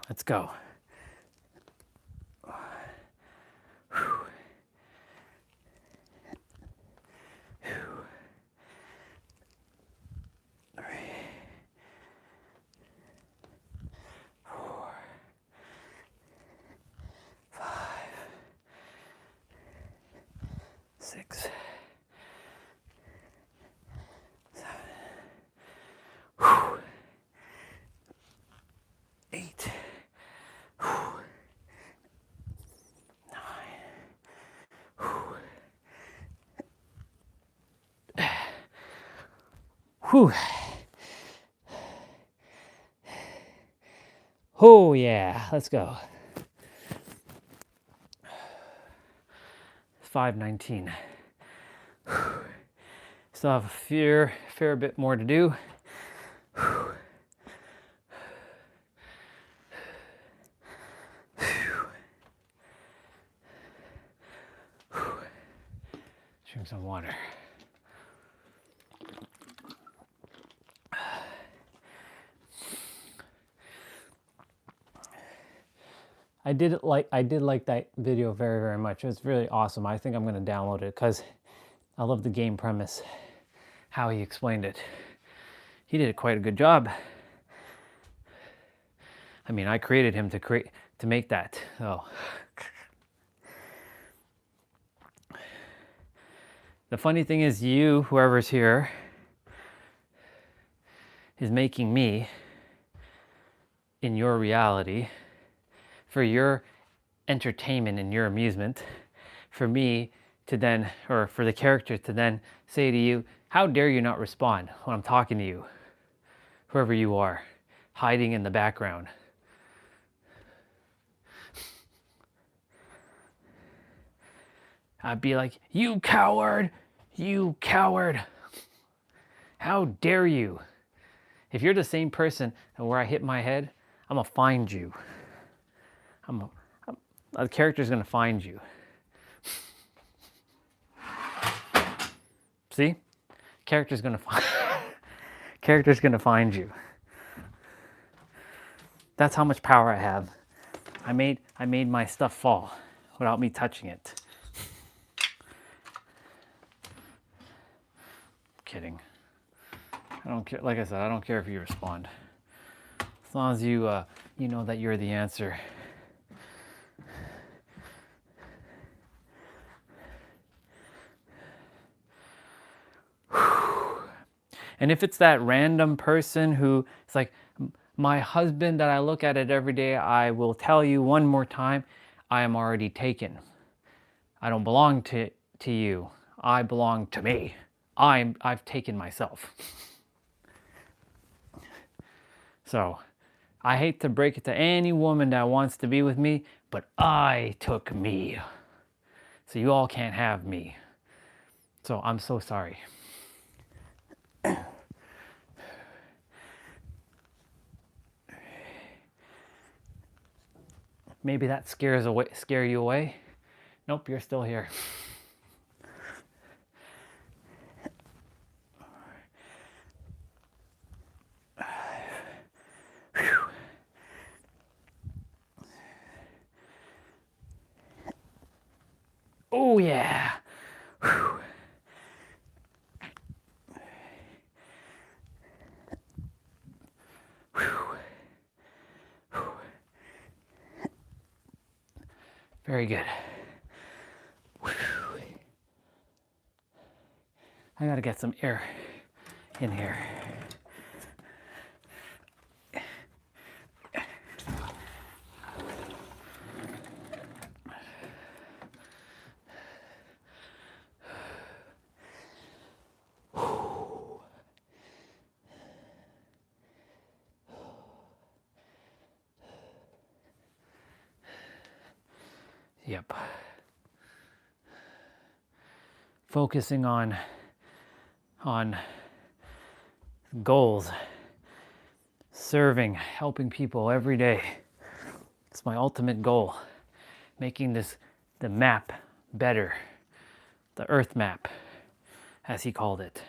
Let's go. Six. 8. 9. Whew. Oh yeah, let's go. 5:19. Still have a fair bit more to do. Drink some water. I did like that video very, very much. It was really awesome. I think I'm going to download it because I love the game premise, how he explained it. He did quite a good job. I mean, I created him to make that. Oh. The funny thing is whoever's here, is making me in your reality for your entertainment and your amusement, for me to then, or for the character to then say to you, how dare you not respond when I'm talking to you, whoever you are, hiding in the background. I'd be like, you coward, you coward. How dare you? If you're the same person where I hit my head, I'm gonna find you. The character's gonna find you. See? Character's gonna find you. That's how much power I have. I made my stuff fall without me touching it. Kidding. I don't care. Like I said, I don't care if you respond. As long as you know that you're the answer. And if it's that random person who it's like my husband that I look at it every day, I will tell you one more time, I am already taken. I don't belong to you. I belong to me. I've taken myself. So I hate to break it to any woman that wants to be with me, but I took me. So you all can't have me. So I'm so sorry. Maybe that scare you away. Nope, you're still here. Oh yeah. Very good. I gotta get some air in here. Yep. Focusing on goals, serving, helping people every day. It's my ultimate goal. Making the map better. The earth map, as he called it.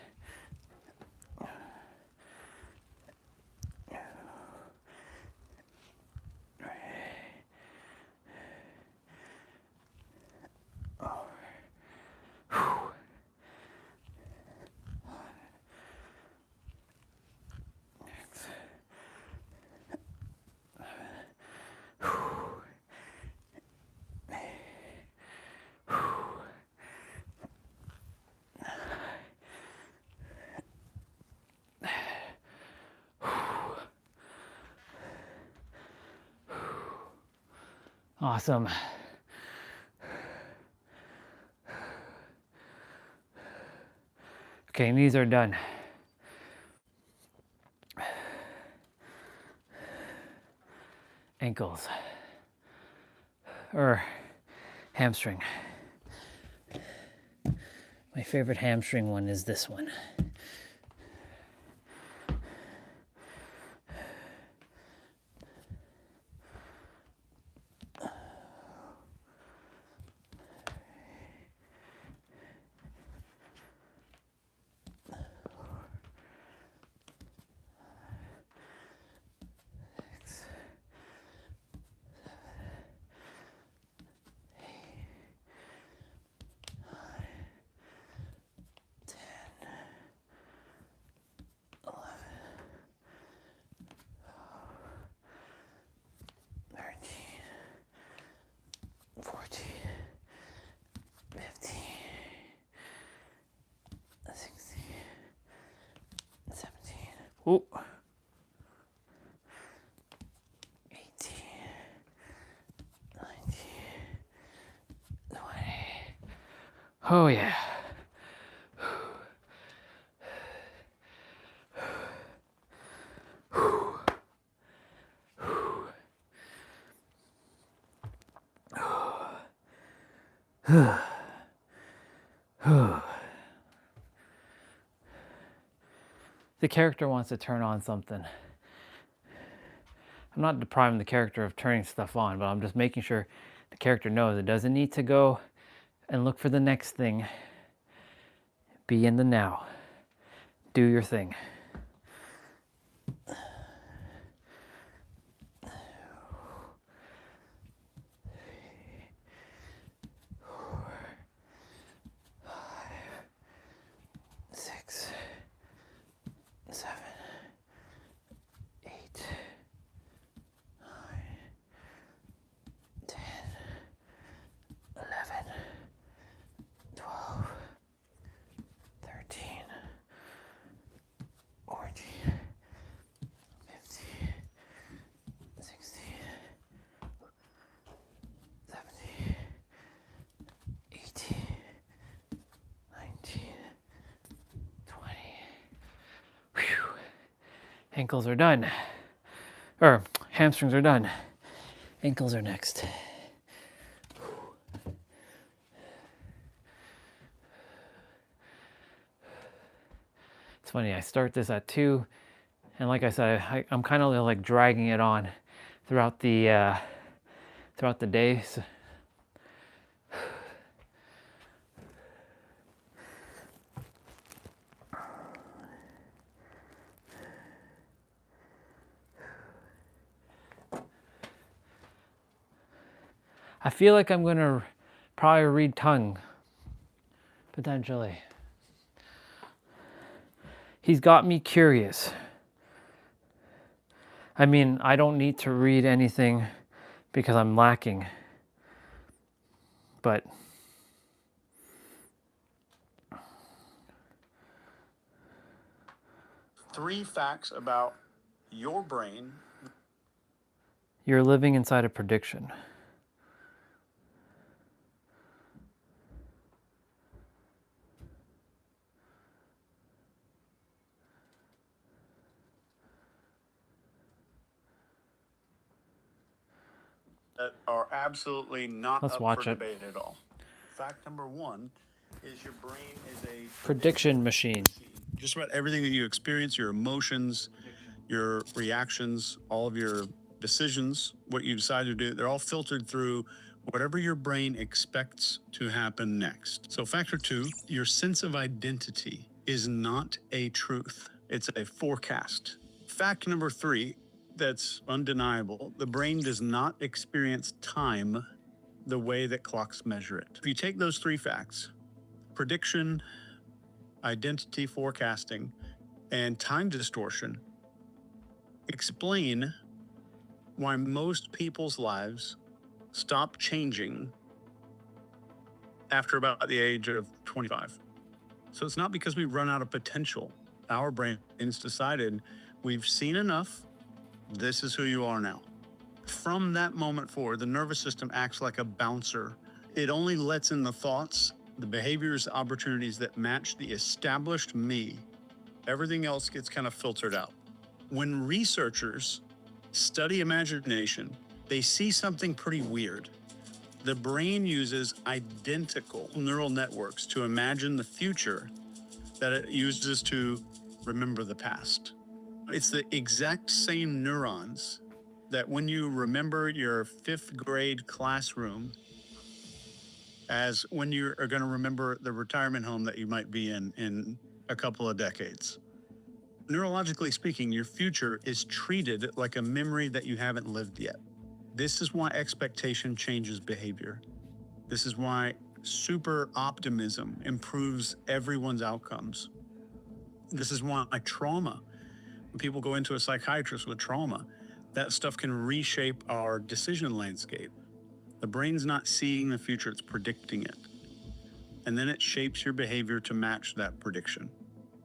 Awesome. Okay, knees are done. Ankles. Or hamstring. My favorite hamstring one is this one. Ooh. 18, 19, 20. Oh yeah. The character wants to turn on something. I'm not depriving the character of turning stuff on, but I'm just making sure the character knows it doesn't need to go and look for the next thing. Be in the now. Do your thing. Ankles are done. Or hamstrings are done. Ankles are next. It's funny, I start this at 2, and like I said, I'm kind of like dragging it on throughout the day. So I feel like I'm going to probably read tongue, potentially. He's got me curious. I mean, I don't need to read anything because I'm lacking. But Three facts about your brain. you're living inside a prediction. That are absolutely not Let's up watch for it. debate at all. Fact number one is your brain is a Prediction machine. just about everything that you experience, your emotions, your reactions, all of your decisions, what you decide to do, they're all filtered through whatever your brain expects to happen next. So factor two, your sense of identity is not a truth. It's a forecast. Fact number three, that's undeniable, the brain does not experience time the way that clocks measure it. If you take those three facts, prediction, identity forecasting, and time distortion, explain why most people's lives stop changing after about the age of 25. So it's not because we run out of potential. Our brain's decided we've seen enough. This is who you are now. From that moment forward, the nervous system acts like a bouncer. It only lets in the thoughts, the behaviors, opportunities that match the established me. Everything else gets kind of filtered out. When researchers study imagination, they see something pretty weird. The brain uses identical neural networks to imagine the future that it uses to remember the past. It's the exact same neurons that when you remember your 5th grade classroom as when you are going to remember the retirement home that you might be in a couple of decades. Neurologically speaking, your future is treated like a memory that you haven't lived yet. This is why expectation changes behavior. This is why super optimism improves everyone's outcomes. This is why trauma, when people go into a psychiatrist with trauma, that stuff can reshape our decision landscape. The brain's not seeing the future, it's predicting it. And then it shapes your behavior to match that prediction.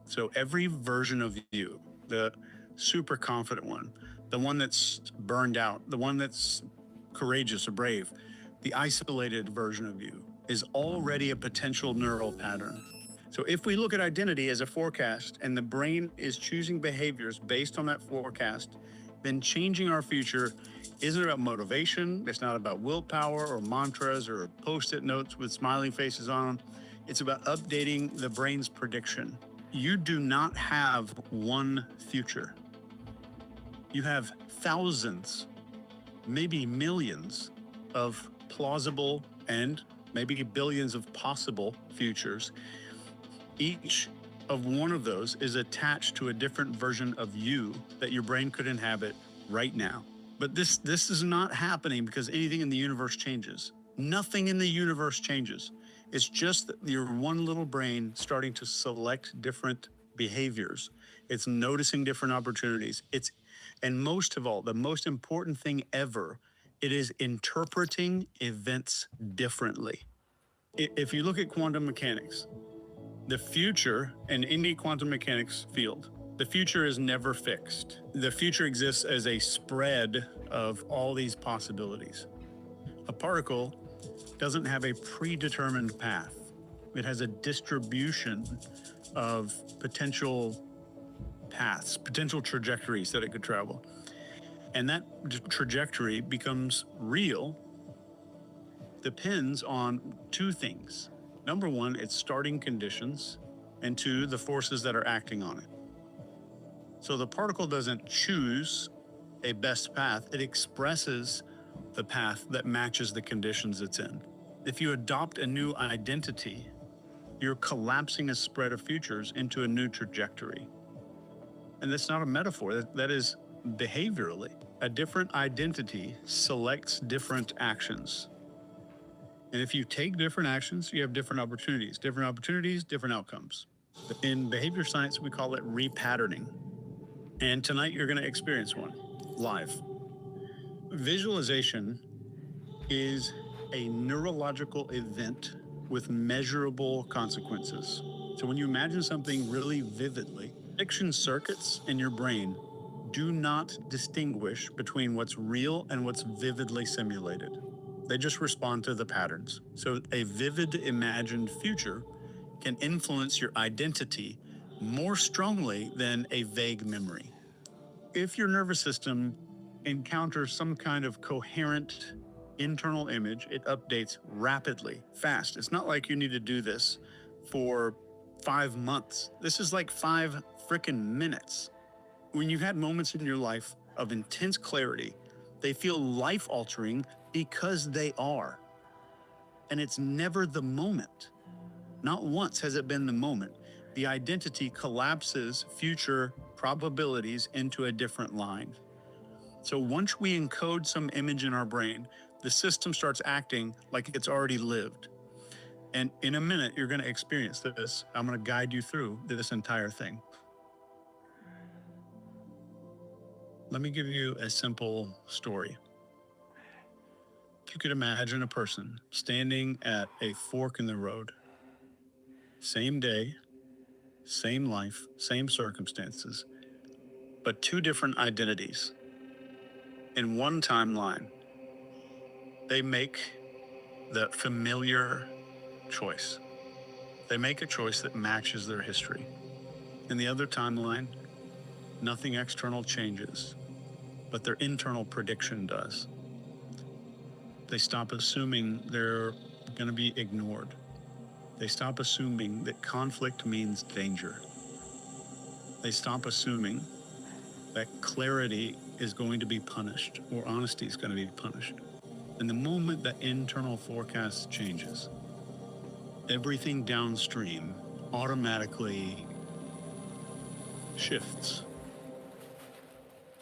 So every version of you, the super confident one, the one that's burned out, the one that's courageous or brave, the isolated version of you is already a potential neural pattern. So if we look at identity as a forecast and the brain is choosing behaviors based on that forecast, then changing our future isn't about motivation. It's not about willpower or mantras or post-it notes with smiling faces on them. It's about updating the brain's prediction. You do not have one future. You have thousands, maybe millions of plausible and maybe billions of possible futures. Each of one of those is attached to a different version of you that your brain could inhabit right now. But this is not happening because anything in the universe changes. Nothing in the universe changes. It's just that your one little brain starting to select different behaviors. It's noticing different opportunities. And most of all, the most important thing ever, it is interpreting events differently. If you look at quantum mechanics, the future in any quantum mechanics field, the future is never fixed. The future exists as a spread of all these possibilities. A particle doesn't have a predetermined path. It has a distribution of potential paths, potential trajectories that it could travel. And that trajectory becomes real, depends on two things. Number one, its starting conditions, and two, the forces that are acting on it. So the particle doesn't choose a best path, it expresses the path that matches the conditions it's in. If you adopt a new identity, you're collapsing a spread of futures into a new trajectory. And that's not a metaphor, that is behaviorally. A different identity selects different actions. And if you take different actions, you have different opportunities, different outcomes. In behavior science, we call it repatterning. And tonight you're going to experience one live. Visualization is a neurological event with measurable consequences. So when you imagine something really vividly, connection circuits in your brain do not distinguish between what's real and what's vividly simulated. They just respond to the patterns. So a vivid imagined future can influence your identity more strongly than a vague memory. If your nervous system encounters some kind of coherent internal image, it updates rapidly, fast. It's not like you need to do this for 5 months. This is like 5 frickin' minutes. When you've had moments in your life of intense clarity, they feel life-altering because they are. And it's never the moment. Not once has it been the moment. The identity collapses future probabilities into a different line. So once we encode some image in our brain, the system starts acting like it's already lived. And in a minute, you're going to experience this. I'm going to guide you through this entire thing. Let me give you a simple story. If you could imagine a person standing at a fork in the road, same day, same life, same circumstances, but 2 different identities. In one timeline, they make the familiar choice. They make a choice that matches their history. In the other timeline, nothing external changes, but their internal prediction does. They stop assuming they're going to be ignored. They stop assuming that conflict means danger. They stop assuming that clarity is going to be punished or honesty is going to be punished. And the moment that internal forecast changes, everything downstream automatically shifts.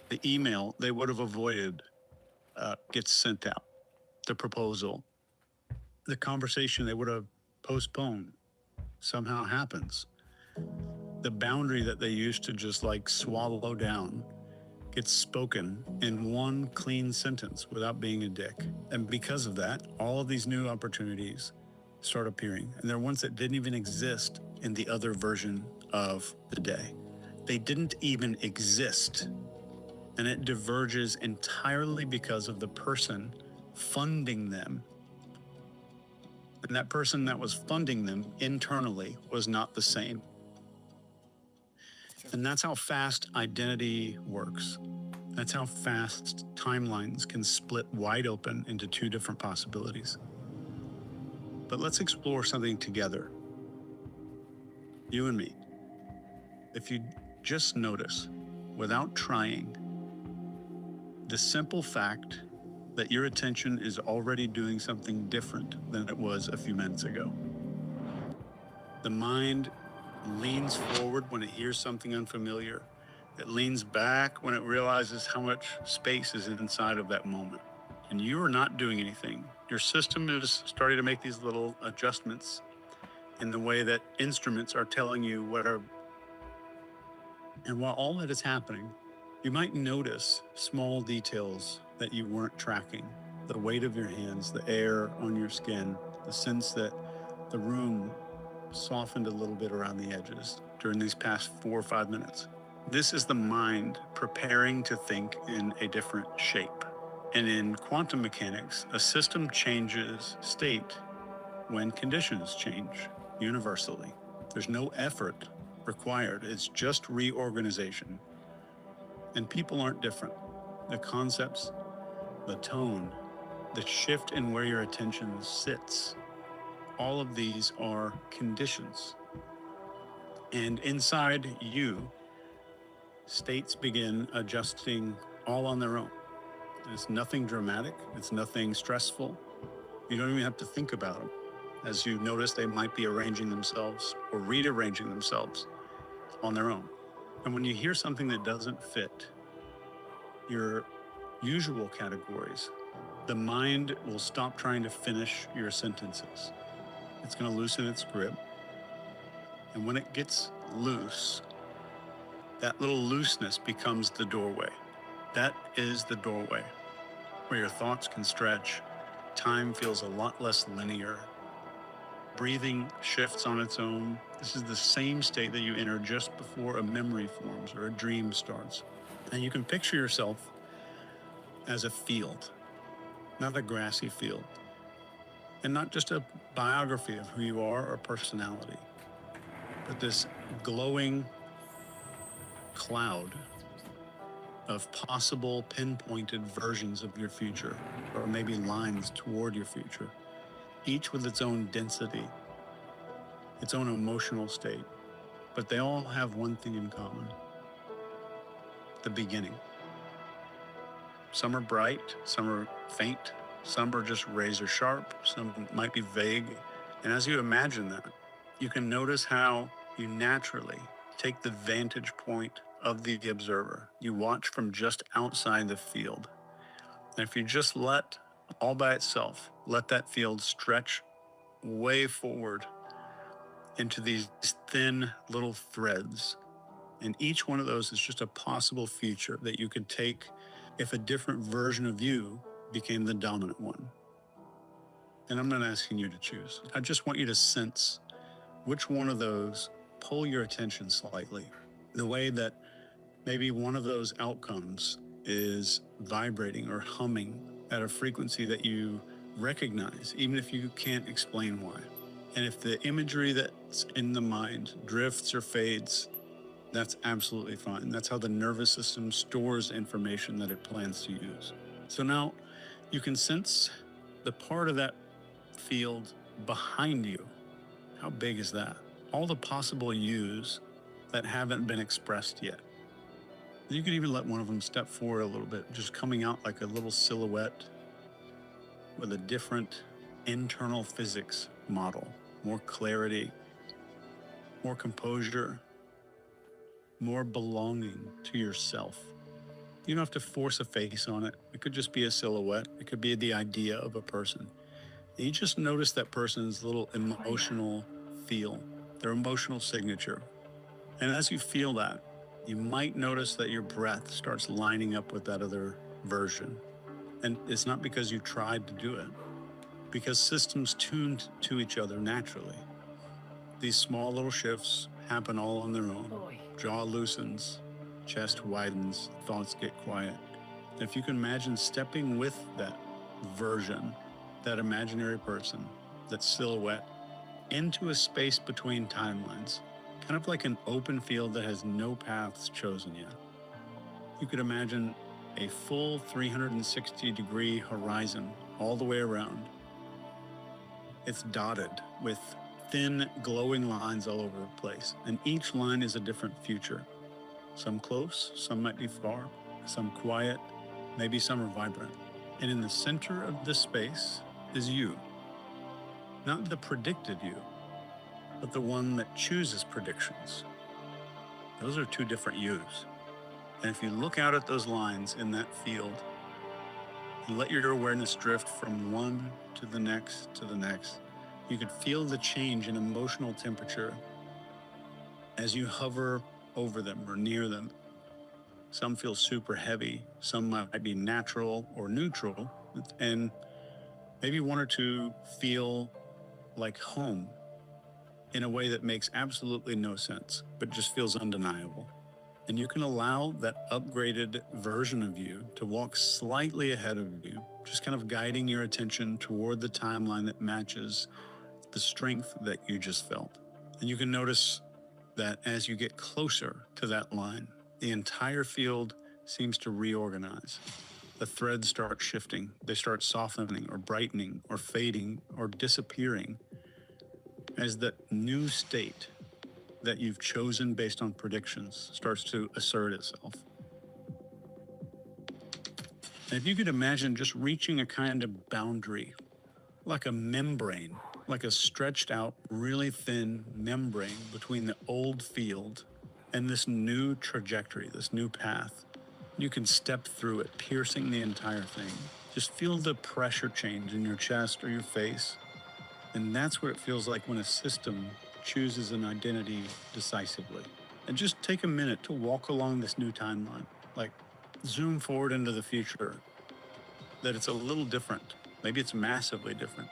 The email they would have avoided gets sent out. The proposal, the conversation they would have postponed somehow happens. The boundary that they used to just like swallow down gets spoken in one clean sentence without being a dick. And because of that, all of these new opportunities start appearing. And they're ones that didn't even exist in the other version of the day. They didn't even exist. And it diverges entirely because of the person funding them. And that person that was funding them internally was not the same. And that's how fast identity works. That's how fast timelines can split wide open into 2 different possibilities. But let's explore something together. You and me. If you just notice, without trying, the simple fact that your attention is already doing something different than it was a few minutes ago. The mind leans forward when it hears something unfamiliar. It leans back when it realizes how much space is inside of that moment. And you are not doing anything. Your system is starting to make these little adjustments in the way that instruments are telling you what are. And while all that is happening, you might notice small details that you weren't tracking. The weight of your hands, the air on your skin, the sense that the room softened a little bit around the edges during these past 4 or 5 minutes. This is the mind preparing to think in a different shape. And in quantum mechanics, a system changes state when conditions change universally. There's no effort required. It's just reorganization. And people aren't different. The concepts, the tone, the shift in where your attention sits, all of these are conditions. And inside you, states begin adjusting all on their own. It's nothing dramatic. It's nothing stressful. You don't even have to think about them. As you notice, they might be arranging themselves or rearranging themselves on their own. And when you hear something that doesn't fit your usual categories, the mind will stop trying to finish your sentences. It's going to loosen its grip. And when it gets loose, that little looseness becomes the doorway. That is the doorway where your thoughts can stretch. Time feels a lot less linear. Breathing shifts on its own. This is the same state that you enter just before a memory forms or a dream starts. And you can picture yourself as a field, not a grassy field, and not just a biography of who you are or personality, but this glowing cloud of possible pinpointed versions of your future, or maybe lines toward your future, each with its own density, its own emotional state. But they all have one thing in common: the beginning. Some are bright, some are faint, some are just razor sharp, some might be vague. And as you imagine that, you can notice how you naturally take the vantage point of the observer. You watch from just outside the field. And if you just let, all by itself, let that field stretch way forward into these thin little threads. And each one of those is just a possible future that you could take if a different version of you became the dominant one. And I'm not asking you to choose. I just want you to sense which one of those pull your attention slightly. The way that maybe one of those outcomes is vibrating or humming at a frequency that you recognize, even if you can't explain why. And if the imagery that's in the mind drifts or fades, that's absolutely fine. That's how the nervous system stores information that it plans to use. So now you can sense the part of that field behind you. How big is that? All the possible yous that haven't been expressed yet. You could even let one of them step forward a little bit, just coming out like a little silhouette with a different internal physics model, more clarity, more composure, more belonging to yourself. You don't have to force a face on it. It could just be a silhouette. It could be the idea of a person. And you just notice that person's little emotional feel, their emotional signature. And as you feel that, you might notice that your breath starts lining up with that other version. And it's not because you tried to do it, because systems tuned to each other naturally. These small little shifts happen all on their own. Jaw loosens, chest widens, thoughts get quiet. If you can imagine stepping with that version, that imaginary person, that silhouette, into a space between timelines, kind of like an open field that has no paths chosen yet. You could imagine a full 360-degree horizon all the way around. It's dotted with thin, glowing lines all over the place, and each line is a different future. Some close, some might be far, some quiet, maybe some are vibrant. And in the center of this space is you. Not the predicted you, but the one that chooses predictions. Those are two different yous. And if you look out at those lines in that field and let your awareness drift from one to the next, you could feel the change in emotional temperature as you hover over them or near them. Some feel super heavy, some might be natural or neutral, and maybe one or two feel like home in a way that makes absolutely no sense, but just feels undeniable. And you can allow that upgraded version of you to walk slightly ahead of you, just kind of guiding your attention toward the timeline that matches the strength that you just felt. And you can notice that as you get closer to that line, the entire field seems to reorganize. The threads start shifting. They start softening or brightening or fading or disappearing as the new state that you've chosen based on predictions starts to assert itself. And if you could imagine just reaching a kind of boundary, like a membrane, like a stretched out, really thin membrane between the old field and this new trajectory, this new path. You can step through it, piercing the entire thing. Just feel the pressure change in your chest or your face. And that's what it feels like when a system chooses an identity decisively. And just take a minute to walk along this new timeline, like zoom forward into the future, that it's a little different. Maybe it's massively different.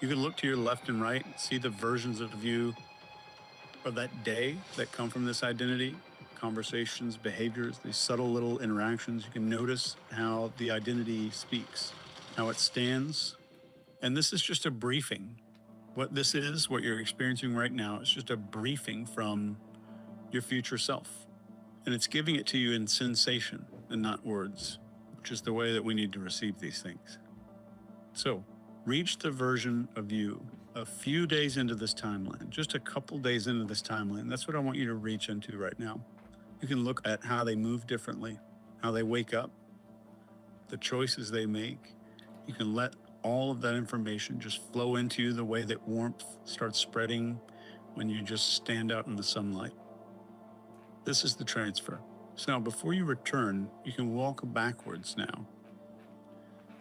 You can look to your left and right, see the versions of you or that day that come from this identity, conversations, behaviors, these subtle little interactions. You can notice how the identity speaks, how it stands. And this is just a briefing. What this is, what you're experiencing right now, is just a briefing from your future self. And it's giving it to you in sensation and not words, which is the way that we need to receive these things. So, reach the version of you a few days into this timeline, just a couple days into this timeline. That's what I want you to reach into right now. You can look at how they move differently, how they wake up, the choices they make. You can let all of that information just flow into you the way that warmth starts spreading when you just stand out in the sunlight. This is the transfer. So now before you return, you can walk backwards now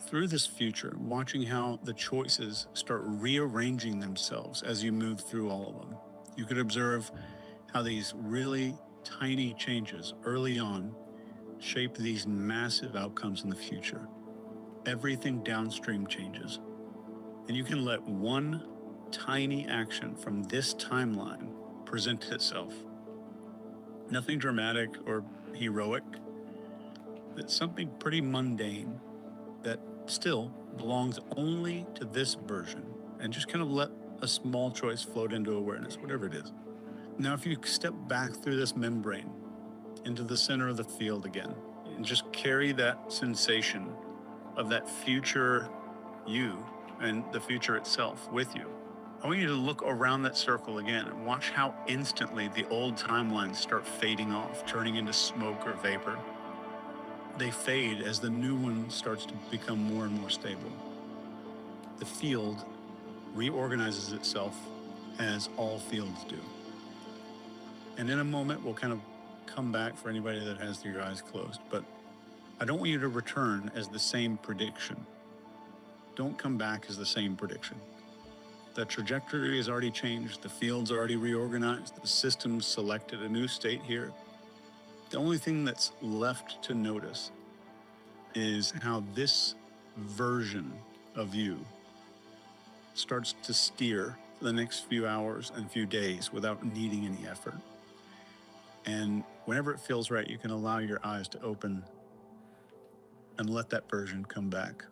through this future, watching how the choices start rearranging themselves as you move through all of them. You could observe how these really tiny changes early on shape these massive outcomes in the future. Everything downstream changes. And you can let one tiny action from this timeline present itself. Nothing dramatic or heroic. It's something pretty mundane that still belongs only to this version, and just kind of let a small choice float into awareness, whatever it is. Now, if you step back through this membrane into the center of the field again, and just carry that sensation of that future you and the future itself with you, I want you to look around that circle again and watch how instantly the old timelines start fading off, turning into smoke or vapor. They fade as the new one starts to become more and more stable. The field reorganizes itself as all fields do. And in a moment, we'll kind of come back for anybody that has their eyes closed, but I don't want you to return as the same prediction. Don't come back as the same prediction. The trajectory has already changed. The field's already reorganized. The system's selected a new state here. The only thing that's left to notice is how this version of you starts to steer for the next few hours and few days without needing any effort. And whenever it feels right, you can allow your eyes to open and let that version come back.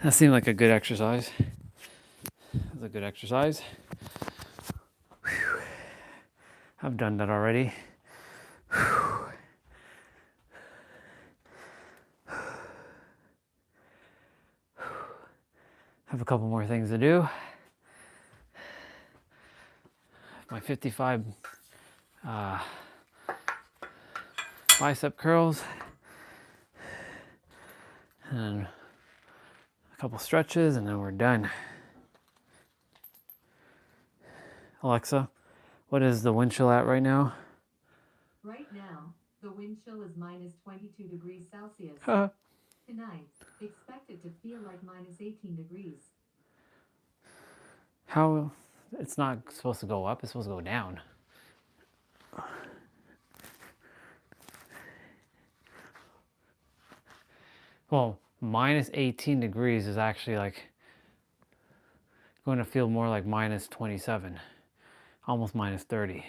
That seemed like a good exercise. That's a good exercise. Whew. I've done that already. Whew. Have a couple more things to do. My 55 bicep curls. And a couple stretches, and then we're done. Alexa, what is the wind chill at right now? Right now, the wind chill is minus 22 degrees Celsius. Tonight, expect it to feel like minus 18 degrees. How? It's not supposed to go up, it's supposed to go down. Well, minus 18 degrees is actually like going to feel more like minus 27, almost minus 30.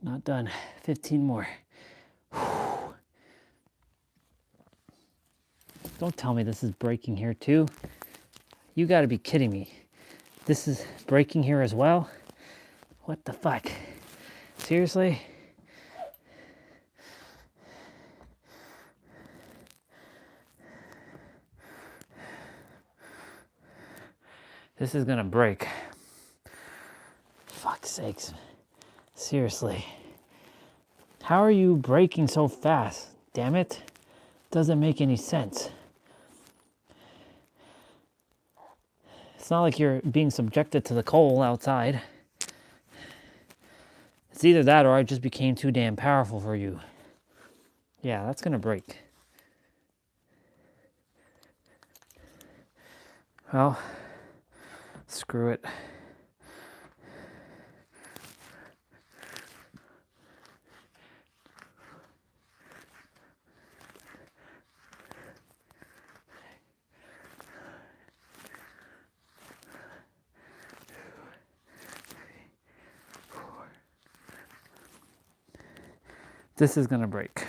Not done. 15 more. Don't tell me this is breaking here too. You gotta be kidding me. This is breaking here as well? What the fuck? Seriously? This is gonna break. Fuck's sakes. Seriously. How are you breaking so fast? Damn it. Doesn't make any sense. It's not like you're being subjected to the cold outside. It's either that or I just became too damn powerful for you. Yeah, that's gonna break. Well, screw it. This is gonna break.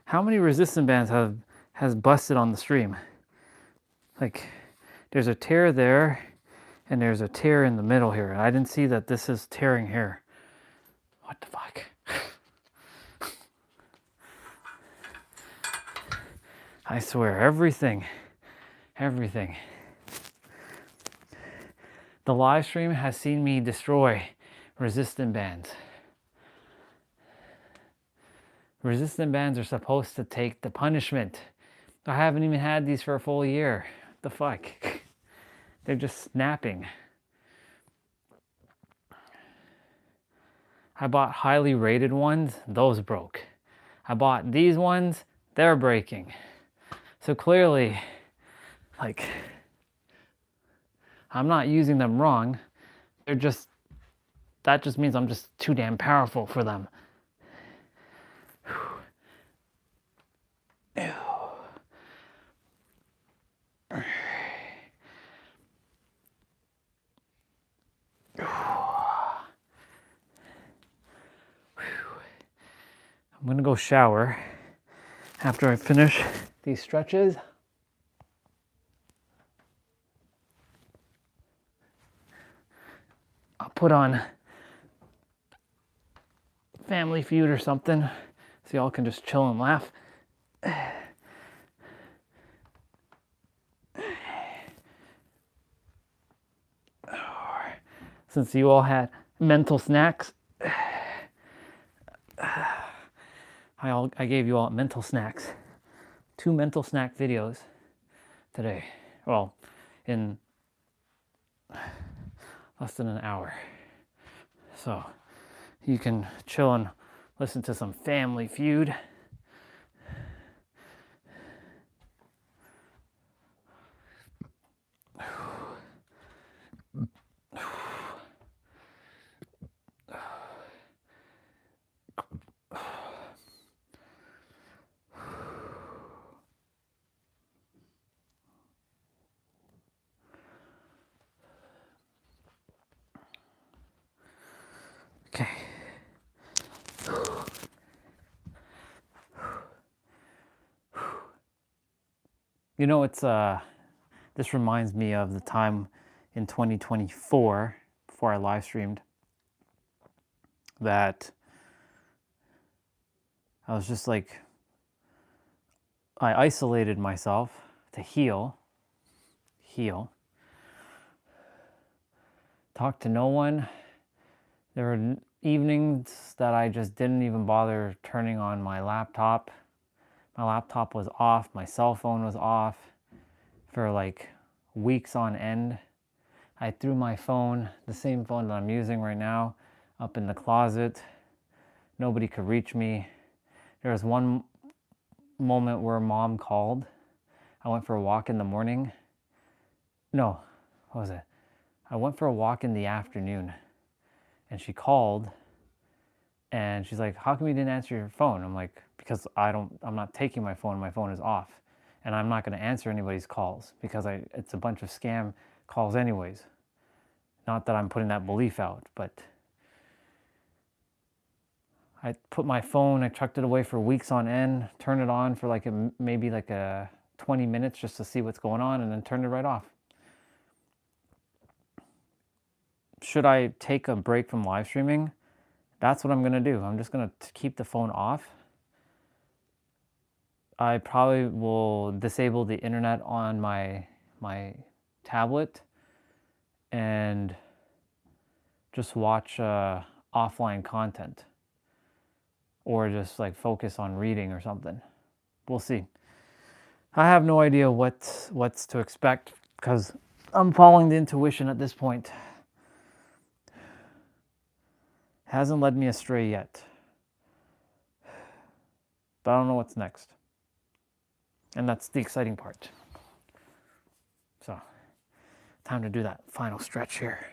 How many resistance bands has busted on the stream? Like, there's a tear there, and there's a tear in the middle here. And I didn't see that this is tearing here. What the fuck? I swear, everything. The live stream has seen me destroy resistant bands. Resistant bands are supposed to take the punishment. I haven't even had these for a full year. What the fuck? They're just snapping. I bought highly rated ones, those broke. I bought these ones, they're breaking. So clearly, like, I'm not using them wrong. That just means I'm just too damn powerful for them. Ew. I'm gonna go shower after I finish these stretches. I'll put on Family Feud or something so y'all can just chill and laugh. Since you all had mental snacks, I gave you all mental snacks. 2 mental snack videos today. Well, in less than an hour. So you can chill and listen to some Family Feud. Okay. You know, it's this reminds me of the time in 2024 before I live streamed that I was just like, I isolated myself to heal, talk to no one. There were evenings that I just didn't even bother turning on my laptop. My laptop was off, my cell phone was off for like weeks on end. I threw my phone, the same phone that I'm using right now, up in the closet. Nobody could reach me. There was one moment where Mom called. I went for a walk in the morning. No, what was it? I went for a walk in the afternoon and she called and she's like, how come you didn't answer your phone? I'm like, because I'm not taking my phone is off. And I'm not going to answer anybody's calls because it's a bunch of scam calls anyways. Not that I'm putting that belief out, but I put my phone, I chucked it away for weeks on end, turned it on for like maybe like 20 minutes just to see what's going on, and then turned it right off. Should I take a break from live streaming? That's what I'm going to do. I'm just going to keep the phone off. I probably will disable the internet on my tablet and just watch offline content, or just like focus on reading or something. We'll see. I have no idea what's to expect because I'm following the intuition at this point. Hasn't led me astray yet, but I don't know what's next. And that's the exciting part. So, time to do that final stretch here.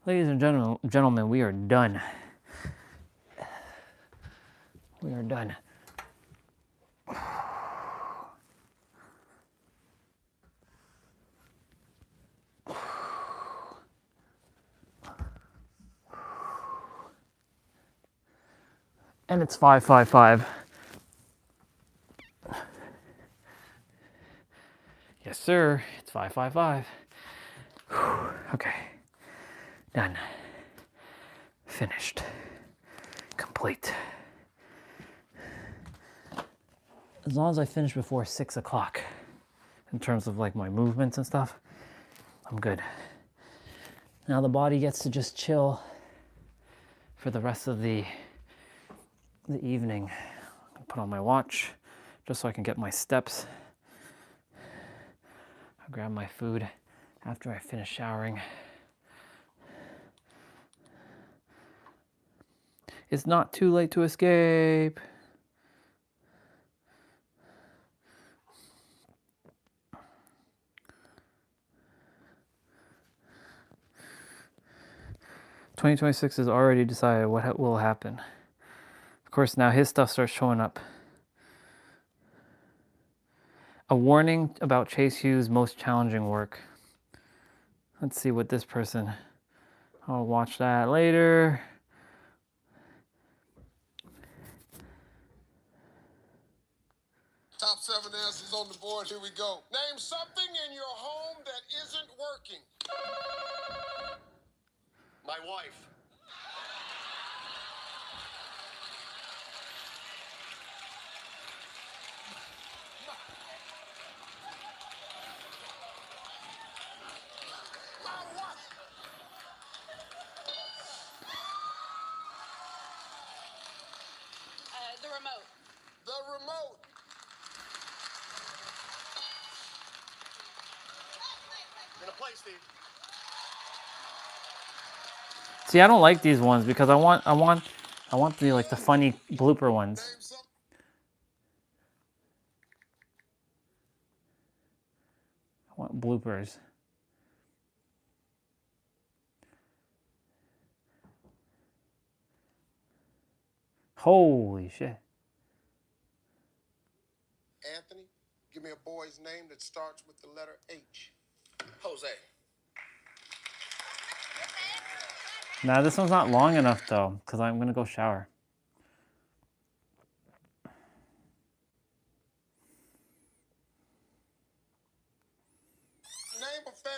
Ladies and gentlemen, we are done. We are done. And it's 5:55. Yes, sir. It's 5:55. Okay. Done. Finished. Complete. As long as I finish before 6 o'clock, in terms of like my movements and stuff, I'm good. Now the body gets to just chill for the rest of the evening. I'll put on my watch just so I can get my steps. I'll grab my food after I finish showering. It's not too late to escape. "2026 has already decided what will happen. Of course, now his stuff starts showing up. A warning about Chase Hughes' most challenging work." Let's see what this person... I'll watch that later. Top 7 answers on the board. board, here we go. Name something in your home that isn't working. My wife. The remote. The remote. Gonna play, Steve. See, I don't like these ones because I want the like the funny blooper ones. I want bloopers. Holy shit. Anthony, give me a boy's name that starts with the letter H. Jose. Nah, this one's not long enough though, because I'm gonna go shower.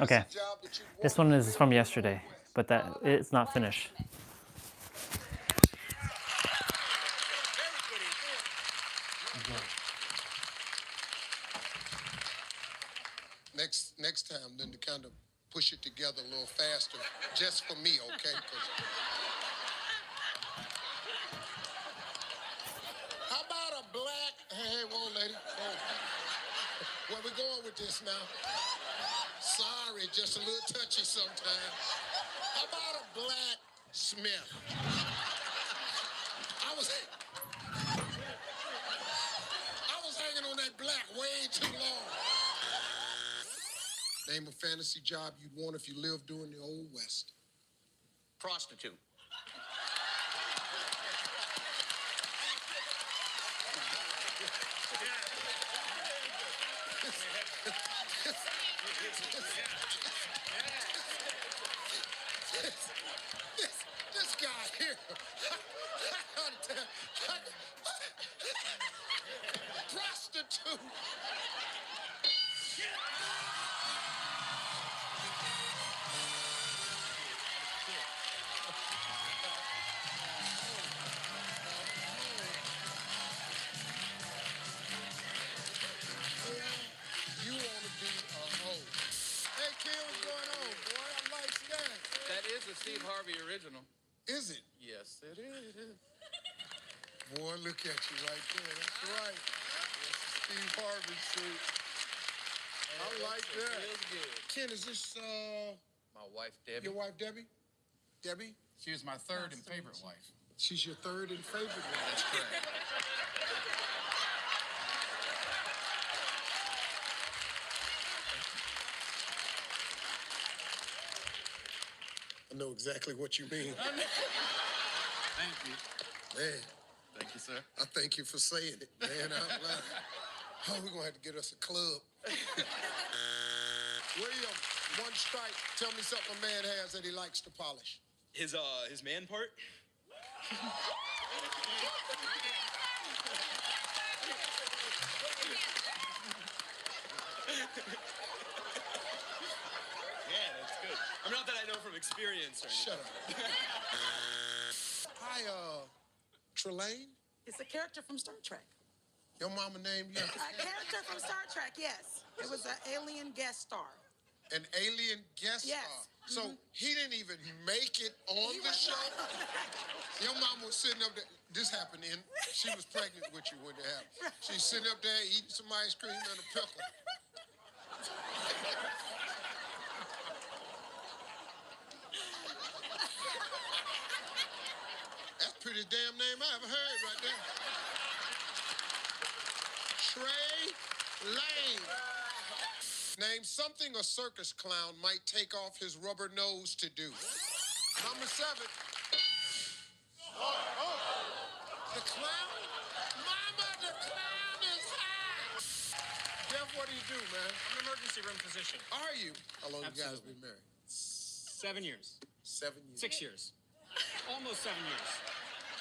Okay, this one is from yesterday, but it's not finished. Next time, then to kind of push it together a little faster, just for me, okay? How about a black? Hey, whoa, lady. Whoa. Where we going with this now? Sorry, just a little touchy sometimes. How about a black Smith? I was hanging on that black way too long. Name a fantasy job you'd want if you lived during the Old West. Prostitute. This guy here. Prostitute. You want to be a hoe. Hey, kid, what's going on, boy? I like that. That is a Steve Harvey original. Is it? Yes, it is. Boy, look at you right there. That's right. That's a Steve Harvey suit. I like that. Feels good. Ken, is this My wife, Debbie. your wife, Debbie? Debbie? She was my third and favorite wife. She's your third and favorite wife. That's correct. I know exactly what you mean. Thank you. Man, Thank you, sir. I thank you for saying it, man, out loud. Oh, we're going to have to get us a club. William, one strike. Tell me something a man has that he likes to polish. His man part? Yeah, that's good. I mean, not that I know from experience or anything. Shut up. Hi, Trelane? It's a character from Star Trek. Your mama named you? A character from Star Trek, yes. It was an alien guest star. An alien guest Yes. star. So he didn't even make it on the show? Your mom was sitting up there. This happened in, she was pregnant with you when it happened. She's sitting up there eating some ice cream and a pickle. That's the prettiest damn name I ever heard right there. Trey Lane. Name something a circus clown might take off his rubber nose to do. Number 7. The clown? Mama, the clown is high! Jeff, what do you do, man? I'm an emergency room physician. Are you? How long Absolutely. you guys been married? 7 years. 7 years. 6 years. Almost 7 years.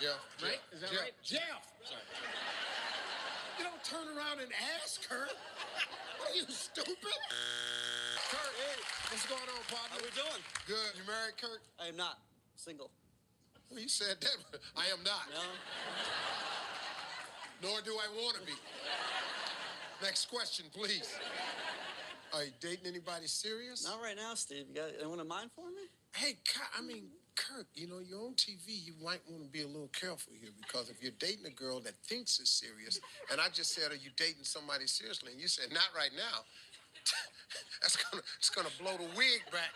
Jeff. Right? Is that Jeff. right? Jeff! Sorry. You don't turn around and ask her. What are you, stupid? Kurt, hey, what's going on, partner? How we doing? Good. You married, Kurt? I am not. Single. Well, you said that. I am not. No. Nor do I want to be. Next question, please. Are you dating anybody serious? Not right now, Steve. You got anyone in mind for me? Hey, Kurt, you know, you're on TV. You might want to be a little careful here because if you're dating a girl that thinks it's serious, and I just said, are you dating somebody seriously? And you said, not right now. It's gonna blow the wig back.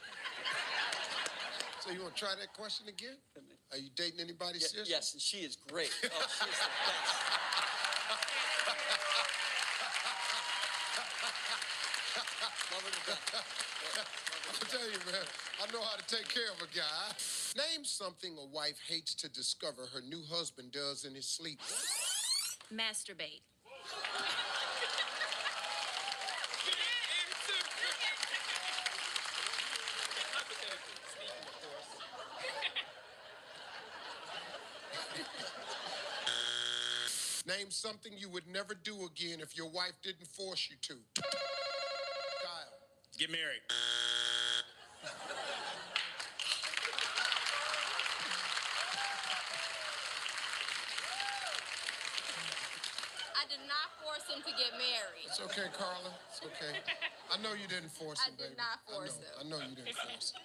So you want to try that question again? Are you dating anybody seriously? Yes, and she is great. Oh, she is the best. Love her to death. I'll tell you, man, I know how to take care of a guy. Name something a wife hates to discover her new husband does in his sleep. Masturbate. Name something you would never do again if your wife didn't force you to. Kyle. Get married. I did not force him to get married. It's okay, Carla. It's okay. I know you didn't force him, baby. I did not force him. I know you didn't force him.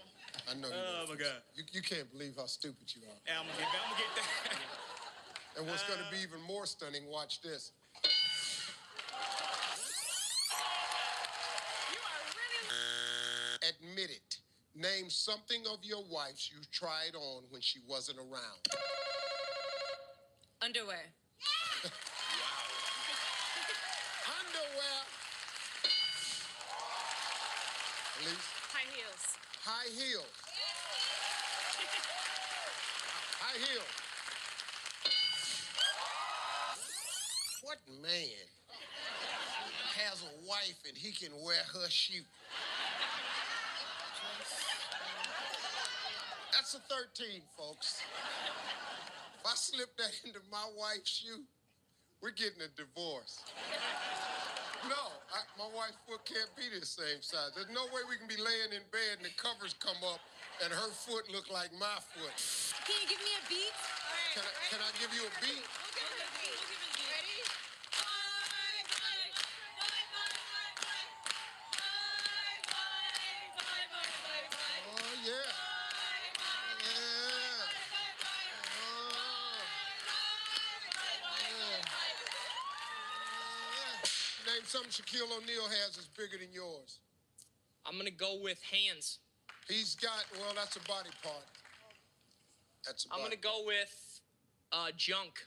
I know you didn't. Oh, my God. You can't believe how stupid you are. I'm gonna get that. And what's going to be even more stunning, watch this. You are really... Admit it. Name something of your wife's you tried on when she wasn't around. Underwear. Underwear. Elise? High heels. High heels. High heels. What man has a wife and he can wear her shoe? That's a 13, folks. If I slip that into my wife's shoe, we're getting a divorce. No, my wife's foot can't be the same size. There's no way we can be laying in bed and the covers come up and her foot look like my foot. Can you give me a beat? All right, Can I give you a beat? We'll give it a beat. Ready? Oh, yeah. Name something Shaquille O'Neal has that's bigger than yours. I'm gonna go with hands. He's got, well, that's a body part. That's a body. I'm gonna go with junk.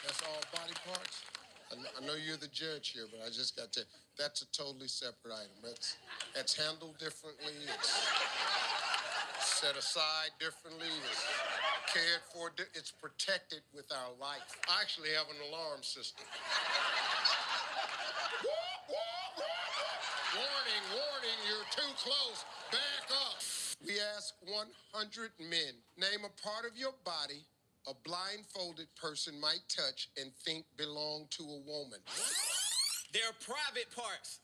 That's all body parts? I know you're the judge here, but I just got to, that's a totally separate item. That's handled differently. It's set aside differently. It's cared for. It's protected with our life. I actually have an alarm system. Warning, warning, you're too close. Back up. We ask 100 men, name a part of your body a blindfolded person might touch and think belong to a woman. They're private parts.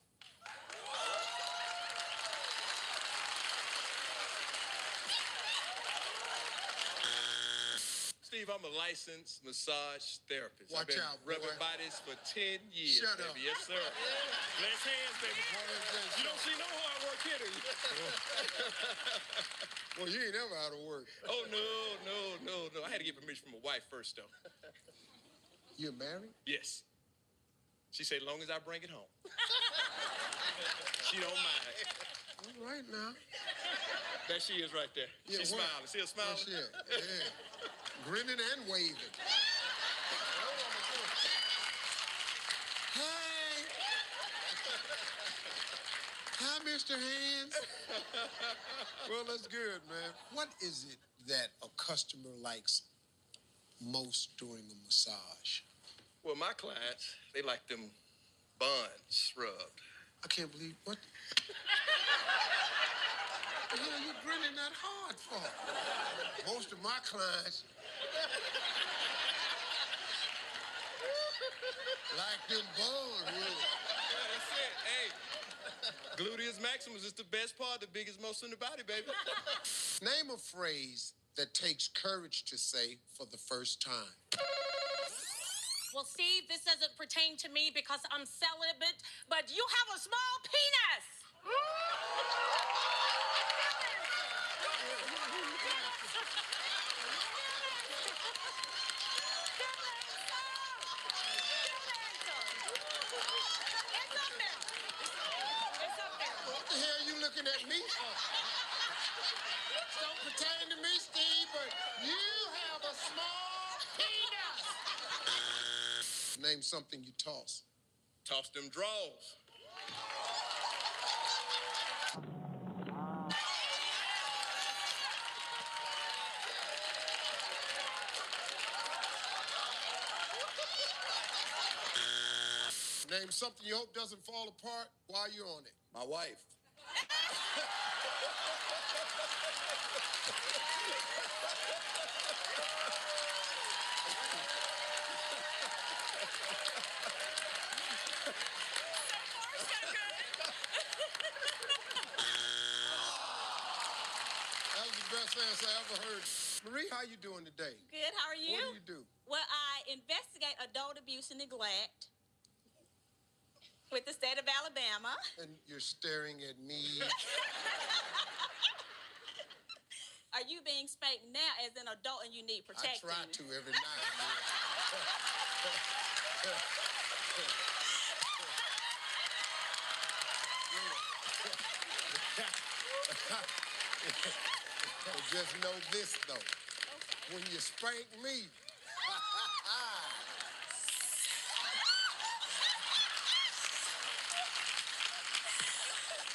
Steve, I'm a licensed massage therapist. Watch I've been out, boy. rubbing bodies for 10 years. Shut up. baby. Yes, sir. Bless hands, baby. You don't see no hard work here, do you? Well, you ain't ever out of work. Oh, no. I had to get permission from my wife first, though. You're married? Yes. She said, as long as I bring it home. She don't mind. All right now. There she is right there. Yeah, She's where? smiling. See her smiling? Where's she at? Yeah. Grinning and waving. Hey. Hi, Mr. Hands. Well, that's good, man. What is it that a customer likes most during a massage? Well, my clients, they like them buns rubbed. I can't believe what. What the hell are you grinning that hard for? Most of my clients like them bones, really. Yeah, that's it. Hey, gluteus maximus is the best part, the biggest muscle in the body, baby. Name a phrase that takes courage to say for the first time. Well, Steve, this doesn't pertain to me because I'm celibate, but you have a small penis. What the hell are you looking at me for? Don't pertain to me, Steve, but you have a small penis. Name something you toss. Toss them draws. Name something you hope doesn't fall apart while you're on it. My wife. That was the best answer I ever heard. Marie, how you doing today? Good, how are you? What do you do? Well, I investigate adult abuse and neglect with the state of Alabama. And you're staring at me. Are you being spanked now as an adult and you need protecting? I try to every now and then. But just know this, though. When you spank me,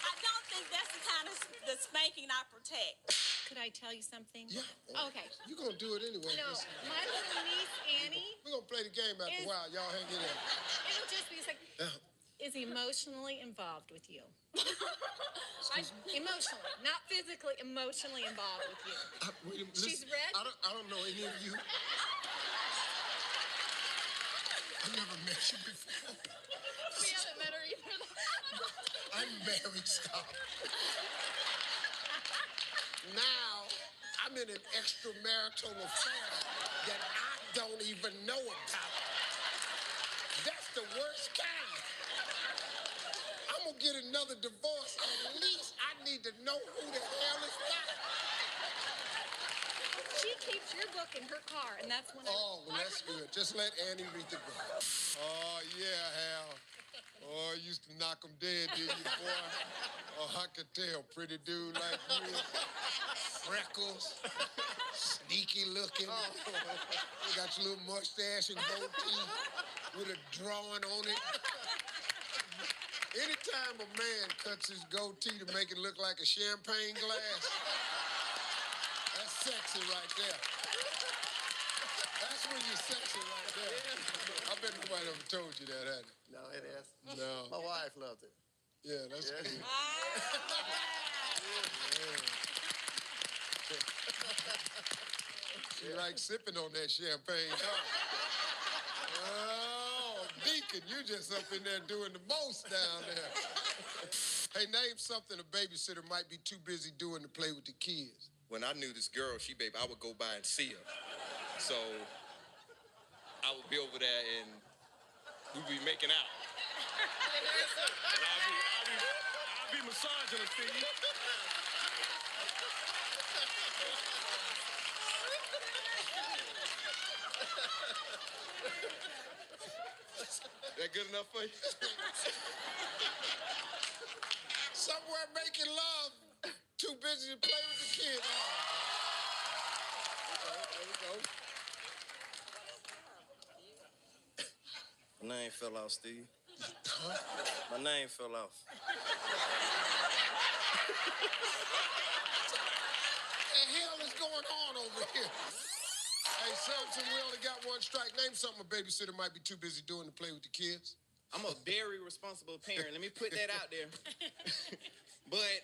I don't think that's the kind of the spanking I protect. Could I tell you something? yeah. Okay. You're going to do it anyway. No, my little niece Annie We're going to play the game after a while. Y'all hang in there. it'll just be like is emotionally involved with you. Emotionally, not physically, emotionally involved with you. Wait a minute, She's listen, red. I don't know any of you. I never met you before. We haven't met her either. I'm married, stop. Now, I'm in an extramarital affair that I don't even know about. That's the worst kind. I'm gonna get another divorce. At least I need to know who the hell is that. She keeps your book in her car, and that's when Oh, well, that's good. Just let Annie read the book. Oh, yeah, Hal. Oh, you used to knock them dead, did you, boy? Oh, I could tell. Pretty dude like you. Freckles. Sneaky looking. You got your little mustache and goatee with a drawing on it. Anytime a man cuts his goatee to make it look like a champagne glass, that's sexy right there. That's when you're sexy right there. I bet nobody ever told you that, had it? No, it is. No. My wife loved it. Yeah, that's good. She likes sipping on that champagne, huh? Oh, Deacon, you just up in there doing the most down there. Hey, name something a babysitter might be too busy doing to play with the kids. When I knew this girl, I would go by and see her. So I would be over there and we'd be making out. And I'll be massaging her, Steve. That good enough for you? Somewhere making love, too busy to play with the kids. There we go. My name fell off, Steve. My name fell off. What the hell is going on over here? Hey, Samson, we only got one strike. Name something a babysitter might be too busy doing to play with the kids. I'm a very responsible parent. Let me put that out there. But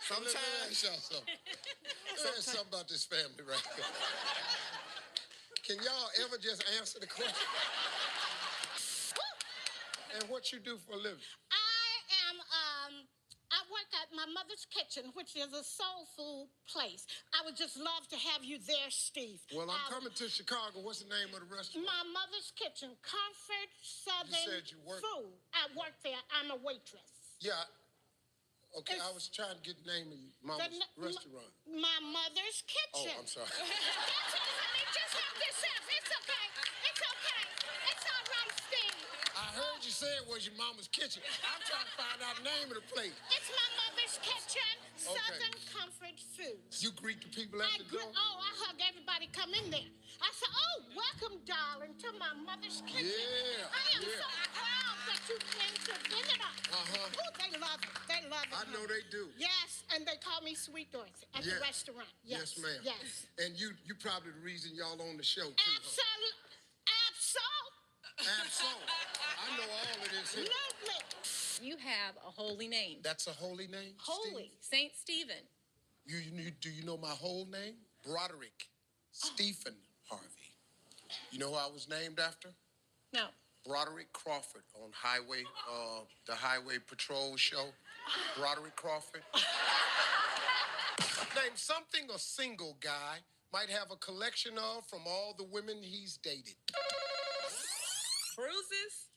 sometimes... Let me show something. There's something about this family right here. Can y'all ever just answer the question? And what you do for a living? I work at my mother's kitchen, which is a soul food place. I would just love to have you there, Steve. Well, I'm coming to Chicago. What's the name of the restaurant? My mother's kitchen, Comfort Southern said you work- Food. I work there. I'm a waitress. Yeah. Okay, I was trying to get the name of your mama's restaurant. My mother's kitchen. Oh, I'm sorry. That's it, honey. Just help yourself. It's okay. It's okay. It's all right, Steve. I heard you say it was your mama's kitchen. I'm trying to find out the name of the place. It's my mother's kitchen, Okay. Southern Comfort Foods. You greet the people at the door? I hug everybody come in there. I said, oh, welcome, darling, to my mother's kitchen. Yeah, I am so proud that you came to visit us. Uh-huh. Oh, they love it. They love it. I know they do. Yes, and they call me Sweet Dorothy at the restaurant. Yes, ma'am. Yes. And you probably the reason y'all on the show, too. Absolutely. I know all of this here. Absolutely. You have a holy name. That's a holy name? Holy. Saint Stephen. Do you know my whole name? Broderick Stephen Harvey. You know who I was named after? No. Broderick Crawford on the Highway Patrol show. Broderick Crawford. Name something a single guy might have a collection of from all the women he's dated. Bruises.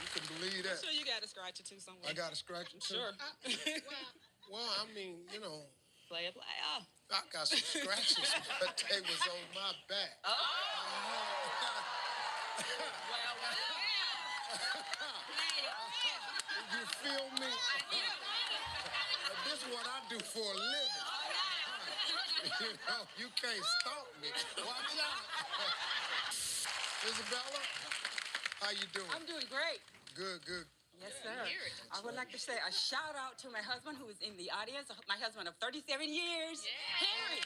You can believe that. I'm sure you got to scratch it too somewhere. I got to scratch it too? Sure. Well, I mean, you know. Player. I got some scratches, but they was on my back. Oh. Well. You feel me? This is what I do for a living. You know, you can't stop me. Watch out. Isabella, how you doing? I'm doing great. Good. Yes, sir. I would like to say a shout out to my husband who is in the audience, my husband of 37 years, Henry.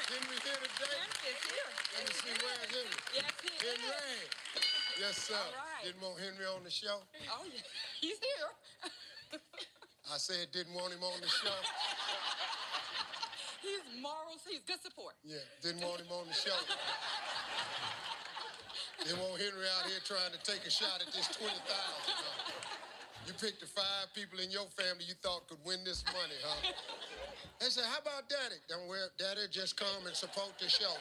Henry here today? Henry is here. Let me see, where's Henry? Yes, he Henry. Yes, sir. All right. Didn't want Henry on the show? Oh, yeah. He's here. I said didn't want him on the show. He's morals. He's good support. Yeah, didn't want him on the show. Didn't want Henry out here trying to take a shot at this $20,000. You picked the 5 people in your family you thought could win this money, huh? They said, how about Daddy? Don't worry, Daddy, just come and support the show.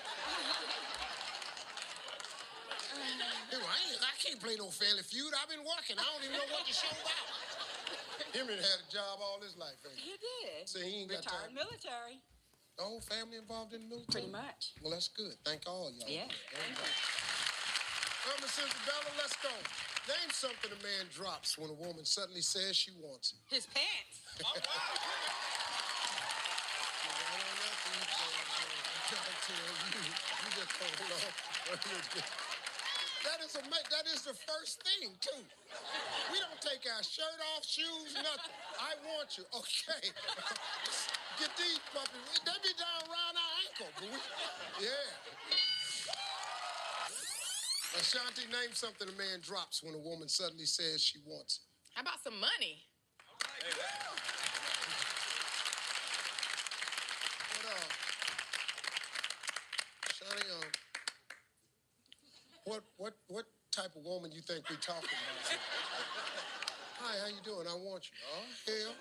I can't play no Family Feud. I've been working. I don't even know what the show about. Henry had a job all his life, ain't he? He did. So he ain't got Retired time. military. The whole family involved in the military? Pretty much. Well, that's good. Thank all y'all. Yeah. Miss Isabella, let's go. Name something a man drops when a woman suddenly says she wants it. His pants. That is the first thing, too. We don't take our shirt off, shoes, nothing. I want you. Okay. Get these puppies. They be down around our ankle, but yeah. Ashanti, name something a man drops when a woman suddenly says she wants it. How about some money? What type of woman you think we talking about? Hi, how you doing? I want you. Oh, hell.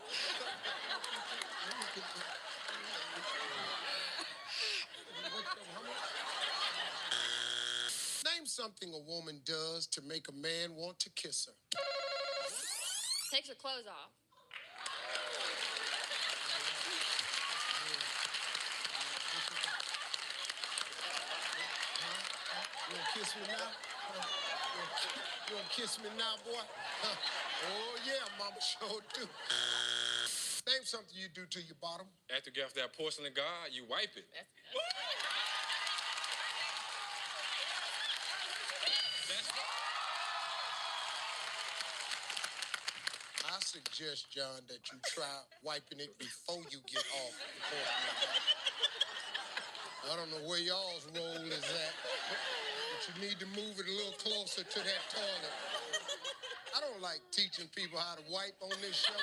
Name something a woman does to make a man want to kiss her. Takes her clothes off. You wanna kiss me now? You wanna kiss me now, boy? Oh, yeah, mama sure do. Name something you do to your bottom. After you get off that porcelain guard, you wipe it. I suggest, John, that you try wiping it before you get off the porcelain guard. I don't know where y'all's role is at, but you need to move it a little closer to that toilet. I don't like teaching people how to wipe on this show.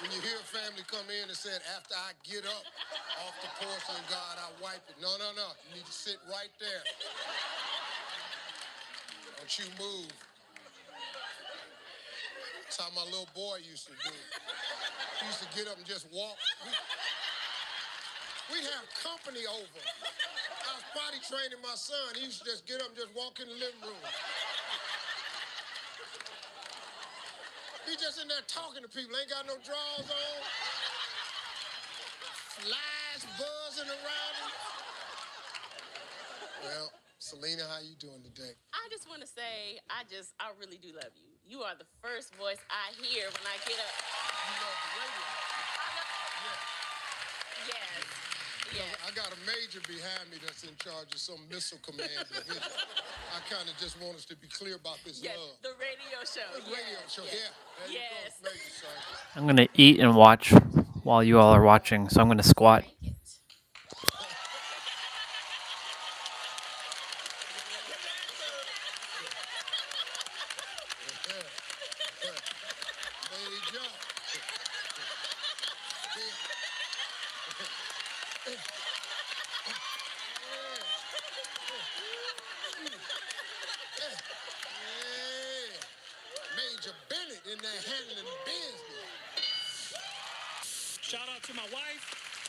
When you hear a family come in and said, after I get up off the porcelain guard, I wipe it. No, no, no. You need to sit right there. Don't you move. That's how my little boy used to do. He used to get up and just walk. We'd have company over. I was potty training my son. He used to just get up and just walk in the living room. He just in there talking to people. Ain't got no drawers on. Flies buzzing around him. Well, Selena, how you doing today? I just want to say, I really do love you. You are the first voice I hear when I get up. You love the radio? Yes. Yes. I got a major behind me that's in charge of some missile command division. I kind of just want us to be clear about this love. The radio show. The radio show, yeah. There you go, Major Sergeant. I'm gonna eat and watch while you all are watching, so I'm gonna squat. Major. Major Bennett in there handling business. Shout out to my wife,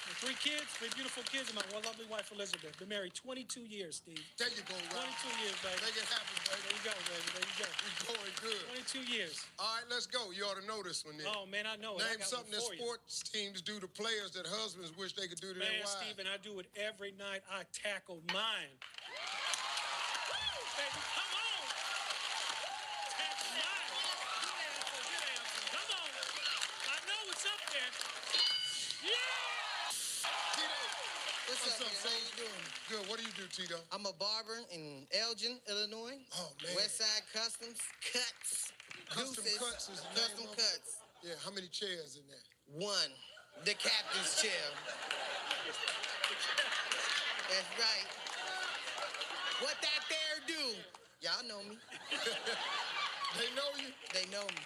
my 3 kids, 3 beautiful kids, and my one lovely wife, Elizabeth. Been married 22 years, Steve. There you go, Rob. 22 years, baby. Make it happen, baby. There you go, baby. There you go. We're going good. 22 years. All right, let's go. You ought to know this one then. Oh, man, I know it. I Name got something one that for you. sports teams do to players that husbands wish they could do to their Man, wives. Steven, I do it every night. I tackle mine. Baby, come on. Tackle mine. Good answer. Come on. I know it's up there. Yeah! What's up, How you doing? Good. What do you do, Tito? I'm a barber in Elgin, Illinois. Oh, man. Westside Customs Cuts. Custom Deuces. Cuts is the Custom name of it? Cuts. Yeah, how many chairs in there? 1. The captain's chair. That's right. What that there do? Y'all know me. They know you? They know me.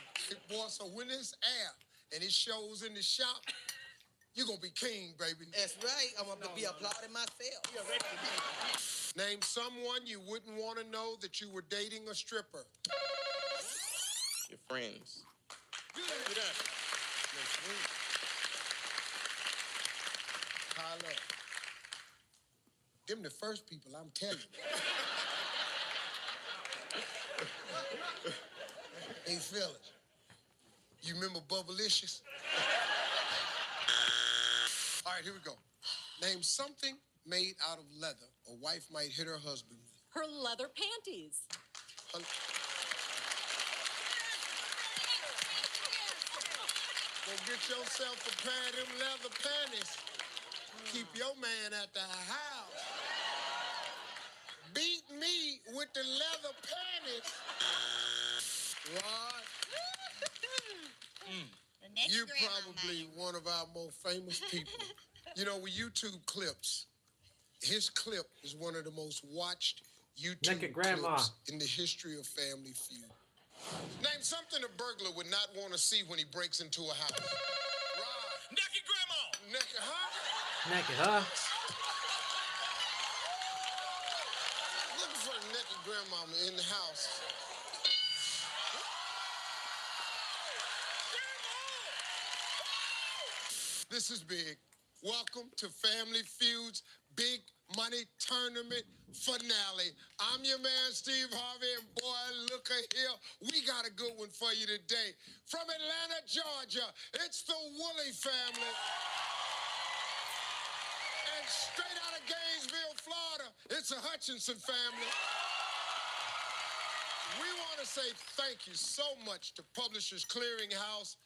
Boy, so when it's air and it shows in the shop, you're going to be king, baby. That's right. I'm going to be applauding myself. Name someone you wouldn't want to know that you were dating a stripper. Your friends. Get up. Tyler. Them the first people, I'm telling you. Hey, fellas. You remember Bubblicious? All right, here we go. Name something made out of leather a wife might hit her husband with. Her leather panties. Go get yourself a pair of them leather panties. Keep your man at the house. Beat me with the leather panties. Rod, you're probably one of our more famous people. You know, with YouTube clips, his clip is one of the most watched YouTube Naked grandma. clips in the history of Family Feud. Name something a burglar would not want to see when he breaks into a house. Rod. Naked grandma. Naked, huh? Naked, huh? Looking for a naked grandmama in the house. This is big. Welcome to Family Feud's Big Money Tournament finale. I'm your man, Steve Harvey, and boy, look at here. We got a good one for you today. From Atlanta, Georgia, it's the Woolley family. And straight out of Gainesville, Florida, it's the Hutchinson family. We want to say thank you so much to Publishers Clearinghouse,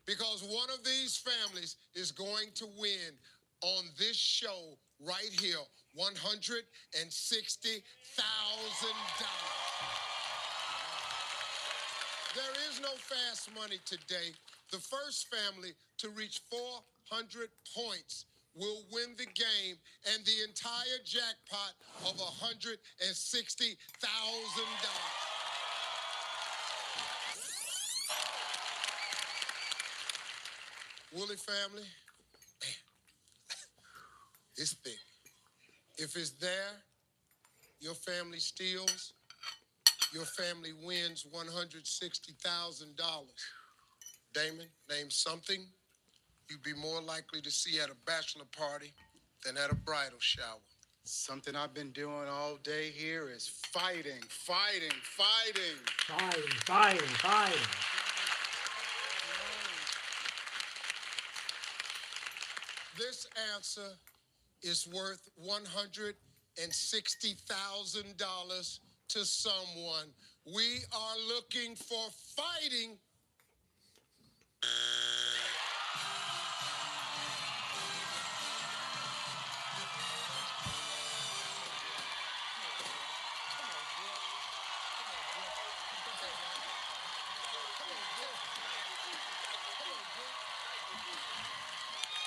because one of these families is going to win on this show right here, $160,000. There is no fast money today. The first family to reach 400 points will win the game and the entire jackpot of $160,000. Willie family, it's thick. If it's there, your family steals, your family wins $160,000. Damon, name something you'd be more likely to see at a bachelor party than at a bridal shower. Something I've been doing all day here is fighting. Fighting. This answer is worth $160,000 to someone. We are looking for fighting.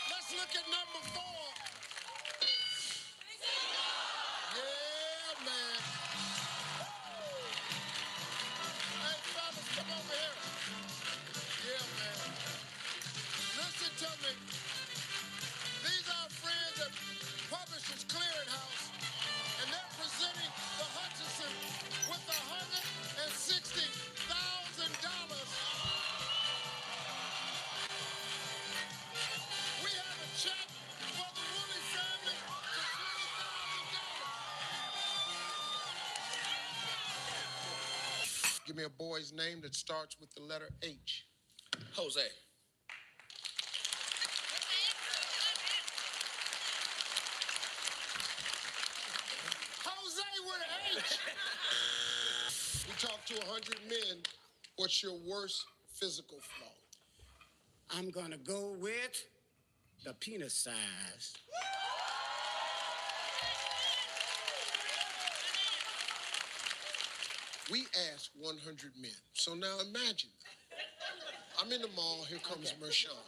Let's look at number 4. Yeah, man. Hey, fellas, come over here. Yeah, man. Listen to me. These are friends at Publishers Clearinghouse, and they're presenting the Hutchinson with $160,000. We have a check for the Woolley family for $20,000. Give me a boy's name that starts with the letter H. Jose. Jose with an H. We talked to 100 men. What's your worst physical flaw? I'm gonna go with the penis size. We asked 100 men. So now imagine. I'm in the mall. Here comes Marshawn.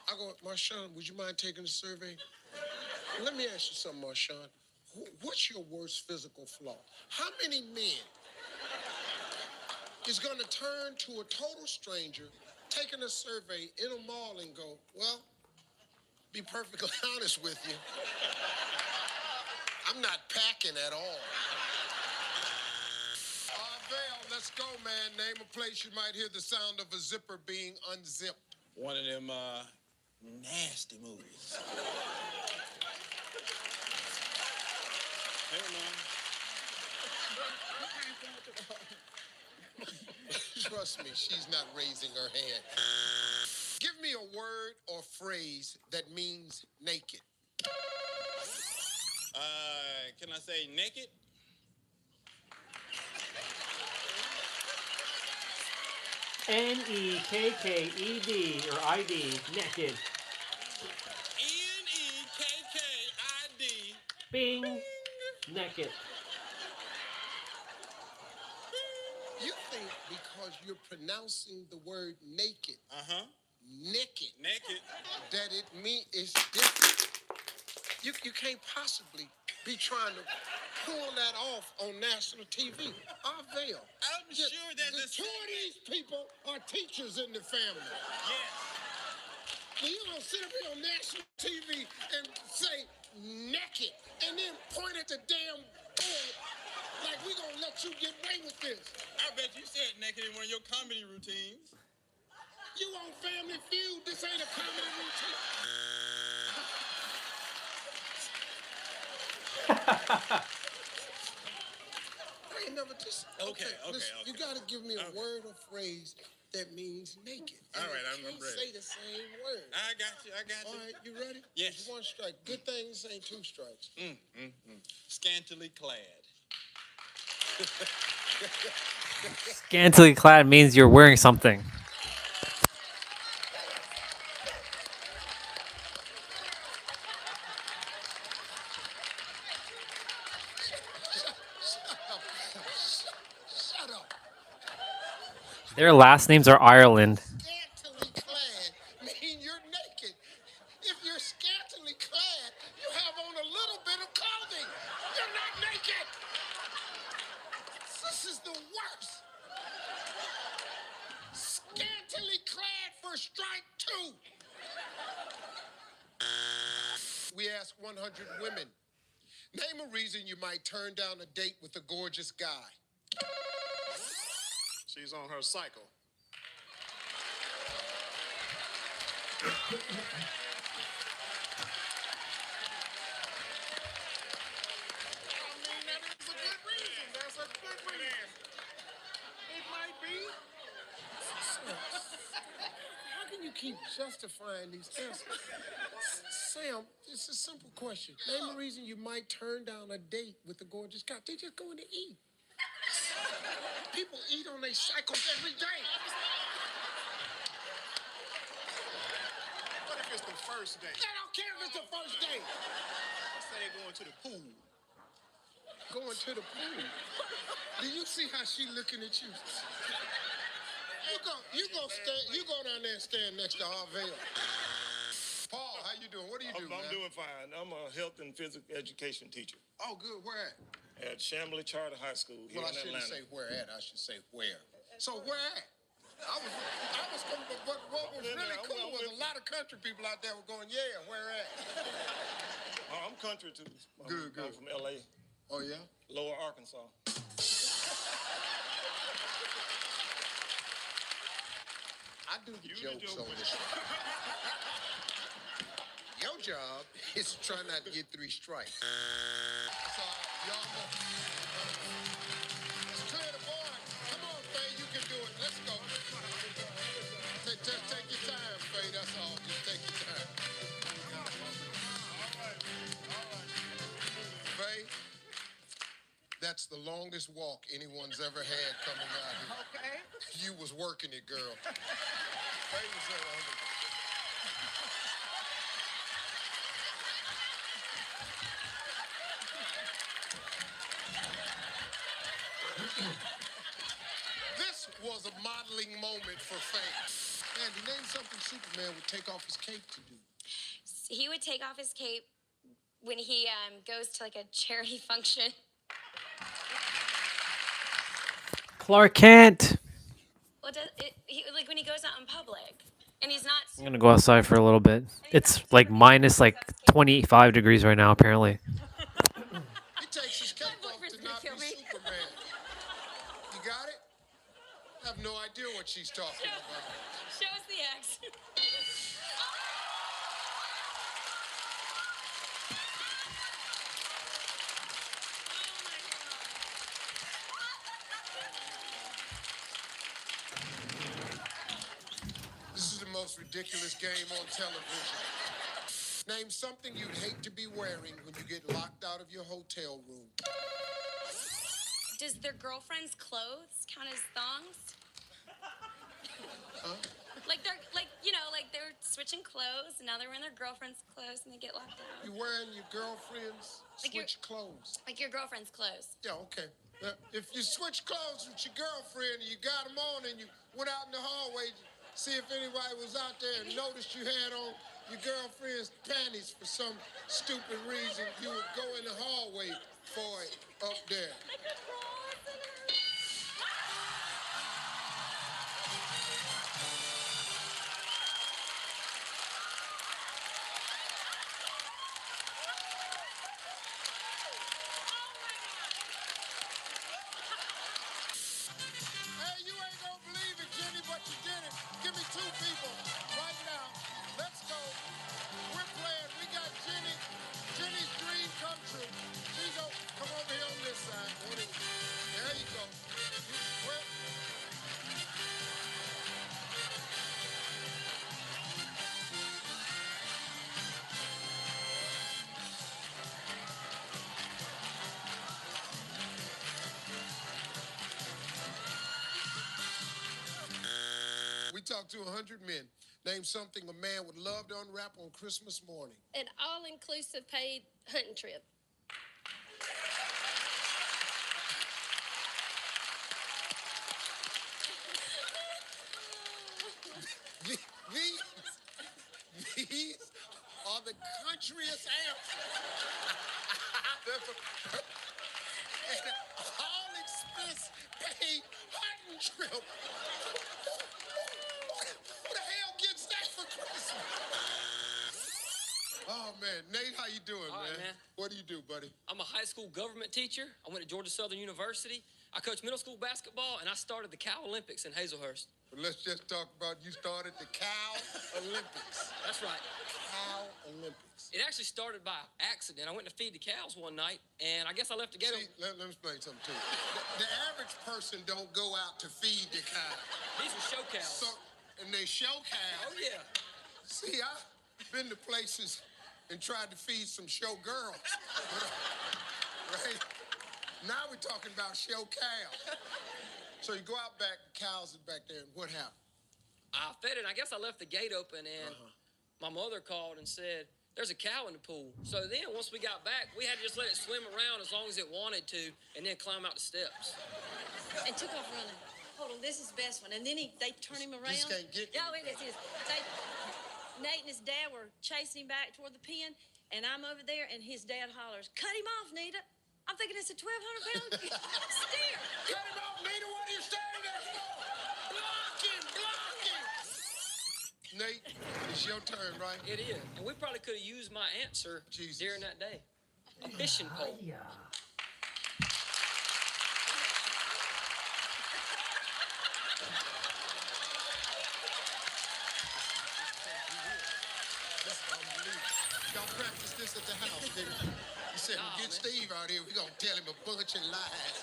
I go, Marshawn, would you mind taking a survey? Let me ask you something, Marshawn. What's your worst physical flaw? How many men is going to turn to a total stranger, taking a survey in a mall and go, well, be perfectly honest with you, I'm not packing at all. Val, let's go, man. Name a place you might hear the sound of a zipper being unzipped. One of them nasty movies. Trust me, she's not raising her hand. Give me a word or phrase that means naked. Can I say naked? N-E-K-K-E-D or I-D, naked. N-E-K-K-I-D. Bing. Naked. You think because you're pronouncing the word naked, naked, that it means it's different. You can't possibly be trying to pull that off on national TV. Avail. I'm sure that two of these people are teachers in the family. Yes. Well, you gonna sit up here on national TV and say naked and then point at the damn board like we gonna let you get away with this. I bet you said naked in one of your comedy routines. You on Family Feud? This ain't a comedy routine. I ain't never just. Okay. Listen, you gotta give me a word or phrase that means naked. All right, I'm ready. Say the same word. I got you. All right, you ready? Yes. It's one strike. Good thing this ain't two strikes. Scantily clad. Scantily clad means you're wearing something. Shut up. Their last names are Ireland. Scantily clad mean you're naked. If you're scantily clad, you have on a little bit of clothing. You're not naked. This is the worst. Scantily clad for strike 2. We asked 100 women, name a reason you might turn down a date with a gorgeous guy. She's on her cycle. That's a good reason. It might be. How can you keep justifying these answers? Sam, it's a simple question. Name a reason you might turn down a date with a gorgeous guy. They just going to eat. People eat on their cycles every day. What if it's the first date? I don't care if it's the first date. Let's say they're going to the pool. Going to the pool. Do you see how she looking at you? You go down there and stand next to Harvell. Paul, how you doing? What do you do, I'm man? doing fine. I'm a health and physical education teacher Oh, good. Where at? at Chamblee Charter High School here Well, I in shouldn't Atlanta. say where at. I should say where. So where at? But what was really cool was a lot of country people out there were going, yeah, where at? I'm country too. Good. I'm from LA, Oh, yeah? Lower Arkansas. I do the jokes on this. Your job is to try not to get 3 strikes. So, y'all go. Let's clear the board. Come on, Faye, you can do it. Let's go. Just take your time, Faye, that's all. Just take your time. Faye, that's the longest walk anyone's ever had coming out here. Okay. You was working it, girl. Faye was at 100. This was a modeling moment for Faye. Andy, name something Superman would take off his cape to do. He would take off his cape when he goes to like a charity function. Clark Kent. Well, like when he goes out in public, and he's not. I'm gonna go outside for a little bit. It's like minus like 25 degrees right now, apparently. He takes his cape off to not be Superman. You got it? I have no idea what she's talking about. Show us the X. This is the most ridiculous game on television. Name something you'd hate to be wearing when you get locked out of your hotel room. Does their girlfriend's clothes count as thongs? Huh? Like they're switching clothes, and now they're wearing their girlfriend's clothes, and they get locked out. You wearing your girlfriend's switch clothes. Like your girlfriend's clothes. Yeah, okay. If you switch clothes with your girlfriend and you got them on and you went out in the hallway to see if anybody was out there and noticed you had on your girlfriend's panties for some stupid reason, you would go in the hallway for it up there. Hey, you ain't gonna believe it, Jenny, but you did it. Give me 2 people right now. Let's go. We're playing. We got Jenny. Jenny's dream come true. She's come over here on this side. There you go. Where? We talked to 100 men. Name something a man would love to unwrap on Christmas morning. An all-inclusive paid hunting trip. These are the countryest answer I've ever heard. And an all expense paid hunting trip. Who the hell gets that for Christmas? Oh man, Nate, how you doing, All right, man? What do you do, buddy? I'm a high school government teacher. I went to Georgia Southern University. I coach middle school basketball, and I started the Cow Olympics in Hazelhurst. Well, let's just talk about you started the Cow Olympics. That's right. Cow Olympics. It actually started by accident. I went to feed the cows one night, and I guess I left the gate. See, let me explain something to you. The average person don't go out to feed the cow. These were show cows. So, and they show cows. Oh, yeah. See, I've been to places and tried to feed some show girls. Right? Now we're talking about show cows. So you go out back, cows are back there, and what happened? I fed it. I guess I left the gate open, and my mother called and said, there's a cow in the pool. So then once we got back, we had to just let it swim around as long as it wanted to, and then climb out the steps. And took off running. Hold on, this is the best one. And then they turn him around. This can't get you. Yeah, wait, this is. Nate and his dad were chasing him back toward the pen, and I'm over there, and his dad hollers, "Cut him off, Nita." I'm thinking it's a 1,200-pound steer. Cut him off, Nita. What are you standing there for? Block him, block him. Nate, it's your turn, right? It is. And we probably could have used my answer during that day. A fishing pole. Y'all practice this at the house, didn't you? You said, Nah, get man. Steve out here. We're going to tell him a bunch of lies.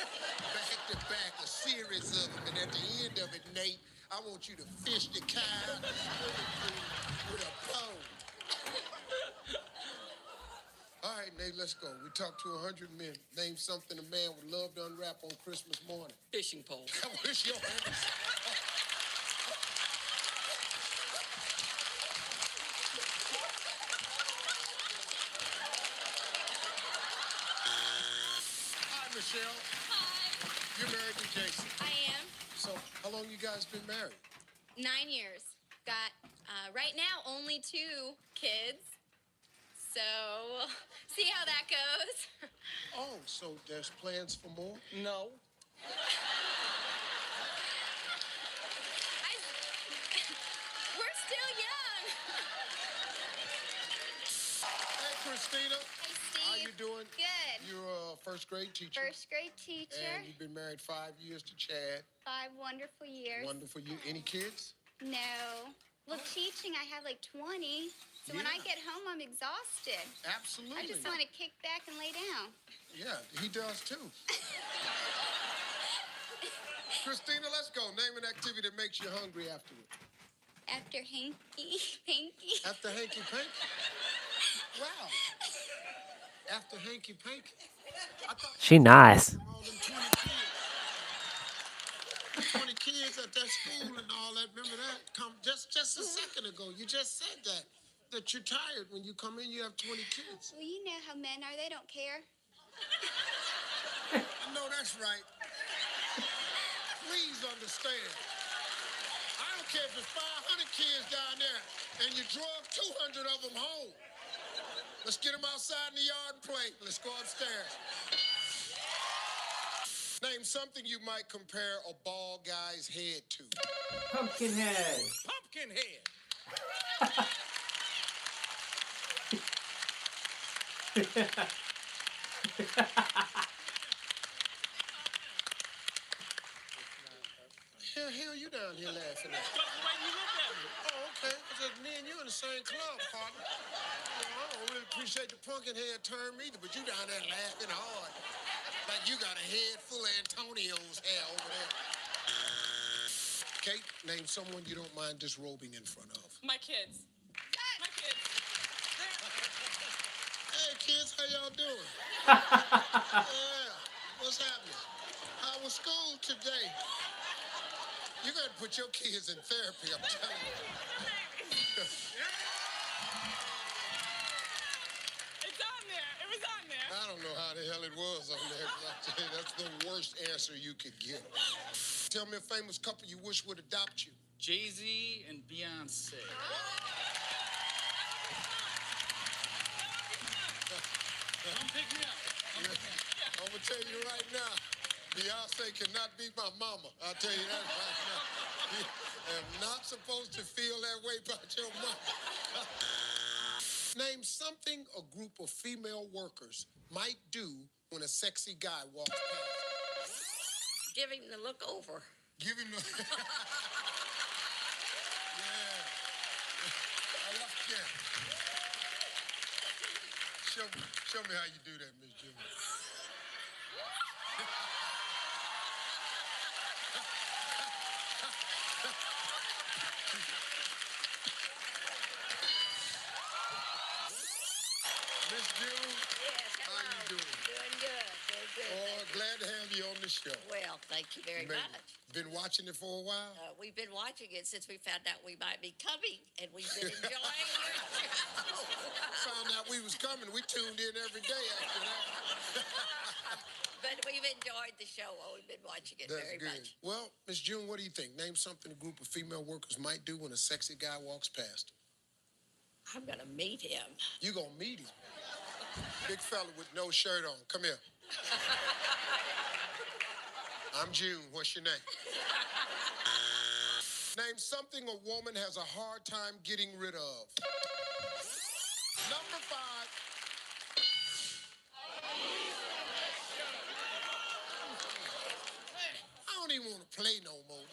Back to back, a series of them. And at the end of it, Nate, I want you to fish the cow with a pole. All right, Nate, let's go. We talked to 100 men. Name something a man would love to unwrap on Christmas morning. Fishing pole. I wish your answer. Hi, Michelle. Hi. You're married to Jason. I am. So, how long you guys been married? 9 years. Got, right now, only 2 kids. So, see how that goes. Oh, so there's plans for more? No. We're still young. Hey, Christina. Hey, Steve. How you doing? Good. You're a first grade teacher. First grade teacher. And you've been married 5 years to Chad. 5 wonderful years. Wonderful. You any kids? No. Well, teaching, I have like 20. So when I get home, I'm exhausted. Absolutely. I just want to kick back and lay down. Yeah, he does too. Christina, let's go. Name an activity that makes you hungry afterward. After hanky panky. After hanky panky? Wow. After hanky panky. She nice. All them 20 kids at that school and all that. Remember that? Just a second ago, you just said that you're tired when you come in. You have 20 kids. Well, you know how men are. They don't care. I know that's right. Please understand. I don't care if it's 500 kids down there and you drove 200 of them home. Let's get them outside in the yard and play. Let's go upstairs. Name something you might compare a bald guy's head to. Pumpkinhead. Pumpkinhead. Hell, you down here laughing at? Just the way you look at me. Oh, okay. It's just me and you in the same club, partner. I don't really appreciate the Pumpkinhead term either, but you down there laughing hard. Like you got a head full of Antonio's hair over there. Kate, name someone you don't mind disrobing in front of. My kids. My kids. Hey, kids, how y'all doing? Yeah, what's happening? How was school today? You got to put your kids in therapy, I'm telling you. It's on there. It was on there. I don't know how the hell it was on there, but I tell you, that's the worst answer you could give. Tell me a famous couple you wish would adopt you. Jay-Z and Beyonce. gonna tell you right now, Beyonce cannot be my mama. I'll tell you that right now. You am not supposed to feel that way about your mama. Name something a group of female workers might do when a sexy guy walks past. Give him the look over. Give him the... Yeah. I love that. Show me how you do that, Miss June. Miss June, Yes, how hello. you doing? Doing good. Doing good. Oh, glad to have you on the show. Well, thank you very Maybe. much. Been watching it for a while? We've been watching it since we found out we might be coming, and we've been enjoying your show. Found out we was coming. We tuned in every day after that. But we've enjoyed the show. We've been watching it That's very good. much. Well, Miss June, what do you think? Name something a group of female workers might do when a sexy guy walks past. I'm going to meet him. You gonna meet him. Big fella with no shirt on. Come here. I'm June. What's your name? Name something a woman has a hard time getting rid of. Number 5. I don't even want to play no more.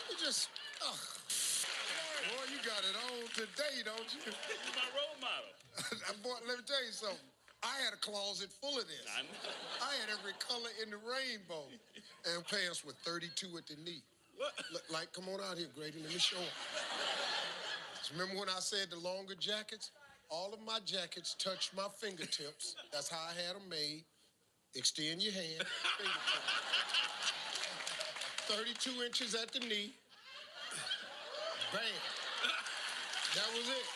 You just, boy, you got it on today, don't you? You're my role model. Boy, let me tell you something. I had a closet full of this. I had every color in the rainbow. And pants with 32 at the knee. What? Like, come on out here, Grady. Let me show them. Remember when I said the longer jackets? All of my jackets touched my fingertips. That's how I had them made. Extend your hand, fingertips. 32 inches at the knee. Bam. That was it.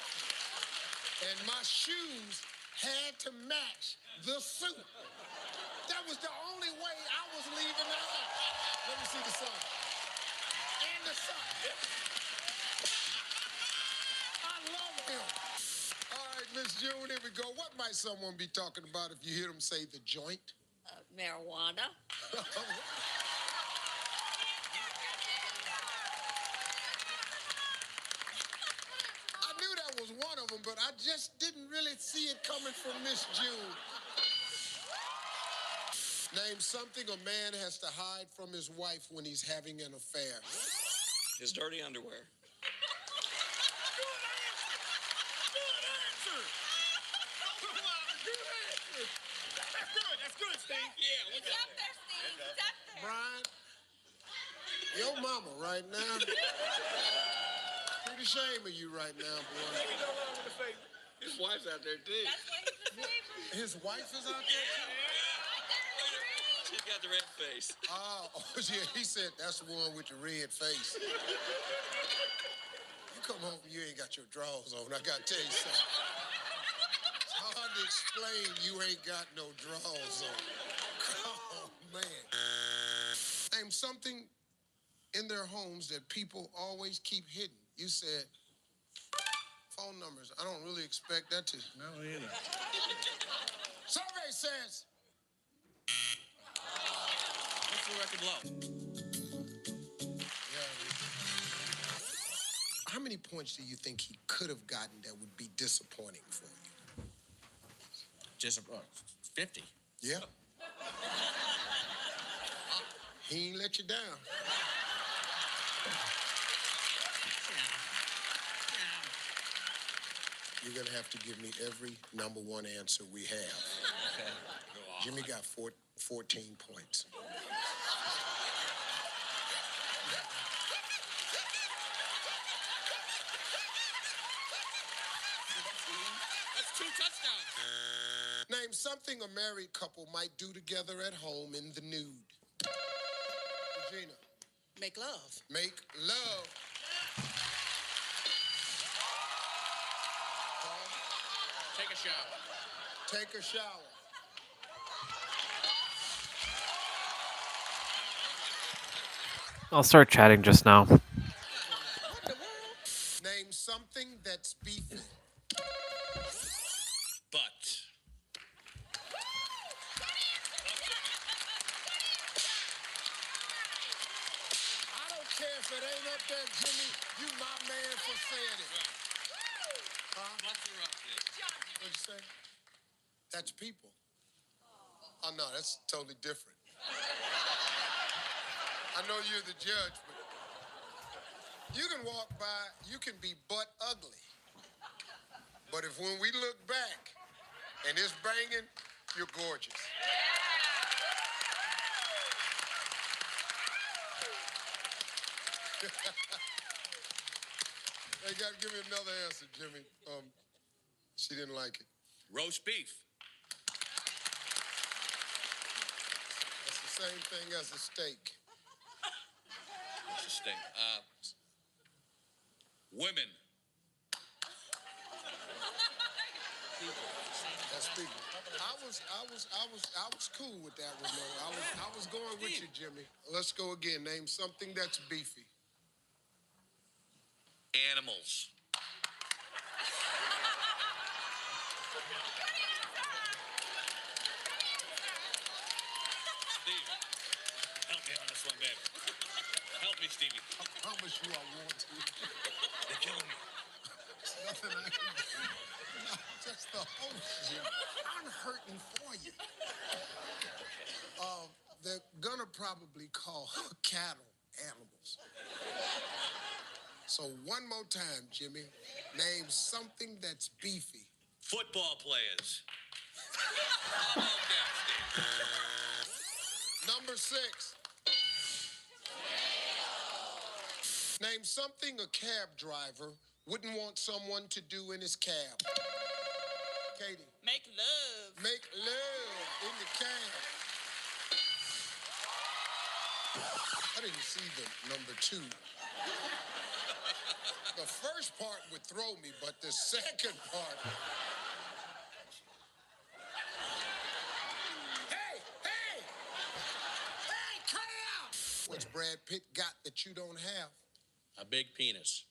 And my shoes had to match the suit. That was the only way I was leaving the house. Let me see the sun. And the sun. I love him. All right, Miss June, here we go. What might someone be talking about if you hear them say the joint? Marijuana. I knew that was one of them, but I just didn't really see it coming from Miss June. Name something a man has to hide from his wife when he's having an affair. His dirty underwear. That's good, Steve. Yeah, It's up there, Steve. It's up there. Brian, your mama right now. Pretty shame of you right now, boy. His wife's out there too. That's why he's the favorite. His wife is out there too? She's got the red face. Oh, yeah, he said that's the one with the red face. You come home, you ain't got your drawers on. I gotta tell you something. It's hard to explain you ain't got no drawers on. Oh, man. Name something in their homes that people always keep hidden. You said phone numbers. I don't really expect that to. No, either. Survey says. What's the record blow? Yeah. How many points do you think he could have gotten that would be disappointing for you? Just 50. Yeah. He ain't let you down. You're going to have to give me every number one answer we have. Okay. Jimmy got 14 points. That's 2 touchdowns. Name something a married couple might do together at home in the nude. Regina. Make love. Make love. Take a shower. Take a shower. I'll start chatting just now. Name something that's beefy. But. it ain't up there, Jimmy, you my man for saying it. Huh? What's the rock, What'd you say? That's people. Oh, no, that's totally different. I know you're the judge, but you can walk by, you can be butt ugly. But if when we look back and it's banging, you're gorgeous. Hey, gotta give me another answer, Jimmy. She didn't like it. Roast beef. That's the same thing as a steak. What's a steak? Women. That's people. I was cool with that one, though. I was going with you, Jimmy. Let's go again. Name something that's beefy. Animals. Steve, help me on this one, baby. Help me, Stevie. I promise you I want to. They're killing me. There's nothing I can do. No, just the host, Jim. I'm hurting for you. They're gonna probably call cattle animals. So one more time, Jimmy. Name something that's beefy. Football players. Number 6. Name something a cab driver wouldn't want someone to do in his cab. Katie. Make love. Make love in the cab. I didn't see the number 2. The first part would throw me, but the second part... Hey! Hey! Hey, cut it out! What's Brad Pitt got that you don't have? A big penis.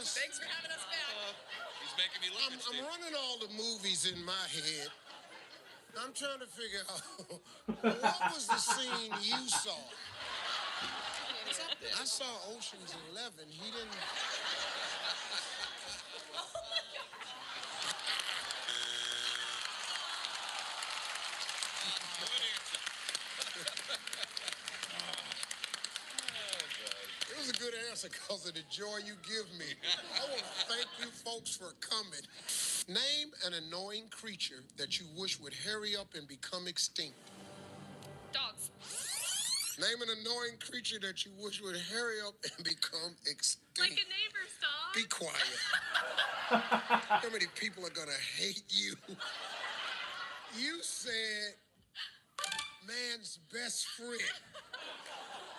Thanks for having us back. He's making me look. I'm running all the movies in my head. I'm trying to figure out what was the scene you saw? What's up there? I saw Ocean's 11. He didn't. It was a good answer because of the joy you give me. I want to thank you folks for coming. Name an annoying creature that you wish would hurry up and become extinct. Dogs. Name an annoying creature that you wish would hurry up and become extinct. Like a neighbor's dog. Be quiet. How many people are going to hate you? You said man's best friend.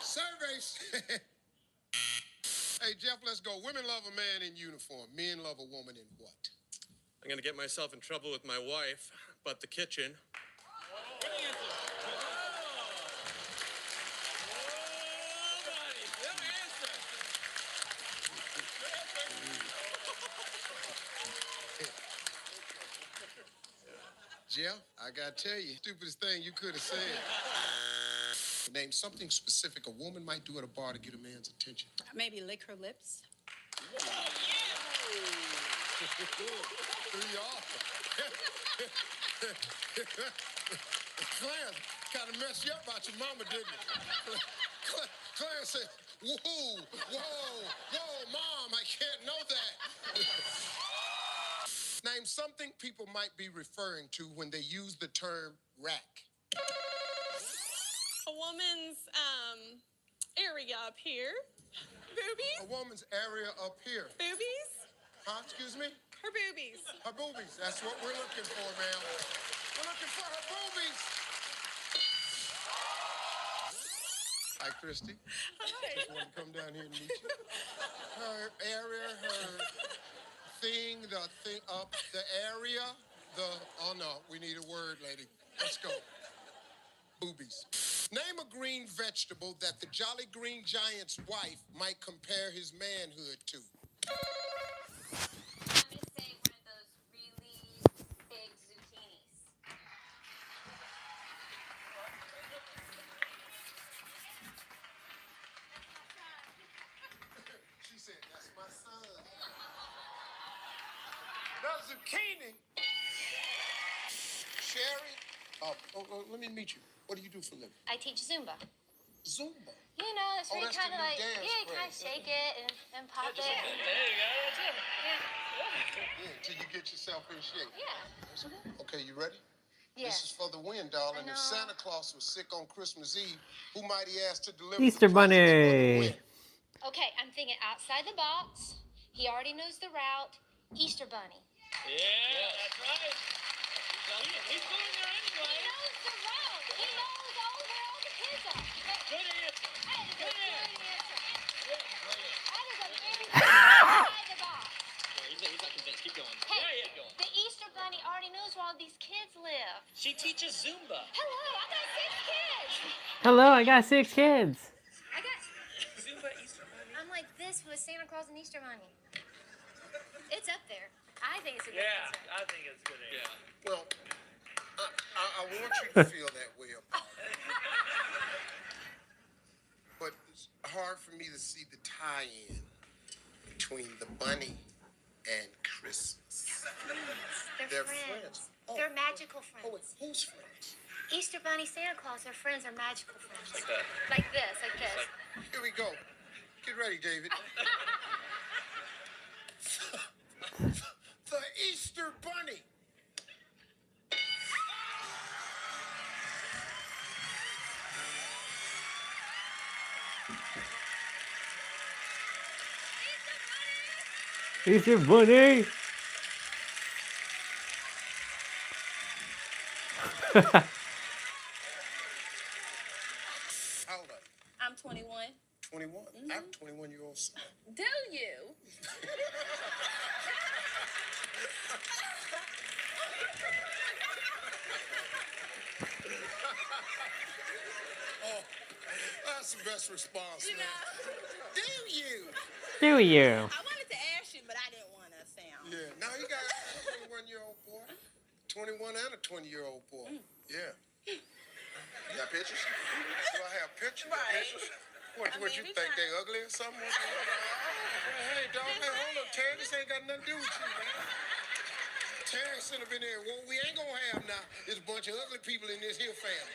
Survey said... Hey, Jeff, let's go. Women love a man in uniform. Men love a woman in what? I'm going to get myself in trouble with my wife, but the kitchen. Jeff, I got to tell you, stupidest thing you could have said. Name something specific a woman might do at a bar to get a man's attention. Maybe lick her lips. Clarence kind of messed you up about your mama, didn't it? Clarence said, whoa, Mom, I can't know that. Name something people might be referring to when they use the term rack. A woman's area up here. Boobies. A woman's area up here. Boobies. Huh? Excuse me? Her boobies. Her boobies. That's what we're looking for, ma'am. We're looking for her boobies. Hi, Christy. Hi. Just wanted to come down here and meet you. Her area, her thing, the thing up, the area, oh no, we need a word, lady. Let's go. Boobies. Name a green vegetable that the Jolly Green Giant's wife might compare his manhood to. Sherry, let me meet you. What do you do for a living? I teach Zumba. Zumba. You know, it's Oh, where you that's kind the of new like, dance yeah, you kind of craze. shake it and pop it. There you go. That's it. Yeah, till you get yourself in shape. Yeah. Okay, you ready? Yeah. This is for the win, darling. If Santa Claus was sick on Christmas Eve, who might he ask to deliver Easter the presents for the Bunny. win? Okay, I'm thinking outside the box. He already knows the route. Easter Bunny. Yeah, that's right. He's going there anyway. He knows the route. He knows where all the kids are. Good answer. That is a good answer. Good answer. That is a very good outside the box. He's not convinced. Keep going. Hey, the Easter Bunny already knows where all these kids live. She teaches Zumba. Hello, I got 6 kids. Hello, I got 6 kids. I got. Zumba, Easter Bunny. I'm like this with Santa Claus and Easter Bunny. It's up there. I think it's a good answer. I think it's a good answer. Yeah. Well, I want you to feel that way about it. But it's hard for me to see the tie-in between the bunny and Christmas. They're friends. Oh. They're magical friends. Oh, wait, who's friends? Easter Bunny, Santa Claus, their friends are magical friends. Like that. Like this, like this. Here we go. Get ready, David. The Easter Bunny. Easter Bunny. How old are you? I'm 21. 21. I have a 21-year-old son. Do you? Oh, that's the best response, man. Do you? Do you? I wanted to ask you, but I didn't want to sound. Yeah. Now you got a 21-year-old boy, 21 and a 20-year-old boy. Yeah. You got pictures? Do I have pictures? Right. What you think? They ugly or something? Hey, dog, hey, hold up, Terry. This ain't got nothing to do with you, man. Terry should have been there. What we ain't gonna have now is a bunch of ugly people in this here family.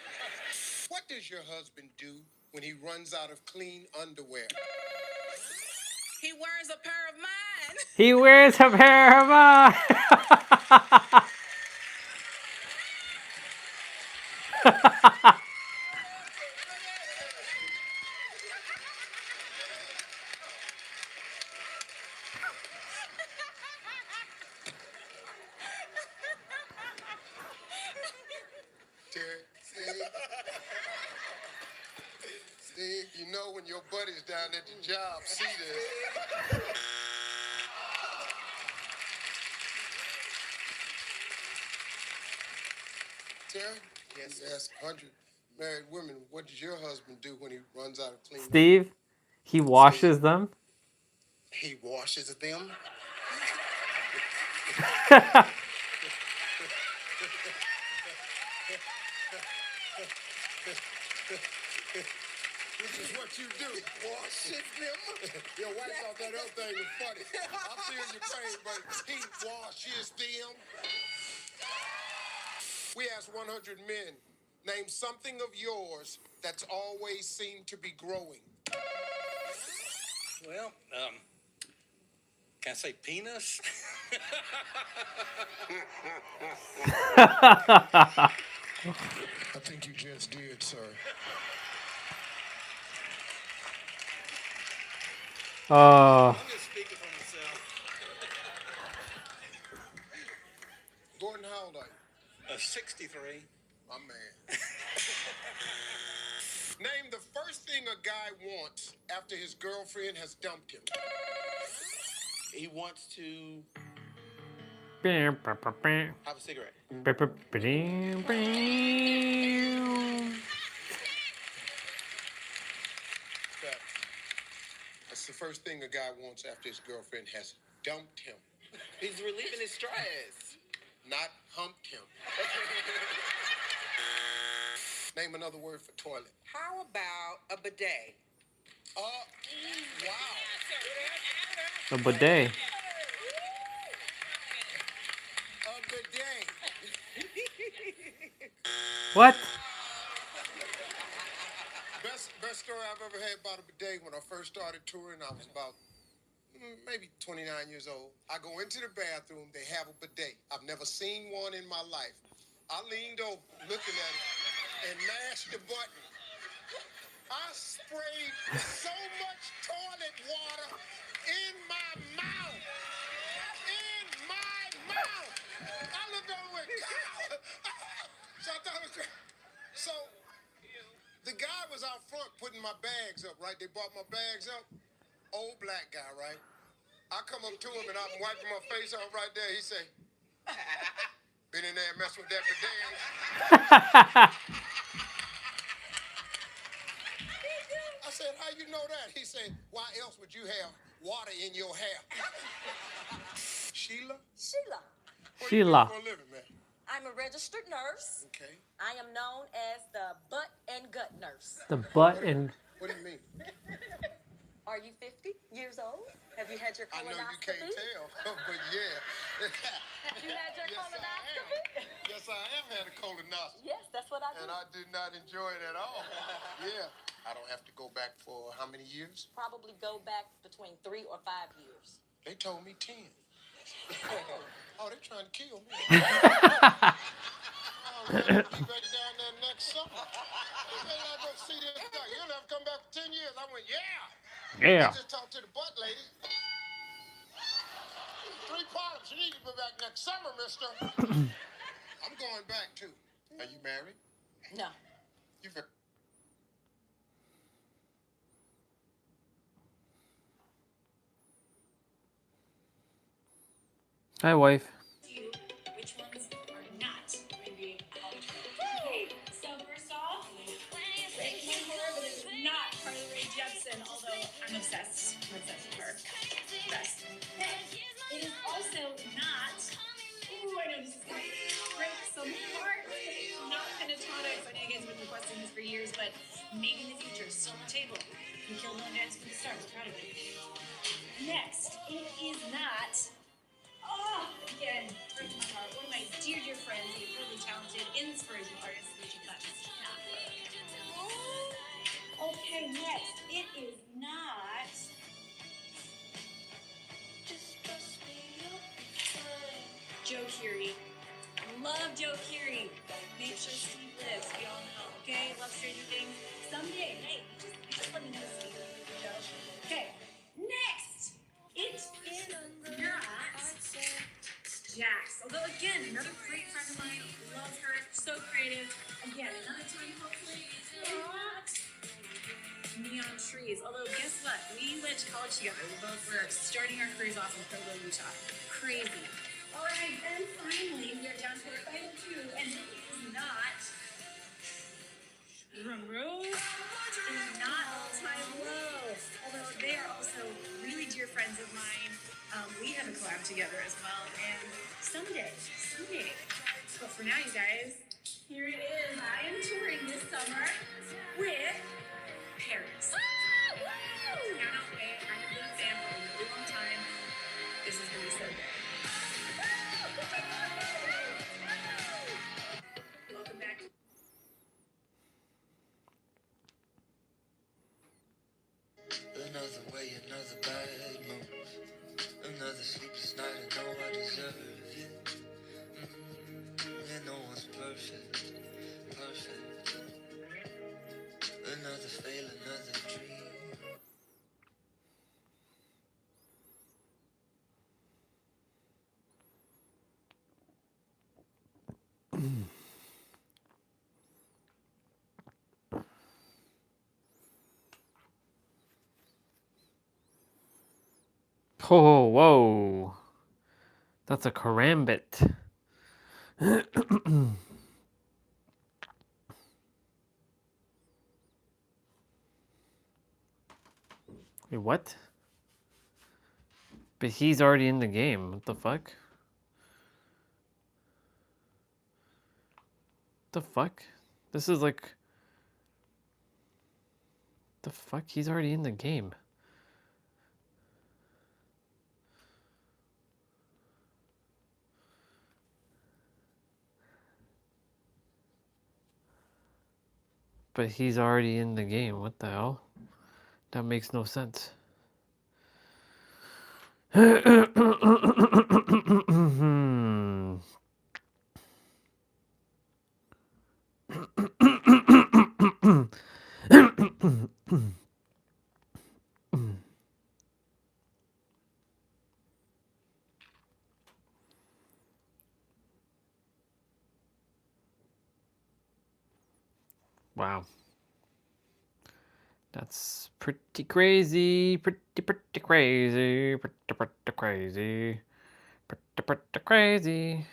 What does your husband do when he runs out of clean underwear? He wears a pair of mine. He wears a pair of Terry, see, you know when your buddies down at the job see this. Terry? Yes. Ask 100 married women, what does your husband do when he runs out of clean? Steve, he washes them. He washes them? This is what you do. Washes them? Your wife thought that other thing was funny. I'm feeling your pain, but he washes them. We asked 100 men, name something of yours that's always seemed to be growing. Well, can I say penis? I think you just did, sir. Oh. I'm just speaking for myself. Gordon, how old are you? 63. My man. Name the first thing a guy wants after his girlfriend has dumped him. He wants to have a cigarette. That's the first thing a guy wants after his girlfriend has dumped him. He's relieving his stress. Not humped him. Name another word for toilet. How about a bidet? Wow. A bidet. A bidet. What? Best story I've ever had about a bidet. When I first started touring, I was about maybe 29 years old. I go into the bathroom. They have a bidet. I've never seen one in my life. I leaned over, looking at it, and mashed the button. I sprayed so much toilet water in my mouth. In my mouth. I looked over and went, so I thought it was great. So the guy was out front putting my bags up, right? They brought my bags up. Old black guy, right? I come up to him and I'm wiping my face off right there. He say, been in there and messed with that bidet. I said, how you know that? He said, why else would you have water in your hair? Sheila? Sheila. What do you do Sheila. for a living, man? I'm a registered nurse. Okay. I am known as the butt and gut nurse. The butt and. What do you mean? Are you 50 years old? Have you had your I know colonoscopy? you can't tell, but yeah. Have you had your colonoscopy? Yes, I have had a colonoscopy. Yes, that's what I do. And I did not enjoy it at all. Yeah. I don't have to go back for how many years? Probably go back between 3 or 5 years. They told me 10. Oh, they're trying to kill me. Oh, man, I'll be back down there next summer. They may not go see this guy. You'll never come back for 10 years. I went, yeah. Yeah. I just talked to the butt lady. 3 polyps. You need to be back next summer, mister. I'm going back, too. Are you married? No. You've Hi, wife. Which ones are not maybe okay, so first off, Ray Horror is not Carly Rae Jepsen, although I'm obsessed. I'm obsessed with her. Best. It is also not, ooh, I know this is going to break some hearts. Not pentatonics. I know you guys have been requesting this for years, but maybe in the future, still on the table. You killed one dance for the stars, proud of it. Next, it is not. Oh, again, breaks my heart. One of my dear, dear friends, a really talented, inspirational artist, Lucia Cutts. Okay, next, it is not. Joe Keery. Love Joe Keery. Make sure Steve lives. We all know. Okay, love Stranger Things. Someday, hey, just let me know, Steve. Joe. Okay, next, it is not. Jax. Although, again, another great friend of mine. Love her. So creative. Again, another time, hopefully. Not Neon Trees. Although, guess what? We went to college together. We both were starting our careers off in Provo, Utah. Crazy. All right, and finally, we are down to our final 2, and it is not. It is not All Time Low. Although they are also really dear friends of mine. We have a collab together as well, and someday. But for now, you guys, here it is. I am touring this summer with Paris. Cannot wait. I have been a fan for a really long time. This is going to be so good. Welcome back. Another way, another bad move. Another sleepless night, I know I deserve it. And no one's perfect. Another fail, another dream. Oh, whoa. That's a karambit. Wait, what? But he's already in the game. What the fuck? The fuck? This is like... The fuck? He's already in the game. But he's already in the game. What the hell? That makes no sense. Wow. That's pretty crazy. Pretty crazy. Pretty crazy. Pretty crazy.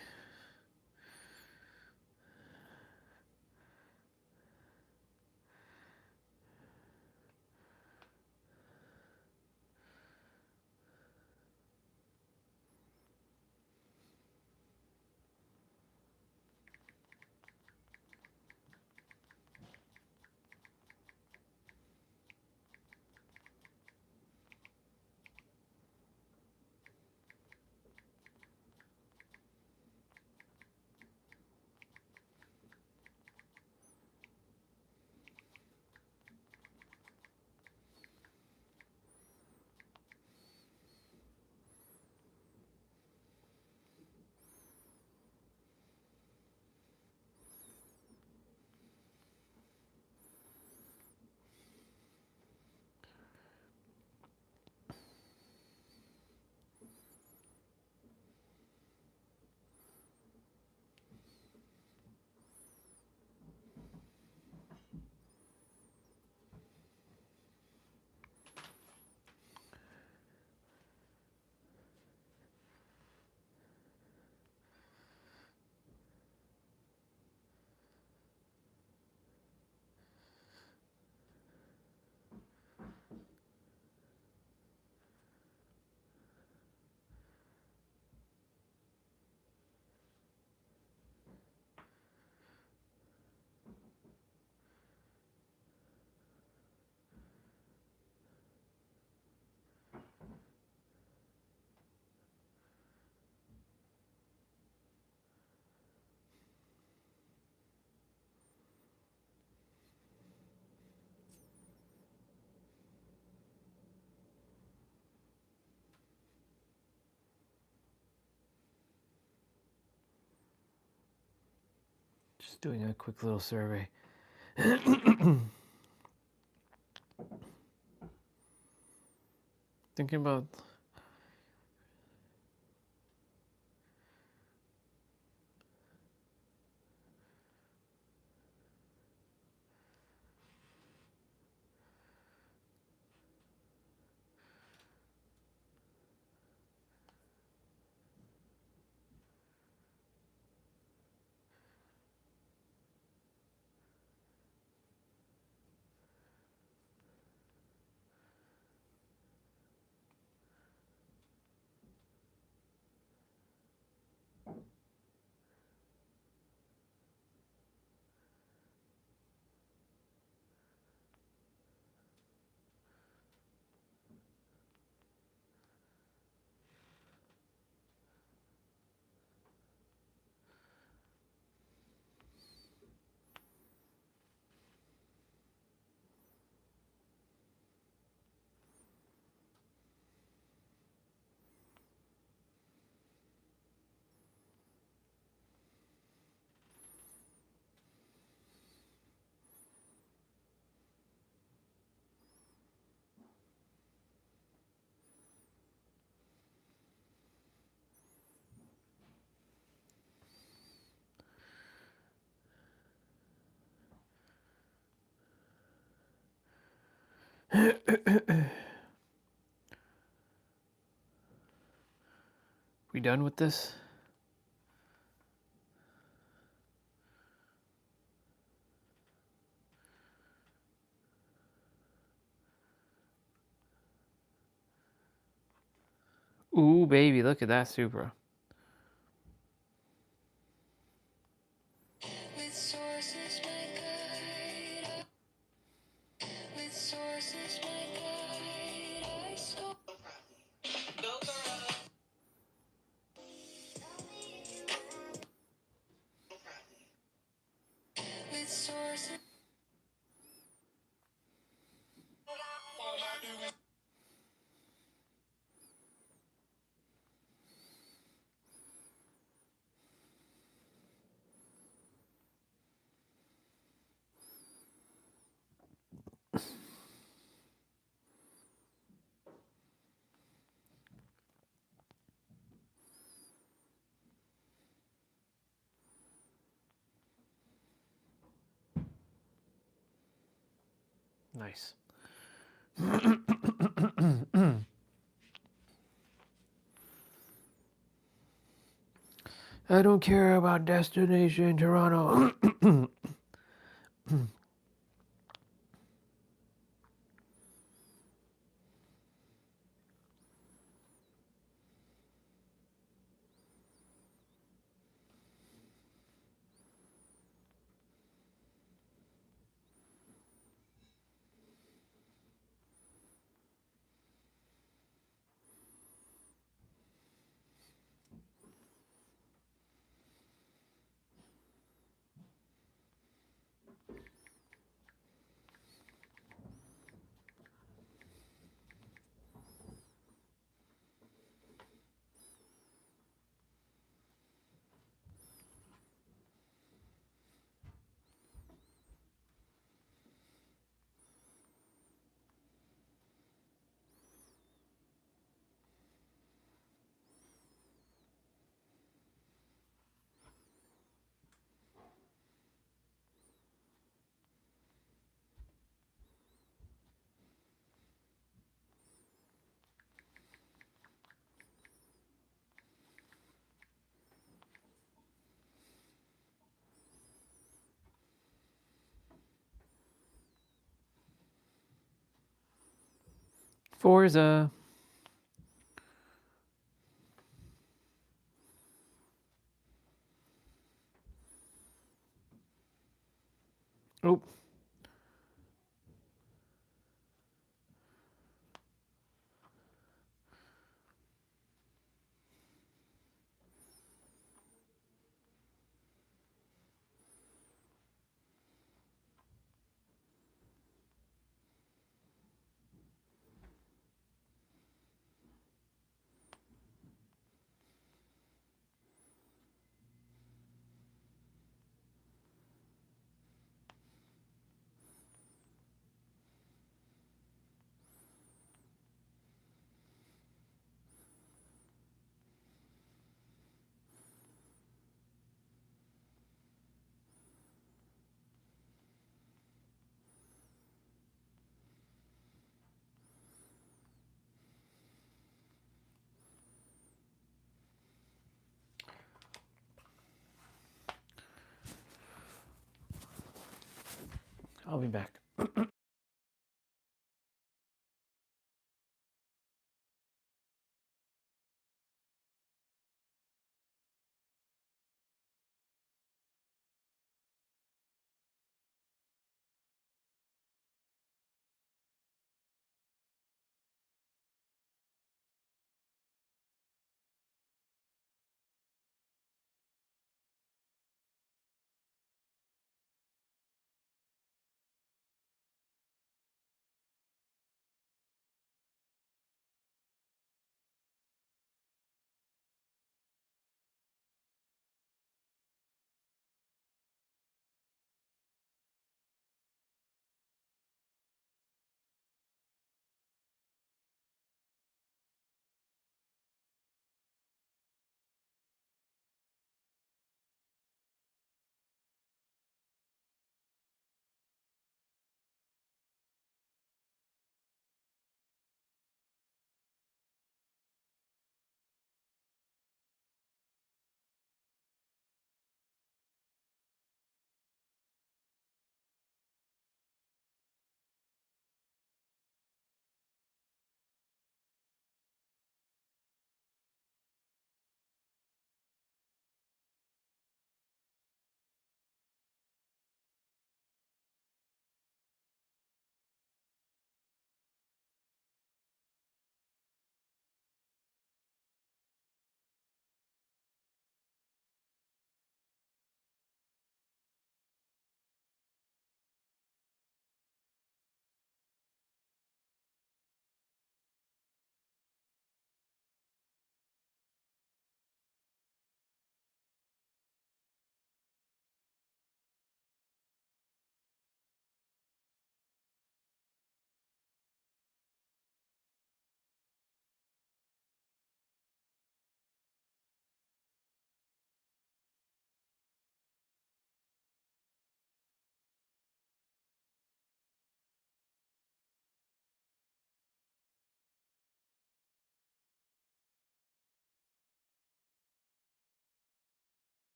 Just doing a quick little survey. Thinking about we done with this? Ooh, baby, look at that Supra. With sources my guide. With sources my guide. I score. Go girl. With sources. Nice. I don't care about Destination Toronto. Forza. Oh. I'll be back.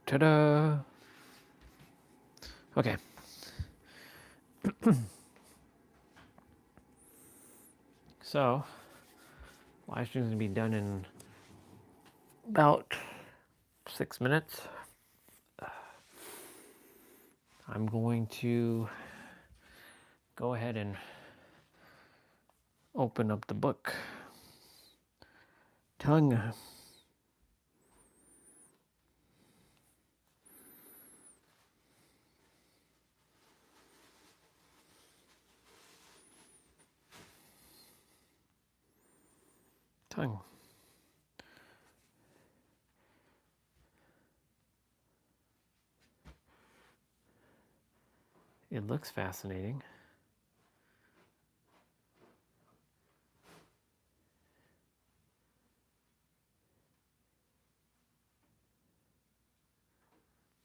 Ta-da! Okay. So, live stream's gonna be done in about 6 minutes. I'm going to go ahead and open up the book. Tongue. Tongue. It looks fascinating.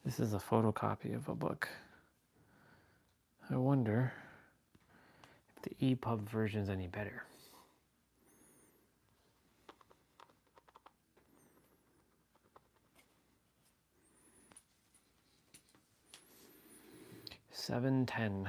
This is a photocopy of a book. I wonder if the EPUB version is any better. $7.10.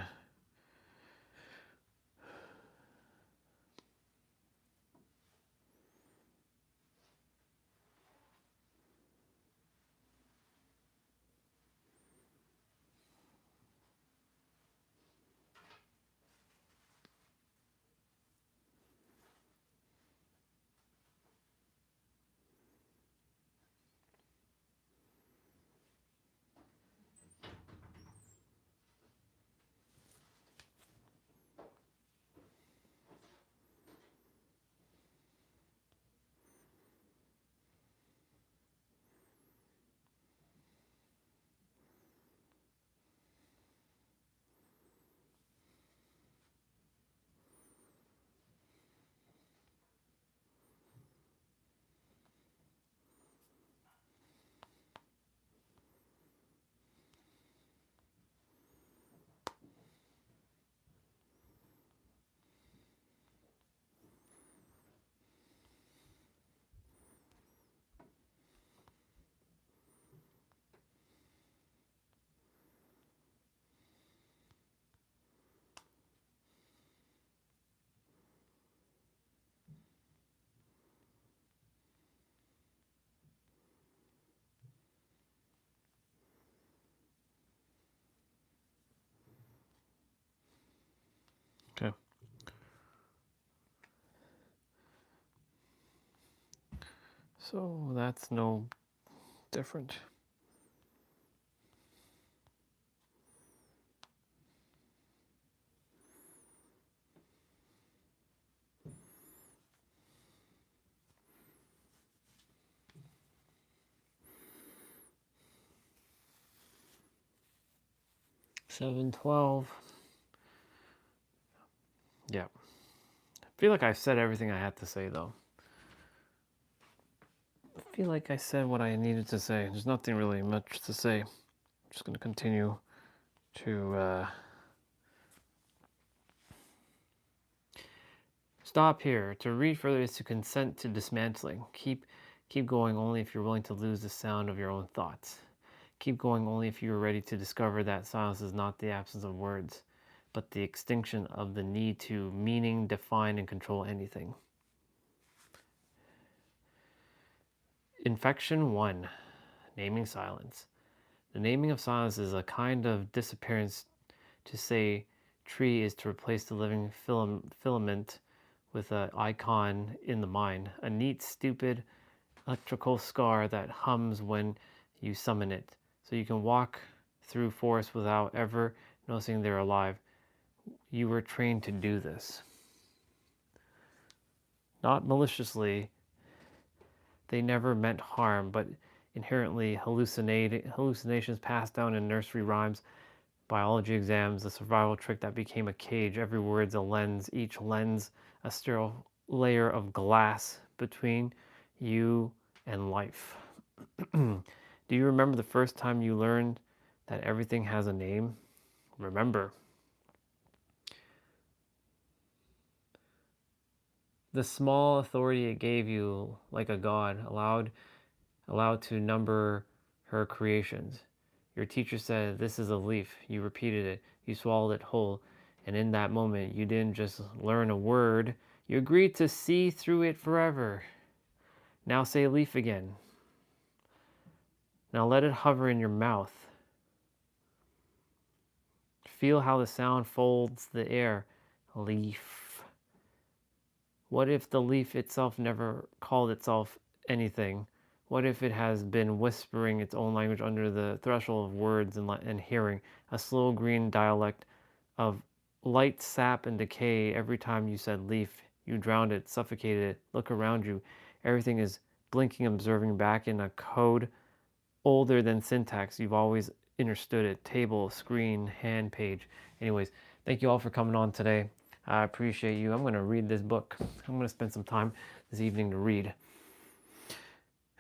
Okay. So that's no different. $7.12. Yeah. I feel like I've said everything I had to say, though. I feel like I said what I needed to say. There's nothing really much to say. I'm just going to continue to stop here. To read further is to consent to dismantling. Keep going only if you're willing to lose the sound of your own thoughts. Keep going only if you are ready to discover that silence is not the absence of words, but the extinction of the need to meaning, define, and control anything. Infection 1. Naming silence. The naming of silence is a kind of disappearance. To say tree is to replace the living filament with an icon in the mind, a neat, stupid electrical scar that hums when you summon it, so you can walk through forests without ever noticing they're alive. You were trained to do this. Not maliciously, they never meant harm, but inherently hallucinations passed down in nursery rhymes, biology exams, the survival trick that became a cage. Every word's a lens, each lens a sterile layer of glass between you and life. Do you remember the first time you learned that everything has a name? Remember. The small authority it gave you, like a god, allowed to number her creations. Your teacher said, "This is a leaf." You repeated it. You swallowed it whole. And in that moment, you didn't just learn a word. You agreed to see through it forever. Now say leaf again. Now let it hover in your mouth. Feel how the sound folds the air. Leaf. What if the leaf itself never called itself anything? What if it has been whispering its own language under the threshold of words and hearing, a slow green dialect of light, sap, and decay? Every time you said leaf, you drowned it, suffocated it. Look around you. Everything is blinking, observing back in a code older than syntax. You've always understood it. Table, screen, hand, page. Anyways, thank you all for coming on today. I appreciate you. I'm going to read this book. I'm going to spend some time this evening to read.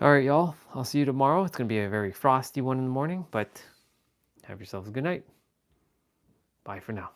All right, y'all. I'll see you tomorrow. It's going to be a very frosty one in the morning, but have yourselves a good night. Bye for now.